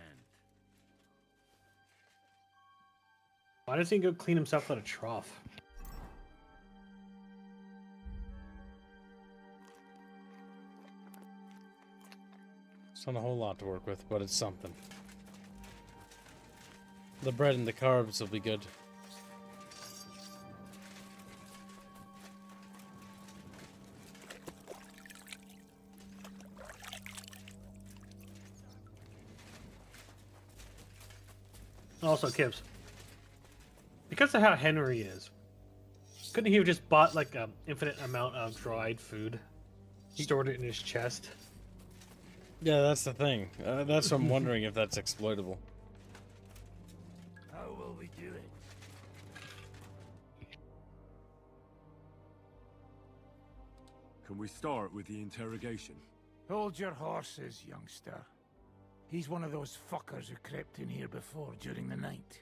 Why doesn't he go clean himself out of trough? It's not a whole lot to work with, but it's something. The bread and the carbs will be good. Also, Kibbs, because of how Henry is, couldn't he have just bought like an infinite amount of dried food, stored it in his chest? Yeah, that's the thing. That's what I'm wondering if that's exploitable. How will we do it? Can we start with the interrogation? Hold your horses, youngster. He's one of those fuckers who crept in here before during the night.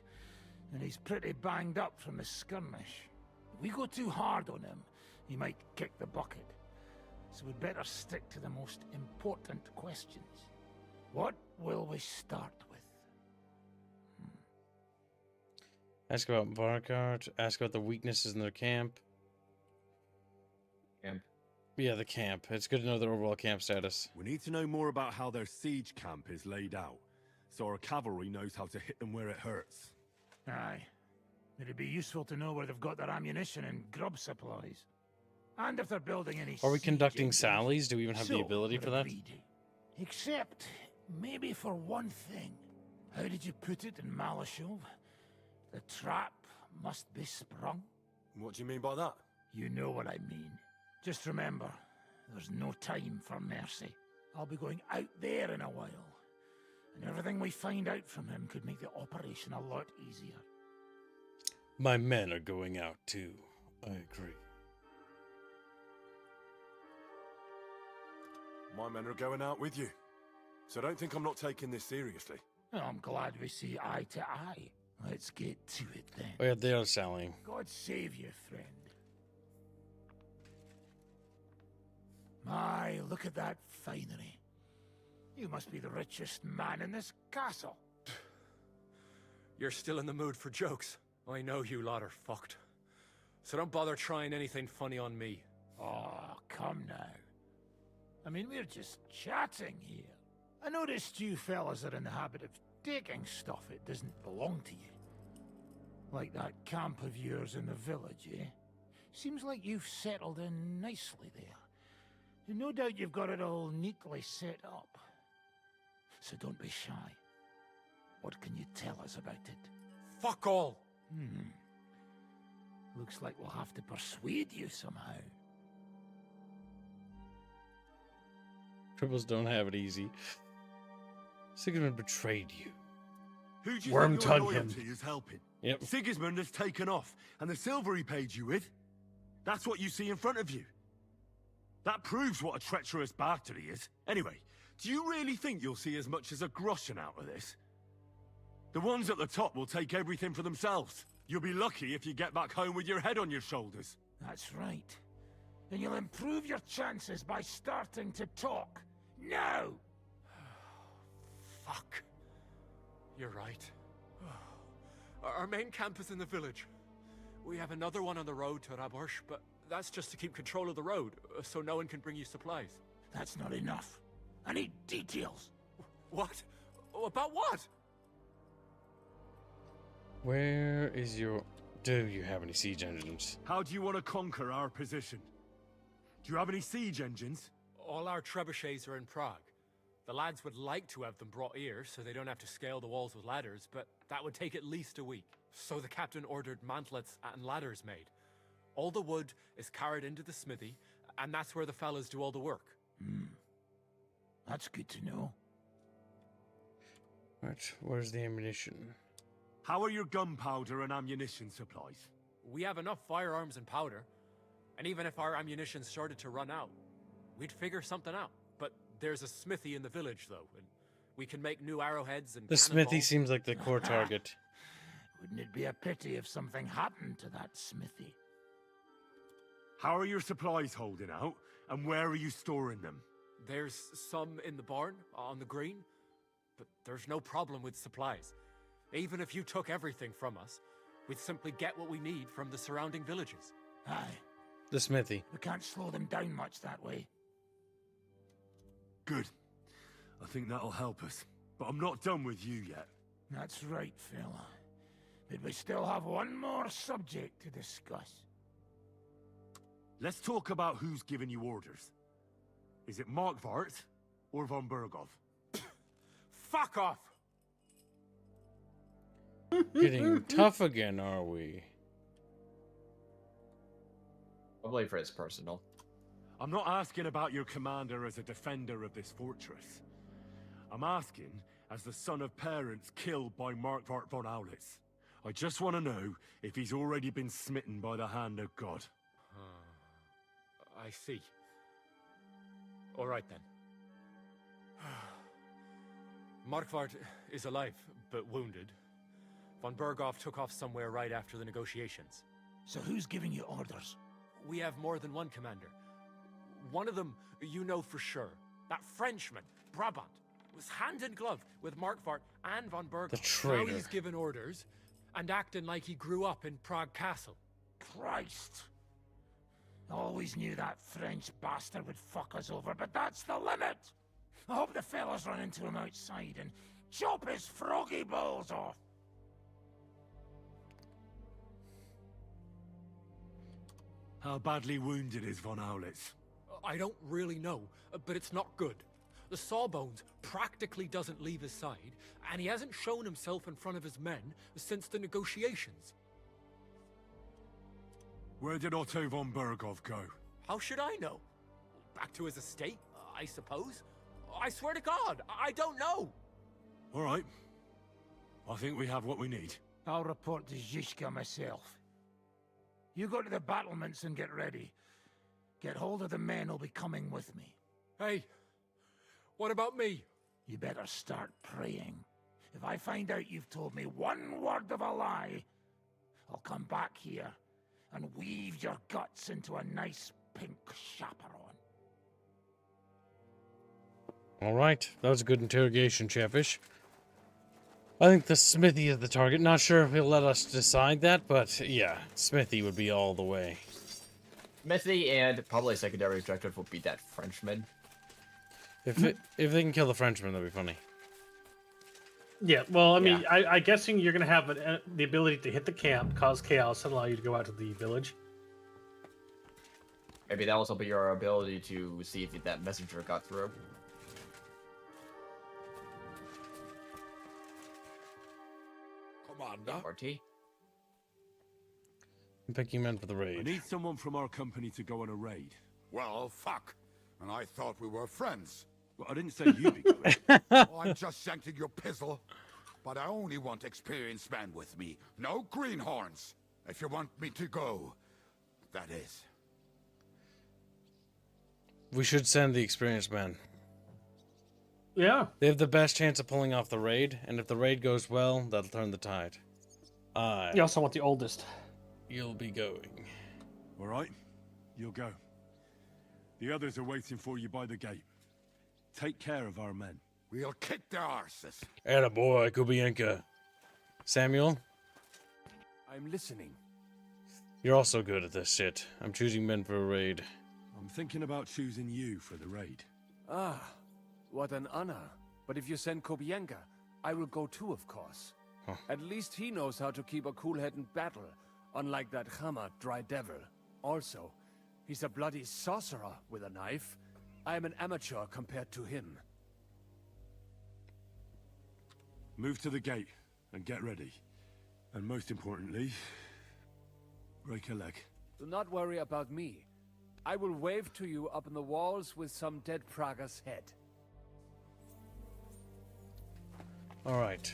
And he's pretty banged up from the skirmish. If we go too hard on him, he might kick the bucket. So we'd better stick to the most important questions. What will we start with? Ask about Varkart. Ask about the weaknesses in their camp. Camp. Yeah, the camp. It's good to know their overall camp status. We need to know more about how their siege camp is laid out, so our cavalry knows how to hit them where it hurts. Aye. It'd be useful to know where they've got their ammunition and grub supplies. And if they're building any Are we siege conducting engines. sallies? Do we even have the So, ability for we're that? agreed. Except, maybe for one thing. How did you put it in Malashov? The trap must be sprung. What do you mean by that? You know what I mean. Just remember, there's no time for mercy. I'll be going out there in a while. And everything we find out from him could make the operation a lot easier. My men are going out too. I agree. My men are going out with you. So don't think I'm not taking this seriously. Well, I'm glad we see eye to eye. Let's get to it then. Oh yeah, they are sallying. God save you, friend. My, look at that finery. You must be the richest man in this castle. You're still in the mood for jokes. I know you lot are fucked. So don't bother trying anything funny on me. Oh, come now. I mean, we're just chatting here. I noticed you fellas are in the habit of taking stuff that doesn't belong to you. Like that camp of yours in the village, eh? Seems like you've settled in nicely there. And no doubt you've got it all neatly set up. So don't be shy. What can you tell us about it? Fuck all! Looks like we'll have to persuade you somehow. Triples don't have it easy. Sigismund betrayed you. Who do you Worm think your tug him. loyalty is helping? Yep. Sigismund has taken off, and the silver he paid you with, that's what you see in front of you. That proves what a treacherous bastard he is. Anyway, do you really think you'll see as much as a groschen out of this? The ones at the top will take everything for themselves. You'll be lucky if you get back home with your head on your shoulders. That's right. And you'll improve your chances by starting to talk. Now! Fuck. You're right. Our main camp is in the village. We have another one on the road to Raborsh, but that's just to keep control of the road, so no one can bring you supplies. That's not enough. I need details. What? About what? Where is your... Do you have any siege engines? How do you want to conquer our position? Do you have any siege engines? All our trebuchets are in Prague. The lads would like to have them brought here, so they don't have to scale the walls with ladders, but that would take at least a week. So the captain ordered mantlets and ladders made. All the wood is carried into the smithy, and that's where the fellas do all the work. That's good to know. Right, where's the ammunition? How are your gunpowder and ammunition supplies? We have enough firearms and powder, and even if our ammunition started to run out, we'd figure something out. But there's a smithy in the village, though, and we can make new arrowheads and The smithy cannonballs. seems like the core target. Wouldn't it be a pity if something happened to that smithy? How are your supplies holding out, and where are you storing them? There's some in the barn, on the green, but there's no problem with supplies. Even if you took everything from us, we'd simply get what we need from the surrounding villages. Aye. The smithy. We can't slow them down much that way. Good. I think that'll help us. But I'm not done with you yet. That's right, fella. But we still have one more subject to discuss. Let's talk about who's giving you orders. Is it Markvart or von Bergov? Fuck off! Getting tough again, are we? Probably for his personal. I'm not asking about your commander as a defender of this fortress. I'm asking as the son of parents killed by Markvart von Aulitz. I just want to know if he's already been smitten by the hand of God. I see. All right then. Markvart is alive, but wounded. Von Berghoff took off somewhere right after the negotiations. So who's giving you orders? We have more than one commander. One of them you know for sure. That Frenchman, Brabant, was hand in glove with Markvart and von Berghoff. The traitor. Now he's given orders and acting like he grew up in Prague Castle. Christ! Always knew that French bastard would fuck us over, but that's the limit! I hope the fellas run into him outside and chop his froggy balls off! How badly wounded is von Aulitz? I don't really know, but it's not good. The Sawbones practically doesn't leave his side, and he hasn't shown himself in front of his men since the negotiations. Where did Otto von Berghoff go? How should I know? Back to his estate, I suppose? I swear to God, I don't know! All right. I think we have what we need. I'll report to Zizka myself. You go to the battlements and get ready. Get hold of the men who'll be coming with me. Hey, what about me? You better start praying. If I find out you've told me one word of a lie, I'll come back here and weave your guts into a nice pink chaperon. All right, that was a good interrogation, Chatfish. I think the smithy is the target. Not sure if he'll let us decide that, but yeah, smithy would be all the way. Smithy and probably a secondary objective would be that Frenchman. If they can kill the Frenchman, that'd be funny. Yeah, well, I mean, I'm guessing you're going to have the ability to hit the camp, cause chaos, and allow you to go out to the village. Maybe that will also be your ability to see if that messenger got through. Commander? RT? I'm picking men for the I raid. need someone from our company to go on a raid. Well, fuck. And I thought we were friends. Well, I didn't say you'd be going. Oh, I'm just shanking your pizzle. But I only want experienced men with me. No greenhorns. If you want me to go, that is. We should send the experienced men. Yeah. They have the best chance of pulling off the raid, and if the raid goes well, that'll turn the tide. You also want the oldest. You'll be going. All right, you'll go. The others are waiting for you by the gate. Take care of our men. We'll kick their arses. Attaboy, Kubienka. Samuel? I'm listening. You're also good at this shit. I'm choosing men for a raid. I'm thinking about choosing you for the raid. Ah, what an honor. But if you send Kobienka, I will go too, of course. Huh. At least he knows how to keep a cool head in battle, unlike that Hammer dry devil. Also, he's a bloody sorcerer with a knife. I am an amateur compared to him. Move to the gate and get ready. And most importantly, break a leg. Do not worry about me. I will wave to you up in the walls with some dead Praga's head. Alright.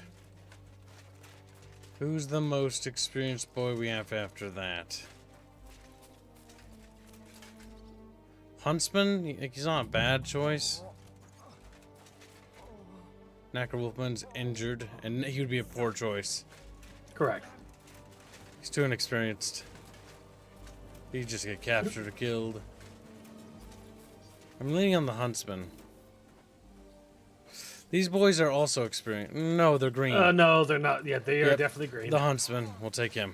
Who's the most experienced boy we have after that? Huntsman? He's not a bad choice. Knacker Wolfman's injured, and he would be a poor choice. Correct. He's too inexperienced. He'd just get captured or killed. I'm leaning on the Huntsman. These boys are also experienced. No, they're green. No, they're not. Yeah, they are definitely green. The Huntsman. We'll take him.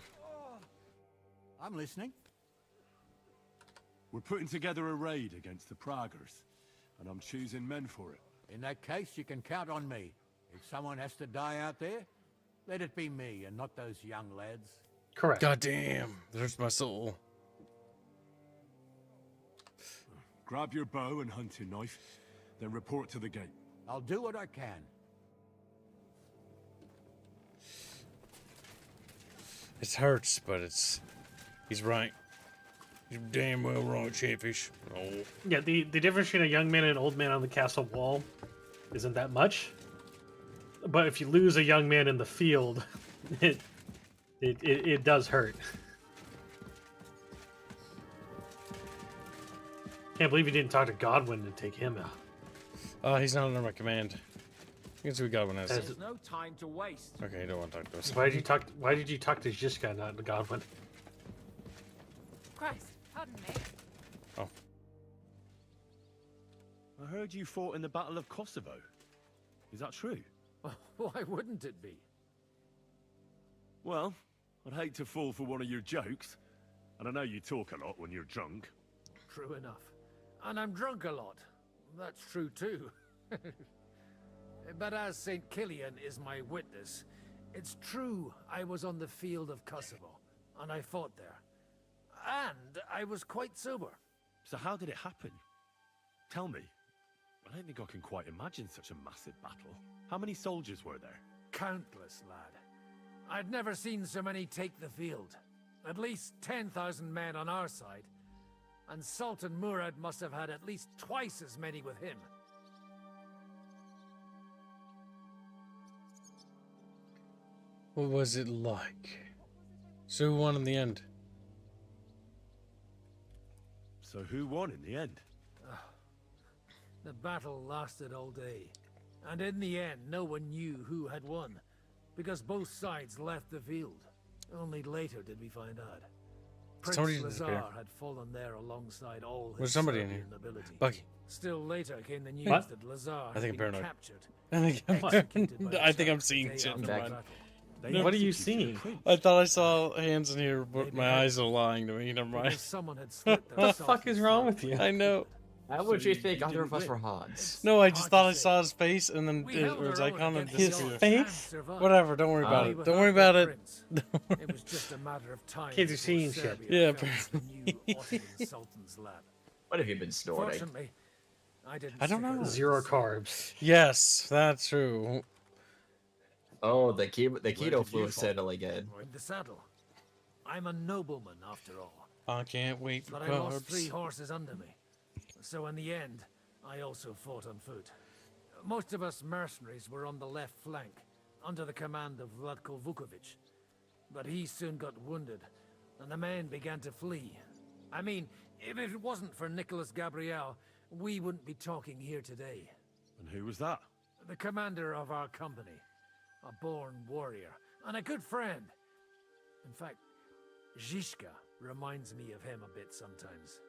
I'm listening. We're putting together a raid against the Praggers, and I'm choosing men for it. In that case, you can count on me. If someone has to die out there, let it be me and not those young lads. Correct. God damn. There's my soul. Grab your bow and hunting knife, then report to the gate. I'll do what I can. It hurts, but he's right. You're damn well right, Chatfish. Oh. Yeah, the difference between a young man and an old man on the castle wall isn't that much. But if you lose a young man in the field, it does hurt. Can't believe you didn't talk to Godwin to take him out. He's not under my command. You can see what Godwin has. There's no time to waste. Okay, you don't want to talk to us. Why did you talk to Zhishka, not to Godwin? Christ, pardon me. Oh. I heard you fought in the Battle of Kosovo. Is that true? Why wouldn't it be? Well, I'd hate to fall for one of your jokes. And I know you talk a lot when you're drunk. True enough. And I'm drunk a lot. That's true too. But as St. Killian is my witness, it's true I was on the field of Kosovo, and I fought there. And I was quite sober. So how did it happen? Tell me. I don't think I can quite imagine such a massive battle. How many soldiers were there? Countless, lad. I'd never seen so many take the field. At least 10,000 men on our side. And Sultan Murad must have had at least twice as many with him. What was it like? So who won in the end? So who won in the end? The battle lasted all day. And in the end, no one knew who had won. Because both sides left the field. Only later did we find out. Prince Lazar had fallen there alongside all his There's somebody in Serbian here. nobility. Bucky. Still later came the news What? that Lazar I think had I'm been paranoid. captured. I think I'm seeing shit. Never mind. What are you seeing? I thought I saw hands in here, but my eyes are lying to me. Never mind. Someone had slit What the fuck is wrong with you? I know. How would you think either of us were Hans? No, I just thought I saw his face, and then it was icon and his face. Whatever. Don't worry about it. Don't worry about it. It was just a matter of time. Kids are seeing shit. Yeah, What have you been snorting? Fortunately, I didn't. I don't know. Zero carbs. Yes, that's true. Oh, the keto flu is settling in. In the saddle. I'm a nobleman after all. I can't wait for But I lost 3 carbs. horses under me. So in the end, I also fought on foot. Most of us mercenaries were on the left flank, under the command of Vlatko Vukovic. But he soon got wounded, and the men began to flee. I mean, if it wasn't for Nicholas Gabriel, we wouldn't be talking here today. And who was that? The commander of our company. A born warrior, and a good friend. In fact, Zhishka reminds me of him a bit sometimes.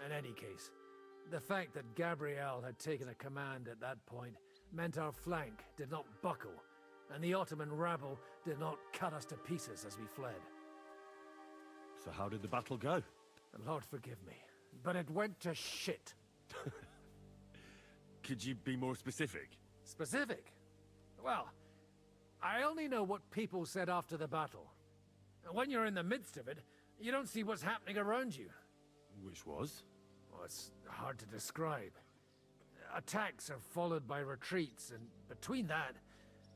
In any case, the fact that Gabriel had taken a command at that point meant our flank did not buckle, and the Ottoman rabble did not cut us to pieces as we fled. So how did the battle go? Lord forgive me, but it went to shit. Could you be more specific? Specific? Well, I only know what people said after the battle. When you're in the midst of it, you don't see what's happening around you. Which was? Well, it's hard to describe. Attacks are followed by retreats, and between that,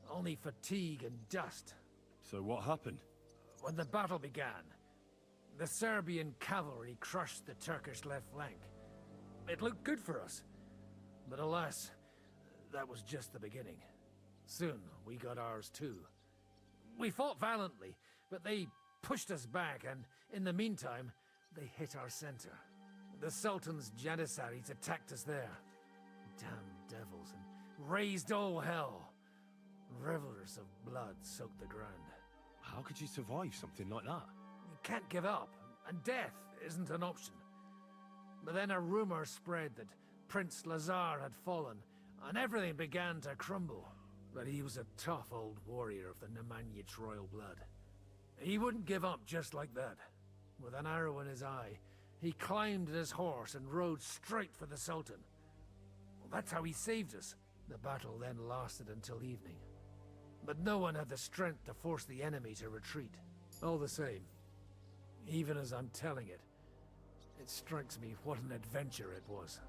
only fatigue and dust. So what happened? When the battle began, the Serbian cavalry crushed the Turkish left flank. It looked good for us, but alas, that was just the beginning. Soon, we got ours too. We fought valiantly, but they pushed us back, and in the meantime, they hit our center. The Sultan's Janissaries attacked us there. Damn devils, and raised all hell. Rivers of blood soaked the ground. How could you survive something like that? You can't give up, and death isn't an option. But then a rumor spread that Prince Lazar had fallen, and everything began to crumble. But he was a tough old warrior of the Nemanjic royal blood. He wouldn't give up just like that. With an arrow in his eye, he climbed his horse and rode straight for the Sultan. Well, that's how he saved us. The battle then lasted until evening. But no one had the strength to force the enemy to retreat. All the same, even as I'm telling it, it strikes me what an adventure it was.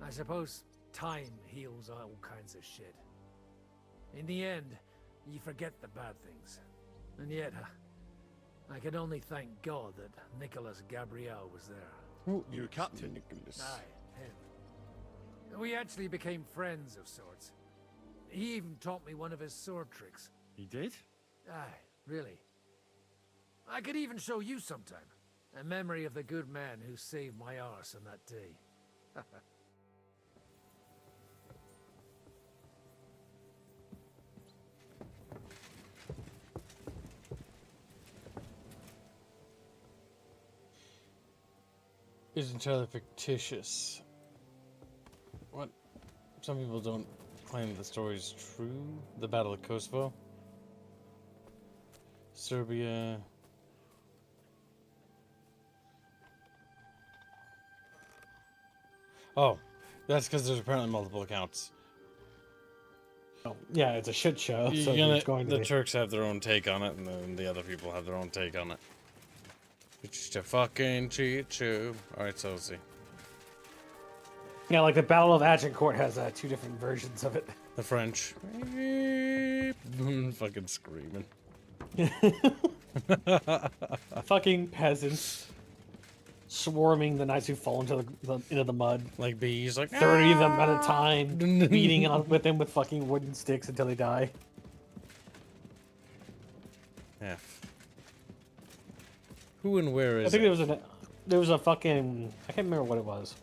I suppose time heals all kinds of shit. In the end, you forget the bad things. And yet, I can only thank God that Nicholas Gabriel was there. Your captain? Aye, him. We actually became friends of sorts. He even taught me one of his sword tricks. He did? Aye, really. I could even show you sometime. A memory of the good man who saved my arse on that day. Is entirely fictitious. What? Some people don't claim the story is true. The Battle of Kosovo. Serbia. Oh, that's because there's apparently multiple accounts. Oh, yeah, it's a shit show. So it's going to the be. Turks have their own take on it, and then the other people have their own take on it. It's just a fucking cheat show. Alright, so let's see. Yeah, like the Battle of Agincourt has 2 different versions of it. The French. Fucking screaming. Fucking peasants swarming the knights who fall into the mud. Like bees, like 30 of them at a time, beating on with them with fucking wooden sticks until they die. Yeah. Who and where is I think it? there was a fucking, I can't remember what it was.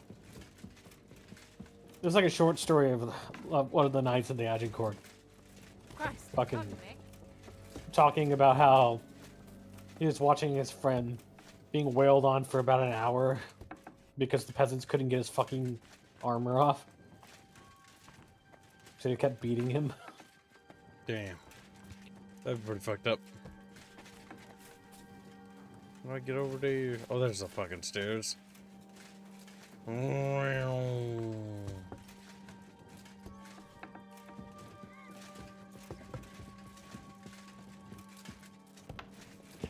It was like a short story of one of the knights in the Agincourt. Fucking talking about how he was watching his friend being wailed on for about an hour because the peasants couldn't get his fucking armor off. So they kept beating him. Damn. That'd be pretty fucked up. How do I get over there? Oh, there's the fucking stairs.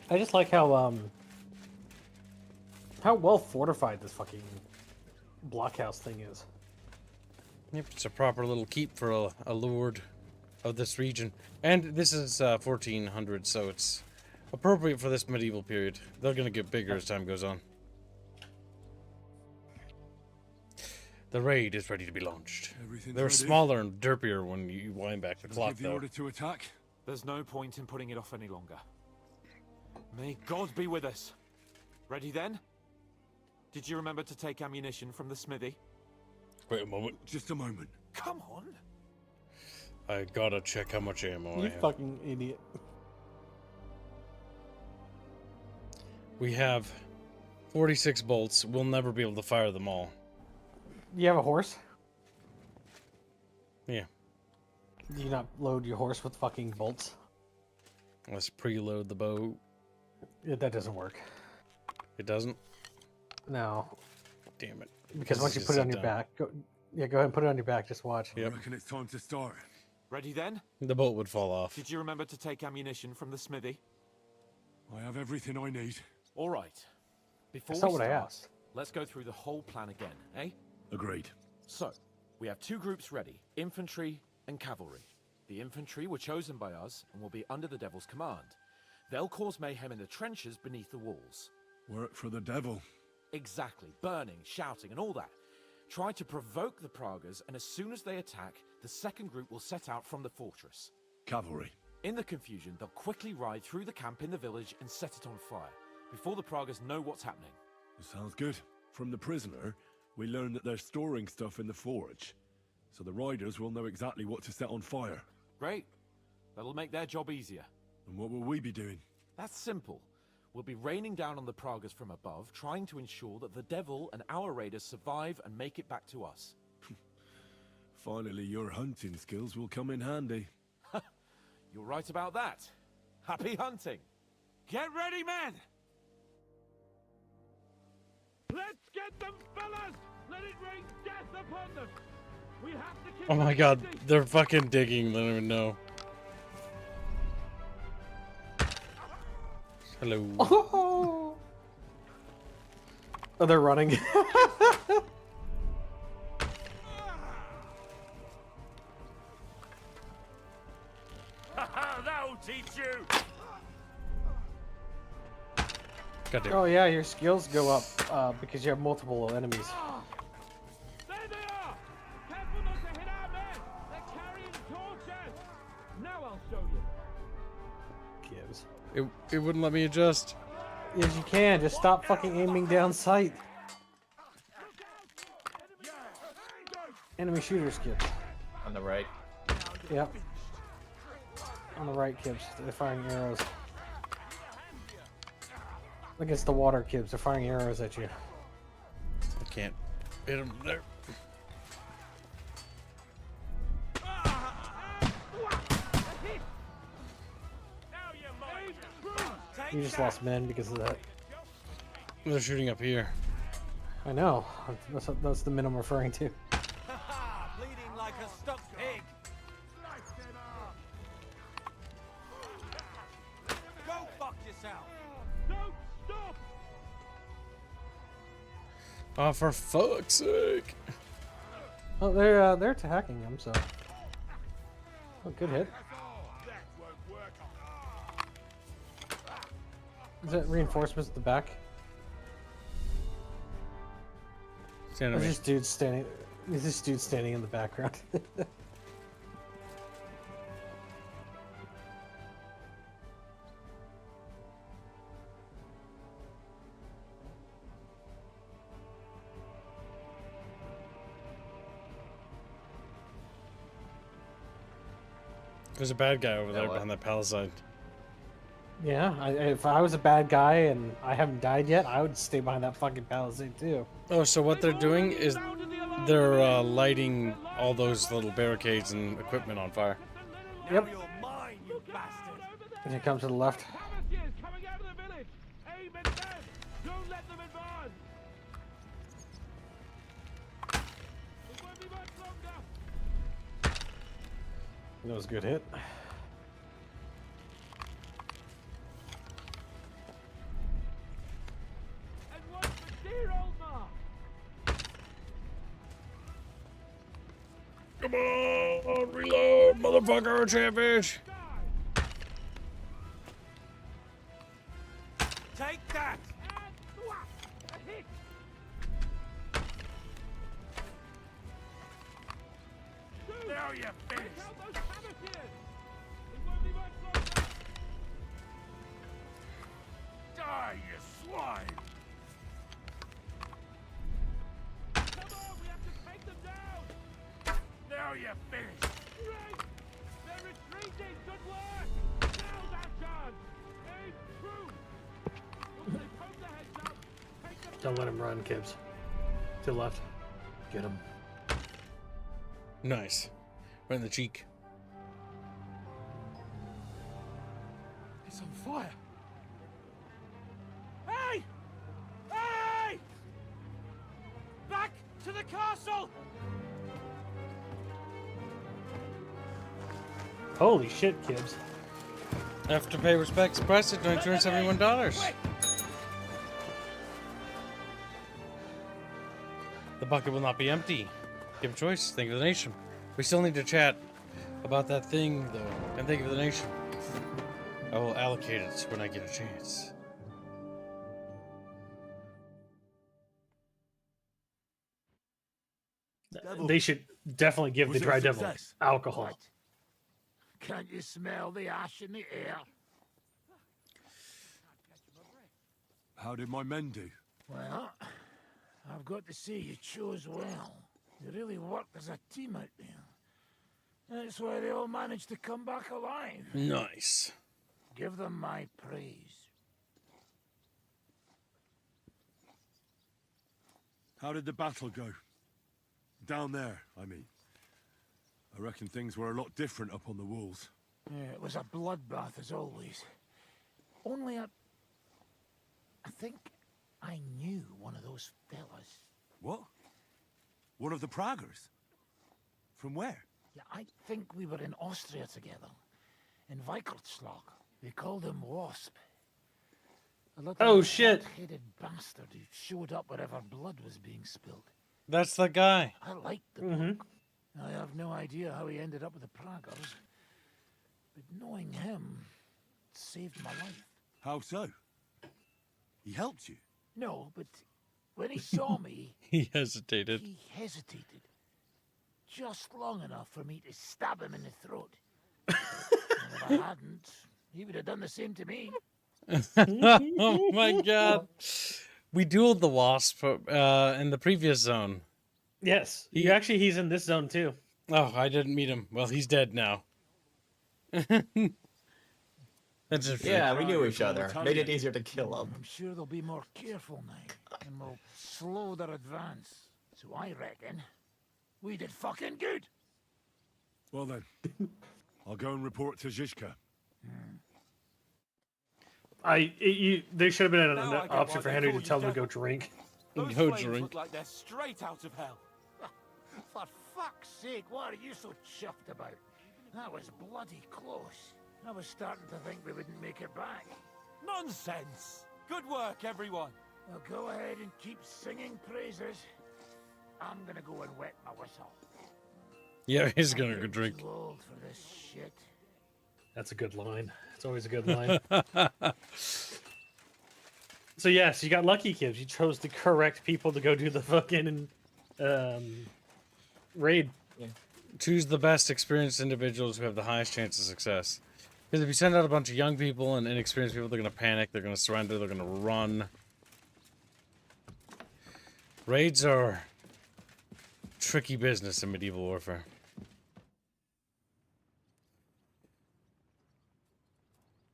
I just like how well fortified this fucking blockhouse thing is. Yep, it's a proper little keep for a lord of this region. And this is 1400, so it's appropriate for this medieval period. They're gonna get bigger as time goes on. The raid is ready to be launched. They were ready? smaller and derpier when you wind back the clock, Give the though. order to attack. There's no point in putting it off any longer. May God be with us. Ready then? Did you remember to take ammunition from the smithy? Wait a moment. Just a moment. Come on. I gotta check how much ammo I You have. fucking idiot. We have 46 bolts. We'll never be able to fire them all. You have a horse? Yeah. Do you not load your horse with fucking bolts? Let's preload the bow. Yeah, that doesn't work. It doesn't? No. Damn it. Because once you put it on your back, go ahead and put it on your back. Just watch. I reckon it's time to start. Ready then? The bolt would fall off. Did you remember to take ammunition from the smithy? I have everything I need. All right. Before That's not we what I start, asked. let's go through the whole plan again, eh? Agreed. So, we have 2 groups ready, infantry and cavalry. The infantry were chosen by us and will be under the devil's command. They'll cause mayhem in the trenches beneath the walls. Work for the devil. Exactly, burning, shouting and all that. Try to provoke the Pragas, and as soon as they attack, the second group will set out from the fortress. Cavalry. In the confusion, they'll quickly ride through the camp in the village and set it on fire, before the Pragas know what's happening. Sounds good. From the prisoner, we learned that they're storing stuff in the forge. So the riders will know exactly what to set on fire. Great. That'll make their job easier. And what will we be doing? That's simple. We'll be raining down on the Pragas from above, trying to ensure that the devil and our raiders survive and make it back to us. Finally, your hunting skills will come in handy. You're right about that. Happy hunting. Get ready, men! Let's get them, fellas! Let it rain death upon them! We have to keep Oh my them god, busy. they're fucking digging. They don't even know. Hello. Oh, they're running. That'll teach you! Goddamn. Oh yeah, your skills go up because you have multiple enemies. There they are! Careful not to hit our men! They're carrying torches! Now I'll show you. Gibbs. It wouldn't let me adjust. Yes, you can. Just stop fucking aiming down sight. Enemy shooter skip. On the right. Yep. On the right, Kibbs. They're firing arrows. Against the water, Kibbs. They're firing arrows at you. I can't hit him there. You just lost men because of that. They're shooting up here. I know. That's the men I'm referring to. Bleeding like a stuck pig. Go fuck yourself. Don't stop! Oh, for fuck's sake! Oh, they're attacking him. So. Oh, good hit. Is that reinforcements at the back? Stand There's this dude standing. There's this dude standing in the background. There's a bad guy over there what? behind that palisade. Yeah, if I was a bad guy and I haven't died yet, I would stay behind that fucking palisade too. Oh, so what they're doing is they're lighting all those little barricades and equipment on fire. Yep. You're mine, you bastard. And it comes to the left. Coming out of the village! Aim at them! Don't let them advance! It won't be much longer! That was a good hit. And one for dear old Mark! Come on, reload, motherfucker, Chatfish! Take that. A hit! Now you finished. Help those cabbages! It won't be much longer! Die, you swine. Come on, we have to take them down! Now you finished. Great! They're retreating! Good work! Now's our chance! Aim true! Once they poke their heads up, take them Don't let him run, Kibbs. To the left. Get him. Nice. Right in the cheek. It's on fire. Hey! Hey! Back to the castle! Holy shit, Kibbs. Have to pay respects. Price at $271. The bucket will not be empty. Give choice. Think of the nation. We still need to chat about that thing, though, and think of the nation. I will allocate it when I get a chance. They should definitely give the Was it a Dry Devil success? alcohol. What? Can't you smell the ash in the air? How did my men do? Well, I've got to say you chose well. You really worked as a team out there. That's why they all managed to come back alive. Nice. Give them my praise. How did the battle go? Down there, I mean. I reckon things were a lot different up on the walls. Yeah, it was a bloodbath as always. Only I think I knew one of those fellas. What? One of the Praggers? From where? Yeah, I think we were in Austria together. In Weikertschlag. They called him Wasp. A little Oh, shit. hot-headed bastard who showed up wherever blood was being spilled. That's the guy. I liked the bloke. I have no idea how he ended up with the Praggers. But knowing him saved my life. How so? He helped you? No, but when he saw me, He hesitated. he hesitated. Just long enough for me to stab him in the throat. And if I hadn't, he would have done the same to me. Oh my god. We dueled the wasp in the previous zone. Yes. He's in this zone too. Oh, I didn't meet him. Well, he's dead now. That's just Yeah, we knew each other. Made it easier to kill him. I'm sure they'll be more careful now, and will slow their advance. So I reckon we did fucking good. Well then, I'll go and report to Zizka. There should have been an Now I get option why for they Henry call to you tell him to devil. go drink. Those Go flames drink. look like they're straight out of hell. For fuck's sake, what are you so chuffed about? That was bloody close. I was starting to think we wouldn't make it back. Nonsense! Good work, everyone. Well, go ahead and keep singing praises. I'm gonna go and wet my whistle. Yeah, he's gonna I'm go drink. too old for this shit. That's a good line. It's always a good line. So yes, you got lucky, kids. You chose the correct people to go do the fucking raid. Choose the best experienced individuals who have the highest chance of success. Because if you send out a bunch of young people and inexperienced people, they're going to panic, they're going to surrender, they're going to run. Raids are tricky business in medieval warfare.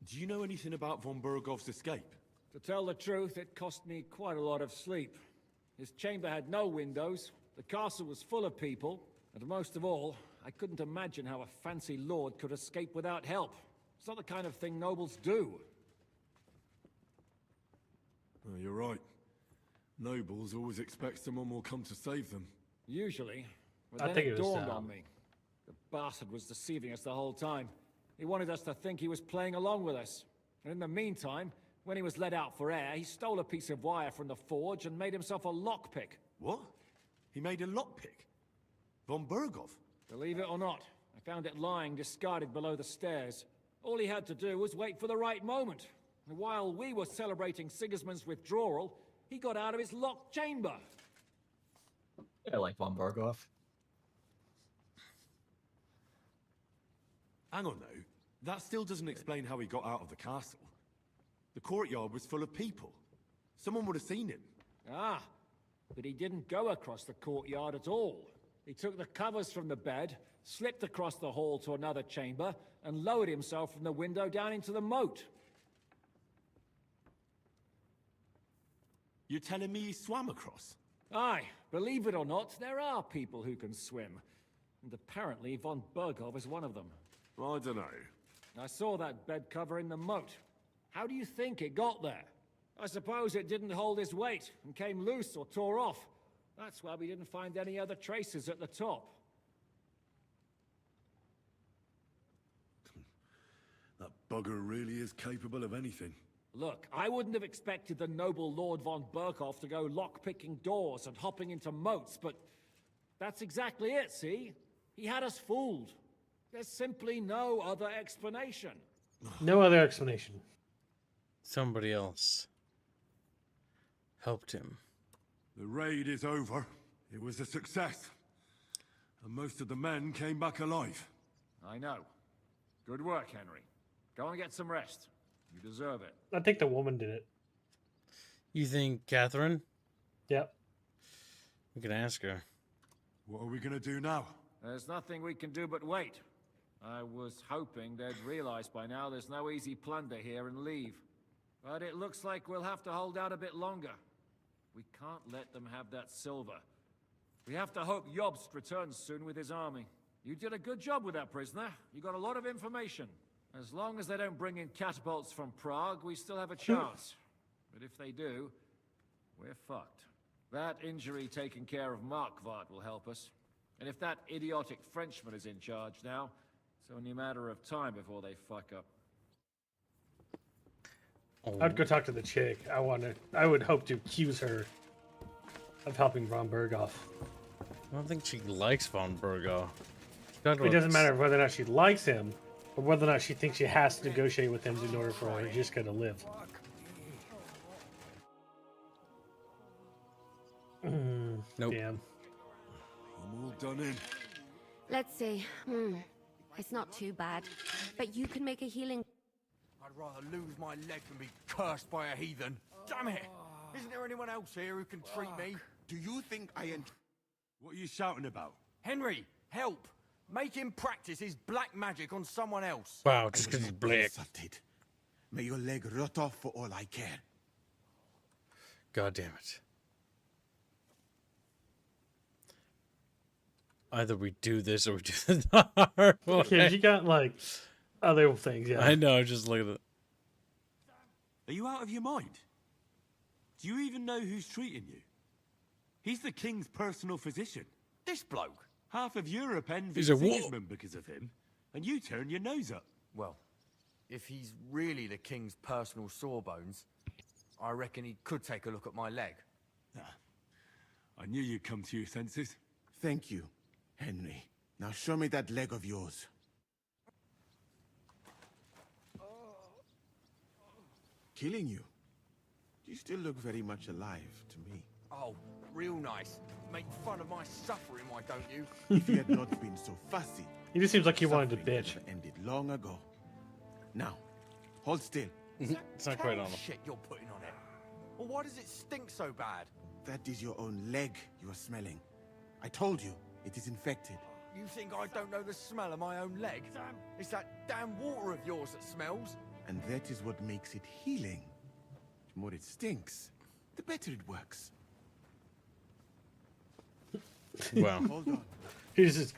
Do you know anything about von Bergov's escape? To tell the truth, it cost me quite a lot of sleep. His chamber had no windows, the castle was full of people, and most of all, I couldn't imagine how a fancy lord could escape without help. It's not the kind of thing nobles do. Oh, you're right. Nobles always expect someone will come to save them. Usually. But I then think it it was, dawned on me. The bastard was deceiving us the whole time. He wanted us to think he was playing along with us. And in the meantime, when he was let out for air, he stole a piece of wire from the forge and made himself a lockpick. What? He made a lockpick? Von Bergov? Believe it or not, I found it lying discarded below the stairs. All he had to do was wait for the right moment. And while we were celebrating Sigismund's withdrawal, he got out of his locked chamber. I like von Bergov. Hang on though, that still doesn't explain how he got out of the castle. The courtyard was full of people. Someone would have seen him. Ah, but he didn't go across the courtyard at all. He took the covers from the bed, slipped across the hall to another chamber, and lowered himself from the window down into the moat. You're telling me he swam across? Aye, believe it or not, there are people who can swim. And apparently von Bergov is one of them. I don't know. I saw that bed cover in the moat. How do you think it got there? I suppose it didn't hold his weight and came loose or tore off. That's why we didn't find any other traces at the top. That bugger really is capable of anything. Look, I wouldn't have expected the noble Lord von Berkhoff to go lockpicking doors and hopping into moats, but that's exactly it, see? He had us fooled. There's simply no other explanation. No other explanation. Somebody else helped him. The raid is over. It was a success. And most of the men came back alive. I know. Good work, Henry. Go and get some rest. You deserve it. I think the woman did it. You think Catherine? Yep. We can ask her. What are we gonna do now? There's nothing we can do but wait. I was hoping they'd realize by now there's no easy plunder here and leave. But it looks like we'll have to hold out a bit longer. We can't let them have that silver. We have to hope Jobst returns soon with his army. You did a good job with that prisoner. You got a lot of information. As long as they don't bring in catapults from Prague, we still have a chance. But if they do, we're fucked. That injury taken care of Markvart will help us. And if that idiotic Frenchman is in charge now, it's only a matter of time before they fuck up. I'd go talk to the chick. I would hope to accuse her of helping von Berghoff. I don't think she likes von Berghoff. It doesn't matter whether or not she likes him, or whether or not she thinks she has to negotiate with him in order for her Jiska to live. Nope. Damn. I'm all done in. Let's see. It's not too bad. But you can make a healing... I'd rather lose my leg than be cursed by a heathen. Damn it! Isn't there anyone else here who can treat me? Do you think I am... What are you shouting about? Henry, help! Make him practice his black magic on someone else. Wow, just because he's black. Insulted. May your leg rot off for all I care. God damn it. Either we do this or we do the hard way. Okay, you got like other things, yeah. I know, just look at it. Are you out of your mind? Do you even know who's treating you? He's the king's personal physician. This bloke? Half of Europe envies He's a what? Sigismund because of him, and you turn your nose up. Well, if he's really the king's personal sawbones, I reckon he could take a look at my leg. I knew you'd come to your senses. Thank you, Henry. Now show me that leg of yours. Killing you? You still look very much alive to me. Oh, real nice. Make fun of my suffering, why don't you? If you had not been so fussy. He just seems like he wanted to bitch. Ended long ago. Now, hold still. It's not quite on him. Shit you're putting on it. Well, why does it stink so bad? That is your own leg you are smelling. I told you, it is infected. You think I don't know the smell of my own leg? It's that damn water of yours that smells. And that is what makes it healing. The more it stinks, the better it works. Wow. Hold on. He was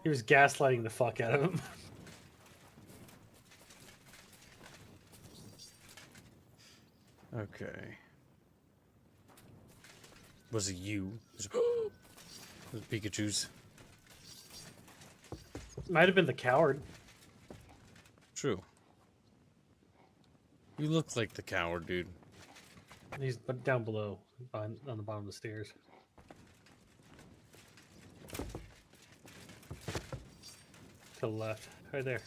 gaslighting the fuck out of him. Okay. Was it you? Was it Pikachu's? Might have been the coward. True. You look like the coward, dude. He's down below, on the bottom of the stairs. To the left, right there.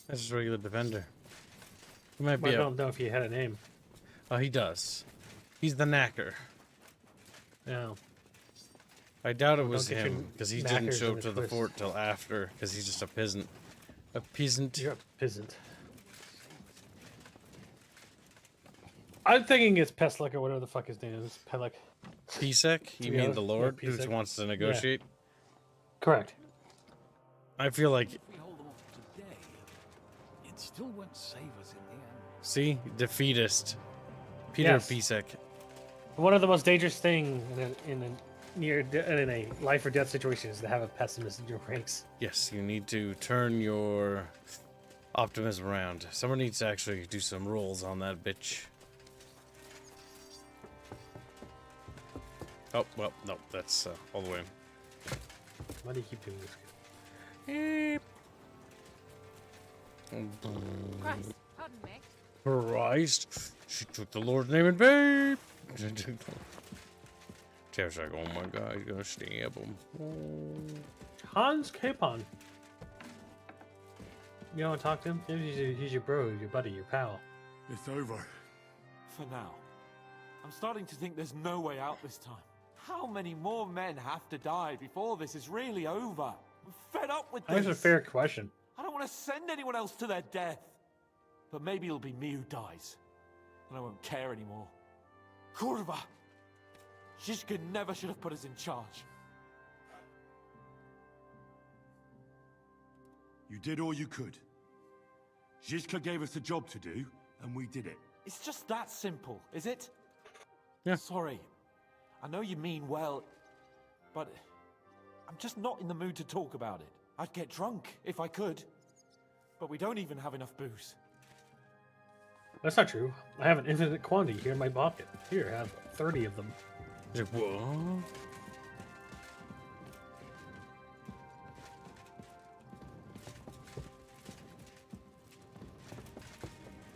That's just a regular defender. He might Well, be I don't know if he had a name. Oh, he does. He's the knacker. No. I doubt it Don't was get your him, because he didn't knackers show in up the to the twist. fort till after, because he's just a peasant. A peasant. You're a peasant. I'm thinking it's Peslik or whatever the fuck his name is. Pelik. Pisek? You Yeah, mean the Lord yeah, who Pisek. wants to Yeah. negotiate? Correct. I feel like, If we hold them off today, it still won't save us in the end. see, defeatist. Peter Yes. Pisek. One of the most dangerous things in a life or death situation is to have a pessimist in your ranks. Yes, you need to turn your optimism around. Someone needs to actually do some rolls on that bitch. Oh, well, no, that's all the way. Why do you keep doing this? Christ, pardon me. Christ, she took the Lord's name in vain. Tara's like, oh my god, he's gonna stab him. Hans Capon. You don't want to talk to him? He's your bro, your buddy, your pal. It's over. For now. I'm starting to think there's no way out this time. How many more men have to die before this is really over? I'm fed up with this. That's a fair question. I don't want to send anyone else to their death. But maybe it'll be me who dies. And I won't care anymore. Kurva! Zizka never should have put us in charge. You did all you could. Zizka gave us a job to do, and we did it. It's just that simple, is it? Yeah. Sorry. I know you mean well, but I'm just not in the mood to talk about it. I'd get drunk if I could. But we don't even have enough booze. That's not true. I have an infinite quantity here in my pocket. Here, I have 30 of them. He's like, what?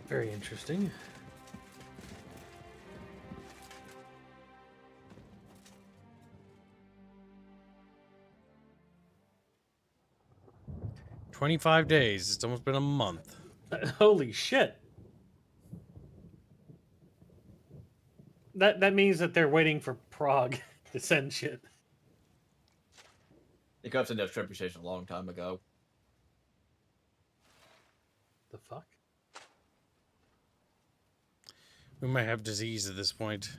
Very interesting. "25 days. It's almost been a month." Holy shit. That means that they're waiting for Prague to send shit. They could have sent a trebuchet a long time ago. The fuck? We might have disease at this point.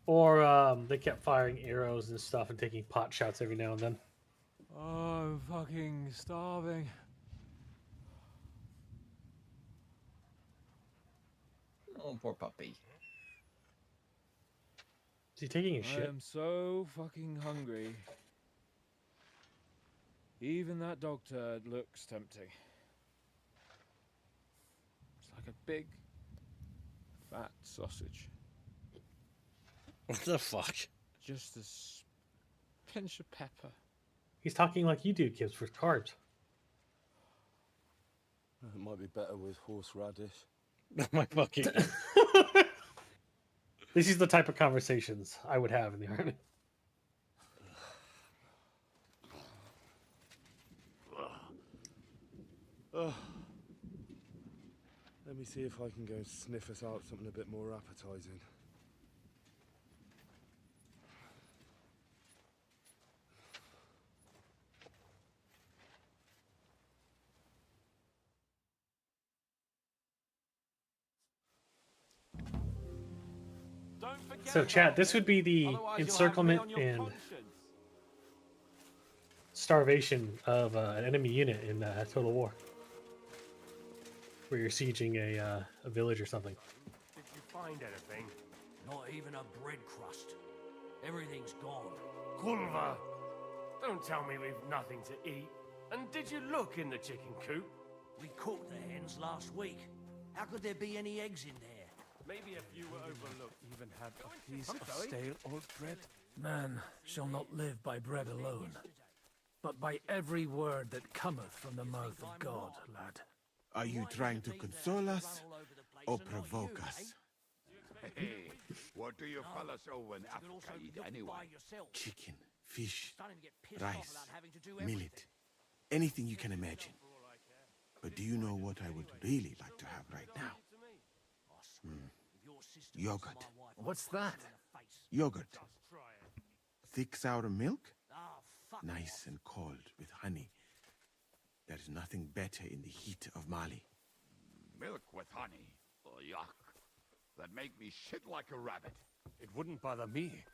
Or they kept firing arrows and stuff and taking pot shots every now and then. Oh, I'm fucking starving. Oh, poor puppy. Is he taking a I shit? am so fucking hungry. Even that dog turd looks tempting. It's like a big, fat sausage. What the fuck? Just a pinch of pepper. He's talking like you do, kids, for carbs. It might be better with horseradish. My fucking. This is the type of conversations I would have in the army. Let me see if I can go and sniff us out something a bit more appetizing. So, chat, this would be the encirclement and starvation of an enemy unit in Total War, where you're sieging a village or something. Did you find anything? Not even a bread crust. Everything's gone. Culver! Don't tell me we've nothing to eat. And did you look in the chicken coop? We cooked the hens last week. How could there be any eggs in there? Maybe a few were overlooked. Even had a piece of stale old bread. Man shall not live by bread alone, but by every word that cometh from the mouth of God, lad. Are you trying to console us or provoke us? Hey, what do you fellas over in Africa eat anyway? Chicken, fish, rice, millet, anything you can imagine. But do you know what I would really like to have right now? Yogurt. What's that? Yogurt. Thick sour milk? Nice and cold with honey. There is nothing better in the heat of Mali. Milk with honey? Oh, yuck. That make me shit like a rabbit. It wouldn't bother me,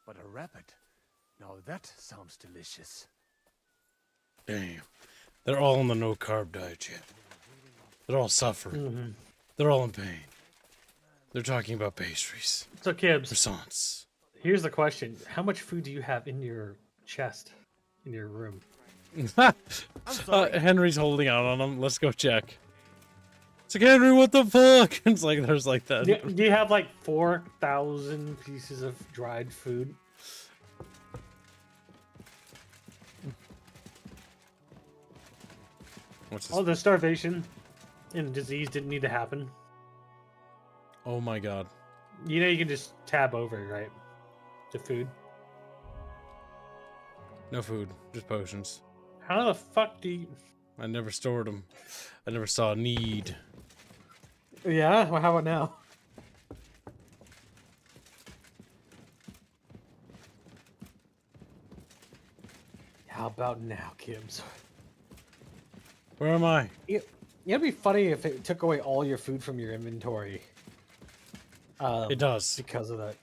but a rabbit. Now that sounds delicious. Damn. They're all on the no-carb diet yet. They're all suffering. They're all in pain. They're talking about pastries. So, Kibbs, croissants. Here's the question. How much food do you have in your chest, in your room? Henry's holding out on him. Let's go check. It's like, Henry, what the fuck? It's like, there's like that. Do you have like 4,000 pieces of dried food? What's Oh, the starvation and disease didn't need to happen. Oh my god. You know you can just tab over, right? To food. No food, just potions. How the fuck do you... I never stored them. I never saw a need. Yeah? Well, how about now? How about now, Kibbs? Where am I? It'd be funny if it took away all your food from your inventory. It does. Because of that.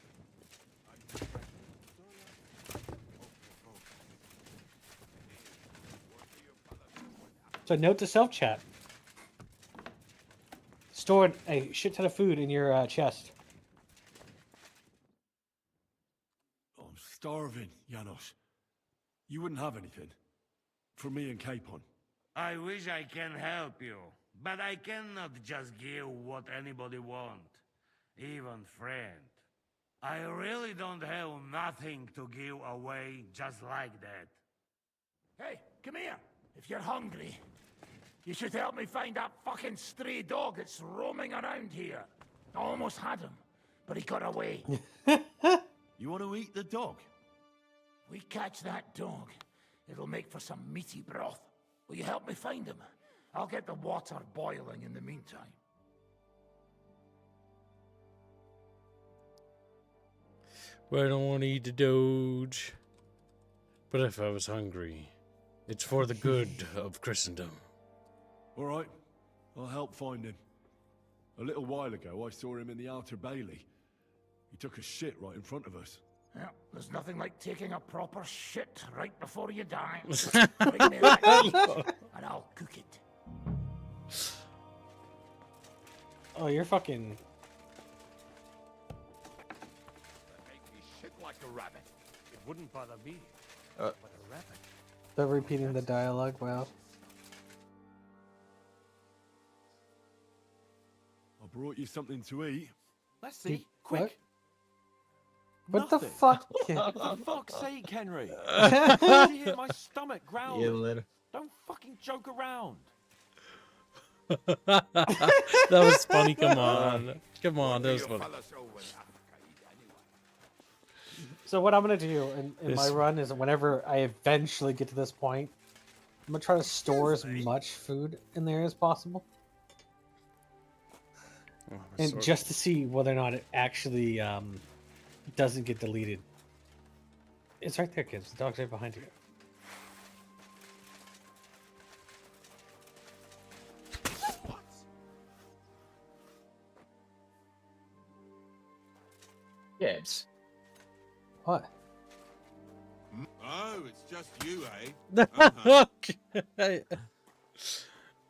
So note to self chat. Store a shit ton of food in your chest. I'm starving, Janos. You wouldn't have anything? For me and Capon. I wish I can help you, but I cannot just give what anybody want, even friend. I really don't have nothing to give away just like that. Hey, come here. If you're hungry, you should help me find that fucking stray dog that's roaming around here. I almost had him, but he got away. You want to eat the dog? We catch that dog, it'll make for some meaty broth. Will you help me find him? I'll get the water boiling in the meantime. But I don't want to eat the Doge. But if I was hungry, it's for the good of Christendom. All right, I'll help find him. A little while ago, I saw him in the Outer Bailey. He took a shit right in front of us. Yeah, there's nothing like taking a proper shit right before you die. Bring me that meat, and I'll cook it. Oh, you're fucking... Make me shit like a rabbit. It wouldn't bother me, but a rabbit. They're repeating the dialogue, wow. I brought you something to eat. Let's see, quick. What the Nothing. fuck? For fuck's sake, Henry. I see in my stomach growling. Don't fucking joke around. That was funny. Come on. Come on. That was funny. So what I'm going to do in my run is whenever I eventually get to this point, I'm going to try to store as much food in there as possible. And just to see whether or not it actually doesn't get deleted. It's right there, kids. The dog's right behind you. Gibbs. What? Oh, it's just you, eh? Okay.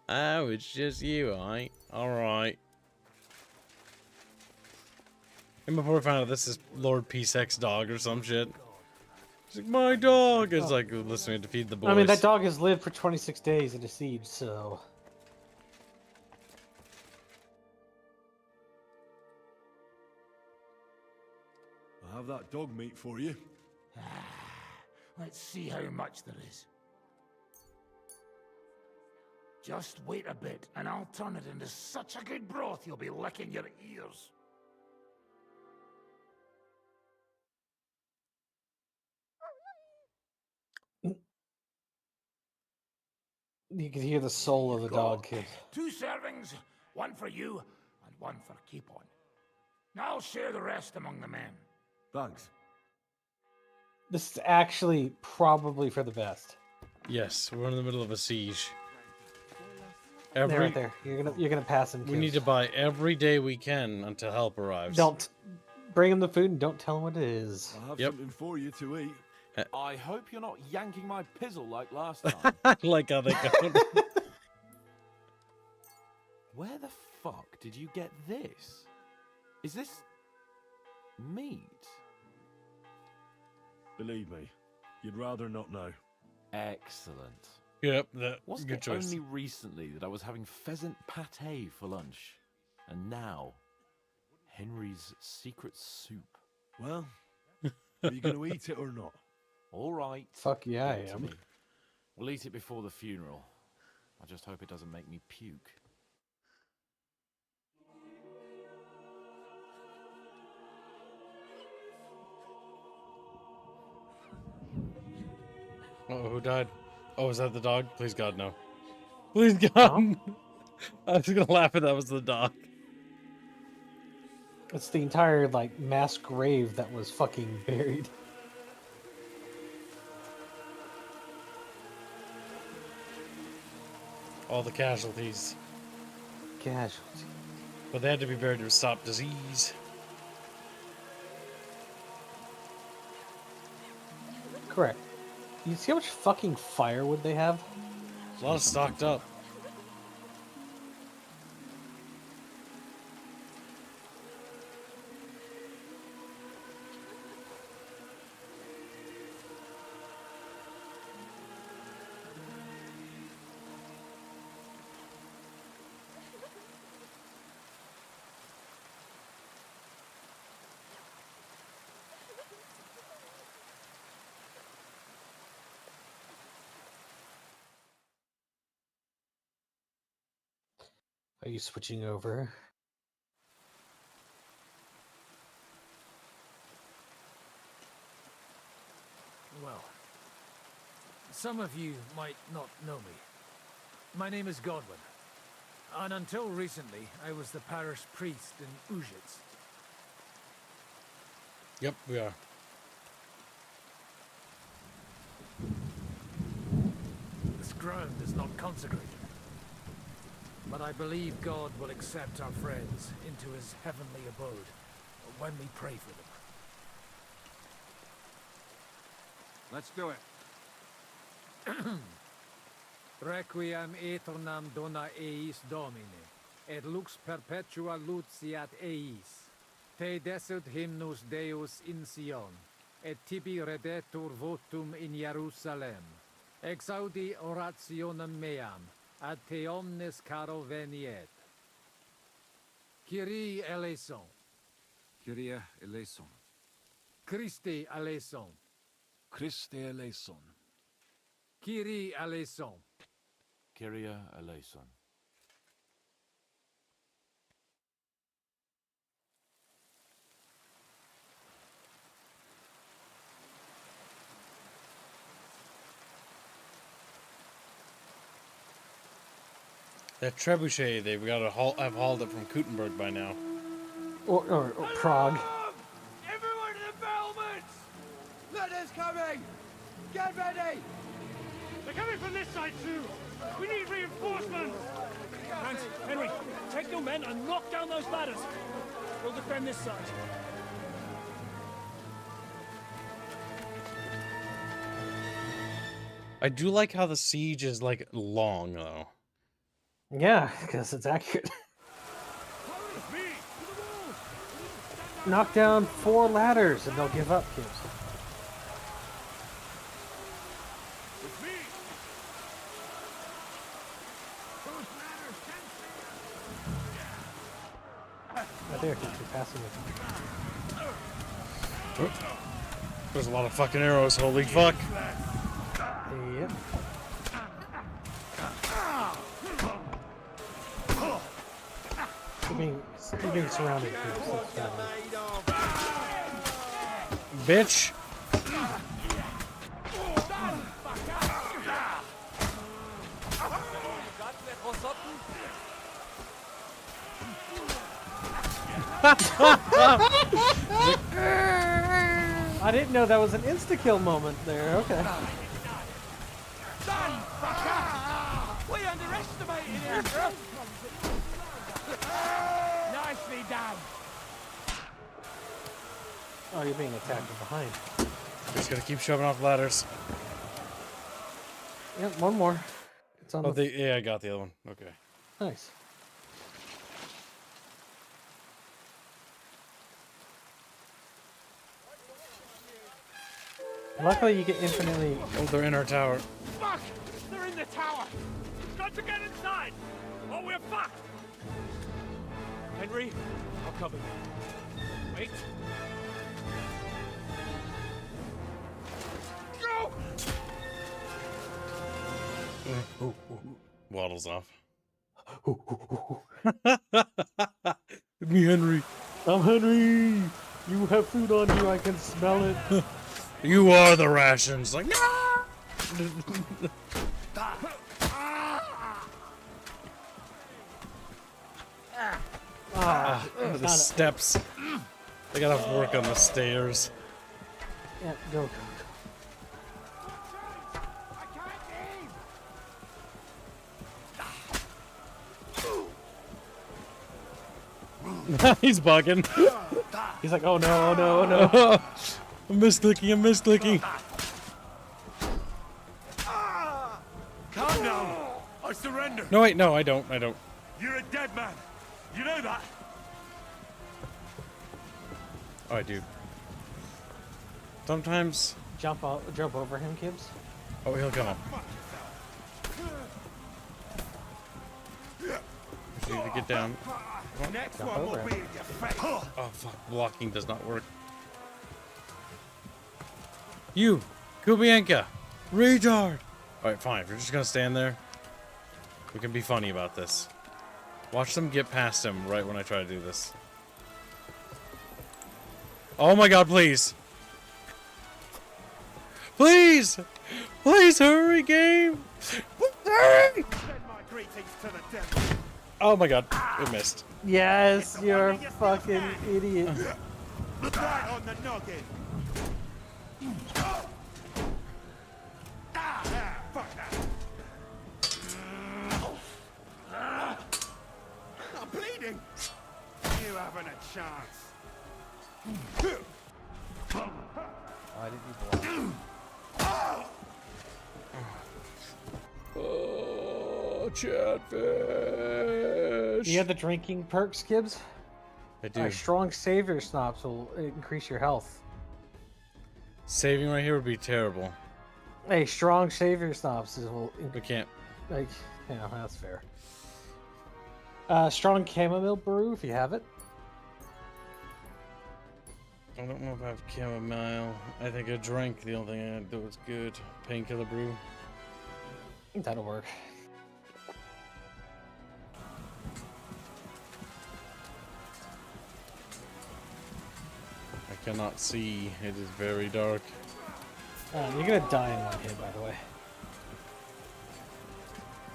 Oh, it's just you, eh? Alright. And before we found out this is Lord P-Sex dog or some shit. It's like, my dog! It's like, listening to feed the boys. I mean, that dog has lived for 26 days in a siege, so... I'll have that dog meat for you. Let's see how much there is. Just wait a bit, and I'll turn it into such a good broth you'll be licking your ears. You can hear the soul of the dog, kid. 2 servings, 1 for you, and 1 for keep on. Now I'll share the rest among the men. Thanks. This is actually probably for the best. Yes, we're in the middle of a siege. There, right there. You're gonna pass him. We need to buy every day we can until help arrives. Don't bring him the food and don't tell him what it is. I'll have something for you to eat. I hope you're not yanking my pizzle like last time. I like how they go. Where the fuck did you get this? Is this meat? Believe me, you'd rather not know. Excellent. Yep, that's Wasn't good it choice. only recently that I was having pheasant pate for lunch, and now Henry's secret soup. Well, are you going to eat it or not? All right. Fuck yeah, I Give it to am. me. We'll eat it before the funeral. I just hope it doesn't make me puke. Oh, who died? Oh, is that the dog? Please God, no. Please God. I was gonna laugh if that was the dog. It's the entire like mass grave that was fucking buried. All the casualties. Casualty. But they had to be buried to stop disease. Correct. You see how much fucking firewood they have? A lot of stocked up. Are you switching over? Well, some of you might not know me. My name is Godwin, and until recently, I was the parish priest in Ujits. Yep, we are. ground is not consecrated. But I believe God will accept our friends into his heavenly abode when we pray for them. Let's do it. Requiem aeternam dona eis Domine, et lux perpetua luciat eis. Te desert hymnus Deus in Sion, et tibi redetur votum in Jerusalem. Exaudi orationem meam, ad te omnes caro veniet. Kyrie eleison. Kyrie eleison. Christe eleison. Christe eleison. Kyrie eleison. Kyrie eleison. That trebuchet, they've got to have hauled it from Kuttenberg by now. Or Prague. Everyone to the battlements! Letters coming! Get ready! They're coming from this side too! We need reinforcements! Hans, Henry, take your men and knock down those ladders! We'll defend this side. I do like how the siege is, like, long, though. Yeah, because it's accurate. Knock down 4 ladders and they'll give up, kids. Right there, keep passing it. There's a lot of fucking arrows, holy fuck. Yep. You're being surrounded. Bitch. I didn't know that was an insta-kill moment there. Okay. We underestimated him! Nicely done! Oh, you're being attacked from behind. Just gotta keep shoving off ladders. Yep, one more. It's on yeah, I got the other one. Okay. Nice. Luckily, you get infinitely. Oh, they're in our tower. Fuck! They're in the tower! Got to get inside! Or we're fucked! Henry, I'll cover you. Wait. Go! Waddles off. Me, Henry. I'm Henry. You have food on you. I can smell it. You are the rations. Like, no! The steps. They gotta work on the stairs. Yeah, go. He's bugging. He's like, oh no, oh no, oh no. I'm misclicking, I'm misclicking. Calm down. I surrender. No, wait, no, I don't. You're a dead man. You know that? Oh, I do. Sometimes. Jump over him, Gibbs. Oh, he'll come up. Just need to get down. Next one will be in your face. Oh, fuck. Blocking does not work. You, Kubienka, retard. Alright, fine. If you're just gonna stand there, we can be funny about this. Watch them get past him right when I try to do this. Oh my god, please. Please! Please hurry, game! Hurry! Oh my god, it missed. Yes, you're a fucking idiot. Right on the noggin. Fuck that. hiding? You haven't a chance. Why didn't you block? Oh, Chatfish! You have the drinking perks, Gibbs? I do. Strong savior snaps will increase your health. Saving right here would be terrible. Hey, strong savior snaps will. We can't. Like, yeah, that's fair. Strong chamomile brew if you have it. I don't know if I have chamomile. I think a drink, the only thing I do is good. Painkiller brew. That'll work. I cannot see. It is very dark. You're gonna die in one hit, by the way.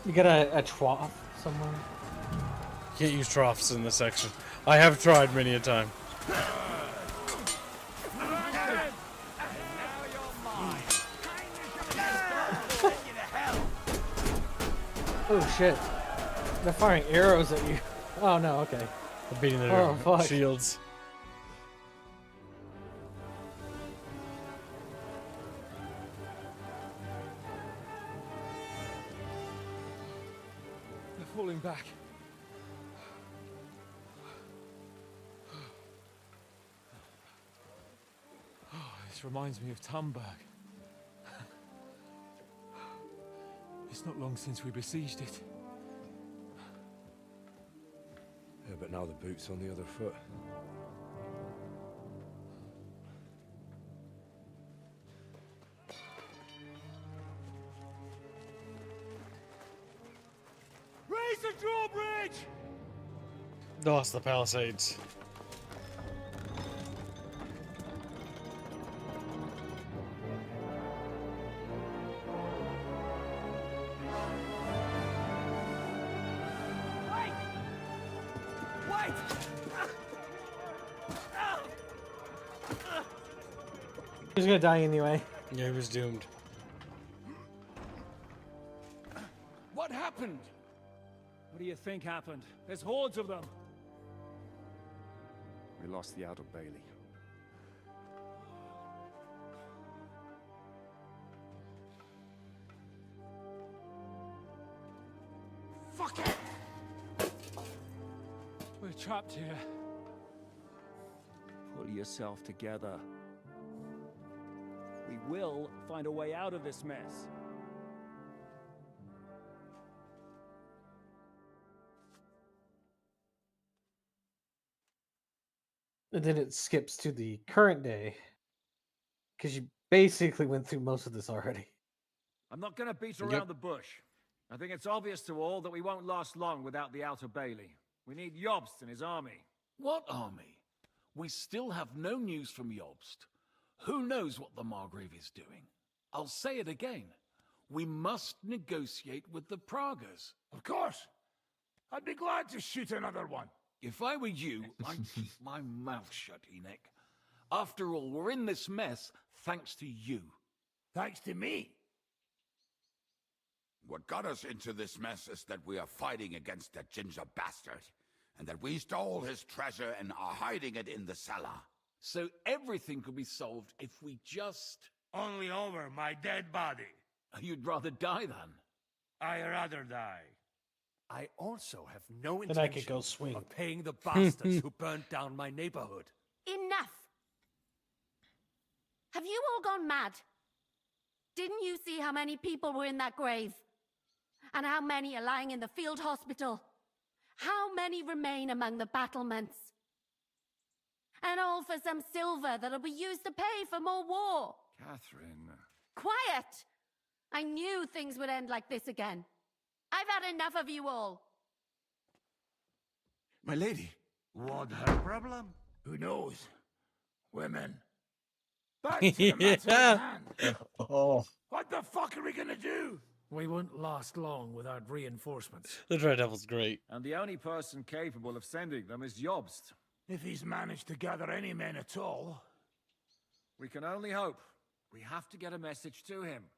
You got a trough somewhere? Can't use troughs in this section. I have tried many a time. Oh shit. They're firing arrows at you. Oh no, okay. They're beating their fuck. shields. They're falling back. Oh, this reminds me of Tumberg. It's not long since we besieged it. Yeah, but now the boot's on the other foot. Raise the drawbridge! Lost the palisades. He's gonna die anyway. Yeah, he was doomed. What happened? What do you think happened? There's hordes of them. We lost the Outer Bailey. Fuck it! We're trapped here. Pull yourself together. We will find a way out of this mess. And then it skips to the current day. Because you basically went through most of this already. I'm not gonna beat Yep. around the bush. I think it's obvious to all that we won't last long without the Outer Bailey. We need Jobst and his army. What army? We still have no news from Jobst. Who knows what the Margrave is doing? I'll say it again. We must negotiate with the Pragas. Of course. I'd be glad to shoot another one. If I were you, I'd keep my mouth shut, Enoch. After all, we're in this mess thanks to you. Thanks to me. What got us into this mess is that we are fighting against that ginger bastard, and that we stole his treasure and are hiding it in the cellar. So everything could be solved if we just... Only over my dead body. You'd rather die then? I'd rather die. I also have no Then I could intention go swing. of paying the bastards who burnt down my neighborhood. Enough! Have you all gone mad? Didn't you see how many people were in that grave? And how many are lying in the field hospital? How many remain among the battlements? And all for some silver that'll be used to pay for more war. Catherine. Quiet! I knew things would end like this again. I've had enough of you all. My lady. What her problem? Who knows? Women. Back to the matter at hand. Oh. What the fuck are we gonna do? We won't last long without reinforcements. The Red Devil's great. And the only person capable of sending them is Jobst. If he's managed to gather any men at all. We can only hope. We have to get a message to him.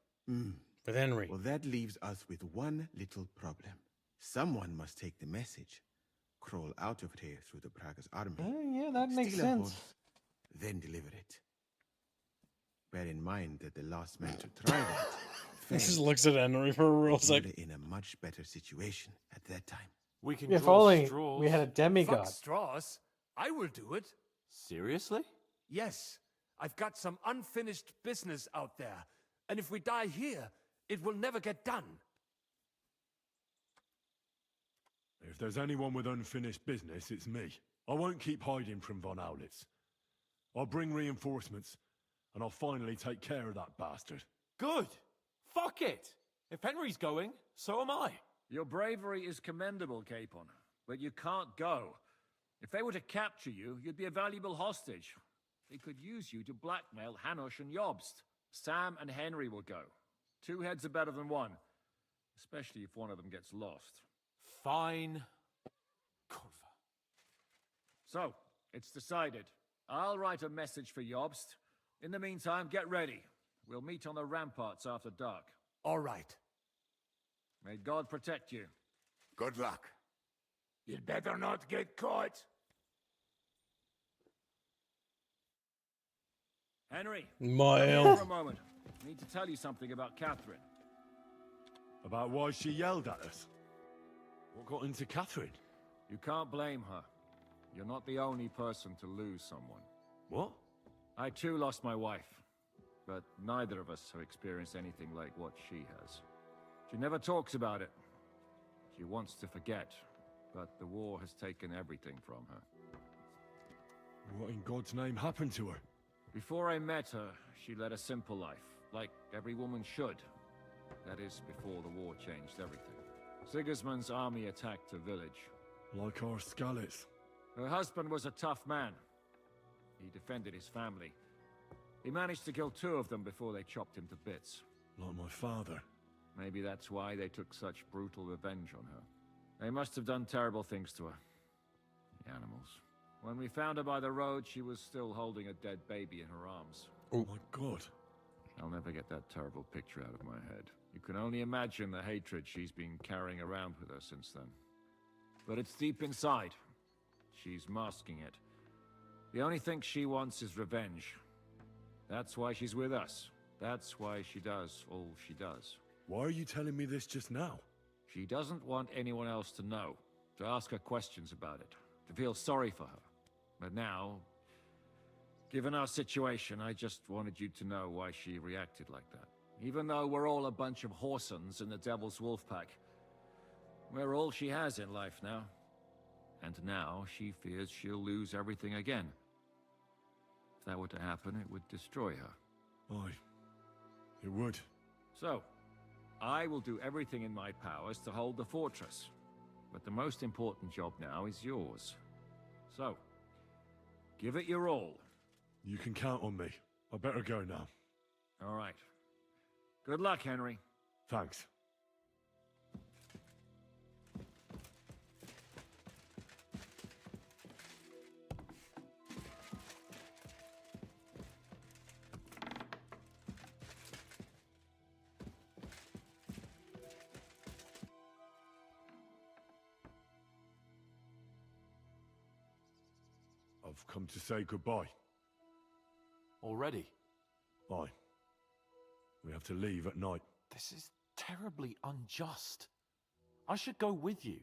With Henry. Well, that leaves us with one little problem. Someone must take the message. crawl out of here through the Braga's army. Yeah, that makes steal a sense. horse, then deliver it. Bear in mind that the last man to try that This just failed. looks at Henry for a real We were sec. in a much better situation at that time. We can If draw only straws. we had a demigod. Fuck straws. I will do it. Seriously? Yes. I've got some unfinished business out there. And if we die here, it will never get done. If there's anyone with unfinished business, it's me. I won't keep hiding from Von Aulitz. I'll bring reinforcements, and I'll finally take care of that bastard. Good. Fuck it. If Henry's going, so am I. Your bravery is commendable, Capon, but you can't go. If they were to capture you, you'd be a valuable hostage. They could use you to blackmail Hanush and Jobst. Sam and Henry will go. 2 heads are better than 1, especially if one of them gets lost. Fine. So, it's decided. I'll write a message for Jobst. In the meantime, get ready. We'll meet on the ramparts after dark. All right. May God protect you. Good luck. You'd better not get caught. Henry, Miles. come here for a moment. I need to tell you something about Catherine. About why she yelled at us? What got into Catherine? You can't blame her. You're not the only person to lose someone. What? I too lost my wife, but neither of us have experienced anything like what she has. She never talks about it. She wants to forget, but the war has taken everything from her. What in God's name happened to her? Before I met her, she led a simple life, like every woman should. That is, before the war changed everything. Sigismund's army attacked her village. Like our Skalitz. Her husband was a tough man. He defended his family. He managed to kill 2 of them before they chopped him to bits. Like my father. Maybe that's why they took such brutal revenge on her. They must have done terrible things to her. The animals. When we found her by the road, she was still holding a dead baby in her arms. Oh my God. I'll never get that terrible picture out of my head. You can only imagine the hatred she's been carrying around with her since then. But it's deep inside. She's masking it. The only thing she wants is revenge. That's why she's with us. That's why she does all she does. Why are you telling me this just now? She doesn't want anyone else to know, to ask her questions about it, to feel sorry for her. But now, given our situation, I just wanted you to know why she reacted like that. Even though we're all a bunch of whoresons in the Devil's Wolf Pack, we're all she has in life now. And now she fears she'll lose everything again. If that were to happen, it would destroy her. Aye, it would. So, I will do everything in my powers to hold the fortress. But the most important job now is yours. So, give it your all. You can count on me. I better go now. All right. Good luck, Henry. Thanks. I've come to say goodbye. Already? Aye. We have to leave at night. This is terribly unjust. I should go with you.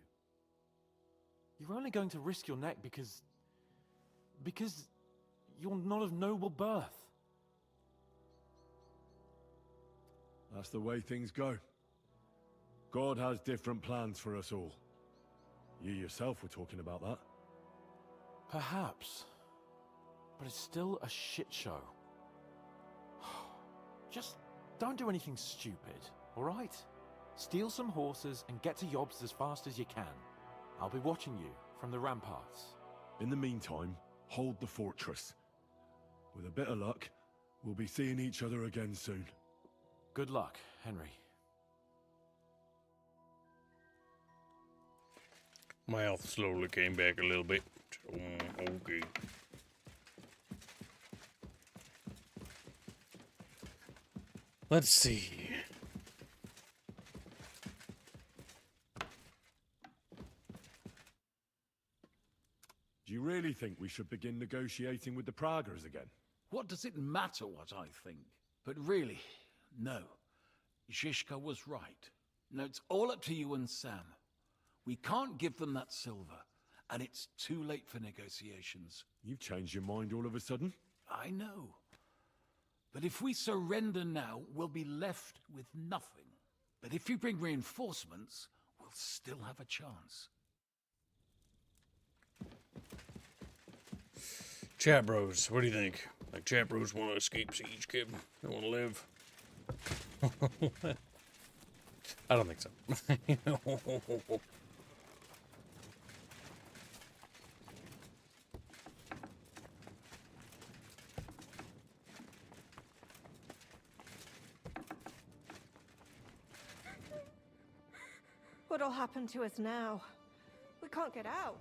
You're only going to risk your neck because you're not of noble birth. That's the way things go. God has different plans for us all. You yourself were talking about that. Perhaps. But it's still a shit show. Just don't do anything stupid, alright? Steal some horses and get to Jobst as fast as you can. I'll be watching you from the ramparts. In the meantime, hold the fortress. With a bit of luck, we'll be seeing each other again soon. Good luck, Henry. My health slowly came back a little bit. Okay. Let's see. Do you really think we should begin negotiating with the Pragas again? What does it matter what I think? But really, no. Zizka was right. No, it's all up to you and Sam. We can't give them that silver, and it's too late for negotiations. You've changed your mind all of a sudden? I know. But if we surrender now, we'll be left with nothing. But if you bring reinforcements, we'll still have a chance. Chat bros, what do you think? Like, chat bros want to escape siege, kid? They want to live? I don't think so. What'll happen to us now? We can't get out.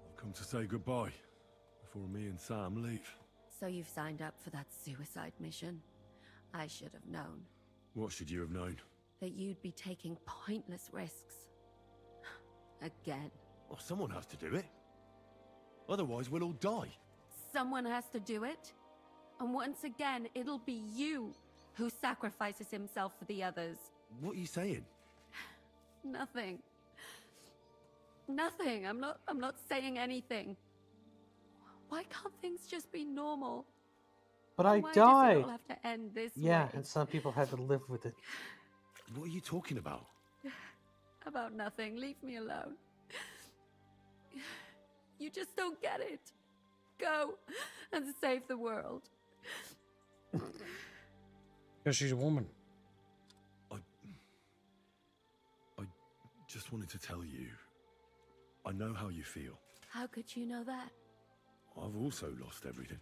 I've come to say goodbye before me and Sam leave. So you've signed up for that suicide mission? I should have known. What should you have known? That you'd be taking pointless risks. Again. Well, someone has to do it. Otherwise, we'll all die. Someone has to do it. And once again, it'll be you who sacrifices himself for the others. What are you saying? Nothing. Nothing. I'm not saying anything. Why can't things just be normal? But I Why died. does it all have to end this Yeah, way? and some people had to live with it. What are you talking about? About nothing. Leave me alone. You just don't get it. Go and save the world. Because she's a woman. I just wanted to tell you, I know how you feel. How could you know that? I've also lost everything.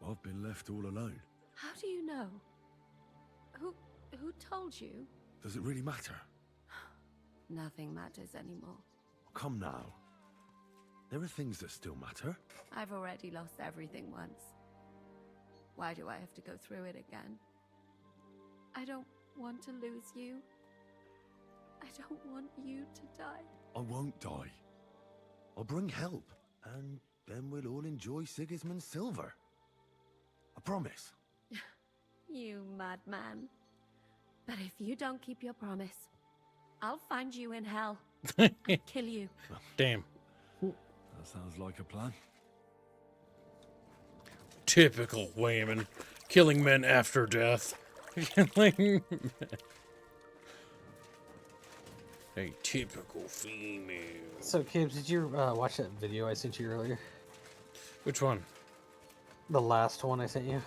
I've been left all alone. How do you know? Who told you? Does it really matter? Nothing matters anymore. Come now. There are things that still matter. I've already lost everything once. Why do I have to go through it again? I don't want to lose you. I don't want you to die. I won't die. I'll bring help, and then we'll all enjoy Sigismund's silver. I promise. You madman. But if you don't keep your promise, I'll find you in hell and kill you. Damn. That sounds like a plan. Typical women. Killing men after death. Killing men. A typical female. So, Kibbs, did you watch that video I sent you earlier? Which one? The last one I sent you.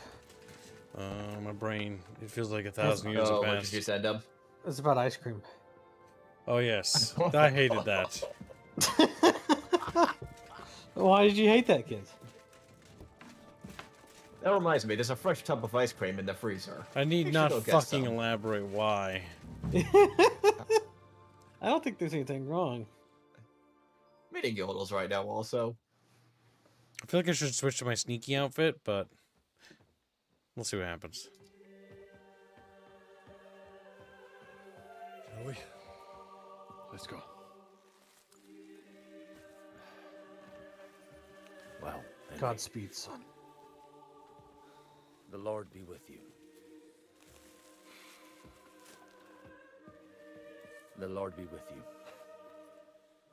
My brain. It feels like 1,000 years have What passed. did you send him? It's about ice cream. Oh, yes. I hated that. Why did you hate that, kids? That reminds me, there's a fresh tub of ice cream in the freezer. I need You not should go get fucking some. elaborate why. I don't think there's anything wrong. I'm eating yodels right now also. I feel like I should switch to my sneaky outfit, but we'll see what happens. Shall we? Let's go. Well, then, Godspeed, son. the Lord be with you. The Lord be with you.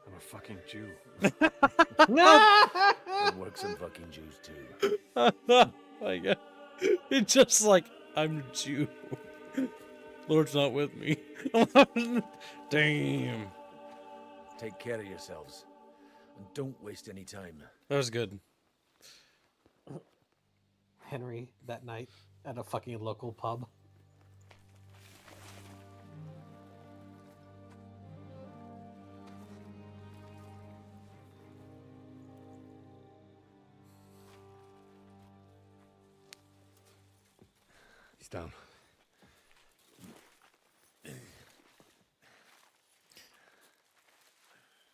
I'm a fucking Jew. And work some fucking Jews too. My God. It's just like, I'm a Jew. Lord's not with me. Damn. Take care of yourselves. And don't waste any time. That was good. Henry, that night at a fucking local pub. He's down.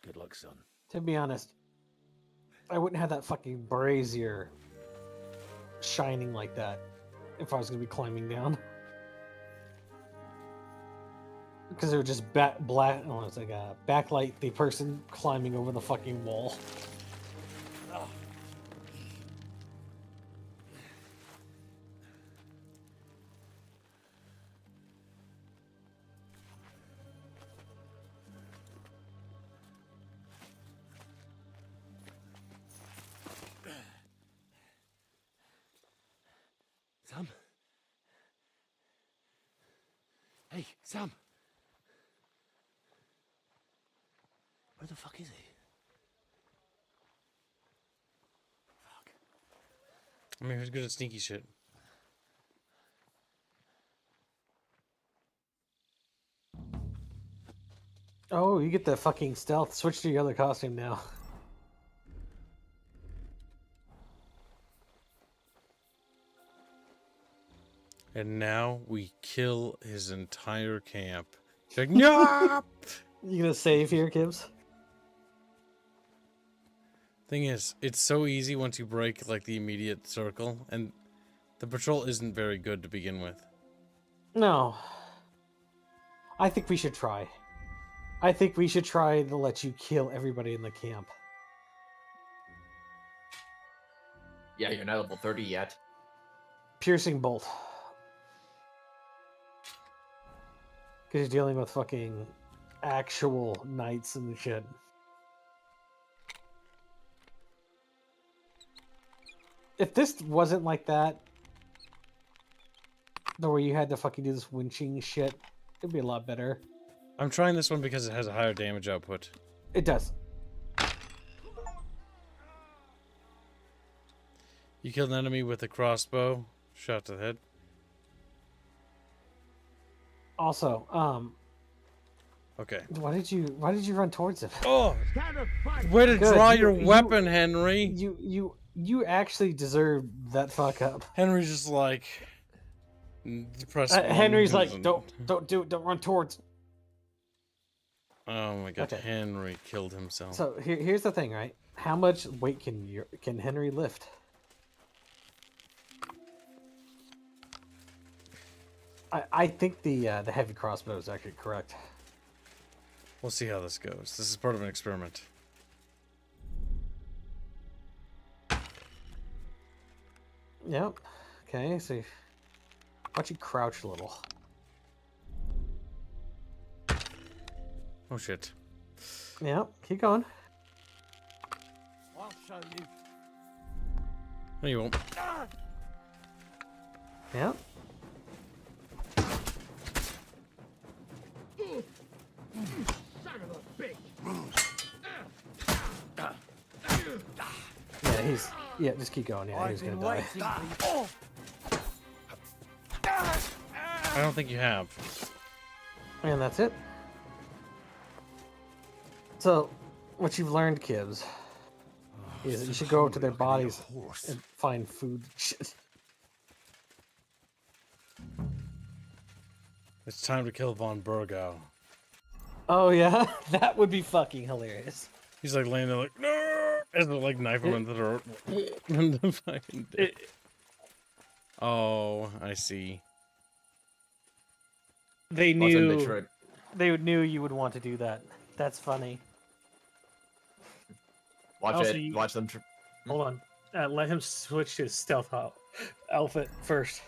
Good luck, son. To be honest, I wouldn't have that fucking brazier shining like that if I was gonna be climbing down. Because it would just black. Oh, it's like a backlight the person climbing over the fucking wall. Sam? Hey, Sam! Where the fuck is he? I mean, who's good at sneaky shit? Oh, you get the fucking stealth. Switch to your other costume now. And now we kill his entire camp. He's like, no! You gonna save here, Gibbs? Thing is, it's so easy once you break like the immediate circle, and the patrol isn't very good to begin with. No. I think we should try. I think we should try to let you kill everybody in the camp. Yeah, you're not level 30 yet. Piercing bolt. Because you're dealing with fucking actual knights and shit. If this wasn't like that, the way you had to fucking do this winching shit, it'd be a lot better. I'm trying this one because it has a higher damage output. It does. You kill an enemy with a crossbow, shot to the head. Also, Okay. why did you run towards him? Oh! Way to Good, draw you- your you- weapon, Henry! You actually deserve that fuck up. Henry's just like... Press Henry's one, like, don't run towards. Oh my god, Okay. Henry killed himself. So here's the thing, right? How much weight can Henry lift? I think the heavy crossbow is actually correct. We'll see how this goes. This is part of an experiment. Yep. Okay, so why don't you crouch a little? Oh shit. Yep, keep going. I'll show you. No, you won't. Yep. Yeah, just keep going. Yeah, he's gonna die. I don't think you have. And that's it. So, what you've learned, kids, is that you should go to their bodies and find food. Shit. It's time to kill Von Burgow. Oh yeah, that would be fucking hilarious. He's like laying there like, no! As they like knife him in the throat. And the fucking dick. Oh, I see. They knew. They knew you would want to do that. That's funny. Watch Also, it. Watch them. Hold on. Let him switch to his stealth outfit first.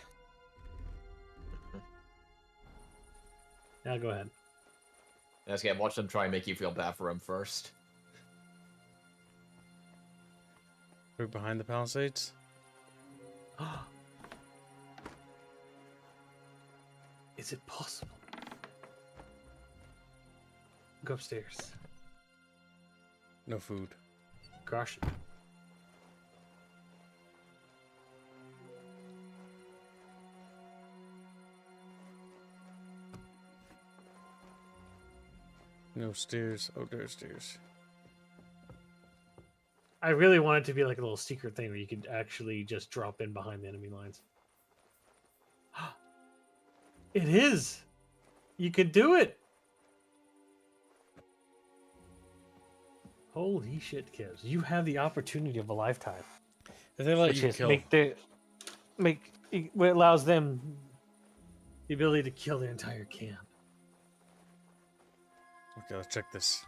Now go ahead. Yes, yeah, watch them try and make you feel bad for him first. We're behind the palisades. Is it possible? Go upstairs. No food. Gosh. No stairs. Oh, there's stairs. I really want it to be like a little secret thing where you could actually just drop in behind the enemy lines. It is! You could do it! Holy shit, kids! You have the opportunity of a lifetime. If they let which you is kill, it allows them the ability to kill the entire camp. Okay, let's check this.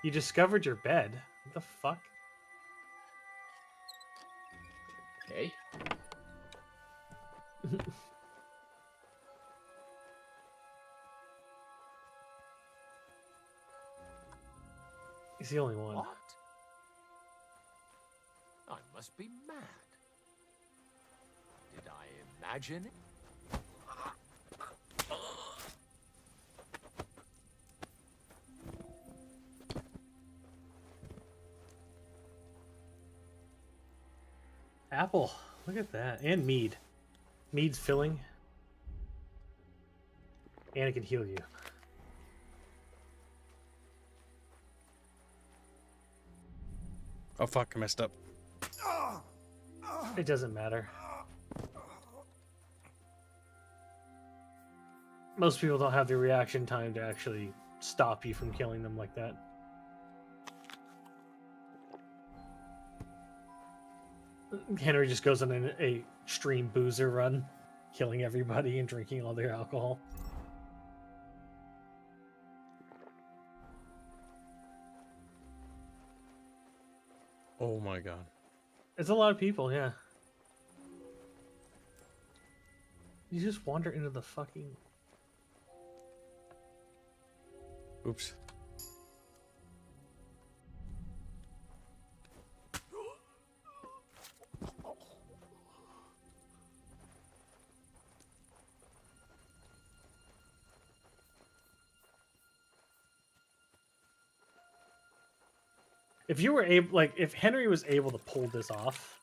You discovered your bed. What the fuck? Okay. He's the only one. What? I must be mad. Did I imagine it? Apple. Look at that. And mead. Mead's filling. And it can heal you. Oh fuck, I messed up. It doesn't matter. Most people don't have the reaction time to actually stop you from killing them like that. Henry just goes on a extreme boozer run, killing everybody and drinking all their alcohol. Oh my god. It's a lot of people, yeah. You just wander into the fucking... Oops. If you were able, like, if Henry was able to pull this off,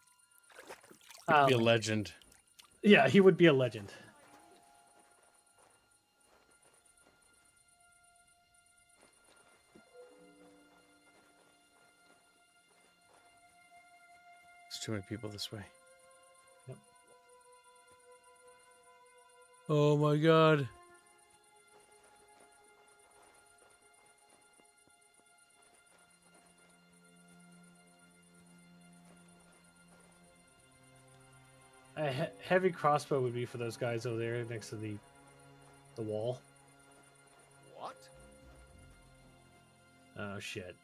He'd be a legend. Yeah, he would be a legend. There's too many people this way. Yep. Oh my god. A heavy crossbow would be for those guys over there next to the wall. What? Oh shit.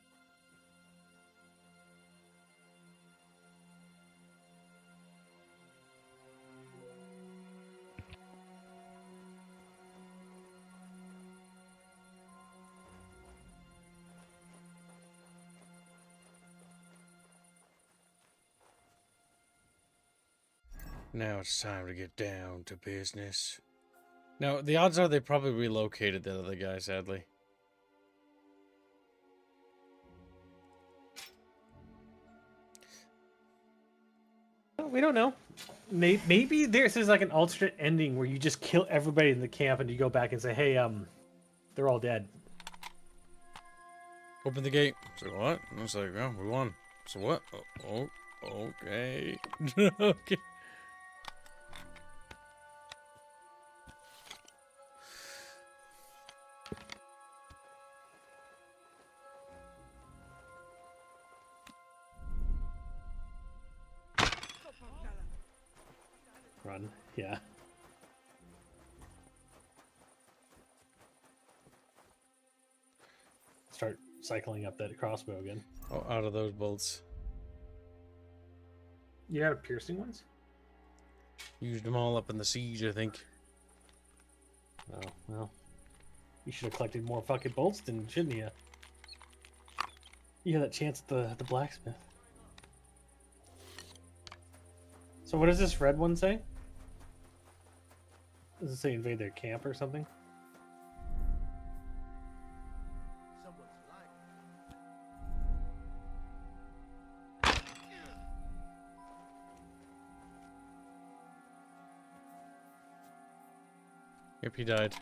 Now it's time to get down to business. Now, the odds are they probably relocated that other guy, sadly. We don't know. Maybe this is like an alternate ending where you just kill everybody in the camp and you go back and say, hey, they're all dead. Open the gate. So what? I was like, oh, we won. So what? Oh, okay. Okay. Run. Yeah. Start cycling up that crossbow again. Oh, out of those bolts. You have piercing ones? Used them all up in the siege, I think. Oh, well. You should have collected more fucking bolts, then, shouldn't you? You had that chance at the blacksmith. So what does this red one say? Does it say invade their camp or something? Yep, he died.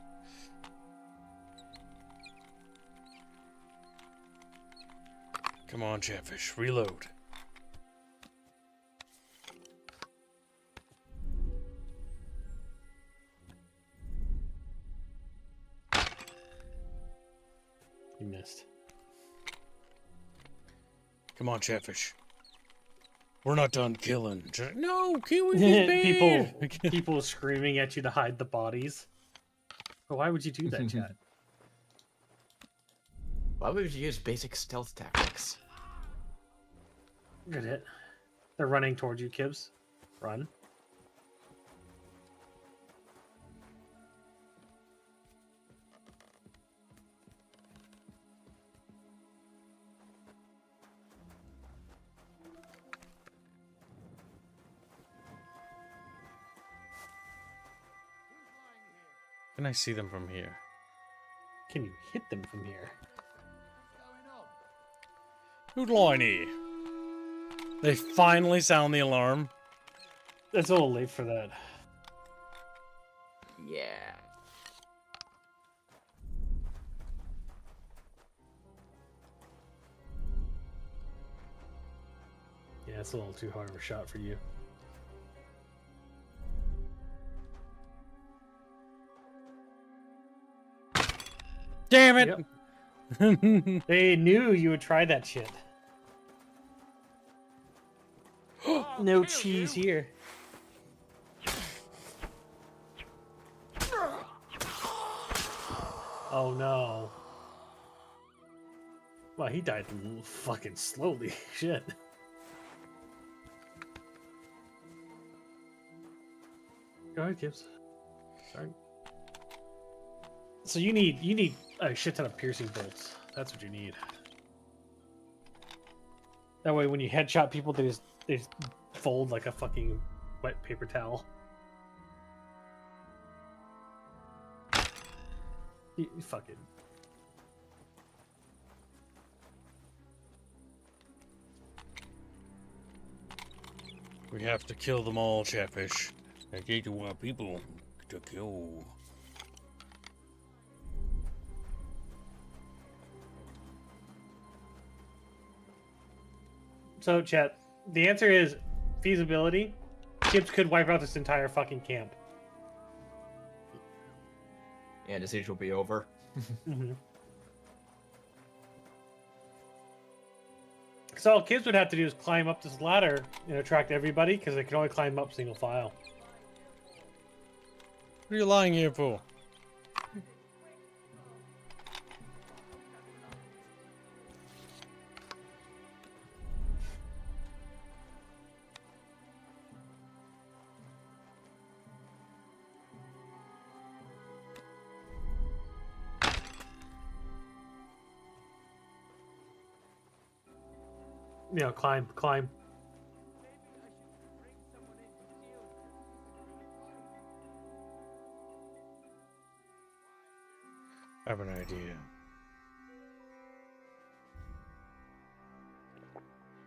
Come on, Chatfish, reload. You missed. Come on, Chatfish. We're not done killing. No, killing is bad. people screaming at you to hide the bodies. Why would you do that, chat? Why would you use basic stealth tactics? Good hit. They're running towards you, Kibbs. Run. Can I see them from here? Can you hit them from here? Who's lying here? They finally sound the alarm. It's a little late for that. Yeah. Yeah, it's a little too hard of a shot for you. Damn it! Yep. They knew you would try that shit. No cheese here. Oh no. Well, he died fucking slowly. Shit. Go ahead, Gibbs. Sorry. So you need a shit ton of piercing bolts. That's what you need. That way, when you headshot people, they just fold like a fucking wet paper towel. You fucking. We have to kill them all, Chatfish. I need want people to kill. So, chat, the answer is feasibility. Gibbs could wipe out this entire fucking camp. And the siege will be over. Mm-hmm. So all Gibbs would have to do is climb up this ladder and attract everybody, because they can only climb up single file. What are you lying here for? Yeah, climb. I have an idea.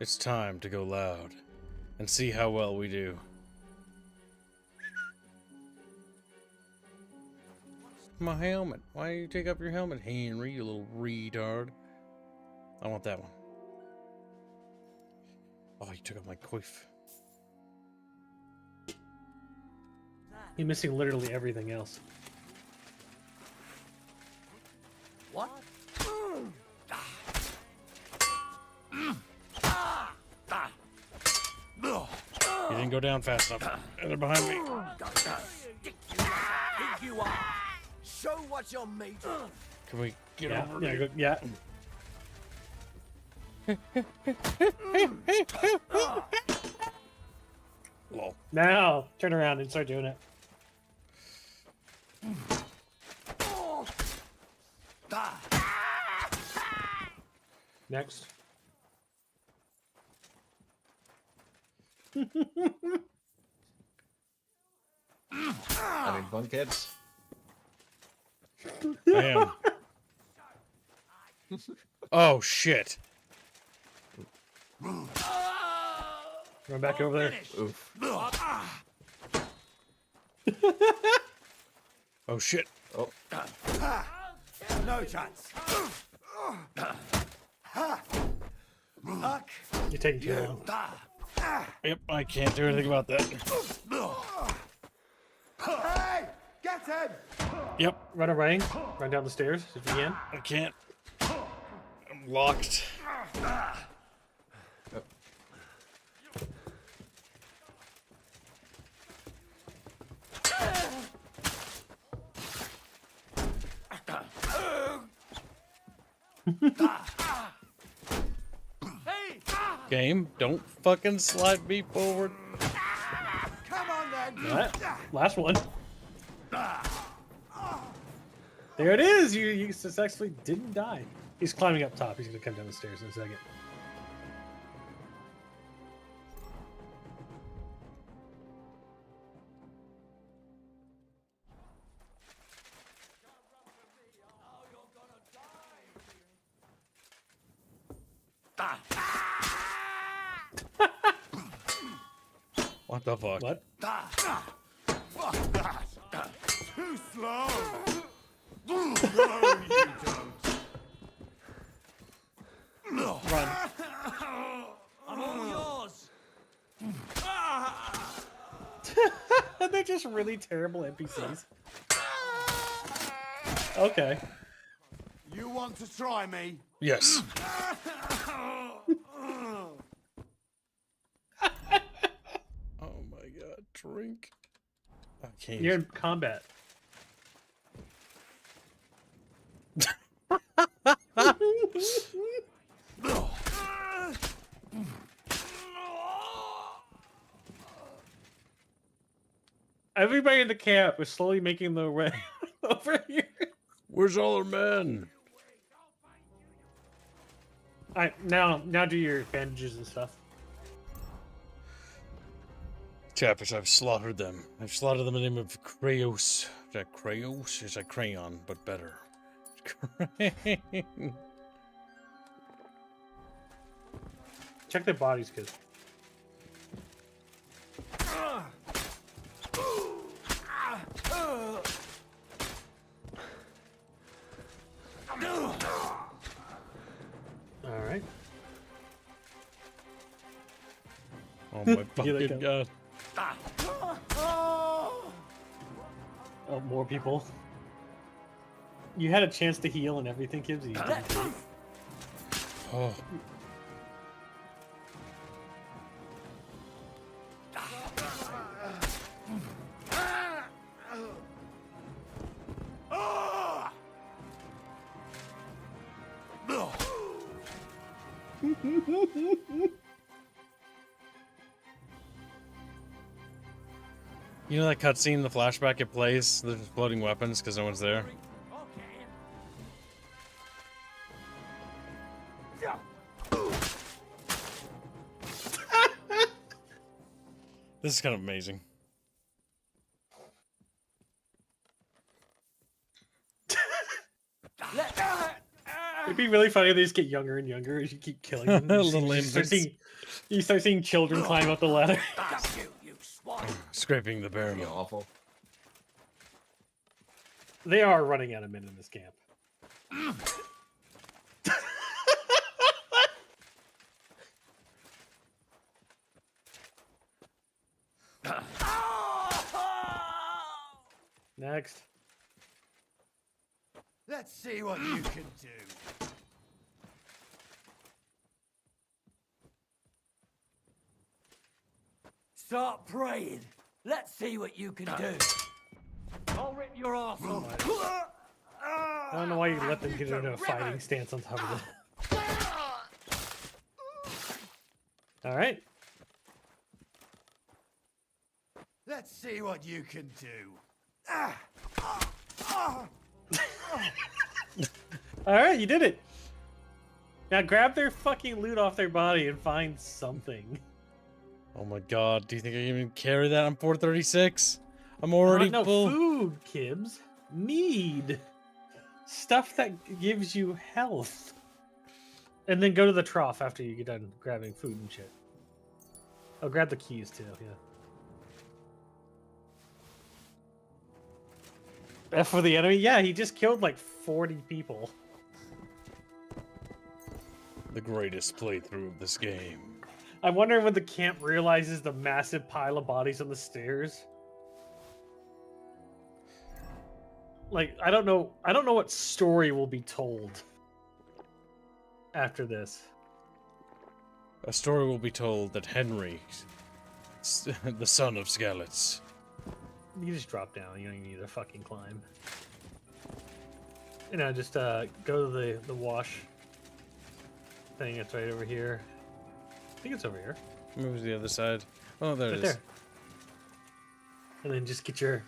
It's time to go loud and see how well we do. My helmet. Why do you take up your helmet, Henry, you little retard? I want that one. Oh, you took up my coif. You're missing literally everything else. What? You didn't go down fast enough. And they're behind me. Think you are. Show what you're made of. Can we get Yeah, over yeah, there? yeah. Lol. Now, turn around and start doing it. Next. Having fun, kids? I am. Oh, shit. Run back over there. Oof. Oh, shit. Oh. No chance. You're taking too long. Yep, I can't do anything about that. Hey! Get him! Yep. Run away. Run down the stairs if you can. I can't. I'm locked. Game, don't fucking slide me forward. Come on then. Alright, last one. There it is. You successfully didn't die. He's climbing up top. He's gonna come down the stairs in a second. What the fuck? What? Fuck that. Too slow. No, you don't. Run. I'm all yours. They're just really terrible NPCs. Okay. You want to try me? Yes. Oh my god, drink. Okay. You're in combat. Everybody in the camp is slowly making their way over here. Where's all our men? Alright, now do your bandages and stuff. Chapters, I've slaughtered them. I've slaughtered them in the name of Krayos. Is that Krayos? It's like crayon, but better. Check their bodies, kids. Alright. Oh my fucking god. Oh, more people. You had a chance to heal and everything, kids. You didn't. Oh. You know that cutscene, the flashback it plays? They're just loading weapons because no one's there. This is kind of amazing. It'd be really funny if they just get younger and younger as you keep killing them. You start seeing children climb up the ladder. Scraping the barrel. Awful. They are running out of men in this camp. Next. Let's see what you can do. Start praying. Let's see what you can do. I'll rip your arse off. I don't know why you let them get into a fighting stance on top of it. Alright. Let's see what you can do. Alright, you did it. Now grab their fucking loot off their body and find something. Oh my god, do you think I can even carry that on 436? I'm already no full. Food, Kibbs. Mead. Stuff that gives you health. And then go to the trough after you get done grabbing food and shit. Oh, grab the keys too, yeah. F for the enemy? Yeah, he just killed like 40 people. The greatest playthrough of this game. I'm wondering when the camp realizes the massive pile of bodies on the stairs. Like, I don't know what story will be told after this. A story will be told that Henry, the son of Skalitz. You just drop down. You don't even need to fucking climb. You know, just go to the wash thing. It's right over here. I think it's over here. Move to the other side. Oh, there Right it is. there. And then just get your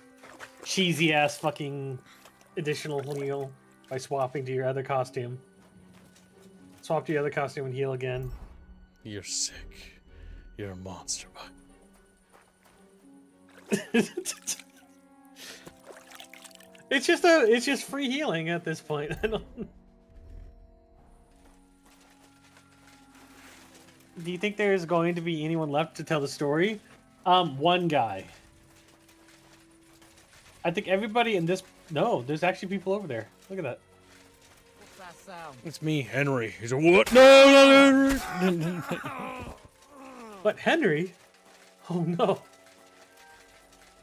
cheesy ass fucking additional heal by swapping to your other costume. Swap to your other costume and heal again. You're sick. You're a monster bug. It's just free healing at this point. I don't... Do you think there's going to be anyone left to tell the story? One guy. I think everybody in this... No, there's actually people over there. Look at that. What's that sound? It's me, Henry. He's a what? No, not Henry. But Henry? Oh no.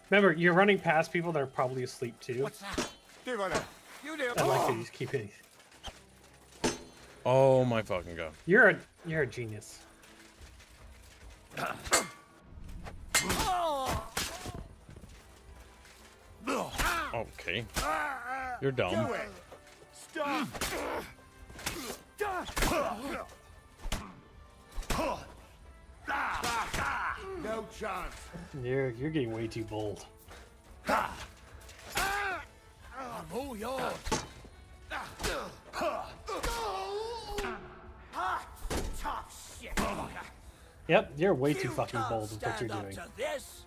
Remember, you're running past people that are probably asleep too. What's that? You do. I like to just keep hitting. Oh my fucking god. You're a genius. Okay. You're dumb. Stop. No chance. You're getting way too bold. I'm all yours. Tough shit. Yep, you're way too fucking bold with what you're Stand up doing. to this.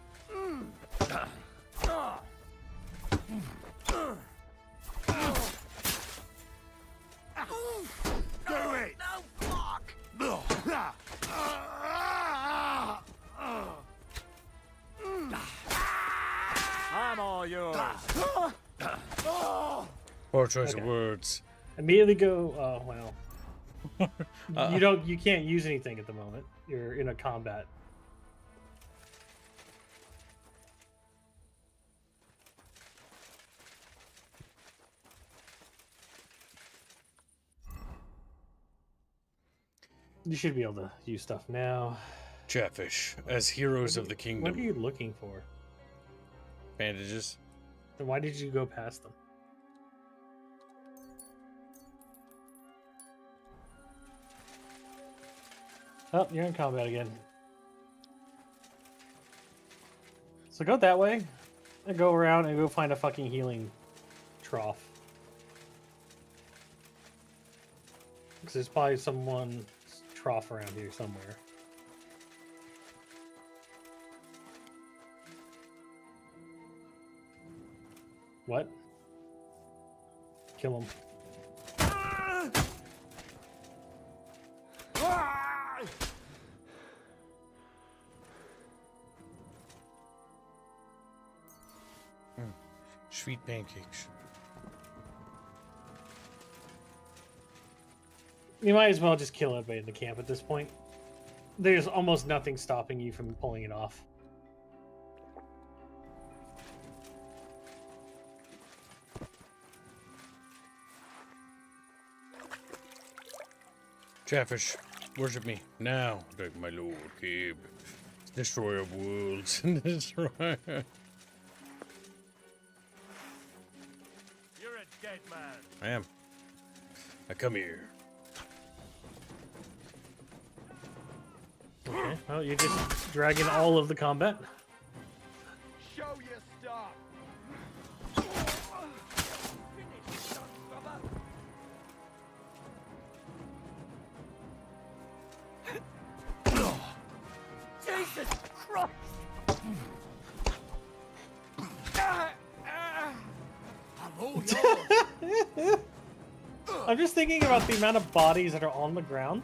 Do it. No, fuck. I'm all yours. Poor choice Okay. of words. Immediately go. Oh well. You can't use anything at the moment. You're in a combat. You should be able to use stuff now. Chatfish, as heroes of the What are kingdom. you looking for? Bandages. And why did you go past them? Oh, you're in combat again. So go that way, and go around and go find a fucking healing trough. Because there's probably someone's trough around here somewhere. What? Kill him. Sweet pancakes. You might as well just kill everybody in the camp at this point. There's almost nothing stopping you from pulling it off. Chatfish, worship me now, like my lord Cabe, destroyer of worlds. Destroyer. You're a dead man. I am. I come here. Okay, well, you're just dragging all of the combat. Show your stuff. Jesus Christ! I'm all yours. I'm just thinking about the amount of bodies that are on the ground.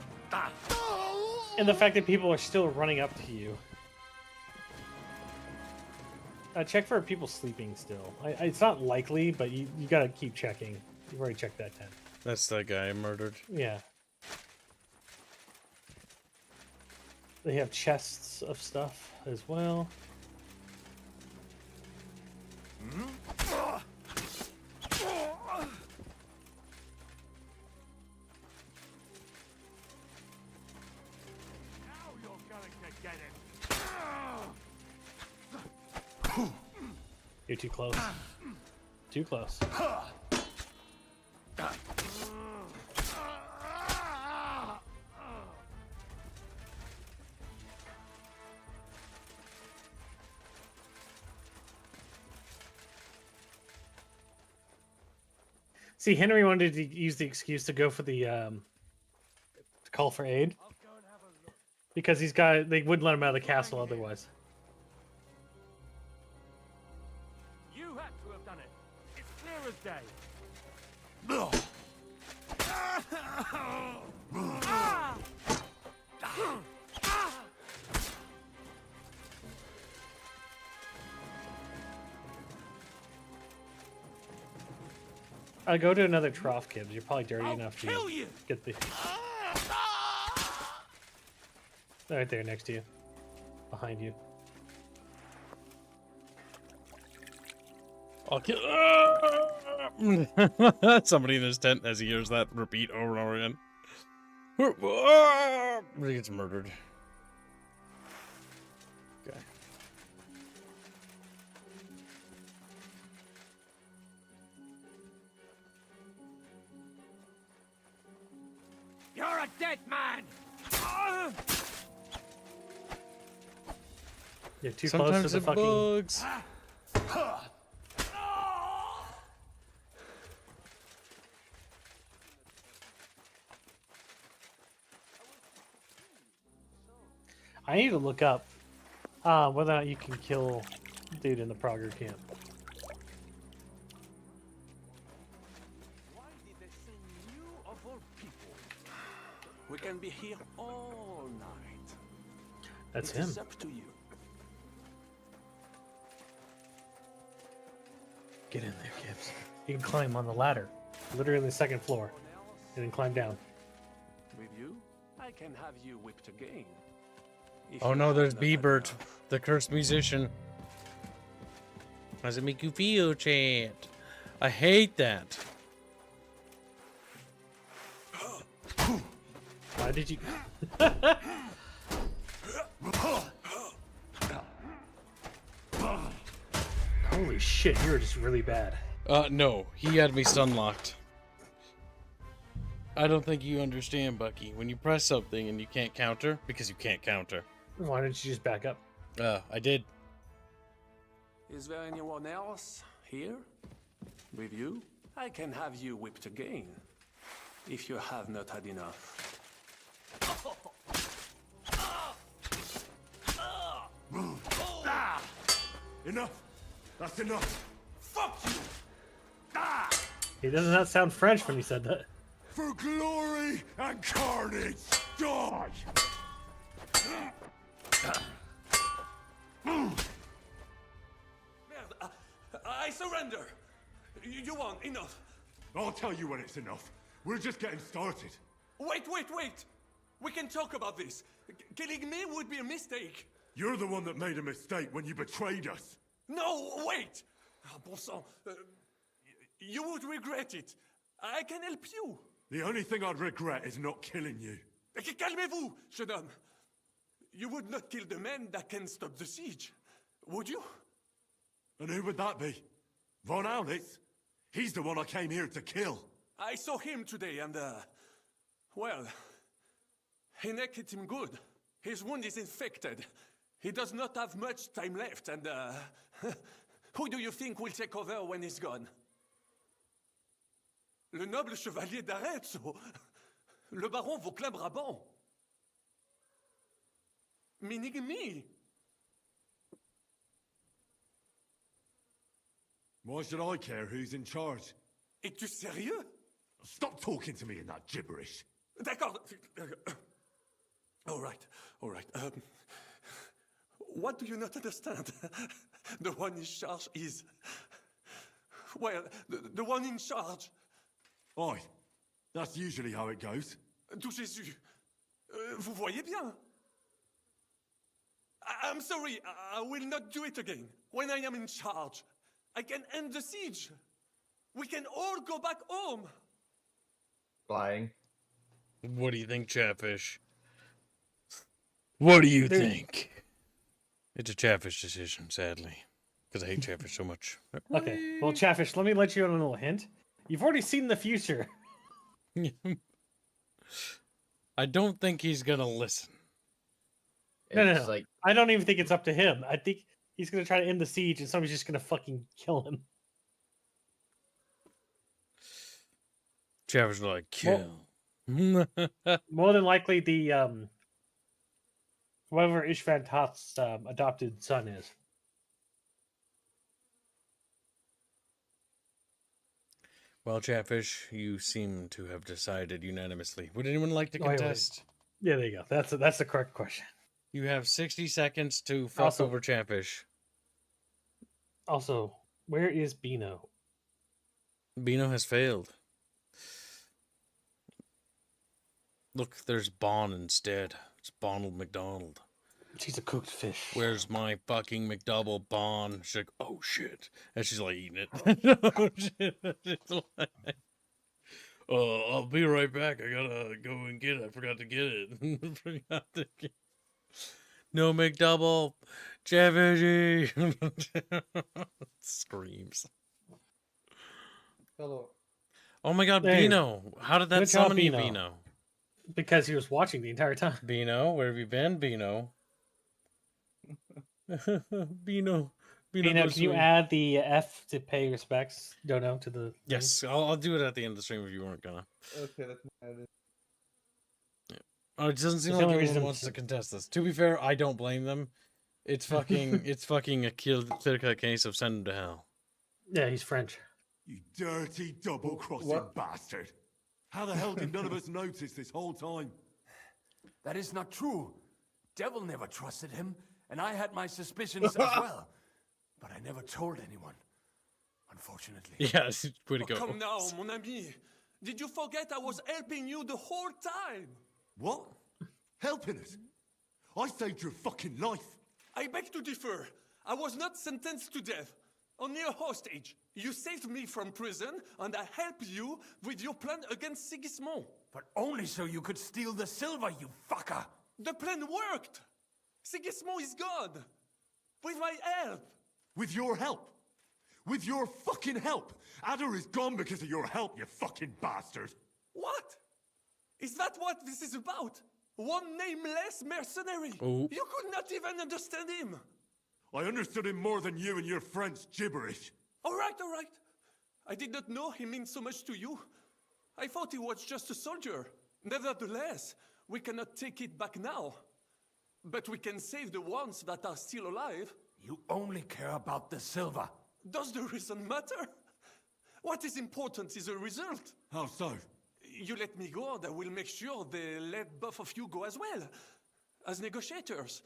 And the fact that people are still running up to you. Check for people sleeping still. It's not likely, but you gotta keep checking. You've already checked that tent. That's that guy I murdered. Yeah. They have chests of stuff as well. You're too close. Too close. See, Henry wanted to use the excuse to go for the to call for aid because they wouldn't let him out of the castle otherwise. You had to have done it. It's clear as day. I'll go to another trough, Kibbs. You're probably dirty enough to get the... Right there, next to you. Behind you. I'll kill... Somebody in his tent as he hears that repeat over and over again. He gets murdered. Okay. You're a dead man! You're too close to the fucking... bugs. I need to look up whether or not you can kill dude in the Prager camp. Why did they send you of all people? We can be here all night. That's It is him. up to you. Get in there, Gibbs. You can climb on the ladder. Literally the second floor. And then climb down. With you, I can have you whipped again. If Oh you no, have there's not Biebert, the cursed musician. How does it make you feel, Chad? I hate that. Why did you... Holy shit, you were just really bad. No, he had me stun locked. I don't think you understand, Bucky. When you press something and you can't counter, because you can't counter. Why didn't you just back up? I did. Is there anyone else here? With you? I can have you whipped again. If you have not had enough. Enough! That's enough! Fuck you! He does not sound French when he said that. For glory and carnage, die! I surrender! You won, enough! I'll tell you when it's enough. We're just getting started. Wait! We can talk about this. Killing me would be a mistake. You're the one that made a mistake when you betrayed us. No, wait! Bon sang, you would regret it. I can help you. The only thing I'd regret is not killing you. Calmez-vous, jeune homme. You would not kill the man that can stop the siege, would you? And who would that be? Von Aulitz? He's the one I came here to kill. I saw him today and, well, Hinek hit him good. His wound is infected. He does not have much time left and, who do you think will take over when he's gone? Le noble chevalier d'Arezzo. Le baron Vauclin-Brabant. Meaning me. Why should I care who's in charge? Es-tu sérieux? Stop talking to me in that gibberish. D'accord. All right. What do you not understand? The one in charge is... Well, the one in charge. Aye. That's usually how it goes. Du Jésus. Vous voyez bien. I'm sorry, I will not do it again. When I am in charge, I can end the siege. We can all go back home. Flying. What do you think, Chatfish? What do you think? It's a Chatfish decision, sadly. Because I hate Chatfish so much. Okay, well, Chatfish, let me let you on a little hint. You've already seen the future. I don't think he's gonna listen. No. Like... I don't even think it's up to him. I think he's gonna try to end the siege and somebody's just gonna fucking kill him. Chappers are like, kill. More than likely, the whoever Ishvan Toth's adopted son is. Well, Chatfish, you seem to have decided unanimously. Would anyone like to Wait, wait. contest? Yeah, there you go. That's the correct question. You have 60 seconds to fuck Also- over Chatfish. Also, where is Bino? Bino has failed. Look, there's Bon instead. It's Bonald McDonald. She's a cooked fish. Where's my fucking McDouble Bon? She's like, oh shit. And she's like eating it. Oh shit. She's like, oh, I'll be right back. I gotta go and get it. I forgot to get it. No McDouble. Chatfishy. Screams. Hello. Oh my god, There. Bino. How did that Good job, summon you, Bino. Bino? Because he was watching the entire time. Bino, where have you been, Bino? Bino. Bino, goes can you sweet. add the F to pay respects dono to the Yes, I'll do it at the end of the stream if you weren't gonna. Okay, let me add it. Oh, it doesn't seem It's the like only anyone reason wants to- to contest this. To be fair, I don't blame them. It's fucking a clear-cut case of send him to hell. Yeah, he's French. You dirty double-crossing What? bastard. How the hell did none of us notice this whole time? That is not true. Devil never trusted him, and I had my suspicions as well. But I never told anyone, unfortunately. Yes, way to go. Come now, mon ami. Did you forget I was helping you the whole time? What? Helping us? I saved your fucking life. I beg to differ. I was not sentenced to death. Only a hostage. You saved me from prison, and I helped you with your plan against Sigismund. But only so you could steal the silver, you fucker! The plan worked! Sigismund is gone! With my help! With your help. With your fucking help. Adder is gone because of your help, you fucking bastard. What? Is that what this is about? One nameless mercenary? Oh. You could not even understand him! I understood him more than you and your French gibberish. All right. I did not know he meant so much to you. I thought he was just a soldier. Nevertheless, we cannot take it back now. But we can save the ones that are still alive. You only care about the silver. Does the reason matter? What is important is the result. How so? You let me go, and I will make sure they let both of you go as well. As negotiators.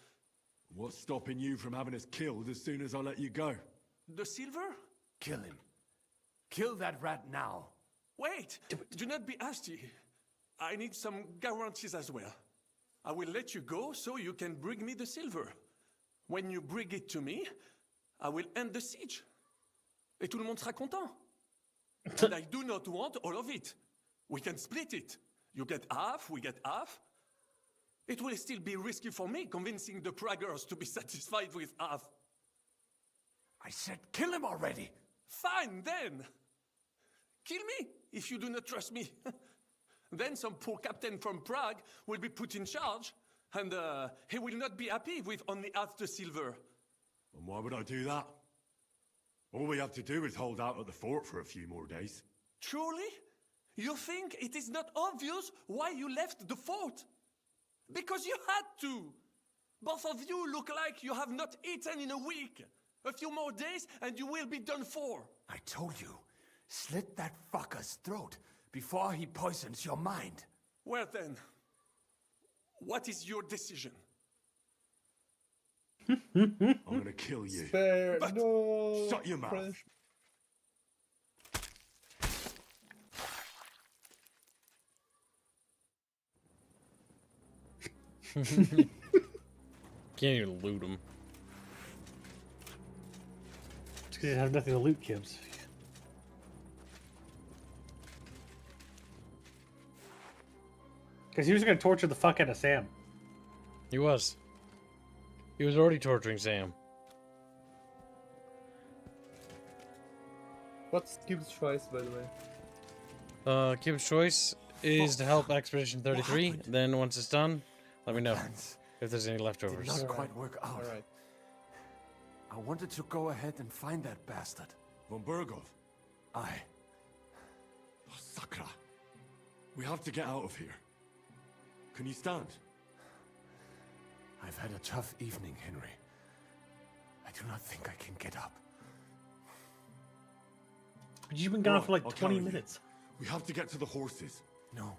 What's stopping you from having us killed as soon as I let you go? The silver? Kill him. Kill that rat now. Wait! Do not be hasty. I need some guarantees as well. I will let you go so you can bring me the silver. When you bring it to me, I will end the siege. Et tout le monde sera content. And I do not want all of it. We can split it. You get half, we get half. It will still be risky for me convincing the Praggers to be satisfied with half. I said kill him already. Fine, then. Kill me if you do not trust me. Then some poor captain from Prague will be put in charge, and he will not be happy with only half the silver. And why would I do that? All we have to do is hold out at the fort for a few more days. Truly? You think it is not obvious why you left the fort? Because you had to. Both of you look like you have not eaten in a week. A few more days and you will be done for. I told you, slit that fucker's throat before he poisons your mind. Well then, what is your decision? I'm gonna kill you. Spare, no. Shut your mouth. French. Can't even loot him. He didn't have nothing to loot, Kibbs. Because he was going to torture the fuck out of Sam. He was. He was already torturing Sam. What's Gibbs' choice, by the way? Kib's choice is to help Expedition 33. Then once it's done, let me know if there's any leftovers. Did not quite work out. All right. I wanted to go ahead and find that bastard. Von Burgov? Aye. Oh, Sakra. We have to get out of here. Can you stand? I've had a tough evening, Henry. I do not think I can get up. But you've been gone Right, for like I'll 20 carry you. minutes. We have to get to the horses. No.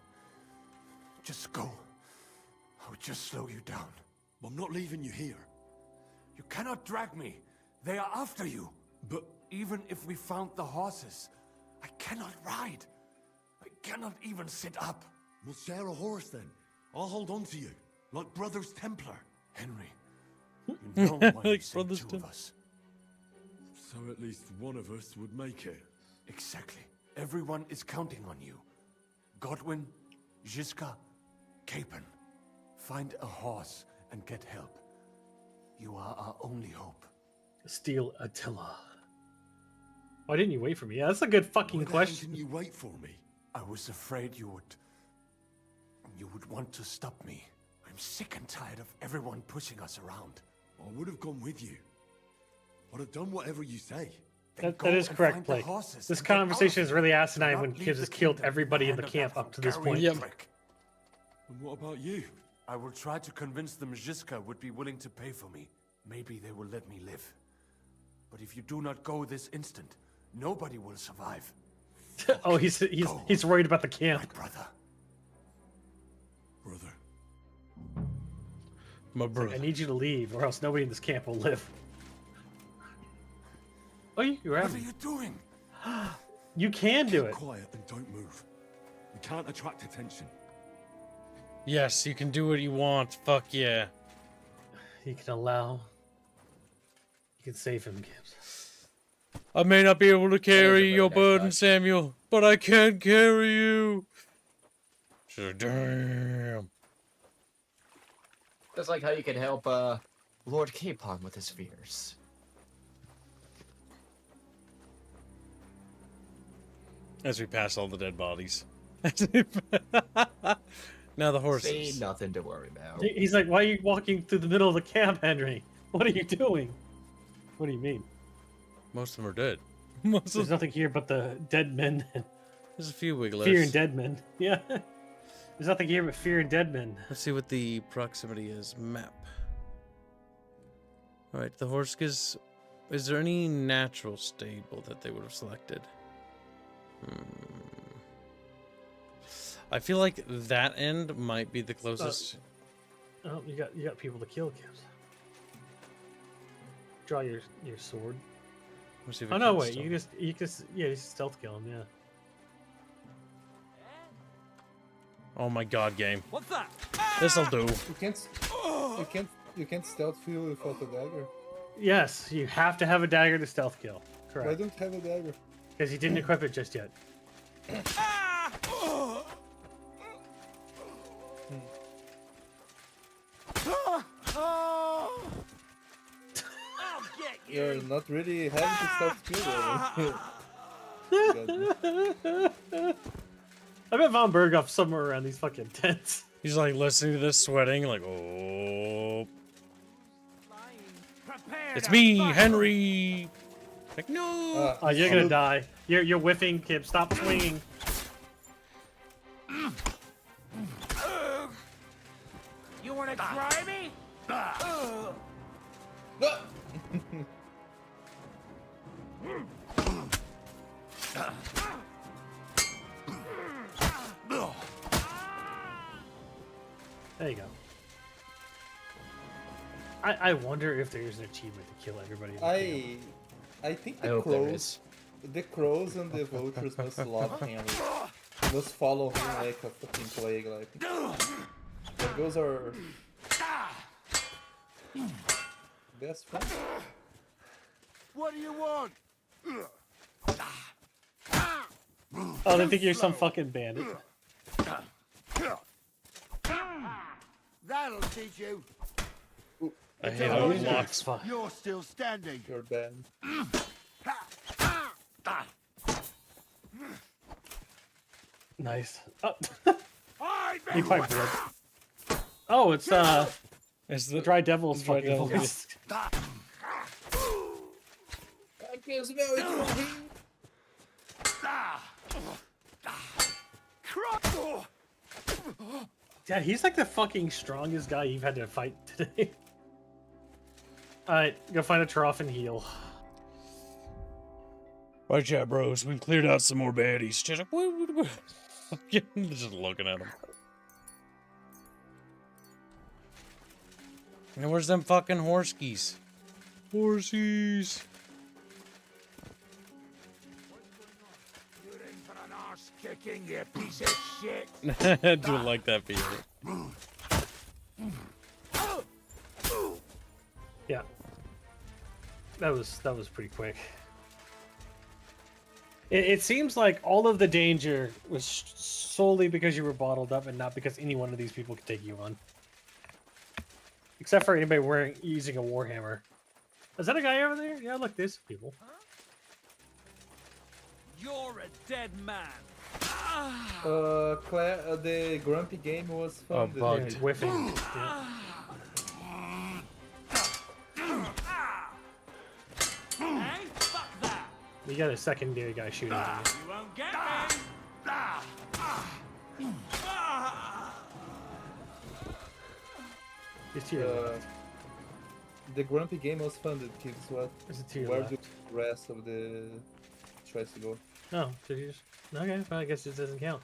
Just go. I would just slow you down. I'm not leaving you here. You cannot drag me. They are after you. But even if we found the horses, I cannot ride. I cannot even sit up. We'll share a horse then. I'll hold on to you, like Brothers Templar. Henry, you know why you sent two of us. So at least one of us would make it. Exactly. Everyone is counting on you. Godwin, Jiska, Capon. Find a horse and get help. You are our only hope. Steal Attila. Why didn't you wait for me? Yeah, that's a good fucking question. Didn't you wait for me? I was afraid you would want to stop me. I'm sick and tired of everyone pushing us around. I would have gone with you. I'd have done whatever you say. That is correct, Blake. This conversation is really asinine when kids has killed everybody in the camp up to this point. Yep. And what about you? I will try to convince them Jiska would be willing to pay for me. Maybe they will let me live. But if you do not go this instant, nobody will survive. Oh, he's worried about the camp. My brother. My brother. I need you to leave, or else nobody in this camp will live. Oh, you're out. What are you doing? You can do it. Quiet and don't move. We can't attract attention. Yes, you can do what you want. Fuck yeah. You can allow. You can save him, Gibbs. I may not be able to carry your burden, Samuel, but I can carry you. So damn. That's like how you can help Lord Capon with his fears. As we pass all the dead bodies. Now the horses. See, nothing to worry about. He's like, why are you walking through the middle of the camp, Henry? What are you doing? What do you mean? Most of them are dead. There's nothing here but the dead men. There's a few wigglers. Fear and dead men. Yeah. There's nothing here but fear and dead men. Let's see what the proximity is. Map. Alright, the horse is there any natural stable that they would have selected? I feel like that end might be the closest. Oh, you got people to kill, Gibbs. Draw your sword. Oh no, wait, you just stealth kill him, yeah. Oh my god, game. What's that? This'll do. You can't stealth kill without a dagger. Yes, you have to have a dagger to stealth kill. Correct. Why don't you have a dagger? Because he didn't equip it just yet. You're not really having to stealth kill. I bet Von Berghoff's somewhere around these fucking tents. He's like listening to this, sweating, like, oh. It's me, Henry. Like, no. Oh, you're gonna die. You're whiffing, Kip. Stop swinging. You wanna try me? There you go. I wonder if there's an achievement to kill everybody. I think I hope there is. the crows and the vultures must love him. Must follow him like a fucking plague. Like those are best friends. What do you want? Oh, they think you're some fucking bandit. That'll teach you. I hate how it locks. You're still standing. You're banned. Nice. Oh. He quite blood. Oh, it's the dry devil's Dry fucking devil, voice. Feels very Yeah, he's like the fucking strongest guy you've had to fight today. Alright, go find a trough and heal. Right, chat bros. We've cleared out some more baddies. Just looking at them. And where's them fucking horskies? Horsies. You're in for an arse kicking, you piece of shit. I do like that feeling. Yeah. That was pretty quick. It seems like all of the danger was solely because you were bottled up and not because any one of these people could take you on. Except for anybody using a warhammer. Is that a guy over there? Yeah, look, there's people. You're a dead man. The grumpy game was fun. Oh, bugged. Whiffing. Yeah. Hey, fuck that. You got a secondary guy shooting at you. You won't get me. It's to your left. The grumpy game was fun. That gives what? Is it to your Where left? do the rest of the tries to go? Oh, did you just... Okay, well, I guess it doesn't count.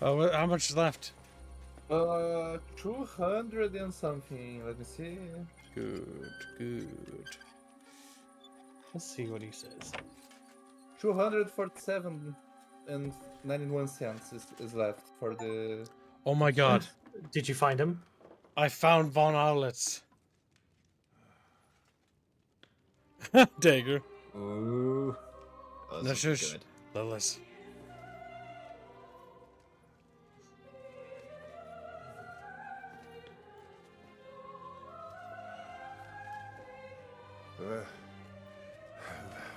Oh, how much is left? 200 and something. Let me see. Good, good. Let's see what he says. 247 and 91 cents is left for the... Oh my god. Did you find him? I found Von Outlets. Dagger. Ooh. Oh, No, this shush. is good. Lilith.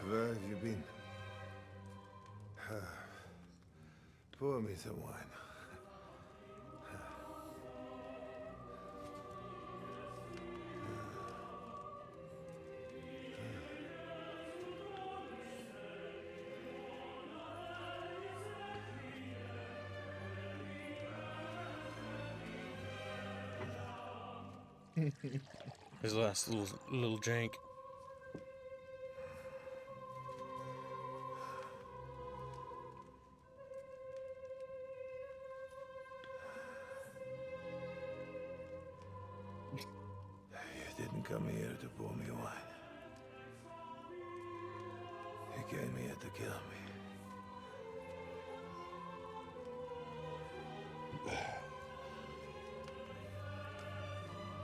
Where have you been? Pour me some wine. His last little jank. You didn't come here to pour me wine. You came here to kill me.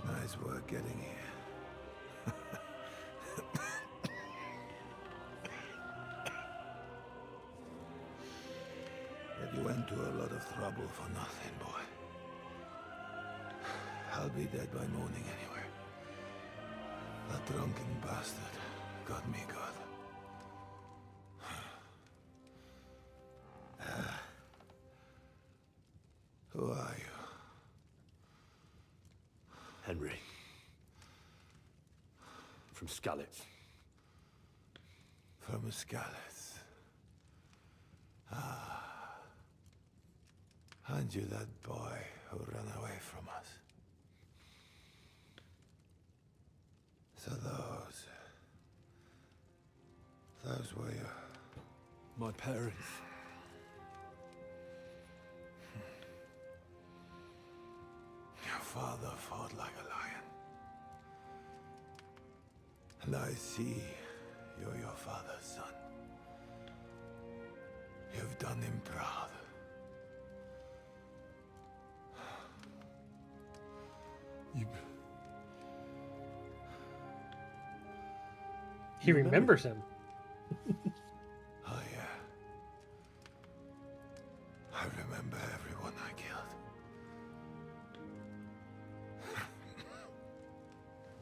Nice work getting here. But you went to a lot of trouble for nothing, boy. I'll be dead by morning anyway. That drunken bastard got me good. Who are you? Henry. From Skalitz. From Skalitz. Ah. Aren't you that boy who ran away from us? So those were My parents. Your father fought like a lion. And I see you're your father's son. You've done him proud. He remembers him. Oh yeah. I remember everyone I killed.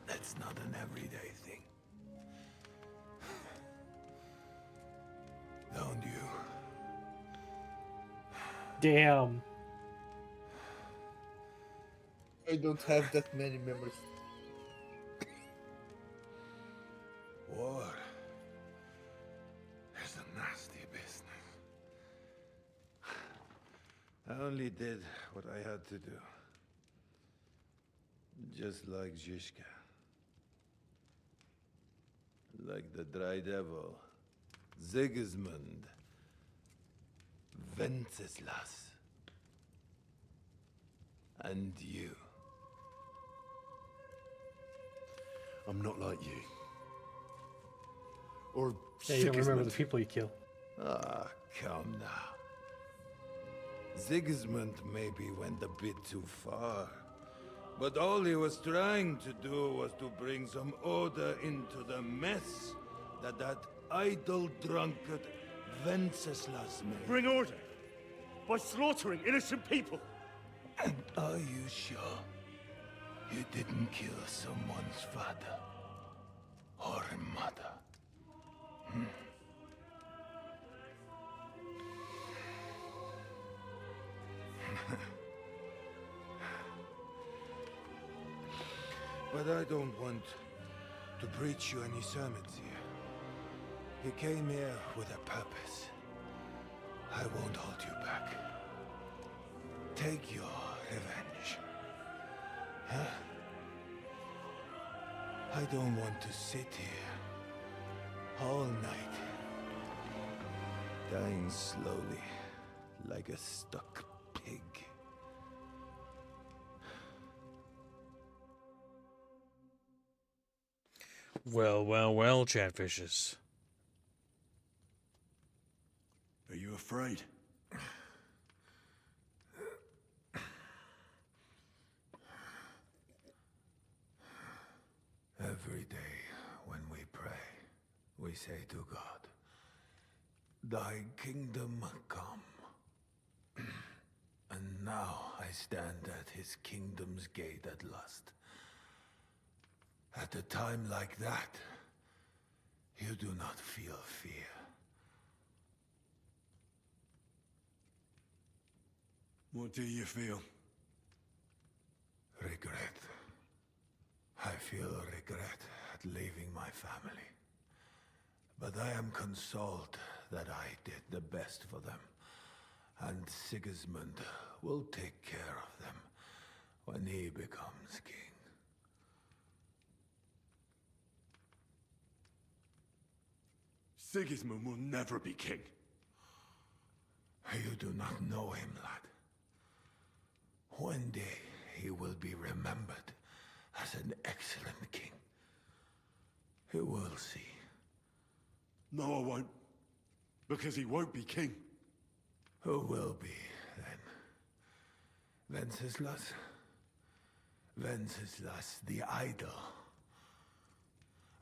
It's not an everyday thing. Don't you? Damn. I don't have that many memories. War is a nasty business. did what I had to do. Just like Zizka. Like the Dry Devil. Sigismund. Wenceslas. And you. I'm not like you. Or Yeah, you don't remember Sigismund. the people you kill. Ah, come now. Sigismund maybe went a bit too far. But all he was trying to do was to bring some order into the mess that idle drunkard Wenceslas made. Bring order? By slaughtering innocent people? And are you sure you didn't kill someone's father or mother? But I don't want to preach you any sermons here. You came here with a purpose. I won't hold you back. Take your revenge. Huh? I don't want to sit here all night, dying slowly like a stuck pig. Well, well, well, chatfishes. Are you afraid? Every day when we pray, we say to God, Thy kingdom come. And now I stand at his kingdom's gate at last. At a time like that, you do not feel fear. What do you feel? Regret. I feel regret at leaving my family. But I am consoled that I did the best for them. And Sigismund will take care of them when he becomes king. Sigismund will never be king. You do not know him, lad. One day he will be remembered as an excellent king. You will see. No, I won't. Because he won't be king. Who will be, then? Wenceslas? Wenceslas the idol.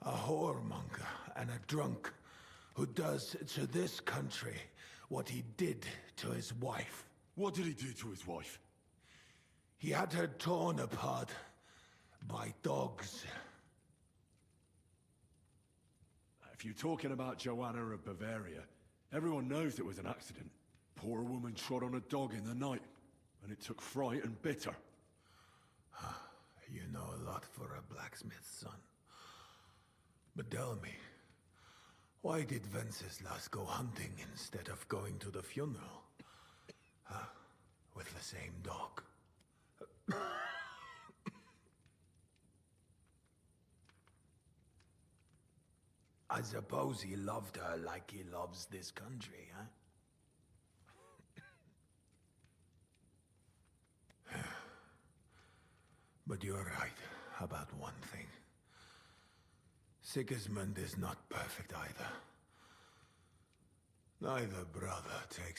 A whoremonger and a drunk who does to this country what he did to his wife. What did he do to his wife? He had her torn apart by dogs. If you're talking about Joanna of Bavaria, everyone knows it was an accident. Poor woman trod on a dog in the night, and it took fright and bitter. You know a lot for a blacksmith's son. But tell me, why did Wenceslas go hunting instead of going to the funeral? With the same dog. I suppose he loved her like he loves this country, huh? But you're right about one thing. Sigismund is not perfect either. Neither brother takes